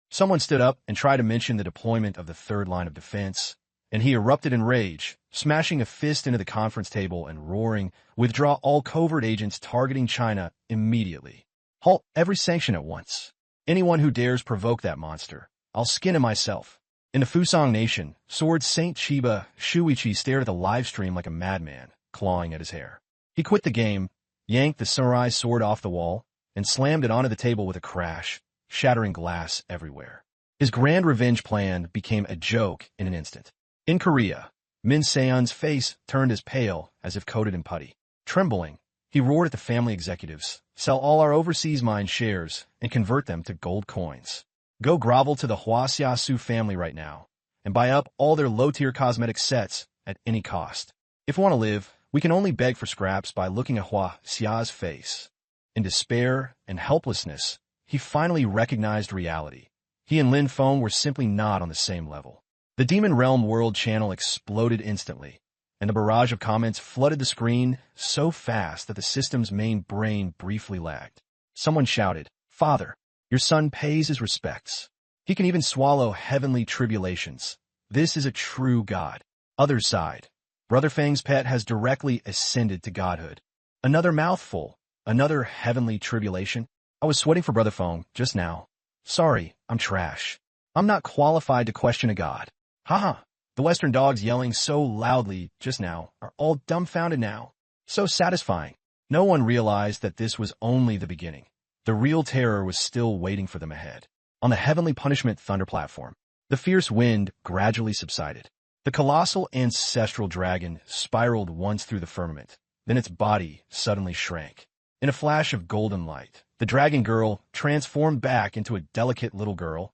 Someone stood up and tried to mention the deployment of the third line of defense, and he erupted in rage, smashing a fist into the conference table and roaring, "Withdraw all covert agents targeting China immediately. Halt every sanction at once. Anyone who dares provoke that monster, I'll skin him myself." In the Fusang Nation, Sword Saint Chiba Shuichi stared at the live stream like a madman, clawing at his hair. He quit the game, yanked the samurai sword off the wall, and slammed it onto the table with a crash, shattering glass everywhere. His grand revenge plan became a joke in an instant. In Korea, Min Seon's face turned as pale as if coated in putty. Trembling, he roared at the family executives, "Sell all our overseas mine shares and convert them to gold coins. Go grovel to the Hua Xiaosu family right now and buy up all their low-tier cosmetic sets at any cost. If we want to live, we can only beg for scraps by looking at Hua Xia's face." In despair and helplessness, he finally recognized reality. He and Lin Feng were simply not on the same level. The Demon Realm World channel exploded instantly, and a barrage of comments flooded the screen so fast that the system's main brain briefly lagged. Someone shouted, "Father, your son pays his respects. He can even swallow heavenly tribulations. This is a true God." Others sighed. Brother Feng's pet has directly ascended to godhood. Another mouthful, another heavenly tribulation. I was sweating for Brother Feng just now. Sorry, I'm trash. I'm not qualified to question a god. Haha, the Western dogs yelling so loudly just now are all dumbfounded now. So satisfying. No one realized that this was only the beginning. The real terror was still waiting for them ahead. On the Heavenly Punishment Thunder platform, the fierce wind gradually subsided. The colossal ancestral dragon spiraled once through the firmament, then its body suddenly shrank. In a flash of golden light, the dragon girl transformed back into a delicate little girl,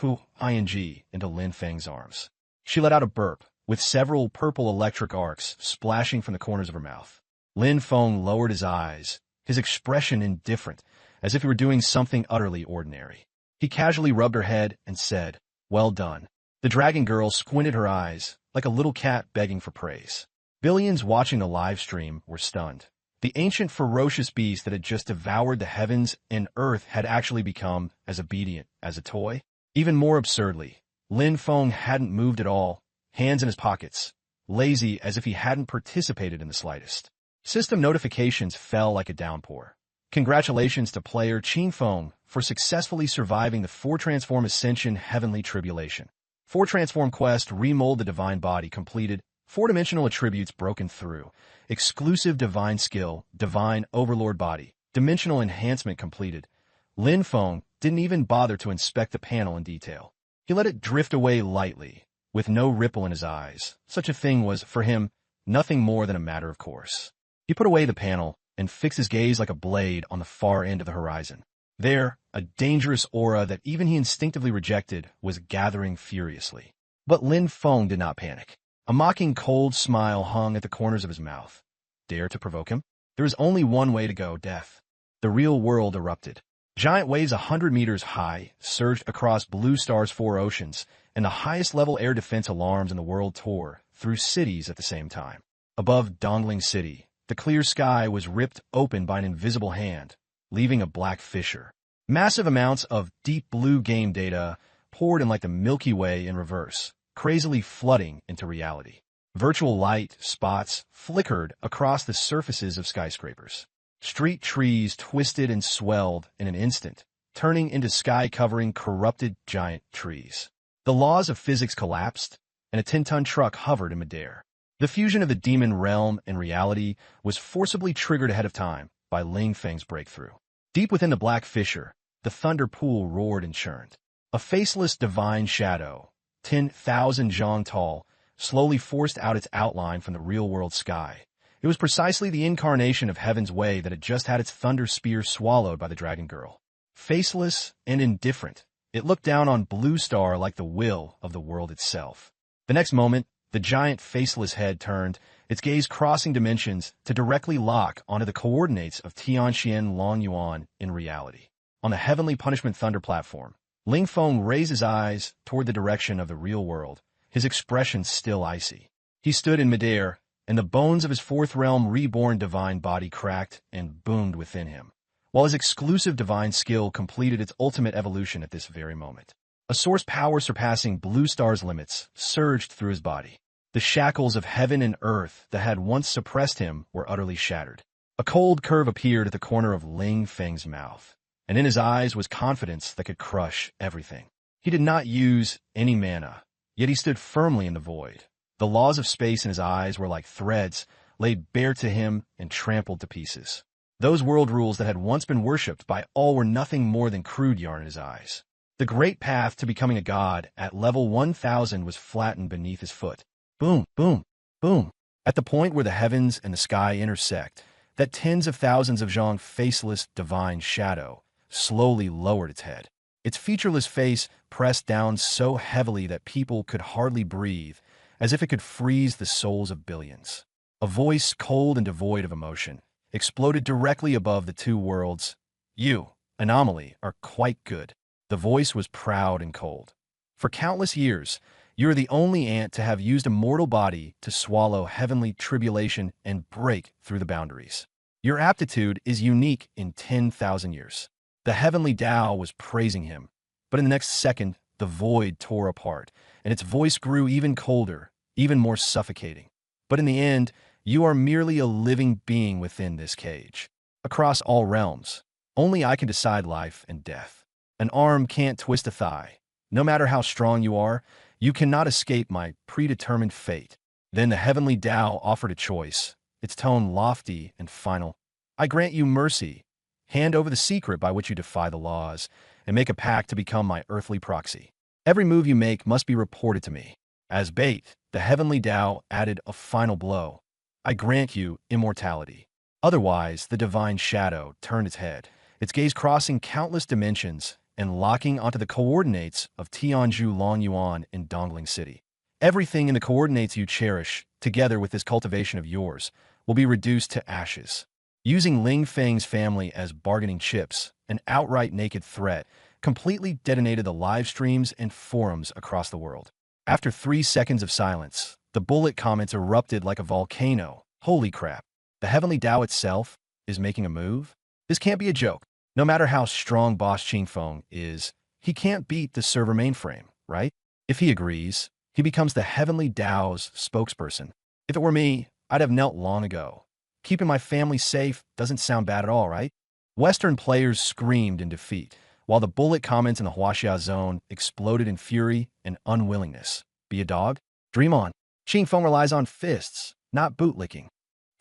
into Lin Feng's arms. She let out a burp, with several purple electric arcs splashing from the corners of her mouth. Lin Feng lowered his eyes, his expression indifferent, as if he were doing something utterly ordinary. He casually rubbed her head and said, "Well done." The dragon girl squinted her eyes, like a little cat begging for praise. Billions watching the live stream were stunned. The ancient ferocious beast that had just devoured the heavens and earth had actually become as obedient as a toy. Even more absurdly, Lin Feng hadn't moved at all, hands in his pockets, lazy as if he hadn't participated in the slightest. System notifications fell like a downpour. Congratulations to player Qin Feng for successfully surviving the 4-Transform Ascension Heavenly Tribulation. 4-Transform Quest Remold the Divine Body completed, 4-dimensional attributes broken through, exclusive divine skill, divine overlord body, dimensional enhancement completed. Lin Feng didn't even bother to inspect the panel in detail. He let it drift away lightly, with no ripple in his eyes. Such a thing was, for him, nothing more than a matter of course. He put away the panel and fixed his gaze like a blade on the far end of the horizon. There, a dangerous aura that even he instinctively rejected was gathering furiously. But Lin Feng did not panic. A mocking cold smile hung at the corners of his mouth. Dare to provoke him? There is only one way to go, death. The real world erupted. Giant waves 100 meters high surged across Blue Star's 4 oceans, and the highest-level air defense alarms in the world tore through cities at the same time. Above Dongling City, the clear sky was ripped open by an invisible hand, leaving a black fissure. Massive amounts of deep blue game data poured in like the Milky Way in reverse, crazily flooding into reality. Virtual light spots flickered across the surfaces of skyscrapers. Street trees twisted and swelled in an instant, turning into sky-covering corrupted giant trees. The laws of physics collapsed, and a 10-ton truck hovered in midair. The fusion of the demon realm and reality was forcibly triggered ahead of time by Lin Feng's breakthrough. Deep within the black fissure, the thunder pool roared and churned. A faceless divine shadow, 10,000 zhang tall, slowly forced out its outline from the real-world sky. It was precisely the incarnation of Heaven's Way that had just had its thunder spear swallowed by the Dragon Girl. Faceless and indifferent, it looked down on Blue Star like the will of the world itself. The next moment, The giant faceless head turned, its gaze crossing dimensions to directly lock onto the coordinates of Tianxian Longyuan in reality. On the Heavenly Punishment Thunder platform, Ling Feng raised his eyes toward the direction of the real world, his expression still icy. He stood in midair, and the bones of his fourth realm reborn divine body cracked and boomed within him, while his exclusive divine skill completed its ultimate evolution at this very moment. A source power surpassing Blue Star's limits surged through his body. The shackles of heaven and earth that had once suppressed him were utterly shattered. A cold curve appeared at the corner of Ling Feng's mouth, and in his eyes was confidence that could crush everything. He did not use any mana, yet he stood firmly in the void. The laws of space in his eyes were like threads laid bare to him and trampled to pieces. Those world rules that had once been worshipped by all were nothing more than crude yarn in his eyes. The great path to becoming a god at level 1000 was flattened beneath his foot. Boom, boom, boom. At the point where the heavens and the sky intersect, that tens of thousands of Zhang faceless divine shadow slowly lowered its head. Its featureless face pressed down so heavily that people could hardly breathe, as if it could freeze the souls of billions. A voice cold and devoid of emotion exploded directly above the two worlds. You, Anomaly, are quite good. The voice was proud and cold. For countless years, you are the only ant to have used a mortal body to swallow heavenly tribulation and break through the boundaries. Your aptitude is unique in 10,000 years. The heavenly Tao was praising him, but in the next second, the void tore apart, and its voice grew even colder, even more suffocating. But in the end, you are merely a living being within this cage. Across all realms, only I can decide life and death. An arm can't twist a thigh. No matter how strong you are, you cannot escape my predetermined fate. Then the heavenly Tao offered a choice, its tone lofty and final. I grant you mercy. Hand over the secret by which you defy the laws, and make a pact to become my earthly proxy. Every move you make must be reported to me. As bait, the heavenly Tao added a final blow. I grant you immortality. Otherwise, the divine shadow turned its head, its gaze crossing countless dimensions and locking onto the coordinates of Tianzhu Longyuan in Dongling City. Everything in the coordinates you cherish, together with this cultivation of yours, will be reduced to ashes. Using Ling Feng's family as bargaining chips, an outright naked threat completely detonated the live streams and forums across the world. After 3 seconds of silence, the bullet comments erupted like a volcano. Holy crap. The heavenly Tao itself is making a move? This can't be a joke. No matter how strong Boss Qingfeng is, he can't beat the server mainframe, right? If he agrees, he becomes the heavenly Tao's spokesperson. If it were me, I'd have knelt long ago. Keeping my family safe doesn't sound bad at all, right? Western players screamed in defeat, while the bullet comments in the Huaxia zone exploded in fury and unwillingness. Be a dog? Dream on. Qingfeng relies on fists, not bootlicking.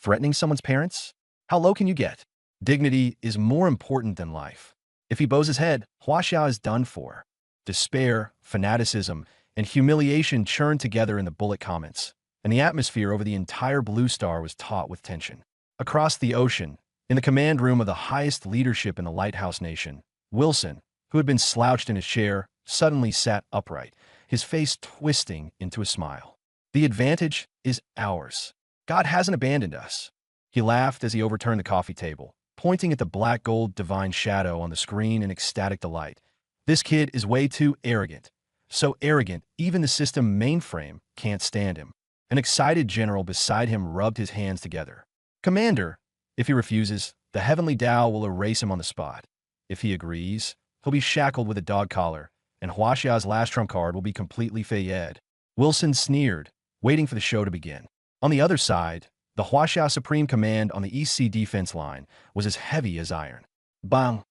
Threatening someone's parents? How low can you get? Dignity is more important than life. If he bows his head, Huaxia is done for. Despair, fanaticism, and humiliation churned together in the bullet comments, and the atmosphere over the entire Blue Star was taut with tension. Across the ocean, in the command room of the highest leadership in the Lighthouse Nation, Wilson, who had been slouched in his chair, suddenly sat upright, his face twisting into a smile. The advantage is ours. God hasn't abandoned us. He laughed as he overturned the coffee table, pointing at the black gold divine shadow on the screen in ecstatic delight. This kid is way too arrogant. So arrogant, even the system mainframe can't stand him. An excited general beside him rubbed his hands together. Commander, if he refuses, the heavenly Tao will erase him on the spot. If he agrees, he'll be shackled with a dog collar, and Huaxia's last trump card will be completely fayed. Wilson sneered, waiting for the show to begin. On the other side, the Huaxia Supreme Command on the East Sea defense line was as heavy as iron. Bang!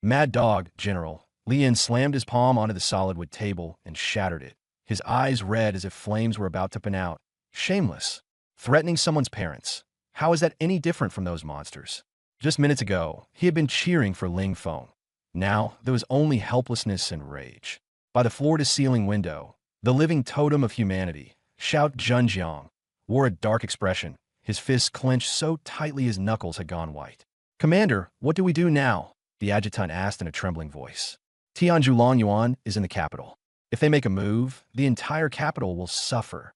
Mad Dog, General. Lian slammed his palm onto the solid wood table and shattered it, his eyes red as if flames were about to pin out. Shameless. Threatening someone's parents. How is that any different from those monsters? Just minutes ago, he had been cheering for Ling Feng. Now, there was only helplessness and rage. By the floor-to-ceiling window, the living totem of humanity, Shout Zhenjiang, wore a dark expression, his fists clenched so tightly his knuckles had gone white. Commander, what do we do now? The adjutant asked in a trembling voice. Tianzhu Longyuan is in the capital. If they make a move, the entire capital will suffer.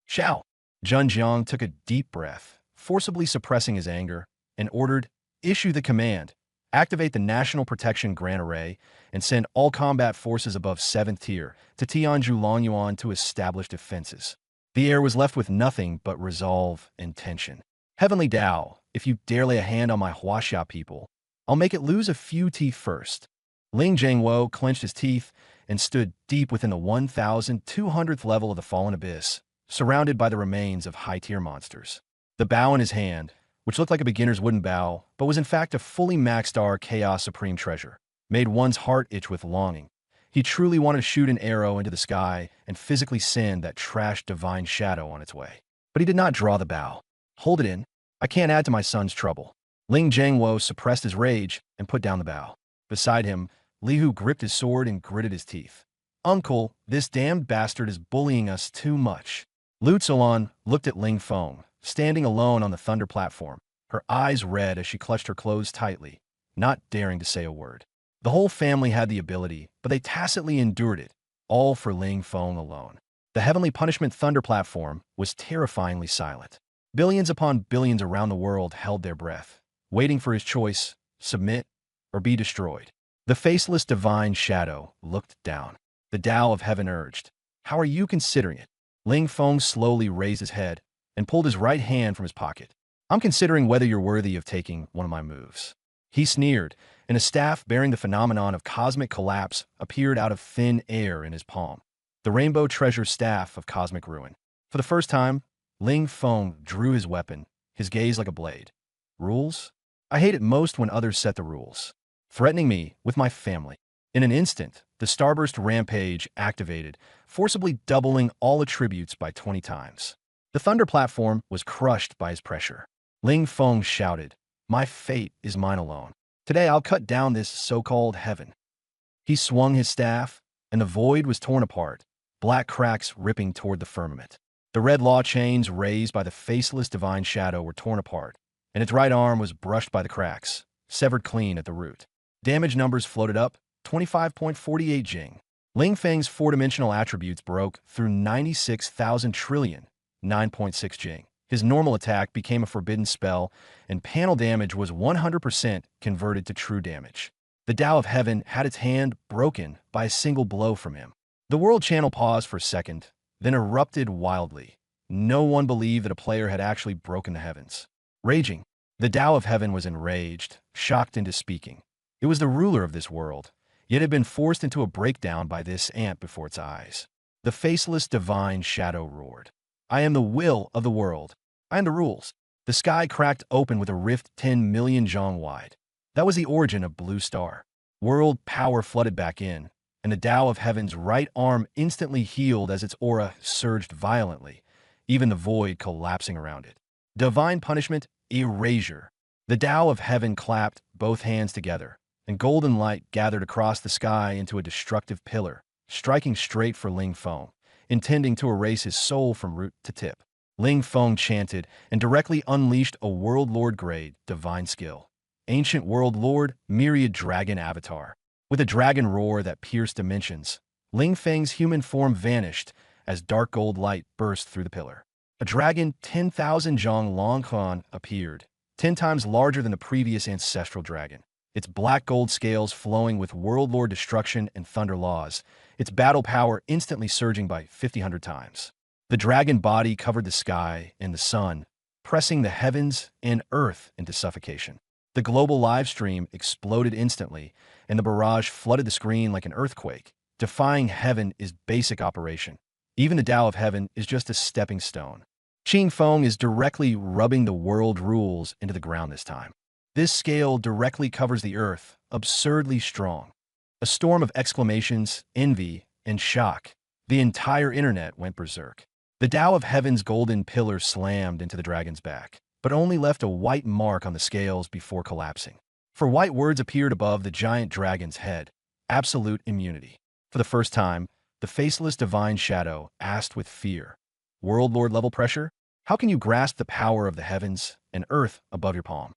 Shao! Zhun Jiang took a deep breath, forcibly suppressing his anger, and ordered, issue the command, activate the National Protection Grand Array, and send all combat forces above 7th tier to Tianzhu Longyuan to establish defenses. The air was left with nothing but resolve and tension. Heavenly Tao, if you dare lay a hand on my Huaxia people, I'll make it lose a few teeth first. Ling Jiangwo clenched his teeth and stood deep within the 1,200th level of the fallen abyss, surrounded by the remains of high-tier monsters. The bow in his hand, which looked like a beginner's wooden bow, but was in fact a fully maxed R Chaos Supreme treasure, made one's heart itch with longing. He truly wanted to shoot an arrow into the sky and physically send that trashed divine shadow on its way. But he did not draw the bow. Hold it in. I can't add to my son's trouble. Ling Jiangwo suppressed his rage and put down the bow. Beside him, Li Hu gripped his sword and gritted his teeth. Uncle, this damned bastard is bullying us too much. Lu Tzulan looked at Ling Feng, standing alone on the thunder platform, her eyes red as she clutched her clothes tightly, not daring to say a word. The whole family had the ability, but they tacitly endured it, all for Ling Feng alone. The Heavenly Punishment Thunder platform was terrifyingly silent. Billions upon billions around the world held their breath, waiting for his choice, submit, or be destroyed. The faceless divine shadow looked down. The Tao of Heaven urged, how are you considering it? Ling Feng slowly raised his head and pulled his right hand from his pocket. I'm considering whether you're worthy of taking one of my moves. He sneered, and a staff bearing the phenomenon of cosmic collapse appeared out of thin air in his palm. The Rainbow Treasure Staff of Cosmic Ruin. For the first time, Ling Feng drew his weapon, his gaze like a blade. Rules? I hate it most when others set the rules, threatening me with my family. In an instant, the Starburst Rampage activated, forcibly doubling all attributes by 20 times. The Thunder platform was crushed by his pressure. Ling Feng shouted, my fate is mine alone. Today I'll cut down this so-called heaven. He swung his staff, and the void was torn apart, black cracks ripping toward the firmament. The red law chains raised by the faceless divine shadow were torn apart, and its right arm was brushed by the cracks, severed clean at the root. Damage numbers floated up, 25.48 Jing. Ling Feng's four-dimensional attributes broke through 96,000 trillion, 9.6 Jing. His normal attack became a forbidden spell, and panel damage was 100% converted to true damage. The Tao of Heaven had its hand broken by a single blow from him. The world channel paused for a second, then erupted wildly. No one believed that a player had actually broken the heavens. Raging, the Tao of Heaven was enraged, shocked into speaking. It was the ruler of this world, yet had been forced into a breakdown by this ant before its eyes. The faceless divine shadow roared. I am the will of the world. I am the rules. The sky cracked open with a rift 10 million zhong wide. That was the origin of Blue Star. World power flooded back in, and the Tao of Heaven's right arm instantly healed as its aura surged violently, even the void collapsing around it. Divine punishment, erasure. The Tao of Heaven clapped both hands together, and golden light gathered across the sky into a destructive pillar, striking straight for Ling Feng, intending to erase his soul from root to tip. Ling Feng chanted and directly unleashed a World Lord grade divine skill. Ancient World Lord, Myriad Dragon Avatar. With a dragon roar that pierced dimensions, Ling Feng's human form vanished as dark gold light burst through the pillar. A dragon 10,000 Zhong Longhuan appeared, 10 times larger than the previous ancestral dragon. Its black gold scales flowing with World Lord destruction and thunder laws, its battle power instantly surging by 50 times. The dragon body covered the sky and the sun, pressing the heavens and earth into suffocation. The global live stream exploded instantly, and the barrage flooded the screen like an earthquake. Defying heaven is basic operation. Even the Tao of Heaven is just a stepping stone. Qing Feng is directly rubbing the world rules into the ground this time. This scale directly covers the earth, absurdly strong. A storm of exclamations, envy, and shock. The entire internet went berserk. The Tao of Heaven's golden pillar slammed into the dragon's back, but only left a white mark on the scales before collapsing. For white words appeared above the giant dragon's head. Absolute immunity. For the first time, the faceless divine shadow asked with fear, World Lord level pressure? How can you grasp the power of the heavens and earth above your palm?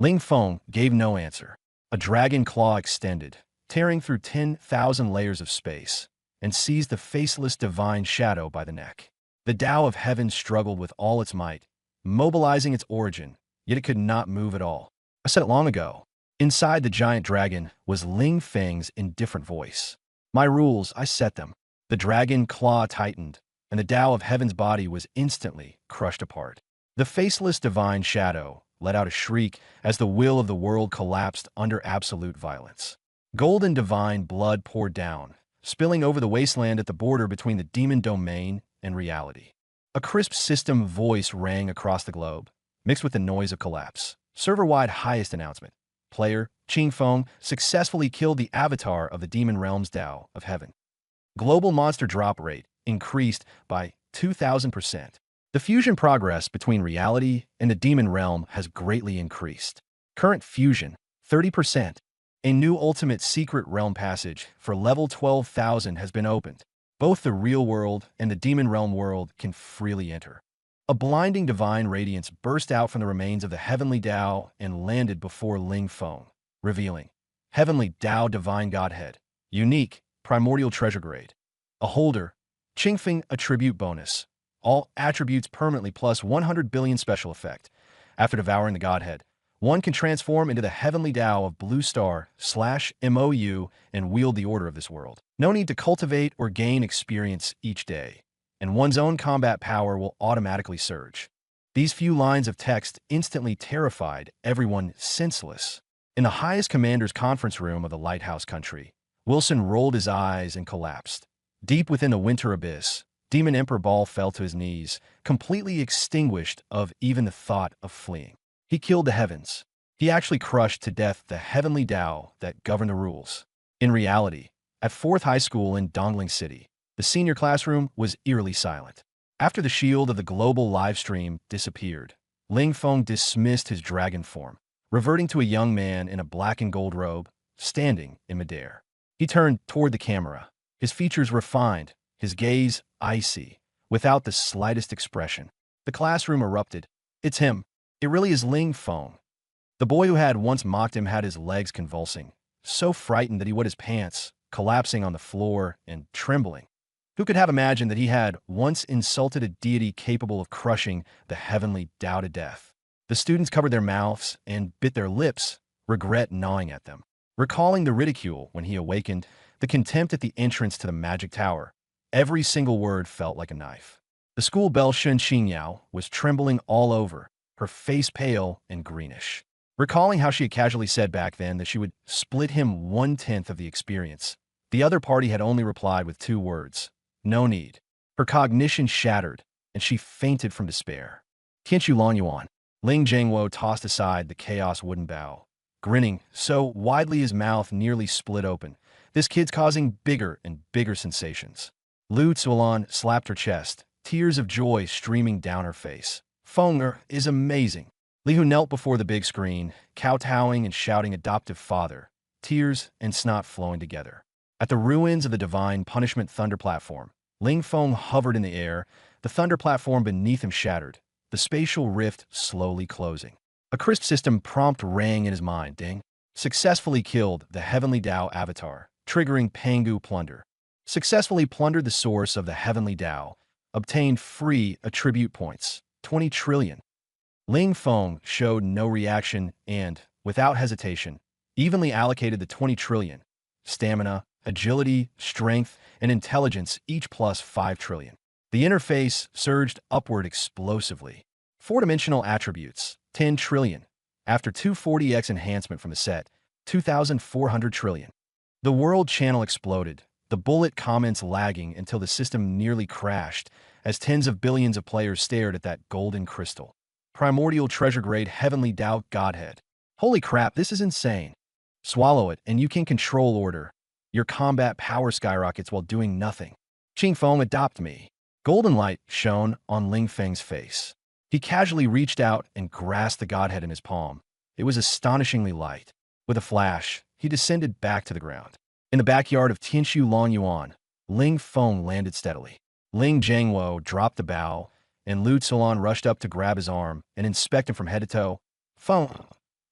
Ling Feng gave no answer. A dragon claw extended, tearing through 10,000 layers of space, and seized the faceless divine shadow by the neck. The Tao of Heaven struggled with all its might, mobilizing its origin, yet it could not move at all. I said it long ago. Inside the giant dragon was Ling Feng's indifferent voice. My rules, I set them. The dragon claw tightened, and the Tao of Heaven's body was instantly crushed apart. The faceless divine shadow let out a shriek as the will of the world collapsed under absolute violence. Golden divine blood poured down, spilling over the wasteland at the border between the demon domain and reality. A crisp system voice rang across the globe, mixed with the noise of collapse. Server-wide highest announcement. Player, Qingfeng, successfully killed the avatar of the Demon Realm's Tao of Heaven. Global monster drop rate increased by 2,000%. The fusion progress between reality and the Demon Realm has greatly increased. Current fusion, 30%. A new ultimate secret realm passage for level 12,000 has been opened. Both the real world and the Demon Realm world can freely enter. A blinding divine radiance burst out from the remains of the Heavenly Tao and landed before Ling Feng, revealing Heavenly Tao Divine Godhead, unique, primordial treasure grade. A holder, Qingfeng attribute bonus. All attributes permanently plus 100 billion special effect. After devouring the Godhead, one can transform into the Heavenly Tao of Blue Star/MOU and wield the order of this world. No need to cultivate or gain experience each day, and one's own combat power will automatically surge. These few lines of text instantly terrified everyone senseless. In the highest commander's conference room of the Lighthouse Country, Wilson rolled his eyes and collapsed. Deep within the winter abyss, Demon Emperor Ball fell to his knees, completely extinguished of even the thought of fleeing. He killed the heavens. He actually crushed to death the Heavenly Tao that governed the rules. In reality, at 4th High School in Dongling City, the senior classroom was eerily silent. After the shield of the global livestream disappeared, Ling Feng dismissed his dragon form, reverting to a young man in a black and gold robe, standing in midair. He turned toward the camera, his features refined, his gaze icy, without the slightest expression. The classroom erupted. It's him. It really is Ling Feng. The boy who had once mocked him had his legs convulsing, so frightened that he wet his pants, collapsing on the floor and trembling. Who could have imagined that he had once insulted a deity capable of crushing the Heavenly Tao to death? The students covered their mouths and bit their lips, regret gnawing at them. Recalling the ridicule when he awakened, the contempt at the entrance to the magic tower, every single word felt like a knife. The school bell Shun Qingyao was trembling all over, her face pale and greenish. Recalling how she had casually said back then that she would split him 1/10 of the experience, the other party had only replied with 2 words. No need. Her cognition shattered, and she fainted from despair. Tianshu Longyuan. Ling Zhengwo tossed aside the chaos wooden bow, grinning so widely his mouth nearly split open. This kid's causing bigger and bigger sensations. Lu Tsulan slapped her chest, tears of joy streaming down her face. Fenger is amazing. Li Hu knelt before the big screen, kowtowing and shouting adoptive father, tears and snot flowing together. At the ruins of the Divine Punishment Thunder Platform, Ling Feng hovered in the air, the thunder platform beneath him shattered, the spatial rift slowly closing. A crisp system prompt rang in his mind. Ding. Successfully killed the Heavenly Tao avatar, triggering Pangu Plunder. Successfully plundered the source of the Heavenly Tao, obtained free attribute points, 20 trillion. Ling Feng showed no reaction and, without hesitation, evenly allocated the 20 trillion. Stamina, agility, strength, and intelligence each plus 5 trillion. The interface surged upward explosively. 4-dimensional attributes, 10 trillion. After 240x enhancement from the set, 2,400 trillion. The world channel exploded, the bullet comments lagging until the system nearly crashed as tens of billions of players stared at that golden crystal. Primordial treasure grade Heavenly Tao Godhead. Holy crap, this is insane. Swallow it and you can control order. Your combat power skyrockets while doing nothing. Qingfeng, adopt me. Golden light shone on Ling Feng's face. He casually reached out and grasped the Godhead in his palm. It was astonishingly light. With a flash, he descended back to the ground. In the backyard of Tianshu Longyuan, Ling Feng landed steadily. Ling Zhengwo dropped the bow, and Lu Tsulan rushed up to grab his arm and inspect him from head to toe. Feng,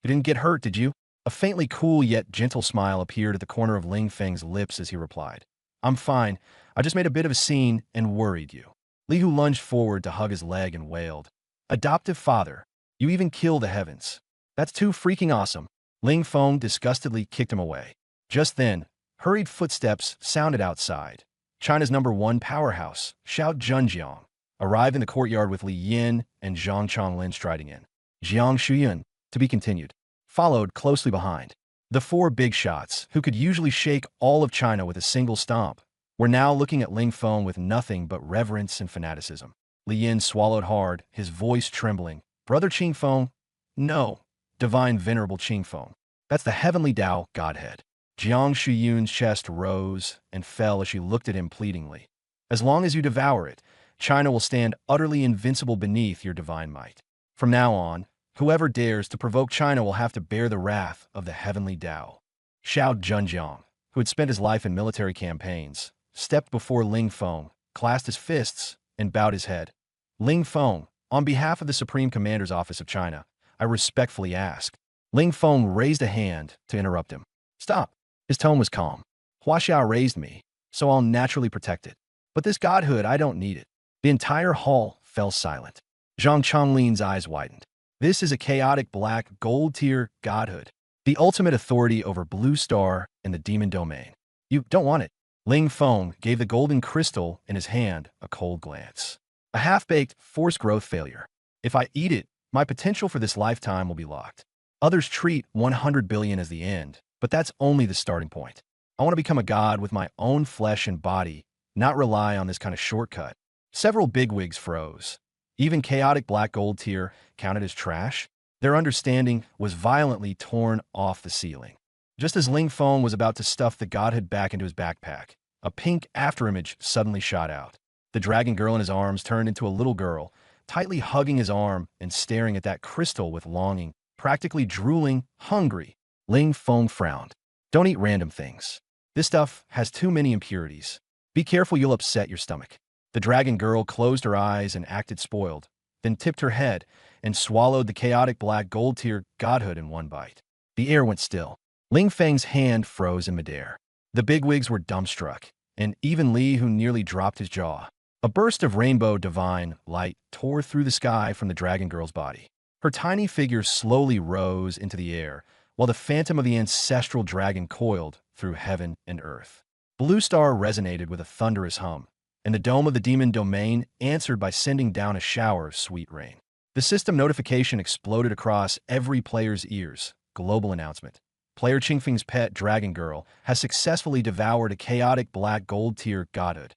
you didn't get hurt, did you? A faintly cool yet gentle smile appeared at the corner of Ling Feng's lips as he replied. I'm fine. I just made a bit of a scene and worried you. Li Hu lunged forward to hug his leg and wailed, "Adoptive father, you even kill the heavens. That's too freaking awesome." Ling Feng disgustedly kicked him away. Just then, hurried footsteps sounded outside. China's #1 powerhouse, Xiao Zhenjiang, arrived in the courtyard with Li Yin and Zhang Chonglin striding in. Jiang Shuyun, to be continued, followed closely behind. The four big shots, who could usually shake all of China with a single stomp, were now looking at Ling Feng with nothing but reverence and fanaticism. Li Yin swallowed hard, his voice trembling. "Brother Qing Feng?" "No, divine venerable Qing Feng. That's the heavenly Tao Godhead." Jiang Shuyun's chest rose and fell as she looked at him pleadingly. "As long as you devour it, China will stand utterly invincible beneath your divine might. From now on, whoever dares to provoke China will have to bear the wrath of the heavenly Tao." Xiao Zhenjiang, who had spent his life in military campaigns, stepped before Ling Feng, clasped his fists, and bowed his head. "Ling Feng, on behalf of the Supreme Commander's Office of China, I respectfully ask." Ling Feng raised a hand to interrupt him. "Stop." His tone was calm. "Hua Xiao raised me, so I'll naturally protect it. But this godhood, I don't need it." The entire hall fell silent. Zhang Chonglin's eyes widened. "This is a chaotic black gold-tier godhood, the ultimate authority over Blue Star and the demon domain. You don't want it." Ling Feng gave the golden crystal in his hand a cold glance. "A half-baked, forced growth failure. If I eat it, my potential for this lifetime will be locked. Others treat 100 billion as the end, but that's only the starting point. I want to become a god with my own flesh and body, not rely on this kind of shortcut." Several bigwigs froze. Even chaotic black gold tier counted as trash? Their understanding was violently torn off the ceiling. Just as Ling Feng was about to stuff the godhead back into his backpack, a pink afterimage suddenly shot out. The dragon girl in his arms turned into a little girl, tightly hugging his arm and staring at that crystal with longing, practically drooling, hungry. Ling Feng frowned. "Don't eat random things. This stuff has too many impurities. Be careful, you'll upset your stomach." The dragon girl closed her eyes and acted spoiled, then tipped her head and swallowed the chaotic black gold tier godhood in one bite. The air went still. Ling Feng's hand froze in midair. The bigwigs were dumbstruck, and even Li, who nearly dropped his jaw. A burst of rainbow divine light tore through the sky from the dragon girl's body. Her tiny figure slowly rose into the air, while the phantom of the ancestral dragon coiled through heaven and earth. Blue Star resonated with a thunderous hum, and the dome of the demon domain answered by sending down a shower of sweet rain. The system notification exploded across every player's ears. Global announcement. Player Qingfeng's pet Dragon Girl has successfully devoured a chaotic black gold tier godhood.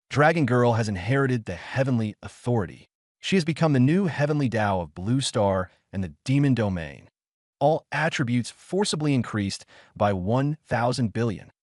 Dragon Girl has inherited the heavenly authority. She has become the new heavenly Tao of Blue Star and the demon domain. All attributes forcibly increased by 1,000 billion.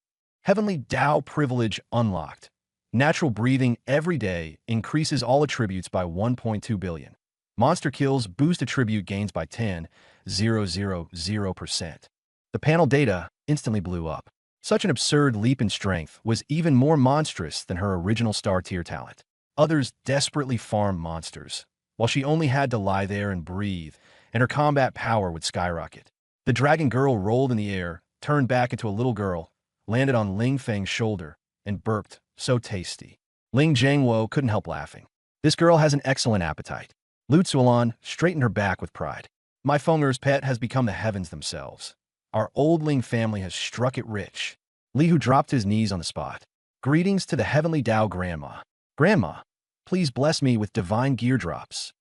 Heavenly Tao privilege unlocked. Natural breathing every day increases all attributes by 1.2 billion. Monster kills boost attribute gains by 10,000%. The panel data instantly blew up. Such an absurd leap in strength was even more monstrous than her original star tier talent. Others desperately farmed monsters, while she only had to lie there and breathe, and her combat power would skyrocket. The dragon girl rolled in the air, turned back into a little girl, landed on Ling Feng's shoulder, and burped. So tasty. Ling Jiangwo couldn't help laughing. "This girl has an excellent appetite." Lu Zuolan straightened her back with pride. "My Fenger's pet has become the heavens themselves. Our old Ling family has struck it rich." Li Hu dropped his knees on the spot. "Greetings to the heavenly Tao Grandma. Grandma, please bless me with divine gear drops."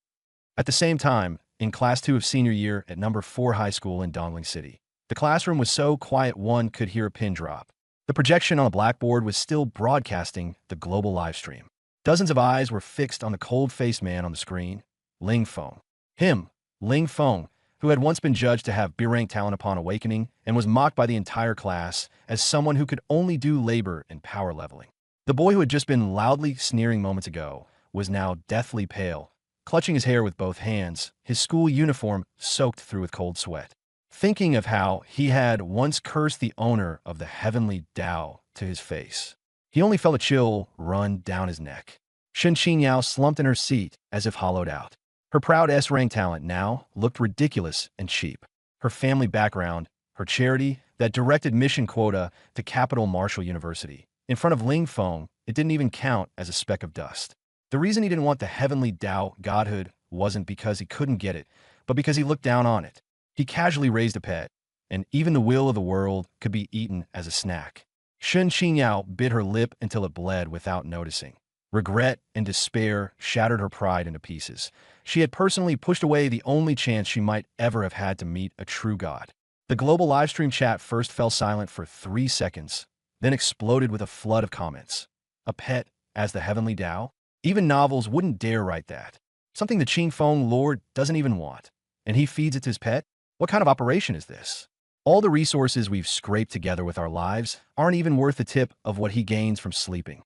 At the same time, in Class 2 of senior year at #4 High School in Dongling City, the classroom was so quiet one could hear a pin drop. The projection on the blackboard was still broadcasting the global live stream. Dozens of eyes were fixed on the cold-faced man on the screen, Ling Feng. Him, Ling Feng, who had once been judged to have B-rank talent upon awakening and was mocked by the entire class as someone who could only do labor and power leveling. The boy who had just been loudly sneering moments ago was now deathly pale, clutching his hair with both hands, his school uniform soaked through with cold sweat. Thinking of how he had once cursed the owner of the heavenly Tao to his face, he only felt a chill run down his neck. Shen Qinyao slumped in her seat as if hollowed out. Her proud S-rank talent now looked ridiculous and cheap. Her family background, her charity that directed mission quota to Capital Marshall University. In front of Ling Feng, it didn't even count as a speck of dust. The reason he didn't want the heavenly Tao godhood wasn't because he couldn't get it, but because he looked down on it. He casually raised a pet, and even the will of the world could be eaten as a snack. Shen Qingyao bit her lip until it bled without noticing. Regret and despair shattered her pride into pieces. She had personally pushed away the only chance she might ever have had to meet a true god. The global livestream chat first fell silent for 3 seconds, then exploded with a flood of comments. A pet as the heavenly Tao? Even novels wouldn't dare write that. Something the Qingfeng Lord doesn't even want. And he feeds it to his pet? What kind of operation is this? All the resources we've scraped together with our lives aren't even worth the tip of what he gains from sleeping.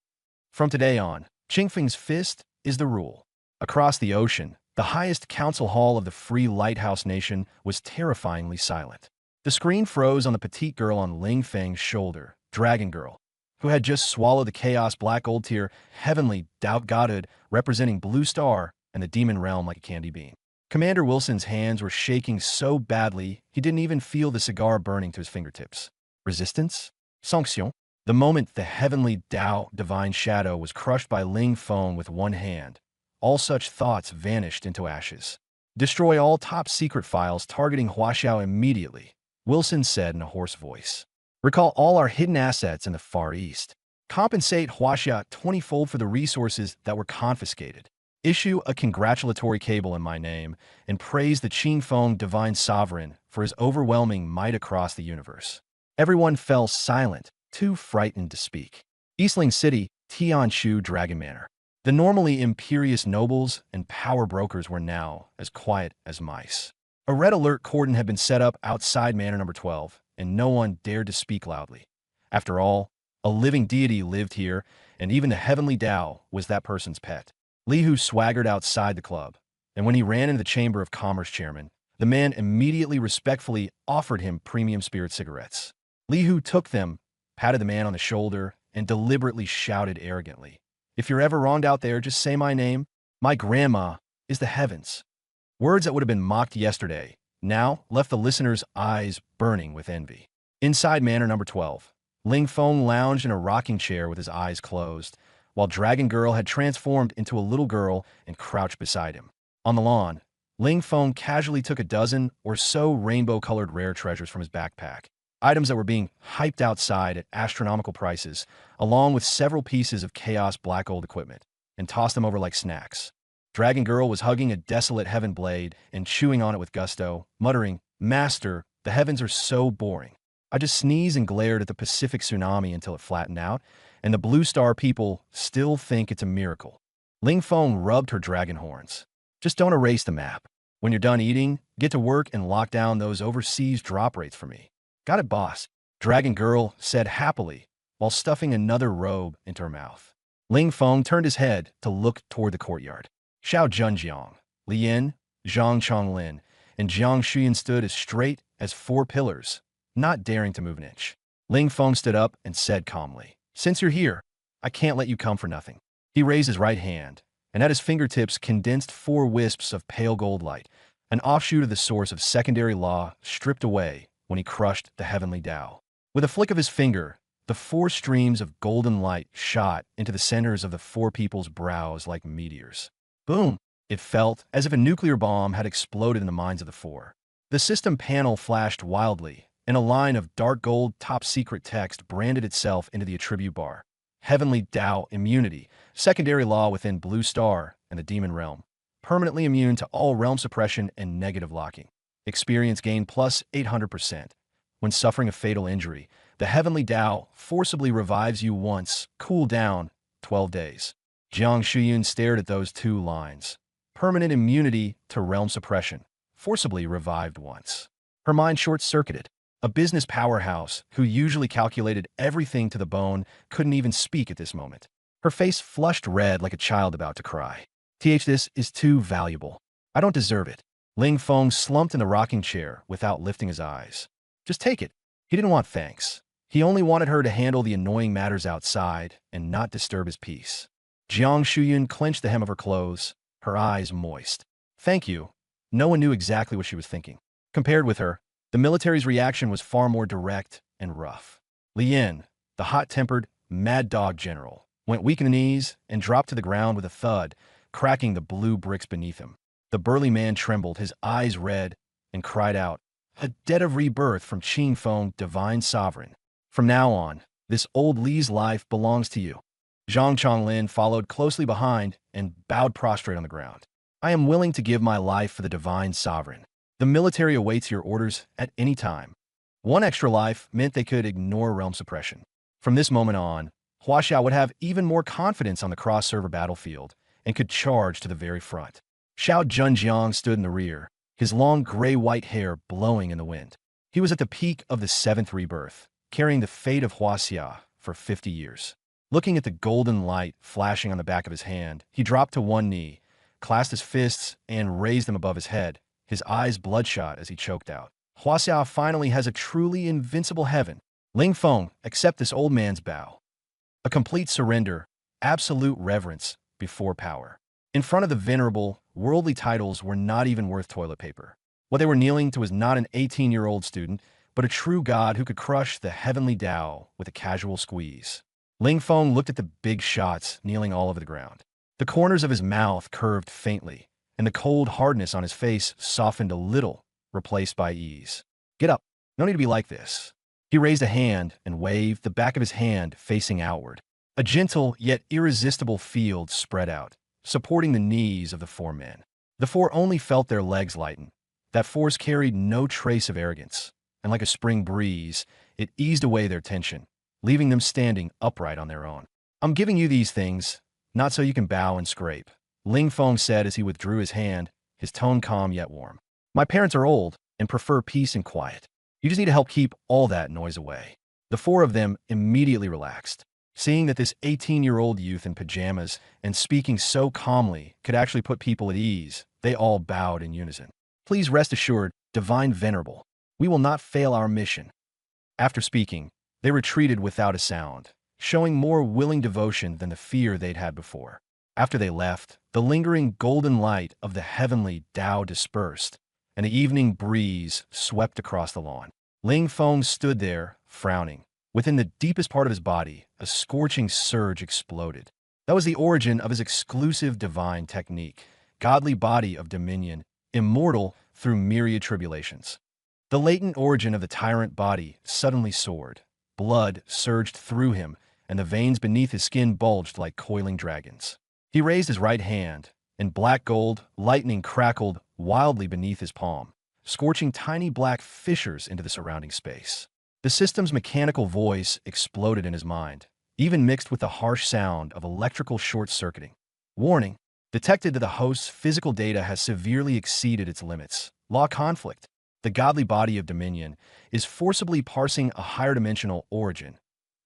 From today on, Qingfeng's fist is the rule. Across the ocean, the highest council hall of the Free Lighthouse Nation was terrifyingly silent. The screen froze on the petite girl on Ling Feng's shoulder, Dragon Girl, who had just swallowed the Chaos Black Gold Tier Heavenly Doubt Godhood representing Blue Star and the Demon Realm like a candy bean. Commander Wilson's hands were shaking so badly he didn't even feel the cigar burning to his fingertips. Resistance? Sanction? The moment the heavenly Tao divine shadow was crushed by Ling Feng with one hand, all such thoughts vanished into ashes. Destroy all top-secret files targeting Huaxiao immediately, Wilson said in a hoarse voice. Recall all our hidden assets in the Far East. Compensate Huaxia 20-fold for the resources that were confiscated. Issue a congratulatory cable in my name and praise the Qingfeng Divine Sovereign for his overwhelming might across the universe. Everyone fell silent, too frightened to speak. Eastling City, Tianshu Dragon Manor. The normally imperious nobles and power brokers were now as quiet as mice. A red alert cordon had been set up outside Manor number 12, and no one dared to speak loudly. After all, a living deity lived here, and even the heavenly Tao was that person's pet. Li Hu swaggered outside the club, and when he ran into the Chamber of Commerce chairman, the man immediately respectfully offered him premium spirit cigarettes. Li Hu took them, patted the man on the shoulder, and deliberately shouted arrogantly, "If you're ever wronged out there, just say my name. My grandma is the heavens." Words that would have been mocked yesterday now left the listener's eyes burning with envy. Inside Manor number 12, Ling Feng lounged in a rocking chair with his eyes closed, while Dragon Girl had transformed into a little girl and crouched beside him. On the lawn, Ling Feng casually took a dozen or so rainbow-colored rare treasures from his backpack, items that were being hyped outside at astronomical prices, along with several pieces of Chaos Black Gold equipment, and tossed them over like snacks. Dragon Girl was hugging a desolate heaven blade and chewing on it with gusto, muttering, "Master, the heavens are so boring. I just sneezed and glared at the Pacific tsunami until it flattened out, and the Blue Star people still think it's a miracle." Ling Feng rubbed her dragon horns. "Just don't erase the map. When you're done eating, get to work and lock down those overseas drop rates for me." "Got it, boss," Dragon Girl said happily, while stuffing another robe into her mouth. Ling Feng turned his head to look toward the courtyard. Xiao Zhenjiang, Li Yin, Zhang Chonglin, and Jiang Xuyan stood as straight as 4 pillars, not daring to move an inch. Ling Feng stood up and said calmly, "Since you're here, I can't let you come for nothing." He raised his right hand, and at his fingertips condensed 4 wisps of pale gold light, an offshoot of the source of secondary law stripped away when he crushed the heavenly Tao. With a flick of his finger, the 4 streams of golden light shot into the centers of the 4 people's brows like meteors. Boom! It felt as if a nuclear bomb had exploded in the minds of the 4. The system panel flashed wildly, and a line of dark gold top-secret text branded itself into the attribute bar. Heavenly Tao immunity, secondary law within Blue Star and the Demon Realm. Permanently immune to all realm suppression and negative locking. Experience gain plus 800%. When suffering a fatal injury, the Heavenly Tao forcibly revives you once, cool down 12 days. Jiang Shuyun stared at those 2 lines. Permanent immunity to realm suppression, forcibly revived once. Her mind short-circuited. A business powerhouse who usually calculated everything to the bone couldn't even speak at this moment. Her face flushed red like a child about to cry. This is too valuable. I don't deserve it." Ling Feng slumped in the rocking chair without lifting his eyes. "Just take it." He didn't want thanks. He only wanted her to handle the annoying matters outside and not disturb his peace. Jiang Shuyun clenched the hem of her clothes, her eyes moist. "Thank you." No one knew exactly what she was thinking. Compared with her, the military's reaction was far more direct and rough. Li Yin, the hot-tempered, mad dog general, went weak in the knees, and dropped to the ground with a thud, cracking the blue bricks beneath him. The burly man trembled, his eyes red, and cried out, "A debt of rebirth from Qing Feng, divine sovereign. From now on, this old Li's life belongs to you." Zhang Chonglin followed closely behind and bowed prostrate on the ground. "I am willing to give my life for the divine sovereign. The military awaits your orders at any time." One extra life meant they could ignore realm suppression. From this moment on, Huaxiao would have even more confidence on the cross-server battlefield and could charge to the very front. Xiao Zhenjiang stood in the rear, his long gray-white hair blowing in the wind. He was at the peak of the seventh rebirth, carrying the fate of Huaxia for 50 years. Looking at the golden light flashing on the back of his hand, he dropped to one knee, clasped his fists, and raised them above his head, his eyes bloodshot as he choked out, "Huaxia finally has a truly invincible heaven. Ling Feng, accept this old man's bow." A complete surrender, absolute reverence before power. In front of the venerable, worldly titles were not even worth toilet paper. What they were kneeling to was not an 18-year-old student, but a true god who could crush the heavenly Tao with a casual squeeze. Ling Feng looked at the big shots kneeling all over the ground. The corners of his mouth curved faintly, and the cold hardness on his face softened a little, replaced by ease. "Get up. No need to be like this." He raised a hand and waved, the back of his hand facing outward. A gentle yet irresistible field spread out, supporting the knees of the four men. The four only felt their legs lighten. That force carried no trace of arrogance, and like a spring breeze, it eased away their tension, leaving them standing upright on their own. "I'm giving you these things, not so you can bow and scrape," Ling Feng said as he withdrew his hand, his tone calm yet warm. "My parents are old and prefer peace and quiet. You just need to help keep all that noise away." The four of them immediately relaxed, seeing that this 18-year-old youth in pajamas and speaking so calmly could actually put people at ease. They all bowed in unison. "Please rest assured, Divine Venerable, we will not fail our mission." After speaking, they retreated without a sound, showing more willing devotion than the fear they'd had before. After they left, the lingering golden light of the heavenly Tao dispersed, and the evening breeze swept across the lawn. Ling Feng stood there, frowning. Within the deepest part of his body, a scorching surge exploded. That was the origin of his exclusive divine technique, godly body of dominion, immortal through myriad tribulations. The latent origin of the tyrant body suddenly soared. Blood surged through him, and the veins beneath his skin bulged like coiling dragons. He raised his right hand, and black gold lightning crackled wildly beneath his palm, scorching tiny black fissures into the surrounding space. The system's mechanical voice exploded in his mind, even mixed with the harsh sound of electrical short-circuiting. "Warning. Detected that the host's physical data has severely exceeded its limits. Law conflict. The godly body of dominion is forcibly parsing a higher dimensional origin.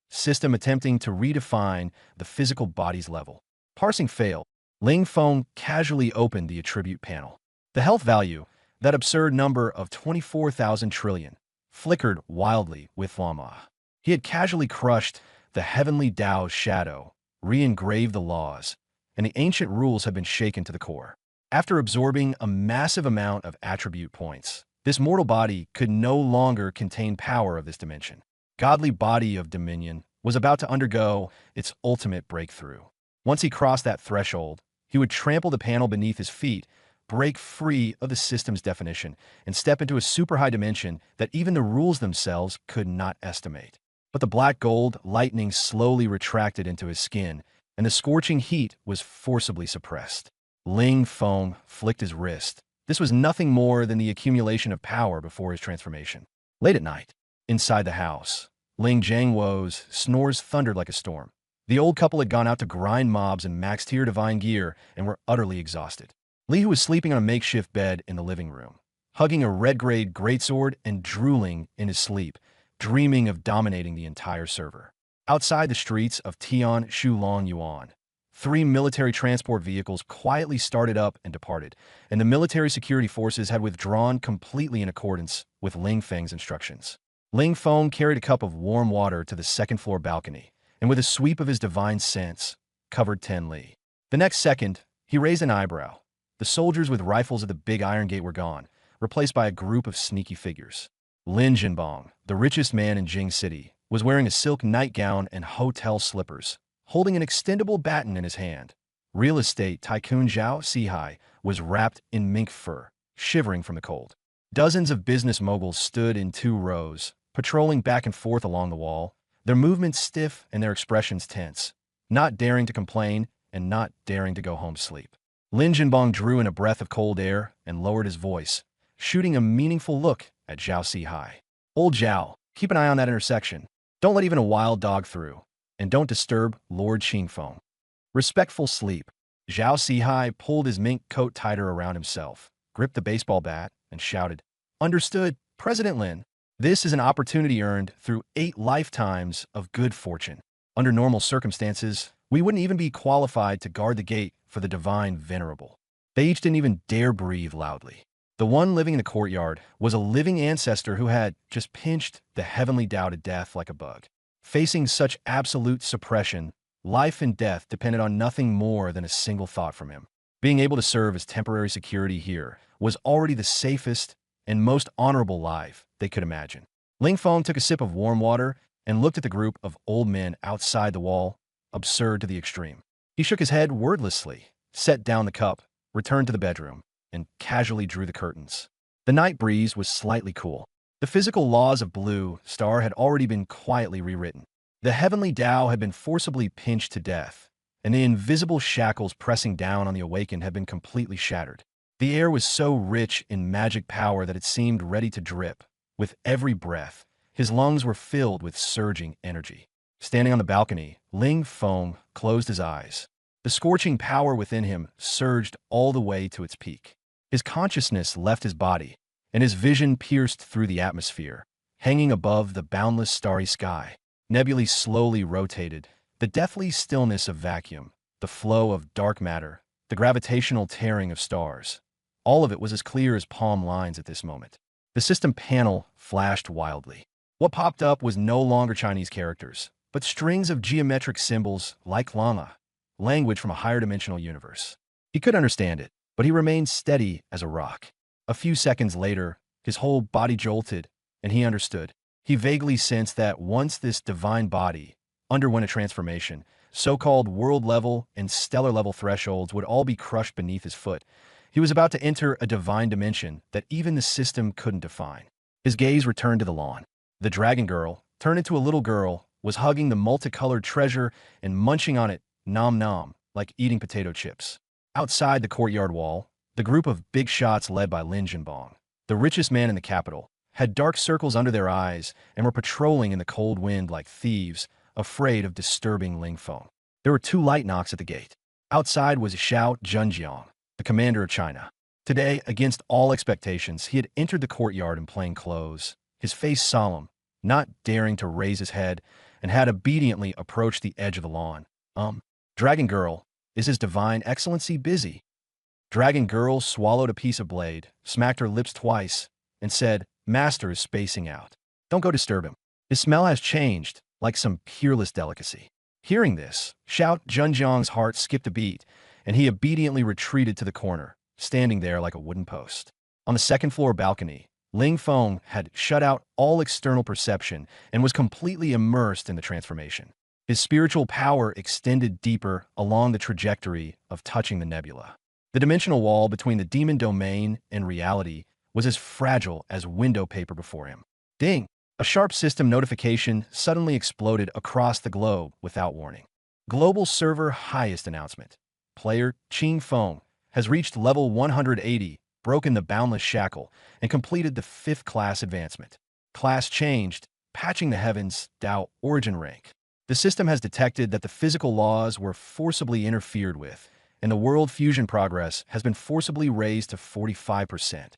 System attempting to redefine the physical body's level. Parsing failed." Ling Feng casually opened the attribute panel. The health value, that absurd number of 24,000 trillion, flickered wildly with Lama. He had casually crushed the heavenly Tao's shadow, re-engraved the laws, and the ancient rules had been shaken to the core. After absorbing a massive amount of attribute points, this mortal body could no longer contain power of this dimension. Godly body of dominion was about to undergo its ultimate breakthrough. Once he crossed that threshold, he would trample the panel beneath his feet, break free of the system's definition, and step into a super high dimension that even the rules themselves could not estimate. But the black gold lightning slowly retracted into his skin, and the scorching heat was forcibly suppressed. Ling Feng flicked his wrist. This was nothing more than the accumulation of power before his transformation. Late at night, inside the house, Ling Jiangwo's snores thundered like a storm. The old couple had gone out to grind mobs in max-tier divine gear and were utterly exhausted. Li Hu was sleeping on a makeshift bed in the living room, hugging a red-grade greatsword and drooling in his sleep, dreaming of dominating the entire server. Outside the streets of Tian Shulong Yuan, 3 military transport vehicles quietly started up and departed, and the military security forces had withdrawn completely in accordance with Ling Feng's instructions. Ling Feng carried a cup of warm water to the second-floor balcony, and with a sweep of his divine sense, covered Ten Li. The next second, he raised an eyebrow. The soldiers with rifles at the big iron gate were gone, replaced by a group of sneaky figures. Lin Jinbong, the richest man in Jing City, was wearing a silk nightgown and hotel slippers, holding an extendable baton in his hand. Real estate tycoon Zhao Sihai was wrapped in mink fur, shivering from the cold. Dozens of business moguls stood in 2 rows, patrolling back and forth along the wall, their movements stiff and their expressions tense, not daring to complain and not daring to go home sleep. Lin Jinbong drew in a breath of cold air and lowered his voice, shooting a meaningful look at Zhao Sihai. Old Zhao, keep an eye on that intersection. Don't let even a wild dog through. And don't disturb Lord Qingfeng. Respectful sleep. Zhao Sihai pulled his mink coat tighter around himself, gripped the baseball bat, and shouted, "Understood, President Lin. This is an opportunity earned through 8 lifetimes of good fortune. Under normal circumstances, we wouldn't even be qualified to guard the gate for the divine venerable." They each didn't even dare breathe loudly. The one living in the courtyard was a living ancestor who had just pinched the heavenly Tao to death like a bug. Facing such absolute suppression, life and death depended on nothing more than a single thought from him. Being able to serve as temporary security here was already the safest and most honorable life they could imagine. Ling Feng took a sip of warm water and looked at the group of old men outside the wall, absurd to the extreme. He shook his head wordlessly, set down the cup, returned to the bedroom, and casually drew the curtains. The night breeze was slightly cool. The physical laws of Blue Star had already been quietly rewritten. The heavenly Tao had been forcibly pinched to death, and the invisible shackles pressing down on the awakened had been completely shattered. The air was so rich in magic power that it seemed ready to drip. With every breath, his lungs were filled with surging energy. Standing on the balcony, Ling Feng closed his eyes. The scorching power within him surged all the way to its peak. His consciousness left his body, and his vision pierced through the atmosphere, hanging above the boundless starry sky. Nebulae slowly rotated, the deathly stillness of vacuum, the flow of dark matter, the gravitational tearing of stars. All of it was as clear as palm lines at this moment. The system panel flashed wildly. What popped up was no longer Chinese characters, but strings of geometric symbols like Lama, language from a higher dimensional universe. He could understand it, but he remained steady as a rock. A few seconds later, his whole body jolted, and he understood. He vaguely sensed that once this divine body underwent a transformation, so-called world-level and stellar-level thresholds would all be crushed beneath his foot. He was about to enter a divine dimension that even the system couldn't define. His gaze returned to the lawn. The dragon girl, turned into a little girl, was hugging the multicolored treasure and munching on it nom-nom, like eating potato chips. Outside the courtyard wall, the group of big shots led by Lin Jinbong, the richest man in the capital, had dark circles under their eyes and were patrolling in the cold wind like thieves, afraid of disturbing Ling Feng. There were 2 light knocks at the gate. Outside was Xiao Zhenjiang, the commander of China. Today, against all expectations, he had entered the courtyard in plain clothes, his face solemn, not daring to raise his head, and had obediently approached the edge of the lawn. Dragon Girl, is His Divine Excellency busy?" Dragon Girl swallowed a piece of blade, smacked her lips twice, and said, "Master is spacing out. Don't go disturb him. His smell has changed, like some peerless delicacy." Hearing this, Xiao Zhenjiang's heart skipped a beat, and he obediently retreated to the corner, standing there like a wooden post. On the second-floor balcony, Ling Feng had shut out all external perception and was completely immersed in the transformation. His spiritual power extended deeper along the trajectory of touching the nebula. The dimensional wall between the demon domain and reality was as fragile as window paper before him. Ding! A sharp system notification suddenly exploded across the globe without warning. Global server highest announcement. Player Qing Feng has reached level 180, broken the boundless shackle, and completed the 5th class advancement. Class changed, patching the heavens, Tao origin rank. The system has detected that the physical laws were forcibly interfered with, and the world fusion progress has been forcibly raised to 45%.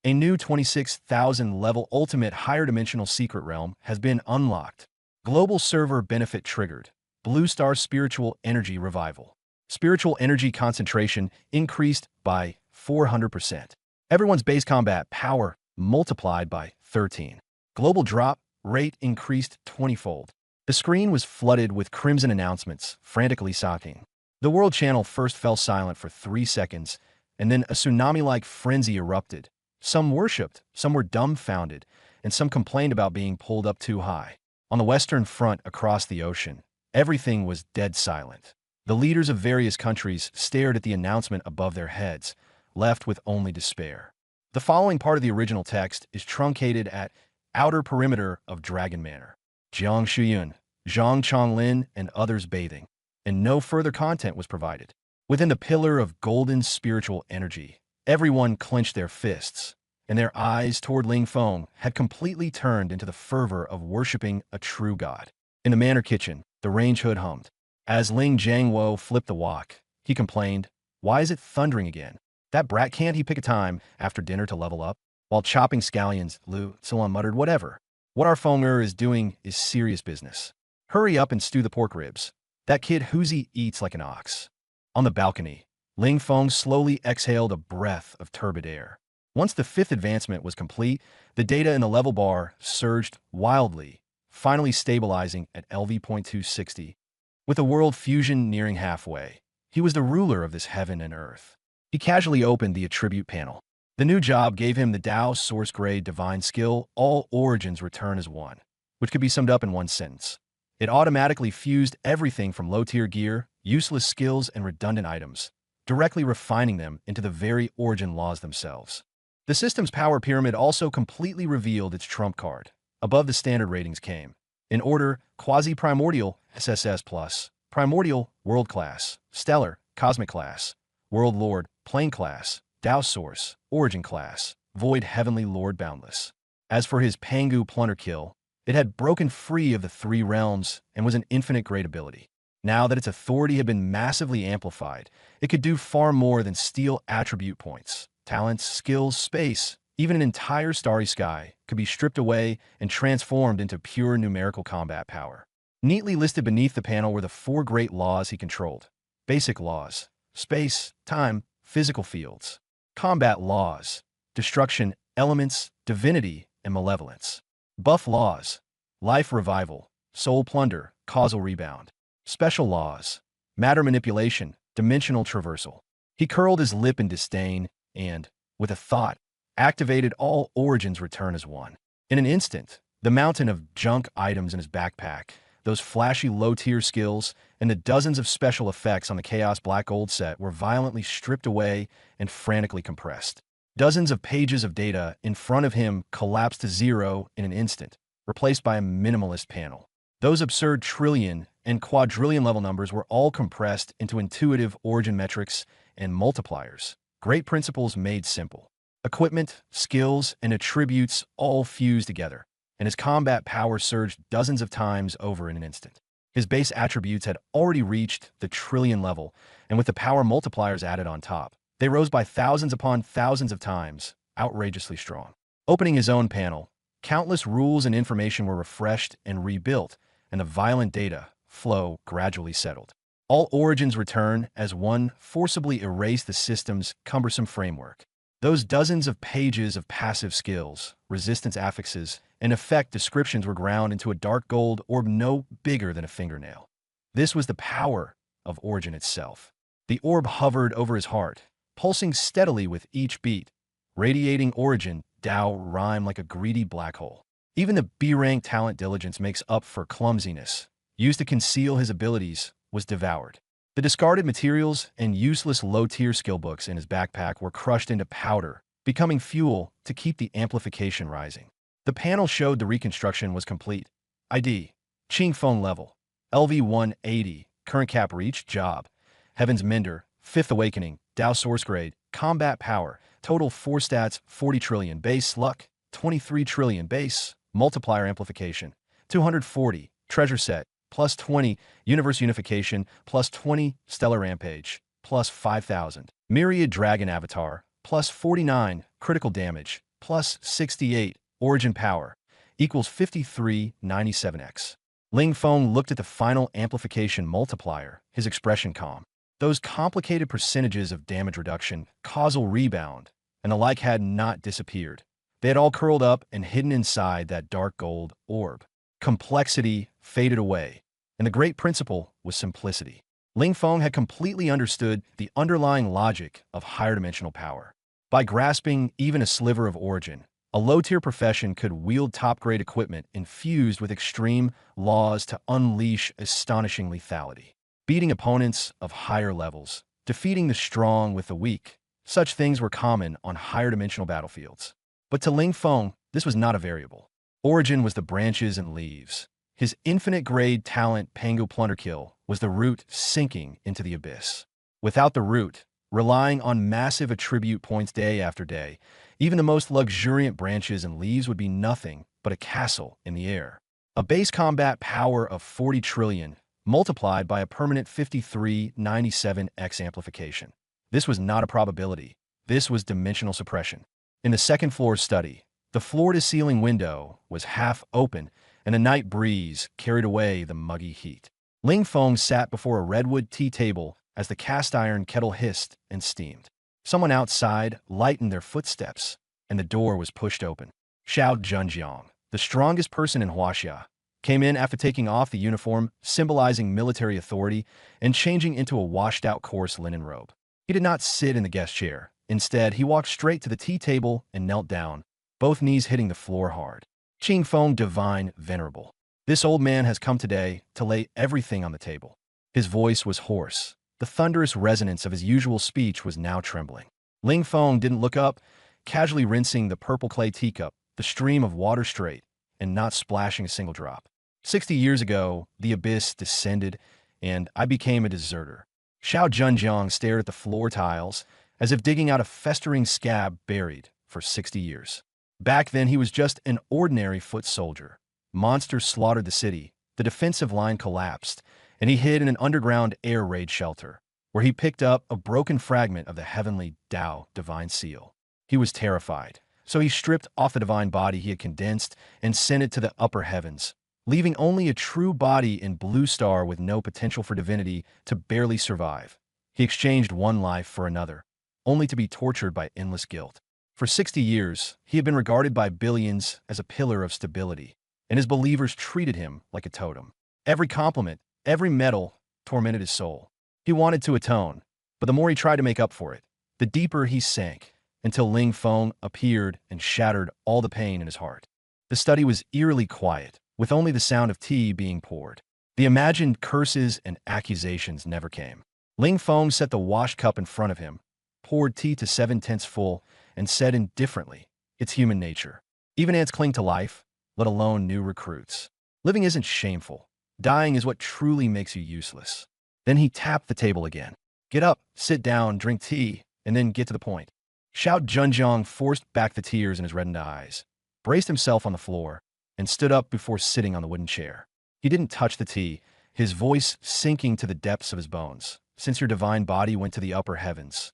A new 26,000 level ultimate higher dimensional secret realm has been unlocked. Global server benefit triggered. Blue Star spiritual energy revival. Spiritual energy concentration increased by 400%. Everyone's base combat power multiplied by 13. Global drop rate increased 20-fold. The screen was flooded with crimson announcements, frantically socking. The world channel first fell silent for 3 seconds, and then a tsunami-like frenzy erupted. Some worshipped, some were dumbfounded, and some complained about being pulled up too high. On the western front across the ocean, Everything was dead silent. The leaders of various countries stared at the announcement above their heads, left with only despair. The following part of the original text is truncated at outer perimeter of Dragon Manor. Jiang Shuyun, Zhang Chonglin, and others bathing, and no further content was provided. Within the pillar of golden spiritual energy, everyone clenched their fists, and their eyes toward Ling Feng had completely turned into the fervor of worshipping a true god. In the manor kitchen, the range hood hummed. As Ling Jiangwo flipped the wok, he complained, "Why is it thundering again? That brat, can't he pick a time after dinner to level up?" While chopping scallions, Lu Salon muttered, "Whatever. What our Fenger is doing is serious business. Hurry up and stew the pork ribs. That kid Huzi eats like an ox." On the balcony, Ling Feng slowly exhaled a breath of turbid air. Once the fifth advancement was complete, the data in the level bar surged wildly, finally stabilizing at LV.260. With the world fusion nearing halfway, he was the ruler of this heaven and earth. He casually opened the attribute panel. The new job gave him the Dao Source Grade Divine Skill, All Origins Return as One, which could be summed up in one sentence. It automatically fused everything from low-tier gear, useless skills, and redundant items, directly refining them into the very origin laws themselves. The system's power pyramid also completely revealed its trump card. Above the standard ratings came, in order, Quasi-Primordial, SSS+, Primordial, World Class, Stellar, Cosmic Class, World Lord, Plane Class, Dao Source, Origin Class, Void Heavenly Lord Boundless. As for his Pangu Plunder Kill, it had broken free of the three realms and was an infinite great ability. Now that its authority had been massively amplified, it could do far more than steal attribute points. Talents, skills, space, even an entire starry sky could be stripped away and transformed into pure numerical combat power. Neatly listed beneath the panel were the four great laws he controlled. Basic laws: space, time, physical fields. Combat laws: destruction, elements, divinity, and malevolence. Buff laws: life revival, soul plunder, causal rebound. Special laws: matter manipulation, dimensional traversal. He curled his lip in disdain and, with a thought, activated All Origins Return as One. In an instant, the mountain of junk items in his backpack, those flashy low-tier skills, and the dozens of special effects on the Chaos Black Gold set were violently stripped away and frantically compressed. Dozens of pages of data in front of him collapsed to zero in an instant, replaced by a minimalist panel. Those absurd trillion and quadrillion level numbers were all compressed into intuitive origin metrics and multipliers. Great principles made simple. Equipment, skills, and attributes all fused together, and his combat power surged dozens of times over in an instant. His base attributes had already reached the trillion level, and with the power multipliers added on top, they rose by thousands upon thousands of times, outrageously strong. Opening his own panel, countless rules and information were refreshed and rebuilt, and the violent data flow gradually settled. All Origins Return as One forcibly erased the system's cumbersome framework. Those dozens of pages of passive skills, resistance affixes, and effect descriptions were ground into a dark gold orb no bigger than a fingernail. This was the power of Origin itself. The orb hovered over his heart, pulsing steadily with each beat, radiating Origin, Dao rhyme like a greedy black hole. Even the B-rank talent diligence makes up for clumsiness, used to conceal his abilities, was devoured. The discarded materials and useless low-tier skill books in his backpack were crushed into powder, becoming fuel to keep the amplification rising. The panel showed the reconstruction was complete. ID: Qing Phone level, LV-180, current cap reach, job, Heaven's Mender, 5th Awakening, Dao Source Grade, Combat Power, total 4 stats, 40 trillion, base luck, 23 trillion, base, multiplier amplification, 240, treasure set, plus 20, Universe Unification, plus 20, Stellar Rampage, plus 5,000, Myriad Dragon Avatar, plus 49, Critical Damage, plus 68, Origin Power, equals 5397x. Ling Feng looked at the final amplification multiplier, his expression calm. Those complicated percentages of damage reduction, causal rebound, and the like had not disappeared. They had all curled up and hidden inside that dark gold orb. Complexity faded away, and the great principle was simplicity. Ling Feng had completely understood the underlying logic of higher dimensional power. By grasping even a sliver of Origin, A low-tier profession could wield top-grade equipment infused with extreme laws to unleash astonishing lethality, beating opponents of higher levels, defeating the strong with the weak. Such things were common on higher-dimensional battlefields. But to Ling Feng, this was not a variable. Origin was the branches and leaves. His infinite-grade talent Pangu Plunderkill was the root sinking into the abyss. Without the root, relying on massive attribute points day after day, even the most luxuriant branches and leaves would be nothing but a castle in the air. A base combat power of 40 trillion, multiplied by a permanent 5397x amplification. This was not a probability. This was dimensional suppression. In the second floor study, the floor-to-ceiling window was half open, and a night breeze carried away the muggy heat. Ling Feng sat before a redwood tea table as the cast-iron kettle hissed and steamed. Someone outside lightened their footsteps, and the door was pushed open. Xiao Zhenjiang, the strongest person in Huaxia, came in after taking off the uniform symbolizing military authority and changing into a washed-out coarse linen robe. He did not sit in the guest chair. Instead, he walked straight to the tea table and knelt down, both knees hitting the floor hard. Qing Feng, divine, venerable. This old man has come today to lay everything on the table. His voice was hoarse. The thunderous resonance of his usual speech was now trembling. Ling Feng didn't look up, casually rinsing the purple clay teacup, the stream of water straight, and not splashing a single drop. 60 years ago, the abyss descended, and I became a deserter. Xiao Zhenjiang stared at the floor tiles, as if digging out a festering scab buried for 60 years. Back then, he was just an ordinary foot soldier. Monsters slaughtered the city, the defensive line collapsed, and he hid in an underground air raid shelter, where he picked up a broken fragment of the heavenly Dao divine seal. He was terrified, so he stripped off the divine body he had condensed and sent it to the upper heavens, leaving only a true body in Blue Star with no potential for divinity to barely survive. He exchanged one life for another, only to be tortured by endless guilt. For 60 years, he had been regarded by billions as a pillar of stability, and his believers treated him like a totem. Every compliment, every medal tormented his soul. He wanted to atone, but the more he tried to make up for it, the deeper he sank, until Ling Feng appeared and shattered all the pain in his heart. The study was eerily quiet, with only the sound of tea being poured. The imagined curses and accusations never came. Ling Feng set the wash cup in front of him, poured tea to 7/10 full, and said indifferently, "It's human nature. Even ants cling to life, let alone new recruits. Living isn't shameful. Dying is what truly makes you useless." Then he tapped the table again. "Get up, sit down, drink tea, and then get to the point." Xiao Zhenjiang forced back the tears in his reddened eyes, braced himself on the floor, and stood up before sitting on the wooden chair. He didn't touch the tea, his voice sinking to the depths of his bones. "Since your divine body went to the upper heavens,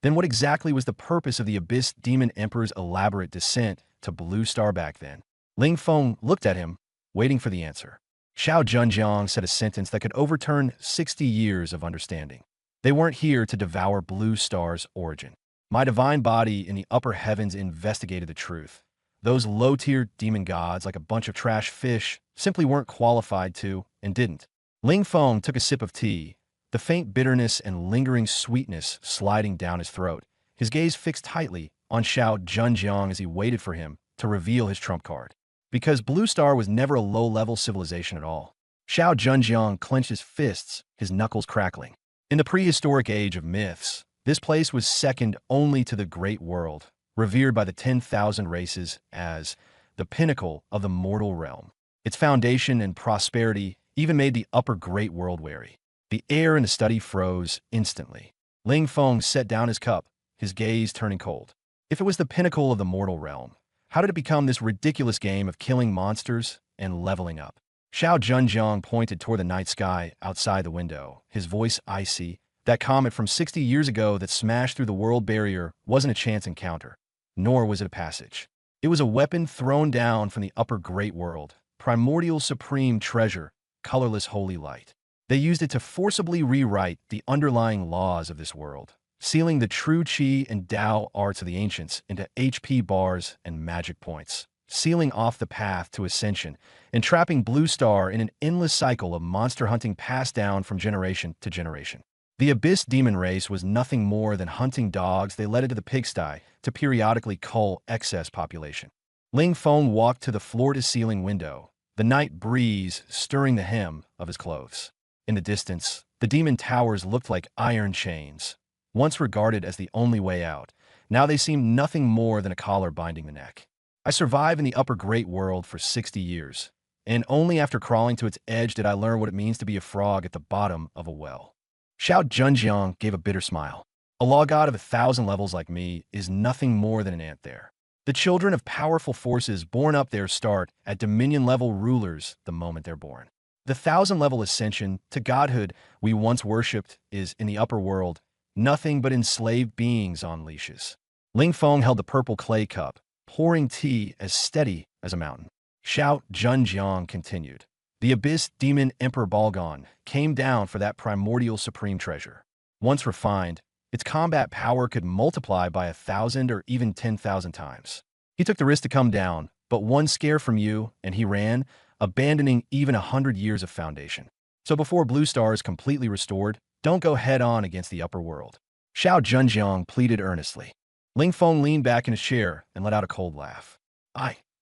then what exactly was the purpose of the Abyss Demon Emperor's elaborate descent to Blue Star back then?" Ling Feng looked at him, waiting for the answer. Xiao Zhenjiang said a sentence that could overturn 60 years of understanding. "They weren't here to devour Blue Star's origin. My divine body in the upper heavens investigated the truth. Those low-tier demon gods, like a bunch of trash fish, simply weren't qualified to, and didn't." Ling Feng took a sip of tea, the faint bitterness and lingering sweetness sliding down his throat, his gaze fixed tightly on Xiao Zhenjiang as he waited for him to reveal his trump card. Because Blue Star was never a low-level civilization at all. Xiao Zhenjiang clenched his fists, his knuckles crackling. In the prehistoric age of myths, this place was second only to the Great World, revered by the 10,000 races as the pinnacle of the mortal realm. Its foundation and prosperity even made the upper Great World wary. The air in the study froze instantly. Ling Feng set down his cup, his gaze turning cold. If it was the pinnacle of the mortal realm, how did it become this ridiculous game of killing monsters and leveling up? Xiao Zhenjiang pointed toward the night sky outside the window, his voice icy. That comet from 60 years ago that smashed through the world barrier wasn't a chance encounter, nor was it a passage. It was a weapon thrown down from the upper Great World, primordial supreme treasure, colorless holy light. They used it to forcibly rewrite the underlying laws of this world, sealing the true Qi and Dao arts of the ancients into HP bars and magic points, sealing off the path to ascension, and trapping Blue Star in an endless cycle of monster hunting passed down from generation to generation. The Abyss demon race was nothing more than hunting dogs they led into the pigsty to periodically cull excess population. Ling Feng walked to the floor-to-ceiling window, the night breeze stirring the hem of his clothes. In the distance, the demon towers looked like iron chains. Once regarded as the only way out, now they seemed nothing more than a collar binding the neck. I survived in the upper great world for 60 years, and only after crawling to its edge did I learn what it means to be a frog at the bottom of a well. Xiao Zhenjiang gave a bitter smile. A law god of 1,000 levels like me is nothing more than an ant there. The children of powerful forces born up there start at Dominion-level rulers the moment they're born. The 1,000-level ascension to godhood we once worshipped is, in the upper world, nothing but enslaved beings on leashes. Ling Feng held the purple clay cup, pouring tea as steady as a mountain. Xiao Zhenjiang continued. The Abyss Demon Emperor Balgon came down for that primordial supreme treasure. Once refined, its combat power could multiply by 1,000 or even 10,000 times. He took the risk to come down, but one scare from you, and he ran, abandoning even 100 years of foundation. So before Blue Star is completely restored, don't go head-on against the upper world. Xiao Zhenjiang pleaded earnestly. Ling Feng leaned back in his chair and let out a cold laugh.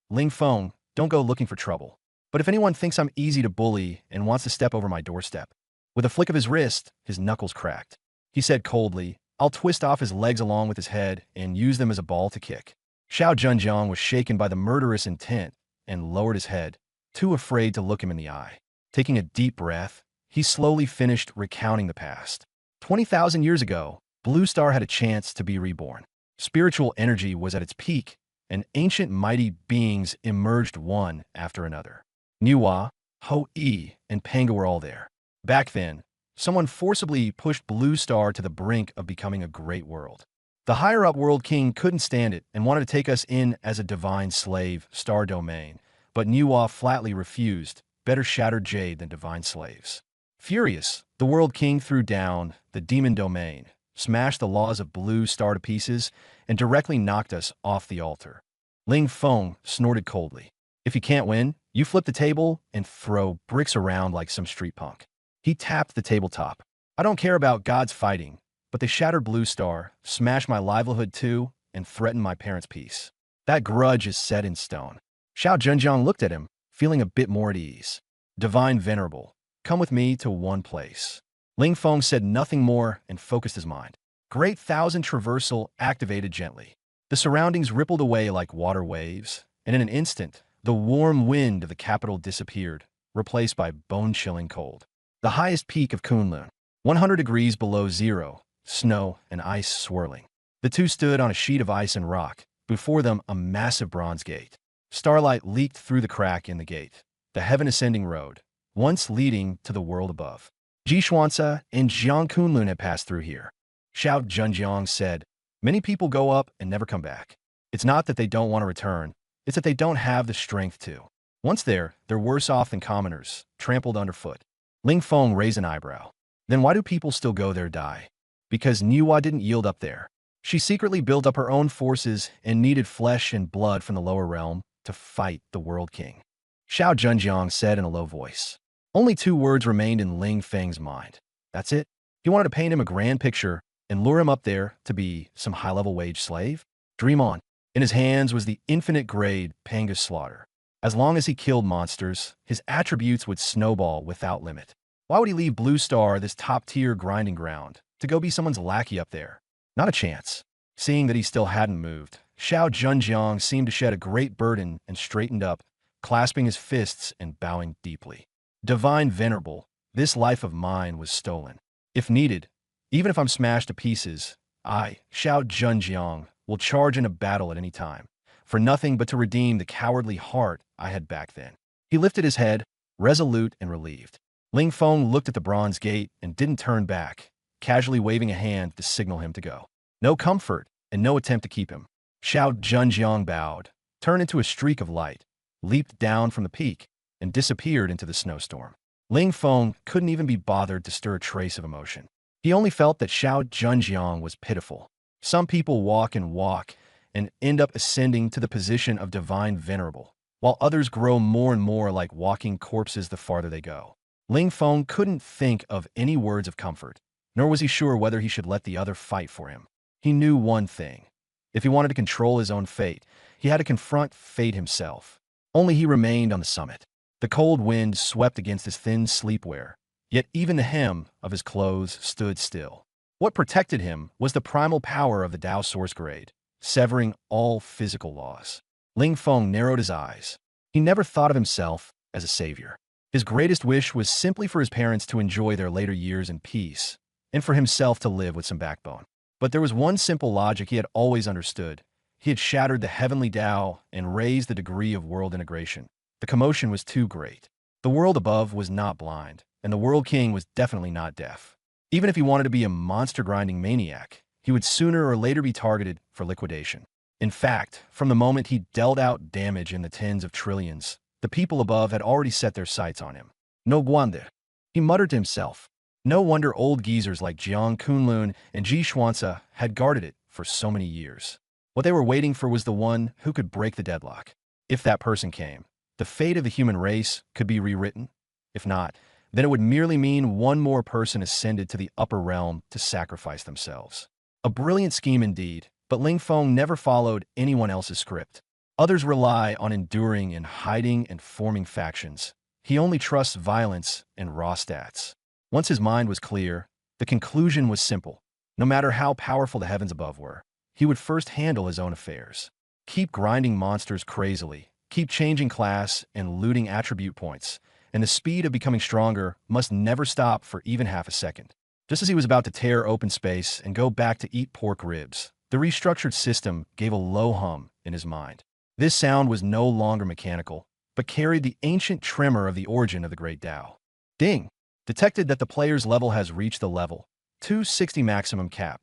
Ling Feng, don't go looking for trouble. But if anyone thinks I'm easy to bully and wants to step over my doorstep, with a flick of his wrist, his knuckles cracked. He said coldly, I'll twist off his legs along with his head and use them as a ball to kick. Xiao Zhenjiang was shaken by the murderous intent and lowered his head, too afraid to look him in the eye. Taking a deep breath, he slowly finished recounting the past. 20,000 years ago, Blue Star had a chance to be reborn. Spiritual energy was at its peak, and ancient mighty beings emerged one after another. Niwa, Ho-E, and Panga were all there. Back then, someone forcibly pushed Blue Star to the brink of becoming a great world. The higher-up World King couldn't stand it and wanted to take us in as a divine slave, Star Domain, but Niwa flatly refused, better shattered jade than divine slaves. Furious, the World King threw down the Demon Domain, smashed the laws of Blue Star to pieces, and directly knocked us off the altar. Ling Feng snorted coldly. If you can't win, you flip the table and throw bricks around like some street punk. He tapped the tabletop. I don't care about gods fighting, but they shattered Blue Star, smashed my livelihood too, and threatened my parents' peace. That grudge is set in stone. Xiao Zhenjiang looked at him, feeling a bit more at ease. Divine Venerable, come with me to one place. Ling Feng said nothing more and focused his mind. Great Thousand Traversal activated gently. The surroundings rippled away like water waves, and in an instant, the warm wind of the capital disappeared, replaced by bone-chilling cold. The highest peak of Kunlun, 100 degrees below zero, snow and ice swirling. The two stood on a sheet of ice and rock, before them a massive bronze gate. Starlight leaked through the crack in the gate. The heaven-ascending road, once leading to the world above. Jishuansa and Jiang Kunlun had passed through here. Xiao Zhenjiang said, many people go up and never come back. It's not that they don't want to return, it's that they don't have the strength to. Once there, they're worse off than commoners, trampled underfoot. Ling Feng raised an eyebrow. Then why do people still go there die? Because Niwa didn't yield up there. She secretly built up her own forces and needed flesh and blood from the lower realm to fight the World King. Xiao Zhenjiang said in a low voice. Only two words remained in Ling Feng's mind. That's it. He wanted to paint him a grand picture and lure him up there to be some high-level wage slave. Dream on. In his hands was the infinite-grade Panga's slaughter. As long as he killed monsters, his attributes would snowball without limit. Why would he leave Blue Star, this top-tier grinding ground, to go be someone's lackey up there? Not a chance. Seeing that he still hadn't moved, Xiao Zhenjiang seemed to shed a great burden and straightened up, clasping his fists and bowing deeply. Divine Venerable, this life of mine was stolen. If needed, even if I'm smashed to pieces, I, Xiao Zhenjiang, will charge in a battle at any time, for nothing but to redeem the cowardly heart I had back then. He lifted his head, resolute and relieved. Ling Feng looked at the bronze gate and didn't turn back, casually waving a hand to signal him to go. No comfort and no attempt to keep him. Xiao Zhenjiang bowed, turned into a streak of light, leaped down from the peak, and disappeared into the snowstorm. Ling Feng couldn't even be bothered to stir a trace of emotion. He only felt that Xiao Zhenjiang was pitiful. Some people walk and end up ascending to the position of Divine Venerable, while others grow more and more like walking corpses the farther they go. Ling Feng couldn't think of any words of comfort, nor was he sure whether he should let the other fight for him. He knew one thing. If he wanted to control his own fate, he had to confront fate himself. Only he remained on the summit. The cold wind swept against his thin sleepwear, yet even the hem of his clothes stood still. What protected him was the primal power of the Tao Source Grade, severing all physical laws. Ling Feng narrowed his eyes. He never thought of himself as a savior. His greatest wish was simply for his parents to enjoy their later years in peace, and for himself to live with some backbone. But there was one simple logic he had always understood. He had shattered the heavenly Tao and raised the degree of world integration. The commotion was too great. The world above was not blind, and the World King was definitely not deaf. Even if he wanted to be a monster-grinding maniac, he would sooner or later be targeted for liquidation. In fact, from the moment he dealt out damage in the tens of trillions, the people above had already set their sights on him. No wonder. He muttered to himself. No wonder old geezers like Jiang Kunlun and Ji Xuanzi had guarded it for so many years. What they were waiting for was the one who could break the deadlock. If that person came, the fate of the human race could be rewritten. If not, then it would merely mean one more person ascended to the upper realm to sacrifice themselves. A brilliant scheme indeed, but Ling Feng never followed anyone else's script. Others rely on enduring and hiding and forming factions. He only trusts violence and raw stats. Once his mind was clear, the conclusion was simple. No matter how powerful the heavens above were, he would first handle his own affairs. Keep grinding monsters crazily, keep changing class and looting attribute points, and the speed of becoming stronger must never stop for even half a second. Just as he was about to tear open space and go back to eat pork ribs, the restructured system gave a low hum in his mind. This sound was no longer mechanical, but carried the ancient tremor of the origin of the Great Tao. Ding! Detected that the player's level has reached the level 260 maximum cap.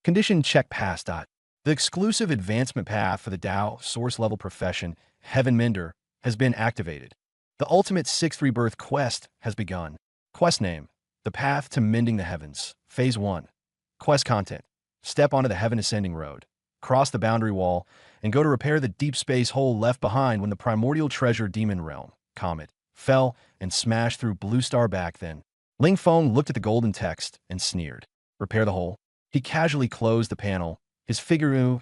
Condition check pass. The exclusive advancement path for the Tao source level profession, Heaven Mender, has been activated. The ultimate sixth rebirth quest has begun. Quest name: The Path to Mending the Heavens. Phase 1. Quest content: Step onto the Heaven Ascending Road, cross the boundary wall, and go to repair the deep space hole left behind when the primordial treasure demon realm, Comet, fell and smashed through Blue Star back then. Ling Feng looked at the golden text and sneered. Repair the hole? He casually closed the panel, his figure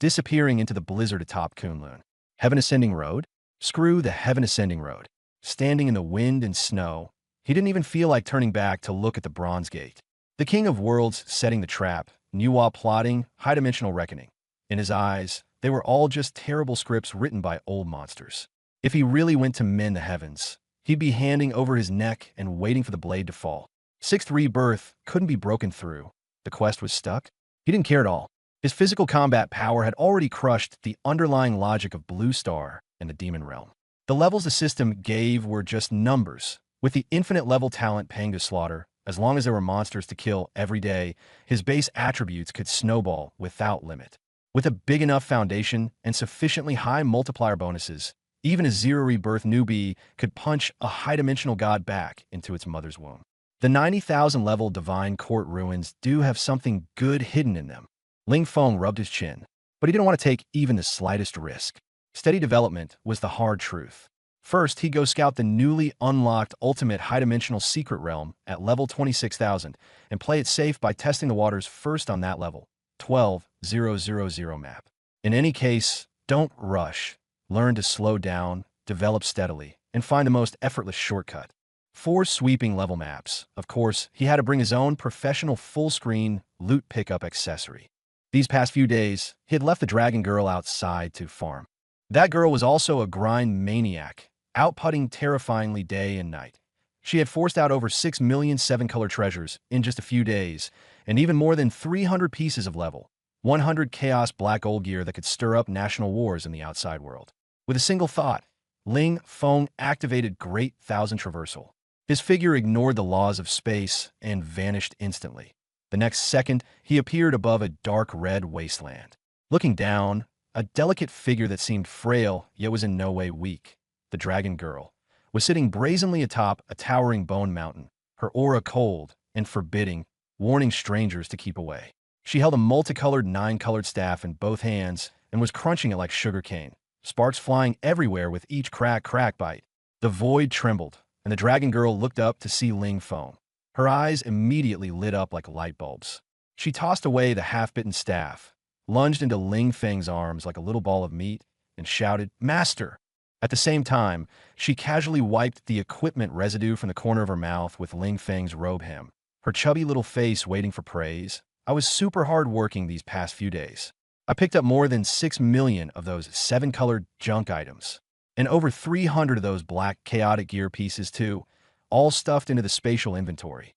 disappearing into the blizzard atop Kunlun. Heaven Ascending Road? Screw the Heaven Ascending Road. Standing in the wind and snow, he didn't even feel like turning back to look at the Bronze Gate. The King of Worlds setting the trap, Nuwa plotting, high-dimensional reckoning. In his eyes, they were all just terrible scripts written by old monsters. If he really went to mend the heavens, he'd be handing over his neck and waiting for the blade to fall. Sixth rebirth couldn't be broken through. The quest was stuck. He didn't care at all. His physical combat power had already crushed the underlying logic of Blue Star and the demon realm. The levels the system gave were just numbers. With the infinite level talent paying to slaughter, as long as there were monsters to kill every day, his base attributes could snowball without limit. With a big enough foundation and sufficiently high multiplier bonuses, even a zero rebirth newbie could punch a high-dimensional god back into its mother's womb. The 90,000 level Divine Court ruins do have something good hidden in them. Ling Feng rubbed his chin, but he didn't want to take even the slightest risk. Steady development was the hard truth. First, he'd go scout the newly unlocked ultimate high-dimensional secret realm at level 26,000 and play it safe by testing the waters first on that level, 12,000 map. In any case, don't rush. Learn to slow down, develop steadily, and find the most effortless shortcut. 4 sweeping level maps. Of course, he had to bring his own professional full-screen loot pickup accessory. These past few days, he had left the dragon girl outside to farm. That girl was also a grind maniac, outputting terrifyingly day and night. She had forced out over 6 million 7-color treasures in just a few days, and even more than 300 pieces of level 100 chaos black gold gear that could stir up national wars in the outside world. With a single thought, Ling Feng activated Great Thousand Traversal. His figure ignored the laws of space and vanished instantly. The next second, he appeared above a dark red wasteland. Looking down, a delicate figure that seemed frail yet was in no way weak, the dragon girl, was sitting brazenly atop a towering bone mountain, her aura cold and forbidding, warning strangers to keep away. She held a multicolored 9-colored staff in both hands and was crunching it like sugar cane, sparks flying everywhere with each crack bite. The void trembled, and the dragon girl looked up to see Ling Feng. Her eyes immediately lit up like light bulbs. She tossed away the half-bitten staff, lunged into Ling Feng's arms like a little ball of meat, and shouted, "Master!" At the same time, she casually wiped the equipment residue from the corner of her mouth with Ling Feng's robe hem, her chubby little face waiting for praise. I was super hard working these past few days. I picked up more than 6 million of those 7-colored junk items, and over 300 of those black chaotic gear pieces too, all stuffed into the spatial inventory.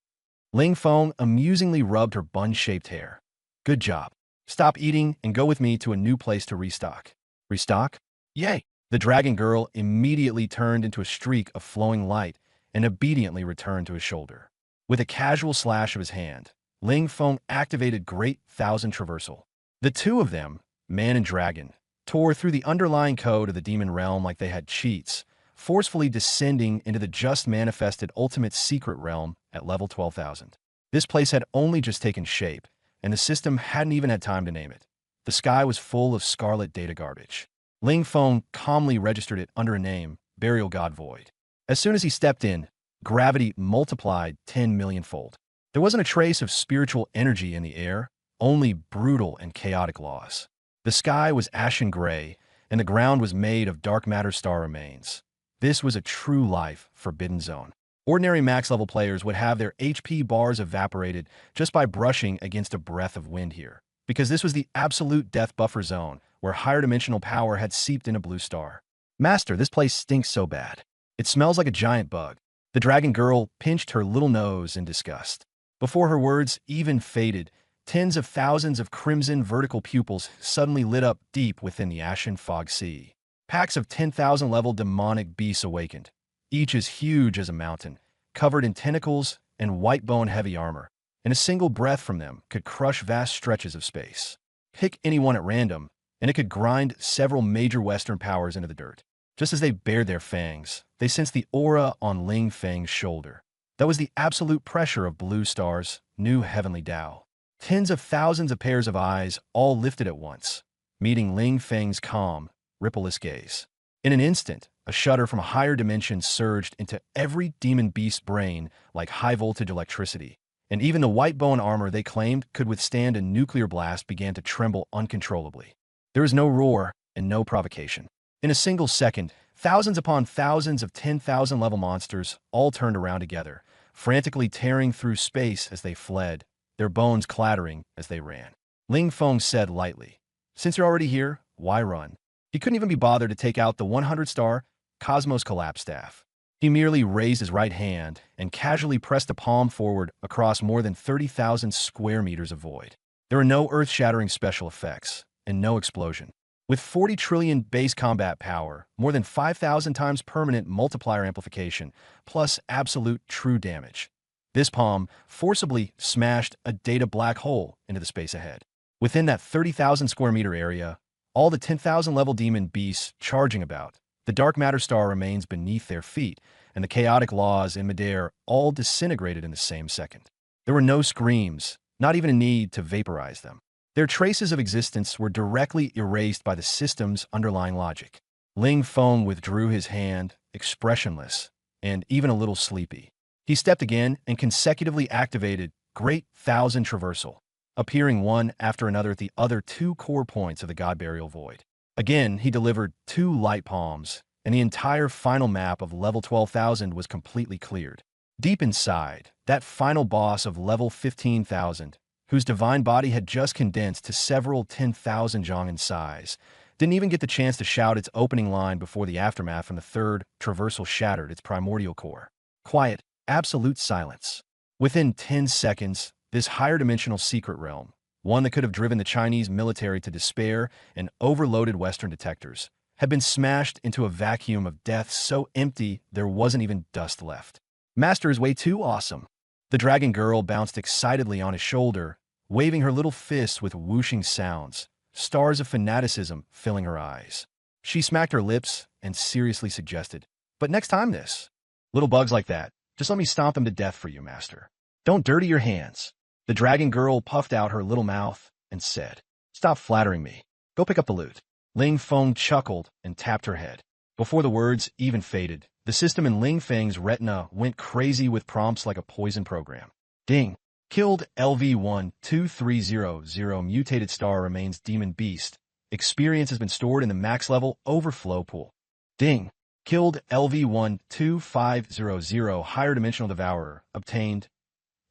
Ling Feng amusingly rubbed her bun-shaped hair. Good job. Stop eating and go with me to a new place to restock. Restock? Yay! The dragon girl immediately turned into a streak of flowing light and obediently returned to his shoulder. With a casual slash of his hand, Ling Feng activated Great Thousand Traversal. The two of them, man and dragon, tore through the underlying code of the demon realm like they had cheats, forcefully descending into the just-manifested ultimate secret realm at level 12,000. This place had only just taken shape, and the system hadn't even had time to name it. The sky was full of scarlet data garbage. Ling Feng calmly registered it under a name, Burial God Void. As soon as he stepped in, gravity multiplied 10 millionfold. There wasn't a trace of spiritual energy in the air, only brutal and chaotic laws. The sky was ashen gray, and the ground was made of dark matter star remains. This was a true life forbidden zone. Ordinary max-level players would have their HP bars evaporated just by brushing against a breath of wind here, because this was the absolute death buffer zone, where higher dimensional power had seeped in a blue star. Master, this place stinks so bad. It smells like a giant bug. The dragon girl pinched her little nose in disgust. Before her words even faded, tens of thousands of crimson vertical pupils suddenly lit up deep within the ashen fog sea. Packs of 10,000-level demonic beasts awakened, each as huge as a mountain, covered in tentacles and white bone heavy armor, and a single breath from them could crush vast stretches of space. Pick anyone at random, and it could grind several major Western powers into the dirt. Just as they bared their fangs, they sensed the aura on Ling Feng's shoulder. That was the absolute pressure of Blue Star's new heavenly Tao. Tens of thousands of pairs of eyes all lifted at once, meeting Ling Feng's calm, rippleless gaze. In an instant, a shudder from a higher dimension surged into every demon beast's brain like high-voltage electricity, and even the white bone armor they claimed could withstand a nuclear blast began to tremble uncontrollably. There was no roar and no provocation. In a single second, thousands upon thousands of 10,000-level monsters all turned around together, frantically tearing through space as they fled, their bones clattering as they ran. Ling Feng said lightly, "Since you're already here, why run?" He couldn't even be bothered to take out the 100-star Cosmos Collapse Staff. He merely raised his right hand and casually pressed a palm forward across more than 30,000 square meters of void. There were no earth-shattering special effects, and no explosion. With 40 trillion base combat power, more than 5,000 times permanent multiplier amplification, plus absolute true damage, this palm forcibly smashed a data black hole into the space ahead. Within that 30,000 square meter area, all the 10,000 level demon beasts charging about, the dark matter star remains beneath their feet, and the chaotic laws in midair all disintegrated in the same second. There were no screams, not even a need to vaporize them. Their traces of existence were directly erased by the system's underlying logic. Ling Feng withdrew his hand, expressionless, and even a little sleepy. He stepped again and consecutively activated Great Thousand Traversal, appearing one after another at the other two core points of the God Burial Void. Again, he delivered 2 light palms, and the entire final map of level 12,000 was completely cleared. Deep inside, that final boss of level 15,000, whose divine body had just condensed to several 10,000 zhong in size, didn't even get the chance to shout its opening line before the aftermath from the third traversal shattered its primordial core. Quiet, absolute silence. Within 10 seconds, this higher dimensional secret realm, one that could have driven the Chinese military to despair and overloaded Western detectors, had been smashed into a vacuum of death so empty there wasn't even dust left. Master is way too awesome. The dragon girl bounced excitedly on his shoulder, waving her little fists with whooshing sounds, stars of fanaticism filling her eyes. She smacked her lips and seriously suggested, "But next time this. Little bugs like that, just let me stomp them to death for you, master. Don't dirty your hands." The dragon girl puffed out her little mouth and said, "Stop flattering me. Go pick up the loot." Ling Feng chuckled and tapped her head. Before the words even faded, the system in Ling Feng's retina went crazy with prompts like a poison program. Ding! Killed LV-1230. Mutated star remains Demon Beast. Experience has been stored in the max level overflow pool. Ding. Killed LV-12500. Higher Dimensional Devourer. Obtained.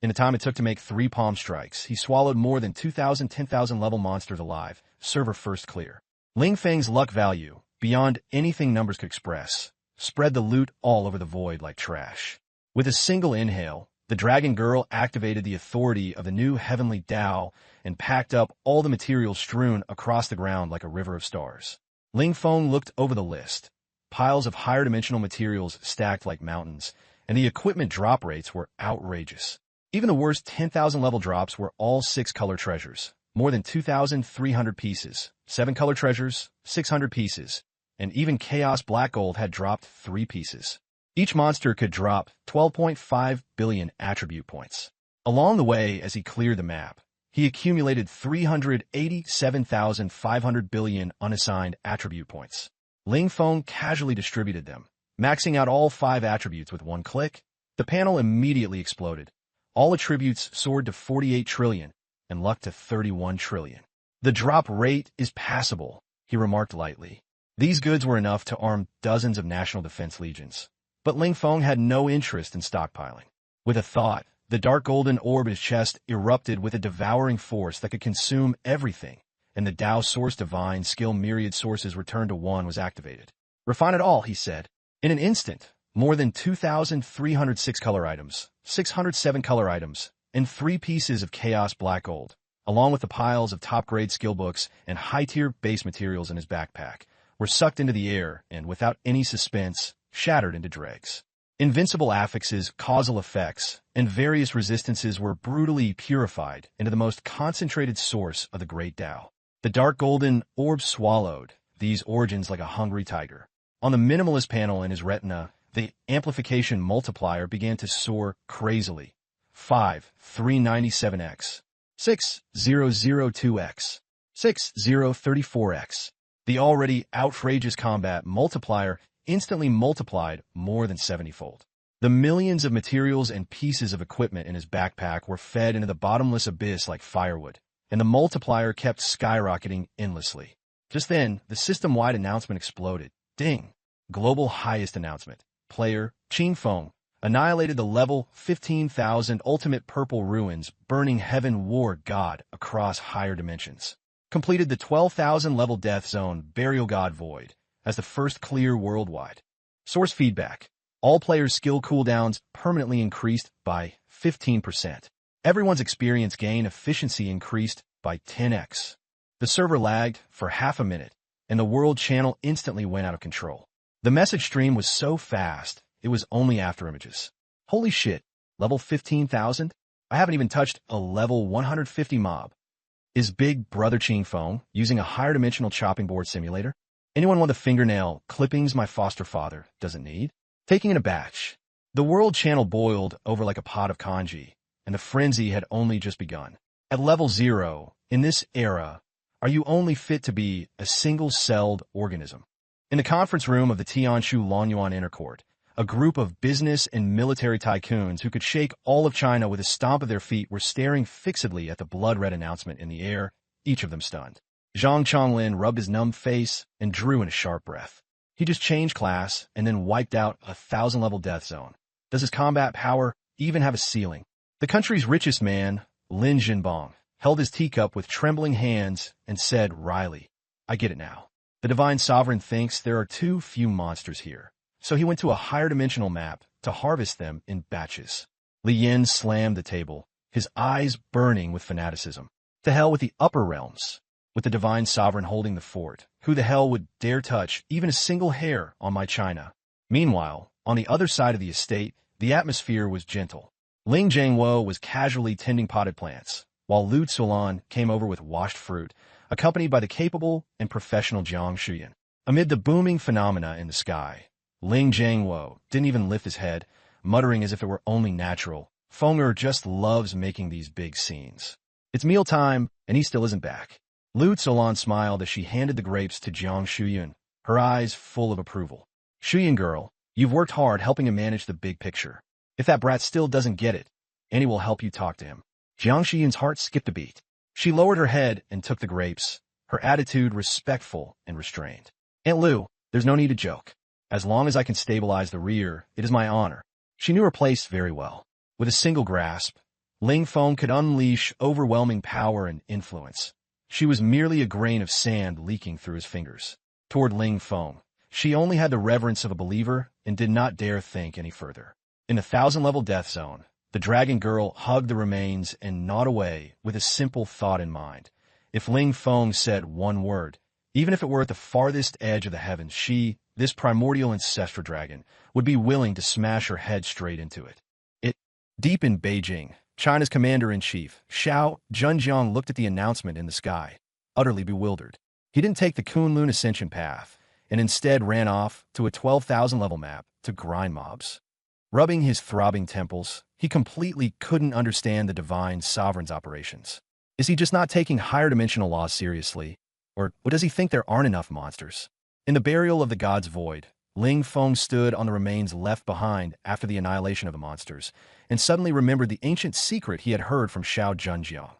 In the time it took to make 3 palm strikes, he swallowed more than 10,000 level monsters alive. Server first clear. Ling Feng's luck value, beyond anything numbers could express, spread the loot all over the void like trash. With a single inhale, the Dragon Girl activated the authority of the new heavenly Tao and packed up all the materials strewn across the ground like a river of stars. Ling Feng looked over the list. Piles of higher dimensional materials stacked like mountains, and the equipment drop rates were outrageous. Even the worst 10,000 level drops were all 6-color treasures, more than 2,300 pieces, 7-color treasures, 600 pieces, and even Chaos Black Gold had dropped 3 pieces. Each monster could drop 12.5 billion attribute points. Along the way, as he cleared the map, he accumulated 387,500 billion unassigned attribute points. Ling Feng casually distributed them, maxing out all 5 attributes with one click. The panel immediately exploded. All attributes soared to 48 trillion, and luck to 31 trillion. The drop rate is passable, he remarked lightly. These goods were enough to arm dozens of National Defense Legions. But Ling Feng had no interest in stockpiling. With a thought, the dark golden orb in his chest erupted with a devouring force that could consume everything, and the Tao Source Divine Skill Myriad Sources Return to One was activated. Refine it all, he said. In an instant, more than 2,306 color items, 607 color items, and 3 pieces of Chaos Black Gold, along with the piles of top-grade skill books and high-tier base materials in his backpack, were sucked into the air and, without any suspense, shattered into dregs. Invincible affixes, causal effects, and various resistances were brutally purified into the most concentrated source of the great Tao. The dark golden orb swallowed these origins like a hungry tiger. On the minimalist panel in his retina, the amplification multiplier began to soar crazily. 5397x, 6002x, 6034x. The already outrageous combat multiplier instantly multiplied more than 70-fold. The millions of materials and pieces of equipment in his backpack were fed into the bottomless abyss like firewood, and the multiplier kept skyrocketing endlessly. Just then, the system-wide announcement exploded. Ding! Global highest announcement. Player, Qing Feng, annihilated the level 15,000 ultimate purple ruins burning heaven war god across higher dimensions. Completed the 12,000 level death zone burial god void as the first clear worldwide. Source feedback. All players' skill cooldowns permanently increased by 15%. Everyone's experience gain efficiency increased by 10x. The server lagged for half a minute, and the world channel instantly went out of control. The message stream was so fast, it was only afterimages. Holy shit, level 15,000? I haven't even touched a level 150 mob. Is Big Brother Qing Feng using a higher dimensional chopping board simulator? Anyone want the fingernail clippings my foster father doesn't need? Taking in a batch. The world channel boiled over like a pot of kanji, and the frenzy had only just begun. At level 0, in this era, are you only fit to be a single-celled organism? In the conference room of the Tianshu Longyuan Inner Court, a group of business and military tycoons who could shake all of China with a stomp of their feet were staring fixedly at the blood-red announcement in the air, each of them stunned. Zhang Chonglin rubbed his numb face and drew in a sharp breath. He just changed class and then wiped out a 1,000-level death zone. Does his combat power even have a ceiling? The country's richest man, Lin Jinbong, held his teacup with trembling hands and said wryly, I get it now. The Divine Sovereign thinks there are too few monsters here, so he went to a higher dimensional map to harvest them in batches. Li Yin slammed the table, his eyes burning with fanaticism. To hell with the upper realms. With the Divine Sovereign holding the fort, who the hell would dare touch even a single hair on my China? Meanwhile, on the other side of the estate, the atmosphere was gentle. Ling Jiangwo was casually tending potted plants, while Lu Tsulan came over with washed fruit, accompanied by the capable and professional Jiang Shuyan. Amid the booming phenomena in the sky, Ling Jiangwo didn't even lift his head, muttering as if it were only natural. Fenger just loves making these big scenes. It's mealtime, and he still isn't back. Lu Tsulan smiled as she handed the grapes to Jiang Shuyan, her eyes full of approval. Shuyan girl, you've worked hard helping him manage the big picture. If that brat still doesn't get it, Annie will help you talk to him. Jiang Xian's heart skipped a beat. She lowered her head and took the grapes, her attitude respectful and restrained. Aunt Lu, there's no need to joke. As long as I can stabilize the rear, it is my honor. She knew her place very well. With a single grasp, Ling Feng could unleash overwhelming power and influence. She was merely a grain of sand leaking through his fingers. Toward Ling Feng, she only had the reverence of a believer and did not dare think any further. In the 1,000-level death zone, the dragon girl hugged the remains and gnawed away with a simple thought in mind. If Ling Feng said one word, even if it were at the farthest edge of the heavens, she, this primordial ancestral dragon, would be willing to smash her head straight into it. Deep in Beijing, China's commander-in-chief, Xiao Zhenjiang, looked at the announcement in the sky, utterly bewildered. He didn't take the Kunlun ascension path, and instead ran off to a 12,000-level map to grind mobs. Rubbing his throbbing temples, he completely couldn't understand the divine sovereign's operations. Is he just not taking higher-dimensional laws seriously? Or does he think there aren't enough monsters? In the burial of the god's void, Ling Feng stood on the remains left behind after the annihilation of the monsters, and suddenly remembered the ancient secret he had heard from Xiao Zhenjiang.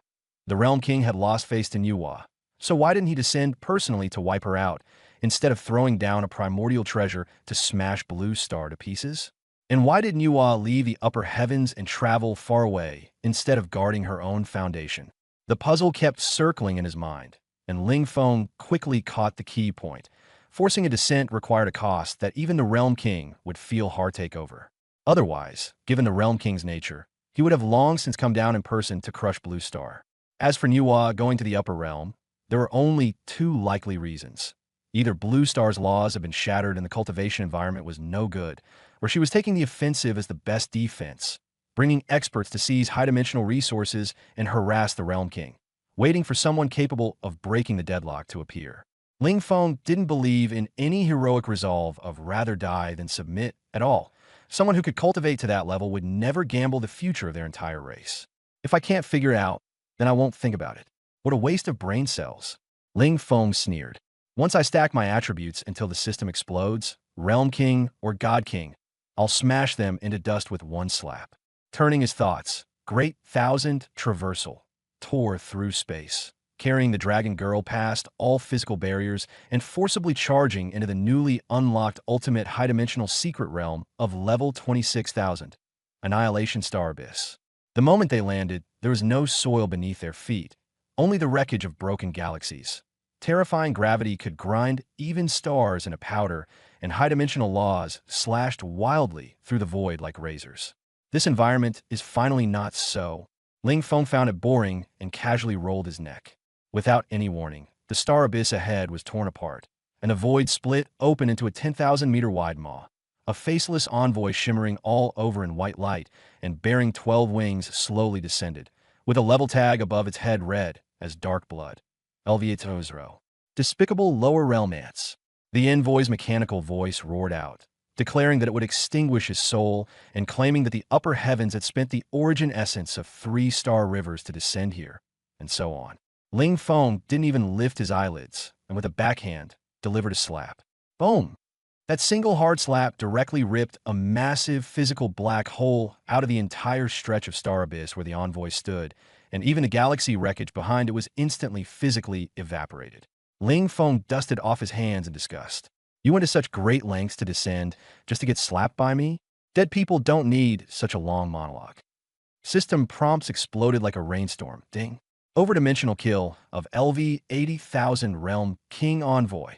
The Realm King had lost face to Nuwa, so why didn't he descend personally to wipe her out, instead of throwing down a primordial treasure to smash Blue Star to pieces? And why did Nuwa leave the upper heavens and travel far away, instead of guarding her own foundation? The puzzle kept circling in his mind, and Ling Feng quickly caught the key point. Forcing a descent required a cost that even the Realm King would feel heartache over. Otherwise, given the Realm King's nature, he would have long since come down in person to crush Blue Star. As for Nuwa going to the Upper Realm, there were only two likely reasons. Either Blue Star's laws had been shattered and the cultivation environment was no good, or she was taking the offensive as the best defense, bringing experts to seize high-dimensional resources and harass the Realm King, waiting for someone capable of breaking the deadlock to appear. Ling Feng didn't believe in any heroic resolve of rather die than submit at all. Someone who could cultivate to that level would never gamble the future of their entire race. If I can't figure it out, then I won't think about it. What a waste of brain cells. Ling Feng sneered. Once I stack my attributes until the system explodes, Realm King or God King, I'll smash them into dust with one slap. Turning his thoughts, Great Thousand Traversal tore through space, carrying the dragon girl past all physical barriers and forcibly charging into the newly unlocked ultimate high-dimensional secret realm of level 26,000, Annihilation Star Abyss. The moment they landed, there was no soil beneath their feet, only the wreckage of broken galaxies. Terrifying gravity could grind even stars into powder, and high-dimensional laws slashed wildly through the void like razors. This environment is finally not so. Ling Feng found it boring and casually rolled his neck. Without any warning, the star abyss ahead was torn apart, and the void split open into a 10,000-meter-wide maw. A faceless envoy shimmering all over in white light and bearing 12 wings slowly descended, with a level tag above its head red as dark blood. Elviatozro. Despicable lower realm ants. The envoy's mechanical voice roared out, declaring that it would extinguish his soul and claiming that the upper heavens had spent the origin essence of 3-star rivers to descend here, and so on. Ling Feng didn't even lift his eyelids, and with a backhand, delivered a slap. Boom! That single hard slap directly ripped a massive physical black hole out of the entire stretch of star abyss where the envoy stood, and even the galaxy wreckage behind it was instantly physically evaporated. Ling Feng dusted off his hands in disgust. You went to such great lengths to descend just to get slapped by me? Dead people don't need such a long monologue. System prompts exploded like a rainstorm. Ding. Overdimensional kill of LV 80,000 Realm King Envoy.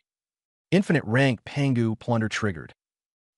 Infinite rank Pangu plunder triggered.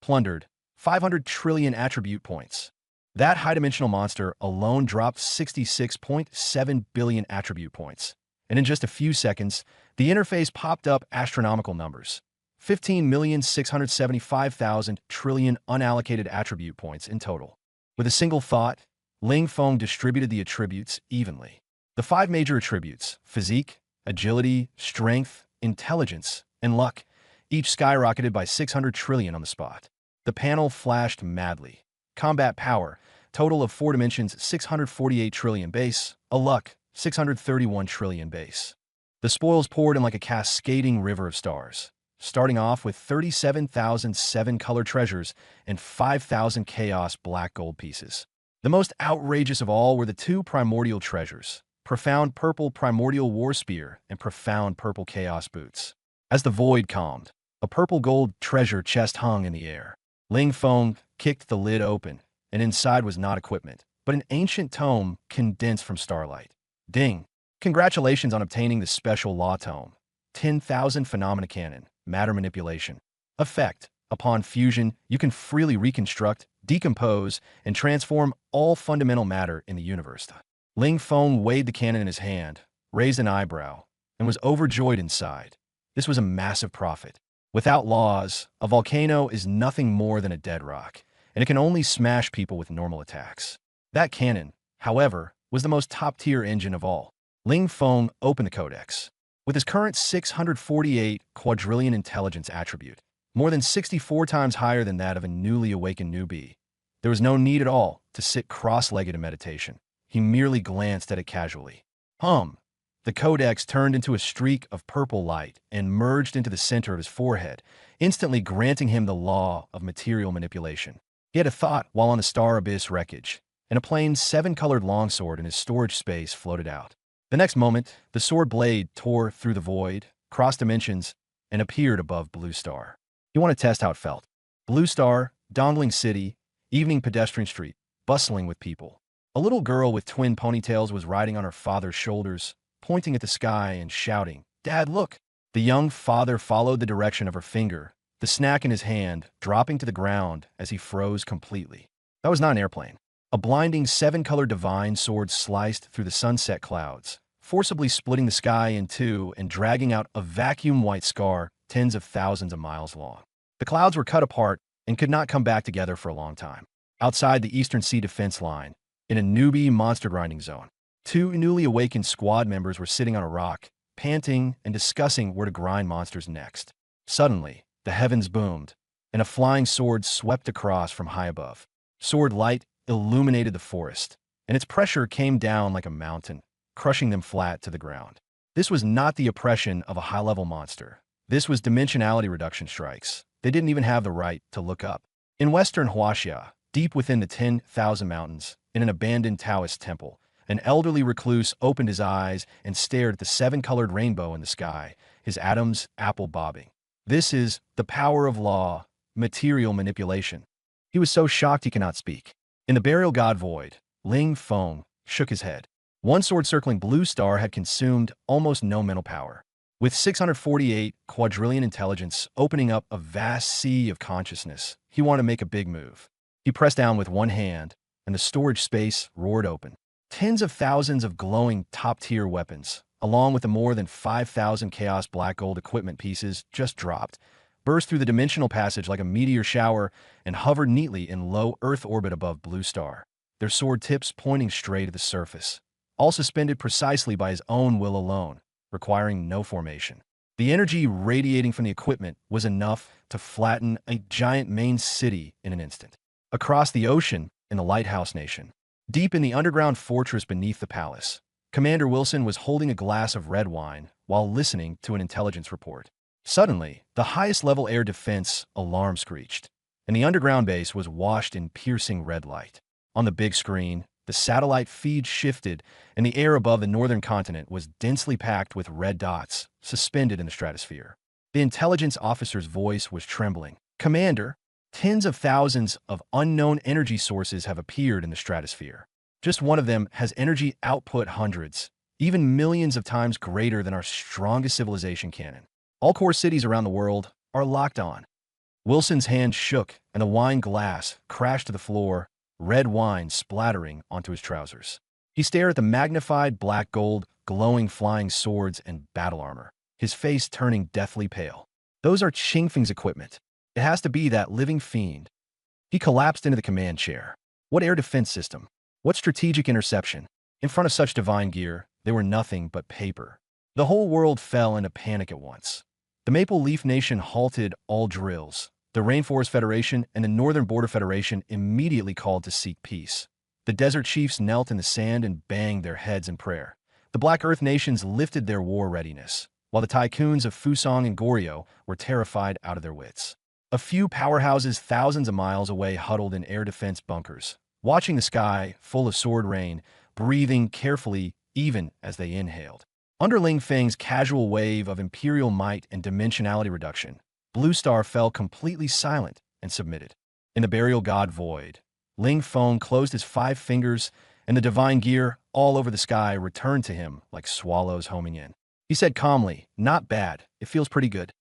Plundered 500 trillion attribute points. That high-dimensional monster alone dropped 66.7 billion attribute points. And in just a few seconds, the interface popped up astronomical numbers. 15,675,000 trillion unallocated attribute points in total. With a single thought, Ling Feng distributed the attributes evenly. The 5 major attributes, physique, agility, strength, intelligence, and luck, each skyrocketed by 600 trillion on the spot. The panel flashed madly. Combat power, total of 4 dimensions 648 trillion base, a luck, 631 trillion base. The spoils poured in like a cascading river of stars, starting off with 37,000 7-color treasures and 5,000 chaos black gold pieces. The most outrageous of all were the two primordial treasures, profound purple primordial war spear and profound purple chaos boots. As the void calmed, a purple gold treasure chest hung in the air. Ling Feng kicked the lid open, and inside was not equipment, but an ancient tome condensed from starlight. Ding! Congratulations on obtaining the special law tome. 10,000 Phenomena Canon, Matter Manipulation. Effect. Upon fusion, you can freely reconstruct, decompose, and transform all fundamental matter in the universe. Ling Feng weighed the cannon in his hand, raised an eyebrow, and was overjoyed inside. This was a massive profit. Without laws, a volcano is nothing more than a dead rock, and it can only smash people with normal attacks. That cannon, however, was the most top-tier engine of all. Ling Feng opened the codex. With his current 648 quadrillion intelligence attribute, more than 64 times higher than that of a newly awakened newbie, there was no need at all to sit cross-legged in meditation. He merely glanced at it casually. The codex turned into a streak of purple light and merged into the center of his forehead, instantly granting him the law of material manipulation. He had a thought while on the Star Abyss wreckage, and a plain 7-colored longsword in his storage space floated out. The next moment, the sword blade tore through the void, crossed dimensions, and appeared above Blue Star. He wanted to test how it felt. Blue Star, Dongling City, evening pedestrian street, bustling with people. A little girl with twin ponytails was riding on her father's shoulders, pointing at the sky and shouting, "Dad, look!" The young father followed the direction of her finger, the snack in his hand dropping to the ground as he froze completely. That was not an airplane. A blinding 7-colored divine sword sliced through the sunset clouds, forcibly splitting the sky in two and dragging out a vacuum-white scar tens of thousands of miles long. The clouds were cut apart and could not come back together for a long time. Outside the Eastern Sea defense line, in a newbie monster grinding zone, 2 newly awakened squad members were sitting on a rock, panting and discussing where to grind monsters next. Suddenly, the heavens boomed, and a flying sword swept across from high above. Sword light illuminated the forest, and its pressure came down like a mountain, crushing them flat to the ground. This was not the oppression of a high-level monster. This was dimensionality reduction strikes. They didn't even have the right to look up. In western Huaxia, deep within the 10,000 mountains, in an abandoned Taoist temple, an elderly recluse opened his eyes and stared at the 7-colored rainbow in the sky, his atoms apple bobbing. This is the power of law, material manipulation. He was so shocked he cannot speak. In the burial god void, Ling Feng shook his head. One sword circling Blue Star had consumed almost no mental power. With 648 quadrillion intelligence opening up a vast sea of consciousness, he wanted to make a big move. He pressed down with one hand, and the storage space roared open. Tens of thousands of glowing top-tier weapons, along with the more than 5,000 Chaos Black Gold equipment pieces just dropped, burst through the dimensional passage like a meteor shower and hovered neatly in low Earth orbit above Blue Star, their sword tips pointing straight at the surface, all suspended precisely by his own will alone, requiring no formation. The energy radiating from the equipment was enough to flatten a giant main city in an instant. Across the ocean, in the Lighthouse Nation, deep in the underground fortress beneath the palace, Commander Wilson was holding a glass of red wine while listening to an intelligence report. Suddenly, the highest-level air defense alarm screeched, and the underground base was washed in piercing red light. On the big screen, the satellite feed shifted, and the air above the northern continent was densely packed with red dots, suspended in the stratosphere. The intelligence officer's voice was trembling. "Commander, tens of thousands of unknown energy sources have appeared in the stratosphere. Just one of them has energy output hundreds, even millions of times greater than our strongest civilization cannon. All core cities around the world are locked on." Wilson's hand shook, and the wine glass crashed to the floor, red wine splattering onto his trousers. He stared at the magnified black gold, glowing flying swords and battle armor, his face turning deathly pale. "Those are Qingfeng's equipment. It has to be that living fiend." He collapsed into the command chair. What air defense system? What strategic interception? In front of such divine gear, they were nothing but paper. The whole world fell into panic at once. The Maple Leaf Nation halted all drills. The Rainforest Federation and the Northern Border Federation immediately called to seek peace. The Desert Chiefs knelt in the sand and banged their heads in prayer. The Black Earth Nations lifted their war readiness, while the tycoons of Fusong and Goryeo were terrified out of their wits. A few powerhouses thousands of miles away huddled in air defense bunkers, watching the sky full of sword rain, breathing carefully even as they inhaled. Under Ling Feng's casual wave of imperial might and dimensionality reduction, Blue Star fell completely silent and submitted. In the burial god void, Ling Feng closed his 5 fingers, and the divine gear all over the sky returned to him like swallows homing in. He said calmly, "Not bad, it feels pretty good."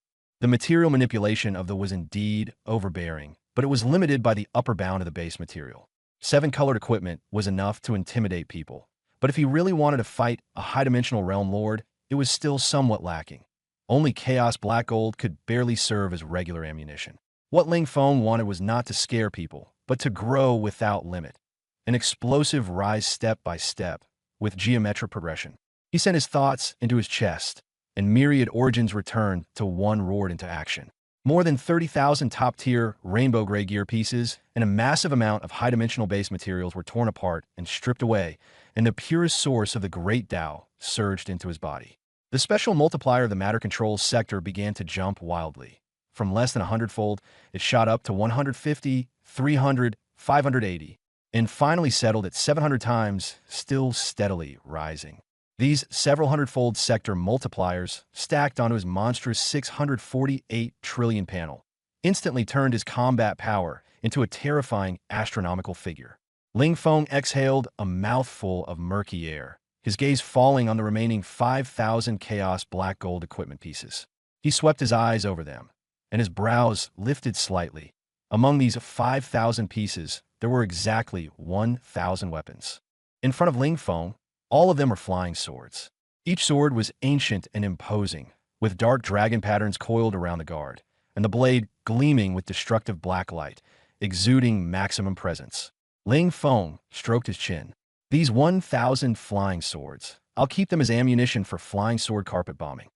The material manipulation of the was indeed overbearing, but it was limited by the upper bound of the base material. 7 colored equipment was enough to intimidate people, but if he really wanted to fight a high-dimensional realm lord, it was still somewhat lacking. Only Chaos Black Gold could barely serve as regular ammunition. What Ling Feng wanted was not to scare people, but to grow without limit. An explosive rise step by step, with geometric progression. He sent his thoughts into his chest, and myriad origins returned to one roared into action. More than 30,000 top-tier rainbow gray gear pieces and a massive amount of high-dimensional base materials were torn apart and stripped away, and the purest source of the Great Tao surged into his body. The special multiplier of the matter control sector began to jump wildly. From less than 100-fold, it shot up to 150, 300, 580, and finally settled at 700 times, still steadily rising. These several hundred-fold sector multipliers, stacked onto his monstrous 648 trillion panel, instantly turned his combat power into a terrifying astronomical figure. Ling Feng exhaled a mouthful of murky air, his gaze falling on the remaining 5,000 Chaos Black Gold equipment pieces. He swept his eyes over them, and his brows lifted slightly. Among these 5,000 pieces, there were exactly 1,000 weapons. In front of Ling Feng, all of them were flying swords. Each sword was ancient and imposing, with dark dragon patterns coiled around the guard, and the blade gleaming with destructive black light, exuding maximum presence. Ling Feng stroked his chin. "These 1,000 flying swords, I'll keep them as ammunition for flying sword carpet bombing."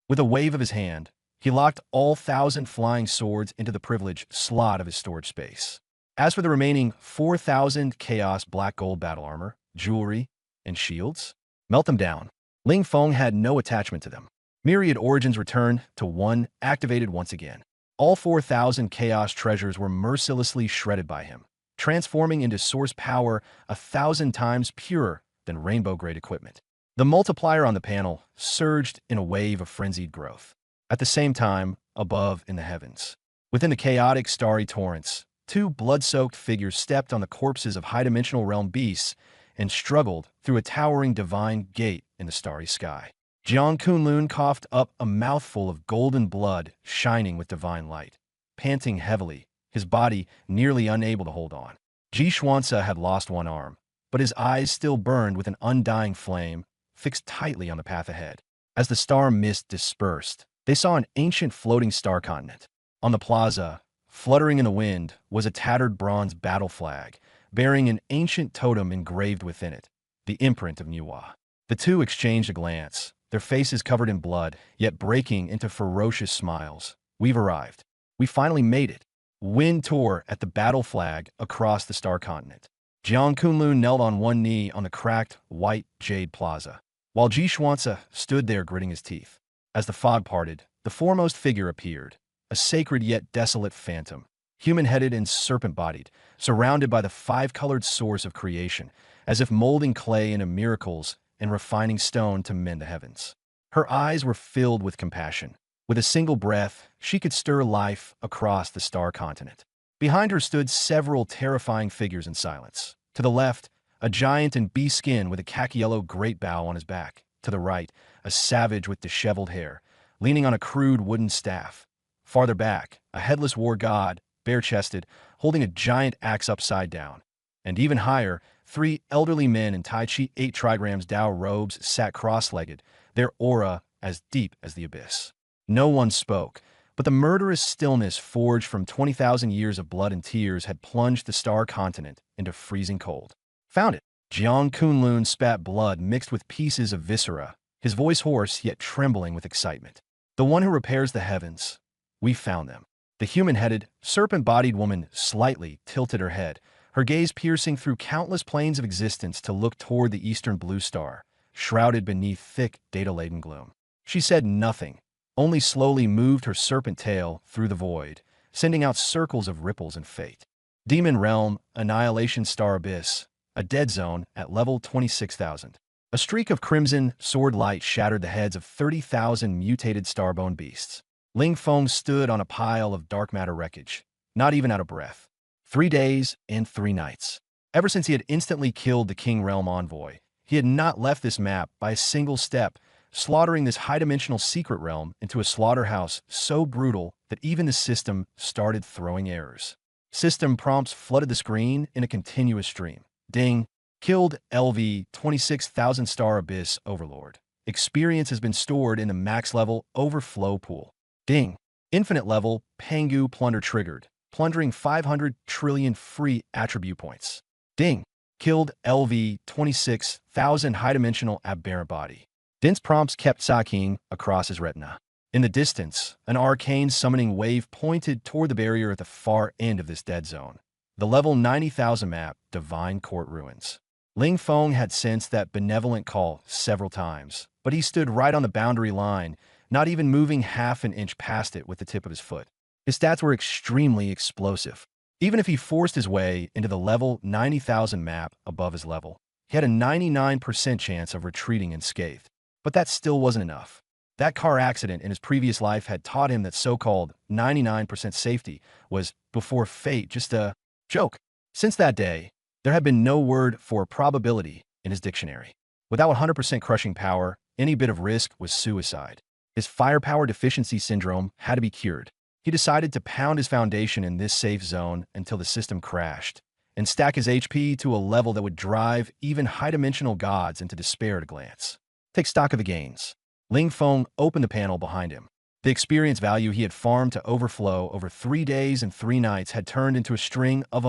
With a wave of his hand, he locked all 1,000 flying swords into the privileged slot of his storage space. As for the remaining 4,000 Chaos Black Gold battle armor, jewelry, and shields, melt them down. Ling Feng had no attachment to them. Myriad origins returned to one, activated once again. All 4,000 chaos treasures were mercilessly shredded by him, transforming into source power 1,000 times purer than rainbow-grade equipment. The multiplier on the panel surged in a wave of frenzied growth. At the same time, above in the heavens, within the chaotic starry torrents, 2 blood-soaked figures stepped on the corpses of high-dimensional realm beasts and struggled through a towering divine gate in the starry sky. Jiang Kunlun coughed up a mouthful of golden blood shining with divine light, panting heavily, his body nearly unable to hold on. Ji Xuanzi had lost one arm, but his eyes still burned with an undying flame, fixed tightly on the path ahead. As the star mist dispersed, they saw an ancient floating star continent. On the plaza, fluttering in the wind, was a tattered bronze battle flag, bearing an ancient totem engraved within it, the imprint of Niwa. The two exchanged a glance, their faces covered in blood, yet breaking into ferocious smiles. "We've arrived. We finally made it." Wind tore at the battle flag across the star continent. Jiang Kunlun knelt on one knee on the cracked, white jade plaza, while Ji Xuanzi stood there gritting his teeth. As the fog parted, the foremost figure appeared, a sacred yet desolate phantom, human-headed and serpent-bodied, surrounded by the 5-colored source of creation, as if molding clay into miracles and refining stone to mend the heavens. Her eyes were filled with compassion. With a single breath, she could stir life across the star continent. Behind her stood several terrifying figures in silence. To the left, a giant in bee skin with a khaki-yellow great bow on his back. To the right, a savage with disheveled hair, leaning on a crude wooden staff. Farther back, a headless war god, bare-chested, holding a giant axe upside down. And even higher, 3 elderly men in Tai Chi 8 trigrams Dao robes sat cross-legged, their aura as deep as the abyss. No one spoke, but the murderous stillness forged from 20,000 years of blood and tears had plunged the star continent into freezing cold. "Found it." Jiang Kunlun spat blood mixed with pieces of viscera, his voice hoarse yet trembling with excitement. "The one who repairs the heavens. We found them." The human-headed, serpent-bodied woman slightly tilted her head, her gaze piercing through countless planes of existence to look toward the eastern blue star, shrouded beneath thick, data-laden gloom. She said nothing, only slowly moved her serpent tail through the void, sending out circles of ripples and fate. Demon Realm, Annihilation Star Abyss, a dead zone at level 26,000. A streak of crimson sword light shattered the heads of 30,000 mutated starbone beasts. Ling Feng stood on a pile of dark matter wreckage, not even out of breath. 3 days and 3 nights. Ever since he had instantly killed the King Realm envoy, he had not left this map by a single step, slaughtering this high-dimensional secret realm into a slaughterhouse so brutal that even the system started throwing errors. System prompts flooded the screen in a continuous stream. Ding. Killed LV 26,000 Star Abyss Overlord. Experience has been stored in the max level overflow pool. Ding. Infinite level Pangu Plunder triggered, plundering 500 trillion free attribute points. Ding. Killed LV 26,000 high-dimensional aberrant body. Dense prompts kept sacking across his retina. In the distance, an arcane summoning wave pointed toward the barrier at the far end of this dead zone. The level 90,000 map, Divine Court Ruins. Ling Feng had sensed that benevolent call several times, but he stood right on the boundary line, not even moving half an inch past it with the tip of his foot. His stats were extremely explosive. Even if he forced his way into the level 90,000 map above his level, he had a 99% chance of retreating unscathed. But that still wasn't enough. That car accident in his previous life had taught him that so-called 99% safety was, before fate, just a joke. Since that day, there had been no word for probability in his dictionary. Without 100% crushing power, any bit of risk was suicide. His firepower deficiency syndrome had to be cured. He decided to pound his foundation in this safe zone until the system crashed, and stack his HP to a level that would drive even high-dimensional gods into despair at a glance. Take stock of the gains. Ling Feng opened the panel behind him. The experience value he had farmed to overflow over 3 days and 3 nights had turned into a string of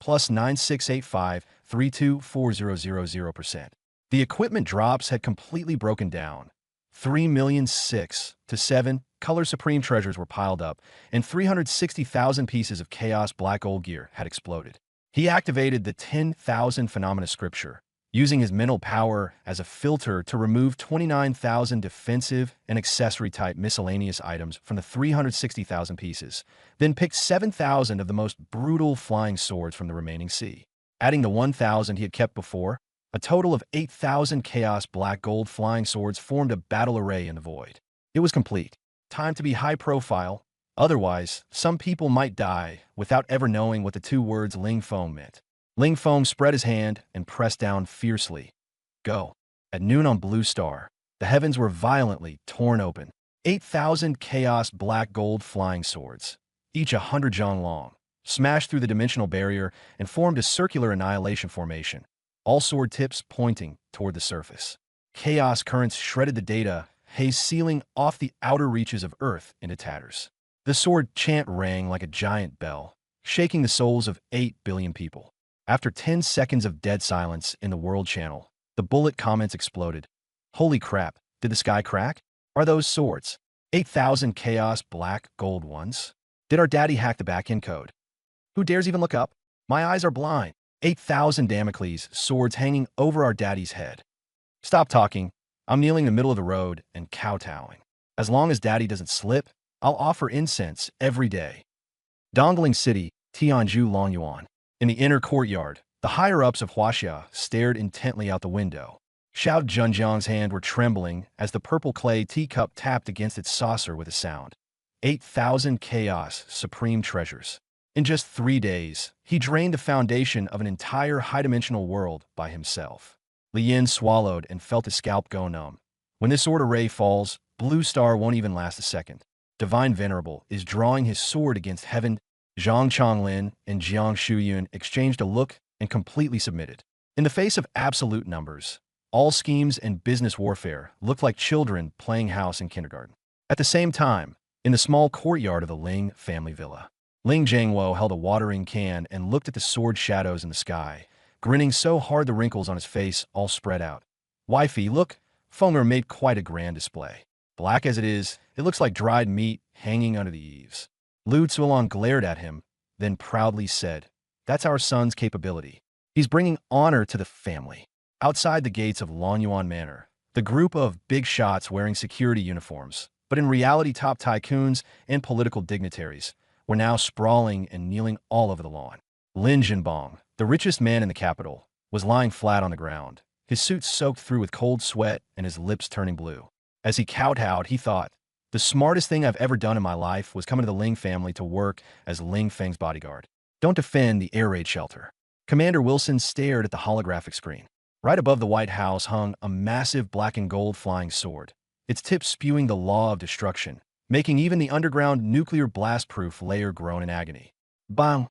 plus 9685,324,000%. The equipment drops had completely broken down. 3,006,000 to 7 Color Supreme treasures were piled up, and 360,000 pieces of Chaos Black Gold gear had exploded. He activated the 10,000 Phenomena Scripture, using his mental power as a filter to remove 29,000 defensive and accessory-type miscellaneous items from the 360,000 pieces, then picked 7,000 of the most brutal flying swords from the remaining sea. Adding the 1,000 he had kept before, a total of 8,000 Chaos Black Gold flying swords formed a battle array in the void. It was complete. Time to be high-profile. Otherwise, some people might die without ever knowing what the 2 words Ling Feng meant. Ling Feng spread his hand and pressed down fiercely. Go. At noon on Blue Star, the heavens were violently torn open. 8,000 Chaos Black Gold flying swords, each 100 zhang long, smashed through the dimensional barrier and formed a circular annihilation formation, all sword tips pointing toward the surface. Chaos currents shredded the data, haze sealing off the outer reaches of Earth into tatters. The sword chant rang like a giant bell, shaking the souls of 8 billion people. After 10 seconds of dead silence in the World Channel, the bullet comments exploded. Holy crap, did the sky crack? Are those swords 8,000 Chaos Black Gold ones? Did our daddy hack the back-end code? Who dares even look up? My eyes are blind. 8,000 Damocles swords hanging over our daddy's head. Stop talking. I'm kneeling in the middle of the road and kowtowing. As long as daddy doesn't slip, I'll offer incense every day. Dongling City, Tianzhu Longyuan. In the inner courtyard, the higher-ups of Huaxia stared intently out the window. Xiao Zhenjiang's hands were trembling as the purple clay teacup tapped against its saucer with a sound. 8,000 Chaos Supreme treasures. In just 3 days, he drained the foundation of an entire high-dimensional world by himself. Li Yin swallowed and felt his scalp go numb. When this sword array falls, Blue Star won't even last a second. Divine Venerable is drawing his sword against heaven. Zhang Chonglin and Jiang Shuyun exchanged a look and completely submitted. In the face of absolute numbers, all schemes and business warfare looked like children playing house in kindergarten. At the same time, in the small courtyard of the Ling family villa, Ling Zhangwo held a watering can and looked at the sword shadows in the sky, grinning so hard the wrinkles on his face all spread out. Wifey, look, Fenger made quite a grand display. Black as it is, it looks like dried meat hanging under the eaves. Lu Tsulong glared at him, then proudly said, "That's our son's capability. He's bringing honor to the family." Outside the gates of Lonyuan Manor, the group of big shots wearing security uniforms, but in reality top tycoons and political dignitaries, were now sprawling and kneeling all over the lawn. Lin Jinbong, the richest man in the capital, was lying flat on the ground, his suit soaked through with cold sweat and his lips turning blue. As he kowtowed, he thought, the smartest thing I've ever done in my life was coming to the Ling family to work as Ling Feng's bodyguard. Don't defend the air raid shelter. Commander Wilson stared at the holographic screen. Right above the White House hung a massive black and gold flying sword, its tip spewing the law of destruction, making even the underground nuclear blast-proof layer groan in agony. Bang!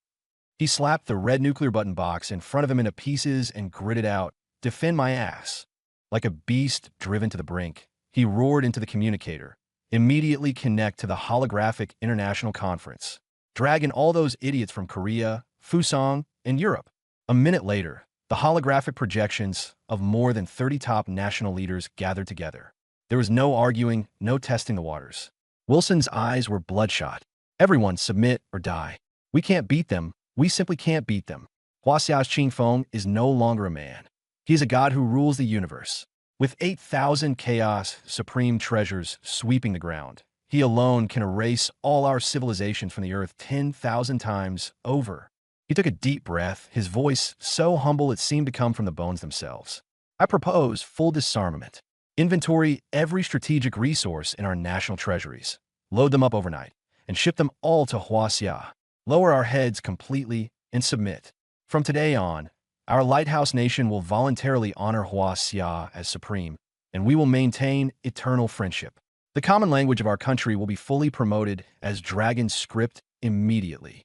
He slapped the red nuclear button box in front of him into pieces and gritted out, "Defend my ass." Like a beast driven to the brink, he roared into the communicator, "Immediately connect to the holographic international conference. Drag in all those idiots from Korea, Fusang, and Europe." A minute later, the holographic projections of more than 30 top national leaders gathered together. There was no arguing, no testing the waters. Wilson's eyes were bloodshot. "Everyone submit or die. We can't beat them. We simply can't beat them. Huasia's Qingfeng is no longer a man. He is a god who rules the universe. With 8,000 chaos supreme treasures sweeping the ground, he alone can erase all our civilizations from the earth 10,000 times over." He took a deep breath, his voice so humble it seemed to come from the bones themselves. "I propose full disarmament. Inventory every strategic resource in our national treasuries. Load them up overnight, and ship them all to Huaxia. Lower our heads completely and submit. From today on, our lighthouse nation will voluntarily honor Huaxia as supreme, and we will maintain eternal friendship. The common language of our country will be fully promoted as dragon script immediately."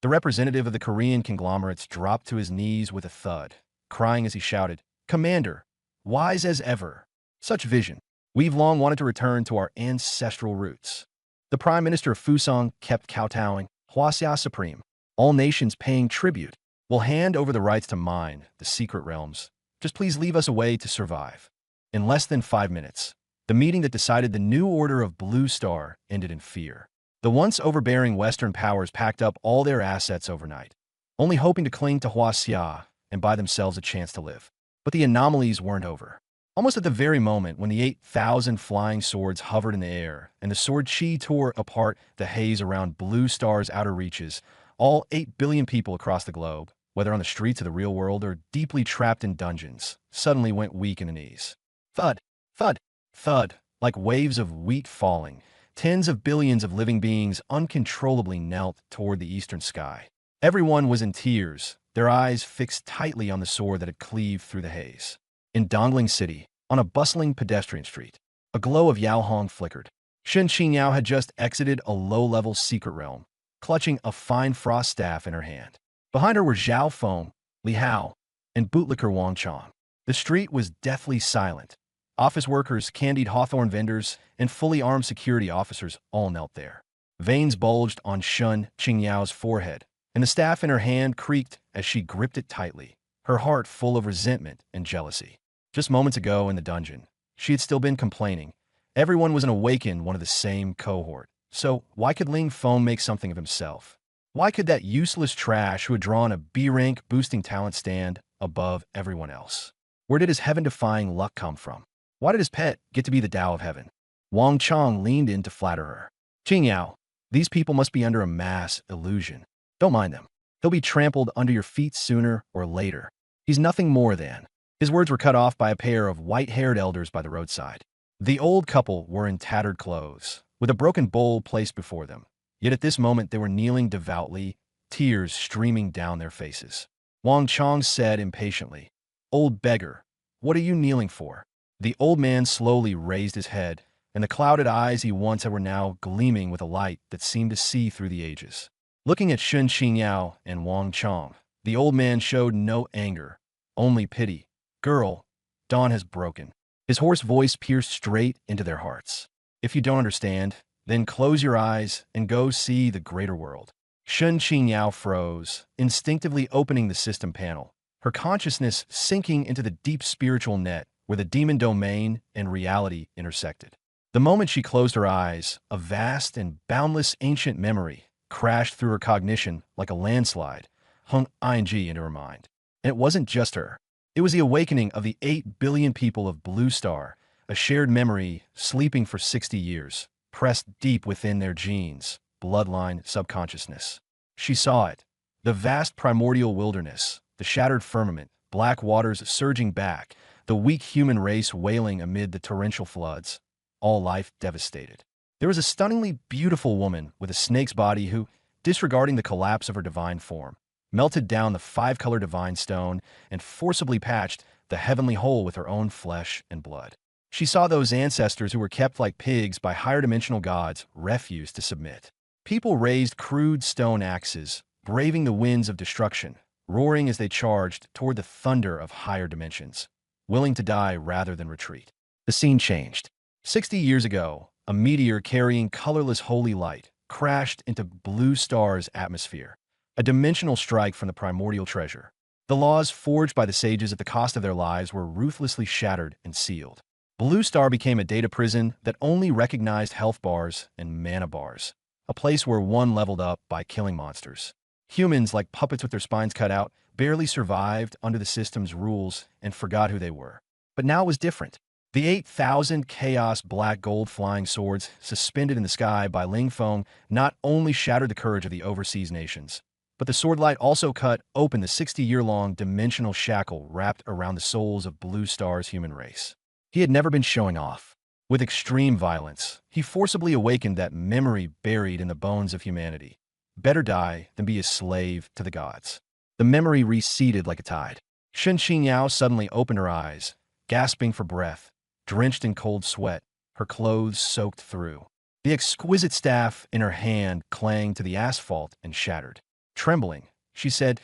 The representative of the Korean conglomerates dropped to his knees with a thud, crying as he shouted, "Commander, wise as ever. Such vision. We've long wanted to return to our ancestral roots." The Prime Minister of Fusang kept kowtowing, "Huaxia Supreme. All nations paying tribute. We'll hand over the rights to mine, the secret realms. Just please leave us a way to survive." In less than 5 minutes, the meeting that decided the new order of Blue Star ended in fear. The once overbearing Western powers packed up all their assets overnight, only hoping to cling to Huaxia and buy themselves a chance to live. But the anomalies weren't over. Almost at the very moment when the 8,000 flying swords hovered in the air and the sword chi tore apart the haze around Blue Star's outer reaches, all 8 billion people across the globe, whether on the streets of the real world or deeply trapped in dungeons, suddenly went weak in the knees. Thud, thud, thud, like waves of wheat falling. Tens of billions of living beings uncontrollably knelt toward the eastern sky. Everyone was in tears, their eyes fixed tightly on the sword that had cleaved through the haze. In Dongling City, on a bustling pedestrian street, a glow of Yaohong flickered. Shen Qingyao had just exited a low-level secret realm, clutching a fine frost staff in her hand. Behind her were Zhao Feng, Li Hao, and bootlicker Wang Chong. The street was deathly silent. Office workers, candied hawthorn vendors, and fully armed security officers all knelt there. Veins bulged on Shen Qingyao's forehead, and the staff in her hand creaked as she gripped it tightly, her heart full of resentment and jealousy. Just moments ago in the dungeon, she had still been complaining. Everyone was an awakened one of the same cohort. So why could Ling Feng make something of himself? Why could that useless trash who had drawn a B-rank boosting talent stand above everyone else? Where did his heaven-defying luck come from? Why did his pet get to be the Tao of heaven? Wang Chong leaned in to flatter her. "Qingyao, these people must be under a mass illusion. Don't mind them. He'll be trampled under your feet sooner or later. He's nothing more than..." His words were cut off by a pair of white-haired elders by the roadside. The old couple were in tattered clothes, with a broken bowl placed before them. Yet at this moment they were kneeling devoutly, tears streaming down their faces. Wang Chong said impatiently, "Old beggar, what are you kneeling for?" The old man slowly raised his head, and the clouded eyes he once had were now gleaming with a light that seemed to see through the ages. Looking at Shen Qingyao and Wang Chong, the old man showed no anger, only pity. "Girl, dawn has broken." His hoarse voice pierced straight into their hearts. "If you don't understand, then close your eyes and go see the greater world." Shen Qingyao froze, instinctively opening the system panel, her consciousness sinking into the deep spiritual net where the demon domain and reality intersected. The moment she closed her eyes, a vast and boundless ancient memory crashed through her cognition like a landslide, hung ing into her mind. And it wasn't just her. It was the awakening of the 8 billion people of Blue Star, a shared memory sleeping for 60 years, pressed deep within their genes, bloodline, subconsciousness. She saw it, The vast primordial wilderness, the shattered firmament, black waters surging back, the weak human race wailing amid the torrential floods, all life devastated. There was a stunningly beautiful woman with a snake's body who, disregarding the collapse of her divine form, melted down the five-color divine stone and forcibly patched the heavenly hole with her own flesh and blood. She saw those ancestors who were kept like pigs by higher-dimensional gods refuse to submit. People raised crude stone axes, braving the winds of destruction, roaring as they charged toward the thunder of higher dimensions, willing to die rather than retreat. The scene changed. 60 years ago, a meteor carrying colorless holy light crashed into Blue Star's atmosphere, a dimensional strike from the primordial treasure. The laws forged by the sages at the cost of their lives were ruthlessly shattered and sealed. Blue Star became a data prison that only recognized health bars and mana bars, a place where one leveled up by killing monsters. Humans, like puppets with their spines cut out, barely survived under the system's rules and forgot who they were. But now it was different. The 8,000 Chaos Black Gold flying swords suspended in the sky by Ling Feng not only shattered the courage of the overseas nations, but the swordlight also cut open the 60-year-long dimensional shackle wrapped around the souls of Blue Star's human race. He had never been showing off. With extreme violence, he forcibly awakened that memory buried in the bones of humanity. Better die than be a slave to the gods. The memory receded like a tide. Shen Qinyao suddenly opened her eyes, gasping for breath, drenched in cold sweat, her clothes soaked through. The exquisite staff in her hand clanged to the asphalt and shattered. Trembling, she said,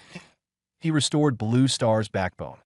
"He restored Blue Star's backbone."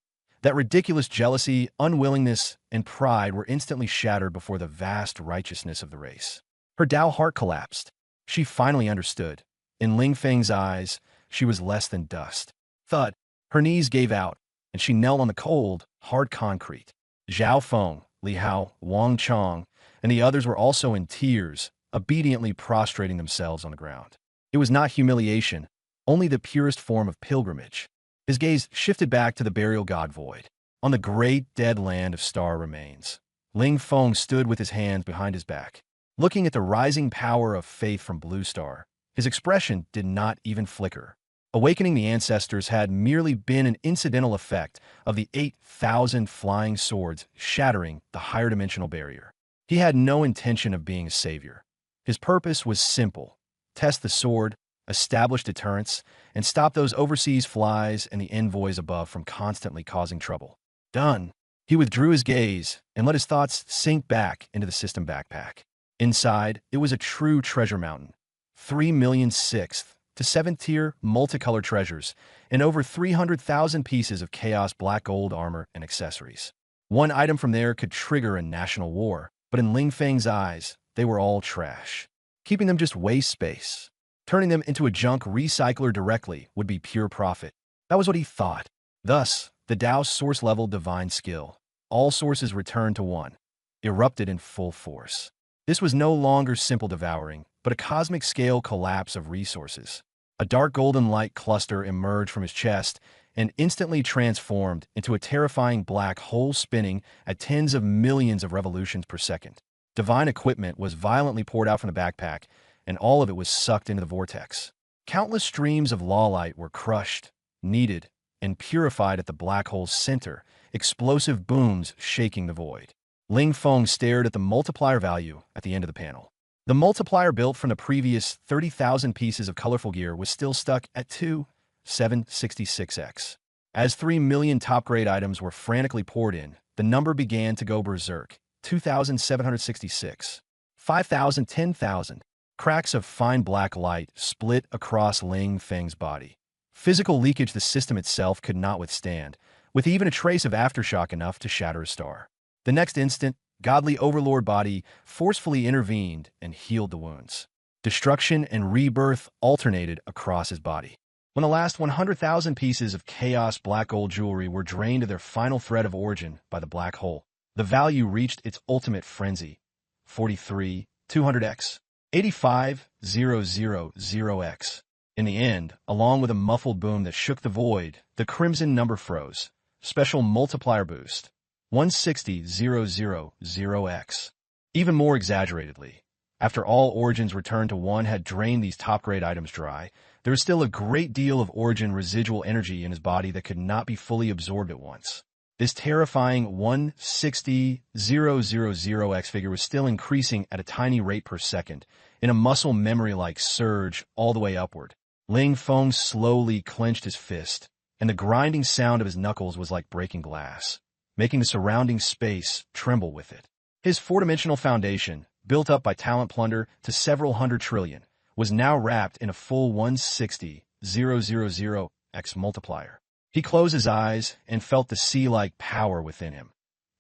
That ridiculous jealousy, unwillingness, and pride were instantly shattered before the vast righteousness of the race. Her Dao heart collapsed. She finally understood. In Ling Feng's eyes, she was less than dust. Thud. Her knees gave out, and she knelt on the cold, hard concrete. Zhao Feng, Li Hao, Wang Chong, and the others were also in tears, obediently prostrating themselves on the ground. It was not humiliation, only the purest form of pilgrimage. His gaze shifted back to the burial god Void. On the great dead land of star remains, Ling Feng stood with his hands behind his back, looking at the rising power of faith from Blue Star. His expression did not even flicker. Awakening the ancestors had merely been an incidental effect of the 8,000 flying swords shattering the higher dimensional barrier. He had no intention of being a savior. His purpose was simple: test the sword, establish deterrence, and stop those overseas flies and the envoys above from constantly causing trouble. Done. He withdrew his gaze and let his thoughts sink back into the system backpack. Inside, it was a true treasure mountain. 3,000,000 6th to 7th tier multicolored treasures and over 300,000 pieces of Chaos Black Gold armor and accessories. One item from there could trigger a national war, but in Ling Feng's eyes, they were all trash. Keeping them just waste space. Turning them into a junk recycler directly would be pure profit. That was what he thought. Thus, the Dao's source-level divine skill, all sources returned to one, erupted in full force. This was no longer simple devouring, but a cosmic-scale collapse of resources. A dark golden light cluster emerged from his chest and instantly transformed into a terrifying black hole spinning at tens of millions of revolutions per second. Divine equipment was violently poured out from the backpack, and all of it was sucked into the vortex. Countless streams of law light were crushed, kneaded, and purified at the black hole's center, explosive booms shaking the void. Ling Feng stared at the multiplier value at the end of the panel. The multiplier built from the previous 30,000 pieces of colorful gear was still stuck at 2,766x. As 3 million top-grade items were frantically poured in, the number began to go berserk. 2,766. 5,000, 10,000. Cracks of fine black light split across Ling Feng's body. Physical leakage the system itself could not withstand, with even a trace of aftershock enough to shatter a star. The next instant, godly overlord body forcefully intervened and healed the wounds. Destruction and rebirth alternated across his body. When the last 100,000 pieces of Chaos Black Gold jewelry were drained to their final thread of origin by the black hole, the value reached its ultimate frenzy: 43, 200x, 85, 000x. In the end, along with a muffled boom that shook the void, the crimson number froze. Special multiplier boost: 160, 000x. Even more exaggeratedly, After all Origin's return to one had drained these top-grade items dry, there was still a great deal of Origin residual energy in his body that could not be fully absorbed at once. This terrifying 160,000X figure was still increasing at a tiny rate per second, in a muscle memory-like surge all the way upward. Ling Feng slowly clenched his fist, and the grinding sound of his knuckles was like breaking glass, making the surrounding space tremble with it. His four-dimensional foundation, built up by talent plunder to several hundred trillion, was now wrapped in a full 160,000X multiplier. He closed his eyes and felt the sea-like power within him.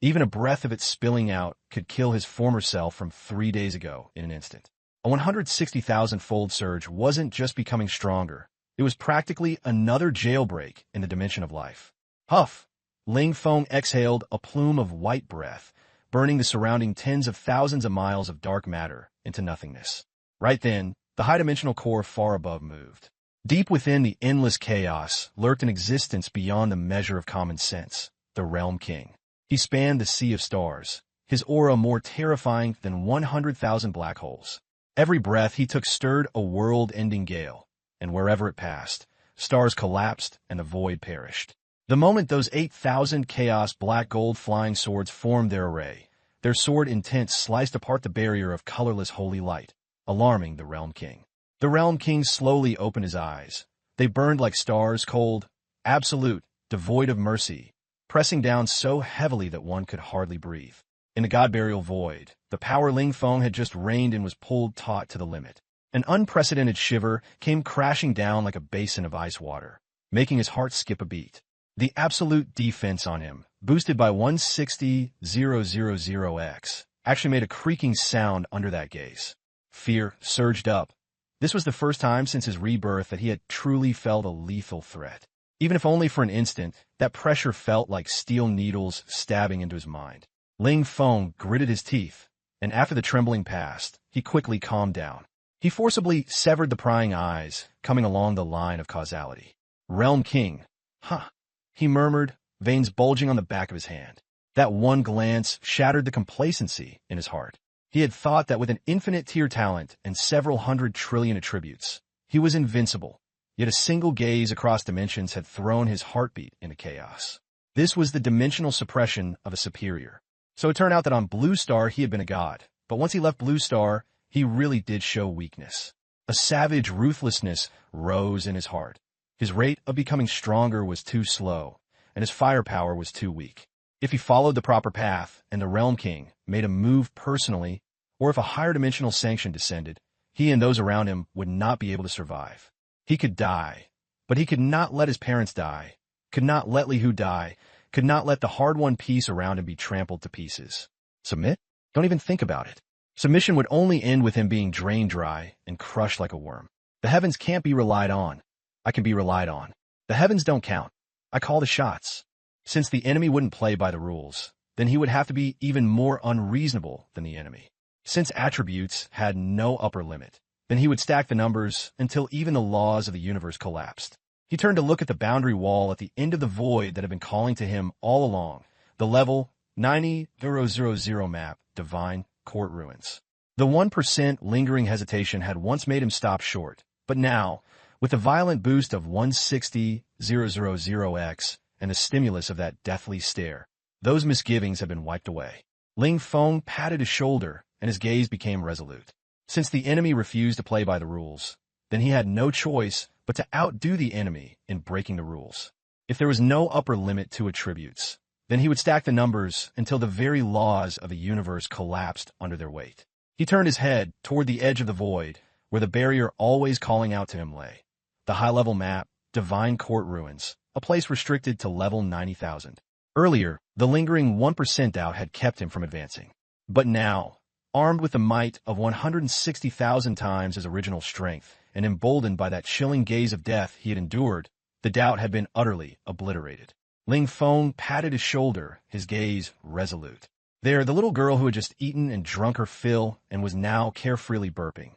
Even a breath of it spilling out could kill his former self from 3 days ago in an instant. A 160,000-fold surge wasn't just becoming stronger. It was practically another jailbreak in the dimension of life. Huff! Ling Feng exhaled a plume of white breath, burning the surrounding tens of thousands of miles of dark matter into nothingness. Right then, the high-dimensional core far above moved. Deep within the endless chaos lurked an existence beyond the measure of common sense, the Realm King. He spanned the sea of stars, his aura more terrifying than 100,000 black holes. Every breath he took stirred a world-ending gale, and wherever it passed, stars collapsed and the void perished. The moment those 8,000 chaos black gold flying swords formed their array, their sword intent sliced apart the barrier of colorless holy light, alarming the Realm King. The Realm King slowly opened his eyes. They burned like stars, cold, absolute, devoid of mercy, pressing down so heavily that one could hardly breathe. In the God-burial void, the power Ling Feng had just reigned in was pulled taut to the limit. An unprecedented shiver came crashing down like a basin of ice water, making his heart skip a beat. The absolute defense on him, boosted by 160,000X, actually made a creaking sound under that gaze. Fear surged up. This was the first time since his rebirth that he had truly felt a lethal threat. Even if only for an instant, that pressure felt like steel needles stabbing into his mind. Ling Feng gritted his teeth, and after the trembling passed, he quickly calmed down. He forcibly severed the prying eyes, coming along the line of causality. Realm King. Huh. He murmured, veins bulging on the back of his hand. That one glance shattered the complacency in his heart. He had thought that with an infinite tier talent and several hundred trillion attributes, he was invincible. Yet a single gaze across dimensions had thrown his heartbeat into chaos. This was the dimensional suppression of a superior. So it turned out that on Blue Star he had been a god, but once he left Blue Star, he really did show weakness. A savage ruthlessness rose in his heart. His rate of becoming stronger was too slow, and his firepower was too weak. If he followed the proper path and the Realm King made a move personally, or if a higher dimensional sanction descended, he and those around him would not be able to survive. He could die, but he could not let his parents die, could not let Li Hu die, could not let the hard-won peace around him be trampled to pieces. Submit? Don't even think about it. Submission would only end with him being drained dry and crushed like a worm. The heavens can't be relied on. I can be relied on. The heavens don't count. I call the shots. Since the enemy wouldn't play by the rules, then he would have to be even more unreasonable than the enemy. Since attributes had no upper limit, then he would stack the numbers until even the laws of the universe collapsed. He turned to look at the boundary wall at the end of the void that had been calling to him all along, the level 90,000 map, Divine Court Ruins. The 1% lingering hesitation had once made him stop short, but now, with the violent boost of 160,000X and the stimulus of that deathly stare, those misgivings had been wiped away. Ling Feng patted his shoulder, and his gaze became resolute. Since the enemy refused to play by the rules, then he had no choice but to outdo the enemy in breaking the rules. If there was no upper limit to attributes, then he would stack the numbers until the very laws of the universe collapsed under their weight. He turned his head toward the edge of the void, where the barrier always calling out to him lay. The high-level map, Divine Court Ruins, a place restricted to level 90,000. Earlier, the lingering 1% doubt had kept him from advancing. But now, armed with the might of 160,000 times his original strength, and emboldened by that chilling gaze of death he had endured, the doubt had been utterly obliterated. Ling Feng patted his shoulder, his gaze resolute. There, the little girl who had just eaten and drunk her fill and was now carefreely burping,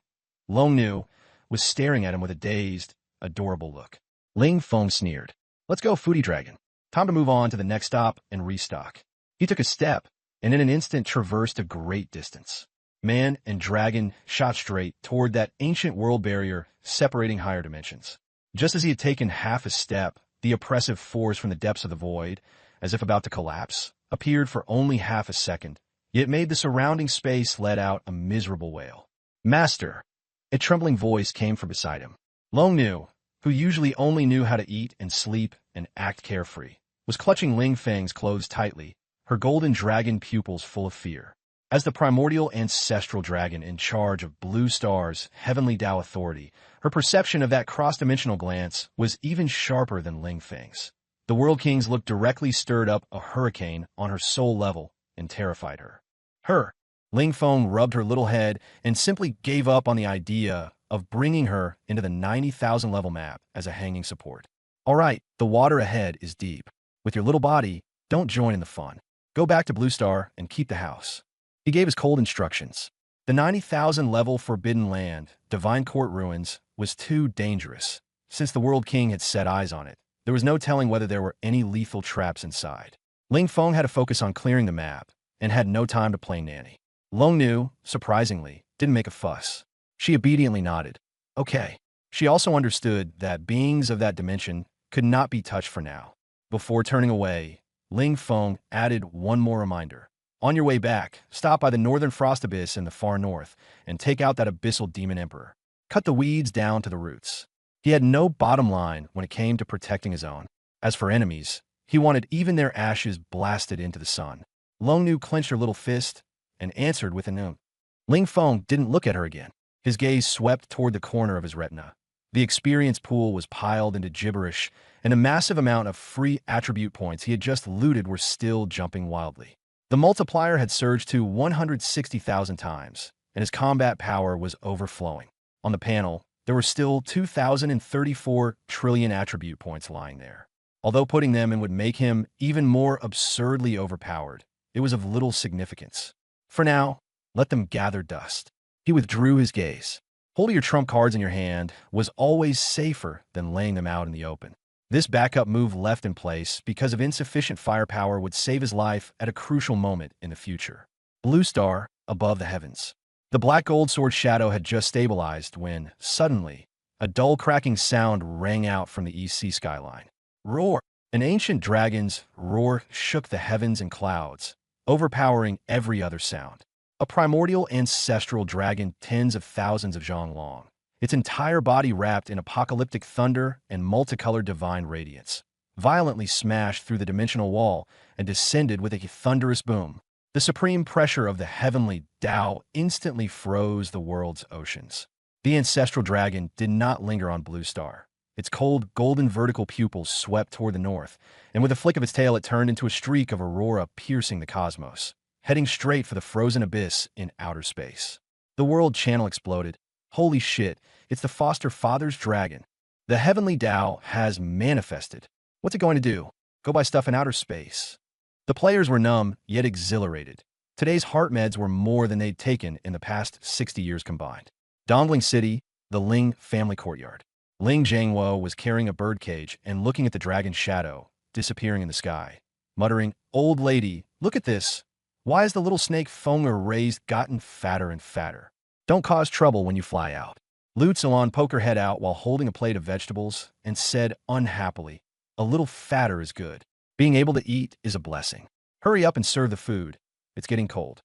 Long Nu, was staring at him with a dazed, adorable look. Ling Feng sneered. Let's go, Foodie Dragon. Time to move on to the next stop and restock. He took a step, and in an instant traversed a great distance. Man and dragon shot straight toward that ancient world barrier separating higher dimensions. Just as he had taken half a step, the oppressive force from the depths of the void, as if about to collapse, appeared for only half a second, yet made the surrounding space let out a miserable wail. Master! A trembling voice came from beside him. Long Nu, who usually only knew how to eat and sleep and act carefree, was clutching Ling Feng's clothes tightly, her golden dragon pupils full of fear. As the primordial ancestral dragon in charge of Blue Star's heavenly Tao authority, her perception of that cross-dimensional glance was even sharper than Ling Feng's. The World King's look directly stirred up a hurricane on her soul level and terrified her. Ling Feng rubbed her little head and simply gave up on the idea of bringing her into the 90,000 level map as a hanging support. All right, the water ahead is deep. With your little body, don't join in the fun. Go back to Blue Star and keep the house. He gave his cold instructions. The 90,000 level Forbidden Land, Divine Court Ruins, was too dangerous. Since the World King had set eyes on it, there was no telling whether there were any lethal traps inside. Ling Feng had to focus on clearing the map and had no time to play nanny. Long Nu, surprisingly, didn't make a fuss. She obediently nodded. Okay. She also understood that beings of that dimension could not be touched for now. Before turning away, Ling Feng added one more reminder. On your way back, stop by the Northern Frost Abyss in the far north and take out that abyssal demon emperor. Cut the weeds down to the roots. He had no bottom line when it came to protecting his own. As for enemies, he wanted even their ashes blasted into the sun. Long Nu clenched her little fist and answered with an Ling Feng didn't look at her again. His gaze swept toward the corner of his retina. The experience pool was piled into gibberish, and a massive amount of free attribute points he had just looted were still jumping wildly. The multiplier had surged to 160,000 times, and his combat power was overflowing. On the panel, there were still 2,034 trillion attribute points lying there. Although putting them in would make him even more absurdly overpowered, it was of little significance. For now, let them gather dust. He withdrew his gaze. Holding your trump cards in your hand was always safer than laying them out in the open. This backup move left in place because of insufficient firepower would save his life at a crucial moment in the future. Blue Star, above the heavens. The black gold sword shadow had just stabilized when, suddenly, a dull cracking sound rang out from the east sea skyline. Roar! An ancient dragon's roar shook the heavens and clouds, overpowering every other sound. A primordial ancestral dragon tens of thousands of zhang long, its entire body wrapped in apocalyptic thunder and multicolored divine radiance, violently smashed through the dimensional wall and descended with a thunderous boom. The supreme pressure of the heavenly Tao instantly froze the world's oceans. The ancestral dragon did not linger on Blue Star. Its cold, golden vertical pupils swept toward the north, and with a flick of its tail it turned into a streak of aurora piercing the cosmos, heading straight for the frozen abyss in outer space. The world channel exploded. Holy shit, it's the foster father's dragon. The heavenly Tao has manifested. What's it going to do? Go buy stuff in outer space? The players were numb, yet exhilarated. Today's heart meds were more than they'd taken in the past 60 years combined. Dongling City, the Ling family courtyard. Ling Zhangwo was carrying a birdcage and looking at the dragon's shadow, disappearing in the sky, muttering, "Old lady, look at this. Why has the little snake Fenger raised gotten fatter and fatter? Don't cause trouble when you fly out." Lu Tsilon poked her head out while holding a plate of vegetables and said unhappily, "A little fatter is good. Being able to eat is a blessing. Hurry up and serve the food. It's getting cold."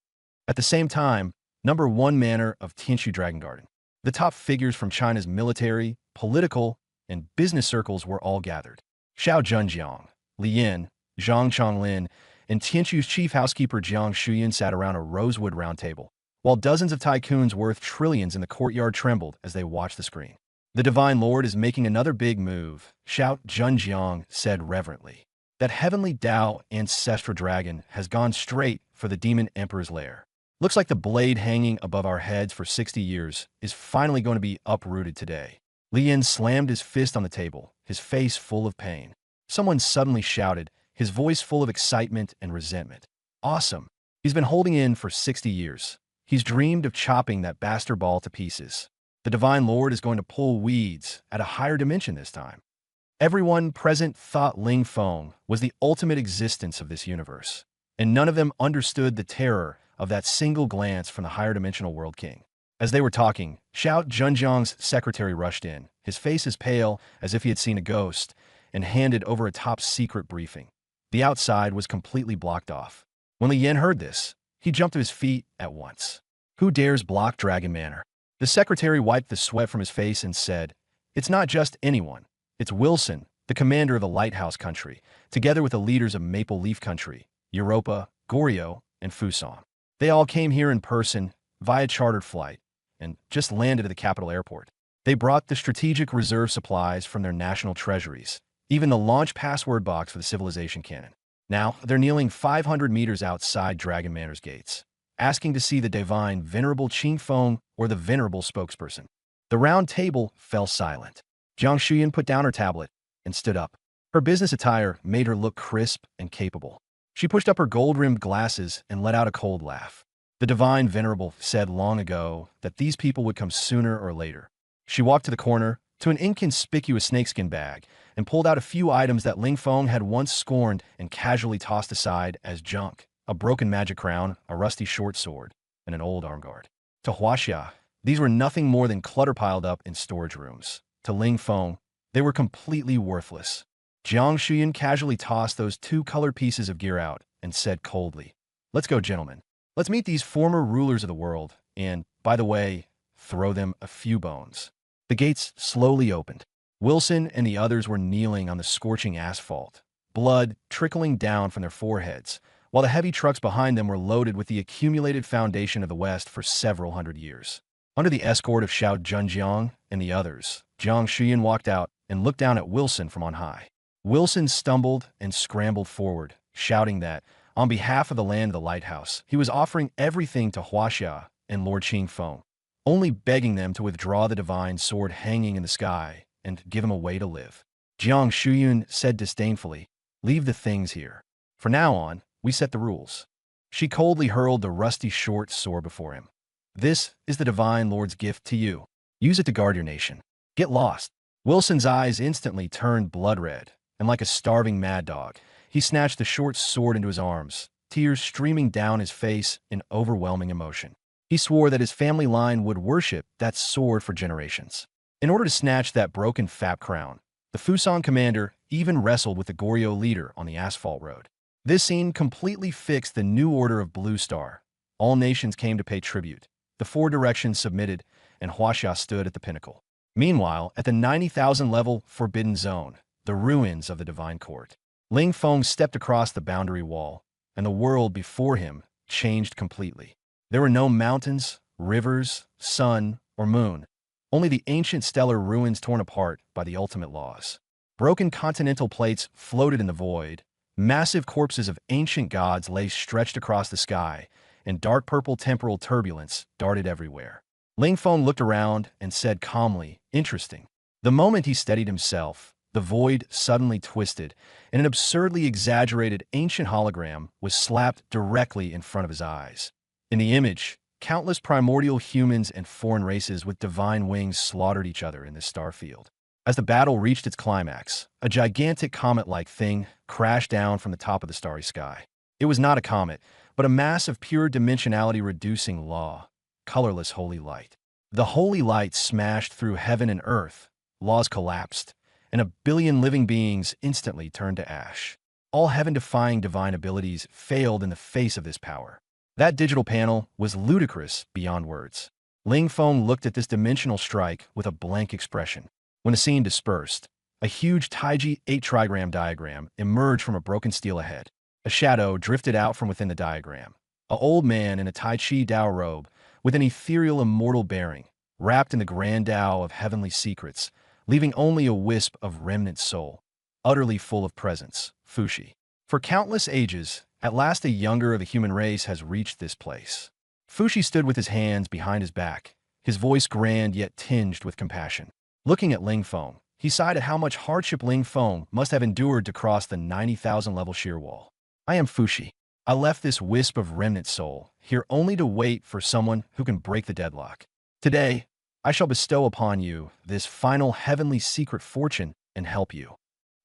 At the same time, number 1 manor of Tianshu Dragon Garden. The top figures from China's military, political, and business circles were all gathered. Xiao Zhenjiang, Li Yin, Zhang Chonglin, and Tianshu's chief housekeeper Jiang Shuyan sat around a rosewood round table, while dozens of tycoons worth trillions in the courtyard trembled as they watched the screen. "The Divine Lord is making another big move," Xiao Zhenjiang said reverently. "That heavenly Tao ancestral dragon has gone straight for the demon emperor's lair. Looks like the blade hanging above our heads for 60 years is finally going to be uprooted today." Li Yin slammed his fist on the table, his face full of pain. Someone suddenly shouted, his voice full of excitement and resentment. "Awesome. He's been holding in for 60 years. He's dreamed of chopping that bastard ball to pieces. The Divine Lord is going to pull weeds at a higher dimension this time." Everyone present thought Ling Feng was the ultimate existence of this universe, and none of them understood the terror of that single glance from the higher dimensional world king. As they were talking, Xiao Zhenjiang's secretary rushed in, his face as pale as if he had seen a ghost, and handed over a top-secret briefing. The outside was completely blocked off. When Li Yan heard this, he jumped to his feet at once. Who dares block Dragon Manor? The secretary wiped the sweat from his face and said, "It's not just anyone. It's Wilson, the commander of the Lighthouse Country, together with the leaders of Maple Leaf Country, Europa, Goryeo, and Fusang. They all came here in person, via chartered flight, and just landed at the capital airport. They brought the strategic reserve supplies from their national treasuries, even the launch password box for the civilization cannon. Now, they're kneeling 500 meters outside Dragon Manor's gates, asking to see the divine Venerable Qing Feng or the Venerable Spokesperson." The round table fell silent. Jiang Shuyan put down her tablet and stood up. Her business attire made her look crisp and capable. She pushed up her gold-rimmed glasses and let out a cold laugh. The divine Venerable said long ago that these people would come sooner or later. She walked to the corner, to an inconspicuous snakeskin bag, and pulled out a few items that Ling Feng had once scorned and casually tossed aside as junk: a broken magic crown, a rusty short sword, and an old armguard. To Huaxia, these were nothing more than clutter piled up in storage rooms. To Ling Feng, they were completely worthless. Jiang Shuyan casually tossed those two colored pieces of gear out and said coldly, "Let's go, gentlemen. Let's meet these former rulers of the world, and, by the way, throw them a few bones." The gates slowly opened. Wilson and the others were kneeling on the scorching asphalt, blood trickling down from their foreheads, while the heavy trucks behind them were loaded with the accumulated foundation of the West for several hundred years. Under the escort of Xiao Zhenjiang and the others, Jiang Shuyan walked out and looked down at Wilson from on high. Wilson stumbled and scrambled forward, shouting that, on behalf of the land of the lighthouse, he was offering everything to Huaxia and Lord Qing Feng, only begging them to withdraw the divine sword hanging in the sky and give him a way to live. Jiang Shuyan said disdainfully, "Leave the things here. From now on, we set the rules." She coldly hurled the rusty short sword before him. "This is the divine lord's gift to you. Use it to guard your nation. Get lost." Wilson's eyes instantly turned blood red, and like a starving mad dog, he snatched the short sword into his arms, tears streaming down his face in overwhelming emotion. He swore that his family line would worship that sword for generations. In order to snatch that broken fap crown, the Fusang commander even wrestled with the Goryeo leader on the asphalt road. This scene completely fixed the new order of Blue Star. All nations came to pay tribute. The four directions submitted, and Huaxia stood at the pinnacle. Meanwhile, at the 90,000 level Forbidden Zone, the ruins of the Divine Court, Ling Feng stepped across the boundary wall, and the world before him changed completely. There were no mountains, rivers, sun, or moon, only the ancient stellar ruins torn apart by the ultimate laws. Broken continental plates floated in the void, massive corpses of ancient gods lay stretched across the sky, and dark purple temporal turbulence darted everywhere. Ling Feng looked around and said calmly, "Interesting." The moment he steadied himself, the void suddenly twisted, and an absurdly exaggerated ancient hologram was slapped directly in front of his eyes. In the image, countless primordial humans and foreign races with divine wings slaughtered each other in this star field. As the battle reached its climax, a gigantic comet-like thing crashed down from the top of the starry sky. It was not a comet, but a mass of pure dimensionality-reducing law, colorless holy light. The holy light smashed through heaven and earth, laws collapsed, and 1 billion living beings instantly turned to ash. All heaven-defying divine abilities failed in the face of this power. That digital panel was ludicrous beyond words. Ling Feng looked at this dimensional strike with a blank expression. When the scene dispersed, a huge Taiji 8-trigram diagram emerged from a broken steel ahead. A shadow drifted out from within the diagram. An old man in a Tai Chi Dao robe, with an ethereal immortal bearing, wrapped in the grand Dao of heavenly secrets, leaving only a wisp of remnant soul, utterly full of presence, Fushi. For countless ages, at last a younger of the human race has reached this place. Fushi stood with his hands behind his back, his voice grand yet tinged with compassion. Looking at Ling Feng, he sighed at how much hardship Ling Feng must have endured to cross the 90,000 level sheer wall. "I am Fushi. I left this wisp of remnant soul, here only to wait for someone who can break the deadlock. Today, I shall bestow upon you this final heavenly secret fortune and help you."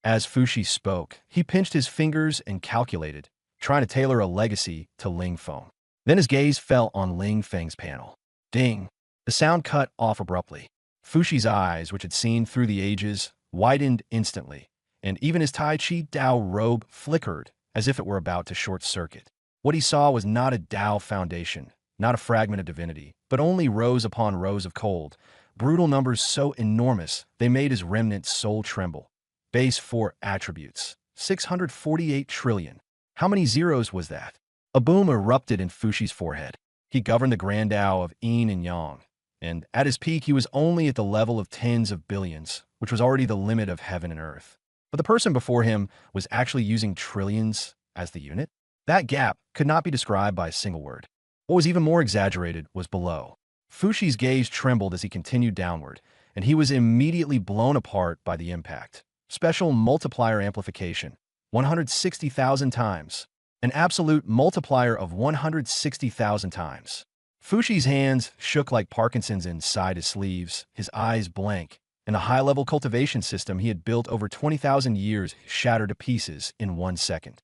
As Fushi spoke, he pinched his fingers and calculated, trying to tailor a legacy to Ling Feng. Then his gaze fell on Ling Feng's panel. Ding! The sound cut off abruptly. Fushi's eyes, which had seen through the ages, widened instantly, and even his Tai Chi Dao robe flickered as if it were about to short-circuit. What he saw was not a Dao foundation, not a fragment of divinity, but only rows upon rows of cold, brutal numbers so enormous they made his remnant soul tremble. Base 4 attributes. 648 trillion. How many zeros was that? A boom erupted in Fushi's forehead. He governed the grand Dao of Yin and Yang, and at his peak he was only at the level of tens of billions, which was already the limit of heaven and earth. But the person before him was actually using trillions as the unit? That gap could not be described by a single word. What was even more exaggerated was below. Fushi's gaze trembled as he continued downward, and he was immediately blown apart by the impact. Special multiplier amplification, 160,000 times. An absolute multiplier of 160,000 times. Fushi's hands shook like Parkinson's inside his sleeves, his eyes blank, and the high-level cultivation system he had built over 20,000 years shattered to pieces in 1 second.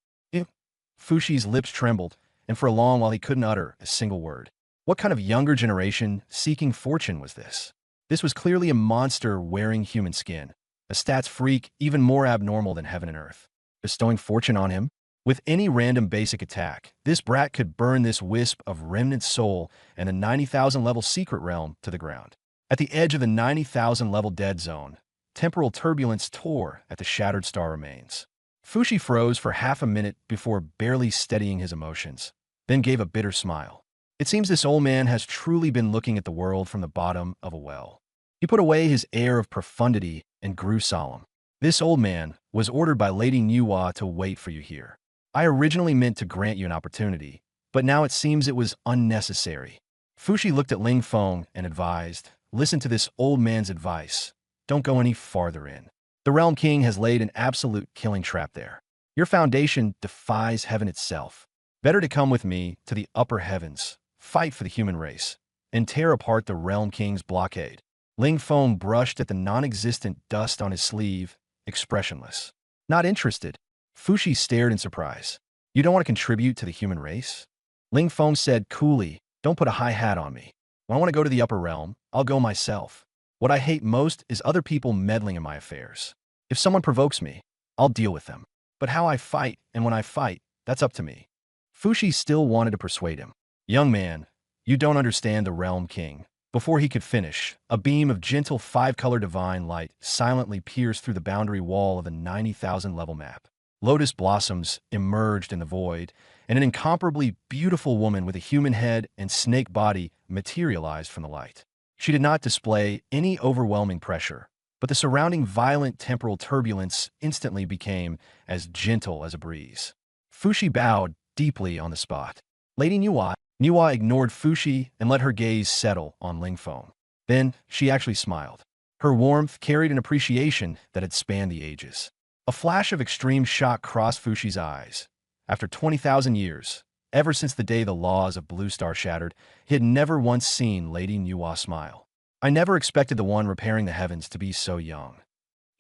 Fushi's lips trembled, and for a long while he couldn't utter a single word. What kind of younger generation seeking fortune was this? This was clearly a monster wearing human skin, a stats freak even more abnormal than heaven and earth. Bestowing fortune on him? With any random basic attack, this brat could burn this wisp of remnant soul and the 90,000 level secret realm to the ground. At the edge of the 90,000 level dead zone, temporal turbulence tore at the shattered star remains. Fushi froze for half a minute before barely steadying his emotions, then gave a bitter smile. It seems this old man has truly been looking at the world from the bottom of a well. He put away his air of profundity and grew solemn. This old man was ordered by Lady Niuhua to wait for you here. I originally meant to grant you an opportunity, but now it seems it was unnecessary. Fushi looked at Ling Feng and advised, listen to this old man's advice. Don't go any farther in. The Realm King has laid an absolute killing trap there. Your foundation defies heaven itself. Better to come with me to the upper heavens, fight for the human race, and tear apart the Realm King's blockade. Ling Feng brushed at the non-existent dust on his sleeve, expressionless. Not interested. Fushi stared in surprise. You don't want to contribute to the human race? Ling Feng said coolly, don't put a high hat on me. When I want to go to the upper realm, I'll go myself. What I hate most is other people meddling in my affairs. If someone provokes me, I'll deal with them. But how I fight, and when I fight, that's up to me. Fushi still wanted to persuade him. Young man, you don't understand the Realm King. Before he could finish, a beam of gentle 5-color divine light silently pierced through the boundary wall of the 90,000 level map. Lotus blossoms emerged in the void, and an incomparably beautiful woman with a human head and snake body materialized from the light. She did not display any overwhelming pressure, but the surrounding violent temporal turbulence instantly became as gentle as a breeze. Fushi bowed deeply on the spot. Lady Niuhua ignored Fushi and let her gaze settle on Ling Feng. Then she actually smiled. Her warmth carried an appreciation that had spanned the ages. A flash of extreme shock crossed Fushi's eyes. After 20,000 years, ever since the day the laws of Blue Star shattered, he had never once seen Lady Niuhua smile. I never expected the one repairing the heavens to be so young.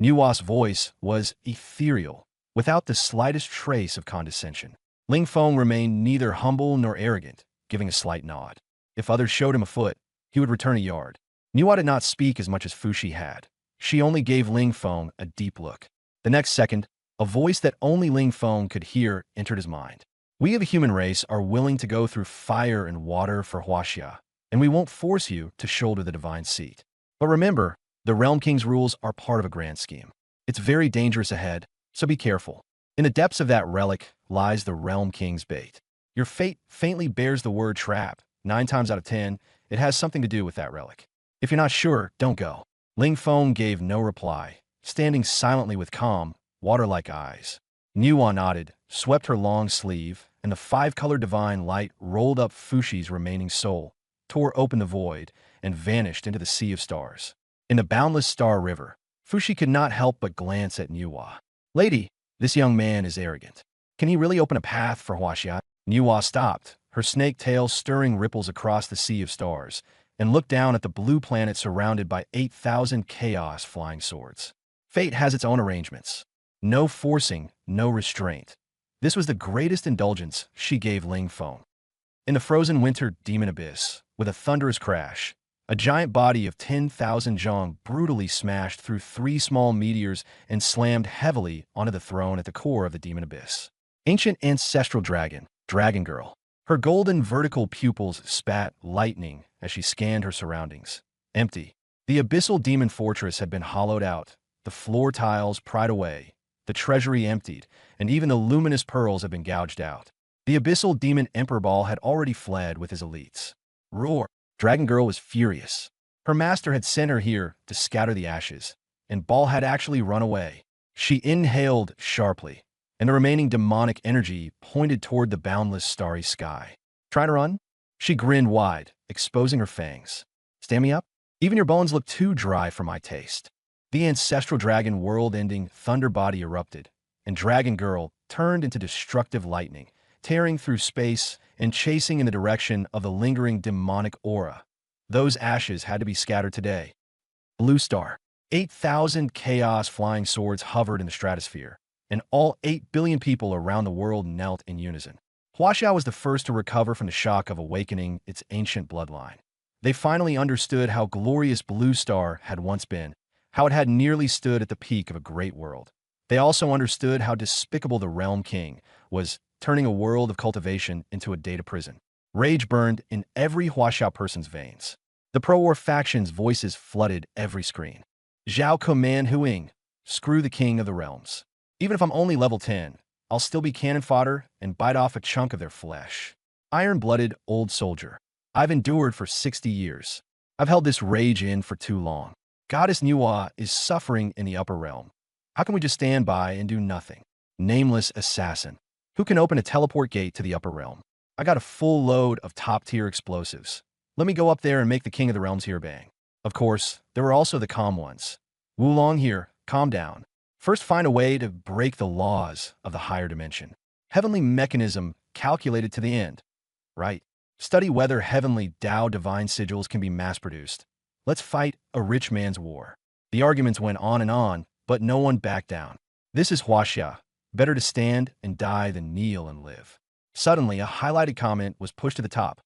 Niuhua's voice was ethereal, without the slightest trace of condescension. Ling Feng remained neither humble nor arrogant, giving a slight nod. If others showed him a foot, he would return a yard. Niuhua did not speak as much as Fushi had. She only gave Ling Feng a deep look. The next second, a voice that only Ling Feng could hear entered his mind. We of the human race are willing to go through fire and water for Huaxia, and we won't force you to shoulder the divine seat. But remember, the Realm King's rules are part of a grand scheme. It's very dangerous ahead, so be careful. In the depths of that relic lies the Realm King's bait. Your fate faintly bears the word trap. 9 times out of 10, it has something to do with that relic. If you're not sure, don't go. Ling Feng gave no reply, standing silently with calm, water-like eyes. Niuhua nodded, swept her long sleeve, and the 5-color divine light rolled up Fushi's remaining soul, tore open the void, and vanished into the sea of stars. In the boundless star river, Fushi could not help but glance at Niuhua. Lady, this young man is arrogant. Can he really open a path for Huaxia? Niuhua stopped, her snake tail stirring ripples across the sea of stars, and looked down at the blue planet surrounded by 8,000 chaos flying swords. Fate has its own arrangements. No forcing, no restraint. This was the greatest indulgence she gave Ling Feng. In the frozen winter demon abyss, with a thunderous crash, a giant body of 10,000 Zhong brutally smashed through 3 small meteors and slammed heavily onto the throne at the core of the demon abyss. Ancient ancestral dragon, Dragon Girl. Her golden vertical pupils spat lightning as she scanned her surroundings. Empty. The abyssal demon fortress had been hollowed out, the floor tiles pried away, the treasury emptied, and even the luminous pearls had been gouged out. The abyssal demon Emperor Ball had already fled with his elites. Roar! Dragon Girl was furious. Her master had sent her here to scatter the ashes, and Ball had actually run away. She inhaled sharply, and the remaining demonic energy pointed toward the boundless starry sky. Trying to run? She grinned wide, exposing her fangs. Stand me up? Even your bones look too dry for my taste. The ancestral dragon world-ending thunder body erupted, and Dragon Girl turned into destructive lightning, tearing through space and chasing in the direction of the lingering demonic aura. Those ashes had to be scattered today. Blue Star. 8,000 chaos flying swords hovered in the stratosphere, and all 8 billion people around the world knelt in unison. Huaxia was the first to recover from the shock of awakening its ancient bloodline. They finally understood how glorious Blue Star had once been, how it had nearly stood at the peak of a great world. They also understood how despicable the Realm King was, turning a world of cultivation into a data prison. Rage burned in every Huaxia person's veins. The pro-war faction's voices flooded every screen. Zhao command Huing, screw the king of the realms. Even if I'm only level 10, I'll still be cannon fodder and bite off a chunk of their flesh. Iron-blooded old soldier. I've endured for 60 years. I've held this rage in for too long. Goddess Nuwa is suffering in the upper realm. How can we just stand by and do nothing? Nameless assassin. Who can open a teleport gate to the upper realm? I got a full load of top-tier explosives. Let me go up there and make the king of the realms here bang. Of course, there were also the calm ones. Wulong here, calm down. First find a way to break the laws of the higher dimension. Heavenly mechanism calculated to the end. Right. Study whether heavenly Tao divine sigils can be mass-produced. Let's fight a rich man's war. The arguments went on, but no one backed down. This is Huaxia. Better to stand and die than kneel and live. Suddenly, a highlighted comment was pushed to the top.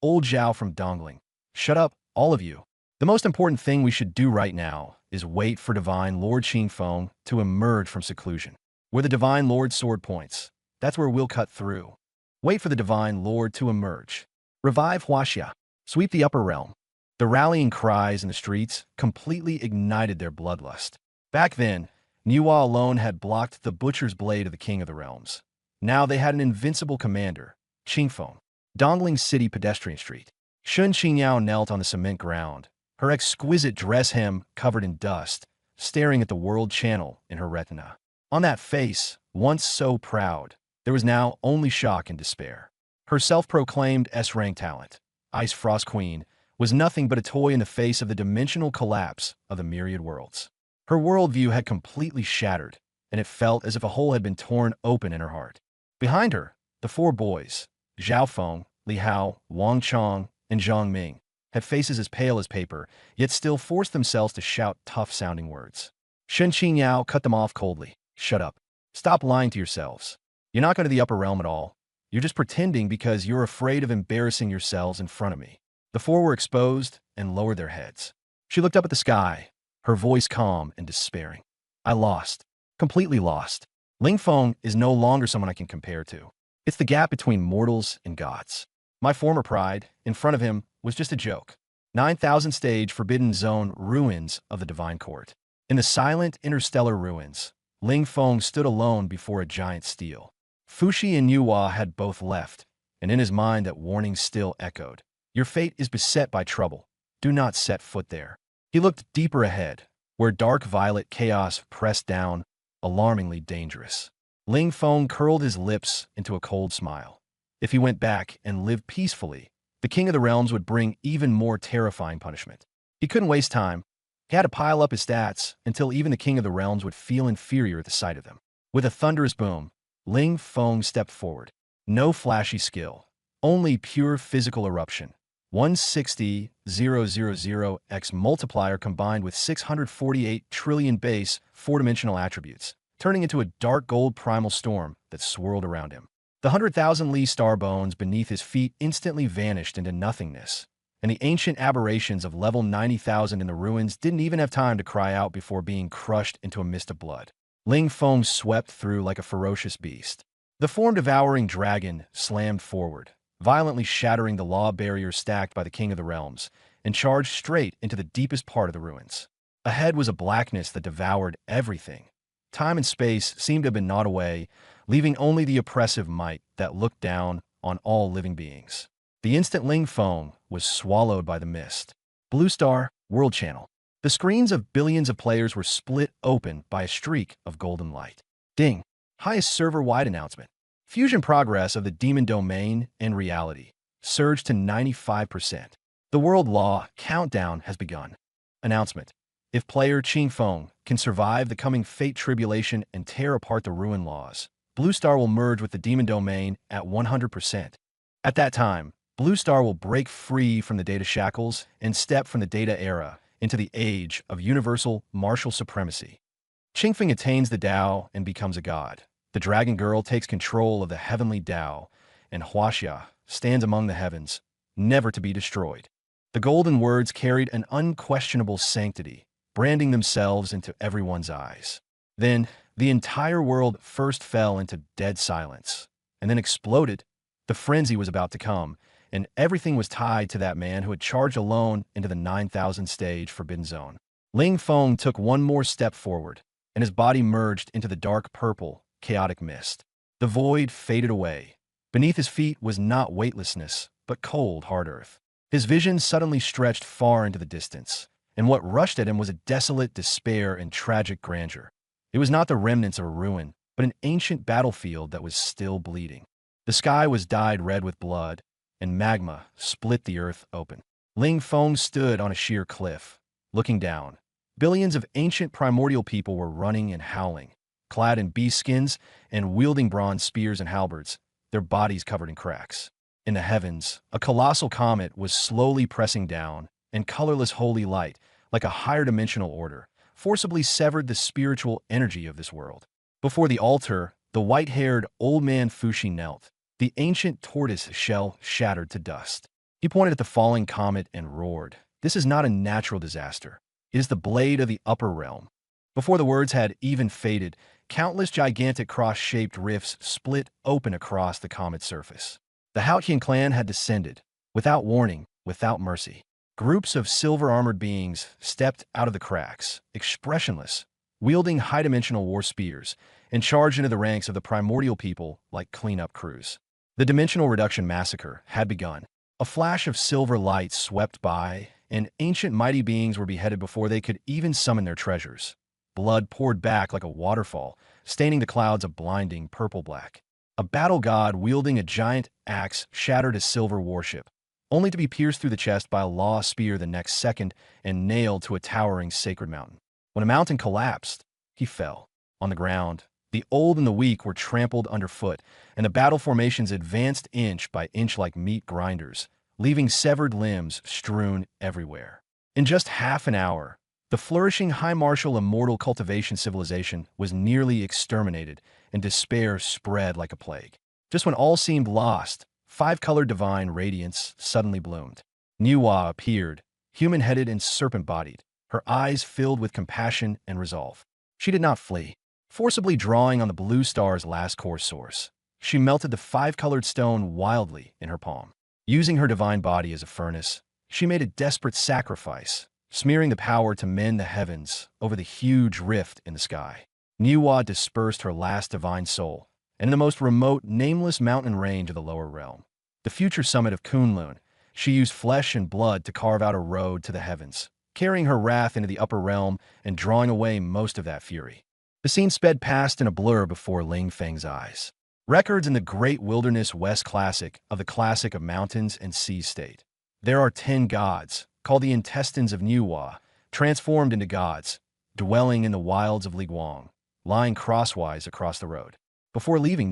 Old Zhao from Dongling. Shut up, all of you. The most important thing we should do right now is wait for Divine Lord Qingfeng to emerge from seclusion. Where the Divine Lord's sword points, that's where we'll cut through. Wait for the Divine Lord to emerge. Revive Huaxia. Sweep the upper realm. The rallying cries in the streets completely ignited their bloodlust. Back then, Nuwa alone had blocked the butcher's blade of the king of the realms. Now they had an invincible commander, Qingfeng. Dongling City pedestrian street. Shun Qingyao knelt on the cement ground, her exquisite dress hem covered in dust, staring at the world channel in her retina. On that face, once so proud, there was now only shock and despair. Her self-proclaimed S-rank talent, Ice Frost Queen, was nothing but a toy in the face of the dimensional collapse of the myriad worlds. Her worldview had completely shattered, and it felt as if a hole had been torn open in her heart. Behind her, the 4 boys, Zhao Feng, Li Hao, Wang Chong, and Zhang Ming, had faces as pale as paper, yet still forced themselves to shout tough-sounding words. Shen Qingyao cut them off coldly. Shut up. Stop lying to yourselves. You're not going to the upper realm at all. You're just pretending because you're afraid of embarrassing yourselves in front of me. The 4 were exposed and lowered their heads. She looked up at the sky, her voice calm and despairing. I lost. Completely lost. Ling Feng is no longer someone I can compare to. It's the gap between mortals and gods. My former pride, in front of him, was just a joke. 9,000 stage Forbidden Zone ruins of the Divine Court. In the silent interstellar ruins, Ling Feng stood alone before a giant stele. Fuxi and Yuhua had both left, and in his mind that warning still echoed. Your fate is beset by trouble. Do not set foot there. He looked deeper ahead, where dark violet chaos pressed down, alarmingly dangerous. Ling Feng curled his lips into a cold smile. If he went back and lived peacefully, the King of the Realms would bring even more terrifying punishment. He couldn't waste time. He had to pile up his stats until even the King of the Realms would feel inferior at the sight of them. With a thunderous boom, Ling Feng stepped forward. No flashy skill, only pure physical eruption. 160,000x multiplier combined with 648 trillion base 4-dimensional attributes, turning into a dark gold primal storm that swirled around him. The 100,000 Li star bones beneath his feet instantly vanished into nothingness, and the ancient aberrations of level 90,000 in the ruins didn't even have time to cry out before being crushed into a mist of blood. Ling Feng swept through like a ferocious beast. The form-devouring dragon slammed forward, violently shattering the law barrier stacked by the King of the Realms, and charged straight into the deepest part of the ruins. Ahead was a blackness that devoured everything. Time and space seemed to have been gnawed away, leaving only the oppressive might that looked down on all living beings. The instant Ling Feng was swallowed by the mist. Blue Star, World Channel. The screens of billions of players were split open by a streak of golden light. Ding! Highest server-wide announcement. Fusion progress of the Demon Domain and reality surged to 95%. The World Law countdown has begun. Announcement. If player Qing Feng can survive the coming fate tribulation and tear apart the ruin laws, Blue Star will merge with the Demon Domain at 100%. At that time, Blue Star will break free from the data shackles and step from the data era into the age of universal martial supremacy. Qingfeng attains the Tao and becomes a god. The Dragon Girl takes control of the heavenly Tao, and Huaxia stands among the heavens, never to be destroyed. The golden words carried an unquestionable sanctity, branding themselves into everyone's eyes. Then, the entire world first fell into dead silence, and then exploded. The frenzy was about to come, and everything was tied to that man who had charged alone into the 9,000 stage Forbidden Zone. Ling Feng took one more step forward, and his body merged into the dark purple, chaotic mist. The void faded away. Beneath his feet was not weightlessness, but cold, hard earth. His vision suddenly stretched far into the distance, and what rushed at him was a desolate despair and tragic grandeur. It was not the remnants of a ruin, but an ancient battlefield that was still bleeding. The sky was dyed red with blood, and magma split the earth open. Ling Feng stood on a sheer cliff, looking down. Billions of ancient primordial people were running and howling, clad in beast skins and wielding bronze spears and halberds, their bodies covered in cracks. In the heavens, a colossal comet was slowly pressing down, and colorless holy light, like a higher dimensional order, forcibly severed the spiritual energy of this world. Before the altar, the white-haired old man Fuxi knelt, the ancient tortoise shell shattered to dust. He pointed at the falling comet and roared, "This is not a natural disaster. It is the blade of the upper realm." Before the words had even faded, countless gigantic cross-shaped rifts split open across the comet's surface. The Haotian clan had descended, without warning, without mercy. Groups of silver-armored beings stepped out of the cracks, expressionless, wielding high-dimensional war spears, and charged into the ranks of the primordial people like cleanup crews. The Dimensional Reduction Massacre had begun. A flash of silver light swept by, and ancient mighty beings were beheaded before they could even summon their treasures. Blood poured back like a waterfall, staining the clouds a blinding purple-black. A battle god wielding a giant axe shattered a silver warship, only to be pierced through the chest by a law spear the next second and nailed to a towering sacred mountain. When a mountain collapsed, he fell. On the ground, the old and the weak were trampled underfoot, and the battle formations advanced inch by inch like meat grinders, leaving severed limbs strewn everywhere. In just half an hour, the flourishing high martial immortal cultivation civilization was nearly exterminated, and despair spread like a plague. Just when all seemed lost, five-colored divine radiance suddenly bloomed. Niwa appeared, human-headed and serpent-bodied, her eyes filled with compassion and resolve. She did not flee. Forcibly drawing on the blue star's last core source, she melted the five-colored stone wildly in her palm. Using her divine body as a furnace, she made a desperate sacrifice, smearing the power to mend the heavens over the huge rift in the sky. Niwa dispersed her last divine soul, and in the most remote, nameless mountain range of the lower realm, the future summit of Kunlun, she used flesh and blood to carve out a road to the heavens, carrying her wrath into the upper realm and drawing away most of that fury. The scene sped past in a blur before Ling Feng's eyes. Records in the Great Wilderness West Classic of the Classic of Mountains and Seas state. There are 10 gods, called the intestines of Niwa, transformed into gods, dwelling in the wilds of Liguang, lying crosswise across the road. Before leaving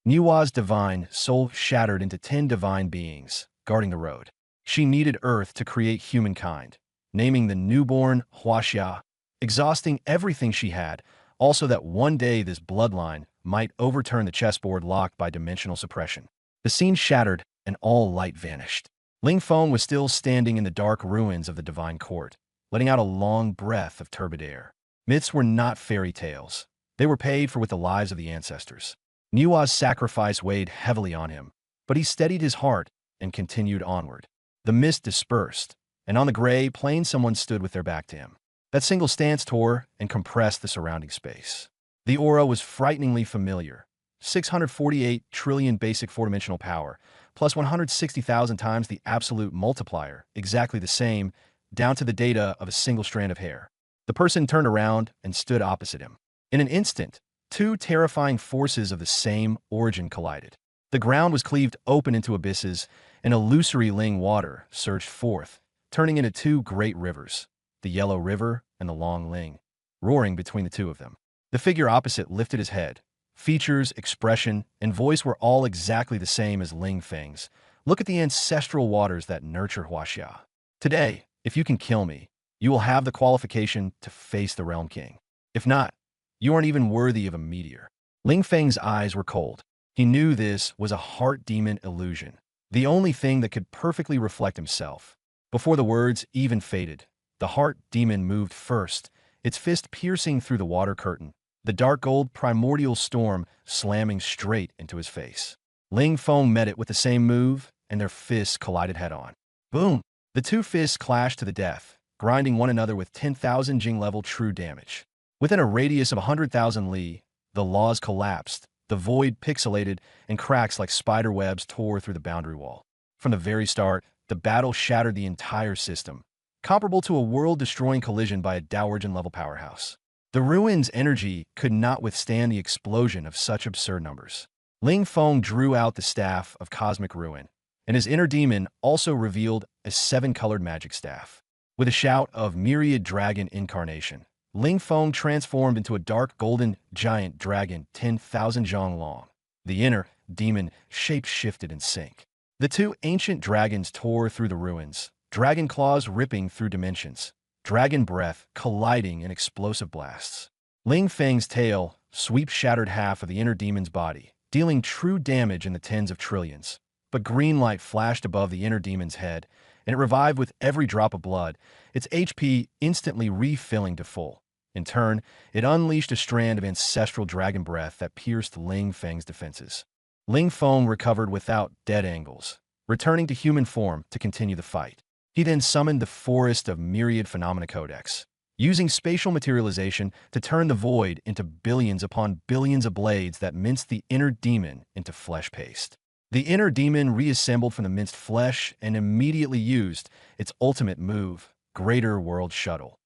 Niwa's divine soul shattered into 10 divine beings, guarding the road. She needed Earth to create humankind, naming the newborn Huaxia, exhausting everything she had, also that one day this bloodline might overturn the chessboard locked by dimensional suppression. The scene shattered, and all light vanished. Ling Feng was still standing in the dark ruins of the Divine Court, letting out a long breath of turbid air. Myths were not fairy tales. They were paid for with the lives of the ancestors. Niua's sacrifice weighed heavily on him, but he steadied his heart and continued onward. The mist dispersed, and on the gray plain someone stood with their back to him. That single stance tore and compressed the surrounding space. The aura was frighteningly familiar. 648 trillion basic four-dimensional power, plus 160,000 times the absolute multiplier, exactly the same, down to the data of a single strand of hair. The person turned around and stood opposite him. In an instant, two terrifying forces of the same origin collided. The ground was cleaved open into abysses, and illusory Ling water surged forth, turning into two great rivers, the Yellow River and the Long Ling, roaring between the two of them. The figure opposite lifted his head. Features, expression, and voice were all exactly the same as Ling Feng's. Look at the ancestral waters that nurture Huaxia. Today, if you can kill me, you will have the qualification to face the Realm King. If not, you aren't even worthy of a meteor. Ling Feng's eyes were cold. He knew this was a heart demon illusion, the only thing that could perfectly reflect himself. Before the words even faded, the heart demon moved first, its fist piercing through the water curtain, the dark gold primordial storm slamming straight into his face. Ling Feng met it with the same move, and their fists collided head-on. Boom! The two fists clashed to the death, grinding one another with 10,000 Jing-level true damage. Within a radius of 100,000 li, the laws collapsed, the void pixelated, and cracks like spider webs tore through the boundary wall. From the very start, the battle shattered the entire system, comparable to a world-destroying collision by a Dowager-level powerhouse. The ruin's energy could not withstand the explosion of such absurd numbers. Ling Feng drew out the Staff of Cosmic Ruin, and his inner demon also revealed a 7-colored magic staff. With a shout of myriad dragon incarnation, Ling Feng transformed into a dark golden giant dragon 10,000 zhang long. The inner demon shape-shifted in sync. The two ancient dragons tore through the ruins, dragon claws ripping through dimensions, dragon breath colliding in explosive blasts. Ling Feng's tail sweep-shattered half of the inner demon's body, dealing true damage in the tens of trillions. But green light flashed above the inner demon's head, and it revived with every drop of blood, its HP instantly refilling to full. In turn, it unleashed a strand of ancestral dragon breath that pierced Ling Feng's defenses. Ling Feng recovered without dead angles, returning to human form to continue the fight. He then summoned the Forest of Myriad Phenomena Codex, using spatial materialization to turn the void into billions upon billions of blades that minced the inner demon into flesh paste. The inner demon reassembled from the minced flesh and immediately used its ultimate move, Greater World Shuttle,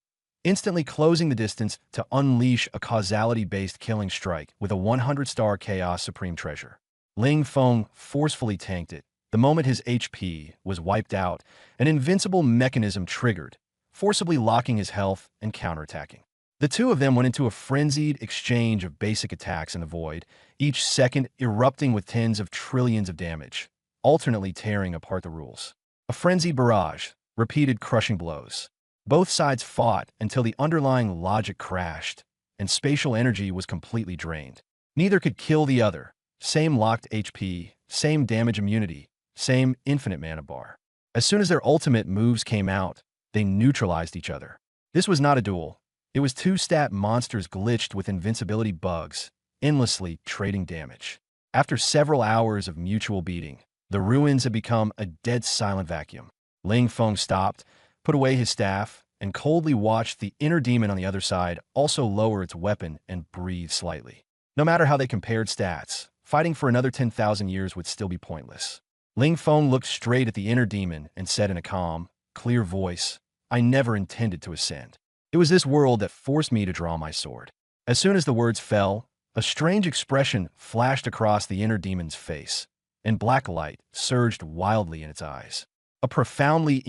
instantly closing the distance to unleash a causality-based killing strike with a 100-star Chaos Supreme Treasure. Ling Feng forcefully tanked it. The moment his HP was wiped out, an invincible mechanism triggered, forcibly locking his health and counterattacking. The two of them went into a frenzied exchange of basic attacks in the void, each second erupting with tens of trillions of damage, alternately tearing apart the rules. A frenzied barrage, repeated crushing blows. Both sides fought until the underlying logic crashed, and spatial energy was completely drained. Neither could kill the other. Same locked HP, same damage immunity, same infinite mana bar. As soon as their ultimate moves came out, they neutralized each other. This was not a duel. It was two stat monsters glitched with invincibility bugs, endlessly trading damage. After several hours of mutual beating, the ruins had become a dead silent vacuum. Ling Feng stopped, put away his staff, and coldly watched the inner demon on the other side also lower its weapon and breathe slightly. No matter how they compared stats, fighting for another 10,000 years would still be pointless. Ling Feng looked straight at the inner demon and said in a calm, clear voice, "I never intended to ascend. It was this world that forced me to draw my sword." As soon as the words fell, a strange expression flashed across the inner demon's face, and black light surged wildly in its eyes. A profoundly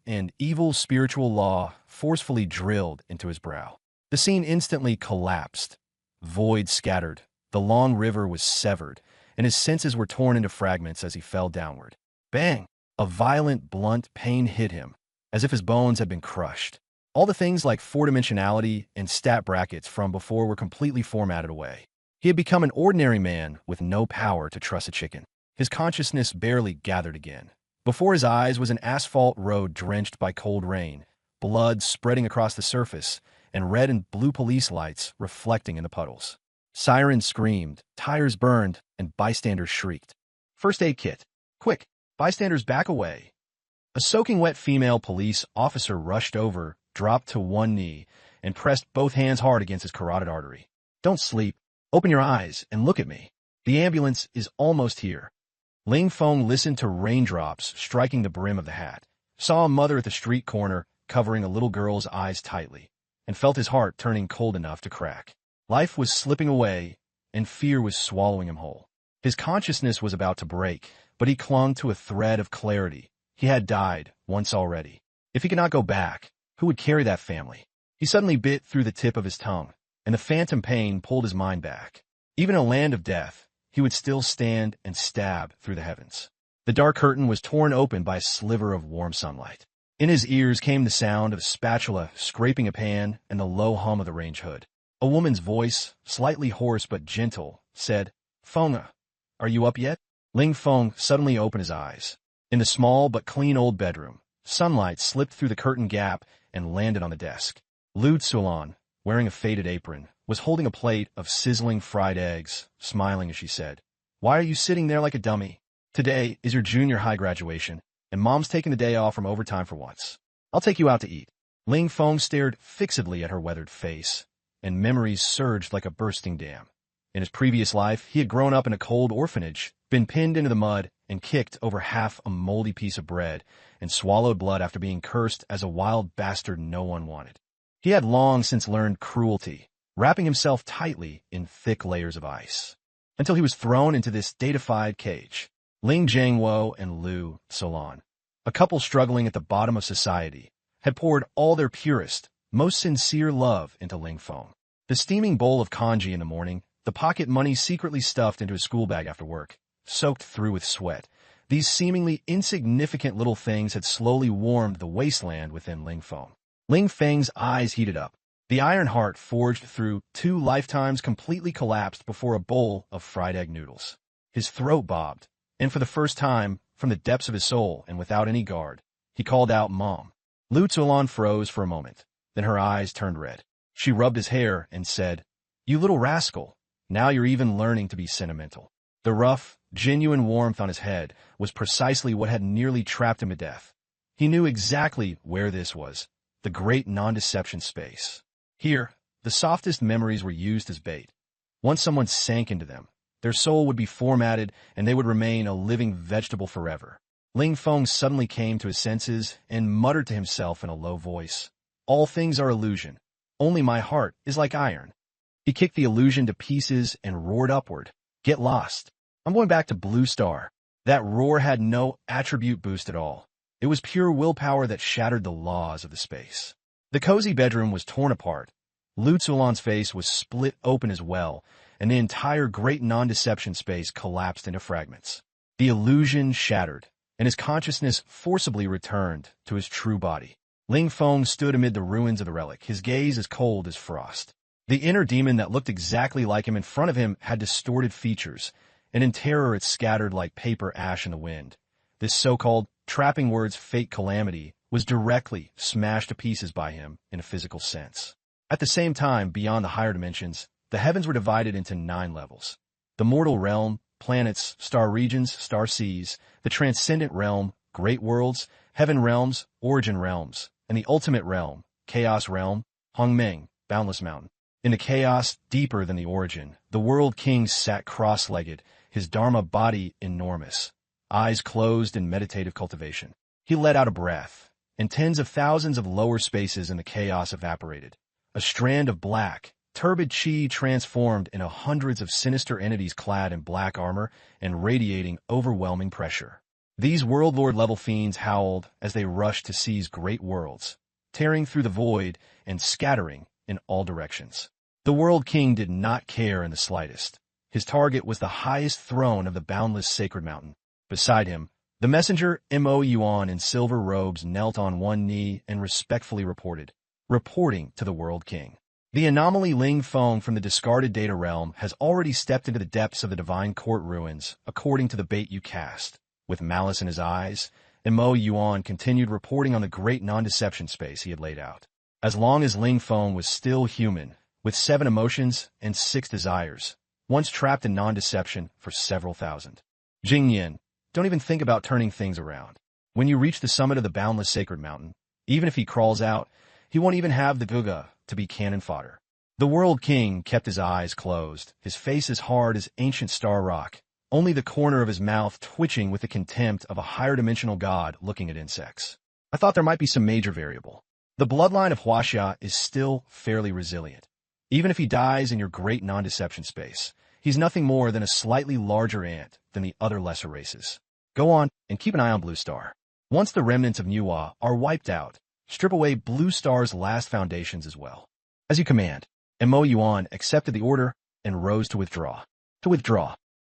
and evil spiritual law forcefully drilled into his brow. The scene instantly collapsed. Void scattered, the long river was severed, and his senses were torn into fragments as he fell downward. Bang! A violent, blunt pain hit him, as if his bones had been crushed. All the things like four-dimensionality and stat brackets from before were completely formatted away. He had become an ordinary man with no power to trust a chicken. His consciousness barely gathered again. Before his eyes was an asphalt road drenched by cold rain, blood spreading across the surface, and red and blue police lights reflecting in the puddles. Sirens screamed, tires burned, and bystanders shrieked. First aid kit. Quick! Bystanders back away! A soaking wet female police officer rushed over, dropped to one knee, and pressed both hands hard against his carotid artery. Don't sleep. Open your eyes and look at me. The ambulance is almost here. Ling Feng listened to raindrops striking the brim of the hat, saw a mother at the street corner covering a little girl's eyes tightly, and felt his heart turning cold enough to crack. Life was slipping away, and fear was swallowing him whole. His consciousness was about to break, but he clung to a thread of clarity. He had died once already. If he could not go back, who would carry that family? He suddenly bit through the tip of his tongue, and the phantom pain pulled his mind back. Even in a land of death, he would still stand and stab through the heavens. The dark curtain was torn open by a sliver of warm sunlight. In his ears came the sound of a spatula scraping a pan and the low hum of the range hood. A woman's voice, slightly hoarse but gentle, said, "Feng, are you up yet?" Ling Feng suddenly opened his eyes. In the small but clean old bedroom, sunlight slipped through the curtain gap and landed on the desk. Lu Tsulan, wearing a faded apron, was holding a plate of sizzling fried eggs, smiling as she said, "Why are you sitting there like a dummy? Today is your junior high graduation, and Mom's taking the day off from overtime for once. I'll take you out to eat." Ling Feng stared fixedly at her weathered face, and memories surged like a bursting dam. In his previous life, he had grown up in a cold orphanage, been pinned into the mud, and kicked over half a moldy piece of bread, and swallowed blood after being cursed as a wild bastard no one wanted. He had long since learned cruelty, wrapping himself tightly in thick layers of ice, until he was thrown into this deified cage. Ling Jiangwo and Lu Tsulan, a couple struggling at the bottom of society, had poured all their purest, most sincere love into Ling Feng. The steaming bowl of congee in the morning, the pocket money secretly stuffed into his school bag after work, soaked through with sweat. These seemingly insignificant little things had slowly warmed the wasteland within Ling Feng. Ling Feng's eyes heated up. The iron heart forged through 2 lifetimes completely collapsed before a bowl of fried egg noodles. His throat bobbed, and for the first time, from the depths of his soul and without any guard, he called out, "Mom." Lu Tsulan froze for a moment, then her eyes turned red. She rubbed his hair and said, "You little rascal, now you're even learning to be sentimental." The rough, genuine warmth on his head was precisely what had nearly trapped him to death. He knew exactly where this was, the great non-deception space. Here, the softest memories were used as bait. Once someone sank into them, their soul would be formatted and they would remain a living vegetable forever. Ling Feng suddenly came to his senses and muttered to himself in a low voice, "All things are illusion. Only my heart is like iron." He kicked the illusion to pieces and roared upward, "Get lost. I'm going back to Blue Star." That roar had no attribute boost at all. It was pure willpower that shattered the laws of the space. The cozy bedroom was torn apart. Lu Tsulan's face was split open as well, and the entire great non-deception space collapsed into fragments. The illusion shattered, and his consciousness forcibly returned to his true body. Ling Feng stood amid the ruins of the relic, his gaze as cold as frost. The inner demon that looked exactly like him in front of him had distorted features, and in terror it scattered like paper ash in the wind. This so-called trapping word's fate calamity was directly smashed to pieces by him in a physical sense. At the same time, beyond the higher dimensions, the heavens were divided into 9 levels. The mortal realm, planets, star regions, star seas, the transcendent realm, great worlds, heaven realms, origin realms, and the ultimate realm, chaos realm, Hongmeng, boundless mountain. In the chaos deeper than the origin, the world king sat cross-legged, his dharma body enormous, eyes closed in meditative cultivation. He let out a breath, and tens of thousands of lower spaces in the chaos evaporated. A strand of black, turbid chi transformed into hundreds of sinister entities clad in black armor and radiating overwhelming pressure. These world-lord-level fiends howled as they rushed to seize great worlds, tearing through the void and scattering in all directions. The World King did not care in the slightest. His target was the highest throne of the boundless sacred mountain. Beside him, the messenger Mo Yuan in silver robes knelt on one knee and respectfully reporting to the World King. The anomaly Ling Feng from the discarded data realm has already stepped into the depths of the Divine Court ruins, according to the bait you cast. With malice in his eyes, and Mo Yuan continued reporting on the great non-deception space he had laid out. As long as Ling Feng was still human, with 7 emotions and 6 desires, once trapped in non-deception for several thousand. Jing Yin, don't even think about turning things around. When you reach the summit of the boundless sacred mountain, even if he crawls out, he won't even have the Guga to be cannon fodder. The World King kept his eyes closed, his face as hard as ancient star rock, only the corner of his mouth twitching with the contempt of a higher dimensional god looking at insects. I thought there might be some major variable. The bloodline of Huaxia is still fairly resilient. Even if he dies in your great non-deception space, he's nothing more than a slightly larger ant than the other lesser races. Go on and keep an eye on Blue Star. Once the remnants of Nuwa are wiped out, strip away Blue Star's last foundations as well. As you command. And Mo Yuan accepted the order and rose to withdraw.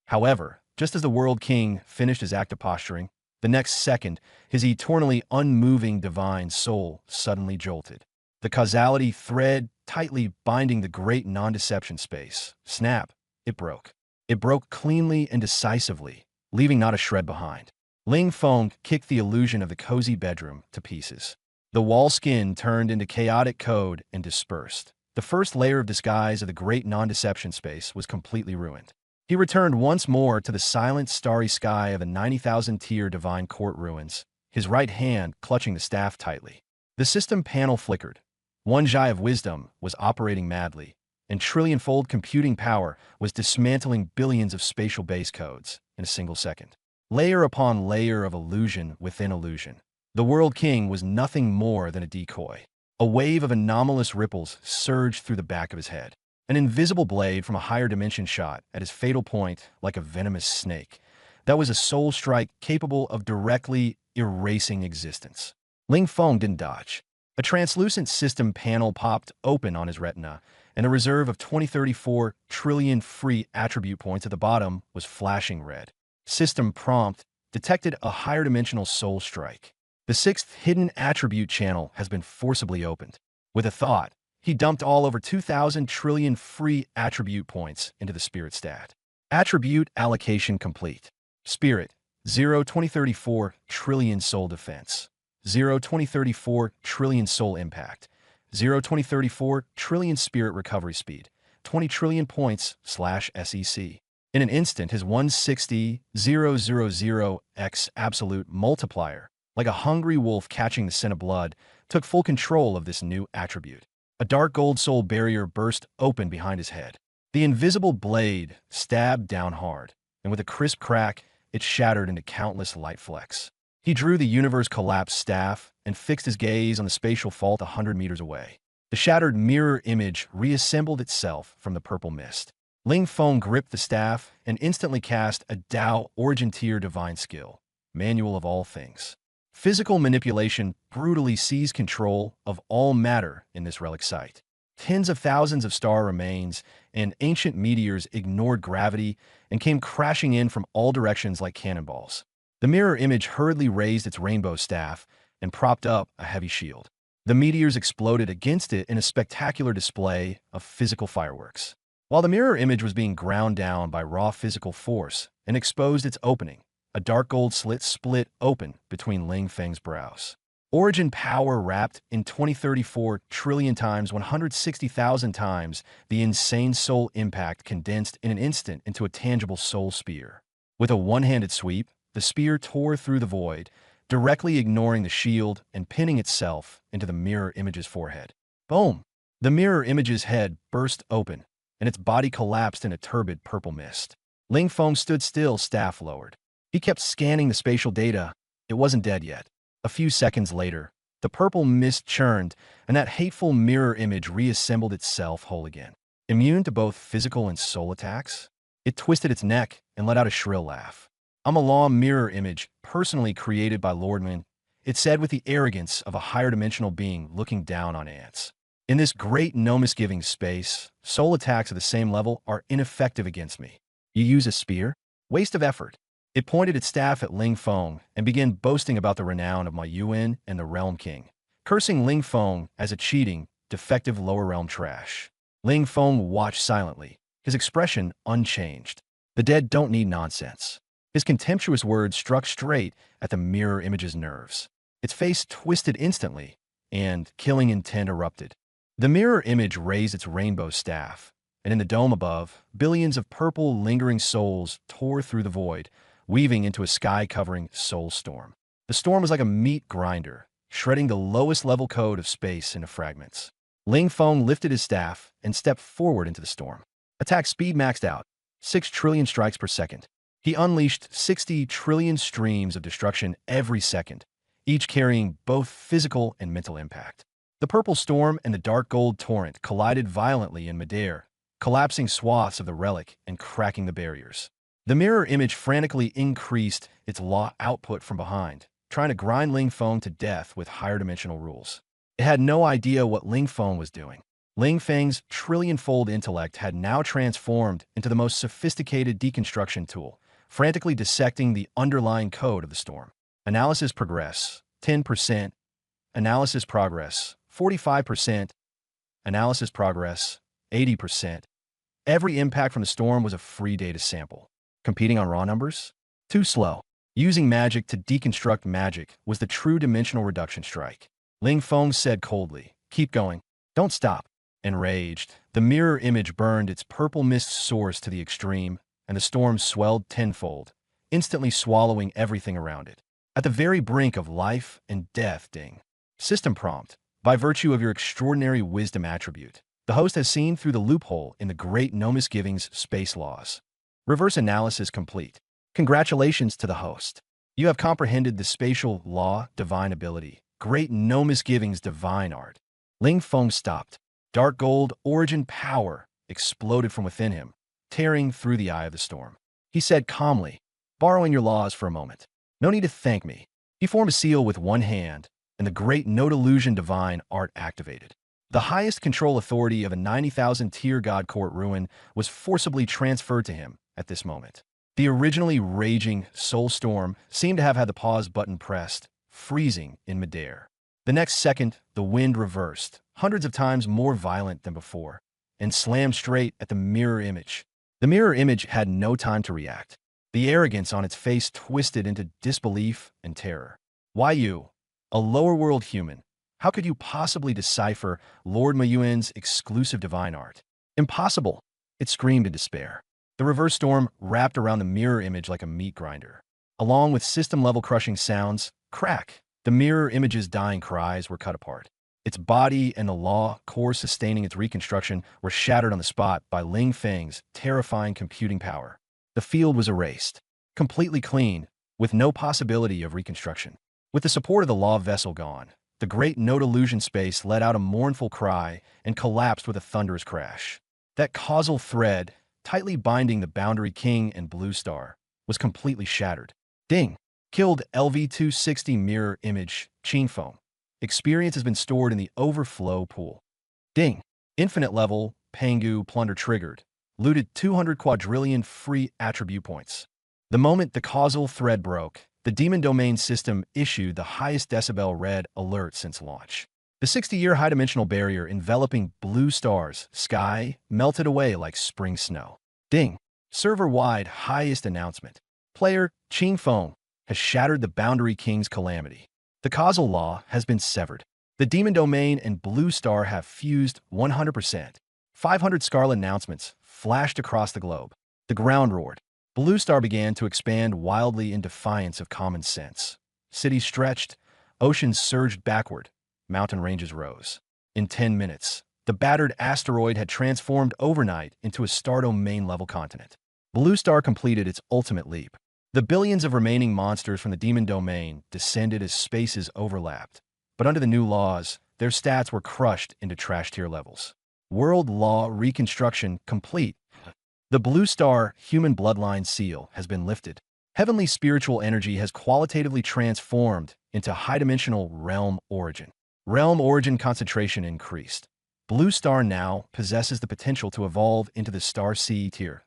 However, just as the World King finished his act of posturing, the next second, his eternally unmoving divine soul suddenly jolted. The causality thread tightly binding the great non-deception space. Snap, it broke. It broke cleanly and decisively, leaving not a shred behind. Ling Feng kicked the illusion of the cozy bedroom to pieces. The wall skin turned into chaotic code and dispersed. The first layer of disguise of the great non-deception space was completely ruined. He returned once more to the silent, starry sky of the 90,000-tier Divine Court ruins, his right hand clutching the staff tightly. The system panel flickered. One Zhai of wisdom was operating madly, and trillion-fold computing power was dismantling billions of spatial base codes in a single second. Layer upon layer of illusion within illusion. The World King was nothing more than a decoy. A wave of anomalous ripples surged through the back of his head. An invisible blade from a higher dimension shot at his fatal point like a venomous snake. That was a soul strike capable of directly erasing existence. Ling Feng didn't dodge. A translucent system panel popped open on his retina, and a reserve of 2034 trillion free attribute points at the bottom was flashing red. System prompt detected a higher dimensional soul strike. The 6th hidden attribute channel has been forcibly opened. With a thought, he dumped all over 2,000 trillion free attribute points into the spirit stat. Attribute allocation complete. Spirit, 0 2034 trillion soul defense. 0 2034 trillion soul impact. 0 2034 trillion spirit recovery speed. 20 trillion points /SEC. In an instant, his 160,000x absolute multiplier, like a hungry wolf catching the scent of blood, took full control of this new attribute. A dark gold soul barrier burst open behind his head. The invisible blade stabbed down hard, and with a crisp crack, it shattered into countless light flecks. He drew the universe-collapsed staff and fixed his gaze on the spatial fault 100 meters away. The shattered mirror image reassembled itself from the purple mist. Ling Feng gripped the staff and instantly cast a Dao Origin Tier Divine Skill, Manual of All Things. Physical manipulation brutally seized control of all matter in this relic site. Tens of thousands of star remains and ancient meteors ignored gravity and came crashing in from all directions like cannonballs. The mirror image hurriedly raised its rainbow staff and propped up a heavy shield. The meteors exploded against it in a spectacular display of physical fireworks. While the mirror image was being ground down by raw physical force and exposed its opening, a dark gold slit split open between Ling Feng's brows. Origin power wrapped in 2034 trillion times 160,000 times the insane soul impact condensed in an instant into a tangible soul spear. With a one-handed sweep, the spear tore through the void, directly ignoring the shield and pinning itself into the mirror image's forehead. Boom! The mirror image's head burst open, and its body collapsed in a turbid purple mist. Ling Feng stood still, staff lowered. He kept scanning the spatial data. It wasn't dead yet. A few seconds later, the purple mist churned, and that hateful mirror image reassembled itself whole again. Immune to both physical and soul attacks? It twisted its neck and let out a shrill laugh. I'm a law mirror image, personally created by Lordman, it said with the arrogance of a higher dimensional being looking down on ants. In this great no misgiving space, soul attacks of the same level are ineffective against me. You use a spear? Waste of effort. It pointed its staff at Ling Feng and began boasting about the renown of my Yuan and the Realm King, cursing Ling Feng as a cheating, defective lower realm trash. Ling Feng watched silently, his expression unchanged. The dead don't need nonsense. His contemptuous words struck straight at the mirror image's nerves. Its face twisted instantly, and killing intent erupted. The mirror image raised its rainbow staff, and in the dome above, billions of purple, lingering souls tore through the void, weaving into a sky-covering soul storm. The storm was like a meat grinder, shredding the lowest level code of space into fragments. Ling Feng lifted his staff and stepped forward into the storm. Attack speed maxed out, 6 trillion strikes per second. He unleashed 60 trillion streams of destruction every second, each carrying both physical and mental impact. The purple storm and the dark gold torrent collided violently in midair, collapsing swaths of the relic and cracking the barriers. The mirror image frantically increased its law output from behind, trying to grind Ling Feng to death with higher dimensional rules. It had no idea what Ling Feng was doing. Ling Feng's trillion-fold intellect had now transformed into the most sophisticated deconstruction tool, frantically dissecting the underlying code of the storm. Analysis progress, 10%. Analysis progress, 45%. Analysis progress, 80%. Every impact from the storm was a free data sample. Competing on raw numbers? Too slow. Using magic to deconstruct magic was the true dimensional reduction strike. Ling Feng said coldly, "Keep going. Don't stop." Enraged, the mirror image burned its purple mist source to the extreme, and the storm swelled tenfold, instantly swallowing everything around it. At the very brink of life and death, ding. System prompt. By virtue of your extraordinary wisdom attribute, the host has seen through the loophole in the great no misgivings space laws. Reverse analysis complete. Congratulations to the host. You have comprehended the spatial law, divine ability, great no misgivings divine art. Ling Feng stopped. Dark gold origin power exploded from within him, tearing through the eye of the storm. He said calmly, borrowing your laws for a moment. No need to thank me. He formed a seal with one hand, and the great no delusion divine art activated. The highest control authority of a 90,000-tier god court ruin was forcibly transferred to him at this moment. The originally raging soul storm seemed to have had the pause button pressed, freezing in midair. The next second, the wind reversed, hundreds of times more violent than before, and slammed straight at the mirror image. The mirror image had no time to react. The arrogance on its face twisted into disbelief and terror. Why you, a lower world human? How could you possibly decipher Lord Mayuan's exclusive divine art? Impossible, it screamed in despair. The reverse storm wrapped around the mirror image like a meat grinder. Along with system-level crushing sounds, crack, the mirror image's dying cries were cut apart. Its body and the law core sustaining its reconstruction were shattered on the spot by Ling Feng's terrifying computing power. The field was erased, completely clean, with no possibility of reconstruction. With the support of the law vessel gone, the great no delusion space let out a mournful cry and collapsed with a thunderous crash. That causal thread, tightly binding the Boundary King and Blue Star, was completely shattered. Ding! Killed LV-260 mirror image, Qin Feng. Experience has been stored in the overflow pool. Ding! Infinite level, Pangu plunder triggered. Looted 200 quadrillion free attribute points. The moment the causal thread broke, the Demon Domain system issued the highest decibel red alert since launch. The 60-year high-dimensional barrier enveloping Blue Star's sky melted away like spring snow. Ding! Server-wide highest announcement. Player Qin Feng has shattered the Boundary King's calamity. The causal law has been severed. The Demon Domain and Blue Star have fused 100%. 500 scarlet announcements flashed across the globe. The ground roared. Blue Star began to expand wildly in defiance of common sense. Cities stretched, oceans surged backward, mountain ranges rose. In 10 minutes, the battered asteroid had transformed overnight into a star-domain-level continent. Blue Star completed its ultimate leap. The billions of remaining monsters from the Demon Domain descended as spaces overlapped, but under the new laws, their stats were crushed into trash tier levels. World law reconstruction complete. The Blue Star human bloodline seal has been lifted. Heavenly spiritual energy has qualitatively transformed into high-dimensional realm origin. Realm origin concentration increased. Blue Star now possesses the potential to evolve into the Star C tier.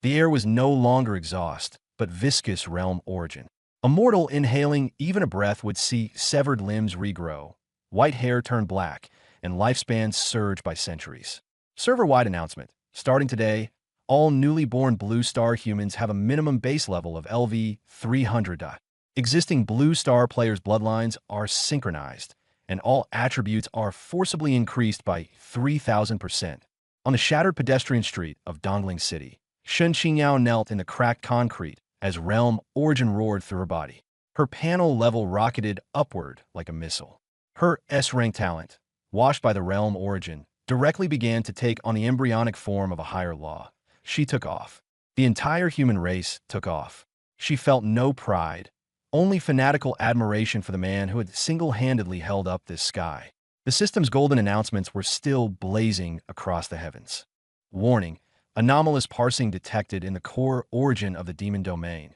The air was no longer exhaust, but viscous realm origin. A mortal inhaling even a breath would see severed limbs regrow, white hair turn black, and lifespans surge by centuries. Server-wide announcement. Starting today, all newly born Blue Star humans have a minimum base level of LV-300. Existing Blue Star players' bloodlines are synchronized, and all attributes are forcibly increased by 3,000%. On the shattered pedestrian street of Dongling City, Shen Qingyao knelt in the cracked concrete as Realm Origin roared through her body. Her panel level rocketed upward like a missile. Her S-rank talent, washed by the Realm Origin, directly began to take on the embryonic form of a higher law. She took off. The entire human race took off. She felt no pride, only fanatical admiration for the man who had single-handedly held up this sky. The system's golden announcements were still blazing across the heavens. Warning: anomalous parsing detected in the core origin of the demon domain.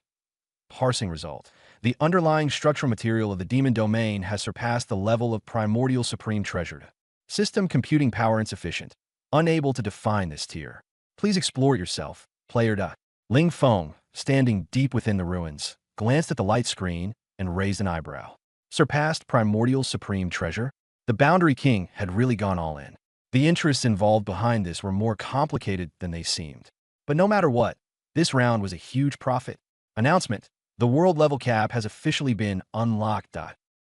Parsing result: the underlying structural material of the demon domain has surpassed the level of primordial supreme treasure. System computing power insufficient. Unable to define this tier. Please explore yourself, player. Ling Feng, standing deep within the ruins, glanced at the light screen and raised an eyebrow. Surpassed primordial supreme treasure? The Boundary King had really gone all in. The interests involved behind this were more complicated than they seemed. But no matter what, this round was a huge profit. Announcement: the world level cap has officially been unlocked.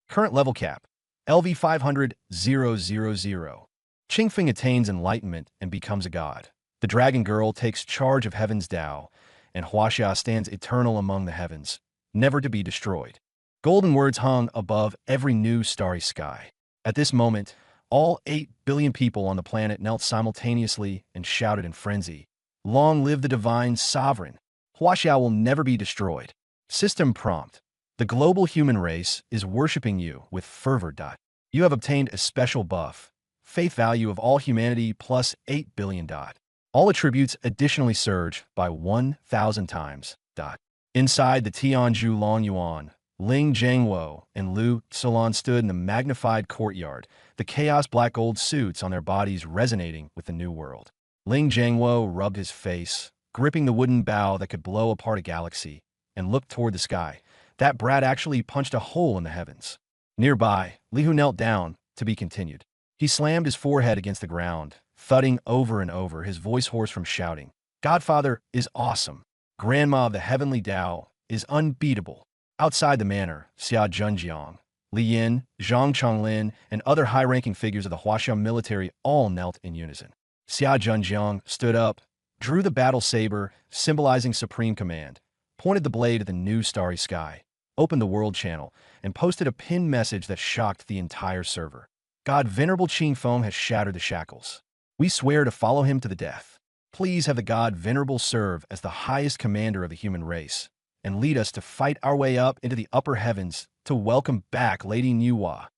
Current level cap: LV-500-000. Qingfeng attains enlightenment and becomes a god. The Dragon Girl takes charge of Heaven's Tao, and Huaxia stands eternal among the heavens, never to be destroyed. Golden words hung above every new starry sky. At this moment, all 8 billion people on the planet knelt simultaneously and shouted in frenzy, "Long live the divine sovereign! Huaxia will never be destroyed." System prompt: the global human race is worshipping you with fervor. You have obtained a special buff, faith value of all humanity plus 8 billion. All attributes additionally surge by 1,000 times. Inside the Tianzhu Longyuan, Ling Zhangwo and Lu Tsulon stood in the magnified courtyard, the chaos black gold suits on their bodies resonating with the new world. Ling Zhangwo rubbed his face, gripping the wooden bow that could blow apart a galaxy, and looked toward the sky. That brat actually punched a hole in the heavens. Nearby, Li Hu knelt down, to be continued. He slammed his forehead against the ground, thudding over and over, his voice hoarse from shouting. Godfather is awesome. Grandma of the Heavenly Tao is unbeatable. Outside the manor, Xia Zhenjiang, Li Yin, Zhang Chonglin, and other high-ranking figures of the Huaxia military all knelt in unison. Xia Zhenjiang stood up, drew the battle saber, symbolizing supreme command, pointed the blade at the new starry sky, opened the world channel, and posted a pinned message that shocked the entire server. God Venerable Qingfeng has shattered the shackles. We swear to follow him to the death. Please have the God Venerable serve as the highest commander of the human race, and lead us to fight our way up into the upper heavens to welcome back Lady Niuhua.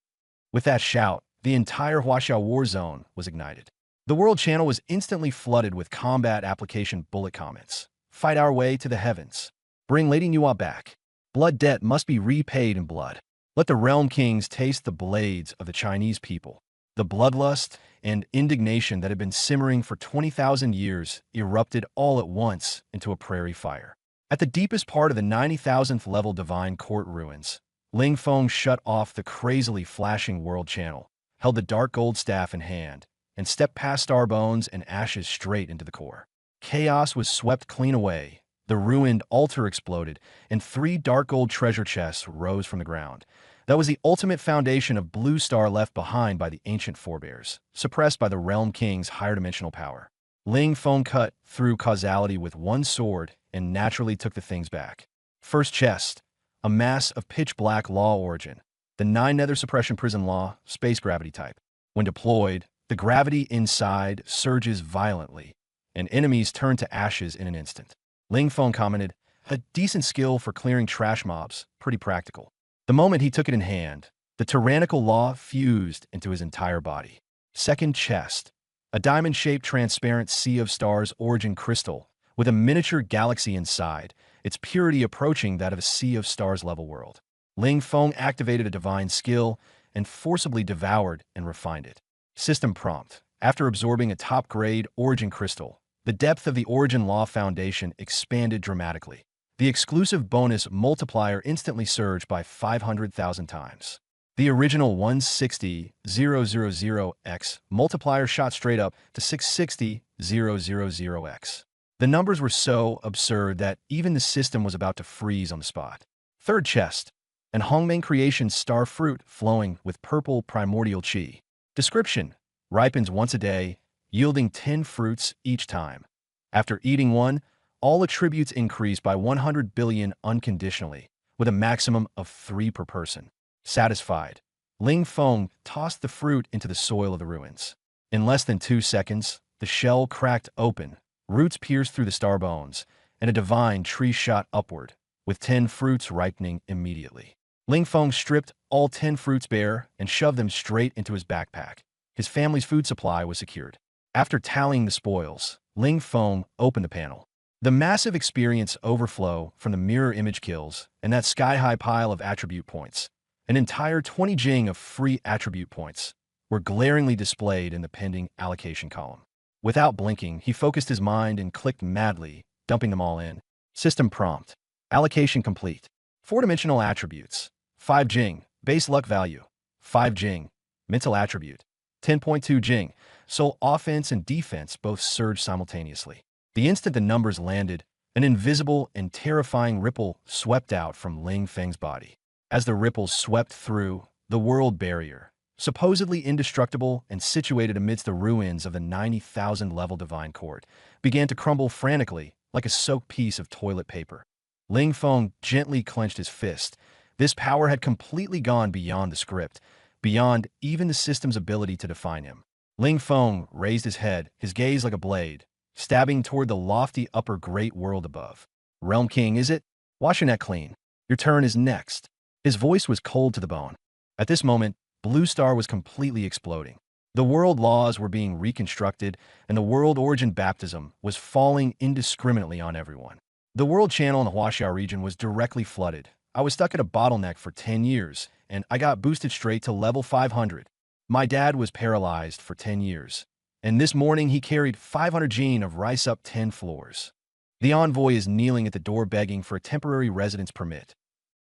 With that shout, the entire Huaxia war zone was ignited. The world channel was instantly flooded with combat application bullet comments. Fight our way to the heavens. Bring Lady Niuhua back. Blood debt must be repaid in blood. Let the realm kings taste the blades of the Chinese people. The bloodlust and indignation that had been simmering for 20,000 years erupted all at once into a prairie fire. At the deepest part of the 90,000th level Divine Court ruins, Ling Feng shut off the crazily flashing world channel, held the dark gold staff in hand, and stepped past star bones and ashes straight into the core. Chaos was swept clean away. The ruined altar exploded, and 3 dark gold treasure chests rose from the ground. That was the ultimate foundation of Blue Star left behind by the ancient forebears, suppressed by the Realm King's higher dimensional power. Ling Feng cut through causality with one sword and naturally took the things back. First chest, a mass of pitch-black law origin. The 9 nether suppression prison law, space gravity type. When deployed, the gravity inside surges violently, and enemies turn to ashes in an instant. Ling Feng commented, "A decent skill for clearing trash mobs, pretty practical." The moment he took it in hand, the tyrannical law fused into his entire body. Second chest, a diamond-shaped transparent Sea of Stars origin crystal with a miniature galaxy inside, its purity approaching that of a Sea of Stars level world. Ling Feng activated a divine skill and forcibly devoured and refined it. System prompt: after absorbing a top-grade origin crystal, the depth of the Origin Law Foundation expanded dramatically. The exclusive bonus multiplier instantly surged by 500,000 times. The original 160,000x multiplier shot straight up to 660,000x. The numbers were so absurd that even the system was about to freeze on the spot. Third chest, an Hongmeng creation star fruit flowing with purple primordial qi. Description: ripens once a day, yielding 10 fruits each time. After eating one, all attributes increase by 100 billion unconditionally, with a maximum of 3 per person. Satisfied, Ling Feng tossed the fruit into the soil of the ruins. In less than 2 seconds, the shell cracked open, roots pierced through the star bones, and a divine tree shot upward, with 10 fruits ripening immediately. Ling Feng stripped all 10 fruits bare and shoved them straight into his backpack. His family's food supply was secured. After tallying the spoils, Ling Feng opened the panel. The massive experience overflow from the mirror image kills and that sky-high pile of attribute points, an entire 20 jing of free attribute points, were glaringly displayed in the pending allocation column. Without blinking, he focused his mind and clicked madly, dumping them all in. System prompt. Allocation complete. 4-dimensional attributes. 5 jing. Base luck value. 5 jing. Mental attribute. 10.2 jing. So offense and defense both surged simultaneously. The instant the numbers landed, an invisible and terrifying ripple swept out from Ling Feng's body. As the ripples swept through, the world barrier, supposedly indestructible and situated amidst the ruins of the 90,000-level divine court, began to crumble frantically like a soaked piece of toilet paper. Ling Feng gently clenched his fist. This power had completely gone beyond the script, beyond even the system's ability to define him. Ling Feng raised his head, his gaze like a blade, stabbing toward the lofty upper great world above. Realm King, is it? Wash your neck clean. Your turn is next. His voice was cold to the bone. At this moment, Blue Star was completely exploding. The world laws were being reconstructed, and the world origin baptism was falling indiscriminately on everyone. The world channel in the Huaxia region was directly flooded. I was stuck at a bottleneck for 10 years, and I got boosted straight to level 500. My dad was paralyzed for 10 years, and this morning he carried 500 gene of rice up 10 floors. The envoy is kneeling at the door begging for a temporary residence permit.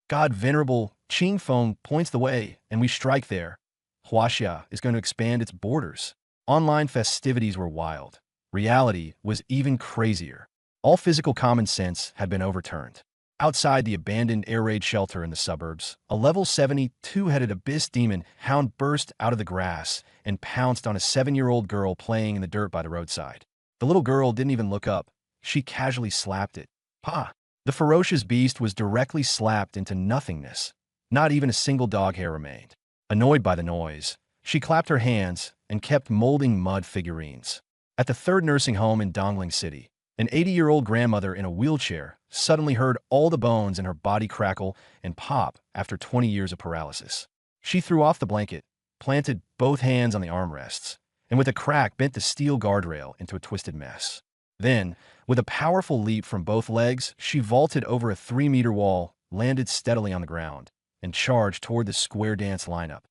God Venerable Qing Feng points the way, and we strike there. Huaxia is going to expand its borders. Online festivities were wild. Reality was even crazier. All physical common sense had been overturned. Outside the abandoned air raid shelter in the suburbs, a level 70 two-headed abyss demon hound burst out of the grass and pounced on a 7-year-old girl playing in the dirt by the roadside. The little girl didn't even look up. She casually slapped it. Pa! The ferocious beast was directly slapped into nothingness. Not even a single dog hair remained. Annoyed by the noise, she clapped her hands and kept molding mud figurines. At the third nursing home in Dongling City, an 80-year-old grandmother in a wheelchair suddenly heard all the bones in her body crackle and pop after 20 years of paralysis. She threw off the blanket, planted both hands on the armrests, and with a crack bent the steel guardrail into a twisted mess. Then, with a powerful leap from both legs, she vaulted over a 3-meter wall, landed steadily on the ground, and charged toward the square dance lineup.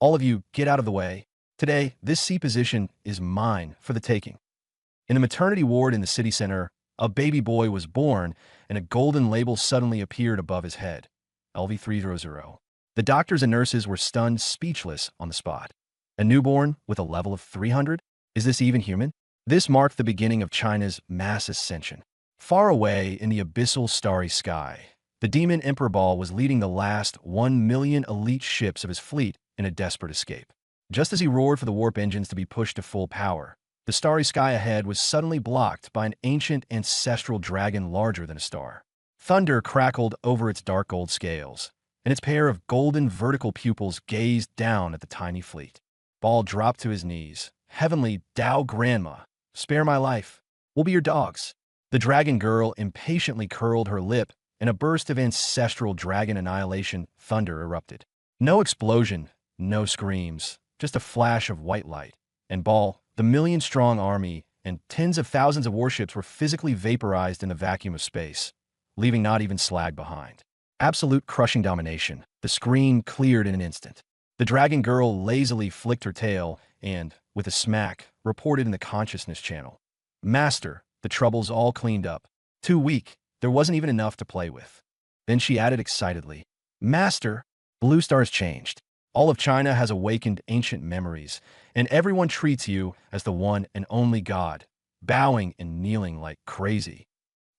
All of you, get out of the way. Today, this C position is mine for the taking. In the maternity ward in the city center, a baby boy was born, and a golden label suddenly appeared above his head. LV300. The doctors and nurses were stunned, speechless on the spot. A newborn with a level of 300? Is this even human? This marked the beginning of China's mass ascension. Far away in the abyssal starry sky, the demon Emperor Ball was leading the last 1 million elite ships of his fleet in a desperate escape. Just as he roared for the warp engines to be pushed to full power, the starry sky ahead was suddenly blocked by an ancient ancestral dragon larger than a star. Thunder crackled over its dark gold scales, and its pair of golden vertical pupils gazed down at the tiny fleet. Ball dropped to his knees. Heavenly Tao Grandma, spare my life. We'll be your dogs. The dragon girl impatiently curled her lip, and a burst of ancestral dragon annihilation thunder erupted. No explosion, no screams, just a flash of white light. And Ball, the million-strong army, and tens of thousands of warships were physically vaporized in the vacuum of space, leaving not even slag behind. Absolute crushing domination. The screen cleared in an instant. The dragon girl lazily flicked her tail and, with a smack, reported in the consciousness channel. Master, the trouble's all cleaned up. Too weak, there wasn't even enough to play with. Then she added excitedly, Master, Blue Star's changed. All of China has awakened ancient memories, and everyone treats you as the one and only God, bowing and kneeling like crazy.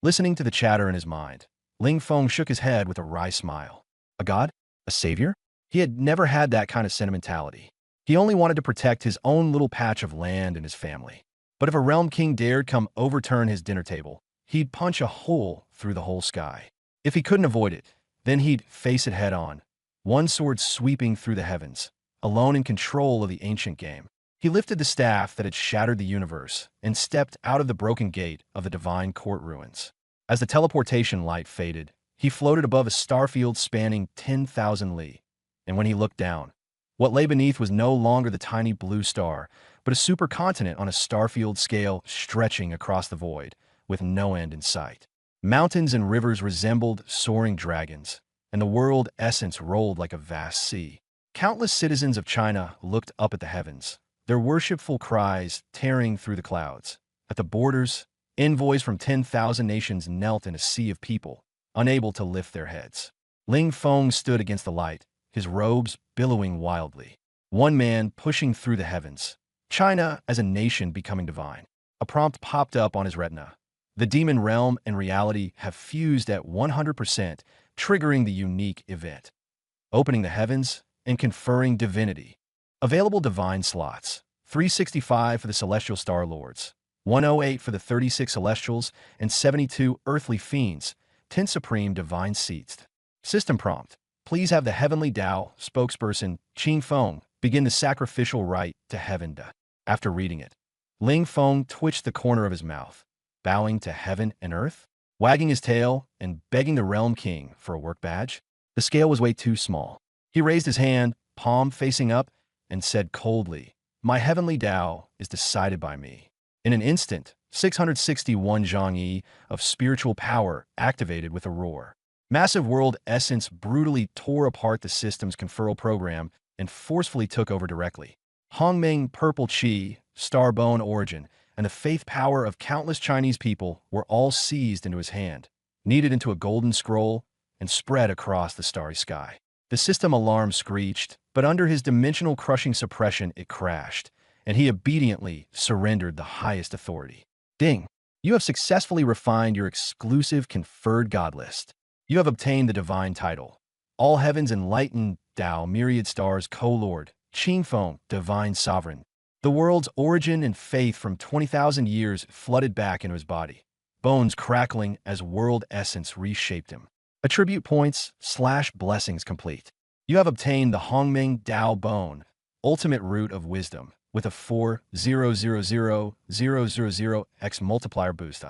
Listening to the chatter in his mind, Ling Feng shook his head with a wry smile. A god? A savior? He had never had that kind of sentimentality. He only wanted to protect his own little patch of land and his family. But if a realm king dared come overturn his dinner table, he'd punch a hole through the whole sky. If he couldn't avoid it, then he'd face it head on, one sword sweeping through the heavens, alone in control of the ancient game. He lifted the staff that had shattered the universe and stepped out of the broken gate of the divine court ruins. As the teleportation light faded, he floated above a starfield spanning 10,000 li. And when he looked down, what lay beneath was no longer the tiny blue star, but a supercontinent on a starfield scale stretching across the void, with no end in sight. Mountains and rivers resembled soaring dragons, and the world essence rolled like a vast sea. Countless citizens of China looked up at the heavens, their worshipful cries tearing through the clouds. At the borders, envoys from 10,000 nations knelt in a sea of people, unable to lift their heads. Ling Feng stood against the light, his robes billowing wildly. One man pushing through the heavens. China as a nation becoming divine. A prompt popped up on his retina. The demon realm and reality have fused at 100%, triggering the unique event. Opening the heavens and conferring divinity. Available divine slots. 365 for the celestial star lords, 108 for the 36 celestials, and 72 earthly fiends, 10 supreme divine seats. System prompt. Please have the Heavenly Tao spokesperson, Qing Feng, begin the sacrificial rite to heaven. After reading it, Ling Feng twitched the corner of his mouth, bowing to heaven and earth, wagging his tail and begging the realm king for a work badge. The scale was way too small. He raised his hand, palm facing up, and said coldly, "My heavenly Tao is decided by me." In an instant, 661 Zhongyi of spiritual power activated with a roar. Massive world essence brutally tore apart the system's conferral program and forcefully took over directly. Hongming purple qi, starbone origin, and the faith power of countless Chinese people were all seized into his hand, kneaded into a golden scroll, and spread across the starry sky. The system alarm screeched, but under his dimensional crushing suppression it crashed, and he obediently surrendered the highest authority. Ding! You have successfully refined your exclusive conferred god list. You have obtained the divine title. All heavens enlightened Tao, myriad stars, co-lord, Qing Feng, divine sovereign. The world's origin and faith from 20,000 years flooded back into his body, bones crackling as world essence reshaped him. Attribute points / blessings complete. You have obtained the Hongming Dao Bone, ultimate root of wisdom, with a 4,000,000x multiplier boost.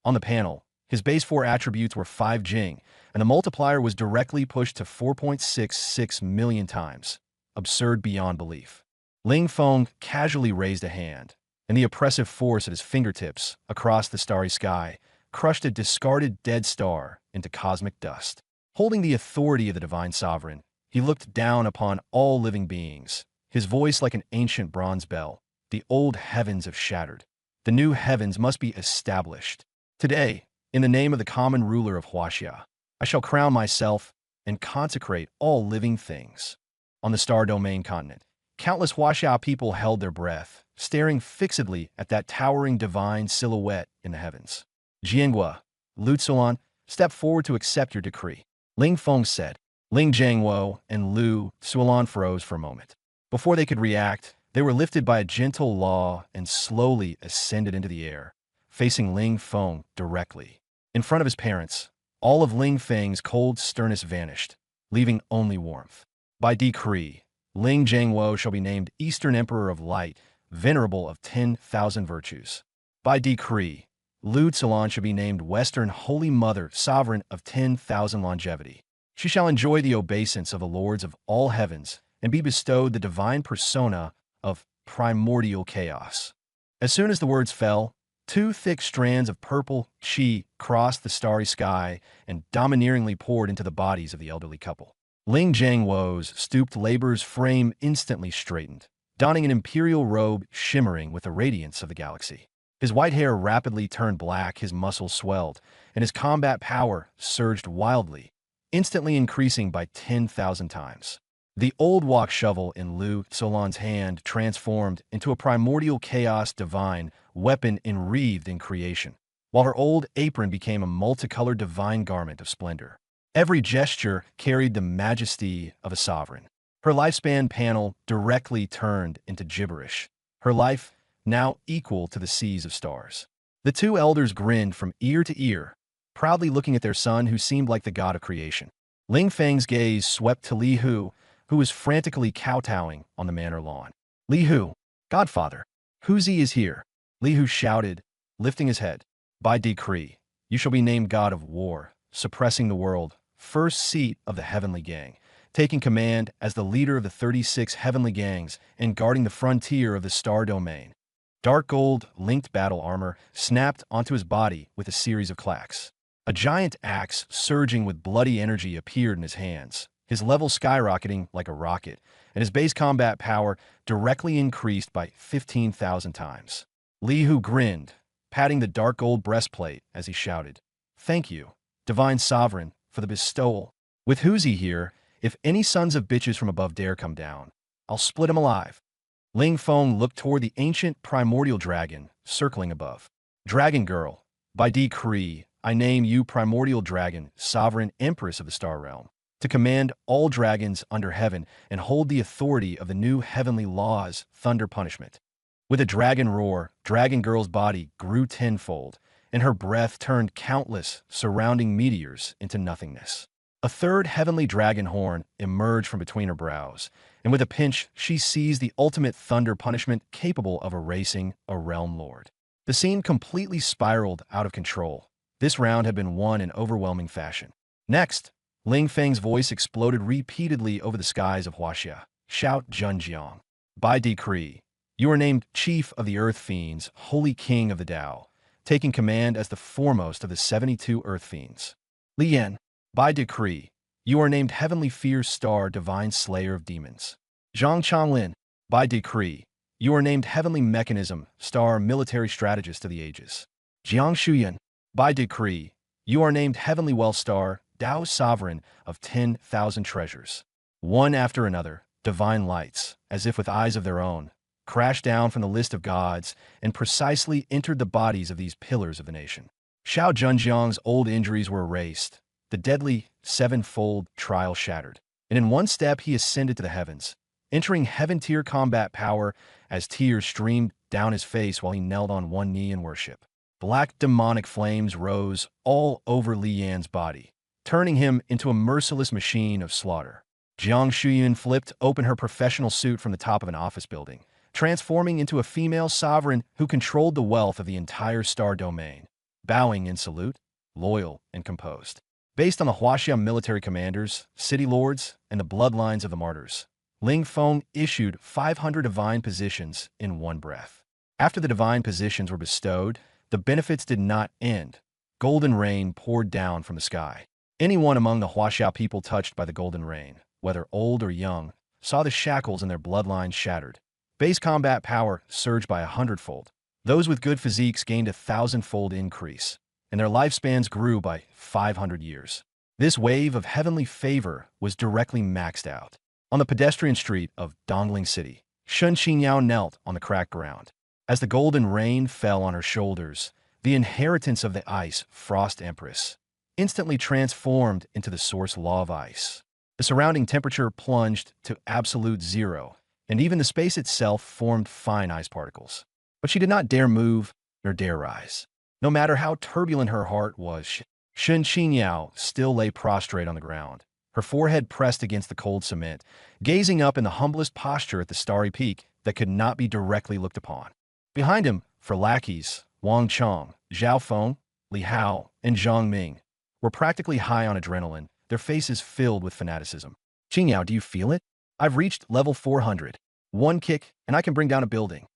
On the panel, his base 4 attributes were 5 Jing, and the multiplier was directly pushed to 4.66 million times. Absurd beyond belief. Ling Feng casually raised a hand, and the oppressive force at his fingertips, across the starry sky, crushed a discarded dead star into cosmic dust. Holding the authority of the divine sovereign, he looked down upon all living beings, his voice like an ancient bronze bell. The old heavens have shattered. The new heavens must be established. Today, in the name of the common ruler of Huaxia, I shall crown myself and consecrate all living things. On the star domain continent, countless Huaxia people held their breath, staring fixedly at that towering divine silhouette in the heavens. Jianghua, Lu Tsulan, step forward to accept your decree. Ling Feng said. Ling Jiangwo and Lu Tsulan froze for a moment. Before they could react, they were lifted by a gentle law and slowly ascended into the air, facing Ling Feng directly. In front of his parents, all of Ling Feng's cold sternness vanished, leaving only warmth. By decree, Ling Jiangwo shall be named Eastern Emperor of Light, venerable of 10,000 virtues. By decree, Lu Tsulan shall be named Western Holy Mother, sovereign of 10,000 longevity. She shall enjoy the obeisance of the lords of all heavens and be bestowed the divine persona of primordial chaos. As soon as the words fell, 2 thick strands of purple qi crossed the starry sky and domineeringly poured into the bodies of the elderly couple. Ling Jiangwo's stooped labor's frame instantly straightened, donning an imperial robe shimmering with the radiance of the galaxy. His white hair rapidly turned black, his muscles swelled, and his combat power surged wildly, instantly increasing by 10,000 times. The old walk shovel in Lu Solan's hand transformed into a primordial chaos divine weapon enwreathed in creation, while her old apron became a multicolored divine garment of splendor. Every gesture carried the majesty of a sovereign. Her lifespan panel directly turned into gibberish, her life now equal to the seas of stars. The two elders grinned from ear to ear, proudly looking at their son who seemed like the god of creation. Ling Feng's gaze swept to Li Hu, who was frantically kowtowing on the manor lawn. Li Hu, Godfather, Huzi is here, Li Hu shouted, lifting his head. By decree, you shall be named God of War, suppressing the world, first seat of the Heavenly Gang, taking command as the leader of the 36 Heavenly Gangs and guarding the frontier of the Star Domain. Dark gold, linked battle armor snapped onto his body with a series of clacks. A giant axe surging with bloody energy appeared in his hands, his level skyrocketing like a rocket, and his base combat power directly increased by 15,000 times. Li Hu grinned, patting the dark gold breastplate as he shouted, "Thank you, Divine Sovereign, for the bestowal. With Huzi here, if any sons of bitches from above dare come down, I'll split 'em alive." Ling Feng looked toward the ancient primordial dragon circling above. "Dragon Girl, by decree, I name you Primordial Dragon, Sovereign Empress of the Star Realm, to command all dragons under heaven and hold the authority of the new heavenly laws, thunder punishment." With a dragon roar, Dragon Girl's body grew tenfold, and her breath turned countless surrounding meteors into nothingness. A third heavenly dragon horn emerged from between her brows, and with a pinch, she seized the ultimate thunder punishment capable of erasing a realm lord. The scene completely spiraled out of control. This round had been won in overwhelming fashion. Next, Ling Feng's voice exploded repeatedly over the skies of Huaxia. "Shout Zhenjiang. By decree, you are named Chief of the Earth Fiends, Holy King of the Tao, taking command as the foremost of the 72 Earth Fiends. Li Yan, by decree, you are named Heavenly Fierce Star Divine Slayer of Demons. Zhang Changlin, by decree, you are named Heavenly Mechanism Star Military Strategist of the Ages. Jiang Shuyan, by decree, you are named Heavenly Well Star Tao Sovereign of 10,000 Treasures." One after another, divine lights, as if with eyes of their own, crashed down from the list of gods and precisely entered the bodies of these pillars of the nation. Xiao Zhenjiang's old injuries were erased, the deadly sevenfold trial shattered, and in one step he ascended to the heavens, entering heaven-tier combat power as tears streamed down his face while he knelt on one knee in worship. Black demonic flames rose all over Li Yan's body, turning him into a merciless machine of slaughter. Jiang Shuyan flipped open her professional suit from the top of an office building, transforming into a female sovereign who controlled the wealth of the entire star domain, bowing in salute, loyal and composed. Based on the Huaxia military commanders, city lords, and the bloodlines of the martyrs, Ling Feng issued 500 divine positions in one breath. After the divine positions were bestowed, the benefits did not end. Golden rain poured down from the sky. Anyone among the Huaxia people touched by the golden rain, whether old or young, saw the shackles in their bloodlines shattered. Base combat power surged by 100-fold. Those with good physiques gained a 1,000-fold increase, and their lifespans grew by 500 years. This wave of heavenly favor was directly maxed out. On the pedestrian street of Dongling City, Shen Qinyao knelt on the cracked ground. As the golden rain fell on her shoulders, the inheritance of the ice frost empress instantly transformed into the source law of ice. The surrounding temperature plunged to absolute zero, and even the space itself formed fine ice particles. But she did not dare move nor dare rise. No matter how turbulent her heart was, Shen Qinyao still lay prostrate on the ground, her forehead pressed against the cold cement, gazing up in the humblest posture at the starry peak that could not be directly looked upon. Behind him, for lackeys, Wang Chong, Zhao Feng, Li Hao, and Zhang Ming were practically high on adrenaline, their faces filled with fanaticism. "Qinyao, do you feel it? I've reached level 400. One kick, and I can bring down a building."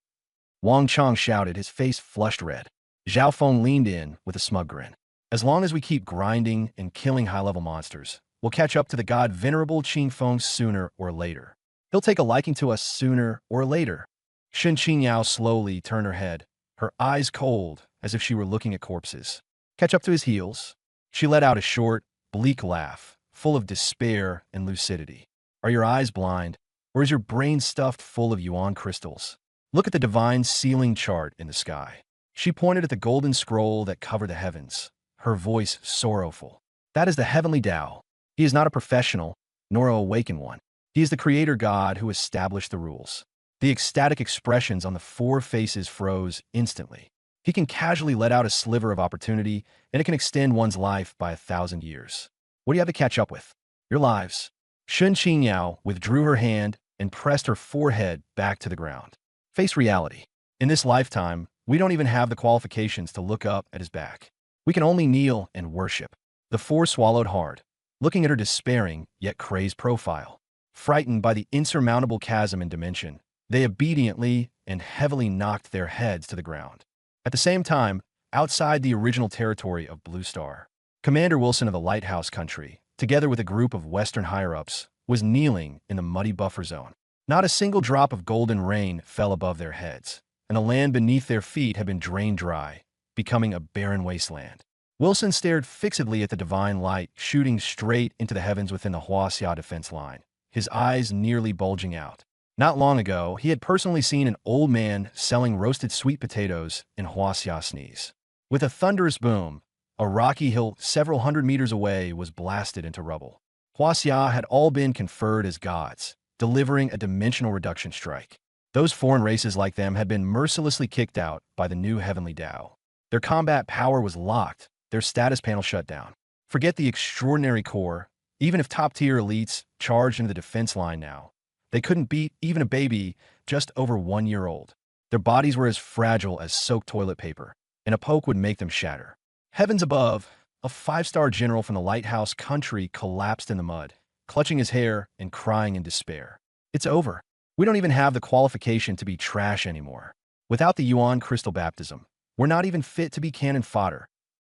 Wang Chong shouted, his face flushed red. Zhao Feng leaned in with a smug grin. "As long as we keep grinding and killing high-level monsters, we'll catch up to the god Venerable Qing Feng sooner or later. He'll take a liking to us sooner or later." Shen Qinyao slowly turned her head, her eyes cold as if she were looking at corpses. "Catch up to his heels?" She let out a short, bleak laugh, full of despair and lucidity. Are your eyes blind, or is your brain stuffed full of yuan crystals? Look at the divine sealing chart in the sky. She pointed at the golden scroll that covered the heavens, her voice sorrowful. That is the heavenly Tao. He is not a professional, nor an awakened one. He is the creator God who established the rules. The ecstatic expressions on the four faces froze instantly. He can casually let out a sliver of opportunity, and it can extend one's life by 1,000 years. What do you have to catch up with? Your lives. Shun Qingyao withdrew her hand and pressed her forehead back to the ground. Face reality. In this lifetime, we don't even have the qualifications to look up at his back. We can only kneel and worship. The four swallowed hard, looking at her despairing yet crazed profile. Frightened by the insurmountable chasm in dimension, they obediently and heavily knocked their heads to the ground. At the same time, outside the original territory of Blue Star, Commander Wilson of the Lighthouse Country, together with a group of Western higher-ups, was kneeling in the muddy buffer zone. Not a single drop of golden rain fell above their heads, and the land beneath their feet had been drained dry, becoming a barren wasteland. Wilson stared fixedly at the divine light shooting straight into the heavens within the Huaxia defense line, his eyes nearly bulging out. Not long ago, he had personally seen an old man selling roasted sweet potatoes in Huaxia sneeze. With a thunderous boom, a rocky hill several hundred meters away was blasted into rubble. Huaxia had all been conferred as gods, delivering a dimensional reduction strike. Those foreign races like them had been mercilessly kicked out by the new heavenly Tao. Their combat power was locked, their status panel shut down. Forget the extraordinary core. Even if top-tier elites charged into the defense line now, they couldn't beat even a baby just over 1 year old. Their bodies were as fragile as soaked toilet paper, and a poke would make them shatter. Heavens above, a 5-star general from the Lighthouse Country collapsed in the mud, clutching his hair and crying in despair. It's over. We don't even have the qualification to be trash anymore. Without the Yuan crystal baptism, we're not even fit to be cannon fodder.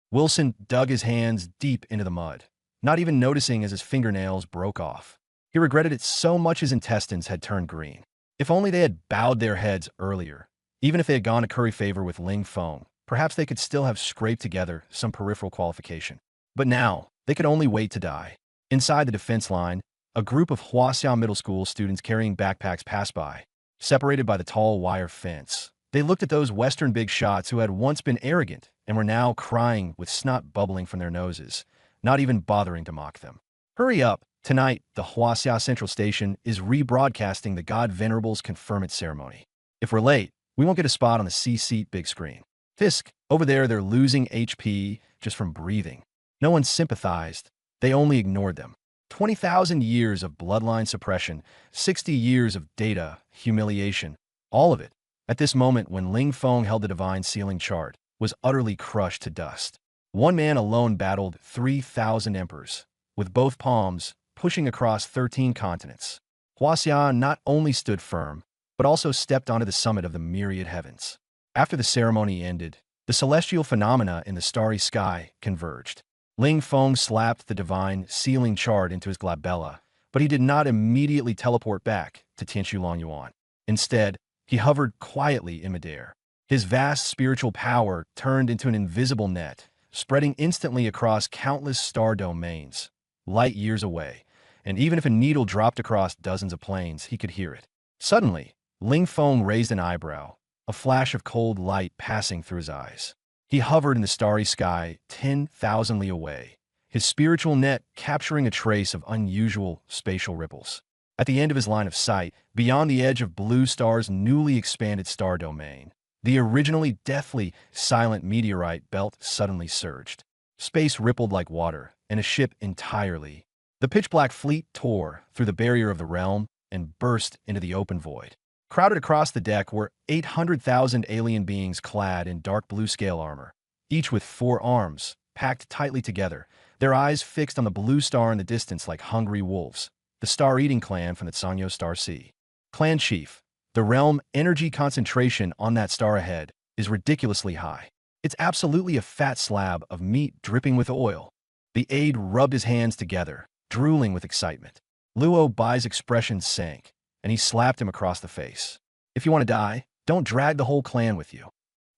Wilson dug his hands deep into the mud, not even noticing as his fingernails broke off. He regretted it so much his intestines had turned green. If only they had bowed their heads earlier. Even if they had gone to curry favor with Ling Feng, perhaps they could still have scraped together some peripheral qualification. But now, they could only wait to die. Inside the defense line, a group of Huaxia Middle School students carrying backpacks passed by, separated by the tall wire fence. They looked at those Western big shots who had once been arrogant and were now crying with snot bubbling from their noses, not even bothering to mock them. Hurry up! Tonight, the Huaxia Central Station is rebroadcasting the God Venerable's conferment ceremony. If we're late, we won't get a spot on the C-seat big screen. Fisk, over there they're losing HP just from breathing. No one sympathized. They only ignored them. 20,000 years of bloodline suppression, 60 years of data, humiliation, all of it, at this moment when Ling Feng held the divine sealing chart, was utterly crushed to dust. One man alone battled 3,000 emperors, with both palms pushing across 13 continents. Huaxia not only stood firm, but also stepped onto the summit of the myriad heavens. After the ceremony ended, the celestial phenomena in the starry sky converged. Ling Feng slapped the divine sealing chart into his glabella, but he did not immediately teleport back to Tianshu Longyuan. Instead, he hovered quietly in midair. His vast spiritual power turned into an invisible net, spreading instantly across countless star domains, light years away, and even if a needle dropped across dozens of planes, he could hear it. Suddenly, Ling Feng raised an eyebrow, a flash of cold light passing through his eyes. He hovered in the starry sky 10,000 li away, his spiritual net capturing a trace of unusual spatial ripples. At the end of his line of sight, beyond the edge of Blue Star's newly expanded star domain, the originally deathly silent meteorite belt suddenly surged. Space rippled like water, and a ship entirely. The pitch-black fleet tore through the barrier of the realm and burst into the open void. Crowded across the deck were 800,000 alien beings clad in dark blue scale armor, each with 4 arms, packed tightly together, their eyes fixed on the blue star in the distance like hungry wolves, the star-eating clan from the Sanyo Star Sea. Clan Chief, the realm energy concentration on that star ahead is ridiculously high. It's absolutely a fat slab of meat dripping with oil. The aide rubbed his hands together, drooling with excitement. Luo Bai's expression sank, and he slapped him across the face. If you want to die, don't drag the whole clan with you.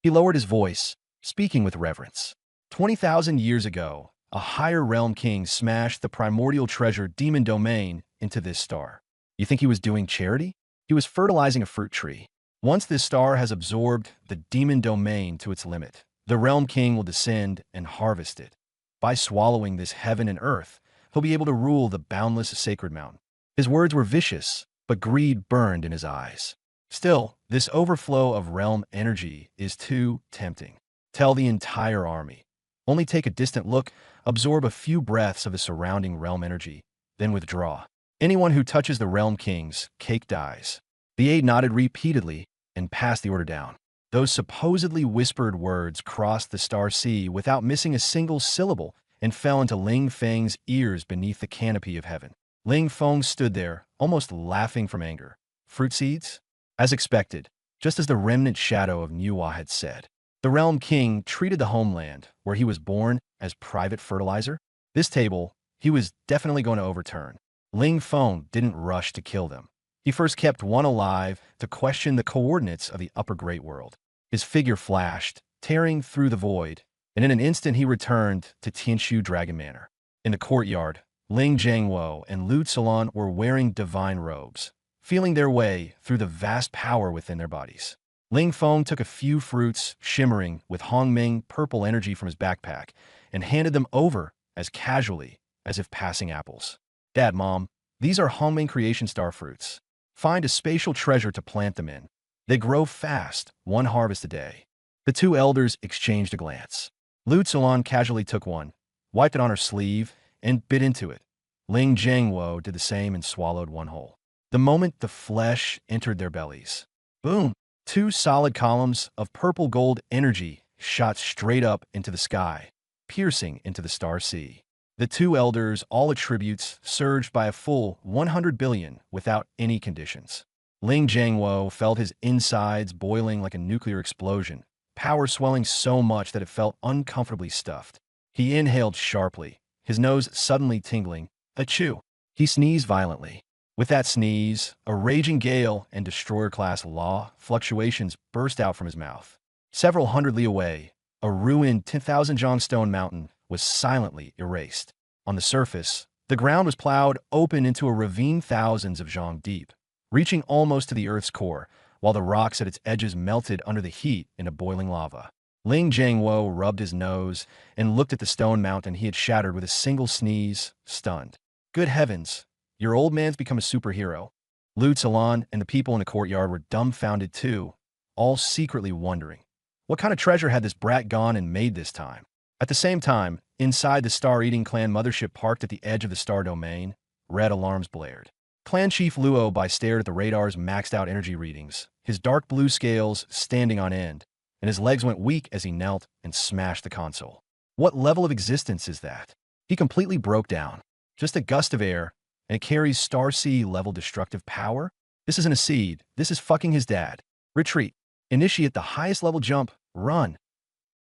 He lowered his voice, speaking with reverence. 20,000 years ago, a higher realm king smashed the primordial treasure demon domain into this star. You think he was doing charity? He was fertilizing a fruit tree. Once this star has absorbed the demon domain to its limit, the Realm King will descend and harvest it. By swallowing this heaven and earth, he'll be able to rule the boundless sacred mountain. His words were vicious, but greed burned in his eyes. Still, this overflow of realm energy is too tempting. Tell the entire army. Only take a distant look, absorb a few breaths of the surrounding realm energy, then withdraw. Anyone who touches the Realm King's cake dies. The aide nodded repeatedly and passed the order down. Those supposedly whispered words crossed the star sea without missing a single syllable and fell into Ling Feng's ears beneath the canopy of heaven. Ling Feng stood there, almost laughing from anger. Fruit seeds? As expected, just as the remnant shadow of Nuwa had said. The Realm King treated the homeland, where he was born, as private fertilizer. This table, he was definitely going to overturn. Ling Feng didn't rush to kill them. He first kept one alive to question the coordinates of the upper great world. His figure flashed, tearing through the void, and in an instant he returned to Tianshu Dragon Manor. In the courtyard, Ling Jiangwo and Lu Tzulan were wearing divine robes, feeling their way through the vast power within their bodies. Ling Feng took a few fruits, shimmering with Hongming purple energy from his backpack, and handed them over as casually as if passing apples. Dad, Mom, these are Hongming Creation Star fruits. Find a spatial treasure to plant them in. They grow fast, one harvest a day. The two elders exchanged a glance. Lu Tzulan casually took one, wiped it on her sleeve, and bit into it. Ling Jiangwo did the same and swallowed one whole. The moment the flesh entered their bellies, boom, two solid columns of purple gold energy shot straight up into the sky, piercing into the star sea. The two elders, all attributes, surged by a full 100 billion without any conditions. Ling Jiangwo felt his insides boiling like a nuclear explosion, power swelling so much that it felt uncomfortably stuffed. He inhaled sharply, his nose suddenly tingling. Achoo! He sneezed violently. With that sneeze, a raging gale and destroyer-class law fluctuations burst out from his mouth. Several hundred li away, a ruined 10,000 zhang stone mountain was silently erased. On the surface, the ground was plowed open into a ravine thousands of zhang deep, reaching almost to the earth's core, while the rocks at its edges melted under the heat into boiling lava. Ling Jiangwo rubbed his nose and looked at the stone mountain he had shattered with a single sneeze, stunned. Good heavens, your old man's become a superhero. Lu Tzulan and the people in the courtyard were dumbfounded too, all secretly wondering, what kind of treasure had this brat gone and made this time? At the same time, inside the Star-Eating Clan mothership parked at the edge of the star domain, red alarms blared. Clan Chief Luo Bai stared at the radar's maxed-out energy readings, his dark blue scales standing on end, and his legs went weak as he knelt and smashed the console. What level of existence is that? He completely broke down. Just a gust of air, and it carries Star Sea-level destructive power? This isn't a seed. This is fucking his dad. Retreat. Initiate the highest level jump. Run.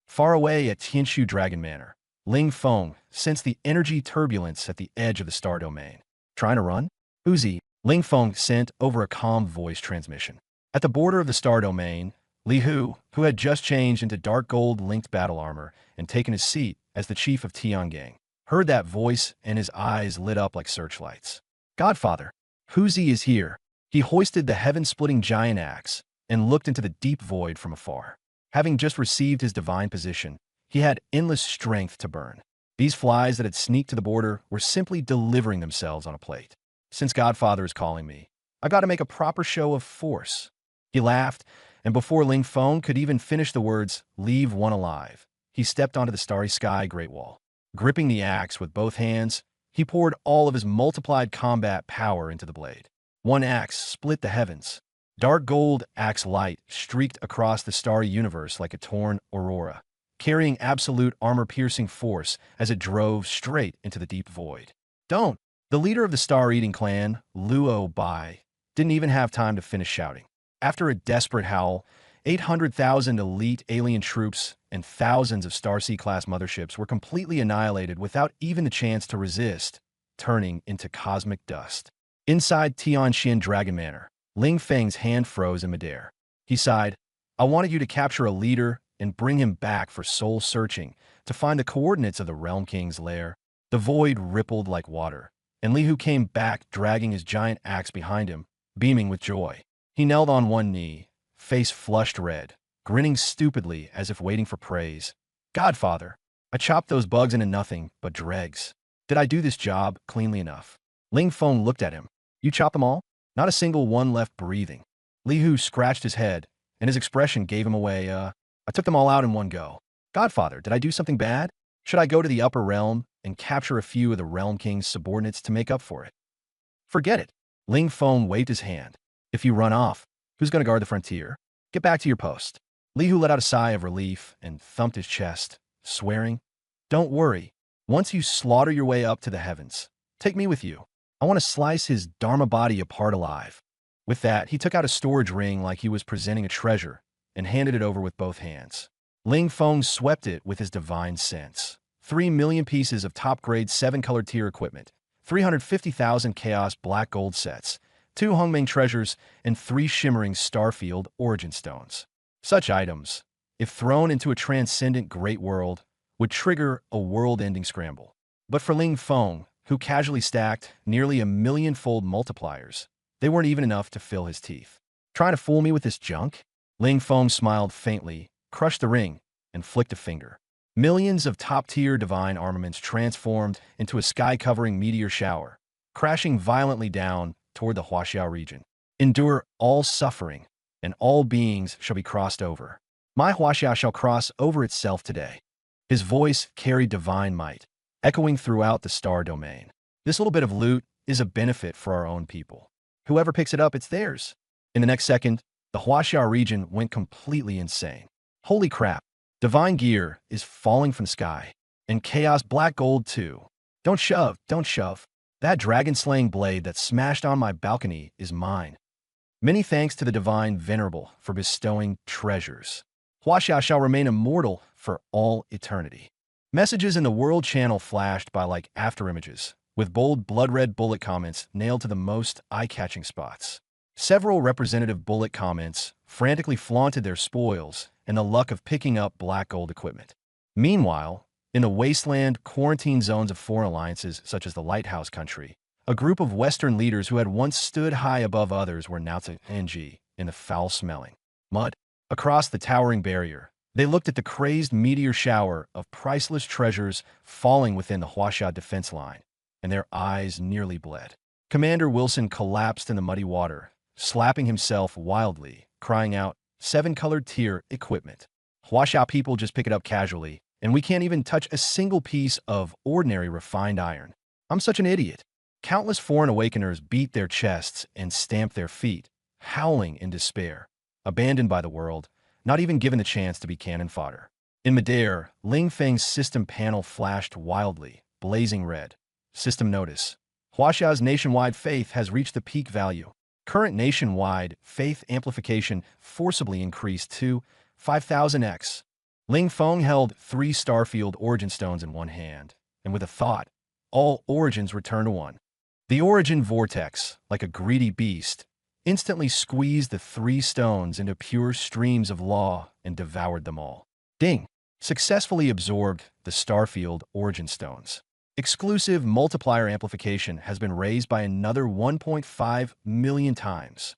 Far away at Tianshu Dragon Manor, Ling Feng sensed the energy turbulence at the edge of the star domain. Trying to run? Uzi, Ling Feng sent over a calm voice transmission. At the border of the star domain, Li Hu, who had just changed into dark gold linked battle armor and taken his seat as the chief of Tiangang, heard that voice and his eyes lit up like searchlights. Godfather, Huzi is here. He hoisted the heaven-splitting giant axe and looked into the deep void from afar. Having just received his divine position, he had endless strength to burn. These flies that had sneaked to the border were simply delivering themselves on a plate. Since Godfather is calling me, I've got to make a proper show of force. He laughed, and before Ling Feng could even finish the words, leave one alive, he stepped onto the starry sky great wall. Gripping the axe with both hands, he poured all of his multiplied combat power into the blade. One axe split the heavens. Dark gold axe light streaked across the starry universe like a torn aurora, carrying absolute armor-piercing force as it drove straight into the deep void. Don't! The leader of the Star-Eating Clan, Luo Bai, didn't even have time to finish shouting. After a desperate howl, 800,000 elite alien troops and thousands of Starsea-class motherships were completely annihilated without even the chance to resist, turning into cosmic dust. Inside Tianxian Dragon Manor, Ling Feng's hand froze in midair. He sighed, I wanted you to capture a leader and bring him back for soul searching to find the coordinates of the Realm King's lair. The void rippled like water, and Li Hu came back dragging his giant axe behind him, beaming with joy. He knelt on one knee, face flushed red, grinning stupidly as if waiting for praise. Godfather, I chopped those bugs into nothing but dregs. Did I do this job cleanly enough? Ling Feng looked at him. You chopped them all? Not a single one left breathing. Li Hu scratched his head, and his expression gave him away. I took them all out in one go. Godfather, did I do something bad? Should I go to the upper realm and capture a few of the Realm King's subordinates to make up for it? Forget it. Ling Feng waved his hand. If you run off, who's going to guard the frontier? Get back to your post. Li Hu let out a sigh of relief and thumped his chest, swearing, Don't worry. Once you slaughter your way up to the heavens, take me with you. I want to slice his Dharma body apart alive. With that, he took out a storage ring like he was presenting a treasure and handed it over with both hands. Ling Feng swept it with his divine sense. 3 million pieces of top-grade 7-colored tier equipment, 350,000 Chaos Black Gold sets, 2 Hongmeng treasures, and 3 shimmering Starfield Origin Stones. Such items, if thrown into a transcendent great world, would trigger a world-ending scramble. But for Ling Feng, who casually stacked nearly a million-fold multipliers, they weren't even enough to fill his teeth. Trying to fool me with this junk? Ling Feng smiled faintly, crushed the ring, and flicked a finger. Millions of top-tier divine armaments transformed into a sky-covering meteor shower, crashing violently down toward the Huaxiao region. Endure all suffering, and all beings shall be crossed over. My Huaxiao shall cross over itself today. His voice carried divine might, echoing throughout the star domain. This little bit of loot is a benefit for our own people. Whoever picks it up, it's theirs. In the next second, the Huaxiao region went completely insane. Holy crap, divine gear is falling from the sky. And Chaos Black Gold too. Don't shove, don't shove. That dragon-slaying blade that smashed on my balcony is mine. Many thanks to the Divine Venerable for bestowing treasures. Huaxia shall remain immortal for all eternity. Messages in the World Channel flashed by like afterimages, with bold blood-red bullet comments nailed to the most eye-catching spots. Several representative bullet comments frantically flaunted their spoils and the luck of picking up black gold equipment. Meanwhile, in the wasteland quarantine zones of foreign alliances such as the Lighthouse Country, a group of Western leaders who had once stood high above others were now to NG in the foul-smelling mud. Across the towering barrier, they looked at the crazed meteor shower of priceless treasures falling within the Huaxia defense line, and their eyes nearly bled. Commander Wilson collapsed in the muddy water, slapping himself wildly, crying out, 7-colored tier equipment. Huaxia people just pick it up casually, and we can't even touch a single piece of ordinary refined iron. I'm such an idiot. Countless foreign awakeners beat their chests and stamped their feet, howling in despair. Abandoned by the world, not even given the chance to be cannon fodder. In midair, Ling Feng's system panel flashed wildly, blazing red. System notice. Huaxia's nationwide faith has reached the peak value. Current nationwide faith amplification forcibly increased to 5000x. Ling Feng held 3 Starfield Origin Stones in one hand, and with a thought, all origins returned to one. The Origin Vortex, like a greedy beast, instantly squeezed the 3 stones into pure streams of law and devoured them all. Ding! Successfully absorbed the Starfield Origin Stones. Exclusive multiplier amplification has been raised by another 1.5 million times.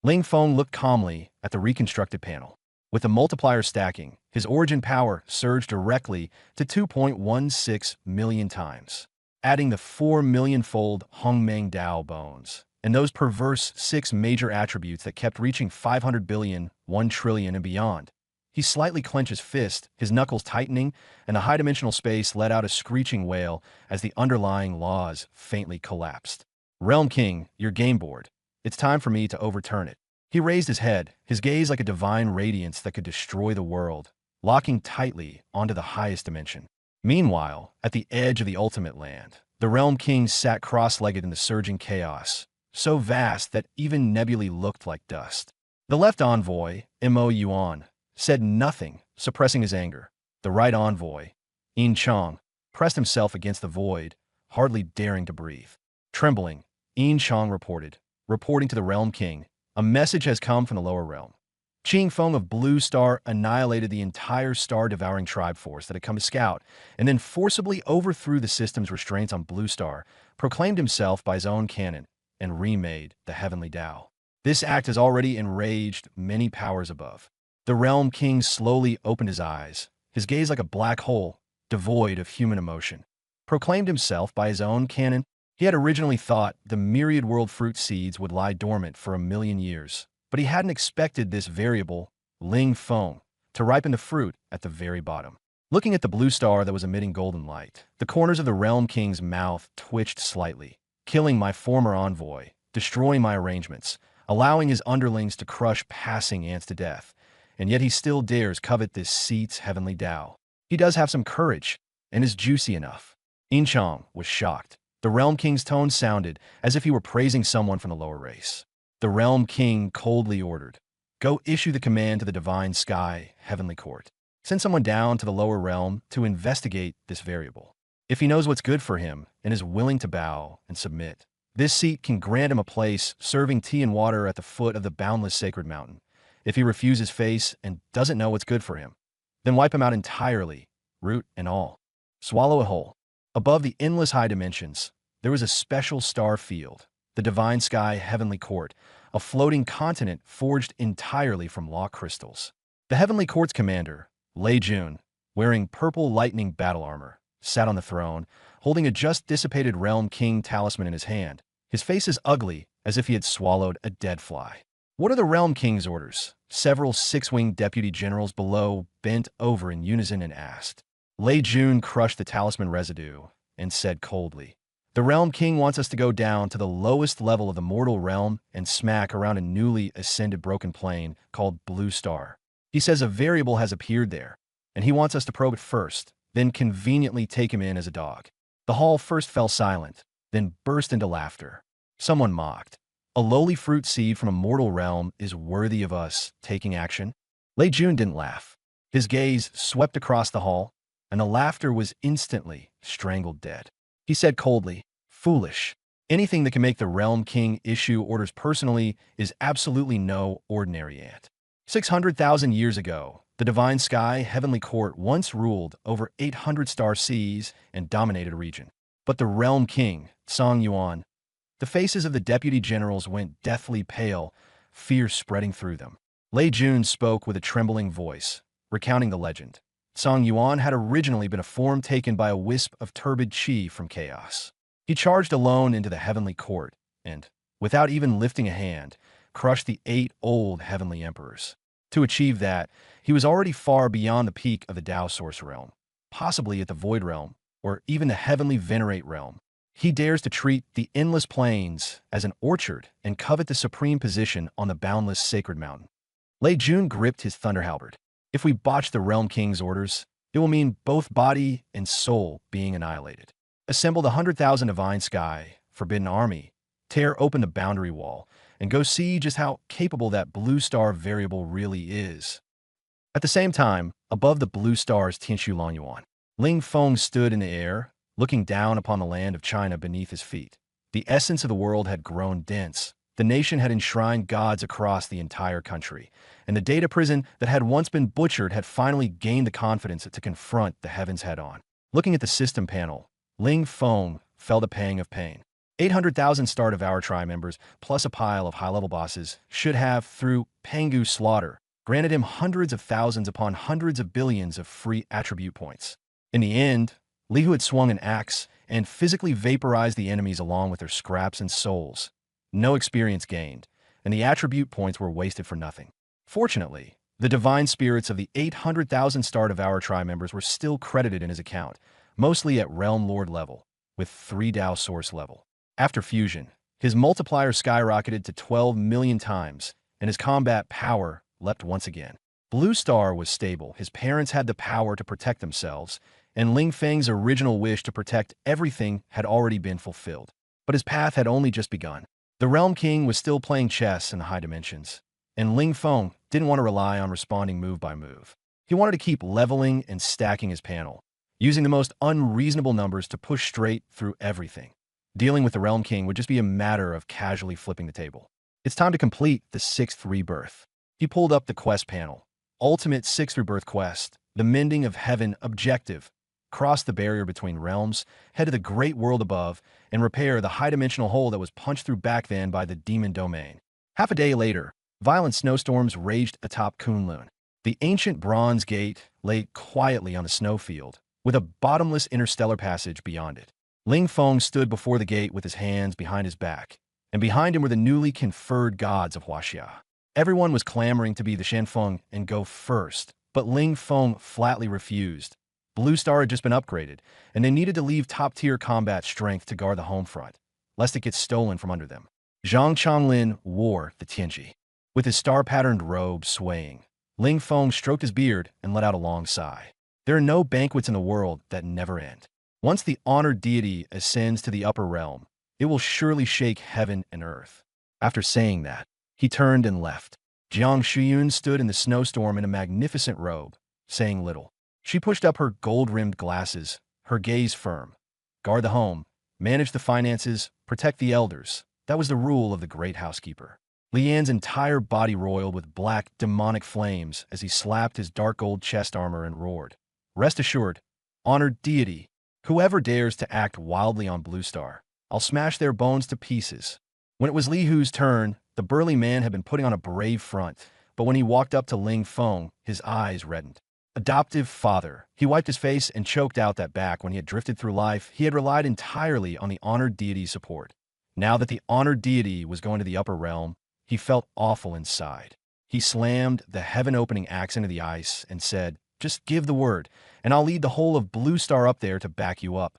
Ling Feng looked calmly at the reconstructed panel. With the multiplier stacking, his origin power surged directly to 2.16 million times, adding the 4 million-fold Hongmeng Dao bones, and those perverse 6 major attributes that kept reaching 500 billion, 1 trillion, and beyond. He slightly clenched his fist, his knuckles tightening, and the high-dimensional space let out a screeching wail as the underlying laws faintly collapsed. Realm King, your game board. It's time for me to overturn it. He raised his head, his gaze like a divine radiance that could destroy the world, locking tightly onto the highest dimension. Meanwhile, at the edge of the ultimate land, the Realm King sat cross-legged in the surging chaos, so vast that even nebulae looked like dust. The left envoy, Mo Yuan, said nothing, suppressing his anger. The right envoy, Yin Chong, pressed himself against the void, hardly daring to breathe. Trembling, Yin Chong reporting to the Realm King, a message has come from the lower realm. Qing Feng of Blue Star annihilated the entire star-devouring tribe force that had come to scout, and then forcibly overthrew the system's restraints on Blue Star, proclaimed himself by his own canon, and remade the Heavenly Tao. This act has already enraged many powers above. The Realm King slowly opened his eyes, his gaze like a black hole, devoid of human emotion. Proclaimed himself by his own canon, he had originally thought the myriad world fruit seeds would lie dormant for 1,000,000 years. But he hadn't expected this variable, Ling Feng, to ripen the fruit at the very bottom. Looking at the blue star that was emitting golden light, the corners of the Realm King's mouth twitched slightly, killing my former envoy, destroying my arrangements, allowing his underlings to crush passing ants to death, and yet he still dares covet this seat's heavenly Tao. He does have some courage, and is juicy enough. Inchang was shocked. The Realm King's tone sounded as if he were praising someone from the lower race. The Realm King coldly ordered, "Go issue the command to the Divine Sky, Heavenly Court. Send someone down to the lower realm to investigate this variable. If he knows what's good for him and is willing to bow and submit, this seat can grant him a place serving tea and water at the foot of the boundless sacred mountain. If he refuses face and doesn't know what's good for him, then wipe him out entirely, root and all. Swallow it whole." Above the endless high dimensions, there was a special star field, the Divine Sky Heavenly Court, a floating continent forged entirely from law crystals. The Heavenly Court's commander, Lei Jun, wearing purple lightning battle armor, sat on the throne, holding a just-dissipated Realm King talisman in his hand. His face is ugly, as if he had swallowed a dead fly. "What are the Realm King's orders?" Several six-winged deputy generals below bent over in unison and asked. Lei Jun crushed the talisman residue and said coldly, "The Realm King wants us to go down to the lowest level of the mortal realm and smack around a newly ascended broken plane called Blue Star. He says a variable has appeared there, and he wants us to probe it first, then conveniently take him in as a dog." The hall first fell silent, then burst into laughter. Someone mocked, "A lowly fruit seed from a mortal realm is worthy of us taking action?" Lei Jun didn't laugh. His gaze swept across the hall, and the laughter was instantly strangled dead. He said coldly, "Foolish. Anything that can make the Realm King issue orders personally is absolutely no ordinary ant. 600,000 years ago, the Divine Sky Heavenly Court once ruled over 800 star seas and dominated a region. But the Realm King, Song Yuan." The faces of the deputy generals went deathly pale, fear spreading through them. Lei Jun spoke with a trembling voice, recounting the legend. Song Yuan had originally been a form taken by a wisp of turbid qi from chaos. He charged alone into the heavenly court and, without even lifting a hand, crushed the 8 old heavenly emperors. To achieve that, he was already far beyond the peak of the Tao Source realm, possibly at the Void realm, or even the Heavenly Venerate realm. He dares to treat the endless plains as an orchard and covet the supreme position on the boundless sacred mountain. Lei Jun gripped his thunder halberd. "If we botch the Realm King's orders, it will mean both body and soul being annihilated. Assemble the 100,000 Divine Sky, Forbidden Army, tear open the boundary wall, and go see just how capable that blue star variable really is." At the same time, above the blue star's Tianshu Longyuan, Ling Feng stood in the air, looking down upon the land of China beneath his feet. The essence of the world had grown dense. The nation had enshrined gods across the entire country, and the data prison that had once been butchered had finally gained the confidence to confront the heavens head-on. Looking at the system panel, Ling Feng felt a pang of pain. 800,000 Star Devour Tri members, plus a pile of high-level bosses, should have, through Pangu slaughter, granted him hundreds of thousands upon hundreds of billions of free attribute points. In the end, Li Hu had swung an axe and physically vaporized the enemies along with their scraps and souls. No experience gained, and the attribute points were wasted for nothing. Fortunately, the divine spirits of the 800,000 Star Devour Tri members were still credited in his account, mostly at Realm Lord level, with 3 Tao Source level. After fusion, his multiplier skyrocketed to 12 million times, and his combat power leapt once again. Blue Star was stable, his parents had the power to protect themselves, and Ling Feng's original wish to protect everything had already been fulfilled. But his path had only just begun. The Realm King was still playing chess in the high dimensions, and Ling Feng didn't want to rely on responding move by move. He wanted to keep leveling and stacking his panel, using the most unreasonable numbers to push straight through everything. Dealing with the Realm King would just be a matter of casually flipping the table. It's time to complete the 6th rebirth. He pulled up the quest panel. Ultimate 6 Rebirth Quest, the Mending of Heaven objective. Cross the barrier between realms, head to the great world above, and repair the high-dimensional hole that was punched through back then by the demon domain. Half a day later, violent snowstorms raged atop Kunlun. The ancient bronze gate lay quietly on the snowfield, with a bottomless interstellar passage beyond it. Ling Feng stood before the gate with his hands behind his back, and behind him were the newly conferred gods of Huaxia. Everyone was clamoring to be the Shanfeng and go first, but Ling Feng flatly refused. Blue Star had just been upgraded, and they needed to leave top-tier combat strength to guard the home front, lest it get stolen from under them. Zhang Changlin wore the Tianji. With his star-patterned robe swaying, Ling Feng stroked his beard and let out a long sigh. There are no banquets in the world that never end. Once the honored deity ascends to the upper realm, it will surely shake heaven and earth. After saying that, he turned and left. Jiang Shuyun stood in the snowstorm in a magnificent robe, saying little. She pushed up her gold-rimmed glasses, her gaze firm. Guard the home, manage the finances, protect the elders. That was the rule of the great housekeeper. Lian's entire body roiled with black, demonic flames as he slapped his dark gold chest armor and roared. Rest assured, honored deity, whoever dares to act wildly on Blue Star, I'll smash their bones to pieces. When it was Li Hu's turn, the burly man had been putting on a brave front, but when he walked up to Ling Feng, his eyes reddened. Adoptive father. He wiped his face and choked out that back when he had drifted through life. He had relied entirely on the honored deity's support. Now that the honored deity was going to the upper realm, he felt awful inside. He slammed the heaven-opening axe into the ice and said, "Just give the word, and I'll lead the whole of Blue Star up there to back you up."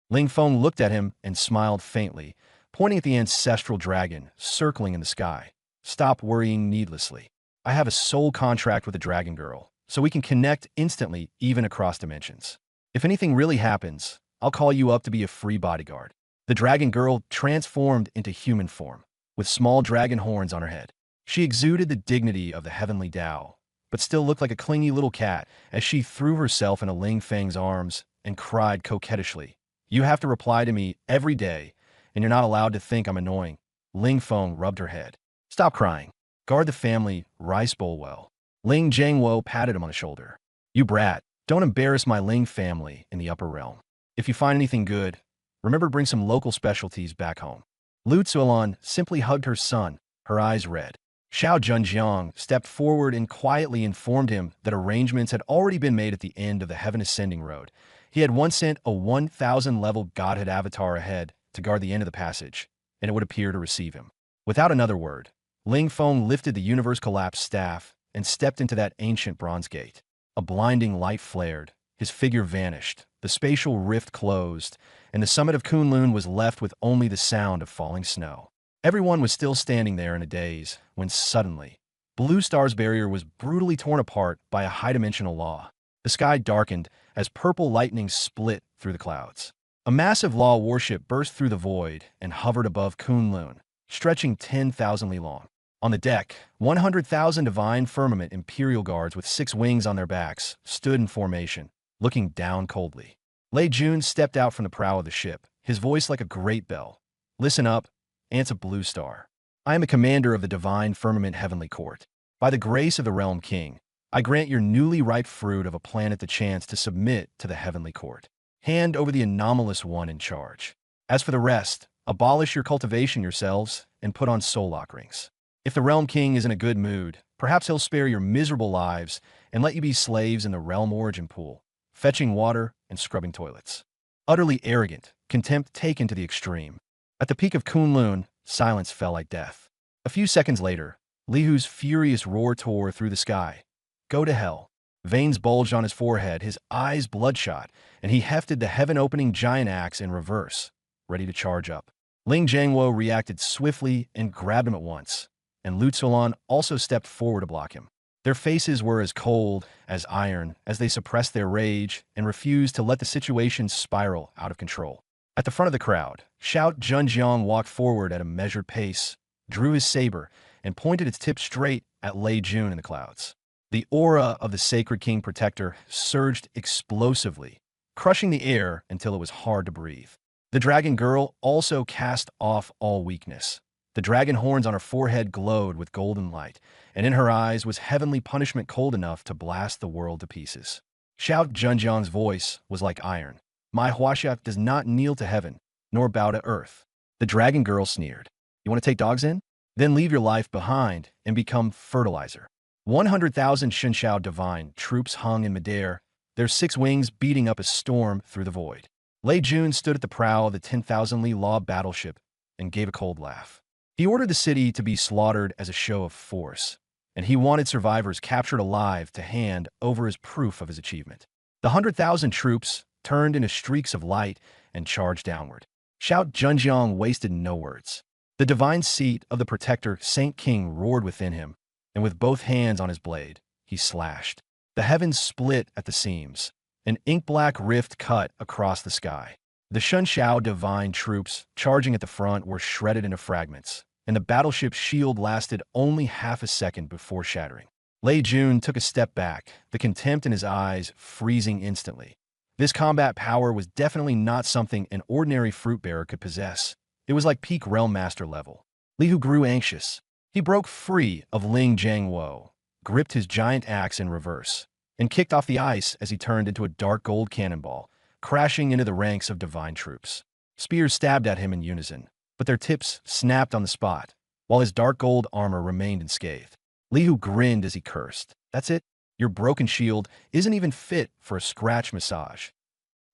Ling Feng looked at him and smiled faintly, pointing at the ancestral dragon circling in the sky. "Stop worrying needlessly. I have a soul contract with the Dragon Girl, so we can connect instantly even across dimensions. If anything really happens, I'll call you up to be a free bodyguard." The Dragon Girl transformed into human form, with small dragon horns on her head. She exuded the dignity of the heavenly Tao, but still looked like a clingy little cat as she threw herself into Ling Feng's arms and cried coquettishly, "You have to reply to me every day, and you're not allowed to think I'm annoying." Ling Feng rubbed her head. "Stop crying. Guard the family rice bowl well." Ling Jiangwo patted him on the shoulder. "You brat, don't embarrass my Ling family in the upper realm. If you find anything good, remember to bring some local specialties back home." Lu Zuolan simply hugged her son, her eyes red. Xiao Zhenjiang stepped forward and quietly informed him that arrangements had already been made at the end of the Heaven Ascending Road. He had once sent a 1,000-level Godhead avatar ahead to guard the end of the passage, and it would appear to receive him. Without another word, Ling Feng lifted the Universe Collapse staff and stepped into that ancient bronze gate. A blinding light flared, his figure vanished, the spatial rift closed, and the summit of Kunlun was left with only the sound of falling snow. Everyone was still standing there in a daze when suddenly, Blue Star's barrier was brutally torn apart by a high-dimensional law. The sky darkened as purple lightning split through the clouds. A massive law warship burst through the void and hovered above Kunlun, stretching 10,000 li long. On the deck, 100,000 divine firmament imperial guards with 6 wings on their backs stood in formation, looking down coldly. Lei Jun stepped out from the prow of the ship, his voice like a great bell. "Listen up, Ants of Blue Star. I am a commander of the Divine Firmament Heavenly Court. By the grace of the Realm King, I grant your newly ripe fruit of a planet the chance to submit to the Heavenly Court. Hand over the anomalous one in charge. As for the rest, abolish your cultivation yourselves and put on soul lock rings. If the Realm King is in a good mood, perhaps he'll spare your miserable lives and let you be slaves in the Realm Origin Pool, fetching water and scrubbing toilets." Utterly arrogant, contempt taken to the extreme. At the peak of Kunlun, silence fell like death. A few seconds later, Li Hu's furious roar tore through the sky. "Go to hell." Veins bulged on his forehead, his eyes bloodshot, and he hefted the heaven-opening giant axe in reverse, ready to charge up. Ling Jiangwo reacted swiftly and grabbed him at once, and Lu Zuolan also stepped forward to block him. Their faces were as cold as iron as they suppressed their rage and refused to let the situation spiral out of control. At the front of the crowd, Xiao Zhenjiang walked forward at a measured pace, drew his saber, and pointed its tip straight at Lei Jun in the clouds. The aura of the Sacred King Protector surged explosively, crushing the air until it was hard to breathe. The Dragon Girl also cast off all weakness. The dragon horns on her forehead glowed with golden light, and in her eyes was heavenly punishment cold enough to blast the world to pieces. Xiao Zhenjiang's voice was like iron. My Huaxia does not kneel to heaven, nor bow to earth. The dragon girl sneered. You want to take dogs in? Then leave your life behind and become fertilizer. 100,000 Shenshao divine troops hung in midair, their 6 wings beating up a storm through the void. Lei Jun stood at the prow of the 10,000 Li Law battleship and gave a cold laugh. He ordered the city to be slaughtered as a show of force, and he wanted survivors captured alive to hand over as proof of his achievement. The 100,000 troops turned into streaks of light and charged downward. Xiao Zhenjiang wasted no words. The divine seat of the protector Saint King roared within him, and with both hands on his blade, he slashed. The heavens split at the seams. An ink-black rift cut across the sky. The Shenshao divine troops charging at the front were shredded into fragments, and the battleship's shield lasted only half a second before shattering. Lei Jun took a step back, the contempt in his eyes freezing instantly. This combat power was definitely not something an ordinary fruit bearer could possess. It was like peak Realm Master level. Li Hu grew anxious. He broke free of Ling Jiangwo, gripped his giant axe in reverse, and kicked off the ice as he turned into a dark gold cannonball, crashing into the ranks of divine troops. Spears stabbed at him in unison, but their tips snapped on the spot, while his dark gold armor remained unscathed. Li Hu grinned as he cursed. That's it? Your broken shield isn't even fit for a scratch massage.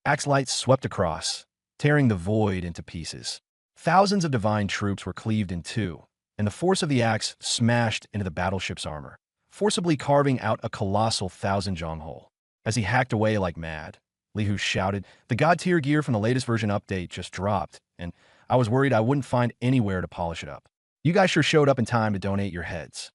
Axe lights swept across, tearing the void into pieces. Thousands of divine troops were cleaved in two, and the force of the axe smashed into the battleship's armor, forcibly carving out a colossal 1,000-jong hole. As he hacked away like mad, Li Hu shouted, "The God-tier gear from the latest version update just dropped, and I was worried I wouldn't find anywhere to polish it up. You guys sure showed up in time to donate your heads."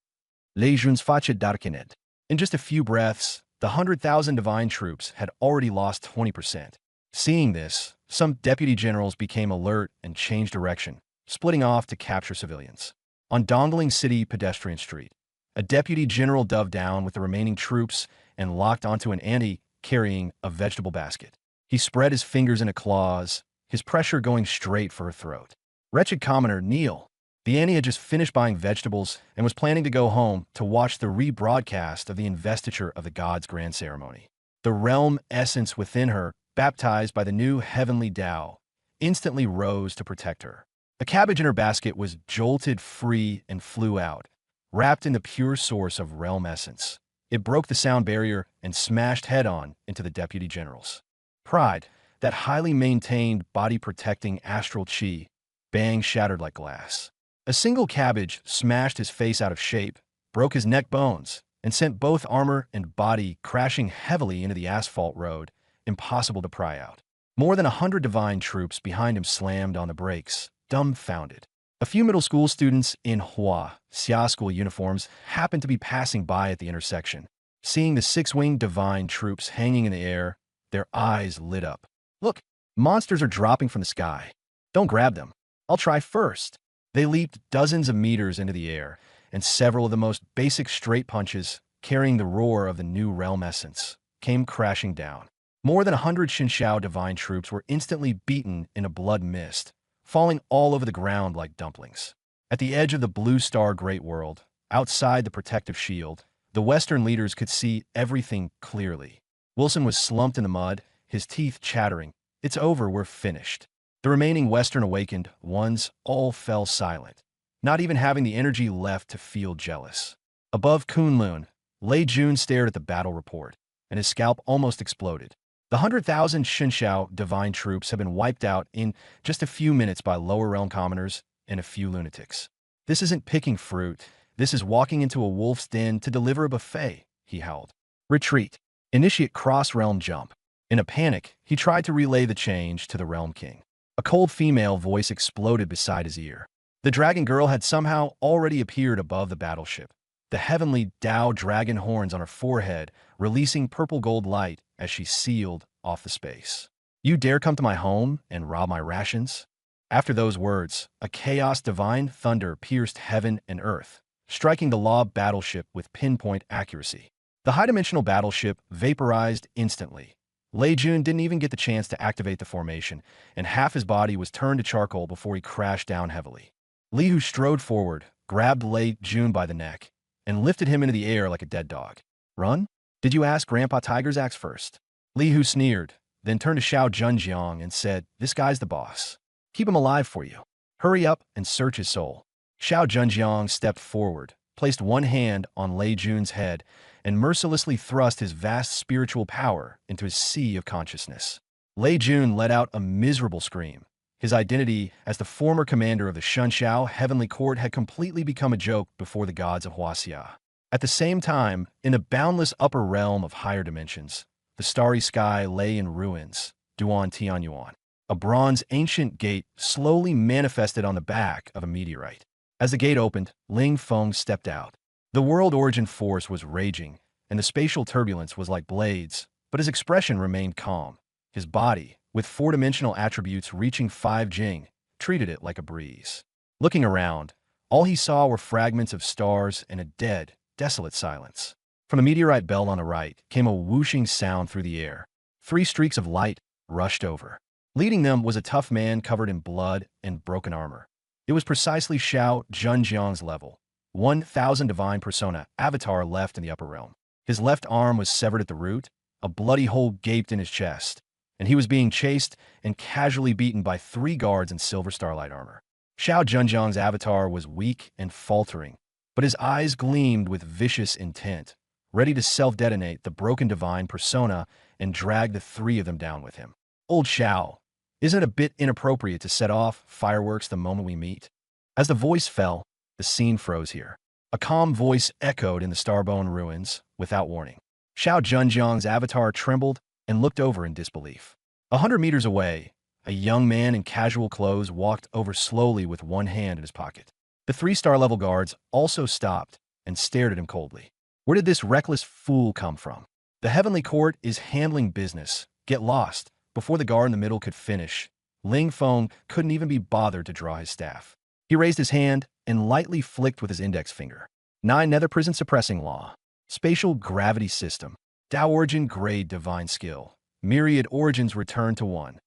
Lei Jun's Facha Darkinet. In just a few breaths, the 100,000 divine troops had already lost 20%. Seeing this, some deputy generals became alert and changed direction, splitting off to capture civilians. On Dongling City Pedestrian Street, a deputy general dove down with the remaining troops and locked onto an ante carrying a vegetable basket. He spread his fingers into claws, his pressure going straight for her throat. Wretched commoner, kneel. The Annie had just finished buying vegetables and was planning to go home to watch the rebroadcast of the investiture of the gods' grand ceremony. The realm essence within her, baptized by the new heavenly Tao, instantly rose to protect her. The cabbage in her basket was jolted free and flew out, wrapped in the pure source of realm essence. It broke the sound barrier and smashed head-on into the deputy generals. Pride, that highly maintained body-protecting astral chi, bang shattered like glass. A single cabbage smashed his face out of shape, broke his neck bones, and sent both armor and body crashing heavily into the asphalt road, impossible to pry out. More than 100 divine troops behind him slammed on the brakes, dumbfounded. A few middle school students in Hua Xia school uniforms happened to be passing by at the intersection. Seeing the 6-winged divine troops hanging in the air, their eyes lit up. Look, monsters are dropping from the sky. Don't grab them. I'll try first. They leaped dozens of meters into the air, and several of the most basic straight punches, carrying the roar of the new realm essence, came crashing down. More than 100 Shenshao divine troops were instantly beaten in a blood mist, falling all over the ground like dumplings. At the edge of the Blue Star Great World, outside the protective shield, the Western leaders could see everything clearly. Wilson was slumped in the mud, his teeth chattering. It's over, we're finished. The remaining Western awakened ones all fell silent, not even having the energy left to feel jealous. Above Kunlun, Lei Jun stared at the battle report, and his scalp almost exploded. The 100,000 Shenshao divine troops have been wiped out in just a few minutes by lower realm commoners and a few lunatics. This isn't picking fruit. This is walking into a wolf's den to deliver a buffet, he howled. Retreat. Initiate cross-realm jump. In a panic, he tried to relay the change to the Realm King. A cold female voice exploded beside his ear. The dragon girl had somehow already appeared above the battleship, the heavenly Tao dragon horns on her forehead releasing purple gold light as she sealed off the space. You dare come to my home and rob my rations? After those words, a chaos divine thunder pierced heaven and earth, striking the Law battleship with pinpoint accuracy. The high-dimensional battleship vaporized instantly. Lei Jun didn't even get the chance to activate the formation, and half his body was turned to charcoal before he crashed down heavily. Li Hu strode forward, grabbed Lei Jun by the neck, and lifted him into the air like a dead dog. Run? Did you ask Grandpa Tiger's axe first? Li Hu sneered, then turned to Xiao Zhenjiang and said, this guy's the boss. Keep him alive for you. Hurry up and search his soul. Xiao Zhenjiang stepped forward, placed one hand on Lei Jun's head, and mercilessly thrust his vast spiritual power into his sea of consciousness. Lei Jun let out a miserable scream. His identity as the former commander of the Shunxiao Heavenly Court had completely become a joke before the gods of Huaxia. At the same time, in the boundless upper realm of higher dimensions, the starry sky lay in ruins, Duan Tianyuan. A bronze ancient gate slowly manifested on the back of a meteorite. As the gate opened, Ling Feng stepped out. The world origin force was raging, and the spatial turbulence was like blades, but his expression remained calm. His body, with four-dimensional attributes reaching 5 Jing, treated it like a breeze. Looking around, all he saw were fragments of stars and a dead, desolate silence. From the meteorite belt on the right came a whooshing sound through the air. 3 streaks of light rushed over. Leading them was a tough man covered in blood and broken armor. It was precisely Xiao Zhenjiang's level. 1,000 divine persona avatar left in the upper realm. His left arm was severed at the root, a bloody hole gaped in his chest, and he was being chased and casually beaten by 3 guards in silver starlight armor. Xiao Zhenjiang's avatar was weak and faltering, but his eyes gleamed with vicious intent, ready to self-detonate the broken divine persona and drag the 3 of them down with him. Old Xiao, isn't it a bit inappropriate to set off fireworks the moment we meet? As the voice fell, the scene froze here. A calm voice echoed in the Starbone ruins, without warning. Xiao Zhenjiang's avatar trembled and looked over in disbelief. 100 meters away, a young man in casual clothes walked over slowly with one hand in his pocket. The 3-star-level guards also stopped and stared at him coldly. Where did this reckless fool come from? The Heavenly Court is handling business. Get lost. Before the guard in the middle could finish, Ling Feng couldn't even be bothered to draw his staff. He raised his hand and lightly flicked with his index finger. 9 Nether Prison Suppressing Law. Spatial Gravity System. Tao Origin Grade Divine Skill. Myriad Origins return to 1.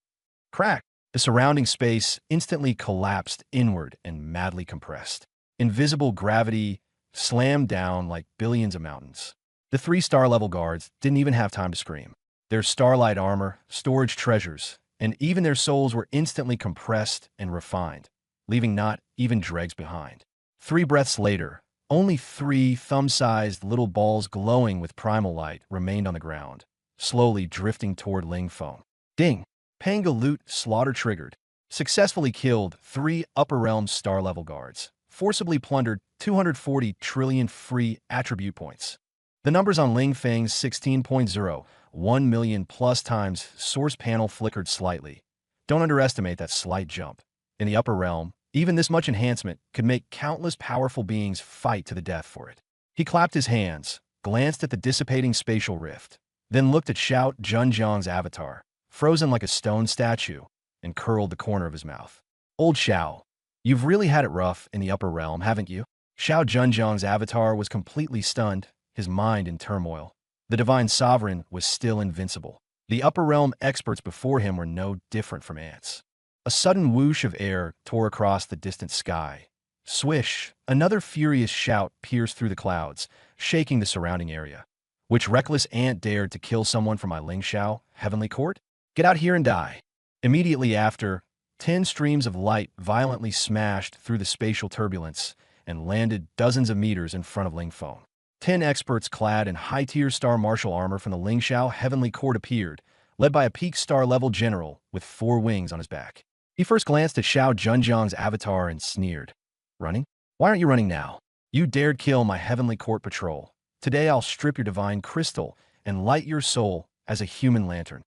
Crack. The surrounding space instantly collapsed inward and madly compressed. Invisible gravity slammed down like billions of mountains. The 3-star-level guards didn't even have time to scream. Their starlight armor, storage treasures, and even their souls were instantly compressed and refined, leaving not even dregs behind. 3 breaths later, only 3 thumb-sized little balls glowing with primal light remained on the ground, slowly drifting toward Ling Feng. Ding! Panga Loot slaughter triggered. Successfully killed 3 upper realm star-level guards. Forcibly plundered 240 trillion free attribute points. The numbers on Ling Feng's 16.0 1 million plus times source panel flickered slightly. Don't underestimate that slight jump. In the upper realm, even this much enhancement could make countless powerful beings fight to the death for it. He clapped his hands, glanced at the dissipating spatial rift, then looked at Xiao Zhenjiang's avatar, frozen like a stone statue, and curled the corner of his mouth. Old Xiao, you've really had it rough in the upper realm, haven't you? Xiao Zhenjiang's avatar was completely stunned, his mind in turmoil. The Divine Sovereign was still invincible. The upper realm experts before him were no different from ants. A sudden whoosh of air tore across the distant sky. Swish! Another furious shout pierced through the clouds, shaking the surrounding area. Which reckless ant dared to kill someone from my Lingxiao Heavenly Court? Get out here and die! Immediately after, 10 streams of light violently smashed through the spatial turbulence and landed dozens of meters in front of Ling Feng. 10 experts clad in high-tier star martial armor from the Lingxiao Heavenly Court appeared, led by a peak star-level general with 4 wings on his back. He first glanced at Xiao Zhenjiang's avatar and sneered. Running? Why aren't you running now? You dared kill my Heavenly Court patrol. Today I'll strip your divine crystal and light your soul as a human lantern.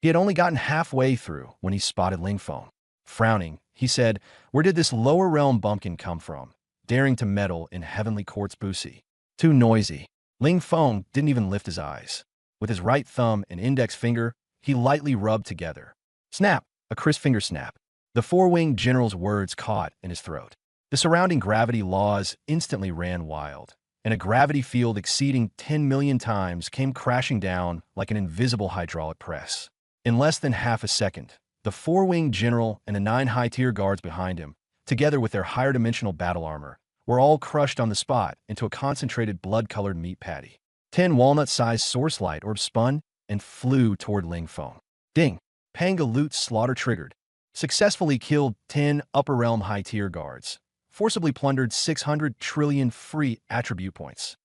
He had only gotten halfway through when he spotted Ling Feng. Frowning, he said, where did this lower realm bumpkin come from, daring to meddle in Heavenly Court's busi? Too noisy. Ling Feng didn't even lift his eyes. With his right thumb and index finger, he lightly rubbed together. Snap! A crisp finger snap. The 4-winged general's words caught in his throat. The surrounding gravity laws instantly ran wild, and a gravity field exceeding 10 million times came crashing down like an invisible hydraulic press. In less than half a second, the 4-winged general and the 9 high-tier guards behind him together with their higher dimensional battle armor, were all crushed on the spot into a concentrated blood-colored meat patty. 10 walnut-sized source light orbs spun and flew toward Ling Feng. Ding! Panga Loot slaughter triggered. Successfully killed 10 Upper Realm high-tier guards. Forcibly plundered 600 trillion free attribute points.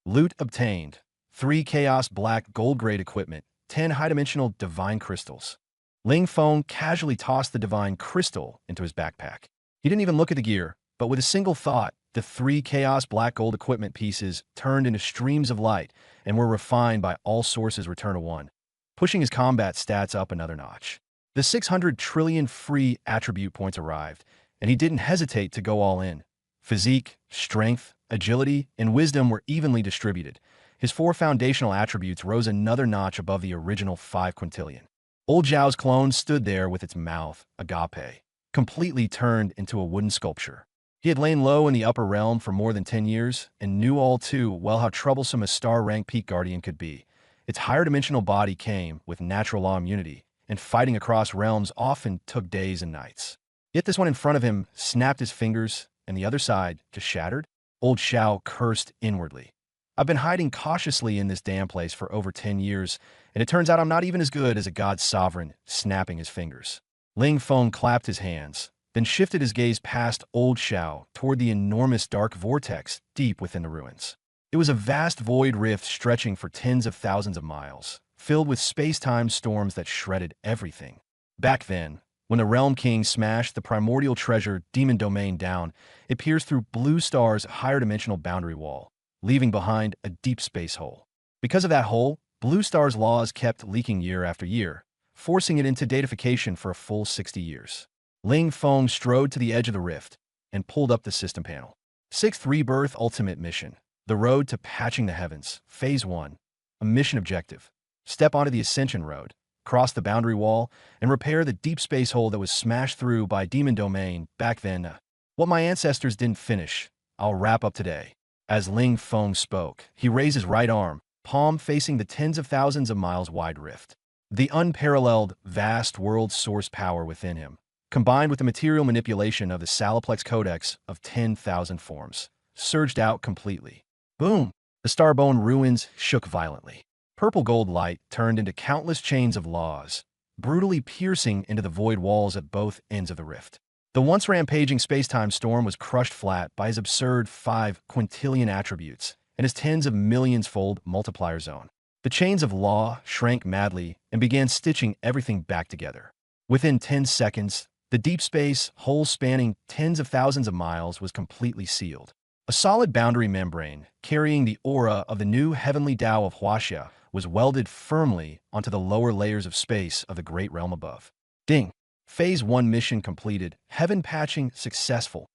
Loot obtained. 3 Chaos Black Gold-grade equipment, 10 high-dimensional Divine Crystals. Ling Feng casually tossed the Divine Crystal into his backpack. He didn't even look at the gear, but with a single thought, the 3 Chaos Black Gold equipment pieces turned into streams of light and were refined by all sources return to 1, pushing his combat stats up another notch. The 600 trillion free attribute points arrived, and he didn't hesitate to go all in. Physique, strength, agility, and wisdom were evenly distributed. His 4 foundational attributes rose another notch above the original 5 quintillion. Old Zhao's clone stood there with its mouth, agape, completely turned into a wooden sculpture. He had lain low in the upper realm for more than 10 years and knew all too well how troublesome a star-rank peak guardian could be. Its higher dimensional body came with natural law immunity, and fighting across realms often took days and nights. Yet this one in front of him snapped his fingers, and the other side just shattered. Old Zhao cursed inwardly. I've been hiding cautiously in this damn place for over 10 years, and it turns out I'm not even as good as a god sovereign, snapping his fingers. Ling Feng clapped his hands, then shifted his gaze past Old Zhao toward the enormous dark vortex deep within the ruins. It was a vast void rift stretching for tens of thousands of miles, filled with space-time storms that shredded everything. Back then, when the Realm King smashed the primordial treasure Demon Domain down, it pierced through Blue Star's higher dimensional boundary wall, leaving behind a deep space hole. Because of that hole, Blue Star's laws kept leaking year after year, forcing it into datafication for a full 60 years. Ling Feng strode to the edge of the rift and pulled up the system panel. 6th Rebirth Ultimate Mission. The Road to Patching the Heavens. Phase 1. A mission objective. Step onto the Ascension Road, cross the boundary wall, and repair the deep space hole that was smashed through by Demon Domain back then. What my ancestors didn't finish, I'll wrap up today. As Ling Feng spoke, he raised his right arm, palm facing the tens of thousands of miles wide rift. The unparalleled, vast world source power within him, combined with the material manipulation of the Salaplex Codex of 10,000 forms, surged out completely. Boom! The Starbone ruins shook violently. Purple gold light turned into countless chains of laws, brutally piercing into the void walls at both ends of the rift. The once rampaging space-time storm was crushed flat by his absurd 5 quintillion attributes and his tens of millions-fold multiplier zone. The chains of law shrank madly and began stitching everything back together. Within 10 seconds, the deep space hole spanning tens of thousands of miles was completely sealed. A solid boundary membrane, carrying the aura of the new heavenly Tao of Huaxia, was welded firmly onto the lower layers of space of the great realm above. Ding! Phase 1 mission completed. Heaven patching successful.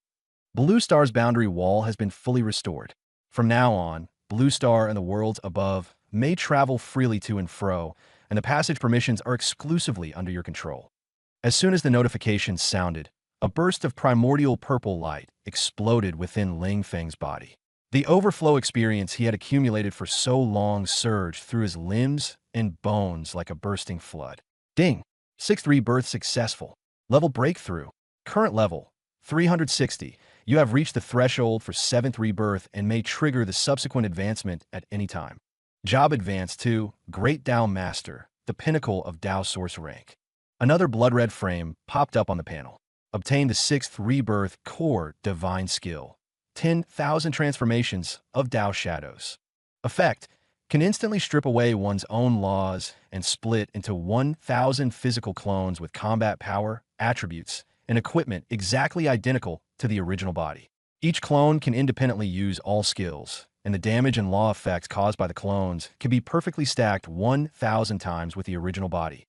Blue Star's boundary wall has been fully restored. From now on, Blue Star and the worlds above may travel freely to and fro, and the passage permissions are exclusively under your control. As soon as the notification sounded, a burst of primordial purple light exploded within Ling Feng's body. The overflow experience he had accumulated for so long surged through his limbs and bones like a bursting flood. Ding! 6th Rebirth successful. Level breakthrough. Current level, 360. You have reached the threshold for 7th Rebirth and may trigger the subsequent advancement at any time. Job advanced to Great Tao Master, the pinnacle of Tao Source rank. Another blood-red frame popped up on the panel. Obtain the 6th Rebirth Core Divine Skill. 10,000 transformations of Tao Shadows. Effect: can instantly strip away one's own laws and split into 1,000 physical clones with combat power, attributes, and equipment exactly identical to the original body. Each clone can independently use all skills, and the damage and law effects caused by the clones can be perfectly stacked 1,000 times with the original body.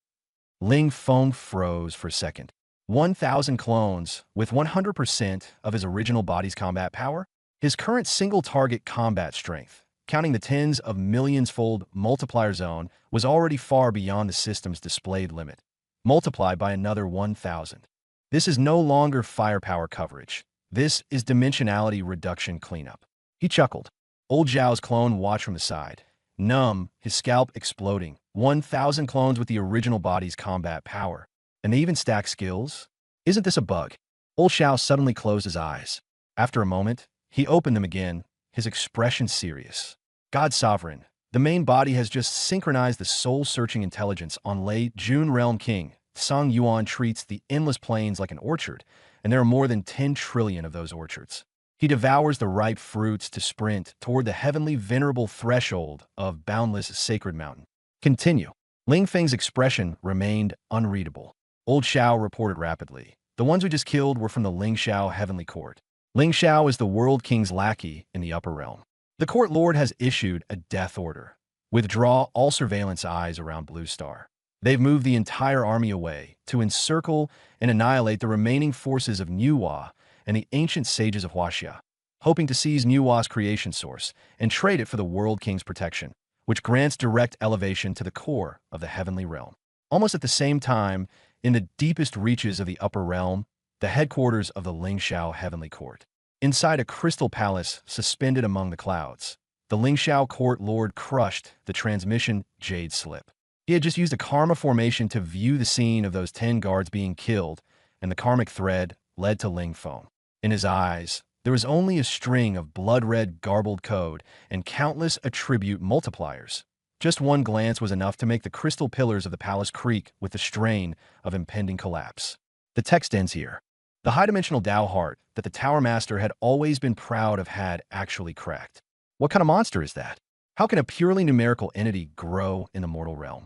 Ling Feng froze for a second. 1,000 clones with 100% of his original body's combat power? His current single-target combat strength, counting the tens of millions-fold multiplier zone, was already far beyond the system's displayed limit. Multiplied by another 1,000. This is no longer firepower coverage. This is dimensionality reduction cleanup. He chuckled. Old Zhao's clone watched from the side, numb, his scalp exploding. 1,000 clones with the original body's combat power. And they even stack skills? Isn't this a bug? Old Xiao suddenly closed his eyes. After a moment, he opened them again, his expression serious. God Sovereign, the main body has just synchronized the soul-searching intelligence on Lei Jun Realm King. Song Yuan treats the endless plains like an orchard, and there are more than 10 trillion of those orchards. He devours the ripe fruits to sprint toward the heavenly venerable threshold of boundless sacred mountain. Continue. Ling Feng's expression remained unreadable. Old Xiao reported rapidly. The ones we just killed were from the Ling Xiao Heavenly Court. Ling Xiao is the World King's lackey in the upper realm. The court lord has issued a death order. Withdraw all surveillance eyes around Blue Star. They've moved the entire army away to encircle and annihilate the remaining forces of Nuwa and the ancient sages of Huaxia, hoping to seize Nuwa's creation source and trade it for the World King's protection, which grants direct elevation to the core of the heavenly realm. Almost at the same time, in the deepest reaches of the upper realm, the headquarters of the Lingxiao Heavenly Court. Inside a crystal palace suspended among the clouds, the Lingxiao Court Lord crushed the transmission jade slip. He had just used a karma formation to view the scene of those 10 guards being killed, and the karmic thread led to Ling Feng. In his eyes, there was only a string of blood-red garbled code and countless attribute multipliers. Just one glance was enough to make the crystal pillars of the palace creak with the strain of impending collapse. The text ends here. The high-dimensional Dao heart that the Tower Master had always been proud of had actually cracked. What kind of monster is that? How can a purely numerical entity grow in the mortal realm?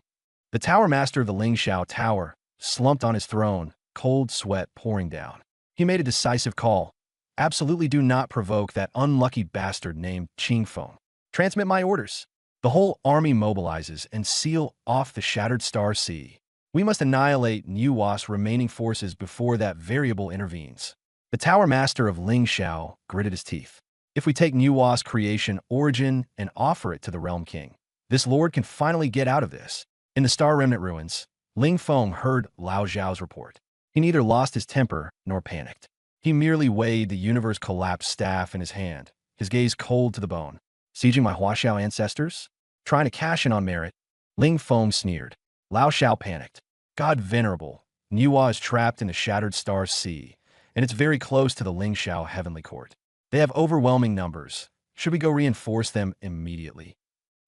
The Tower Master of the Lingxiao Tower slumped on his throne, cold sweat pouring down. He made a decisive call. Absolutely do not provoke that unlucky bastard named Qing Feng. Transmit my orders. The whole army mobilizes and seal off the Shattered Star Sea. We must annihilate Nuwa's remaining forces before that variable intervenes. The Tower Master of Lingxiao gritted his teeth. If we take Nuwa's creation origin and offer it to the Realm King, this lord can finally get out of this. In the Star Remnant ruins, Ling Feng heard Lao Zhao's report. He neither lost his temper nor panicked. He merely weighed the universe-collapsed staff in his hand, his gaze cold to the bone. Sieging my Huaxiao ancestors? Trying to cash in on merit? Ling Feng sneered. Lao Xiao panicked. God Venerable, Nuwa is trapped in the Shattered Star Sea, and it's very close to the Lingxiao Heavenly Court. They have overwhelming numbers. Should we go reinforce them immediately?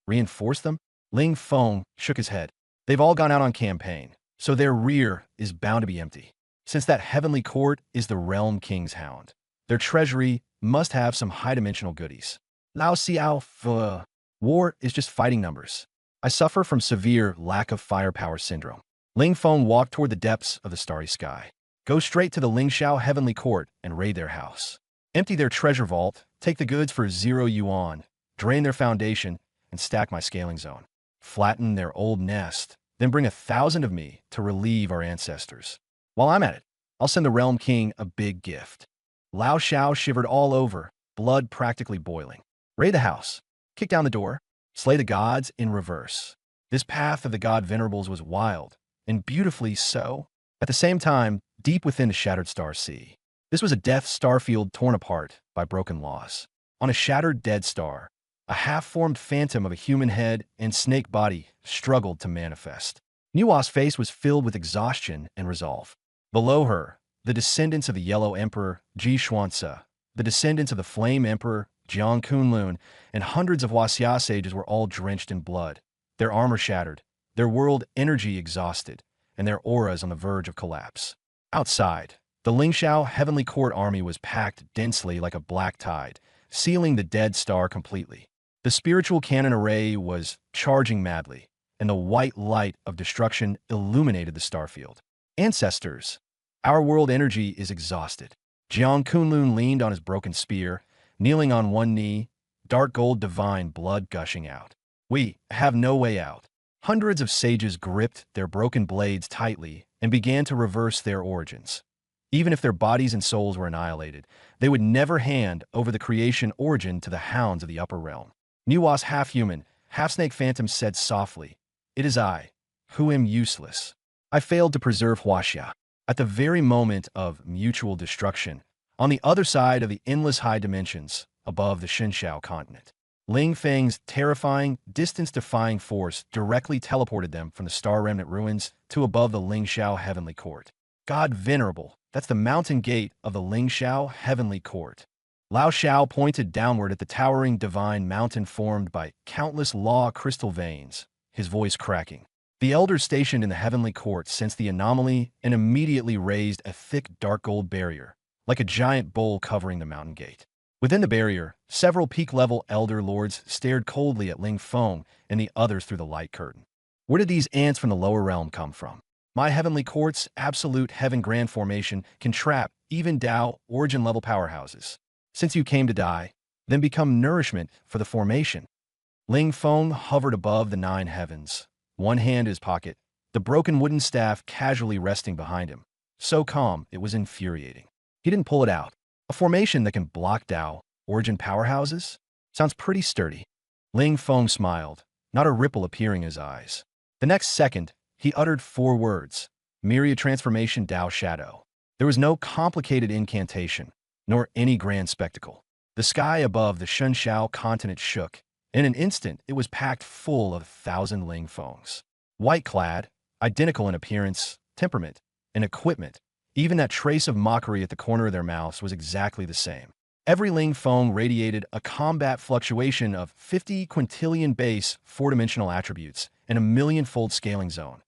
Reinforce them? Ling Feng shook his head. They've all gone out on campaign, so their rear is bound to be empty. Since that heavenly court is the Realm King's hound, their treasury must have some high-dimensional goodies. Lao Xiao, war is just fighting numbers. I suffer from severe lack of firepower syndrome. Ling Feng walked toward the depths of the starry sky. Go straight to the Lingxiao Heavenly Court and raid their house. Empty their treasure vault, take the goods for 0 yuan, drain their foundation, and stack my scaling zone. Flatten their old nest, then bring 1,000 of me to relieve our ancestors. While I'm at it, I'll send the Realm King a big gift. Lao Xiao shivered all over, blood practically boiling. Raid the house, kick down the door, slay the gods in reverse. This path of the God Venerables was wild, and beautifully so. At the same time, deep within the Shattered Star Sea, this was a death starfield torn apart by broken laws. On a shattered dead star, a half-formed phantom of a human head and snake body struggled to manifest. Nuwa's face was filled with exhaustion and resolve. Below her, the descendants of the Yellow Emperor, Ji Xuanci, the descendants of the Flame Emperor, Jiang Kunlun, and hundreds of Huaxia sages were all drenched in blood, their armor shattered, their world energy exhausted, and their auras on the verge of collapse. Outside, the Lingxiao Heavenly Court army was packed densely like a black tide, sealing the dead star completely. The spiritual cannon array was charging madly, and the white light of destruction illuminated the starfield. Ancestors, our world energy is exhausted. Jiang Kunlun leaned on his broken spear, kneeling on one knee, dark gold divine blood gushing out. We have no way out. Hundreds of sages gripped their broken blades tightly and began to reverse their origins. Even if their bodies and souls were annihilated, they would never hand over the creation origin to the hounds of the upper realm. Nuwa's half-human, half-snake phantom said softly, "It is I, who am useless. I failed to preserve Huaxia." At the very moment of mutual destruction, on the other side of the endless high dimensions, above the Xinxiao continent, Ling Feng's terrifying, distance-defying force directly teleported them from the Star Remnant ruins to above the Lingxiao Heavenly Court. God Venerable, that's the mountain gate of the Lingxiao Heavenly Court. Lao Shao pointed downward at the towering divine mountain formed by countless law crystal veins, his voice cracking. The elders stationed in the heavenly court sensed the anomaly and immediately raised a thick dark gold barrier, like a giant bowl covering the mountain gate. Within the barrier, several peak-level elder lords stared coldly at Ling Feng and the others through the light curtain. Where did these ants from the lower realm come from? My heavenly court's absolute heaven grand formation can trap even Dao origin-level powerhouses. Since you came to die, then become nourishment for the formation. Ling Feng hovered above the 9 heavens, one hand in his pocket, the broken wooden staff casually resting behind him. So calm, it was infuriating. He didn't pull it out. A formation that can block Dao origin powerhouses? Sounds pretty sturdy. Ling Feng smiled, not a ripple appearing in his eyes. The next second, he uttered 4 words: Myriad Transformation Dao Shadow. There was no complicated incantation, nor any grand spectacle. The sky above the Shunshao continent shook. In an instant, it was packed full of 1,000 Ling Fengs. White-clad, identical in appearance, temperament, and equipment, even that trace of mockery at the corner of their mouths was exactly the same. Every Ling Feng radiated a combat fluctuation of 50 quintillion base 4-dimensional attributes and a million-fold scaling zone.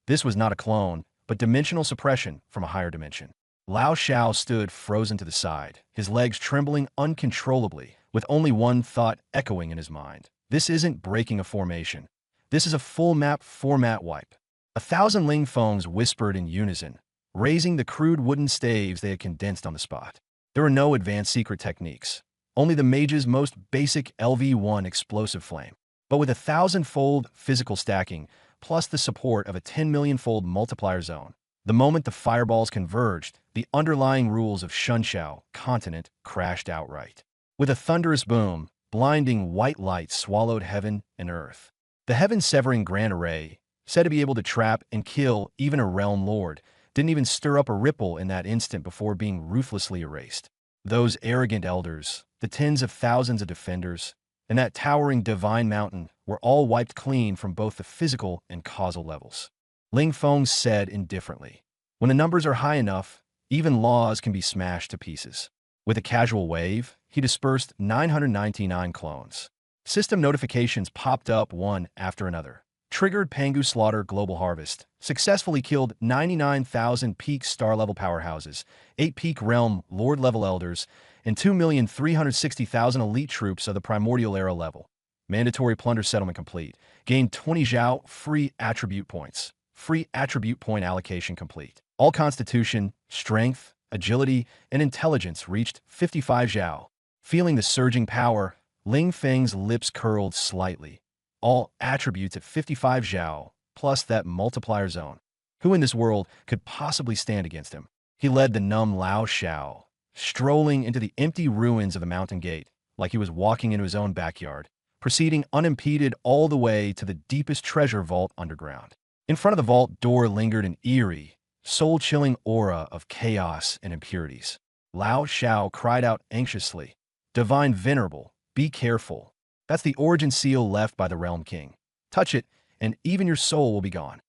This was not a clone, but dimensional suppression from a higher dimension. Lao Shao stood frozen to the side, his legs trembling uncontrollably, with only one thought echoing in his mind. This isn't breaking a formation. This is a full map format wipe. 1,000 Ling Fengs whispered in unison, raising the crude wooden staves they had condensed on the spot. There were no advanced secret techniques, only the mage's most basic LV1 explosive flame. But with 1,000-fold physical stacking, plus the support of a 10-million-fold multiplier zone, the moment the fireballs converged, the underlying rules of Shunshao continent crashed outright. With a thunderous boom, blinding white light swallowed heaven and earth. The heaven-severing grand array, said to be able to trap and kill even a realm lord, didn't even stir up a ripple in that instant before being ruthlessly erased. Those arrogant elders, the tens of thousands of defenders, and that towering divine mountain were all wiped clean from both the physical and causal levels. Ling Feng said indifferently, "When the numbers are high enough, even laws can be smashed to pieces." With a casual wave, he dispersed 999 clones. System notifications popped up one after another. Triggered Pangu Slaughter Global Harvest. Successfully killed 99,000 peak star-level powerhouses, 8 peak realm lord-level elders, and 2,360,000 elite troops of the primordial era level. Mandatory plunder settlement complete. Gained 20 Zhao free attribute points. Free attribute point allocation complete. All constitution, strength, agility, and intelligence reached 55 Zhao. Feeling the surging power, Ling Feng's lips curled slightly. All attributes at 55 Zhao, plus that multiplier zone. Who in this world could possibly stand against him? He led the numb Lao Shao, strolling into the empty ruins of the mountain gate, like he was walking into his own backyard, proceeding unimpeded all the way to the deepest treasure vault underground. In front of the vault door lingered an eerie, soul-chilling aura of chaos and impurities. Lao Shao cried out anxiously, "Divine Venerable, be careful. That's the origin seal left by the Realm King. Touch it, and even your soul will be gone."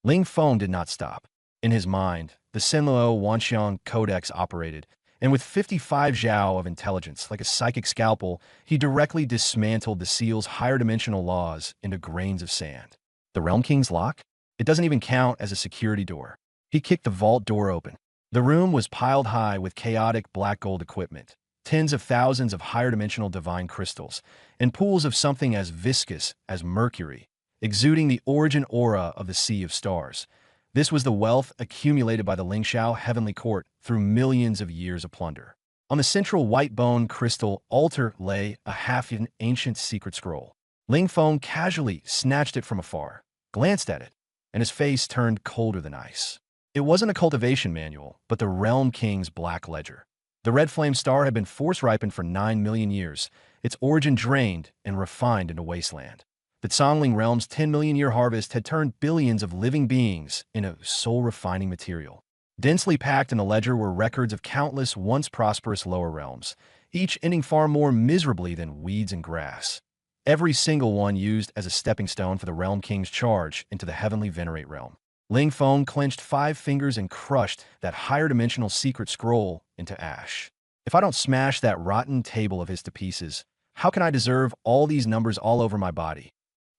Ling Feng did not stop. In his mind, the Senluo Wanxiang Codex operated, and with 55 Zhao of intelligence, like a psychic scalpel, he directly dismantled the seal's higher dimensional laws into grains of sand. The Realm King's lock? It doesn't even count as a security door. He kicked the vault door open. The room was piled high with chaotic black gold equipment, tens of thousands of higher dimensional divine crystals, and pools of something as viscous as mercury, exuding the origin aura of the Sea of Stars. This was the wealth accumulated by the Lingxiao Heavenly Court through millions of years of plunder. On the central white bone crystal altar lay a half-an ancient secret scroll. Ling Feng casually snatched it from afar, glanced at it, and his face turned colder than ice. It wasn't a cultivation manual, but the Realm King's Black Ledger. The red flame star had been force-ripened for 9 million years, its origin drained and refined into wasteland. The Zhongling realm's 10-million-year harvest had turned billions of living beings into soul-refining material. Densely packed in the ledger were records of countless once prosperous lower realms, each ending far more miserably than weeds and grass. Every single one used as a stepping stone for the Realm King's charge into the heavenly Venerate realm. Ling Feng clenched 5 fingers and crushed that higher-dimensional secret scroll into ash. If I don't smash that rotten table of his to pieces, how can I deserve all these numbers all over my body?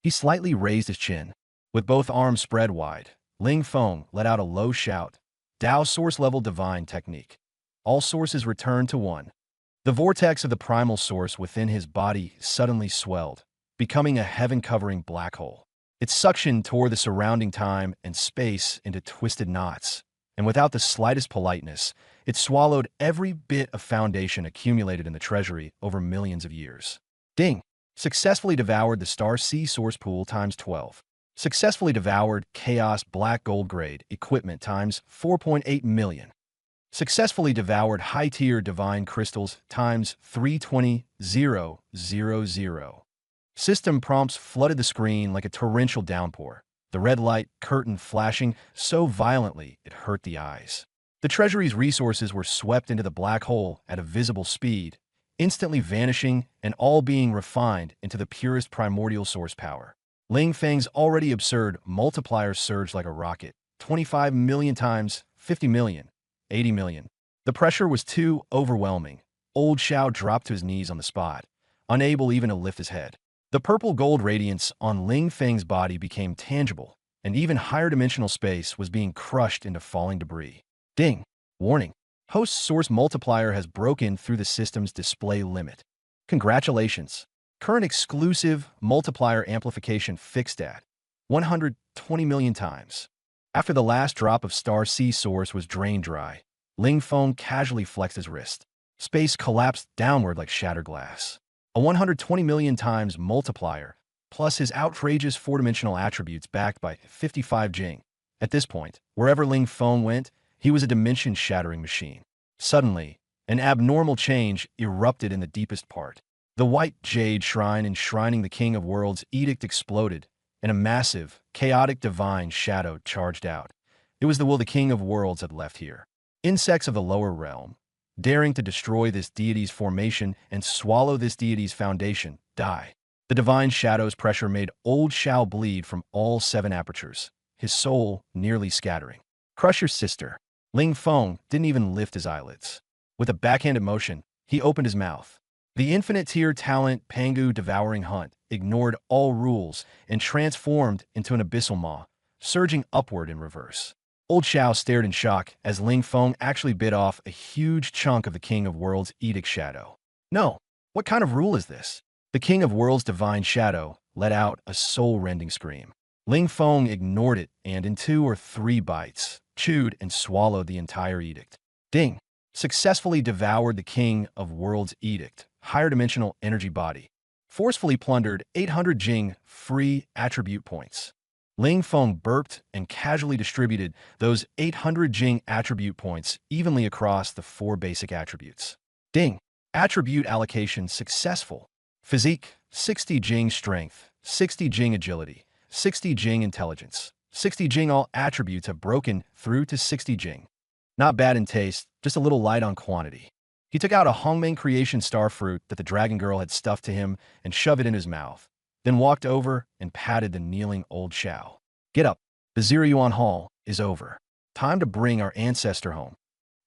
He slightly raised his chin. With both arms spread wide, Ling Feng let out a low shout. Dao Source-level divine technique. All sources return to one. The vortex of the primal source within his body suddenly swelled, becoming a heaven-covering black hole. Its suction tore the surrounding time and space into twisted knots, and without the slightest politeness, it swallowed every bit of foundation accumulated in the treasury over millions of years. Ding! Successfully devoured the Star Sea Source Pool times 12. Successfully devoured Chaos Black Gold Grade equipment times 4.8 million. Successfully devoured high-tier divine crystals times 320,000. System prompts flooded the screen like a torrential downpour, the red light curtain flashing so violently it hurt the eyes. The treasury's resources were swept into the black hole at a visible speed, instantly vanishing and all being refined into the purest primordial source power. Ling Feng's already absurd multiplier surged like a rocket, 25 million times, 50 million, 80 million. The pressure was too overwhelming. Old Xiao dropped to his knees on the spot, unable even to lift his head. The purple-gold radiance on Ling Feng's body became tangible, and even higher-dimensional space was being crushed into falling debris. Ding! Warning! Host source multiplier has broken through the system's display limit. Congratulations! Current exclusive multiplier amplification fixed at 120 million times. After the last drop of Star Sea Source was drained dry, Ling Feng casually flexed his wrist. Space collapsed downward like shattered glass. A 120 million times multiplier, plus his outrageous 4-dimensional attributes backed by 55 Jing. At this point, wherever Ling Feng went, he was a dimension-shattering machine. Suddenly, an abnormal change erupted in the deepest part. The white jade shrine enshrining the King of Worlds edict exploded, and a massive, chaotic divine shadow charged out. It was the will the King of Worlds had left here. Insects of the lower realm, daring to destroy this deity's formation and swallow this deity's foundation, die. The divine shadow's pressure made old Xiao bleed from all 7 apertures, his soul nearly scattering. Crush your sister. Ling Feng didn't even lift his eyelids. With a backhanded motion, he opened his mouth. The infinite tier talent Pangu Devouring Hunt ignored all rules and transformed into an abyssal maw, surging upward in reverse. Old Xiao stared in shock as Ling Feng actually bit off a huge chunk of the King of Worlds' edict shadow. No, what kind of rule is this? The King of Worlds' divine shadow let out a soul-rending scream. Ling Feng ignored it and in 2 or 3 bites, chewed and swallowed the entire edict. Ding! Successfully devoured the King of Worlds' edict, higher dimensional energy body. Forcefully plundered 800 Jing free attribute points. Ling Feng burped and casually distributed those 800 Jing attribute points evenly across the 4 basic attributes. Ding! Attribute allocation successful. Physique, 60 Jing strength, 60 Jing agility, 60 Jing intelligence, 60 Jing. All attributes have broken through to 60 Jing. Not bad in taste, just a little light on quantity. He took out a Hongmeng creation star fruit that the dragon girl had stuffed to him and shoved it in his mouth, then walked over and patted the kneeling old Xiao. Get up. The Ziriyuan Hall is over. Time to bring our ancestor home.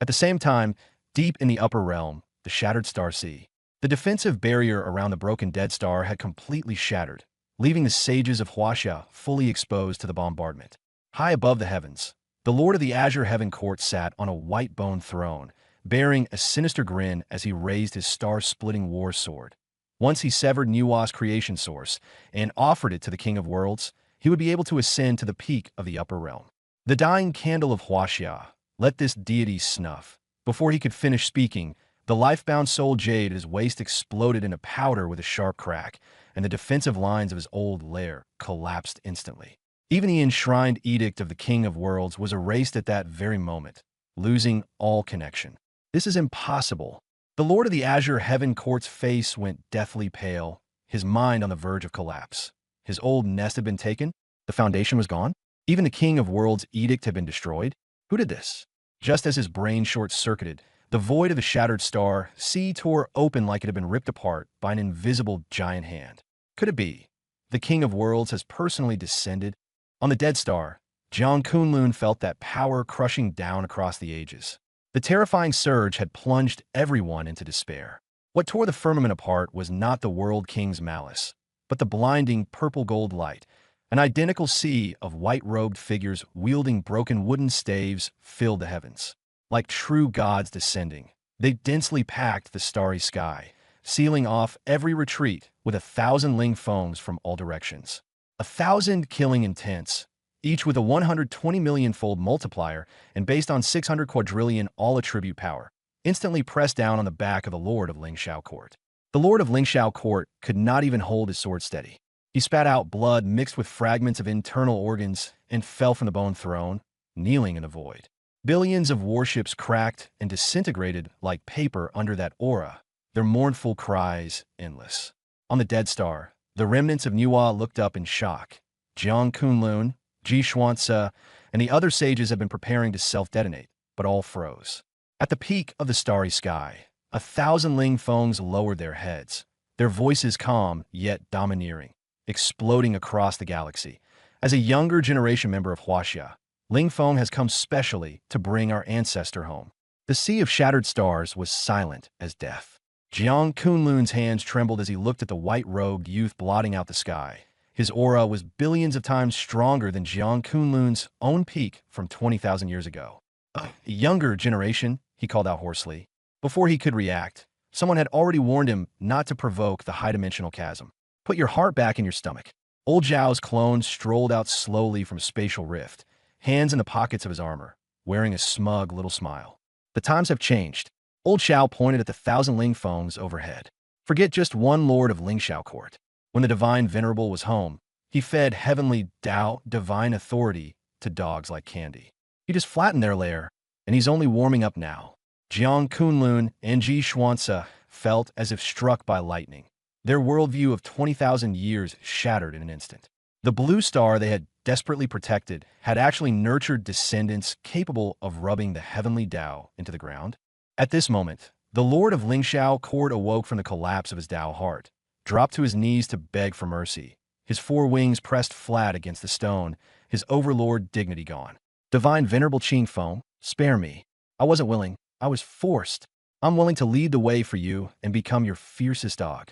At the same time, deep in the upper realm, the shattered Star Sea, the defensive barrier around the broken Dead Star had completely shattered, leaving the sages of Huaxia fully exposed to the bombardment. High above the heavens, the Lord of the Azure Heaven Court sat on a white bone throne, bearing a sinister grin as he raised his star-splitting war sword. Once he severed Nua's creation source and offered it to the King of Worlds, he would be able to ascend to the peak of the upper realm. The dying candle of Huaxia let this deity snuff. Before he could finish speaking, the life-bound soul jade at his waist exploded into powder with a sharp crack, and the defensive lines of his old lair collapsed instantly. Even the enshrined edict of the King of Worlds was erased at that very moment, losing all connection. This is impossible. The Lord of the Azure Heaven Court's face went deathly pale, his mind on the verge of collapse. His old nest had been taken? The foundation was gone? Even the King of Worlds' edict had been destroyed? Who did this? Just as his brain short-circuited, the void of the shattered star sea tore open like it had been ripped apart by an invisible giant hand. Could it be? The King of Worlds has personally descended? On the Dead Star, Jiang Kunlun felt that power crushing down across the ages. The terrifying surge had plunged everyone into despair. What tore the firmament apart was not the World King's malice, but the blinding purple-gold light. An identical sea of white-robed figures wielding broken wooden staves filled the heavens. Like true gods descending, they densely packed the starry sky, sealing off every retreat with 1,000 Ling Fongs from all directions. 1,000 killing intents, each with a 120 million-fold multiplier and based on 600 quadrillion all-attribute power, instantly pressed down on the back of the Lord of Lingxiao Court. The Lord of Lingxiao Court could not even hold his sword steady. He spat out blood mixed with fragments of internal organs and fell from the bone throne, kneeling in the void. Billions of warships cracked and disintegrated like paper under that aura, their mournful cries endless. On the Dead Star, the remnants of Nuwa looked up in shock. Jiang Kunlun, Ji Xuanci, and the other sages had been preparing to self-detonate, but all froze. At the peak of the starry sky, 1,000 Ling Fongs lowered their heads, their voices calm yet domineering, exploding across the galaxy. As a younger generation member of Huaxia, Ling Fong has come specially to bring our ancestor home. The sea of shattered stars was silent as death. Jiang Kunlun's hands trembled as he looked at the white-robed youth blotting out the sky. His aura was billions of times stronger than Jiang Kunlun's own peak from 20,000 years ago. A younger generation, he called out hoarsely. Before he could react, someone had already warned him not to provoke the high-dimensional chasm. Put your heart back in your stomach. Old Zhao's clone strolled out slowly from a spatial rift, hands in the pockets of his armor, wearing a smug little smile. The times have changed. Old Zhao pointed at the 1,000 Ling Fongs overhead. Forget just one lord of Lingxiao Court. When the divine venerable was home, he fed heavenly Dao divine authority to dogs like candy. He just flattened their lair, and he's only warming up now. Jiang Kunlun and Ji Xuanci felt as if struck by lightning. Their worldview of 20,000 years shattered in an instant. The blue star they had desperately protected had actually nurtured descendants capable of rubbing the heavenly Dao into the ground. At this moment, the Lord of Lingxiao Court awoke from the collapse of his Dao heart, dropped to his knees to beg for mercy, his four wings pressed flat against the stone, his overlord dignity gone. Divine Venerable Qing Feng, spare me. I wasn't willing. I was forced. I'm willing to lead the way for you and become your fiercest dog.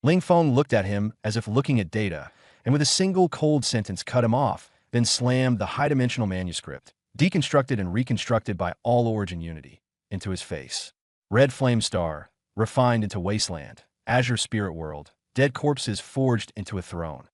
Ling Feng looked at him as if looking at data, and with a single cold sentence cut him off, then slammed the high-dimensional manuscript, deconstructed and reconstructed by all origin unity, into his face. Red flame star, refined into wasteland, azure spirit world, dead corpses forged into a throne.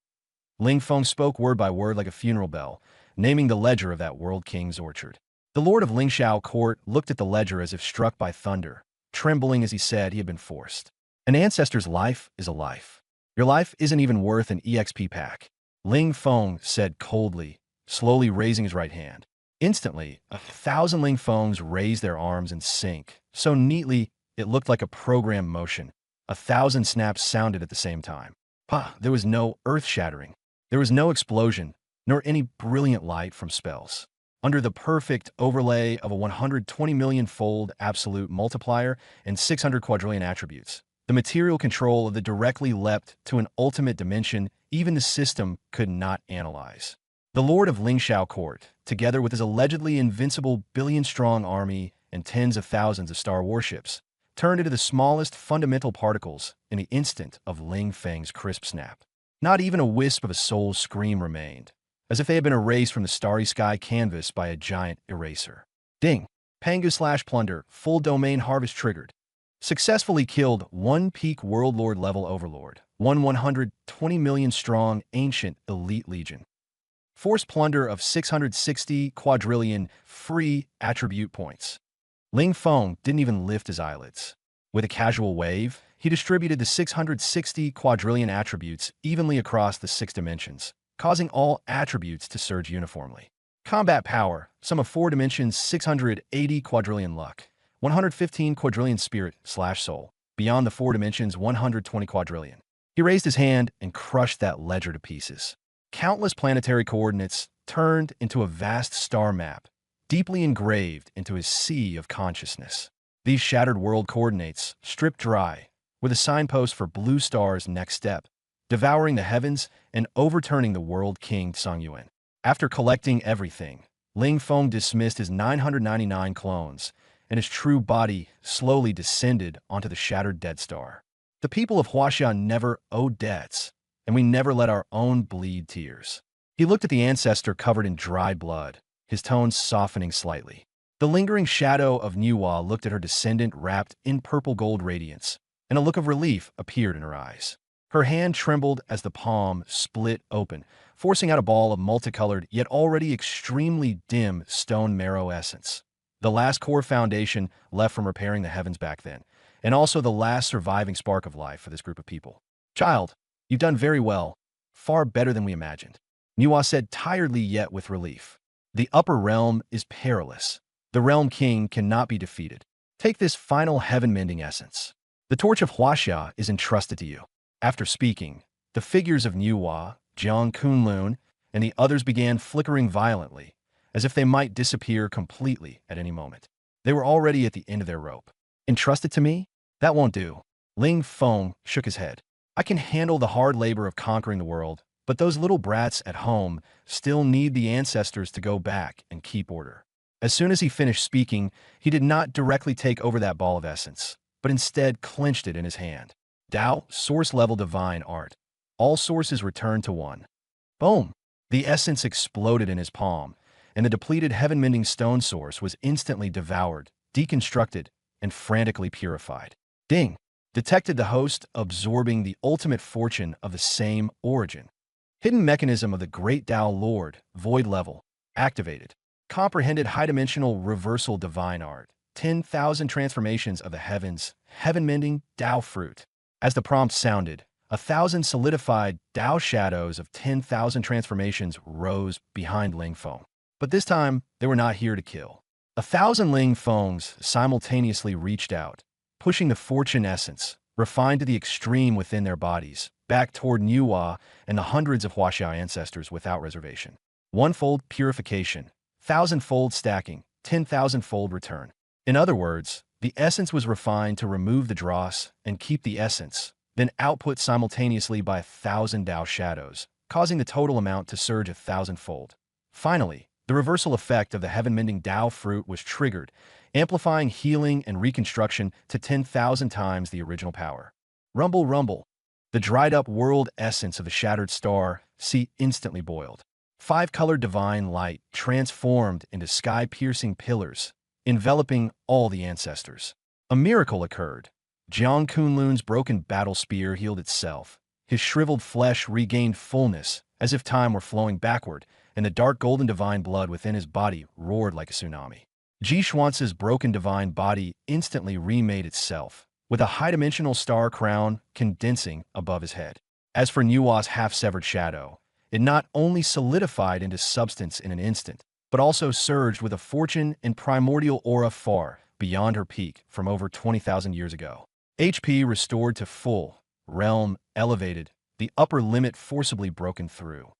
Ling Feng spoke word by word like a funeral bell, naming the ledger of that world king's orchard. The Lord of Lingxiao Court looked at the ledger as if struck by thunder, trembling as he said he had been forced. An ancestor's life is a life. Your life isn't even worth an EXP pack. Ling Feng said coldly, slowly raising his right hand. Instantly, 1,000 Ling Fongs raised their arms and sank, so neatly it looked like a programmed motion. 1,000 snaps sounded at the same time. There was no earth-shattering. There was no explosion, nor any brilliant light from spells. Under the perfect overlay of a 120 million-fold absolute multiplier and 600 quadrillion attributes, the material control of the directly leapt to an ultimate dimension even the system could not analyze. The Lord of Lingxiao Court, together with his allegedly invincible billion-strong army and tens of thousands of star warships, turned into the smallest fundamental particles in the instant of Ling Feng's crisp snap. Not even a wisp of a soul's scream remained, as if they had been erased from the starry sky canvas by a giant eraser. Ding! Pangu/Plunder, full domain harvest triggered. Successfully killed one peak World Lord level overlord, 120 million strong ancient elite legion. Force plunder of 660 quadrillion free attribute points. Ling Feng didn't even lift his eyelids. With a casual wave, he distributed the 660 quadrillion attributes evenly across the 6 dimensions, causing all attributes to surge uniformly. Combat power, sum of 4 dimensions, 680 quadrillion luck, 115 quadrillion spirit/soul, beyond the 4 dimensions, 120 quadrillion. He raised his hand and crushed that ledger to pieces. Countless planetary coordinates turned into a vast star map, deeply engraved into his sea of consciousness. These shattered world coordinates, stripped dry, were the signpost for Blue Star's next step, devouring the heavens and overturning the world king Tsang Yuan. After collecting everything, Ling Feng dismissed his 999 clones, and his true body slowly descended onto the shattered Dead Star. The people of Huaxia never owed debts, and we never let our own bleed tears. He looked at the ancestor covered in dried blood, his tones softening slightly. The lingering shadow of Niwa looked at her descendant wrapped in purple gold radiance, and a look of relief appeared in her eyes. Her hand trembled as the palm split open, forcing out a ball of multicolored yet already extremely dim stone marrow essence. The last core foundation left from repairing the heavens back then, and also the last surviving spark of life for this group of people. Child, you've done very well, far better than we imagined. Niwa said tiredly yet with relief. The upper realm is perilous. The realm king cannot be defeated. Take this final heaven-mending essence. The torch of Huaxia is entrusted to you. After speaking, the figures of Niwa, Jiang Kunlun, and the others began flickering violently, as if they might disappear completely at any moment. They were already at the end of their rope. Entrusted to me? That won't do. Ling Feng shook his head. I can handle the hard labor of conquering the world, but those little brats at home still need the ancestors to go back and keep order. As soon as he finished speaking, he did not directly take over that ball of essence, but instead clenched it in his hand. Tao, source-level divine art. All sources return to one. Boom! The essence exploded in his palm, and the depleted heaven-mending stone source was instantly devoured, deconstructed, and frantically purified. Ding! Detected the host absorbing the ultimate fortune of the same origin. Hidden mechanism of the Great Tao Lord, void level, activated. Comprehended high-dimensional reversal divine art. 10,000 transformations of the heavens, heaven-mending Tao fruit. As the prompt sounded, 1,000 solidified Tao shadows of 10,000 transformations rose behind Ling Feng. But this time, they were not here to kill. 1,000 Ling Fengs simultaneously reached out, pushing the fortune essence, refined to the extreme within their bodies, back toward Niwa and the hundreds of Huaxia ancestors without reservation. One-fold purification, 1,000-fold stacking, 10,000-fold return. In other words, the essence was refined to remove the dross and keep the essence, then output simultaneously by 1,000 Tao shadows, causing the total amount to surge 1,000-fold. Finally, the reversal effect of the heaven-mending Tao fruit was triggered, amplifying healing and reconstruction to 10,000 times the original power. Rumble, rumble. The dried-up world essence of the shattered star sea instantly boiled. 5-colored divine light transformed into sky-piercing pillars, enveloping all the ancestors. A miracle occurred. Jiang Kunlun's broken battle spear healed itself. His shriveled flesh regained fullness, as if time were flowing backward, and the dark golden divine blood within his body roared like a tsunami. Ji Xuance's broken divine body instantly remade itself, with a high-dimensional star crown condensing above his head. As for Niwa's half-severed shadow, it not only solidified into substance in an instant, but also surged with a fortune and primordial aura far beyond her peak from over 20,000 years ago. HP restored to full, realm elevated, the upper limit forcibly broken through.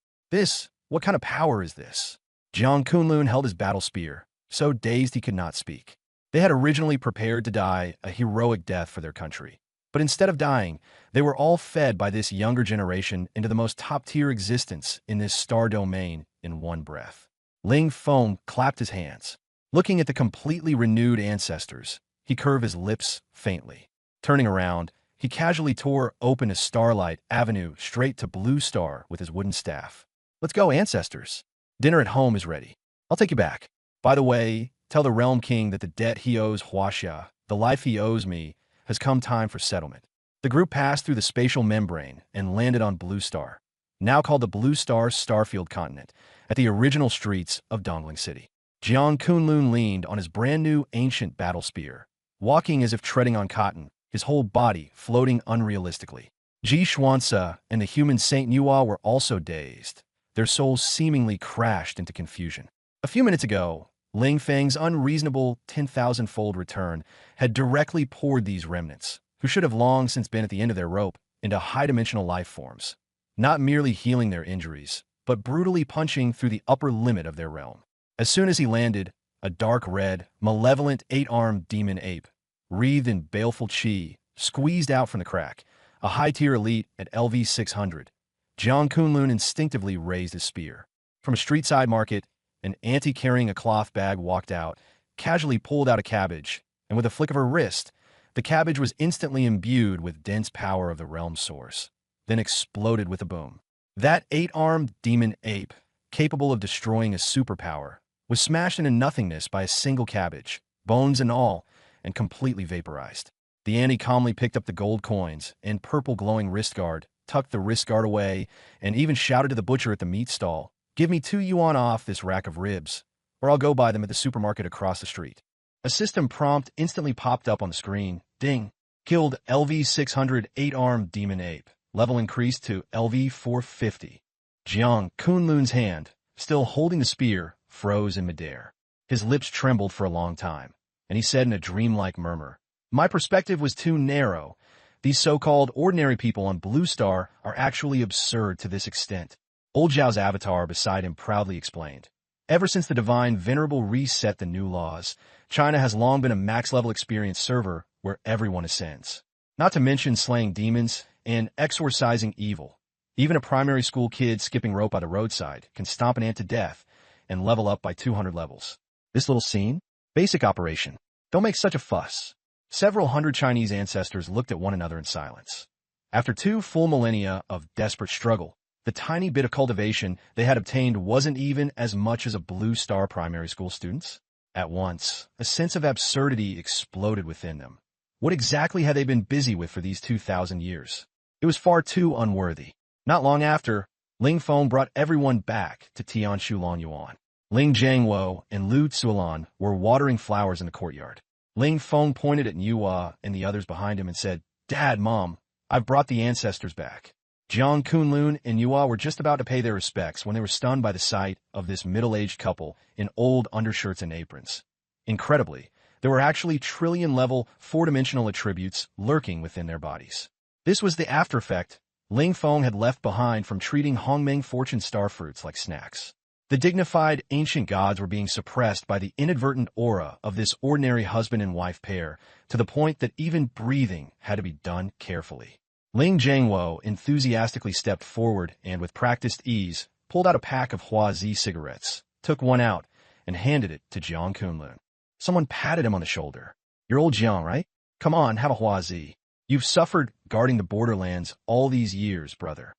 What kind of power is this? Jiang Kunlun held his battle spear, so dazed he could not speak. They had originally prepared to die a heroic death for their country. But instead of dying, they were all fed by this younger generation into the most top-tier existence in this star domain in one breath. Ling Feng clapped his hands. Looking at the completely renewed ancestors, he curved his lips faintly. Turning around, he casually tore open a starlight avenue straight to Blue Star with his wooden staff. Let's go, ancestors. Dinner at home is ready. I'll take you back. By the way, tell the Realm King that the debt he owes Huaxia, the life he owes me, has come time for settlement. The group passed through the spatial membrane and landed on Blue Star, now called the Blue Star Starfield Continent, at the original streets of Dongling City. Jiang Kunlun leaned on his brand-new ancient battle spear, walking as if treading on cotton, his whole body floating unrealistically. Ji Xuance and the human Saint Niwa were also dazed, their souls seemingly crashed into confusion. A few minutes ago, Ling Feng's unreasonable 10,000-fold return had directly poured these remnants, who should have long since been at the end of their rope, into high-dimensional life forms, not merely healing their injuries, but brutally punching through the upper limit of their realm. As soon as he landed, a dark red, malevolent 8-armed demon ape, wreathed in baleful chi, squeezed out from the crack, a high-tier elite at LV 600. Jiang Kunlun instinctively raised his spear. From a street-side market, an auntie carrying a cloth bag walked out, casually pulled out a cabbage, and with a flick of her wrist, the cabbage was instantly imbued with dense power of the realm source, then exploded with a boom. That eight-armed demon ape, capable of destroying a superpower, was smashed into nothingness by a single cabbage, bones and all, and completely vaporized. The auntie calmly picked up the gold coins and purple glowing wrist guard, tucked the wrist guard away, and even shouted to the butcher at the meat stall, "Give me 2 yuan off this rack of ribs, or I'll go buy them at the supermarket across the street." A system prompt instantly popped up on the screen. Ding. Killed LV-600 8-armed demon ape. Level increased to LV-450. Jiang Kunlun's hand, still holding the spear, froze in midair. His lips trembled for a long time, and he said in a dreamlike murmur, "My perspective was too narrow. These so-called ordinary people on Blue Star are actually absurd to this extent." Old Zhao's avatar beside him proudly explained, "Ever since the Divine Venerable reset the new laws, China has long been a max-level experience server where everyone ascends. Not to mention slaying demons and exorcising evil. Even a primary school kid skipping rope by the roadside can stomp an ant to death and level up by 200 levels. This little scene? Basic operation. Don't make such a fuss." Several hundred Chinese ancestors looked at one another in silence. After 2 full millennia of desperate struggle, the tiny bit of cultivation they had obtained wasn't even as much as a Blue Star primary school student's. At once, a sense of absurdity exploded within them. What exactly had they been busy with for these 2,000 years? It was far too unworthy. Not long after, Ling Feng brought everyone back to Tianshu Longyuan. Ling Jiangwo and Lu Tsuolan were watering flowers in the courtyard. Ling Feng pointed at Niuhua and the others behind him and said, "Dad, Mom, I've brought the ancestors back." Jiang Kunlun and Niuhua were just about to pay their respects when they were stunned by the sight of this middle-aged couple in old undershirts and aprons. Incredibly, there were actually trillion-level, 4-dimensional attributes lurking within their bodies. This was the after-effect Ling Feng had left behind from treating Hongmeng fortune star fruits like snacks. The dignified ancient gods were being suppressed by the inadvertent aura of this ordinary husband and wife pair, to the point that even breathing had to be done carefully. Ling Jiangwo enthusiastically stepped forward and, with practiced ease, pulled out a pack of Huazi cigarettes, took one out, and handed it to Jiang Kunlun. Someone patted him on the shoulder. "You're old Jiang, right? Come on, have a Huazi. You've suffered guarding the borderlands all these years, brother."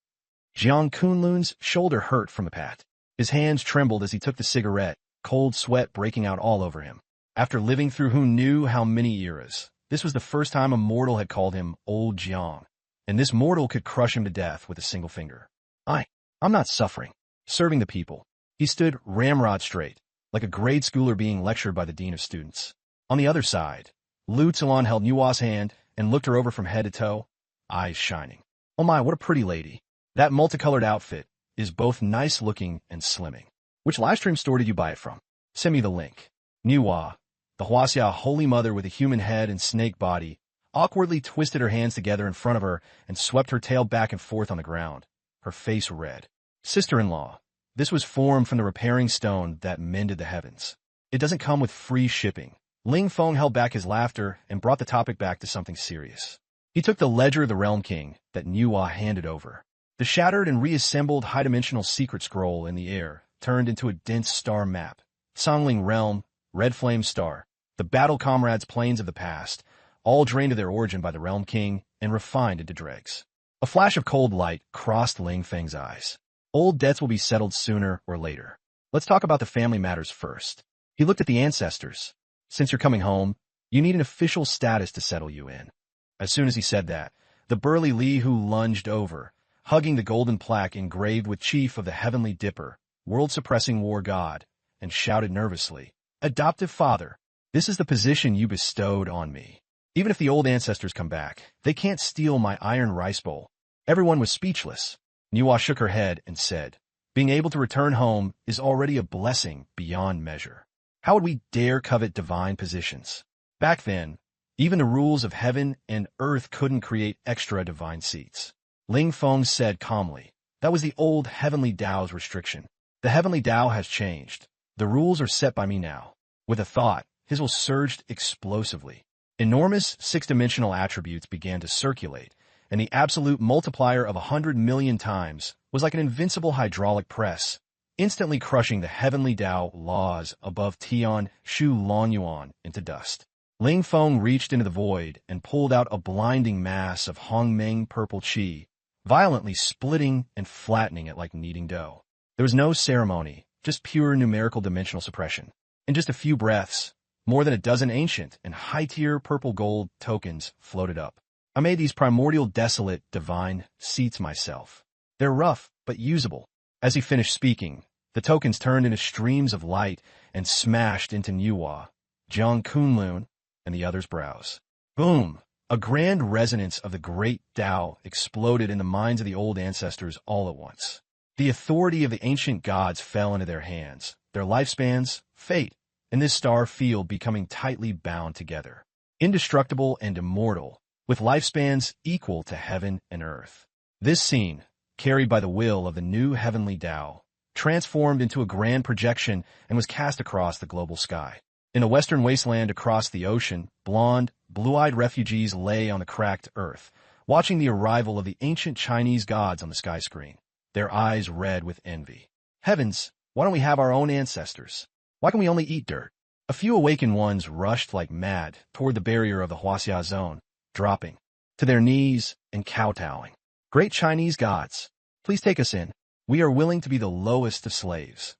Jiang Kunlun's shoulder hurt from the pat. His hands trembled as he took the cigarette, cold sweat breaking out all over him. After living through who knew how many eras, this was the first time a mortal had called him Old Jiang, and this mortal could crush him to death with a single finger. I'm not suffering. Serving the people." He stood ramrod straight, like a grade schooler being lectured by the dean of students. On the other side, Lu Tsulan held Niua's hand and looked her over from head to toe, eyes shining. "Oh my, what a pretty lady. That multicolored outfit is both nice-looking and slimming. Which livestream store did you buy it from? Send me the link." Niuhua, the Huaxia Holy Mother with a human head and snake body, awkwardly twisted her hands together in front of her and swept her tail back and forth on the ground, her face red. "Sister-in-law, this was formed from the repairing stone that mended the heavens. It doesn't come with free shipping." Ling Feng held back his laughter and brought the topic back to something serious. He took the Ledger of the Realm King that Niuhua handed over. The shattered and reassembled high-dimensional secret scroll in the air turned into a dense star map. Songling Realm, Red Flame Star, the battle comrades' planes of the past, all drained of their origin by the Realm King and refined into dregs. A flash of cold light crossed Ling Feng's eyes. Old debts will be settled sooner or later. Let's talk about the family matters first. He looked at the ancestors. "Since you're coming home, you need an official status to settle you in." As soon as he said that, the burly Li Hu lunged over, hugging the golden plaque engraved with Chief of the Heavenly Dipper, world-suppressing war god, and shouted nervously, "Adoptive father, this is the position you bestowed on me. Even if the old ancestors come back, they can't steal my iron rice bowl." Everyone was speechless. Niuhua shook her head and said, "Being able to return home is already a blessing beyond measure. How would we dare covet divine positions? Back then, even the rules of heaven and earth couldn't create extra divine seats." Ling Feng said calmly, "That was the old Heavenly Tao's restriction. The Heavenly Tao has changed. The rules are set by me now." With a thought, his will surged explosively. Enormous 6-dimensional attributes began to circulate, and the absolute multiplier of 100 million times was like an invincible hydraulic press, instantly crushing the heavenly Tao laws above Tian Shu Longyuan into dust. Ling Feng reached into the void and pulled out a blinding mass of Hongmeng purple qi, violently splitting and flattening it like kneading dough. There was no ceremony, just pure numerical dimensional suppression. In just a few breaths, more than a dozen ancient and high-tier purple gold tokens floated up. I made these primordial desolate divine seats myself. They're rough, but usable. As he finished speaking, the tokens turned into streams of light and smashed into Nuwa, Jiang Kunlun, and the other's brows. Boom! A grand resonance of the great Tao exploded in the minds of the old ancestors all at once. The authority of the ancient gods fell into their hands, their lifespans, fate, and this star field becoming tightly bound together. Indestructible and immortal, with lifespans equal to heaven and earth. This scene, carried by the will of the new heavenly Tao, transformed into a grand projection and was cast across the global sky. In a western wasteland across the ocean, blonde, blue-eyed refugees lay on the cracked earth, watching the arrival of the ancient Chinese gods on the sky screen, their eyes red with envy. Heavens, why don't we have our own ancestors? Why can we only eat dirt? A few awakened ones rushed like mad toward the barrier of the Huaxia zone, dropping to their knees and kowtowing. Great Chinese gods, please take us in. We are willing to be the lowest of slaves.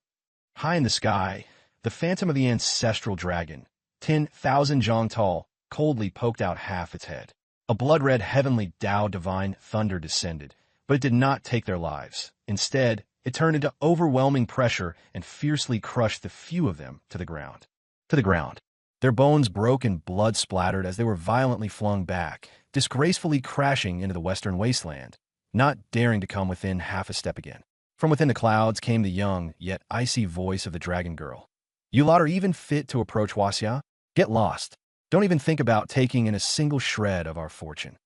High in the sky, the phantom of the ancestral dragon, 10,000 zhang tall, coldly poked out half its head. A blood-red heavenly Tao divine thunder descended, but it did not take their lives. Instead, it turned into overwhelming pressure and fiercely crushed the few of them to the ground. Their bones broke and blood splattered as they were violently flung back, disgracefully crashing into the western wasteland, not daring to come within half a step again. From within the clouds came the young, yet icy voice of the dragon girl. You lot are even fit to approach Huaxia? Get lost. Don't even think about taking in a single shred of our fortune.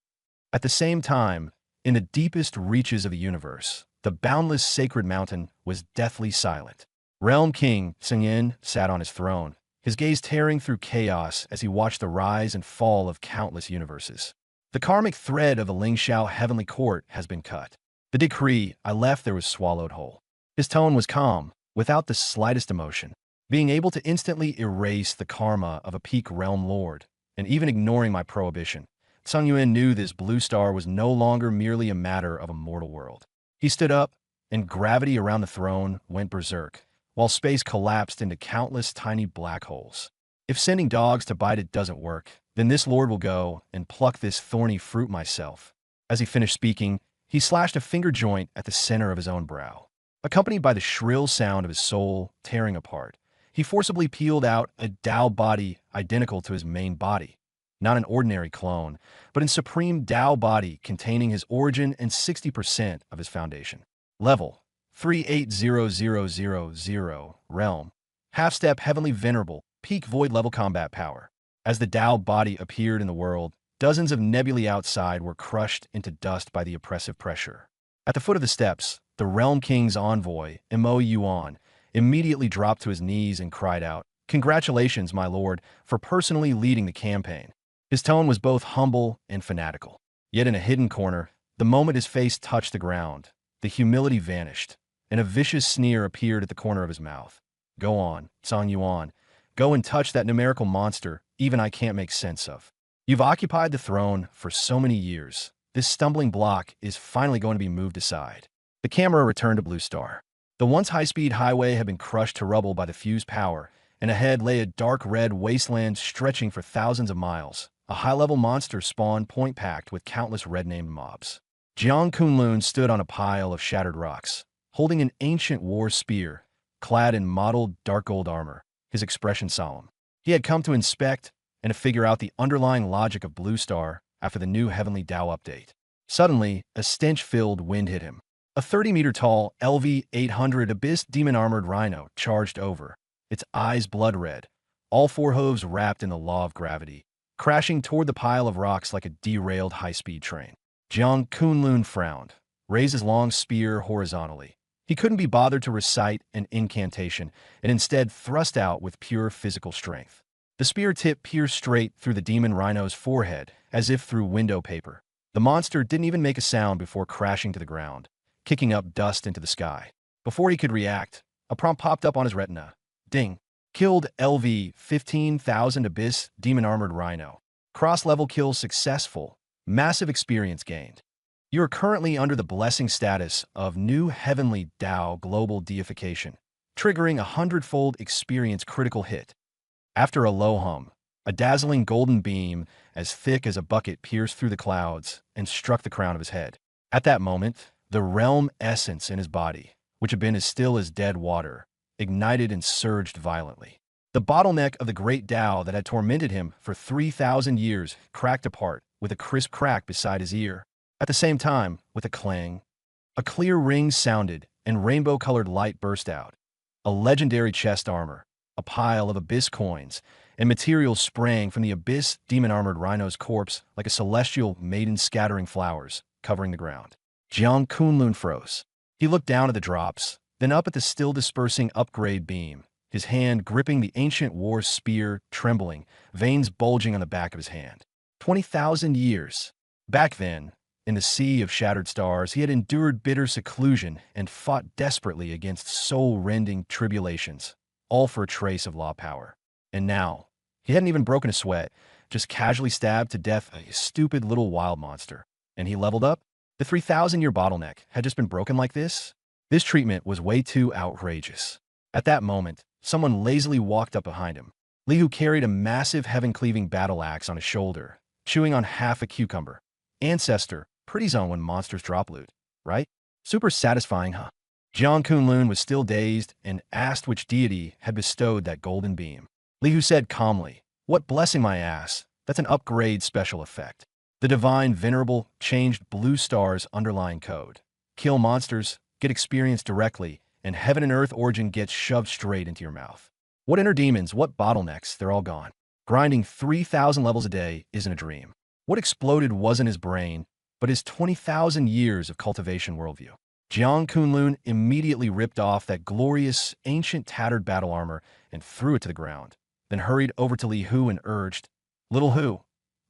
At the same time, in the deepest reaches of the universe, the boundless sacred mountain was deathly silent. Realm King Tsingyin sat on his throne, his gaze tearing through chaos as he watched the rise and fall of countless universes. The karmic thread of the Lingxiao heavenly court has been cut. The decree I left there was swallowed whole. His tone was calm, without the slightest emotion, being able to instantly erase the karma of a peak realm lord, and even ignoring my prohibition. Tseng Yuan knew this blue star was no longer merely a matter of a mortal world. He stood up, and gravity around the throne went berserk, while space collapsed into countless tiny black holes. If sending dogs to bite it doesn't work, then this lord will go and pluck this thorny fruit myself. As he finished speaking, he slashed a finger joint at the center of his own brow. Accompanied by the shrill sound of his soul tearing apart, he forcibly peeled out a Tao body identical to his main body. Not an ordinary clone, but in supreme Tao body containing his origin and 60% of his foundation. Level 380000, Realm, Half-Step Heavenly Venerable, Peak Void Level Combat Power. As the Tao body appeared in the world, dozens of nebulae outside were crushed into dust by the oppressive pressure. At the foot of the steps, the Realm King's envoy, Mo Yuan, immediately dropped to his knees and cried out, "Congratulations, my lord, for personally leading the campaign." His tone was both humble and fanatical. Yet in a hidden corner, the moment his face touched the ground, the humility vanished, and a vicious sneer appeared at the corner of his mouth. Go on, Tseng Yuan. Go and touch that numerical monster even I can't make sense of. You've occupied the throne for so many years. This stumbling block is finally going to be moved aside. The camera returned to Blue Star. The once high-speed highway had been crushed to rubble by the fused power, and ahead lay a dark red wasteland stretching for thousands of miles. A high-level monster spawned point-packed with countless red-named mobs. Jiang Kunlun stood on a pile of shattered rocks, holding an ancient war spear, clad in mottled dark gold armor, his expression solemn. He had come to inspect and to figure out the underlying logic of Blue Star after the new Heavenly Tao update. Suddenly, a stench-filled wind hit him. A 30-meter-tall LV-800 Abyss demon-armored rhino charged over, its eyes blood-red, all four hooves wrapped in the law of gravity, crashing toward the pile of rocks like a derailed high-speed train. Jiang Kunlun frowned, raised his long spear horizontally. He couldn't be bothered to recite an incantation, and instead thrust out with pure physical strength. The spear tip pierced straight through the demon rhino's forehead, as if through window paper. The monster didn't even make a sound before crashing to the ground, kicking up dust into the sky. Before he could react, A prompt popped up on his retina. Ding. Killed LV 15,000 Abyss Demon Armored Rhino. Cross-level kill successful. Massive experience gained. You are currently under the blessing status of New Heavenly Tao Global Deification, triggering a 100-fold experience critical hit. After a low hum, a dazzling golden beam as thick as a bucket pierced through the clouds and struck the crown of his head. At that moment, the realm essence in his body, which had been as still as dead water, ignited and surged violently. The bottleneck of the great Tao that had tormented him for 3,000 years cracked apart with a crisp crack beside his ear. At the same time, with a clang, a clear ring sounded and rainbow-colored light burst out. A legendary chest armor, a pile of Abyss coins, and materials sprang from the Abyss demon-armored rhino's corpse like a celestial maiden scattering flowers, covering the ground. Jiang Kunlun froze. He looked down at the drops, then up at the still-dispersing upgrade beam, his hand gripping the ancient war spear, trembling, veins bulging on the back of his hand. 20,000 years. Back then, in the sea of shattered stars, he had endured bitter seclusion and fought desperately against soul-rending tribulations, all for a trace of law power. And now, he hadn't even broken a sweat, just casually stabbed to death a stupid little wild monster. And he leveled up? The 3,000-year bottleneck had just been broken like this? This treatment was way too outrageous. At that moment, someone lazily walked up behind him. Li Hu carried a massive heaven-cleaving battle axe on his shoulder, chewing on half a cucumber. Ancestor, pretty zone when monsters drop loot, right? Super satisfying, huh? Jiang Kunlun was still dazed and asked which deity had bestowed that golden beam. Li Hu said calmly, "What blessing my ass? That's an upgrade special effect." The divine venerable changed Blue Star's underlying code. Kill monsters, get experience directly, and heaven and earth origin gets shoved straight into your mouth. What inner demons, what bottlenecks, they're all gone. Grinding 3,000 levels a day isn't a dream. What exploded wasn't his brain, but his 20,000 years of cultivation worldview. Jiang Kunlun immediately ripped off that glorious, ancient tattered battle armor and threw it to the ground, then hurried over to Li Hu and urged, "Little Hu,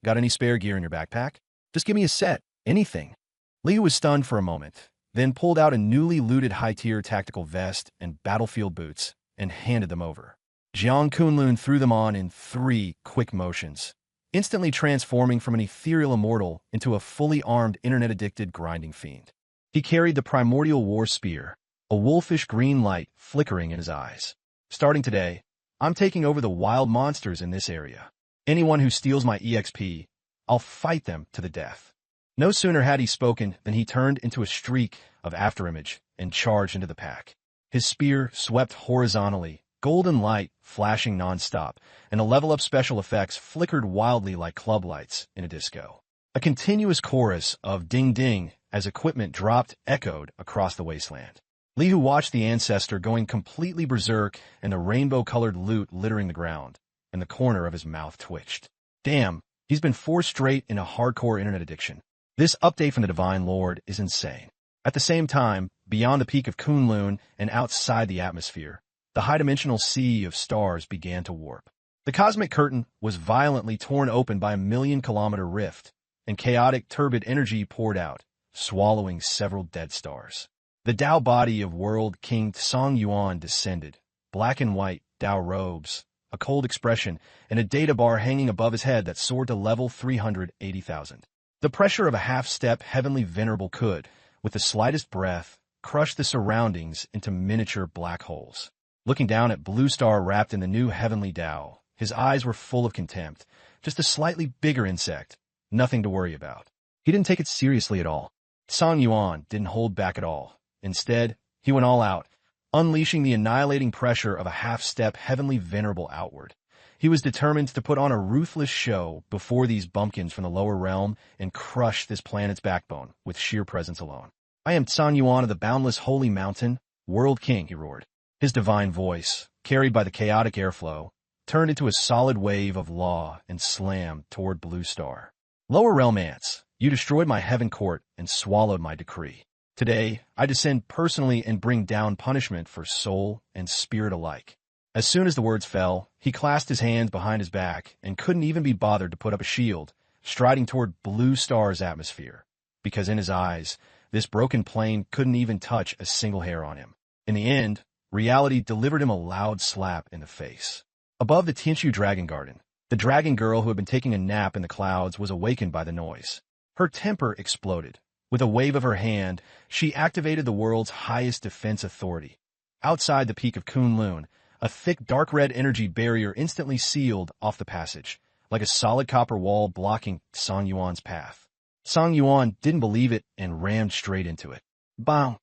got any spare gear in your backpack? Just give me a set, anything." Li Hu was stunned for a moment, then pulled out a newly looted high-tier tactical vest and battlefield boots and handed them over. Jiang Kunlun threw them on in 3 quick motions, instantly transforming from an ethereal immortal into a fully armed, internet-addicted grinding fiend. He carried the primordial war spear, a wolfish green light flickering in his eyes. "Starting today, I'm taking over the wild monsters in this area. Anyone who steals my EXP, I'll fight them to the death." No sooner had he spoken than he turned into a streak of afterimage and charged into the pack. His spear swept horizontally, golden light flashing non-stop, and the level-up special effects flickered wildly like club lights in a disco. A continuous chorus of ding-ding as equipment dropped echoed across the wasteland. Li Hu watched the ancestor going completely berserk and the rainbow-colored loot littering the ground, and the corner of his mouth twitched. Damn, he's been forced straight into hardcore internet addiction. This update from the Divine Lord is insane. At the same time, beyond the peak of Kunlun and outside the atmosphere, the high-dimensional sea of stars began to warp. The cosmic curtain was violently torn open by a million-kilometer rift, and chaotic, turbid energy poured out, swallowing several dead stars. The Tao body of World King Song Yuan descended, black and white Tao robes, a cold expression, and a data bar hanging above his head that soared to level 380,000. The pressure of a half-step heavenly venerable could, with the slightest breath, crush the surroundings into miniature black holes. Looking down at Blue Star wrapped in the new heavenly Tao, his eyes were full of contempt. Just a slightly bigger insect, nothing to worry about. He didn't take it seriously at all. Song Yuan didn't hold back at all. Instead, he went all out, unleashing the annihilating pressure of a half-step heavenly venerable outward. He was determined to put on a ruthless show before these bumpkins from the lower realm and crush this planet's backbone with sheer presence alone. "I am Song Yuan of the boundless holy mountain, World King," he roared. His divine voice, carried by the chaotic airflow, turned into a solid wave of law and slammed toward Blue Star. "Lower realm ants, you destroyed my heaven court and swallowed my decree. Today, I descend personally and bring down punishment for soul and spirit alike." As soon as the words fell, he clasped his hands behind his back and couldn't even be bothered to put up a shield, striding toward Blue Star's atmosphere, because in his eyes, this broken plane couldn't even touch a single hair on him. In the end, reality delivered him a loud slap in the face. Above the Tianshu Dragon Garden, the dragon girl who had been taking a nap in the clouds was awakened by the noise. Her temper exploded. With a wave of her hand, she activated the world's highest defense authority. Outside the peak of Kunlun, a thick dark red energy barrier instantly sealed off the passage, like a solid copper wall blocking Song Yuan's path. Song Yuan didn't believe it and rammed straight into it. Bang!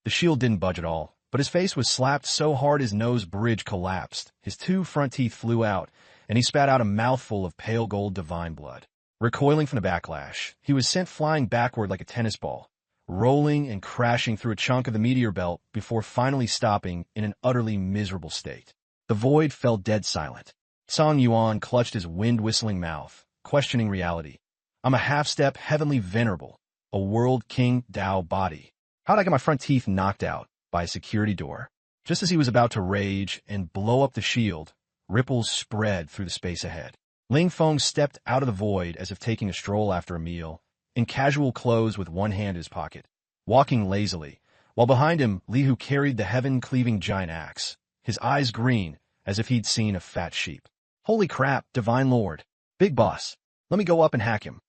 The shield didn't budge at all, but his face was slapped so hard his nose bridge collapsed, his two front teeth flew out, and he spat out a mouthful of pale gold divine blood. Recoiling from the backlash, he was sent flying backward like a tennis ball, rolling and crashing through a chunk of the meteor belt before finally stopping in an utterly miserable state. The void fell dead silent. Song Yuan clutched his wind-whistling mouth, questioning reality. I'm a half-step heavenly venerable, a world king Dao body. How'd I get my front teeth knocked out by a security door? Just as he was about to rage and blow up the shield, ripples spread through the space ahead. Ling Feng stepped out of the void as if taking a stroll after a meal, in casual clothes with one hand in his pocket, walking lazily, while behind him Li Hu carried the heaven-cleaving giant axe, his eyes green as if he'd seen a fat sheep. Holy crap, Divine Lord. Big boss. Let me go up and hack him.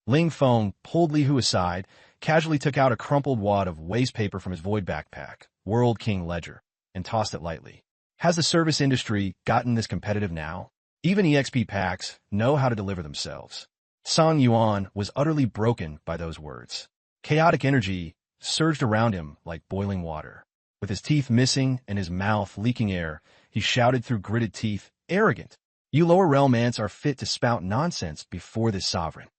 Ling Feng pulled Li Hu aside, casually took out a crumpled wad of waste paper from his void backpack, World King Ledger, and tossed it lightly. Has the service industry gotten this competitive now? Even EXP packs know how to deliver themselves. Song Yuan was utterly broken by those words. Chaotic energy surged around him like boiling water. With his teeth missing and his mouth leaking air, he shouted through gritted teeth, arrogant. You lower realm ants are fit to spout nonsense before this sovereign.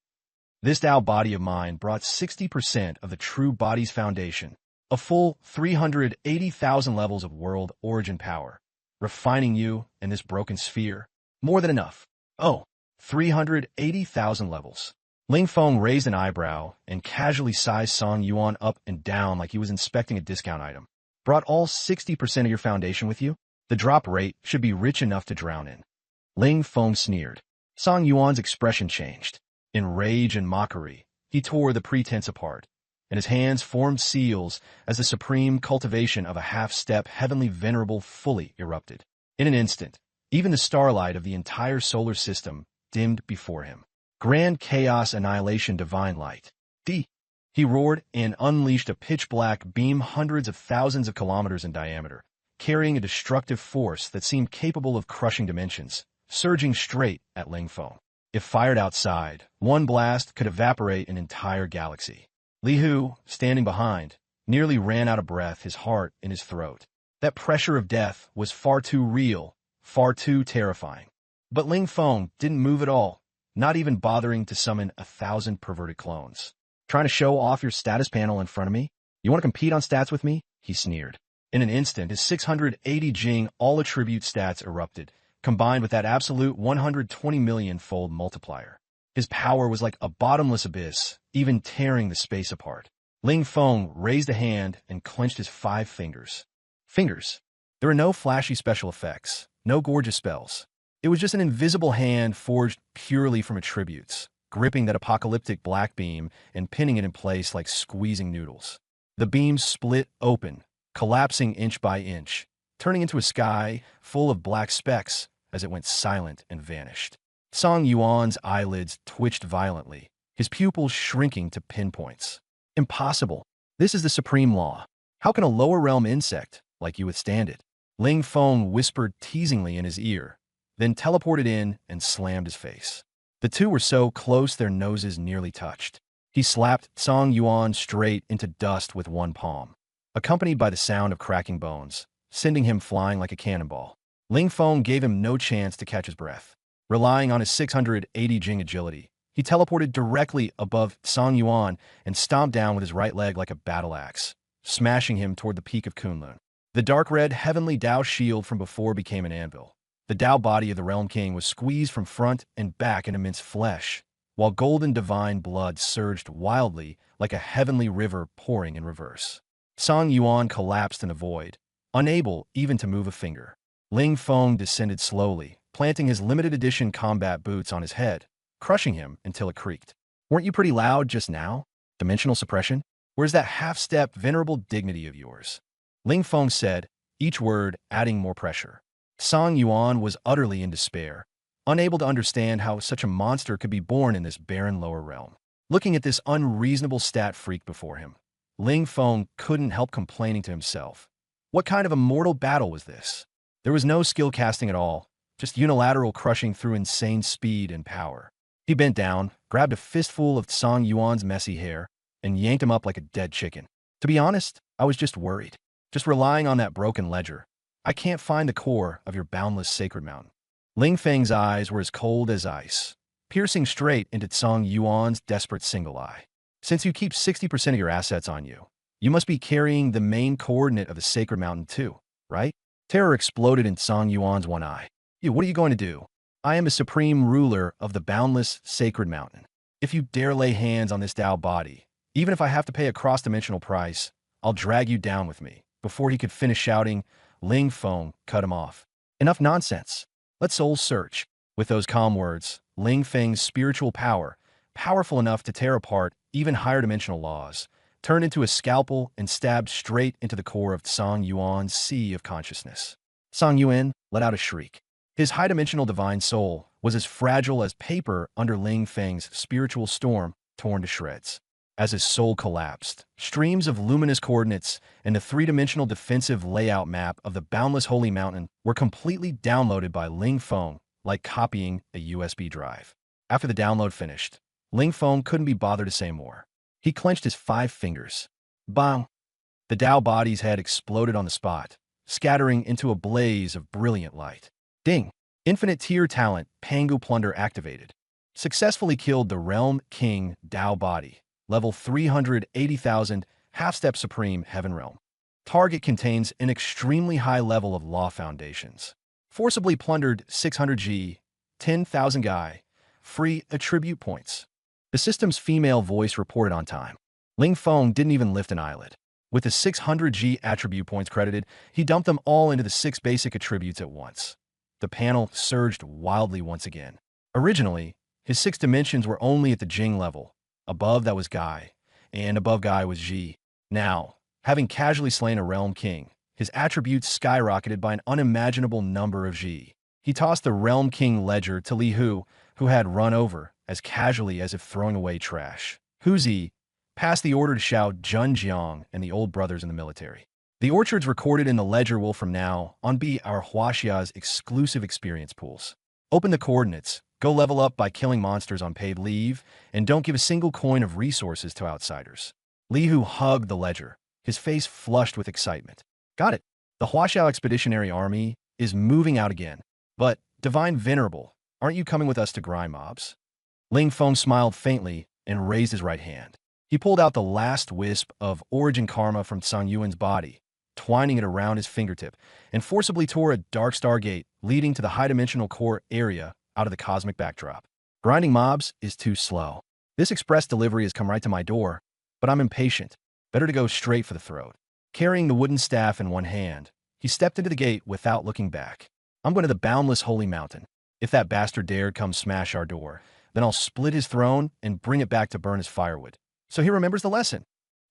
This Dao body of mine brought 60% of the true body's foundation, a full 380,000 levels of world origin power, refining you in this broken sphere. More than enough. Oh, 380,000 levels. Ling Feng raised an eyebrow and casually sized Song Yuan up and down like he was inspecting a discount item. Brought all 60% of your foundation with you? The drop rate should be rich enough to drown in. Ling Feng sneered. Song Yuan's expression changed. In rage and mockery, he tore the pretense apart, and his hands formed seals as the supreme cultivation of a half-step heavenly venerable fully erupted. In an instant, even the starlight of the entire solar system dimmed before him. Grand chaos annihilation divine light. D. He roared and unleashed a pitch-black beam hundreds of thousands of kilometers in diameter, carrying a destructive force that seemed capable of crushing dimensions, surging straight at Ling Feng. If fired outside, one blast could evaporate an entire galaxy. Li Hu, standing behind, nearly ran out of breath, his heart in his throat. That pressure of death was far too real, far too terrifying. But Ling Feng didn't move at all, not even bothering to summon 1,000 perverted clones. Trying to show off your status panel in front of me? You want to compete on stats with me? He sneered. In an instant, his 680 Jing all-attribute stats erupted, combined with that absolute 120 million-fold multiplier. His power was like a bottomless abyss, even tearing the space apart. Ling Feng raised a hand and clenched his 5 fingers. Fingers. There were no flashy special effects, no gorgeous spells. It was just an invisible hand forged purely from attributes, gripping that apocalyptic black beam and pinning it in place like squeezing noodles. The beam split open, collapsing inch by inch, turning into a sky full of black specks as it went silent and vanished. Song Yuan's eyelids twitched violently, his pupils shrinking to pinpoints. Impossible. This is the supreme law. How can a lower realm insect like you withstand it? Ling Feng whispered teasingly in his ear, then teleported in and slammed his face. The two were so close their noses nearly touched. He slapped Song Yuan straight into dust with one palm, accompanied by the sound of cracking bones, sending him flying like a cannonball. Ling Feng gave him no chance to catch his breath. Relying on his 680 Jing agility, he teleported directly above Song Yuan and stomped down with his right leg like a battle axe, smashing him toward the peak of Kunlun. The dark red heavenly Dao shield from before became an anvil. The Dao body of the Realm King was squeezed from front and back in immense flesh, while golden divine blood surged wildly like a heavenly river pouring in reverse. Song Yuan collapsed in the void, unable even to move a finger. Ling Feng descended slowly, planting his limited edition combat boots on his head, crushing him until it creaked. Weren't you pretty loud just now? Dimensional suppression? Where's that half-step venerable dignity of yours? Ling Feng said, each word adding more pressure. Song Yuan was utterly in despair, unable to understand how such a monster could be born in this barren lower realm. Looking at this unreasonable stat freak before him, Ling Feng couldn't help complaining to himself. What kind of a mortal battle was this? There was no skill casting at all, just unilateral crushing through insane speed and power. He bent down, grabbed a fistful of Song Yuan's messy hair, and yanked him up like a dead chicken. To be honest, I was just worried. Just relying on that broken ledger. I can't find the core of your boundless sacred mountain. Ling Feng's eyes were as cold as ice, piercing straight into Song Yuan's desperate single eye. Since you keep 60% of your assets on you, you must be carrying the main coordinate of the sacred mountain too, right? Terror exploded in Song Yuan's one eye. What are you going to do? I am the supreme ruler of the boundless sacred mountain. If you dare lay hands on this Dao body, even if I have to pay a cross-dimensional price, I'll drag you down with me. Before he could finish shouting, Ling Feng cut him off. Enough nonsense. Let's soul search. With those calm words, Ling Feng's spiritual power, powerful enough to tear apart even higher dimensional laws, turned into a scalpel and stabbed straight into the core of Song Yuan's sea of consciousness. Song Yuan let out a shriek. His high-dimensional divine soul was as fragile as paper under Ling Feng's spiritual storm torn to shreds. As his soul collapsed, streams of luminous coordinates and the three-dimensional defensive layout map of the boundless holy mountain were completely downloaded by Ling Feng, like copying a USB drive. After the download finished, Ling Feng couldn't be bothered to say more. He clenched his 5 fingers. Bang! The Dao body's head exploded on the spot, scattering into a blaze of brilliant light. Ding! Infinite tier talent Pangu Plunder activated. Successfully killed the Realm King Dao body. Level 380,000, half-step supreme heaven realm. Target contains an extremely high level of law foundations. Forcibly plundered 600G, 10,000 Gai, free attribute points. The system's female voice reported on time. Ling Feng didn't even lift an eyelid. With the 600G attribute points credited, he dumped them all into the 6 basic attributes at once. The panel surged wildly once again. Originally, his 6 dimensions were only at the Jing level. Above that was Gai, and above Gai was Ji. Now, having casually slain a Realm King, his attributes skyrocketed by an unimaginable number of Ji. He tossed the Realm King ledger to Li Hu, who had run over, as casually as if throwing away trash. Hu Zi passed the order to Xiao Zhenjiang and the old brothers in the military. The orchards recorded in the ledger will from now on be our Huaxia's exclusive experience pools. Open the coordinates, go level up by killing monsters on paid leave, and don't give a single coin of resources to outsiders. Li Hu hugged the ledger, his face flushed with excitement. Got it. The Huaxiao Expeditionary Army is moving out again. But, Divine Venerable, aren't you coming with us to grind mobs? Ling Feng smiled faintly and raised his right hand. He pulled out the last wisp of origin karma from Song Yuan's body, twining it around his fingertip, and forcibly tore a dark star gate leading to the high-dimensional core area out of the cosmic backdrop. Grinding mobs is too slow. This express delivery has come right to my door, but I'm impatient. Better to go straight for the throat. Carrying the wooden staff in one hand, he stepped into the gate without looking back. I'm going to the boundless holy mountain. If that bastard dared come smash our door, then I'll split his throne and bring it back to burn as firewood. So he remembers the lesson.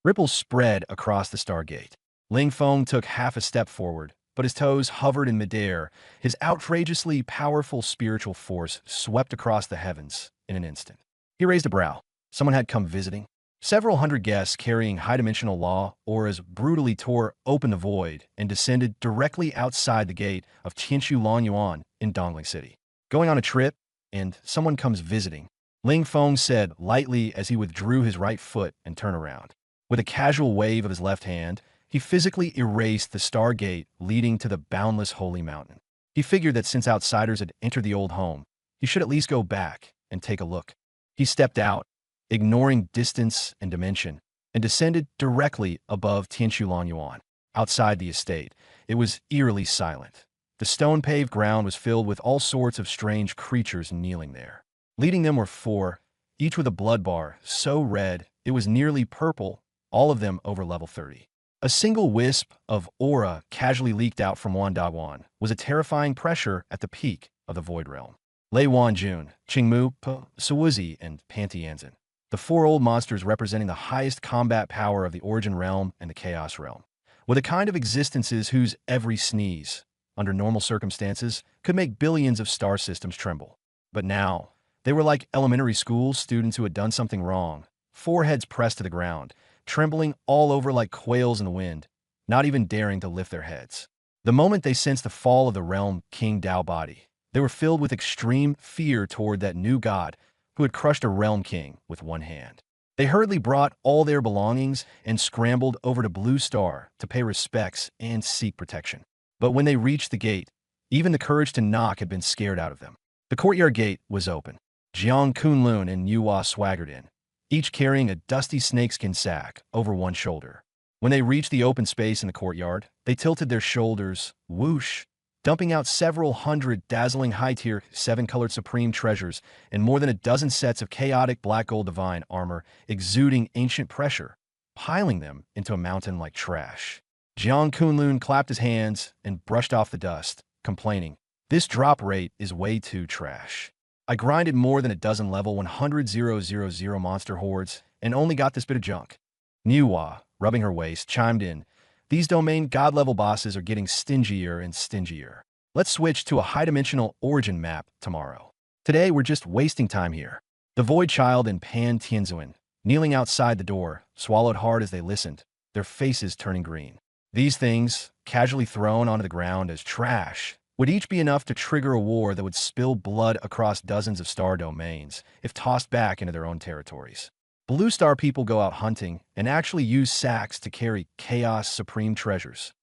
Ripples spread across the stargate. Ling Feng took half a step forward, but his toes hovered in midair. His outrageously powerful spiritual force swept across the heavens in an instant. He raised a brow. Someone had come visiting. Several hundred guests carrying high-dimensional law auras brutally tore open the void and descended directly outside the gate of Tianshu Longyuan in Dongling City. Going on a trip, and someone comes visiting, Ling Feng said lightly as he withdrew his right foot and turned around. With a casual wave of his left hand, he physically erased the stargate leading to the boundless holy mountain. He figured that since outsiders had entered the old home, he should at least go back and take a look. He stepped out, ignoring distance and dimension, and descended directly above Tianshu Longyuan. Outside the estate, it was eerily silent. The stone-paved ground was filled with all sorts of strange creatures kneeling there. Leading them were 4, each with a blood bar so red it was nearly purple, all of them over level 30. A single wisp of aura casually leaked out from Wan Dawan was a terrifying pressure at the peak of the Void Realm. Lei Wanjun, Qingmu, Suwuzi, and Pantianzin, the 4 old monsters representing the highest combat power of the Origin Realm and the Chaos Realm, with a kind of existences whose every sneeze, under normal circumstances, could make billions of star systems tremble. But now, they were like elementary school students who had done something wrong, foreheads pressed to the ground, trembling all over like quails in the wind, not even daring to lift their heads. The moment they sensed the fall of the realm King Dao body, they were filled with extreme fear toward that new god who had crushed a realm king with one hand. They hurriedly brought all their belongings and scrambled over to Blue Star to pay respects and seek protection. But when they reached the gate, even the courage to knock had been scared out of them. The courtyard gate was open. Jiang Kunlun and Yuhua swaggered in, each carrying a dusty snakeskin sack over one shoulder. When they reached the open space in the courtyard, they tilted their shoulders, whoosh, dumping out several hundred dazzling high-tier, seven-colored supreme treasures and more than a dozen sets of chaotic black gold divine armor exuding ancient pressure, piling them into a mountain like trash. Jiang Kunlun clapped his hands and brushed off the dust, complaining, "This drop rate is way too trash. I grinded more than a dozen level 100,000 monster hordes and only got this bit of junk." Niwa, rubbing her waist, chimed in, "These domain god-level bosses are getting stingier and stingier. Let's switch to a high-dimensional origin map tomorrow. Today we're just wasting time here." The Void Child and Pan Tianzuan, kneeling outside the door, swallowed hard as they listened, their faces turning green. These things, casually thrown onto the ground as trash, would each be enough to trigger a war that would spill blood across dozens of star domains if tossed back into their own territories. Blue Star people go out hunting and actually use sacks to carry Chaos Supreme treasures.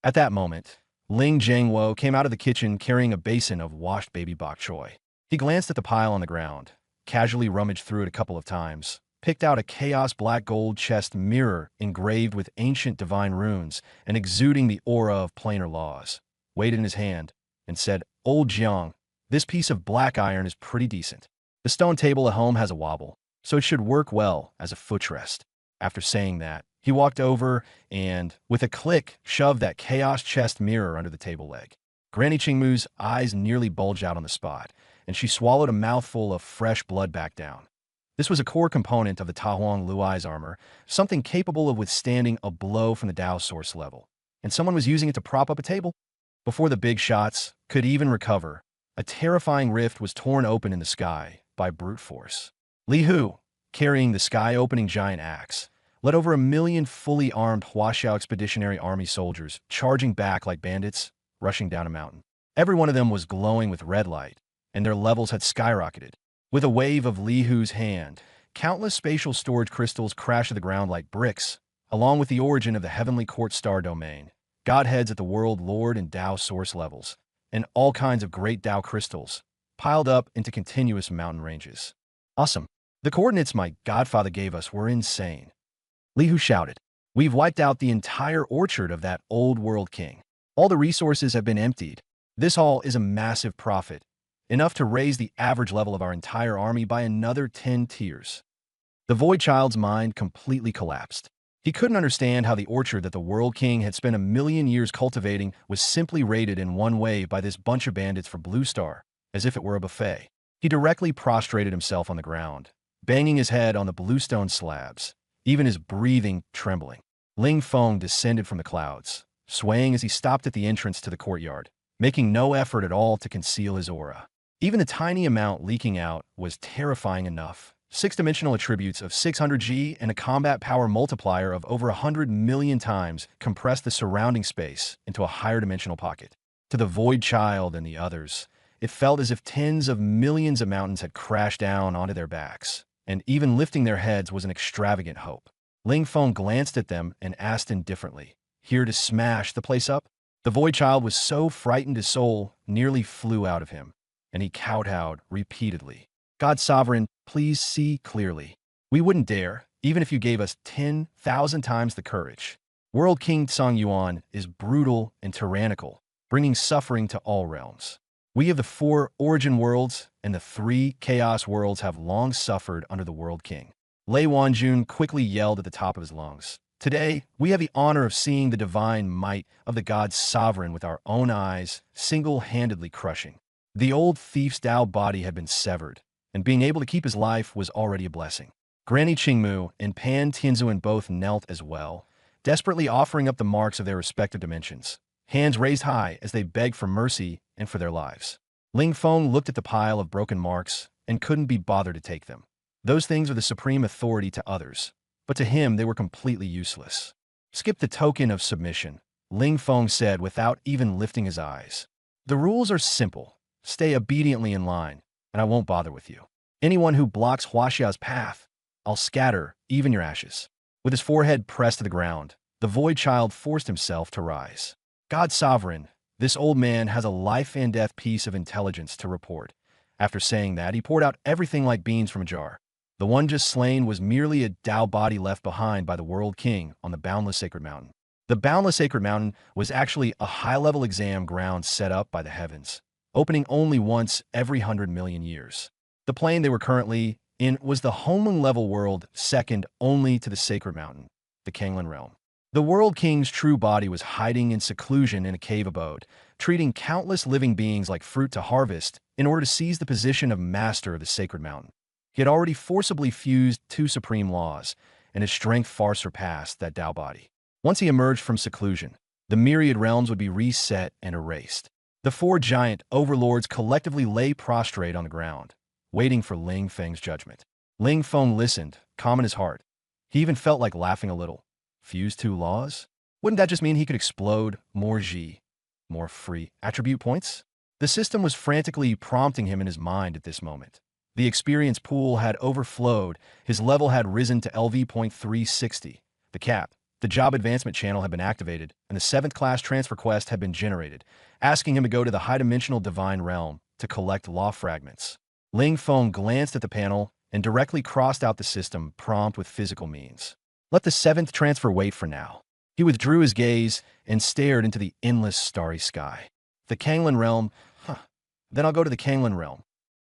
At that moment, Ling Jiangwo came out of the kitchen carrying a basin of washed baby bok choy. He glanced at the pile on the ground, casually rummaged through it a couple of times, picked out a chaos black gold chest mirror engraved with ancient divine runes and exuding the aura of planar laws, weighed it in his hand, and said, "Old Jiang, this piece of black iron is pretty decent. The stone table at home has a wobble, so it should work well as a footrest." After saying that, he walked over and, with a click, shoved that chaos chest mirror under the table leg. Granny Qingmu's eyes nearly bulged out on the spot, and she swallowed a mouthful of fresh blood back down. This was a core component of the Tahuang Luai's armor, something capable of withstanding a blow from the Dao source level. And someone was using it to prop up a table? Before the big shots could even recover, a terrifying rift was torn open in the sky by brute force. Li Hu, carrying the sky-opening giant axe, led over 1,000,000 fully armed Huaxiao Expeditionary Army soldiers charging back like bandits, rushing down a mountain. Every one of them was glowing with red light, and their levels had skyrocketed. With a wave of Li Hu's hand, countless spatial storage crystals crashed to the ground like bricks, along with the origin of the Heavenly Court Star Domain, godheads at the World Lord and Dao source levels, and all kinds of great Dao crystals, piled up into continuous mountain ranges. Awesome. The coordinates my godfather gave us were insane. Li Hu shouted, "We've wiped out the entire orchard of that old world king. All the resources have been emptied. This haul is a massive profit, enough to raise the average level of our entire army by another 10 tiers." The Void Child's mind completely collapsed. He couldn't understand how the orchard that the World King had spent 1,000,000 years cultivating was simply raided in one wave by this bunch of bandits for Blue Star, as if it were a buffet. He directly prostrated himself on the ground, banging his head on the bluestone slabs, even his breathing trembling. Ling Feng descended from the clouds, swaying as he stopped at the entrance to the courtyard, making no effort at all to conceal his aura. Even the tiny amount leaking out was terrifying enough. 6-dimensional attributes of 600G and a combat power multiplier of over 100 million times compressed the surrounding space into a higher dimensional pocket. To the Void Child and the others, it felt as if tens of millions of mountains had crashed down onto their backs, and even lifting their heads was an extravagant hope. Ling Feng glanced at them and asked indifferently, "Here to smash the place up?" The Void Child was so frightened his soul nearly flew out of him, and he kowtowed repeatedly. "God Sovereign, please see clearly. We wouldn't dare, even if you gave us 10,000 times the courage. World King Tsang Yuan is brutal and tyrannical, bringing suffering to all realms. We of the 4 origin worlds and the 3 chaos worlds have long suffered under the World King." Lei Wanjun quickly yelled at the top of his lungs. "Today, we have the honor of seeing the divine might of the God Sovereign with our own eyes, single-handedly crushing. The old thief's Dao body had been severed, and being able to keep his life was already a blessing." Granny Qingmu and Pan Tianzuan both knelt as well, desperately offering up the marks of their respective dimensions, hands raised high as they begged for mercy and for their lives. Ling Feng looked at the pile of broken marks and couldn't be bothered to take them. Those things are the supreme authority to others, but to him they were completely useless. Skip the token of submission, Ling Feng said without even lifting his eyes. The rules are simple. Stay obediently in line, and I won't bother with you. Anyone who blocks Huaxia's path, I'll scatter even your ashes. With his forehead pressed to the ground, the Void Child forced himself to rise. God Sovereign, this old man has a life and death piece of intelligence to report. After saying that, he poured out everything like beans from a jar. The one just slain was merely a Dao body left behind by the World King on the Boundless Sacred Mountain. The Boundless Sacred Mountain was actually a high-level exam ground set up by the heavens, opening only once every 100 million years. The plane they were currently in was the Homeland-level world second only to the Sacred Mountain, the Kanglan Realm. The World King's true body was hiding in seclusion in a cave abode, treating countless living beings like fruit to harvest in order to seize the position of master of the Sacred Mountain. He had already forcibly fused 2 supreme laws, and his strength far surpassed that Dao body. Once he emerged from seclusion, the myriad realms would be reset and erased. The 4 giant overlords collectively lay prostrate on the ground, waiting for Ling Feng's judgment. Ling Feng listened, calm in his heart. He even felt like laughing a little. Fuse 2 laws? Wouldn't that just mean he could explode more Ji, more free attribute points? The system was frantically prompting him in his mind at this moment. The experience pool had overflowed, his level had risen to LV.360. The cap, the job advancement channel had been activated, and the 7th class transfer quest had been generated, asking him to go to the high-dimensional divine realm to collect law fragments. Ling Feng glanced at the panel and directly crossed out the system prompt with physical means. Let the 7th transfer wait for now. He withdrew his gaze and stared into the endless starry sky. The Kanglan realm, then I'll go to the Kanglan realm.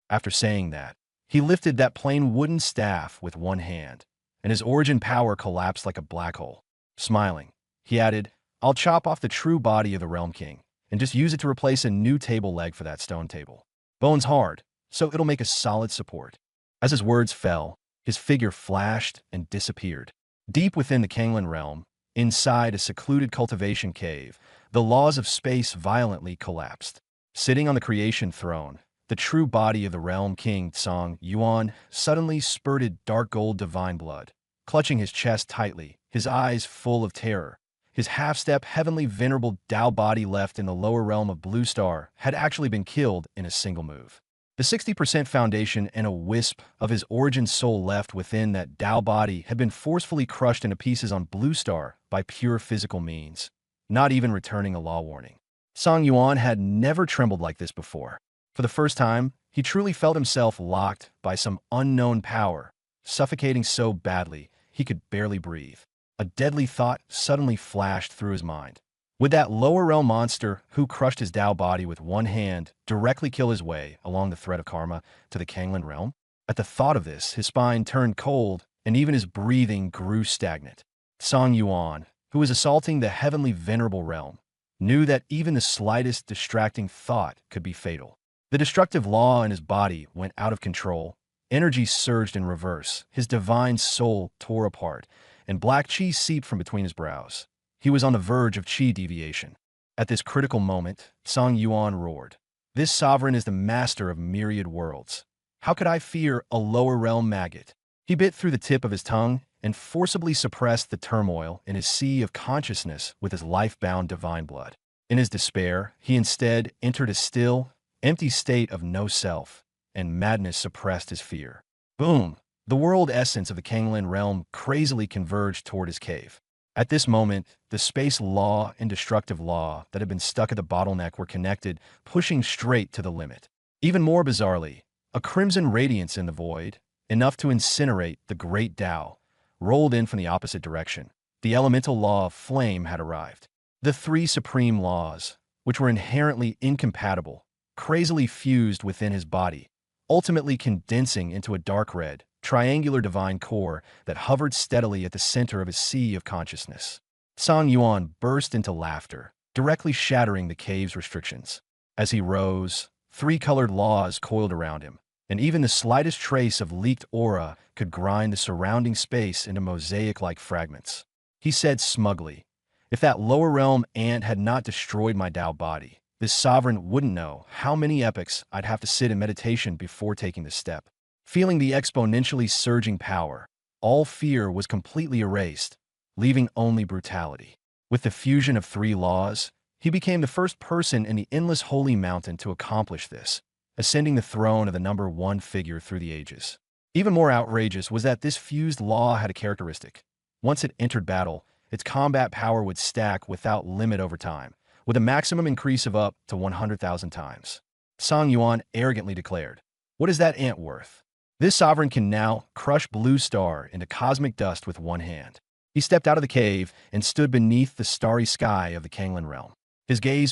After saying that, he lifted that plain wooden staff with one hand, and his origin power collapsed like a black hole. Smiling, he added, I'll chop off the true body of the Realm King, and just use it to replace a new table leg for that stone table. Bone's hard, so it'll make a solid support. As his words fell, his figure flashed and disappeared. Deep within the Kanglan realm, inside a secluded cultivation cave, the laws of space violently collapsed. Sitting on the creation throne, the true body of the Realm King, Song Yuan, suddenly spurted dark gold divine blood. Clutching his chest tightly, his eyes full of terror, his half-step heavenly venerable Dao body left in the lower realm of Blue Star had actually been killed in a single move. The 60% foundation and a wisp of his origin soul left within that Dao body had been forcefully crushed into pieces on Blue Star by pure physical means, not even returning a law warning. Song Yuan had never trembled like this before. For the first time, he truly felt himself locked by some unknown power, suffocating so badly he could barely breathe. A deadly thought suddenly flashed through his mind. Would that lower realm monster who crushed his Dao body with one hand directly kill his way along the thread of karma to the Kanglan realm? At the thought of this, his spine turned cold and even his breathing grew stagnant. Song Yuan, who was assaulting the heavenly venerable realm, knew that even the slightest distracting thought could be fatal. The destructive law in his body went out of control. Energy surged in reverse. His divine soul tore apart, and black chi seeped from between his brows. He was on the verge of chi deviation. At this critical moment, Song Yuan roared. This sovereign is the master of myriad worlds. How could I fear a lower realm maggot? He bit through the tip of his tongue and forcibly suppressed the turmoil in his sea of consciousness with his life-bound divine blood. In his despair, he instead entered a still, empty state of no self, and madness suppressed his fear. Boom! The world essence of the Kanglan realm crazily converged toward his cave. At this moment, the space law and destructive law that had been stuck at the bottleneck were connected, pushing straight to the limit. Even more bizarrely, a crimson radiance in the void, enough to incinerate the great Tao, rolled in from the opposite direction. The elemental law of flame had arrived. The 3 supreme laws, which were inherently incompatible, crazily fused within his body, ultimately condensing into a dark red, triangular divine core that hovered steadily at the center of his sea of consciousness. Song Yuan burst into laughter, directly shattering the cave's restrictions. As he rose, 3 colored laws coiled around him, and even the slightest trace of leaked aura could grind the surrounding space into mosaic-like fragments. He said smugly, "If that lower realm ant had not destroyed my Tao body, this sovereign wouldn't know how many epochs I'd have to sit in meditation before taking the step." Feeling the exponentially surging power, all fear was completely erased, leaving only brutality. With the fusion of 3 laws, he became the first person in the endless holy mountain to accomplish this, ascending the throne of the number 1 figure through the ages. Even more outrageous was that this fused law had a characteristic. Once it entered battle, its combat power would stack without limit over time, with a maximum increase of up to 100,000 times. Song Yuan arrogantly declared, "What is that ant worth?" This sovereign can now crush Blue Star into cosmic dust with one hand. He stepped out of the cave and stood beneath the starry sky of the Kanglan realm. His gaze